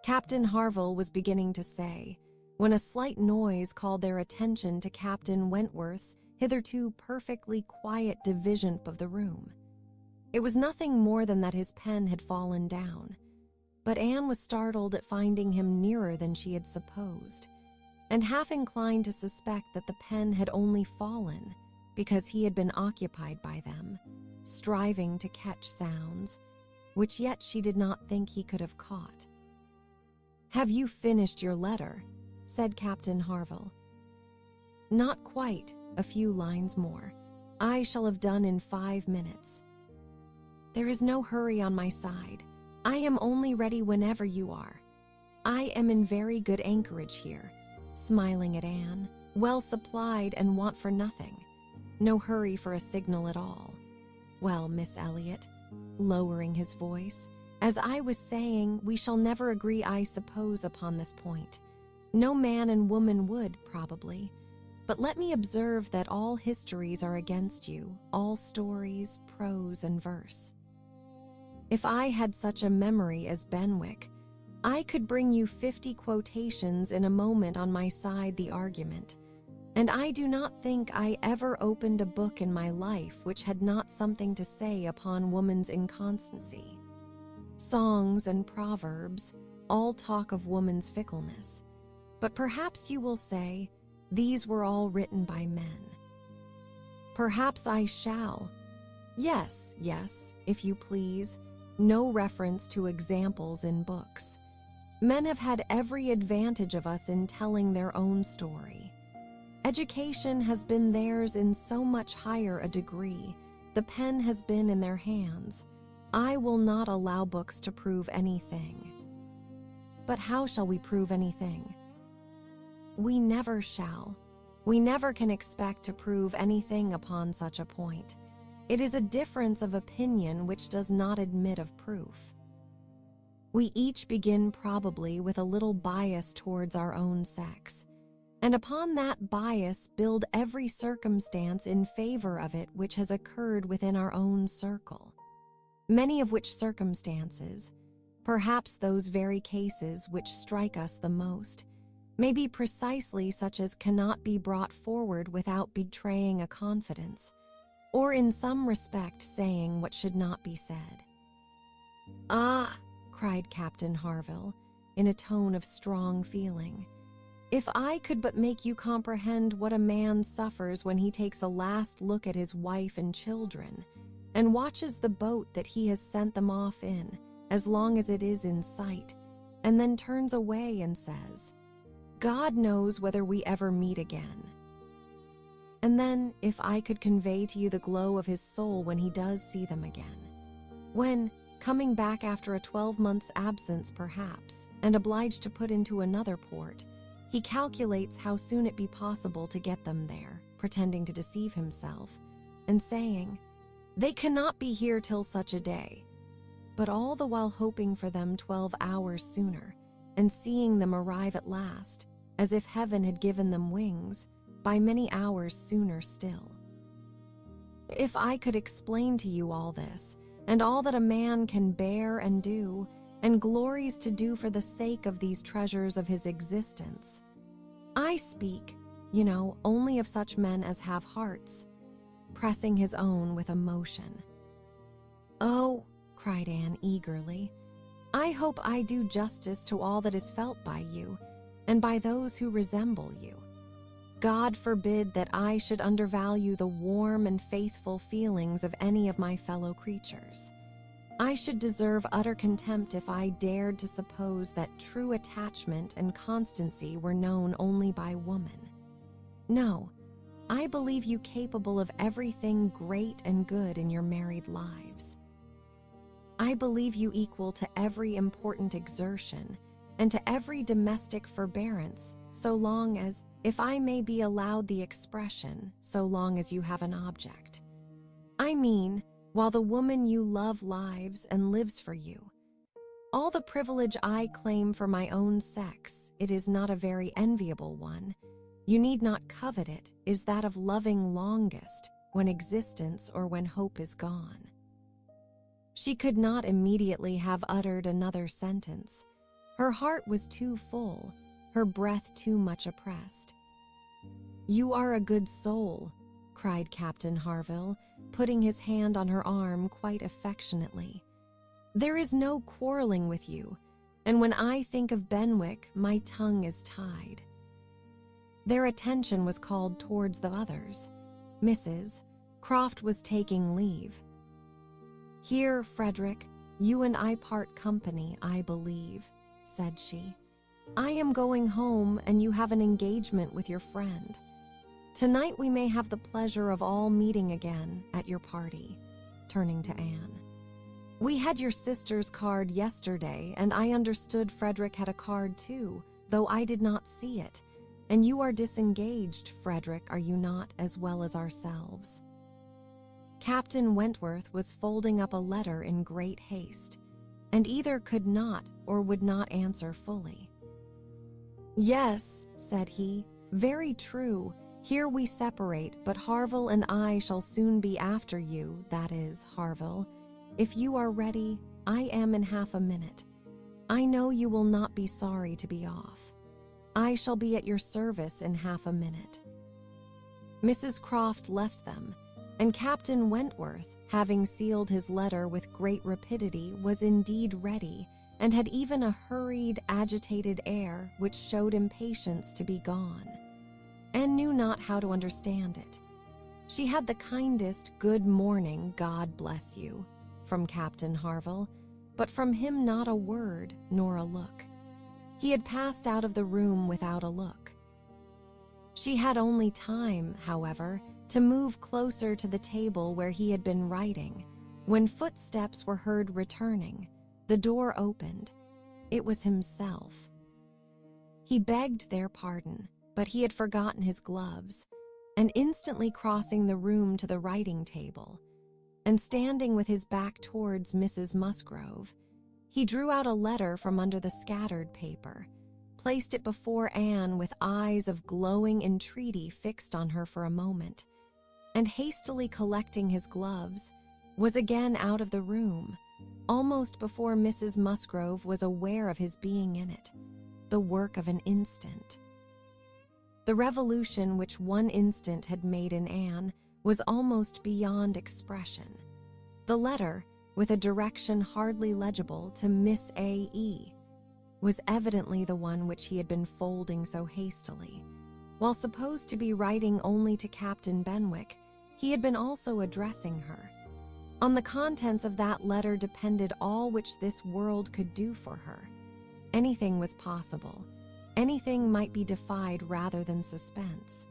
Captain Harville was beginning to say, when a slight noise called their attention to Captain Wentworth's hitherto perfectly quiet division of the room. It was nothing more than that his pen had fallen down, but Anne was startled at finding him nearer than she had supposed, and half inclined to suspect that the pen had only fallen, because he had been occupied by them, striving to catch sounds, which yet she did not think he could have caught. "Have you finished your letter?" said Captain Harville. "Not quite, a few lines more. I shall have done in 5 minutes." "There is no hurry on my side. I am only ready whenever you are. I am in very good anchorage here," smiling at Anne, "well supplied and want for nothing. No hurry for a signal at all. Well, Miss Elliot," lowering his voice, "as I was saying, we shall never agree, I suppose, upon this point. No man and woman would, probably. But let me observe that all histories are against you, all stories, prose and verse. If I had such a memory as Benwick, I could bring you 50 quotations in a moment on my side the argument, and I do not think I ever opened a book in my life which had not something to say upon woman's inconstancy. Songs and proverbs all talk of woman's fickleness, but perhaps you will say, these were all written by men. Perhaps I shall. Yes, if you please. No reference to examples in books. Men have had every advantage of us in telling their own story. Education has been theirs in so much higher a degree. The pen has been in their hands. I will not allow books to prove anything. But how shall we prove anything? We never shall. We never can expect to prove anything upon such a point. It is a difference of opinion which does not admit of proof. We each begin probably with a little bias towards our own sex, and upon that bias build every circumstance in favor of it which has occurred within our own circle. Many of which circumstances, perhaps those very cases which strike us the most, may be precisely such as cannot be brought forward without betraying a confidence, or in some respect saying what should not be said. "Ah," cried Captain Harville, in a tone of strong feeling, "if I could but make you comprehend what a man suffers when he takes a last look at his wife and children, and watches the boat that he has sent them off in, as long as it is in sight, and then turns away and says, 'God knows whether we ever meet again.' And then, if I could convey to you the glow of his soul when he does see them again, when, coming back after a 12-month's absence perhaps, and obliged to put into another port, he calculates how soon it be possible to get them there, pretending to deceive himself, and saying, 'They cannot be here till such a day,' but all the while hoping for them 12 hours sooner, and seeing them arrive at last, as if heaven had given them wings, by many hours sooner still. If I could explain to you all this, and all that a man can bear and do, and glories to do for the sake of these treasures of his existence. I speak, only of such men as have hearts," pressing his own with emotion. "Oh," cried Anne eagerly, "I hope I do justice to all that is felt by you, and by those who resemble you. God forbid that I should undervalue the warm and faithful feelings of any of my fellow creatures. I should deserve utter contempt if I dared to suppose that true attachment and constancy were known only by woman. No, I believe you capable of everything great and good in your married lives. I believe you equal to every important exertion and to every domestic forbearance, so long as, if I may be allowed the expression, so long as you have an object. I mean, while the woman you love lives and lives for you. All the privilege I claim for my own sex, it is not a very enviable one, you need not covet it, is that of loving longest, when existence or when hope is gone." She could not immediately have uttered another sentence. Her heart was too full, her breath too much oppressed. "You are a good soul," cried Captain Harville, putting his hand on her arm quite affectionately. "There is no quarreling with you, and when I think of Benwick, my tongue is tied." Their attention was called towards the others. Mrs. Croft was taking leave. "Here, Frederick, you and I part company, I believe," said she. "I am going home, and you have an engagement with your friend. Tonight we may have the pleasure of all meeting again at your party," turning to Anne. "We had your sister's card yesterday, and I understood Frederick had a card too, though I did not see it. And you are disengaged, Frederick, are you not, as well as ourselves?" Captain Wentworth was folding up a letter in great haste, and either could not or would not answer fully. "Yes," said he, "very true. Here we separate, but Harville and I shall soon be after you, that is, Harville. If you are ready, I am in half a minute. I know you will not be sorry to be off. I shall be at your service in half a minute." Mrs. Croft left them, and Captain Wentworth, having sealed his letter with great rapidity, was indeed ready, and had even a hurried, agitated air which showed impatience to be gone. Anne knew not how to understand it. She had the kindest "good morning, God bless you," from Captain Harville, but from him not a word nor a look. He had passed out of the room without a look. She had only time, however, to move closer to the table where he had been writing, when footsteps were heard returning. The door opened. It was himself. He begged their pardon, but he had forgotten his gloves, and instantly crossing the room to the writing table, and standing with his back towards Mrs. Musgrove, he drew out a letter from under the scattered paper, placed it before Anne with eyes of glowing entreaty fixed on her for a moment, and hastily collecting his gloves, was again out of the room, almost before Mrs. Musgrove was aware of his being in it, the work of an instant. The revolution which one instant had made in Anne was almost beyond expression. The letter, with a direction hardly legible to Miss A.E., was evidently the one which he had been folding so hastily. While supposed to be writing only to Captain Benwick, he had been also addressing her. On the contents of that letter depended all which this world could do for her. Anything was possible. Anything might be defied rather than suspense.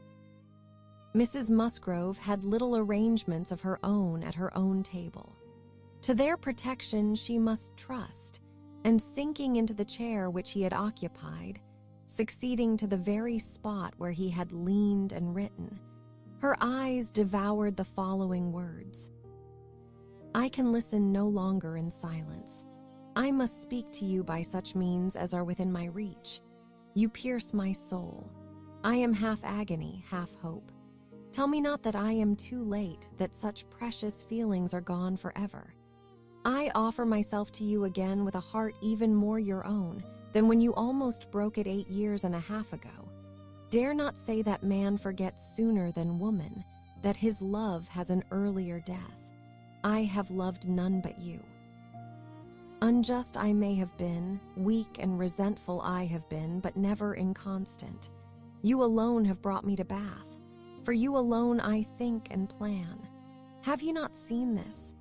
Mrs. Musgrove had little arrangements of her own at her own table. To their protection she must trust, and sinking into the chair which he had occupied, succeeding to the very spot where he had leaned and written, her eyes devoured the following words: "I can listen no longer in silence. I must speak to you by such means as are within my reach. You pierce my soul. I am half agony, half hope. Tell me not that I am too late, that such precious feelings are gone forever. I offer myself to you again with a heart even more your own than when you almost broke it 8 years and a half ago. Dare not say that man forgets sooner than woman, that his love has an earlier death. I have loved none but you. Unjust I may have been, weak and resentful I have been, but never inconstant. You alone have brought me to Bath. For you alone I think and plan. Have you not seen this?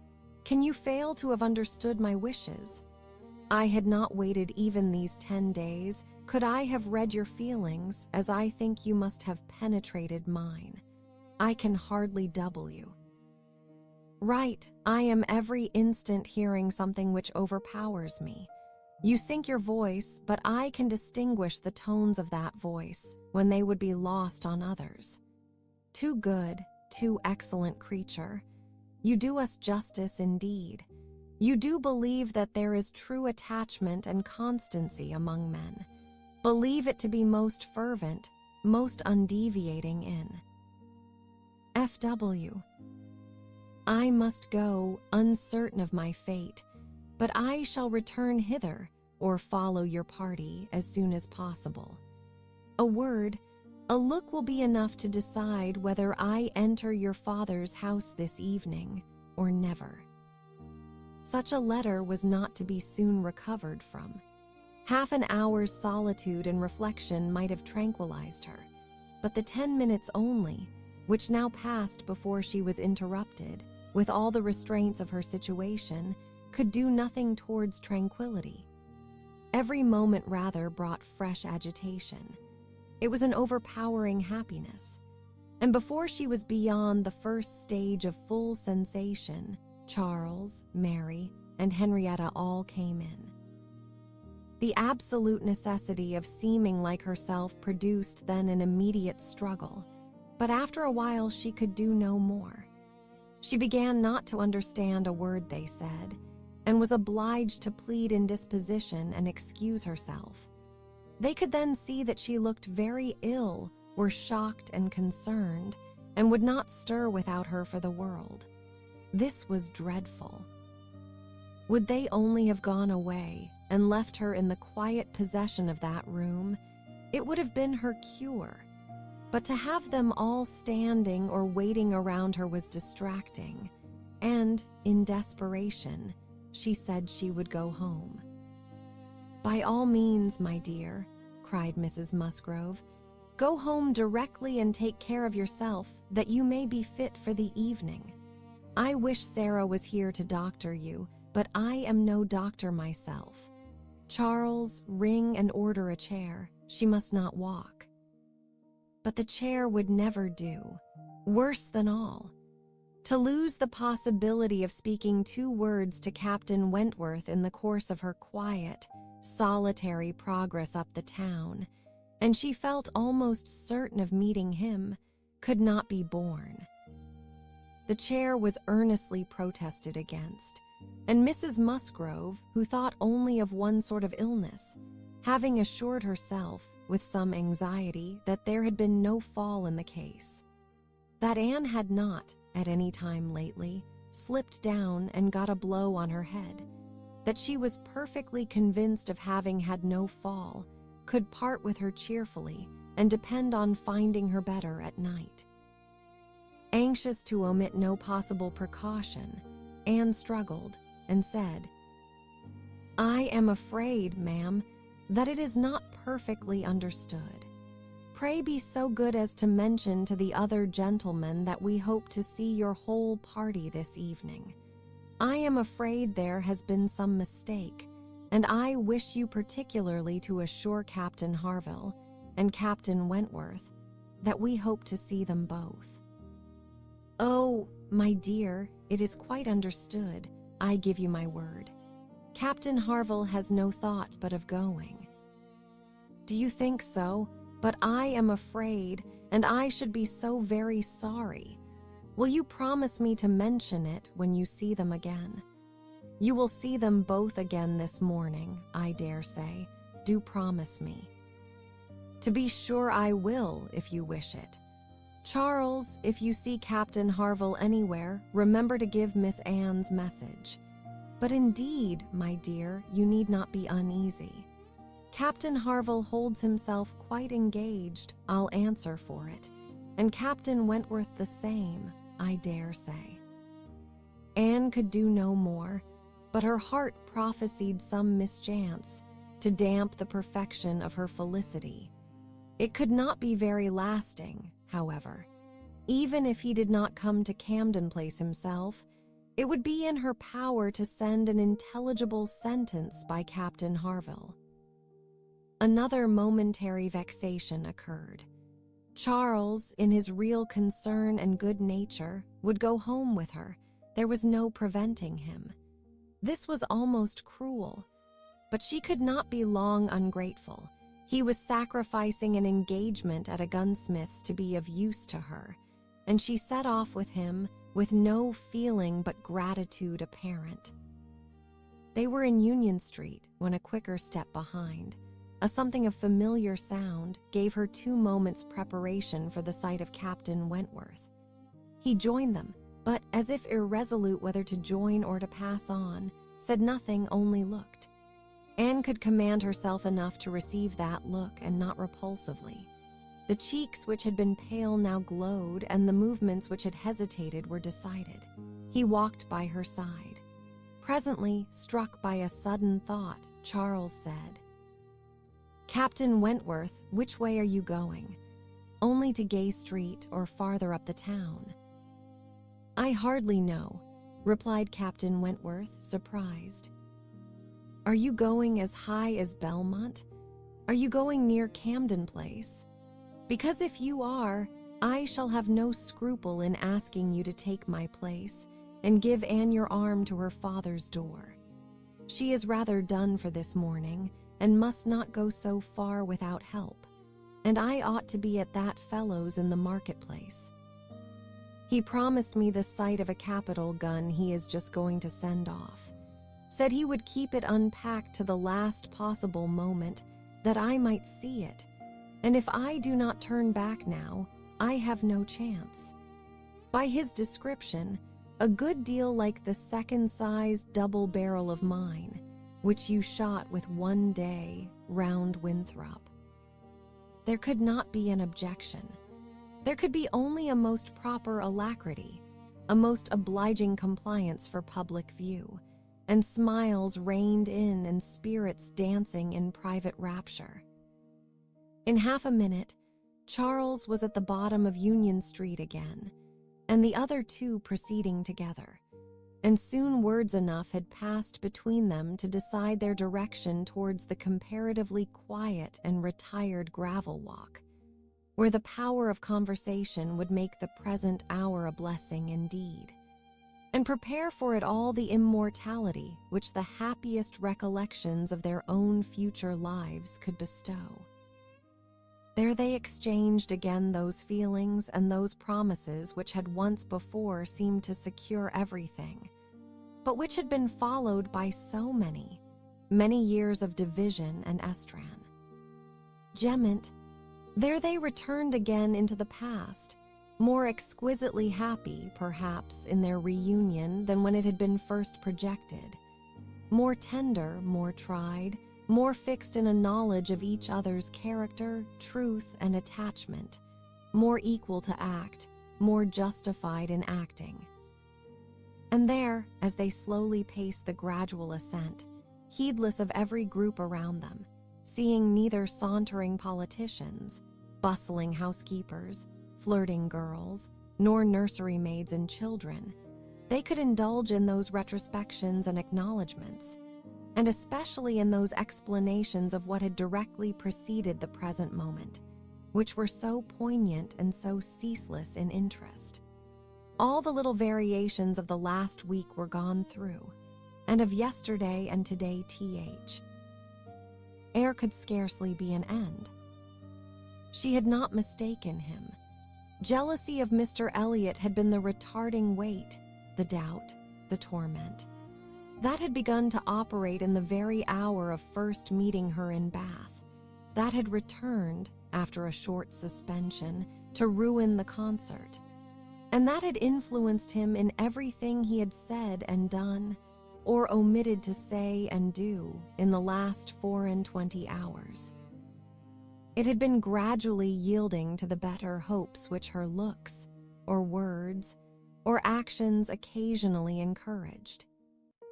Can you fail to have understood my wishes? I had not waited even these 10 days, could I have read your feelings, as I think you must have penetrated mine. I can hardly double you. Right, I am every instant hearing something which overpowers me. You sink your voice, but I can distinguish the tones of that voice when they would be lost on others. Too good, too excellent creature. You do us justice indeed. You do believe that there is true attachment and constancy among men. Believe it to be most fervent, most undeviating in. F.W. I must go, uncertain of my fate, but I shall return hither, or follow your party as soon as possible. A word, a look will be enough to decide whether I enter your father's house this evening, or never. Such a letter was not to be soon recovered from. Half an hour's solitude and reflection might have tranquilized her, but the 10 minutes only, which now passed before she was interrupted, with all the restraints of her situation, could do nothing towards tranquility. Every moment rather brought fresh agitation. It was an overpowering happiness. And before she was beyond the first stage of full sensation, Charles, Mary, and Henrietta all came in. The absolute necessity of seeming like herself produced then an immediate struggle, but after a while she could do no more. She began not to understand a word they said, and was obliged to plead indisposition and excuse herself. They could then see that she looked very ill, were shocked and concerned, and would not stir without her for the world. This was dreadful. Would they only have gone away and left her in the quiet possession of that room, it would have been her cure. But to have them all standing or waiting around her was distracting, and, in desperation, she said she would go home. "By all means, my dear," cried Mrs. Musgrove, "go home directly and take care of yourself, that you may be fit for the evening. I wish Sarah was here to doctor you, but I am no doctor myself. Charles, ring and order a chair. She must not walk." But the chair would never do. Worse than all, to lose the possibility of speaking 2 words to Captain Wentworth in the course of her quiet, solitary progress up the town, and she felt almost certain of meeting him, could not be borne. The chair was earnestly protested against, and Mrs. Musgrove, who thought only of one sort of illness, having assured herself, with some anxiety, that there had been no fall in the case, that Anne had not, at any time lately, slipped down and got a blow on her head, that she was perfectly convinced of having had no fall, could part with her cheerfully, and depend on finding her better at night. Anxious to omit no possible precaution, Anne struggled and said, "I am afraid, ma'am, that it is not perfectly understood. Pray be so good as to mention to the other gentlemen that we hope to see your whole party this evening. I am afraid there has been some mistake, and I wish you particularly to assure Captain Harville and Captain Wentworth that we hope to see them both." "Oh, my dear, it is quite understood, I give you my word. Captain Harville has no thought but of going." "Do you think so? But I am afraid, and I should be so very sorry. Will you promise me to mention it when you see them again? You will see them both again this morning, I dare say. Do promise me." "To be sure I will, if you wish it. Charles, if you see Captain Harville anywhere, remember to give Miss Anne's message. But indeed, my dear, you need not be uneasy. Captain Harville holds himself quite engaged, I'll answer for it, and Captain Wentworth the same, I dare say." Anne could do no more, but her heart prophesied some mischance to damp the perfection of her felicity. It could not be very lasting, however. Even if he did not come to Camden Place himself, it would be in her power to send an intelligible sentence by Captain Harville. Another momentary vexation occurred. Charles, in his real concern and good nature, would go home with her. There was no preventing him. This was almost cruel, but she could not be long ungrateful. He was sacrificing an engagement at a gunsmith's to be of use to her, and she set off with him with no feeling but gratitude apparent. They were in Union Street when a quicker step behind, a something of familiar sound, gave her 2 moments' preparation for the sight of Captain Wentworth. He joined them, but, as if irresolute whether to join or to pass on, said nothing, only looked. Anne could command herself enough to receive that look, and not repulsively. The cheeks which had been pale now glowed, and the movements which had hesitated were decided. He walked by her side. Presently, struck by a sudden thought, Charles said, "Captain Wentworth, which way are you going?" only to Gay Street or farther up the town. "I hardly know," replied Captain Wentworth, surprised. "Are you going as high as Belmont? Are you going near Camden Place? Because if you are, I shall have no scruple in asking you to take my place and give Anne your arm to her father's door. She is rather done for this morning and must not go so far without help, and I ought to be at that fellow's in the marketplace. He promised me the sight of a capital gun he is just going to send off. Said he would keep it unpacked to the last possible moment that I might see it, and if I do not turn back now, I have no chance. By his description, a good deal like the second-sized double barrel of mine, which you shot with one day round Winthrop." There could not be an objection. There could be only a most proper alacrity, a most obliging compliance for public view, and smiles reined in and spirits dancing in private rapture. In half a minute, Charles was at the bottom of Union Street again, and the other two proceeding together, and soon words enough had passed between them to decide their direction towards the comparatively quiet and retired gravel walk, where the power of conversation would make the present hour a blessing indeed, and prepare for it all the immortality which the happiest recollections of their own future lives could bestow. There they exchanged again those feelings and those promises which had once before seemed to secure everything, but which had been followed by so many years of division and estran. Gemment, there they returned again into the past, more exquisitely happy, perhaps, in their reunion than when it had been first projected, more tender, more tried, more fixed in a knowledge of each other's character, truth, and attachment, more equal to act, more justified in acting. And there, as they slowly paced the gradual ascent, heedless of every group around them, seeing neither sauntering politicians, bustling housekeepers, flirting girls, nor nursery maids and children, they could indulge in those retrospections and acknowledgments, and especially in those explanations of what had directly preceded the present moment, which were so poignant and so ceaseless in interest. All the little variations of the last week were gone through, and of yesterday and today th. Ere could scarcely be an end. She had not mistaken him. Jealousy of Mr. Elliot had been the retarding weight, the doubt, the torment. That had begun to operate in the very hour of first meeting her in Bath. That had returned, after a short suspension, to ruin the concert. And that had influenced him in everything he had said and done, or omitted to say and do, in the last 24 hours. It had been gradually yielding to the better hopes which her looks, or words, or actions occasionally encouraged.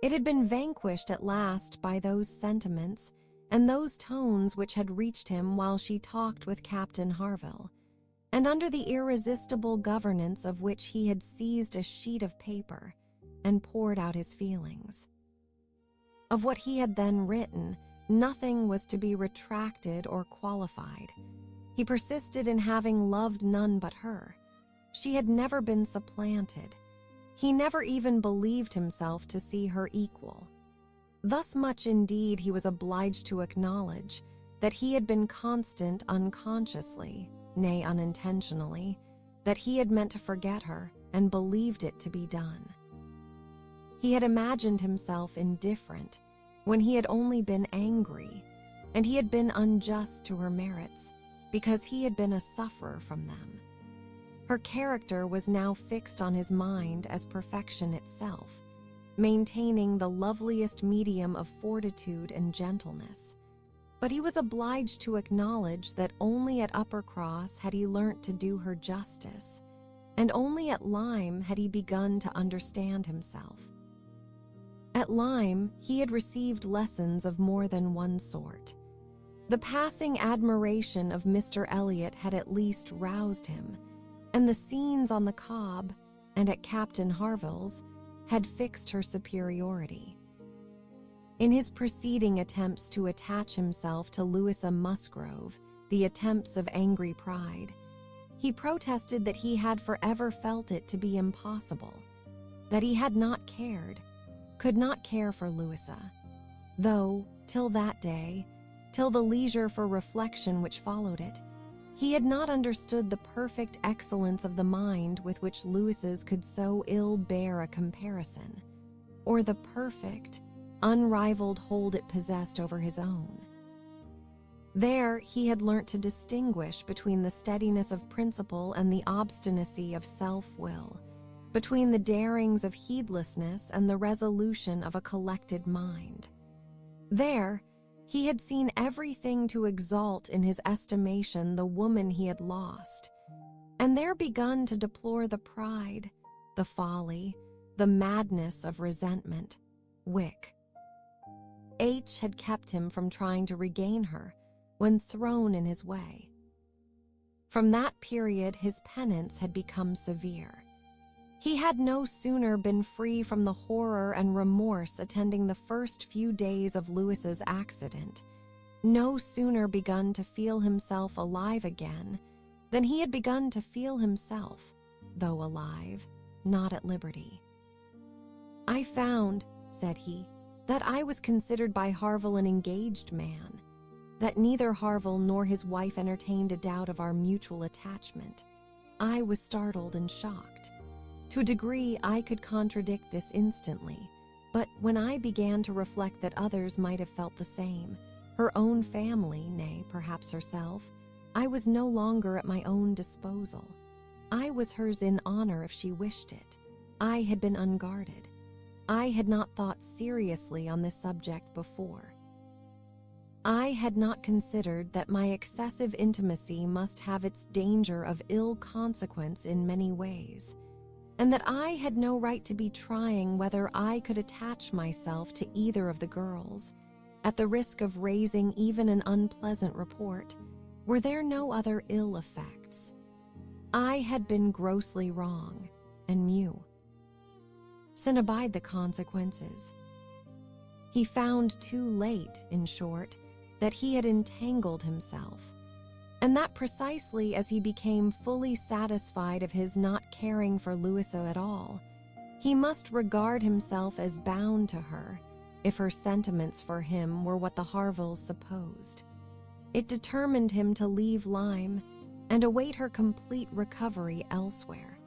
It had been vanquished at last by those sentiments and those tones which had reached him while she talked with Captain Harville, and under the irresistible governance of which he had seized a sheet of paper and poured out his feelings. Of what he had then written, nothing was to be retracted or qualified. He persisted in having loved none but her. She had never been supplanted. He never even believed himself to see her equal. Thus much indeed he was obliged to acknowledge, that he had been constant unconsciously, nay unintentionally, that he had meant to forget her and believed it to be done. He had imagined himself indifferent when he had only been angry, and he had been unjust to her merits because he had been a sufferer from them. Her character was now fixed on his mind as perfection itself, maintaining the loveliest medium of fortitude and gentleness. But he was obliged to acknowledge that only at Uppercross had he learnt to do her justice, and only at Lyme had he begun to understand himself. At Lyme he had received lessons of more than one sort. The passing admiration of Mr. Elliot had at least roused him, and the scenes on the Cobb and at Captain Harville's had fixed her superiority. In his preceding attempts to attach himself to Louisa Musgrove, the attempts of angry pride, he protested that he had forever felt it to be impossible, that he had not cared, could not care for Louisa, though, till that day, till the leisure for reflection which followed it, he had not understood the perfect excellence of the mind with which Louisa's could so ill bear a comparison, or the perfect, unrivaled hold it possessed over his own. There he had learnt to distinguish between the steadiness of principle and the obstinacy of self-will, between the darings of heedlessness and the resolution of a collected mind. There he had seen everything to exalt in his estimation the woman he had lost, and there begun to deplore the pride, the folly, the madness of resentment. Wick. H had kept him from trying to regain her when thrown in his way. From that period his penance had become severe. He had no sooner been free from the horror and remorse attending the first few days of Louisa's accident, no sooner begun to feel himself alive again, than he had begun to feel himself, though alive, not at liberty. "I found," said he, "that I was considered by Harville an engaged man, that neither Harville nor his wife entertained a doubt of our mutual attachment. I was startled and shocked. To a degree I could contradict this instantly, but when I began to reflect that others might have felt the same, her own family, nay, perhaps herself, I was no longer at my own disposal. I was hers in honor if she wished it. I had been unguarded. I had not thought seriously on this subject before. I had not considered that my excessive intimacy must have its danger of ill consequence in many ways, and that I had no right to be trying whether I could attach myself to either of the girls, at the risk of raising even an unpleasant report, were there no other ill effects. I had been grossly wrong, and mew. Sin abide the consequences. He found too late, in short, that he had entangled himself, and that precisely as he became fully satisfied of his not caring for Louisa at all, he must regard himself as bound to her, if her sentiments for him were what the Harvilles supposed. It determined him to leave Lyme and await her complete recovery elsewhere.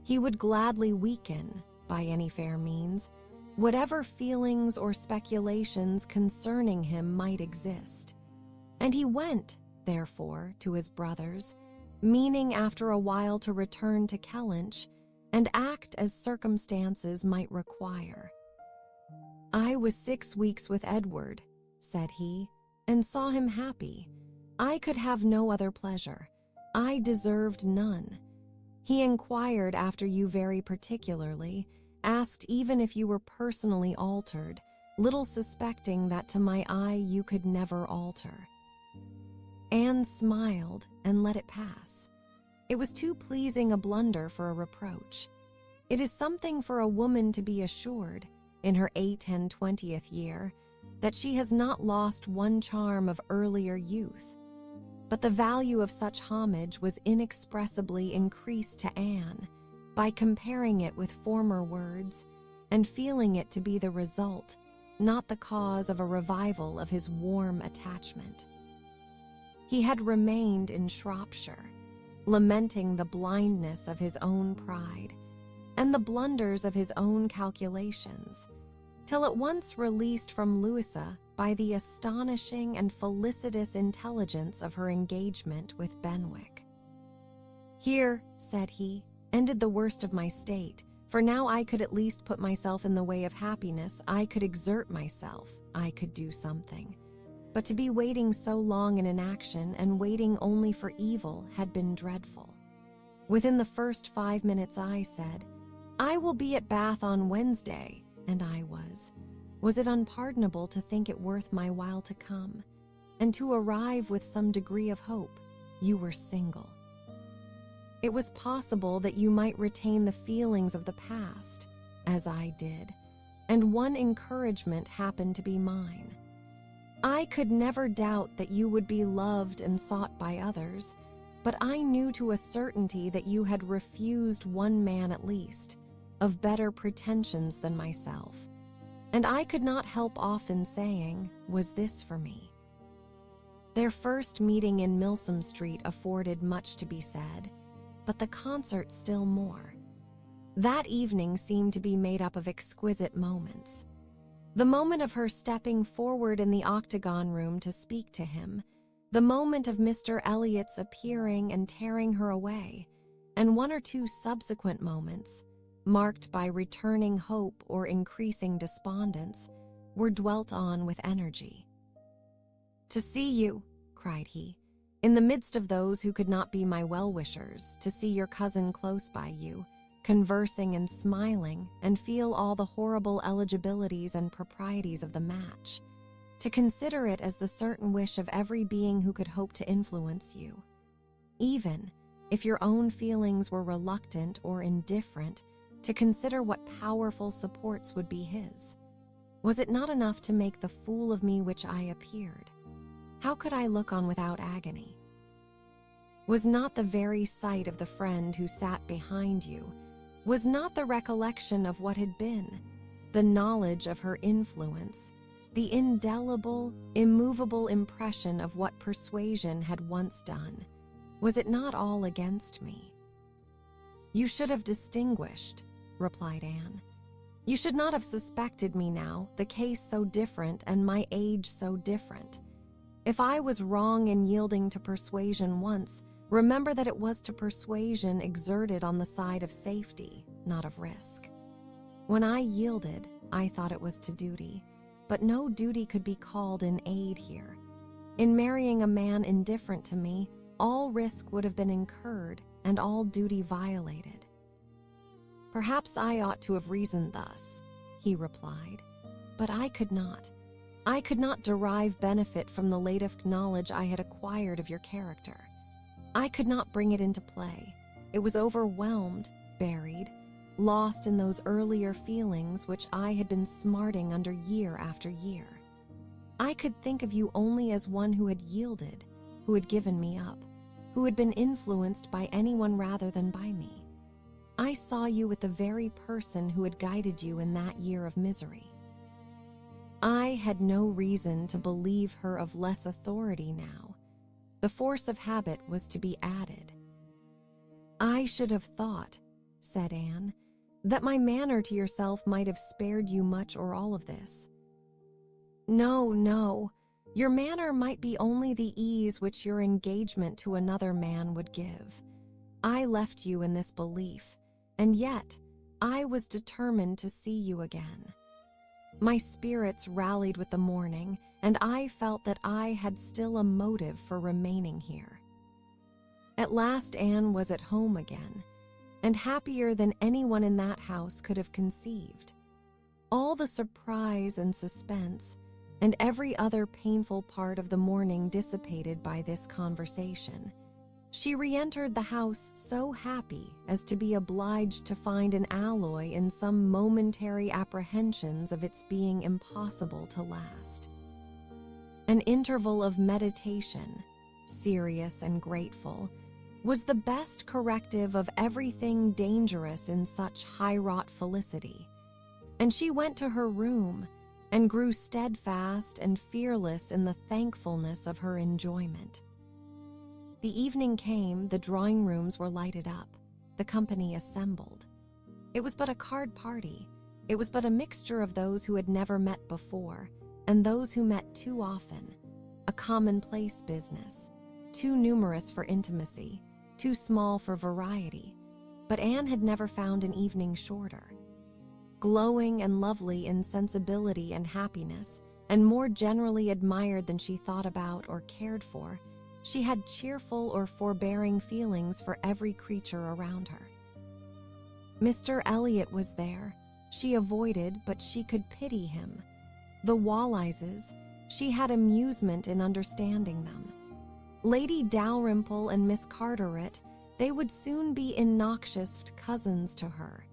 He would gladly weaken, by any fair means, whatever feelings or speculations concerning him might exist, and he went, therefore, to his brothers, meaning after a while to return to Kellynch and act as circumstances might require. "I was 6 weeks with Edward," said he, "and saw him happy. I could have no other pleasure. I deserved none. He inquired after you very particularly, asked even if you were personally altered, little suspecting that to my eye you could never alter." Anne smiled and let it pass. It was too pleasing a blunder for a reproach. It is something for a woman to be assured, in her 8 and 20th year, that she has not lost one charm of earlier youth. But the value of such homage was inexpressibly increased to Anne by comparing it with former words and feeling it to be the result, not the cause of a revival of his warm attachment. He had remained in Shropshire, lamenting the blindness of his own pride and the blunders of his own calculations, till at once released from Louisa by the astonishing and felicitous intelligence of her engagement with Benwick. "Here," said he, "ended the worst of my state, for now I could at least put myself in the way of happiness, I could exert myself, I could do something. But to be waiting so long in inaction and waiting only for evil had been dreadful. Within the first 5 minutes I said, 'I will be at Bath on Wednesday,' and I was. Was it unpardonable to think it worth my while to come? and to arrive with some degree of hope, you were single. It was possible that you might retain the feelings of the past, as I did, and one encouragement happened to be mine. I could never doubt that you would be loved and sought by others, but I knew to a certainty that you had refused one man at least, of better pretensions than myself, and I could not help often saying, "Was this for me?" Their first meeting in Milsom Street afforded much to be said, but the concert still more. That evening seemed to be made up of exquisite moments. The moment of her stepping forward in the octagon room to speak to him, the moment of Mr. Elliot's appearing and tearing her away, and one or two subsequent moments, marked by returning hope or increasing despondence, were dwelt on with energy. "To see you," cried he, "in the midst of those who could not be my well-wishers, to see your cousin close by you, conversing and smiling, and feel all the horrible eligibilities and proprieties of the match, to consider it as the certain wish of every being who could hope to influence you, even if your own feelings were reluctant or indifferent, to consider what powerful supports would be his. Was it not enough to make the fool of me which I appeared? How could I look on without agony? Was not the very sight of the friend who sat behind you, was not the recollection of what had been, the knowledge of her influence, the indelible, immovable impression of what Persuasion had once done, was it not all against me?" "You should have distinguished," replied Anne. "You should not have suspected me now, the case so different and my age so different. If I was wrong in yielding to Persuasion once, remember that it was to persuasion exerted on the side of safety, not of risk. When I yielded, I thought it was to duty, but no duty could be called in aid here. In marrying a man indifferent to me, all risk would have been incurred and all duty violated." "Perhaps I ought to have reasoned thus," he replied, "but I could not. I could not derive benefit from the latest knowledge I had acquired of your character. I could not bring it into play. It was overwhelmed, buried, lost in those earlier feelings which I had been smarting under year after year. I could think of you only as one who had yielded, who had given me up, who had been influenced by anyone rather than by me. I saw you with the very person who had guided you in that year of misery. I had no reason to believe her of less authority now. The force of habit was to be added." "I should have thought," said Anne, "that my manner to yourself might have spared you much or all of this." "No, no. Your manner might be only the ease which your engagement to another man would give. I left you in this belief, and yet I was determined to see you again. My spirits rallied with the morning, and I felt that I had still a motive for remaining here." At last Anne was at home again, and happier than anyone in that house could have conceived. All the surprise and suspense, and every other painful part of the morning dissipated by this conversation. She re-entered the house so happy as to be obliged to find an alloy in some momentary apprehensions of its being impossible to last. An interval of meditation, serious and grateful, was the best corrective of everything dangerous in such high-wrought felicity, and she went to her room and grew steadfast and fearless in the thankfulness of her enjoyment. The evening came, the drawing rooms were lighted up, the company assembled. It was but a card party. It was but a mixture of those who had never met before and those who met too often, a commonplace business, too numerous for intimacy, too small for variety, but Anne had never found an evening shorter. Glowing and lovely in sensibility and happiness, and more generally admired than she thought about or cared for, she had cheerful or forbearing feelings for every creature around her. Mr. Elliot was there. She avoided, but she could pity him. The Wallises, she had amusement in understanding them. Lady Dalrymple and Miss Carteret, they would soon be innoxious cousins to her.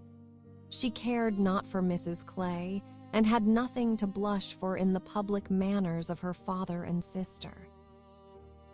She cared not for Mrs. Clay, and had nothing to blush for in the public manners of her father and sister.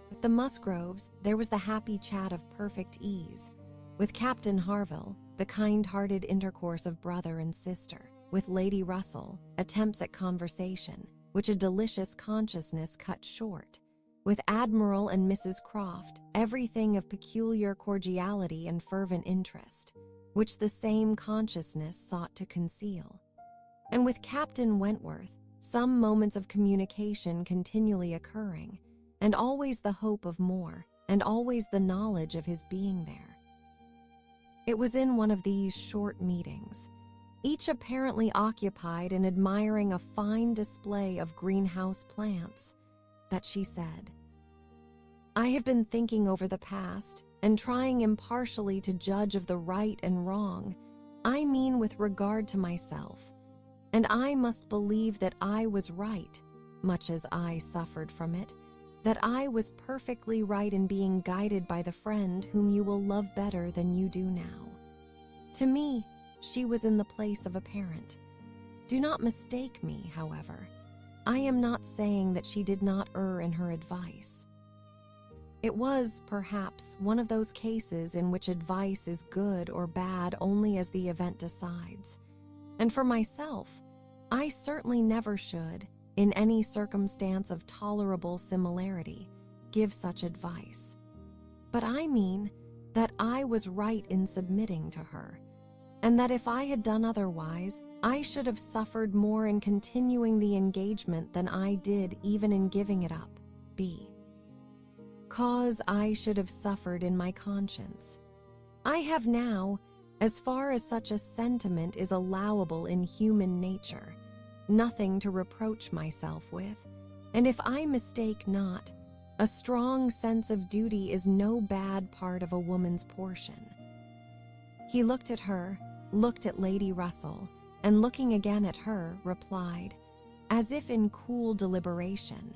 With the Musgroves, there was the happy chat of perfect ease. With Captain Harville, the kind-hearted intercourse of brother and sister. With Lady Russell, attempts at conversation, which a delicious consciousness cut short. With Admiral and Mrs. Croft, everything of peculiar cordiality and fervent interest, which the same consciousness sought to conceal. And with Captain Wentworth, some moments of communication continually occurring, and always the hope of more, and always the knowledge of his being there. It was in one of these short meetings, each apparently occupied in admiring a fine display of greenhouse plants, that she said, "I have been thinking over the past, and trying impartially to judge of the right and wrong, I mean with regard to myself, and I must believe that I was right, much as I suffered from it, that I was perfectly right in being guided by the friend whom you will love better than you do now. To me, she was in the place of a parent. Do not mistake me, however. I am not saying that she did not err in her advice. It was, perhaps, one of those cases in which advice is good or bad only as the event decides. And for myself, I certainly never should, in any circumstance of tolerable similarity, give such advice. But I mean that I was right in submitting to her, and that if I had done otherwise, I should have suffered more in continuing the engagement than I did even in giving it up. B. Cause I should have suffered in my conscience. I have now, as far as such a sentiment is allowable in human nature, nothing to reproach myself with, and if I mistake not, a strong sense of duty is no bad part of a woman's portion." He looked at her, looked at Lady Russell, and looking again at her, replied, as if in cool deliberation,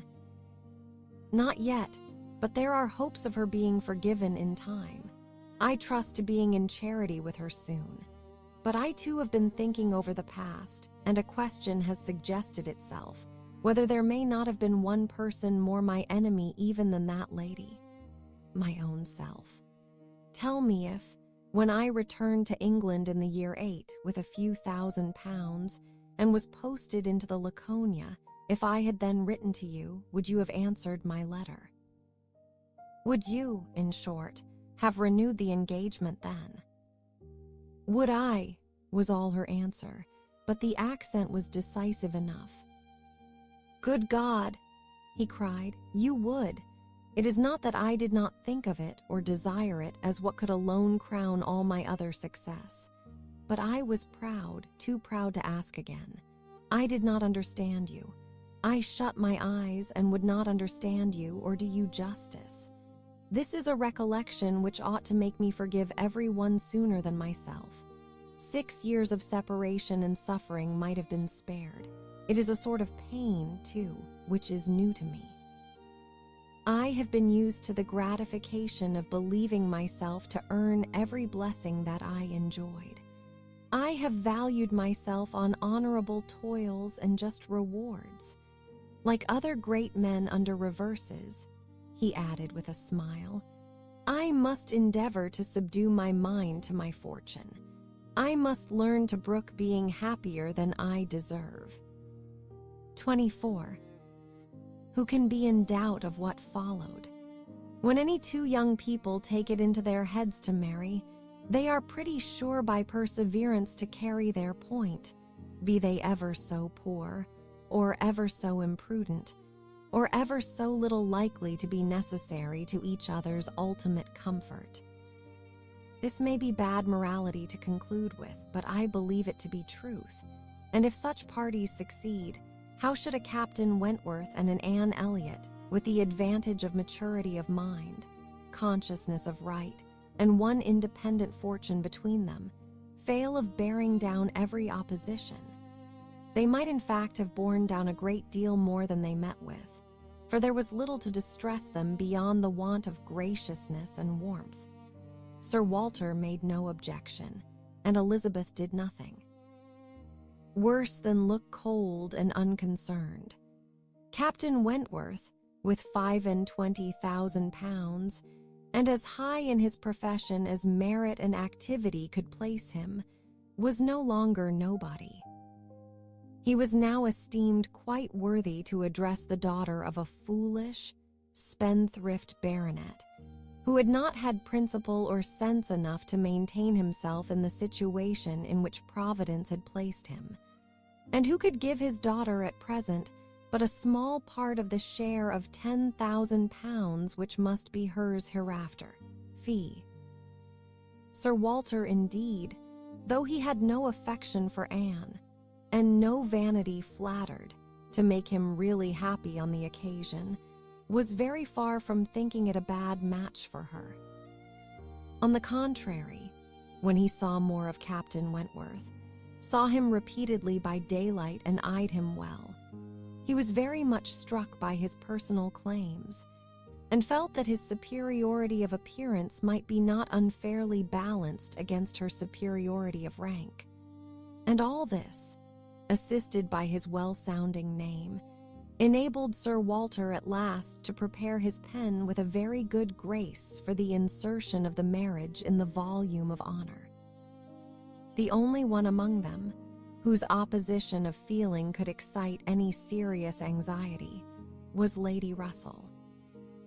"Not yet, but there are hopes of her being forgiven in time. I trust to being in charity with her soon. But I too have been thinking over the past, and a question has suggested itself, whether there may not have been one person more my enemy even than that lady. My own self. Tell me if, when I returned to England in the year 8 with a few £1,000 and was posted into the Laconia, if I had then written to you, would you have answered my letter? Would you, in short, have renewed the engagement then?" "Would I," was all her answer, but the accent was decisive enough. "Good God," he cried, "you would. It is not that I did not think of it or desire it as what could alone crown all my other success. But I was proud, too proud to ask again. I did not understand you. I shut my eyes and would not understand you or do you justice. This is a recollection which ought to make me forgive every one sooner than myself. 6 years of separation and suffering might have been spared. It is a sort of pain, too, which is new to me. I have been used to the gratification of believing myself to earn every blessing that I enjoyed. I have valued myself on honorable toils and just rewards. Like other great men under reverses," he added with a smile, "I must endeavor to subdue my mind to my fortune. I must learn to brook being happier than I deserve." 24. Who can be in doubt of what followed? When any two young people take it into their heads to marry, they are pretty sure by perseverance to carry their point, be they ever so poor, or ever so imprudent, or ever so little likely to be necessary to each other's ultimate comfort. This may be bad morality to conclude with, but I believe it to be truth, and if such parties succeed, how should a Captain Wentworth and an Anne Elliot, with the advantage of maturity of mind, consciousness of right, and one independent fortune between them, fail of bearing down every opposition? They might in fact have borne down a great deal more than they met with, for there was little to distress them beyond the want of graciousness and warmth. Sir Walter made no objection, and Elizabeth did nothing. Worse than look cold and unconcerned, Captain Wentworth, with £25,000, and as high in his profession as merit and activity could place him, was no longer nobody. He was now esteemed quite worthy to address the daughter of a foolish, spendthrift baronet, who had not had principle or sense enough to maintain himself in the situation in which Providence had placed him, and who could give his daughter at present but a small part of the share of £10,000 which must be hers hereafter, fee. Sir Walter, indeed, though he had no affection for Anne, and no vanity flattered to make him really happy on the occasion, was very far from thinking it a bad match for her. On the contrary, when he saw more of Captain Wentworth, saw him repeatedly by daylight and eyed him well, he was very much struck by his personal claims, and felt that his superiority of appearance might be not unfairly balanced against her superiority of rank. And all this, assisted by his well-sounding name, enabled Sir Walter at last to prepare his pen with a very good grace for the insertion of the marriage in the volume of honor. The only one among them whose opposition of feeling could excite any serious anxiety was Lady Russell.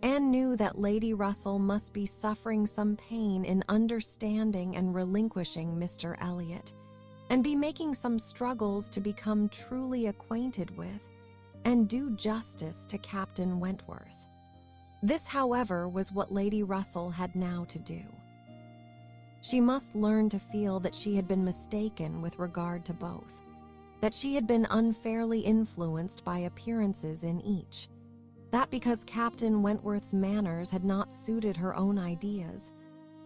Anne knew that Lady Russell must be suffering some pain in understanding and relinquishing Mr. Elliot, and be making some struggles to become truly acquainted with and do justice to Captain Wentworth. This, however, was what Lady Russell had now to do. She must learn to feel that she had been mistaken with regard to both, that she had been unfairly influenced by appearances in each, that because Captain Wentworth's manners had not suited her own ideas,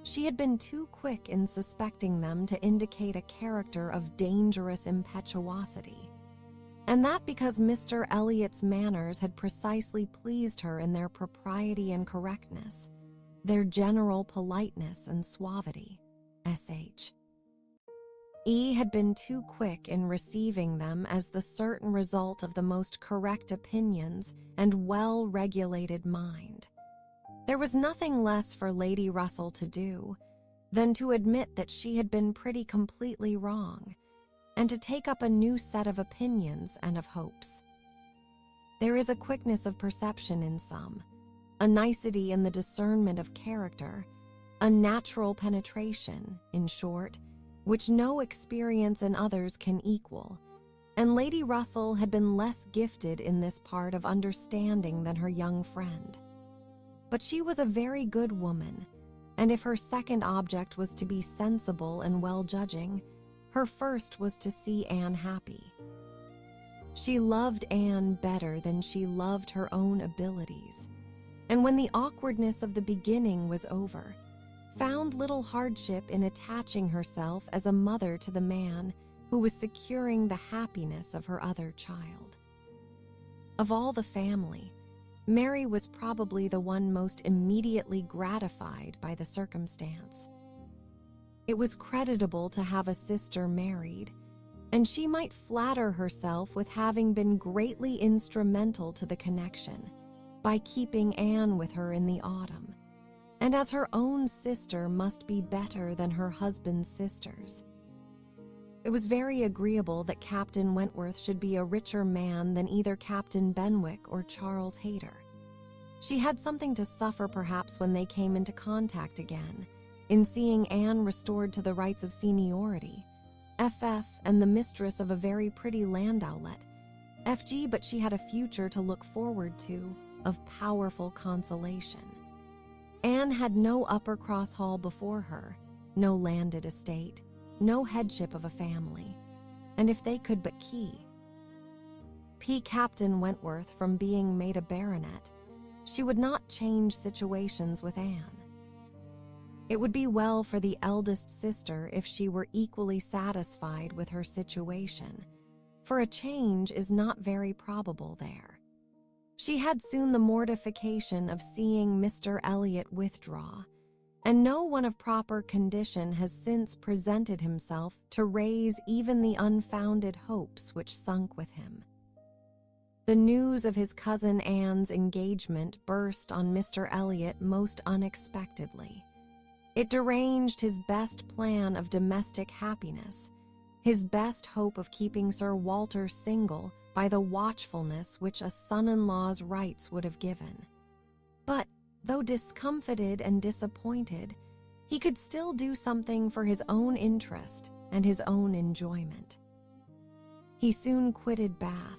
she had been too quick in suspecting them to indicate a character of dangerous impetuosity, and that because Mr. Elliot's manners had precisely pleased her in their propriety and correctness, their general politeness and suavity. S.H. E. had been too quick in receiving them as the certain result of the most correct opinions and well-regulated mind. There was nothing less for Lady Russell to do than to admit that she had been pretty completely wrong, and to take up a new set of opinions and of hopes. There is a quickness of perception in some, a nicety in the discernment of character, a natural penetration, in short, which no experience in others can equal, and Lady Russell had been less gifted in this part of understanding than her young friend. But she was a very good woman, and if her second object was to be sensible and well-judging, her first was to see Anne happy. She loved Anne better than she loved her own abilities, and when the awkwardness of the beginning was over, found little hardship in attaching herself as a mother to the man who was securing the happiness of her other child. Of all the family, Mary was probably the one most immediately gratified by the circumstance. It was creditable to have a sister married, and she might flatter herself with having been greatly instrumental to the connection by keeping Anne with her in the autumn, and as her own sister must be better than her husband's sisters. It was very agreeable that Captain Wentworth should be a richer man than either Captain Benwick or Charles Hayter. She had something to suffer perhaps when they came into contact again, in seeing Anne restored to the rights of seniority, FF and the mistress of a very pretty landowlet, FG, but she had a future to look forward to of powerful consolation. Anne had no upper Cross Hall before her, no landed estate, no headship of a family, and if they could but keep Captain Wentworth from being made a baronet, she would not change situations with Anne. It would be well for the eldest sister if she were equally satisfied with her situation, for a change is not very probable there. She had soon the mortification of seeing Mr. Elliot withdraw, and no one of proper condition has since presented himself to raise even the unfounded hopes which sunk with him. The news of his cousin Anne's engagement burst on Mr. Elliot most unexpectedly. It deranged his best plan of domestic happiness, his best hope of keeping Sir Walter single by the watchfulness which a son-in-law's rights would have given. But, though discomfited and disappointed, he could still do something for his own interest and his own enjoyment. He soon quitted Bath,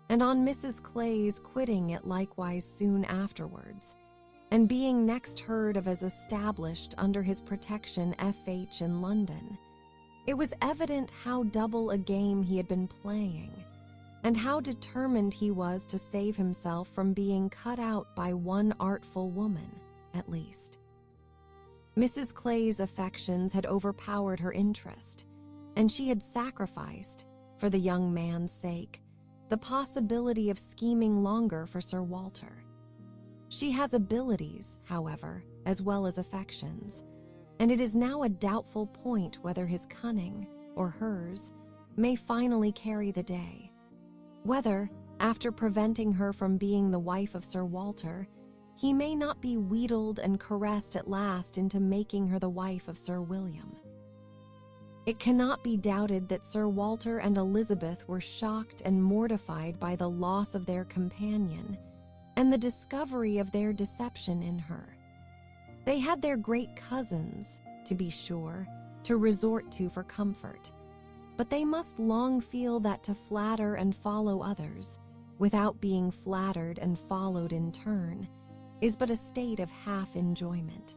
and on Mrs. Clay's quitting it likewise soon afterwards, and being next heard of as established under his protection F.H. in London, it was evident how double a game he had been playing, and how determined he was to save himself from being cut out by one artful woman, at least. Mrs. Clay's affections had overpowered her interest, and she had sacrificed, for the young man's sake, the possibility of scheming longer for Sir Walter. She has abilities, however, as well as affections, and it is now a doubtful point whether his cunning, or hers, may finally carry the day. Whether, after preventing her from being the wife of Sir Walter, he may not be wheedled and caressed at last into making her the wife of Sir William. It cannot be doubted that Sir Walter and Elizabeth were shocked and mortified by the loss of their companion and the discovery of their deception in her. They had their great cousins, to be sure, to resort to for comfort, but they must long feel that to flatter and follow others, without being flattered and followed in turn, is but a state of half-enjoyment.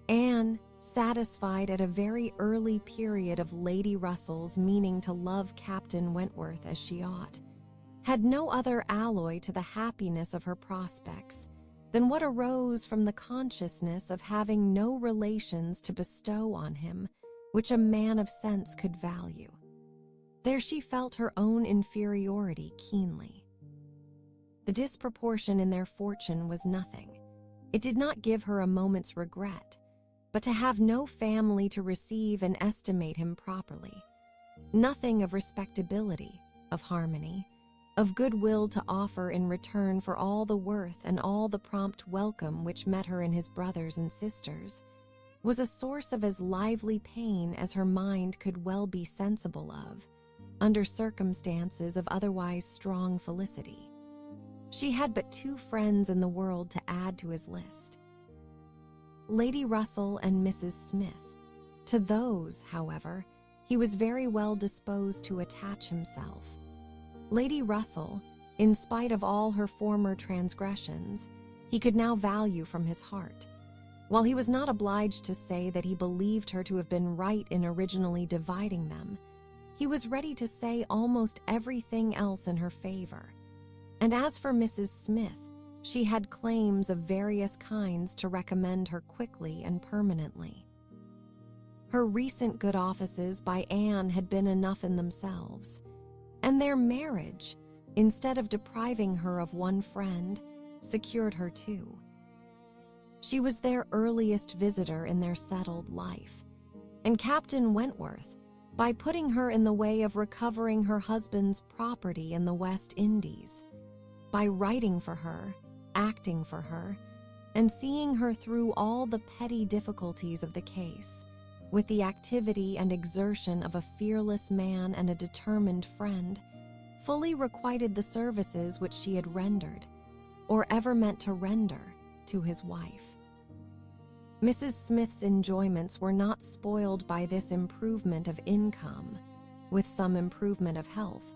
Anne, satisfied at a very early period of Lady Russell's meaning to love Captain Wentworth as she ought, had no other alloy to the happiness of her prospects than what arose from the consciousness of having no relations to bestow on him which a man of sense could value. There she felt her own inferiority keenly. The disproportion in their fortune was nothing. It did not give her a moment's regret, but to have no family to receive and estimate him properly, nothing of respectability, of harmony, of goodwill to offer in return for all the worth and all the prompt welcome which met her in his brothers and sisters, was a source of as lively pain as her mind could well be sensible of, under circumstances of otherwise strong felicity. She had but two friends in the world to add to his list: Lady Russell and Mrs. Smith. To those, however, he was very well disposed to attach himself. Lady Russell, in spite of all her former transgressions, he could now value from his heart. While he was not obliged to say that he believed her to have been right in originally dividing them, he was ready to say almost everything else in her favor. And as for Mrs. Smith, she had claims of various kinds to recommend her quickly and permanently. Her recent good offices by Anne had been enough in themselves, and their marriage, instead of depriving her of one friend, secured her two. She was their earliest visitor in their settled life, and Captain Wentworth, by putting her in the way of recovering her husband's property in the West Indies, by writing for her, acting for her, and seeing her through all the petty difficulties of the case, with the activity and exertion of a fearless man and a determined friend, fully requited the services which she had rendered, or ever meant to render, to his wife. Mrs. Smith's enjoyments were not spoiled by this improvement of income, with some improvement of health,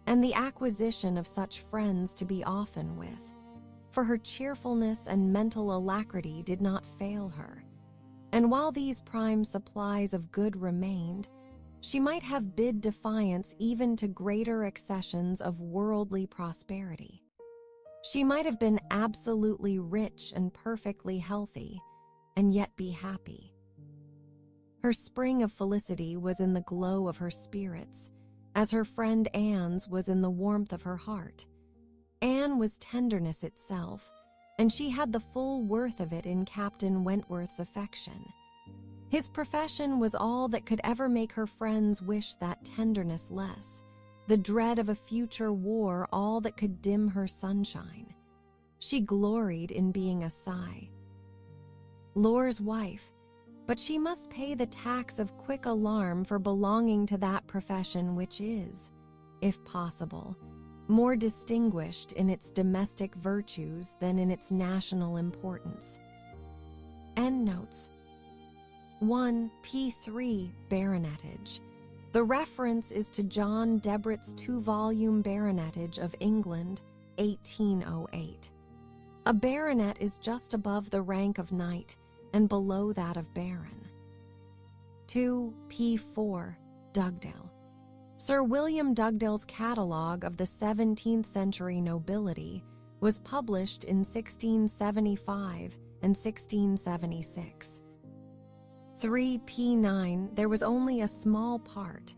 and the acquisition of such friends to be often with, for her cheerfulness and mental alacrity did not fail her, and while these prime supplies of good remained, she might have bid defiance even to greater accessions of worldly prosperity. She might have been absolutely rich and perfectly healthy, and yet be happy. Her spring of felicity was in the glow of her spirits, as her friend Anne's was in the warmth of her heart. Anne was tenderness itself, and she had the full worth of it in Captain Wentworth's affection. His profession was all that could ever make her friends wish that tenderness less, the dread of a future war all that could dim her sunshine. She gloried in being a sigh. Lore's wife, but she must pay the tax of quick alarm for belonging to that profession which is, if possible, more distinguished in its domestic virtues than in its national importance. Endnotes. 1. P3 Baronetage. The reference is to John Debrett's 2-volume Baronetage of England, 1808. A baronet is just above the rank of knight and below that of baron. 2. P4 Dugdale. Sir William Dugdale's catalogue of the 17th century nobility was published in 1675 and 1676. 3. P9 There was only a small part,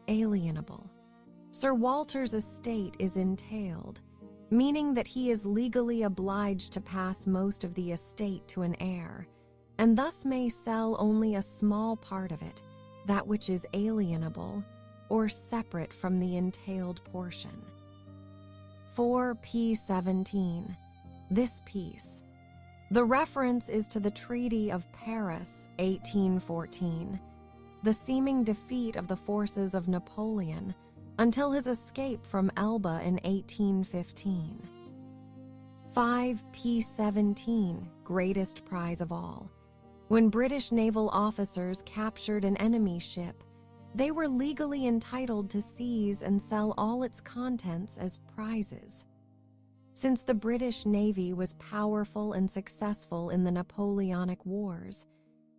alienable. Sir Walter's estate is entailed, meaning that he is legally obliged to pass most of the estate to an heir, and thus may sell only a small part of it, that which is alienable, or separate from the entailed portion. 4. P17 This piece. The reference is to the Treaty of Paris, 1814, the seeming defeat of the forces of Napoleon until his escape from Elba in 1815. 5. P17 Greatest prize of all. When British naval officers captured an enemy ship, they were legally entitled to seize and sell all its contents as prizes. Since the British Navy was powerful and successful in the Napoleonic Wars,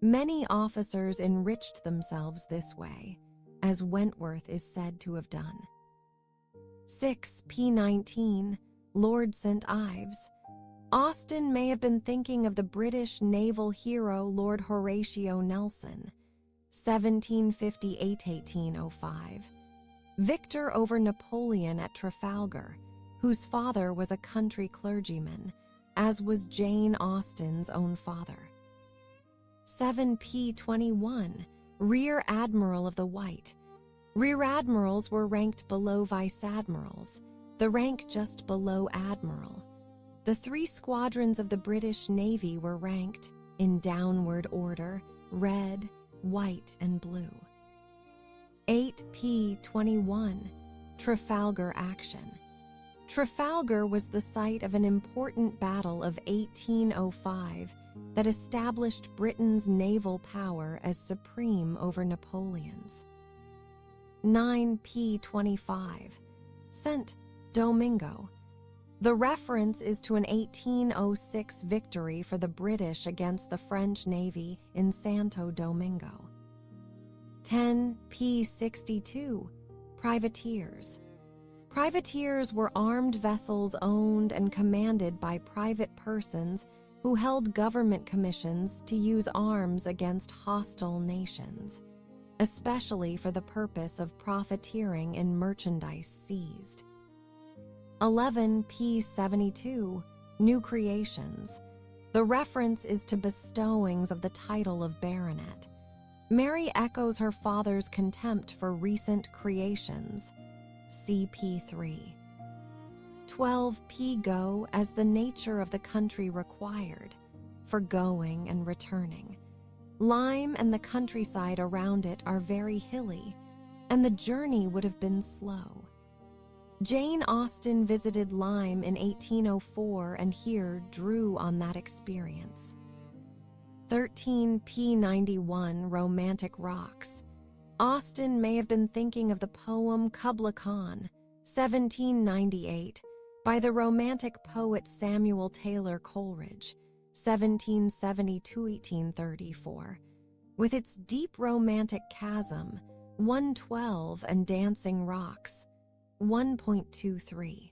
many officers enriched themselves this way, as Wentworth is said to have done. 6. P19 Lord St. Ives. Austen may have been thinking of the British naval hero Lord Horatio Nelson, 1758–1805, victor over Napoleon at Trafalgar, whose father was a country clergyman, as was Jane Austen's own father. 7. P21 Rear Admiral of the White. Rear admirals were ranked below vice admirals, the rank just below admiral. The 3 squadrons of the British Navy were ranked, in downward order, red, white, and blue. 8. P21 Trafalgar Action. Trafalgar was the site of an important battle of 1805 that established Britain's naval power as supreme over Napoleon's. 9. P25 St. Domingo. The reference is to an 1806 victory for the British against the French Navy in Santo Domingo. 10. P62 Privateers. Privateers were armed vessels owned and commanded by private persons who held government commissions to use arms against hostile nations, especially for the purpose of profiteering in merchandise seized. 11. P72 New Creations. The reference is to bestowings of the title of baronet. Mary echoes her father's contempt for recent creations. CP3. 12. P go as the nature of the country required, for going and returning. Lyme and the countryside around it are very hilly, and the journey would have been slow. Jane Austen visited Lyme in 1804 and here drew on that experience. 13. P91 Romantic Rocks. Austen may have been thinking of the poem Kubla Khan, 1798, by the Romantic poet Samuel Taylor Coleridge, 1770–1834, with its deep romantic chasm, 112 and dancing rocks, 1.23.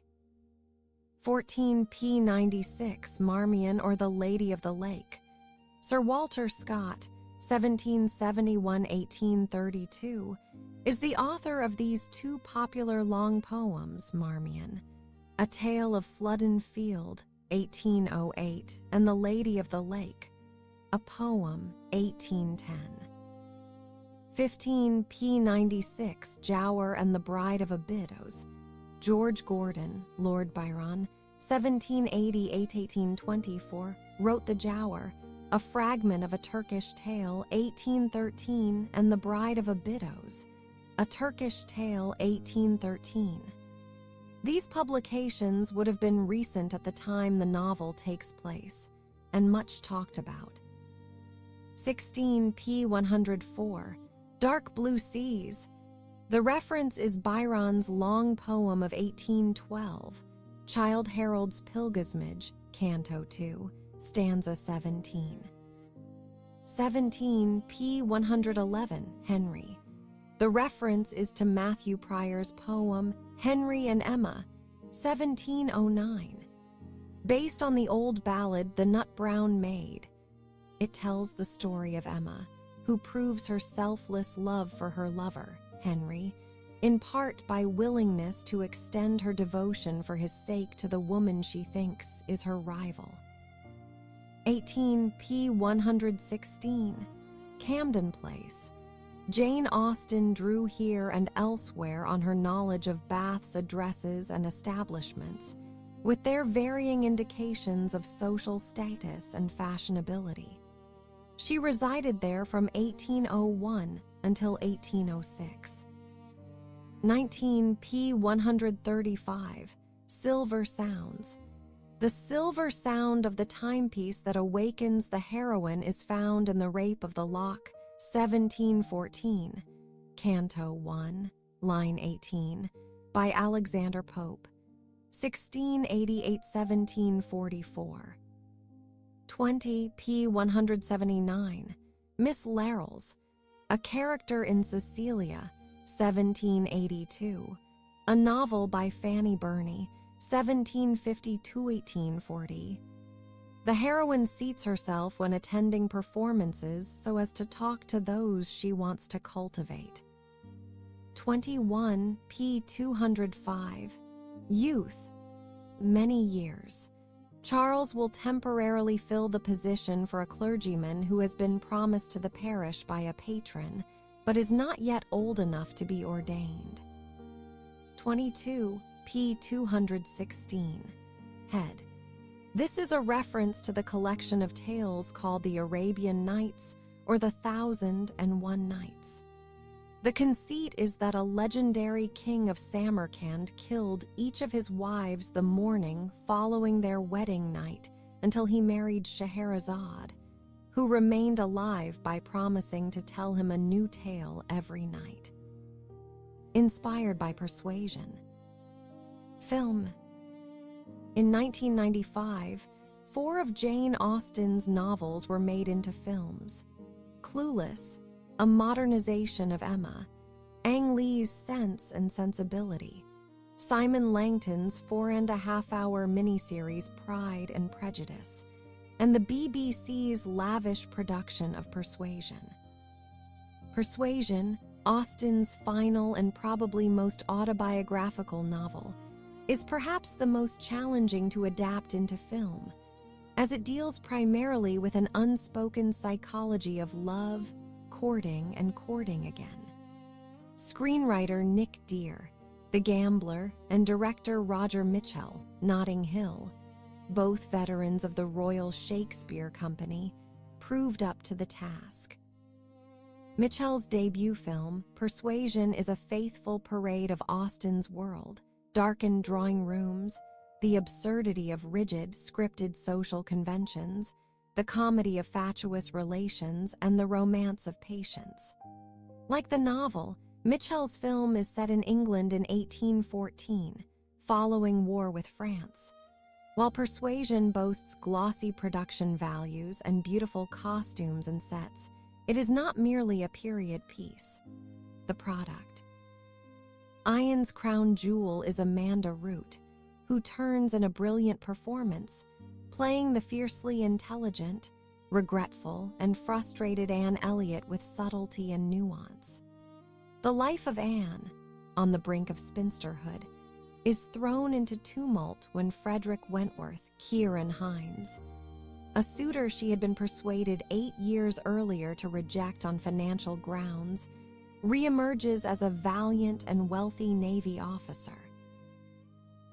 14. P96 Marmion or the Lady of the Lake. Sir Walter Scott, 1771–1832, is the author of these two popular long poems, Marmion, A Tale of Flodden Field, 1808, and The Lady of the Lake, a poem, 1810. 15 P96, Giaour and the Bride of Abydos, George Gordon, Lord Byron, 1780–1824, wrote The Giaour, a fragment of a Turkish tale, 1813, and The Bride of Abydos, a Turkish tale, 1813. These publications would have been recent at the time the novel takes place, and much talked about. 16 P104, Dark Blue Seas. The reference is Byron's long poem of 1812, Childe Harold's Pilgrimage, Canto 2, stanza 17. 17 P111, Henry. The reference is to Matthew Prior's poem Henry and Emma, 1709. Based on the old ballad The Nut Brown Maid, it tells the story of Emma, who proves her selfless love for her lover, Henry, in part by willingness to extend her devotion for his sake to the woman she thinks is her rival. 18 P116, Camden Place. Jane Austen drew here and elsewhere on her knowledge of baths, addresses, and establishments, with their varying indications of social status and fashionability. She resided there from 1801 until 1806. 19 P135, Silver Sounds. The silver sound of the timepiece that awakens the heroine is found in The Rape of the Lock, 1714, Canto 1, line 18, by Alexander Pope, 1688–1744. 20 P179, Miss Larrells, a character in Cecilia, 1782, a novel by Fanny Burney, 1750–1840. The heroine seats herself when attending performances so as to talk to those she wants to cultivate. 21 P205, Youth, Many Years. Charles will temporarily fill the position for a clergyman who has been promised to the parish by a patron, but is not yet old enough to be ordained. 22 P216, Head. This is a reference to the collection of tales called the Arabian Nights or the 1001 Nights. The conceit is that a legendary king of Samarkand killed each of his wives the morning following their wedding night until he married Scheherazade, who remained alive by promising to tell him a new tale every night. Inspired by Persuasion. Film. In 1995, 4 of Jane Austen's novels were made into films. Clueless, a modernization of Emma, Ang Lee's Sense and Sensibility, Simon Langton's 4.5-hour miniseries Pride and Prejudice, and the BBC's lavish production of Persuasion. Persuasion, Austen's final and probably most autobiographical novel, is perhaps the most challenging to adapt into film, as it deals primarily with an unspoken psychology of love, courting, and courting again. Screenwriter Nick Dear, The Gambler, and director Roger Michell, Notting Hill, both veterans of the Royal Shakespeare Company, proved up to the task. Michell's debut film, Persuasion, is a faithful parade of Austen's world, darkened drawing rooms, the absurdity of rigid, scripted social conventions, the comedy of fatuous relations, and the romance of patience. Like the novel, Michell's film is set in England in 1814, following war with France. While Persuasion boasts glossy production values and beautiful costumes and sets, it is not merely a period piece. The product. Ian's crown jewel is Amanda Root, who turns in a brilliant performance, playing the fiercely intelligent, regretful, and frustrated Anne Elliot with subtlety and nuance. The life of Anne, on the brink of spinsterhood, is thrown into tumult when Frederick Wentworth, Kieran Hines, a suitor she had been persuaded 8 years earlier to reject on financial grounds, reemerges as a valiant and wealthy Navy officer.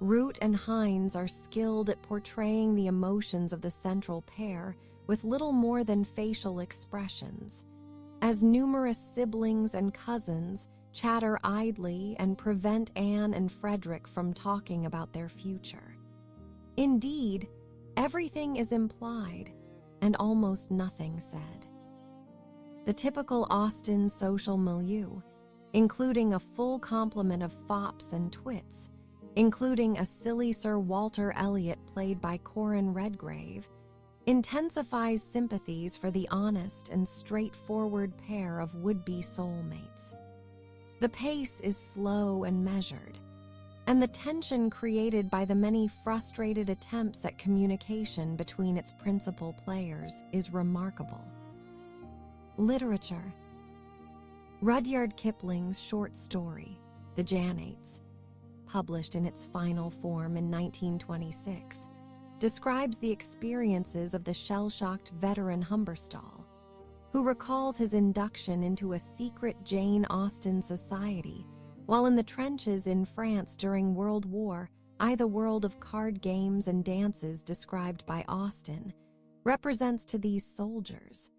Root and Hines are skilled at portraying the emotions of the central pair with little more than facial expressions, as numerous siblings and cousins chatter idly and prevent Anne and Frederick from talking about their future. Indeed, everything is implied and almost nothing said. The typical Austen social milieu, including a full complement of fops and twits, including a silly Sir Walter Elliot played by Corin Redgrave, intensifies sympathies for the honest and straightforward pair of would-be soulmates. The pace is slow and measured, and the tension created by the many frustrated attempts at communication between its principal players is remarkable. Literature. Rudyard Kipling's short story, The Janates, published in its final form in 1926, describes the experiences of the shell-shocked veteran Humberstall, who recalls his induction into a secret Jane Austen society while in the trenches in France during World War I. The world of card games and dances described by Austen represents to these soldiers,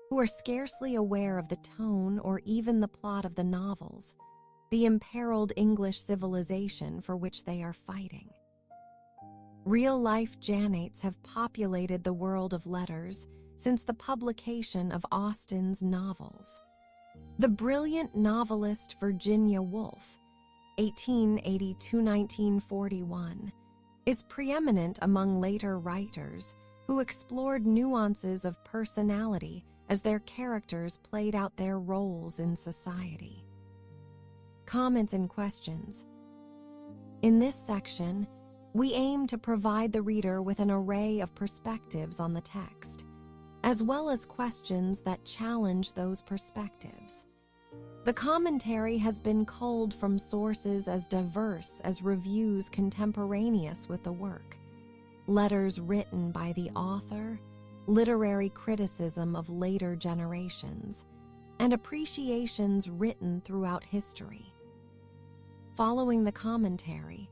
who are scarcely aware of the tone or even the plot of the novels, the imperiled English civilization for which they are fighting. Real-life Janates have populated the world of letters since the publication of Austen's novels. The brilliant novelist Virginia Woolf, 1880–1941, is preeminent among later writers who explored nuances of personality as their characters played out their roles in society. Comments and questions. In this section, we aim to provide the reader with an array of perspectives on the text, as well as questions that challenge those perspectives. The commentary has been culled from sources as diverse as reviews contemporaneous with the work, letters written by the author, literary criticism of later generations, and appreciations written throughout history. Following the commentary,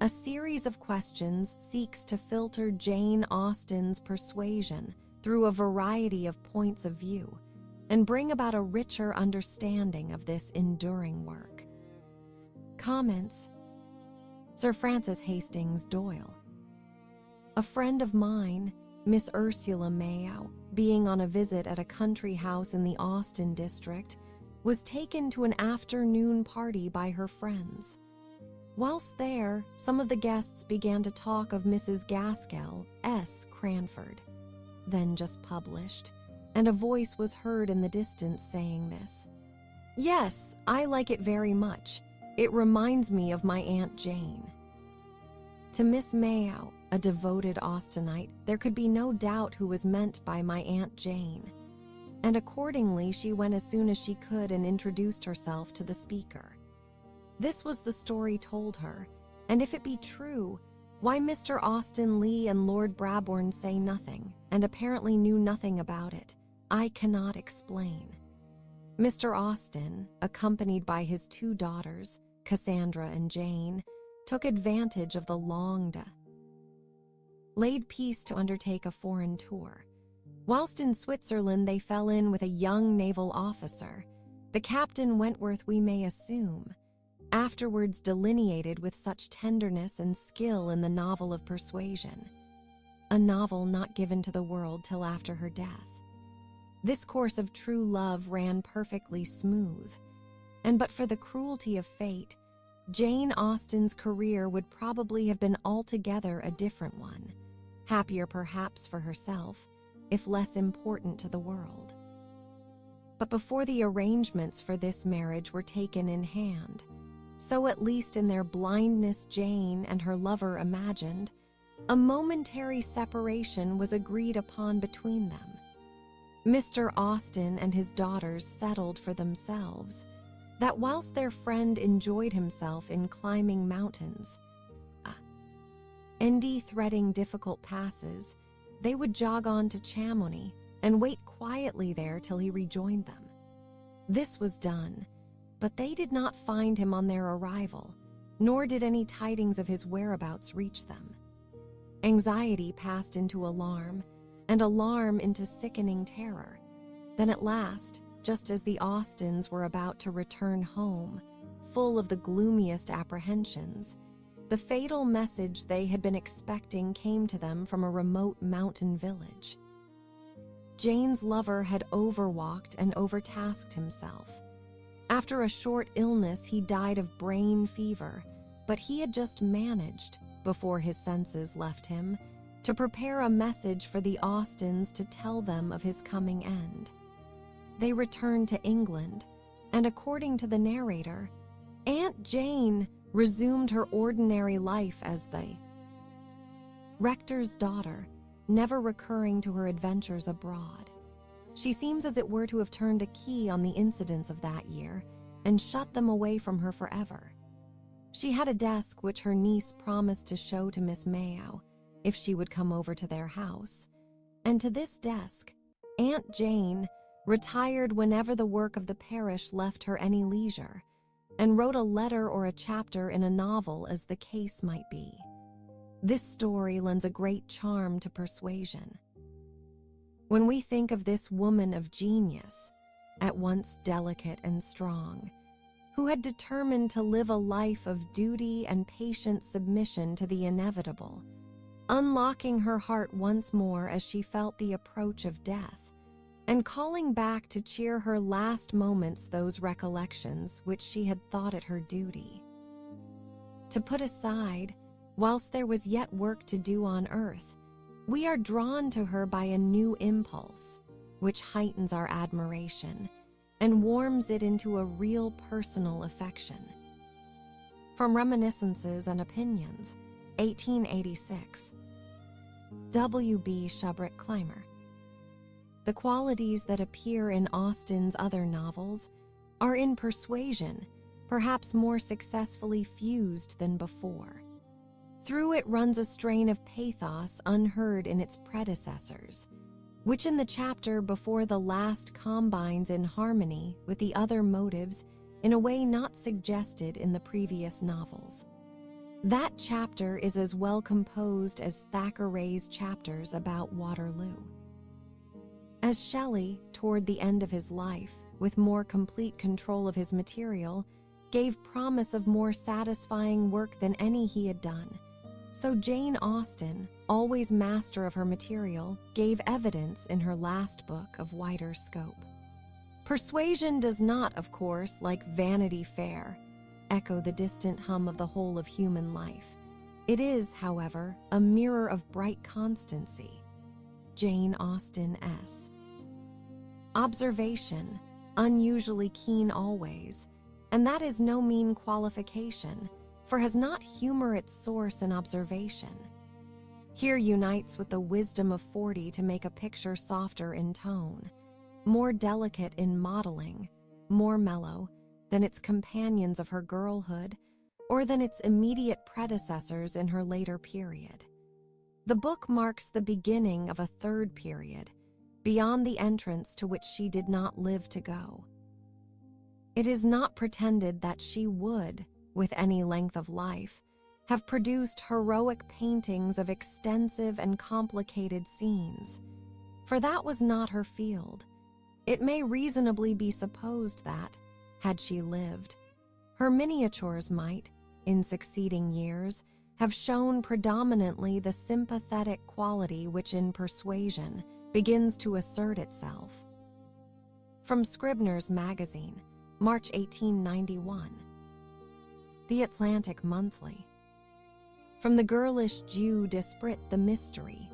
a series of questions seeks to filter Jane Austen's Persuasion through a variety of points of view and bring about a richer understanding of this enduring work. Comments. Sir Francis Hastings Doyle. A friend of mine, Miss Ursula Mayo, being on a visit at a country house in the Austen district, was taken to an afternoon party by her friends. Whilst there, some of the guests began to talk of Mrs. Gaskell S. Cranford, then just published, and a voice was heard in the distance saying this. "Yes, I like it very much. It reminds me of my Aunt Jane." To Miss Mayo, a devoted Austenite, there could be no doubt who was meant by my Aunt Jane, and accordingly she went as soon as she could and introduced herself to the speaker. This was the story told her, and if it be true, why Mr. Austen Leigh and Lord Brabourne say nothing, and apparently knew nothing about it, I cannot explain. Mr. Austen, accompanied by his 2 daughters, Cassandra and Jane, took advantage of the laid peace to undertake a foreign tour. Whilst in Switzerland they fell in with a young naval officer, the Captain Wentworth we may assume, afterwards delineated with such tenderness and skill in the novel of Persuasion, a novel not given to the world till after her death. This course of true love ran perfectly smooth, and but for the cruelty of fate, Jane Austen's career would probably have been altogether a different one, happier perhaps for herself, if less important to the world. But before the arrangements for this marriage were taken in hand, so at least in their blindness Jane and her lover imagined, a momentary separation was agreed upon between them. Mr. Austen and his daughters settled for themselves, that whilst their friend enjoyed himself in climbing mountains and threading difficult passes, they would jog on to Chamonix and wait quietly there till he rejoined them. This was done, but they did not find him on their arrival, nor did any tidings of his whereabouts reach them. Anxiety passed into alarm, and alarm into sickening terror. Then at last, just as the Austens were about to return home, full of the gloomiest apprehensions, the fatal message they had been expecting came to them from a remote mountain village. Jane's lover had overwalked and overtasked himself. After a short illness, he died of brain fever, but he had just managed, before his senses left him, to prepare a message for the Austens to tell them of his coming end. They returned to England, and according to the narrator, Aunt Jane resumed her ordinary life as the rector's daughter, never recurring to her adventures abroad. She seems as it were to have turned a key on the incidents of that year and shut them away from her forever. She had a desk which her niece promised to show to Miss Mayo if she would come over to their house, and to this desk Aunt Jane retired whenever the work of the parish left her any leisure, and wrote a letter or a chapter in a novel as the case might be. This story lends a great charm to Persuasion. When we think of this woman of genius, at once delicate and strong, who had determined to live a life of duty and patient submission to the inevitable, unlocking her heart once more as she felt the approach of death, and calling back to cheer her last moments those recollections which she had thought it her duty to put aside, whilst there was yet work to do on earth, we are drawn to her by a new impulse, which heightens our admiration and warms it into a real personal affection. From Reminiscences and Opinions, 1886. W.B. Shubrick Clymer. The qualities that appear in Austen's other novels are in Persuasion perhaps more successfully fused than before. Through it runs a strain of pathos unheard in its predecessors, which in the chapter before the last combines in harmony with the other motives in a way not suggested in the previous novels. That chapter is as well composed as Thackeray's chapters about Waterloo. As Shelley, toward the end of his life, with more complete control of his material, gave promise of more satisfying work than any he had done, so Jane Austen, always master of her material, gave evidence in her last book of wider scope. Persuasion does not, of course, like Vanity Fair, echo the distant hum of the whole of human life. It is, however, a mirror of bright constancy. Jane Austen S. Observation, unusually keen always, and that is no mean qualification, for has not humor its source in observation? Here unites with the wisdom of 40 to make a picture softer in tone, more delicate in modeling, more mellow than its companions of her girlhood, or than its immediate predecessors in her later period. The book marks the beginning of a third period, beyond the entrance to which she did not live to go. It is not pretended that she would, with any length of life, have produced heroic paintings of extensive and complicated scenes, for that was not her field. It may reasonably be supposed that, had she lived, her miniatures might, in succeeding years, have shown predominantly the sympathetic quality which in Persuasion begins to assert itself. From Scribner's Magazine, March 1891. The Atlantic Monthly. From the girlish Jew Desprit the Mystery,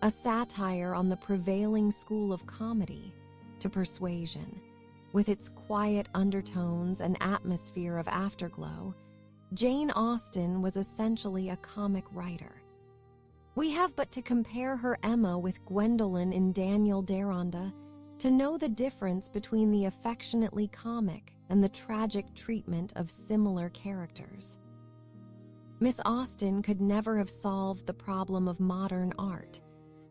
a satire on the prevailing school of comedy, to Persuasion, with its quiet undertones and atmosphere of afterglow, Jane Austen was essentially a comic writer. We have but to compare her Emma with Gwendolen in Daniel Deronda to know the difference between the affectionately comic and the tragic treatment of similar characters. Miss Austen could never have solved the problem of modern art,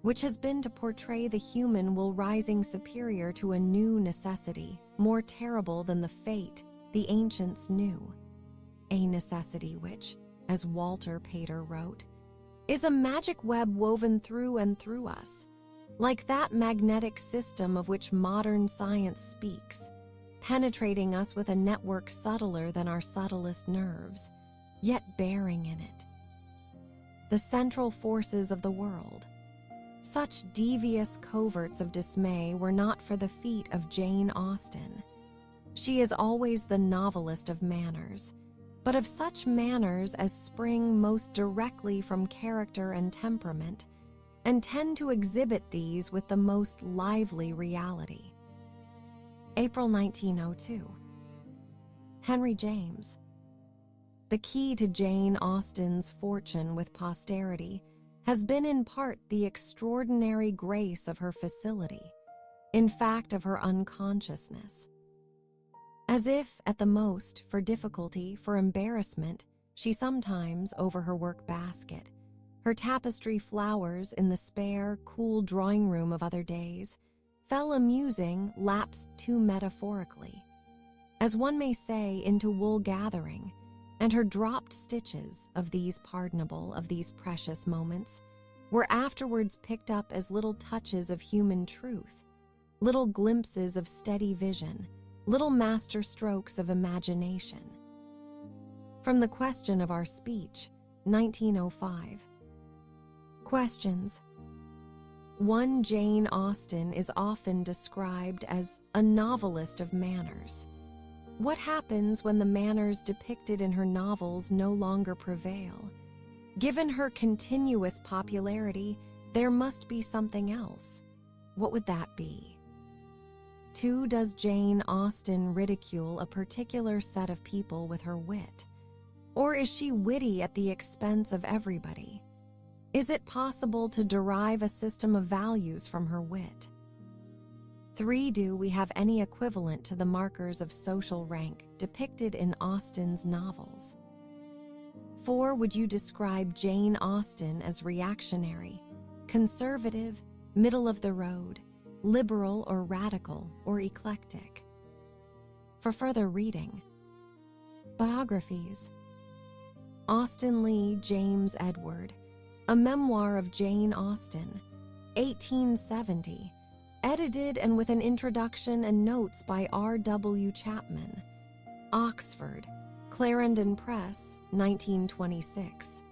which has been to portray the human while rising superior to a new necessity, more terrible than the fate the ancients knew. A necessity which, as Walter Pater wrote, is a magic web woven through and through us, like that magnetic system of which modern science speaks, penetrating us with a network subtler than our subtlest nerves, yet bearing in it the central forces of the world. Such devious coverts of dismay were not for the feet of Jane Austen. She is always the novelist of manners, but of such manners as spring most directly from character and temperament, and tend to exhibit these with the most lively reality. April 1902. Henry James. The key to Jane Austen's fortune with posterity has been in part the extraordinary grace of her facility, in fact of her unconsciousness. As if, at the most, for difficulty, for embarrassment, she sometimes, over her work basket, her tapestry flowers in the spare, cool drawing room of other days, fell amusing, lapsed too metaphorically, as one may say, into wool gathering, and her dropped stitches of these pardonable, of these precious moments, were afterwards picked up as little touches of human truth, little glimpses of steady vision, little master strokes of imagination. From the Question of Our Speech, 1905. Questions. 1. Jane Austen is often described as a novelist of manners. What happens when the manners depicted in her novels no longer prevail? Given her continuous popularity, there must be something else. What would that be? 2. Does Jane Austen ridicule a particular set of people with her wit? Or is she witty at the expense of everybody? Is it possible to derive a system of values from her wit? 3. Do we have any equivalent to the markers of social rank depicted in Austen's novels? 4. Would you describe Jane Austen as reactionary, conservative, middle of the road, liberal or radical or eclectic? For further reading. Biographies. Austen Leigh James Edward, A Memoir of Jane Austen, 1870, edited and with an introduction and notes by R.W. Chapman. Oxford, Clarendon Press, 1926.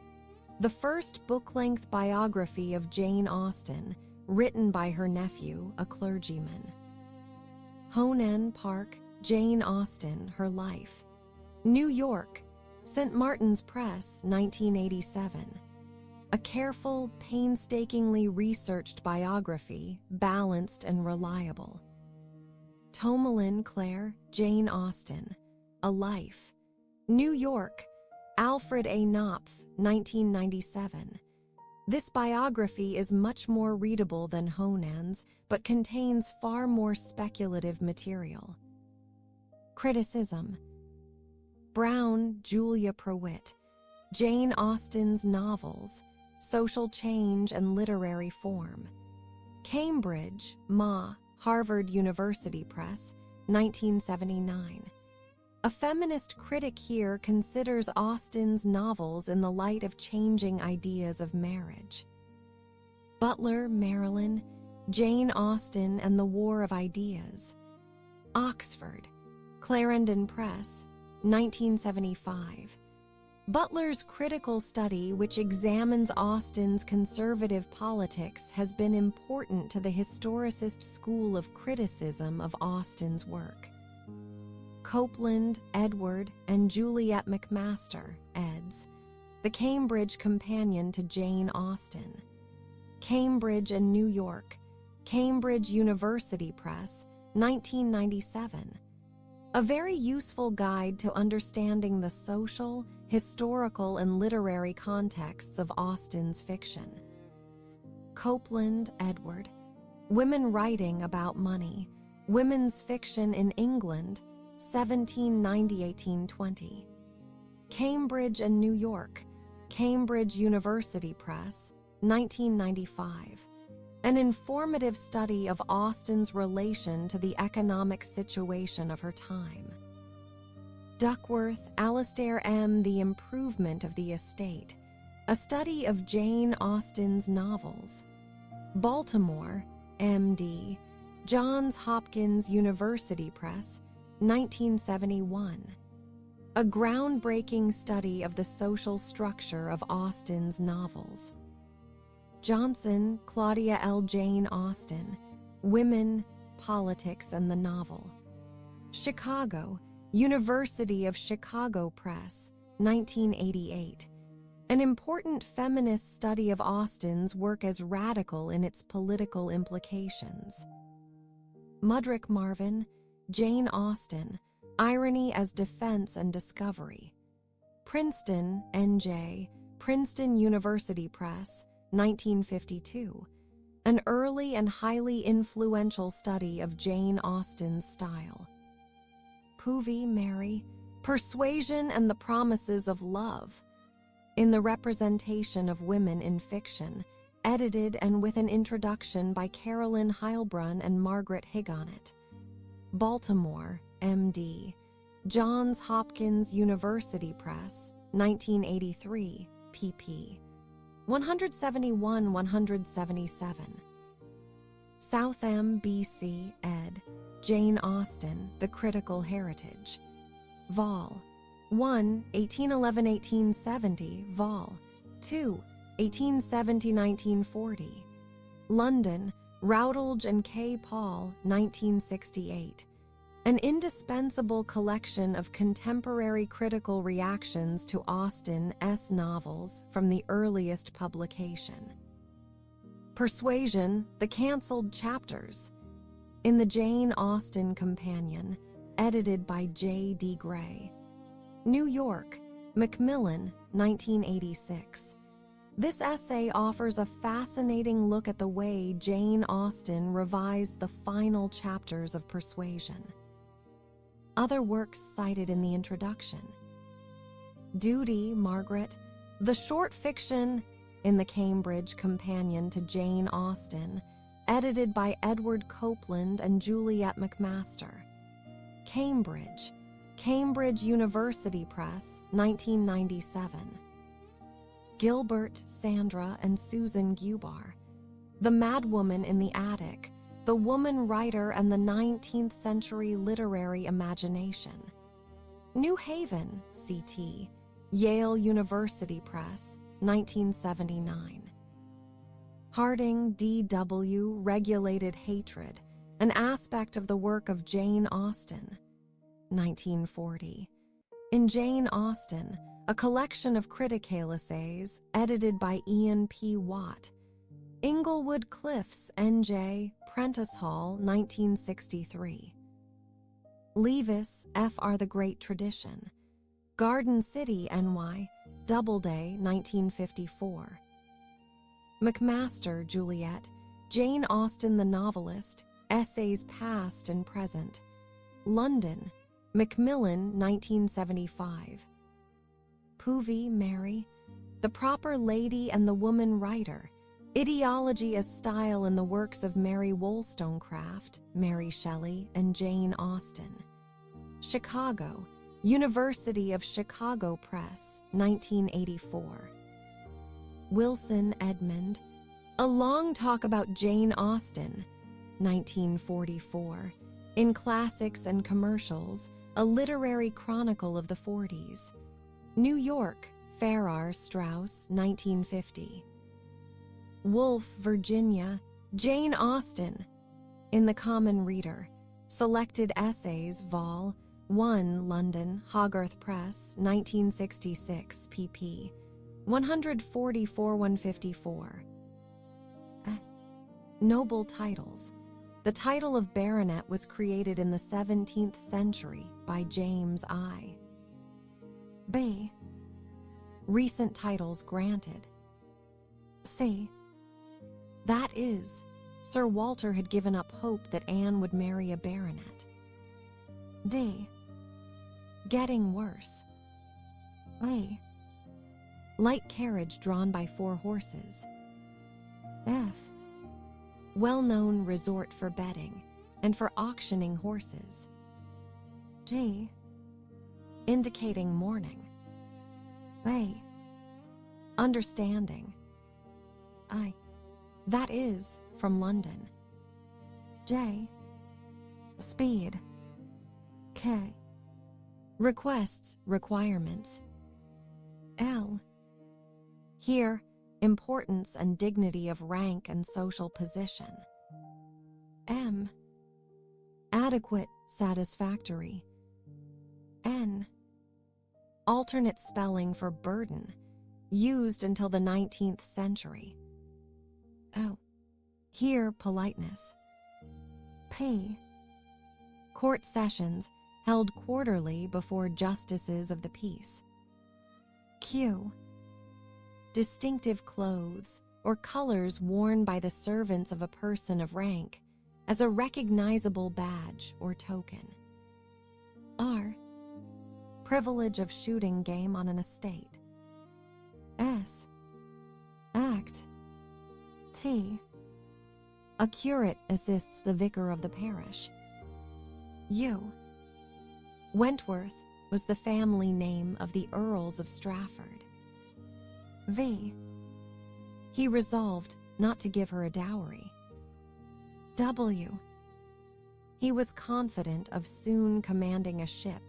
The first book-length biography of Jane Austen, written by her nephew, a clergyman. Honan Park, Jane Austen, Her Life. New York, St. Martin's Press, 1987. A careful, painstakingly researched biography, balanced and reliable. Tomalin Clare, Jane Austen, A Life. New York, Alfred A. Knopf, 1997. This biography is much more readable than Honan's, but contains far more speculative material. Criticism. Brown, Julia Prewitt, Jane Austen's Novels, Social Change and Literary Form. Cambridge, Ma, Harvard University Press, 1979. A feminist critic here considers Austen's novels in the light of changing ideas of marriage. Butler, Marilyn, Jane Austen and the War of Ideas. Oxford, Clarendon Press, 1975. Butler's critical study, which examines Austen's conservative politics, has been important to the historicist school of criticism of Austen's work. Copeland, Edward, and Juliet McMaster, eds. The Cambridge Companion to Jane Austen. Cambridge and New York, Cambridge University Press, 1997. A very useful guide to understanding the social, historical, and literary contexts of Austen's fiction. Copeland, Edward. Women Writing About Money, Women's Fiction in England, 1790–1820. Cambridge and New York, Cambridge University Press, 1995. An informative study of Austen's relation to the economic situation of her time. Duckworth, Alastair M. The Improvement of the Estate, a study of Jane Austen's novels. Baltimore, M.D., Johns Hopkins University Press, 1971. A groundbreaking study of the social structure of Austen's novels. Johnson, Claudia L. Jane Austen, Women, Politics, and the Novel. Chicago, University of Chicago Press, 1988. An important feminist study of Austen's work as radical in its political implications. Mudrick Marvin, Jane Austen, Irony as Defense and Discovery. Princeton, N.J., Princeton University Press, 1952. An early and highly influential study of Jane Austen's style. Poovey, Mary, Persuasion and the Promises of Love. In the Representation of Women in Fiction, edited and with an introduction by Carolyn Heilbrunn and Margaret Higonnet. Baltimore, M.D., Johns Hopkins University Press, 1983, pp. 171–177. Southam, B.C., ed., Jane Austen, The Critical Heritage. Vol. 1, 1811–1870, Vol. 2, 1870–1940. London, Routledge and K. Paul, 1968. An indispensable collection of contemporary critical reactions to Austen's novels from the earliest publication. Persuasion, The Cancelled Chapters. In the Jane Austen Companion, edited by J. D. Gray. New York, Macmillan, 1986. This essay offers a fascinating look at the way Jane Austen revised the final chapters of Persuasion. Other works cited in the introduction. Duty, Margaret, the short fiction in the Cambridge Companion to Jane Austen, edited by Edward Copeland and Juliet McMaster. Cambridge, Cambridge University Press, 1997. Gilbert, Sandra, and Susan Gubar, The Madwoman in the Attic, The Woman Writer and the 19th Century Literary Imagination. New Haven, CT, Yale University Press, 1979. Harding, D.W., Regulated Hatred, an aspect of the work of Jane Austen, 1940. In Jane Austen, a collection of critical essays edited by Ian P. Watt. Inglewood Cliffs, N.J., Prentice Hall, 1963. Leavis, F.R. The Great Tradition. Garden City, N.Y., Doubleday, 1954. McMaster, Juliet, Jane Austen the Novelist, Essays Past and Present. London, Macmillan, 1975. Poovey, Mary, The Proper Lady and the Woman Writer, Ideology as Style in the Works of Mary Wollstonecraft, Mary Shelley, and Jane Austen. Chicago, University of Chicago Press, 1984. Wilson, Edmund, A Long Talk About Jane Austen, 1944. In Classics and Commercials, A Literary Chronicle of the 40s. New York, Farrar, Straus, 1950. Woolf, Virginia, Jane Austen. In the Common Reader, Selected Essays, Vol. 1, London, Hogarth Press, 1966, pp. 144–154. Noble titles. The title of baronet was created in the 17th century by James I. B. Recent titles granted. C. That is, Sir Walter had given up hope that Anne would marry a baronet. D. Getting worse. A. Light carriage drawn by 4 horses. F. Well-known resort for betting and for auctioning horses. G. Indicating mourning. A. Understanding. I. That is from London. J. Speed. K. Requests, requirements. L. Here, importance and dignity of rank and social position. M. Adequate, satisfactory. N. Alternate spelling for burden, used until the 19th century. O. Here, politeness. P. Court sessions held quarterly before justices of the peace. Q. Distinctive clothes or colors worn by the servants of a person of rank as a recognizable badge or token. R. Privilege of shooting game on an estate. S. Act. T. A curate assists the vicar of the parish. U. Wentworth was the family name of the Earls of Strafford. V. He resolved not to give her a dowry. W. He was confident of soon commanding a ship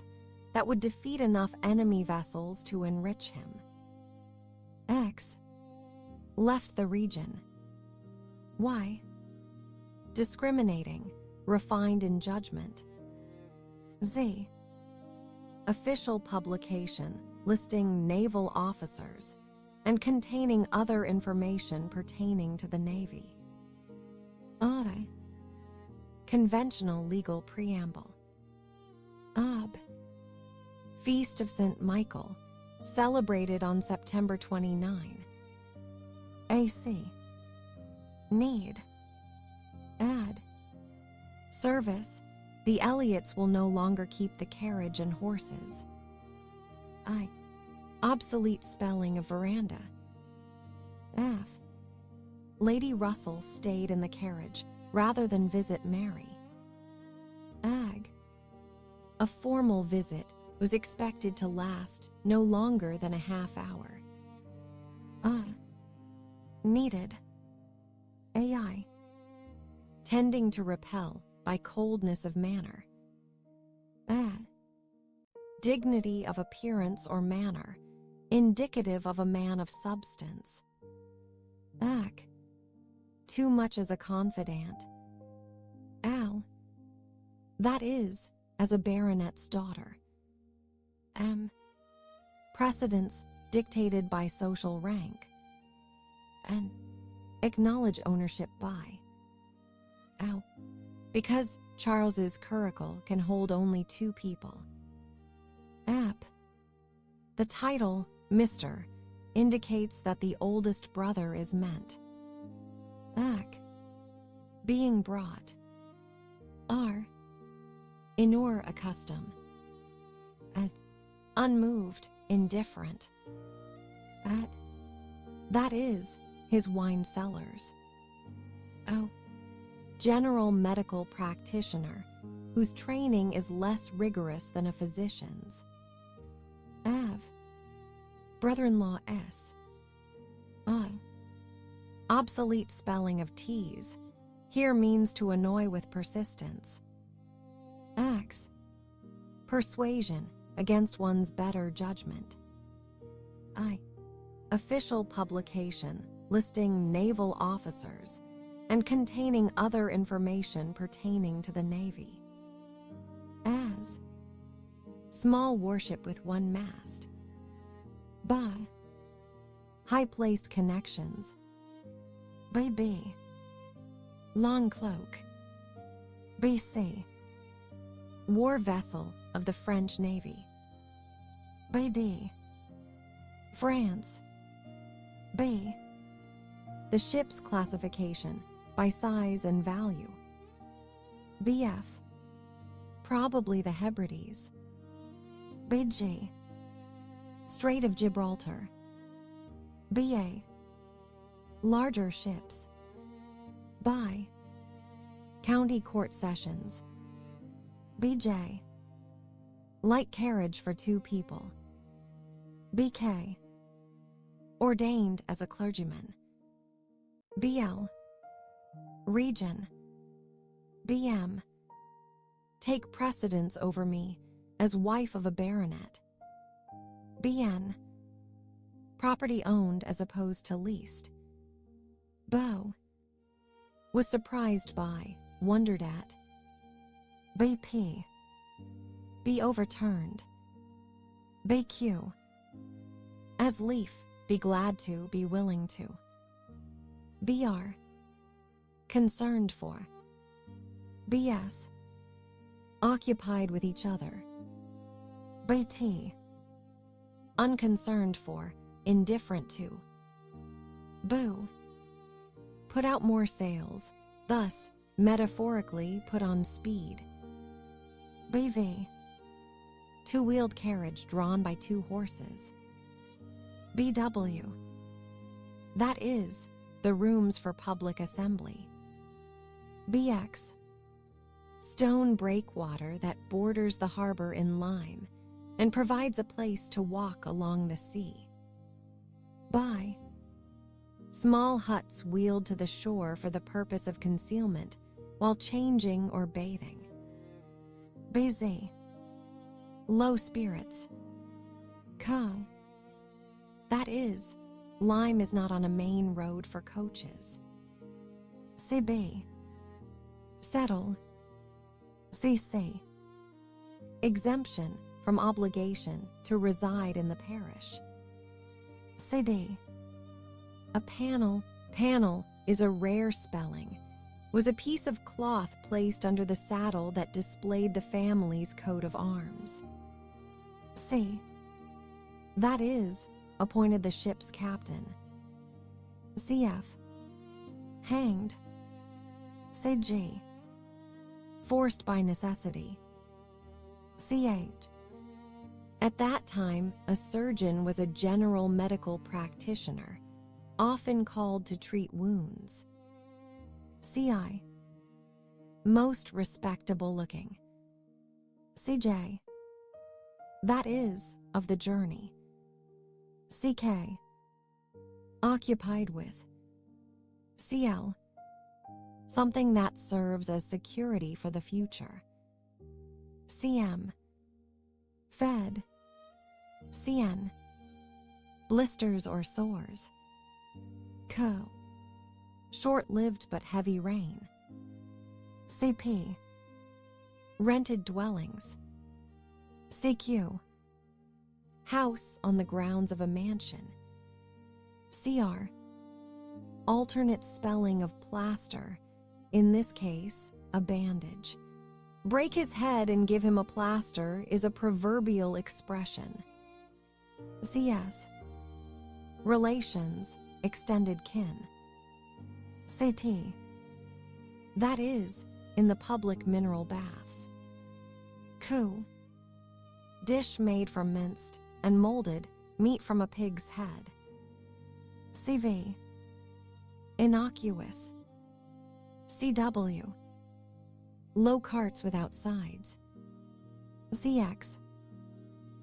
that would defeat enough enemy vessels to enrich him. X. Left the region. Y. Discriminating, refined in judgment. Z. Official publication listing naval officers and containing other information pertaining to the Navy. I. Conventional legal preamble. Ab. Feast of St. Michael, celebrated on September 29. AC. Need. Add. Service. The Elliots will no longer keep the carriage and horses. I. Obsolete spelling of veranda. F. Lady Russell stayed in the carriage rather than visit Mary. Ag. A formal visit was expected to last no longer than a half hour. Needed. AI. Tending to repel by coldness of manner. Dignity of appearance or manner, indicative of a man of substance. Ac. Too much as a confidant. Al. That is, as a baronet's daughter. M. Precedence dictated by social rank. N. Acknowledge ownership by. O. Because Charles's curricle can hold only 2 people. Ap. The title, Mr., indicates that the oldest brother is meant. Ac. Being brought. R. Inure a custom. As unmoved, indifferent. At. That is, his wine cellars. O. General medical practitioner, whose training is less rigorous than a physician's. Av. Brother-in-law S. I. Obsolete spelling of T's here means to annoy with persistence. Ax. Persuasion against one's better judgment. I. Official publication listing naval officers and containing other information pertaining to the Navy. As. Small warship with 1 mast. By. High-placed connections. By B. Long cloak. BC. War vessel of the French Navy. By D. France. B. The ship's classification by size and value. BF, probably the Hebrides. BG, Strait of Gibraltar. BA, larger ships. BI, county court sessions. BJ, light carriage for 2 people. BK, ordained as a clergyman. BL, region. BM, take precedence over me as wife of a baronet. BN, property owned as opposed to leased. Beau, was surprised by, wondered at. BP, be overturned. BQ, as lief, be glad to, be willing to. BR, concerned for. BS, occupied with each other. BT, unconcerned for, indifferent to. Boo, put out more sails, thus, metaphorically, put on speed. BV, 2-wheeled carriage drawn by 2 horses. BW, that is, the rooms for public assembly. BX, stone breakwater that borders the harbor in lime and provides a place to walk along the sea. BY, small huts wheeled to the shore for the purpose of concealment while changing or bathing. BZ, low spirits. Co, that is, lime is not on a main road for coaches. CB, settle. CC, exemption from obligation to reside in the parish. CD, a panel is a rare spelling, was a piece of cloth placed under the saddle that displayed the family's coat of arms. C, that is, appointed the ship's captain. CF, hanged. CG, forced by necessity. CH, at that time, a surgeon was a general medical practitioner, often called to treat wounds. CI, most respectable looking. CJ, that is, of the journey. CK, occupied with. CL, something that serves as security for the future. CM, fed. CN, blisters or sores. Co, short-lived but heavy rain. CP, rented dwellings. CQ, house on the grounds of a mansion. CR, alternate spelling of plaster, in this case, a bandage. Break his head and give him a plaster is a proverbial expression. CS, relations, extended kin. CT, that is, in the public mineral baths. Coup, dish made from minced and molded meat from a pig's head. CV, innocuous. CW, low carts without sides. CX,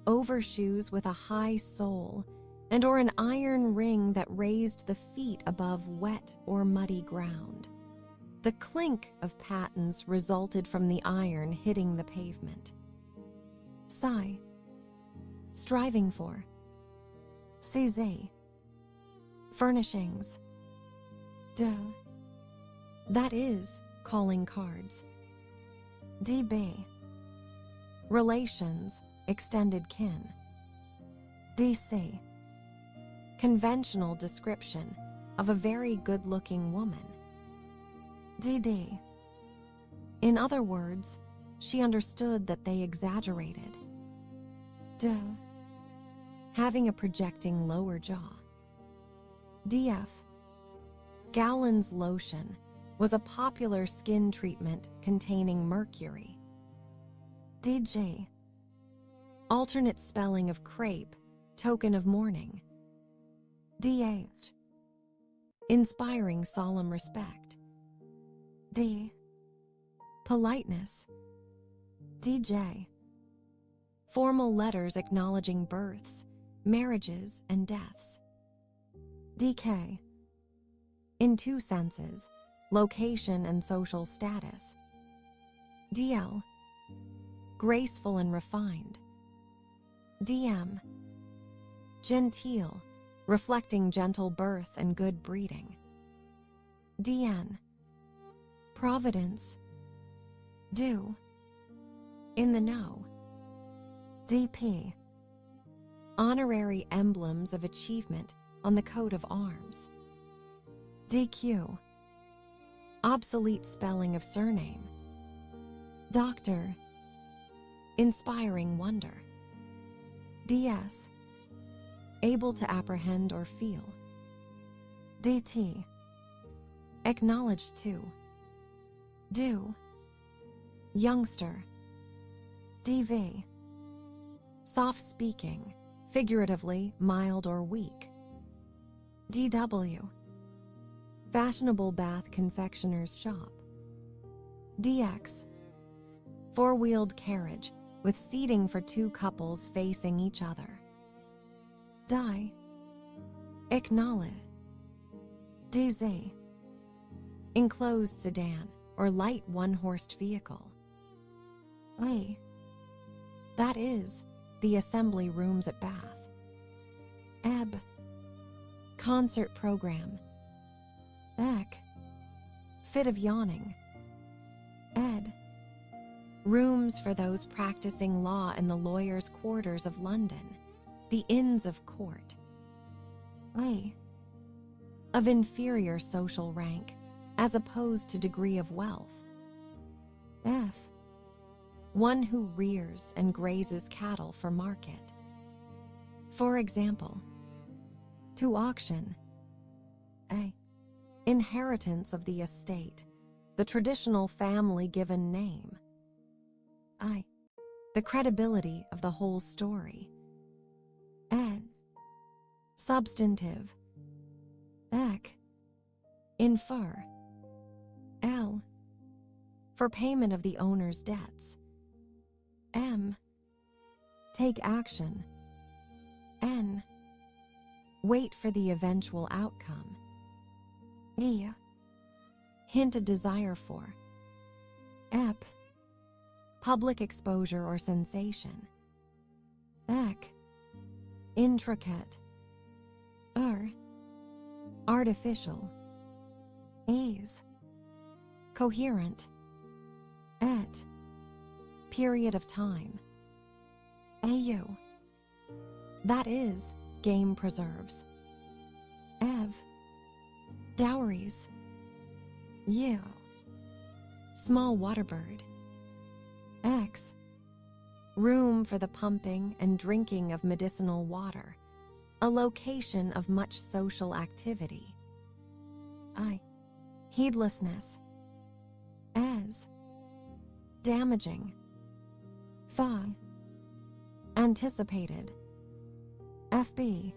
overshoes with a high sole and or an iron ring that raised the feet above wet or muddy ground. The clink of pattens resulted from the iron hitting the pavement. Psi, striving for. CZ, furnishings. D, that is, calling cards. DB, relations, extended kin. DC, conventional description of a very good-looking woman. DD, in other words, she understood that they exaggerated. D, having a projecting lower jaw. DF, Gallon's lotion, was a popular skin treatment containing mercury. DJ. Alternate spelling of crepe, token of mourning. DH. Inspiring solemn respect. D. Politeness. DJ. Formal letters acknowledging births, marriages, and deaths. DK. In two senses, location and social status. DL. Graceful and refined. DM. Genteel, reflecting gentle birth and good breeding. DN. Providence. Do. In the know. DP. Honorary emblems of achievement on the coat of arms. DQ. Obsolete spelling of surname. Doctor. Inspiring wonder. DS. Able to apprehend or feel. DT. Acknowledged to. Do. Youngster. DV. Soft speaking, figuratively mild or weak. DW. Fashionable Bath confectioner's shop. DX. Four-wheeled carriage with seating for two couples facing each other. Die. Acknowledge. DZ. Enclosed sedan or light one-horsed vehicle. A. That is, the assembly rooms at Bath. Ebb. Concert program. Eck. Fit of yawning. Ed. Rooms for those practicing law in the lawyers' quarters of London, the Inns of Court. A. Of inferior social rank, as opposed to degree of wealth. F. One who rears and grazes cattle for market. For example, to auction. A. Inheritance of the estate, the traditional family given name. I. The credibility of the whole story. Ed. Substantive. Ec. Infer. L. For payment of the owner's debts. M. Take action. N. Wait for the eventual outcome. E. Hint a desire for. Ep. Public exposure or sensation. Ec. Intricate. Artificial. A's. Coherent. Et. Period of time. Au. That is, game preserves. Ev. Dowries. U. Small water bird. X. Room for the pumping and drinking of medicinal water, a location of much social activity. I. Heedlessness. As. Damaging. Fa. Anticipated. FB.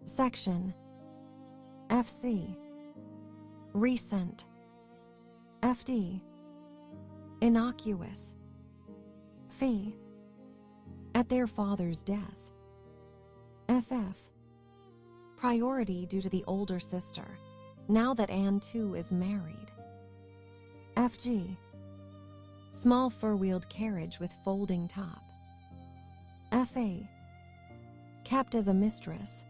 Section. FC. Recent. FD. Innocuous. Fee. At their father's death. FF. Priority due to the older sister, now that Anne too is married. FG. Small four-wheeled carriage with folding top. FA. Kept as a mistress,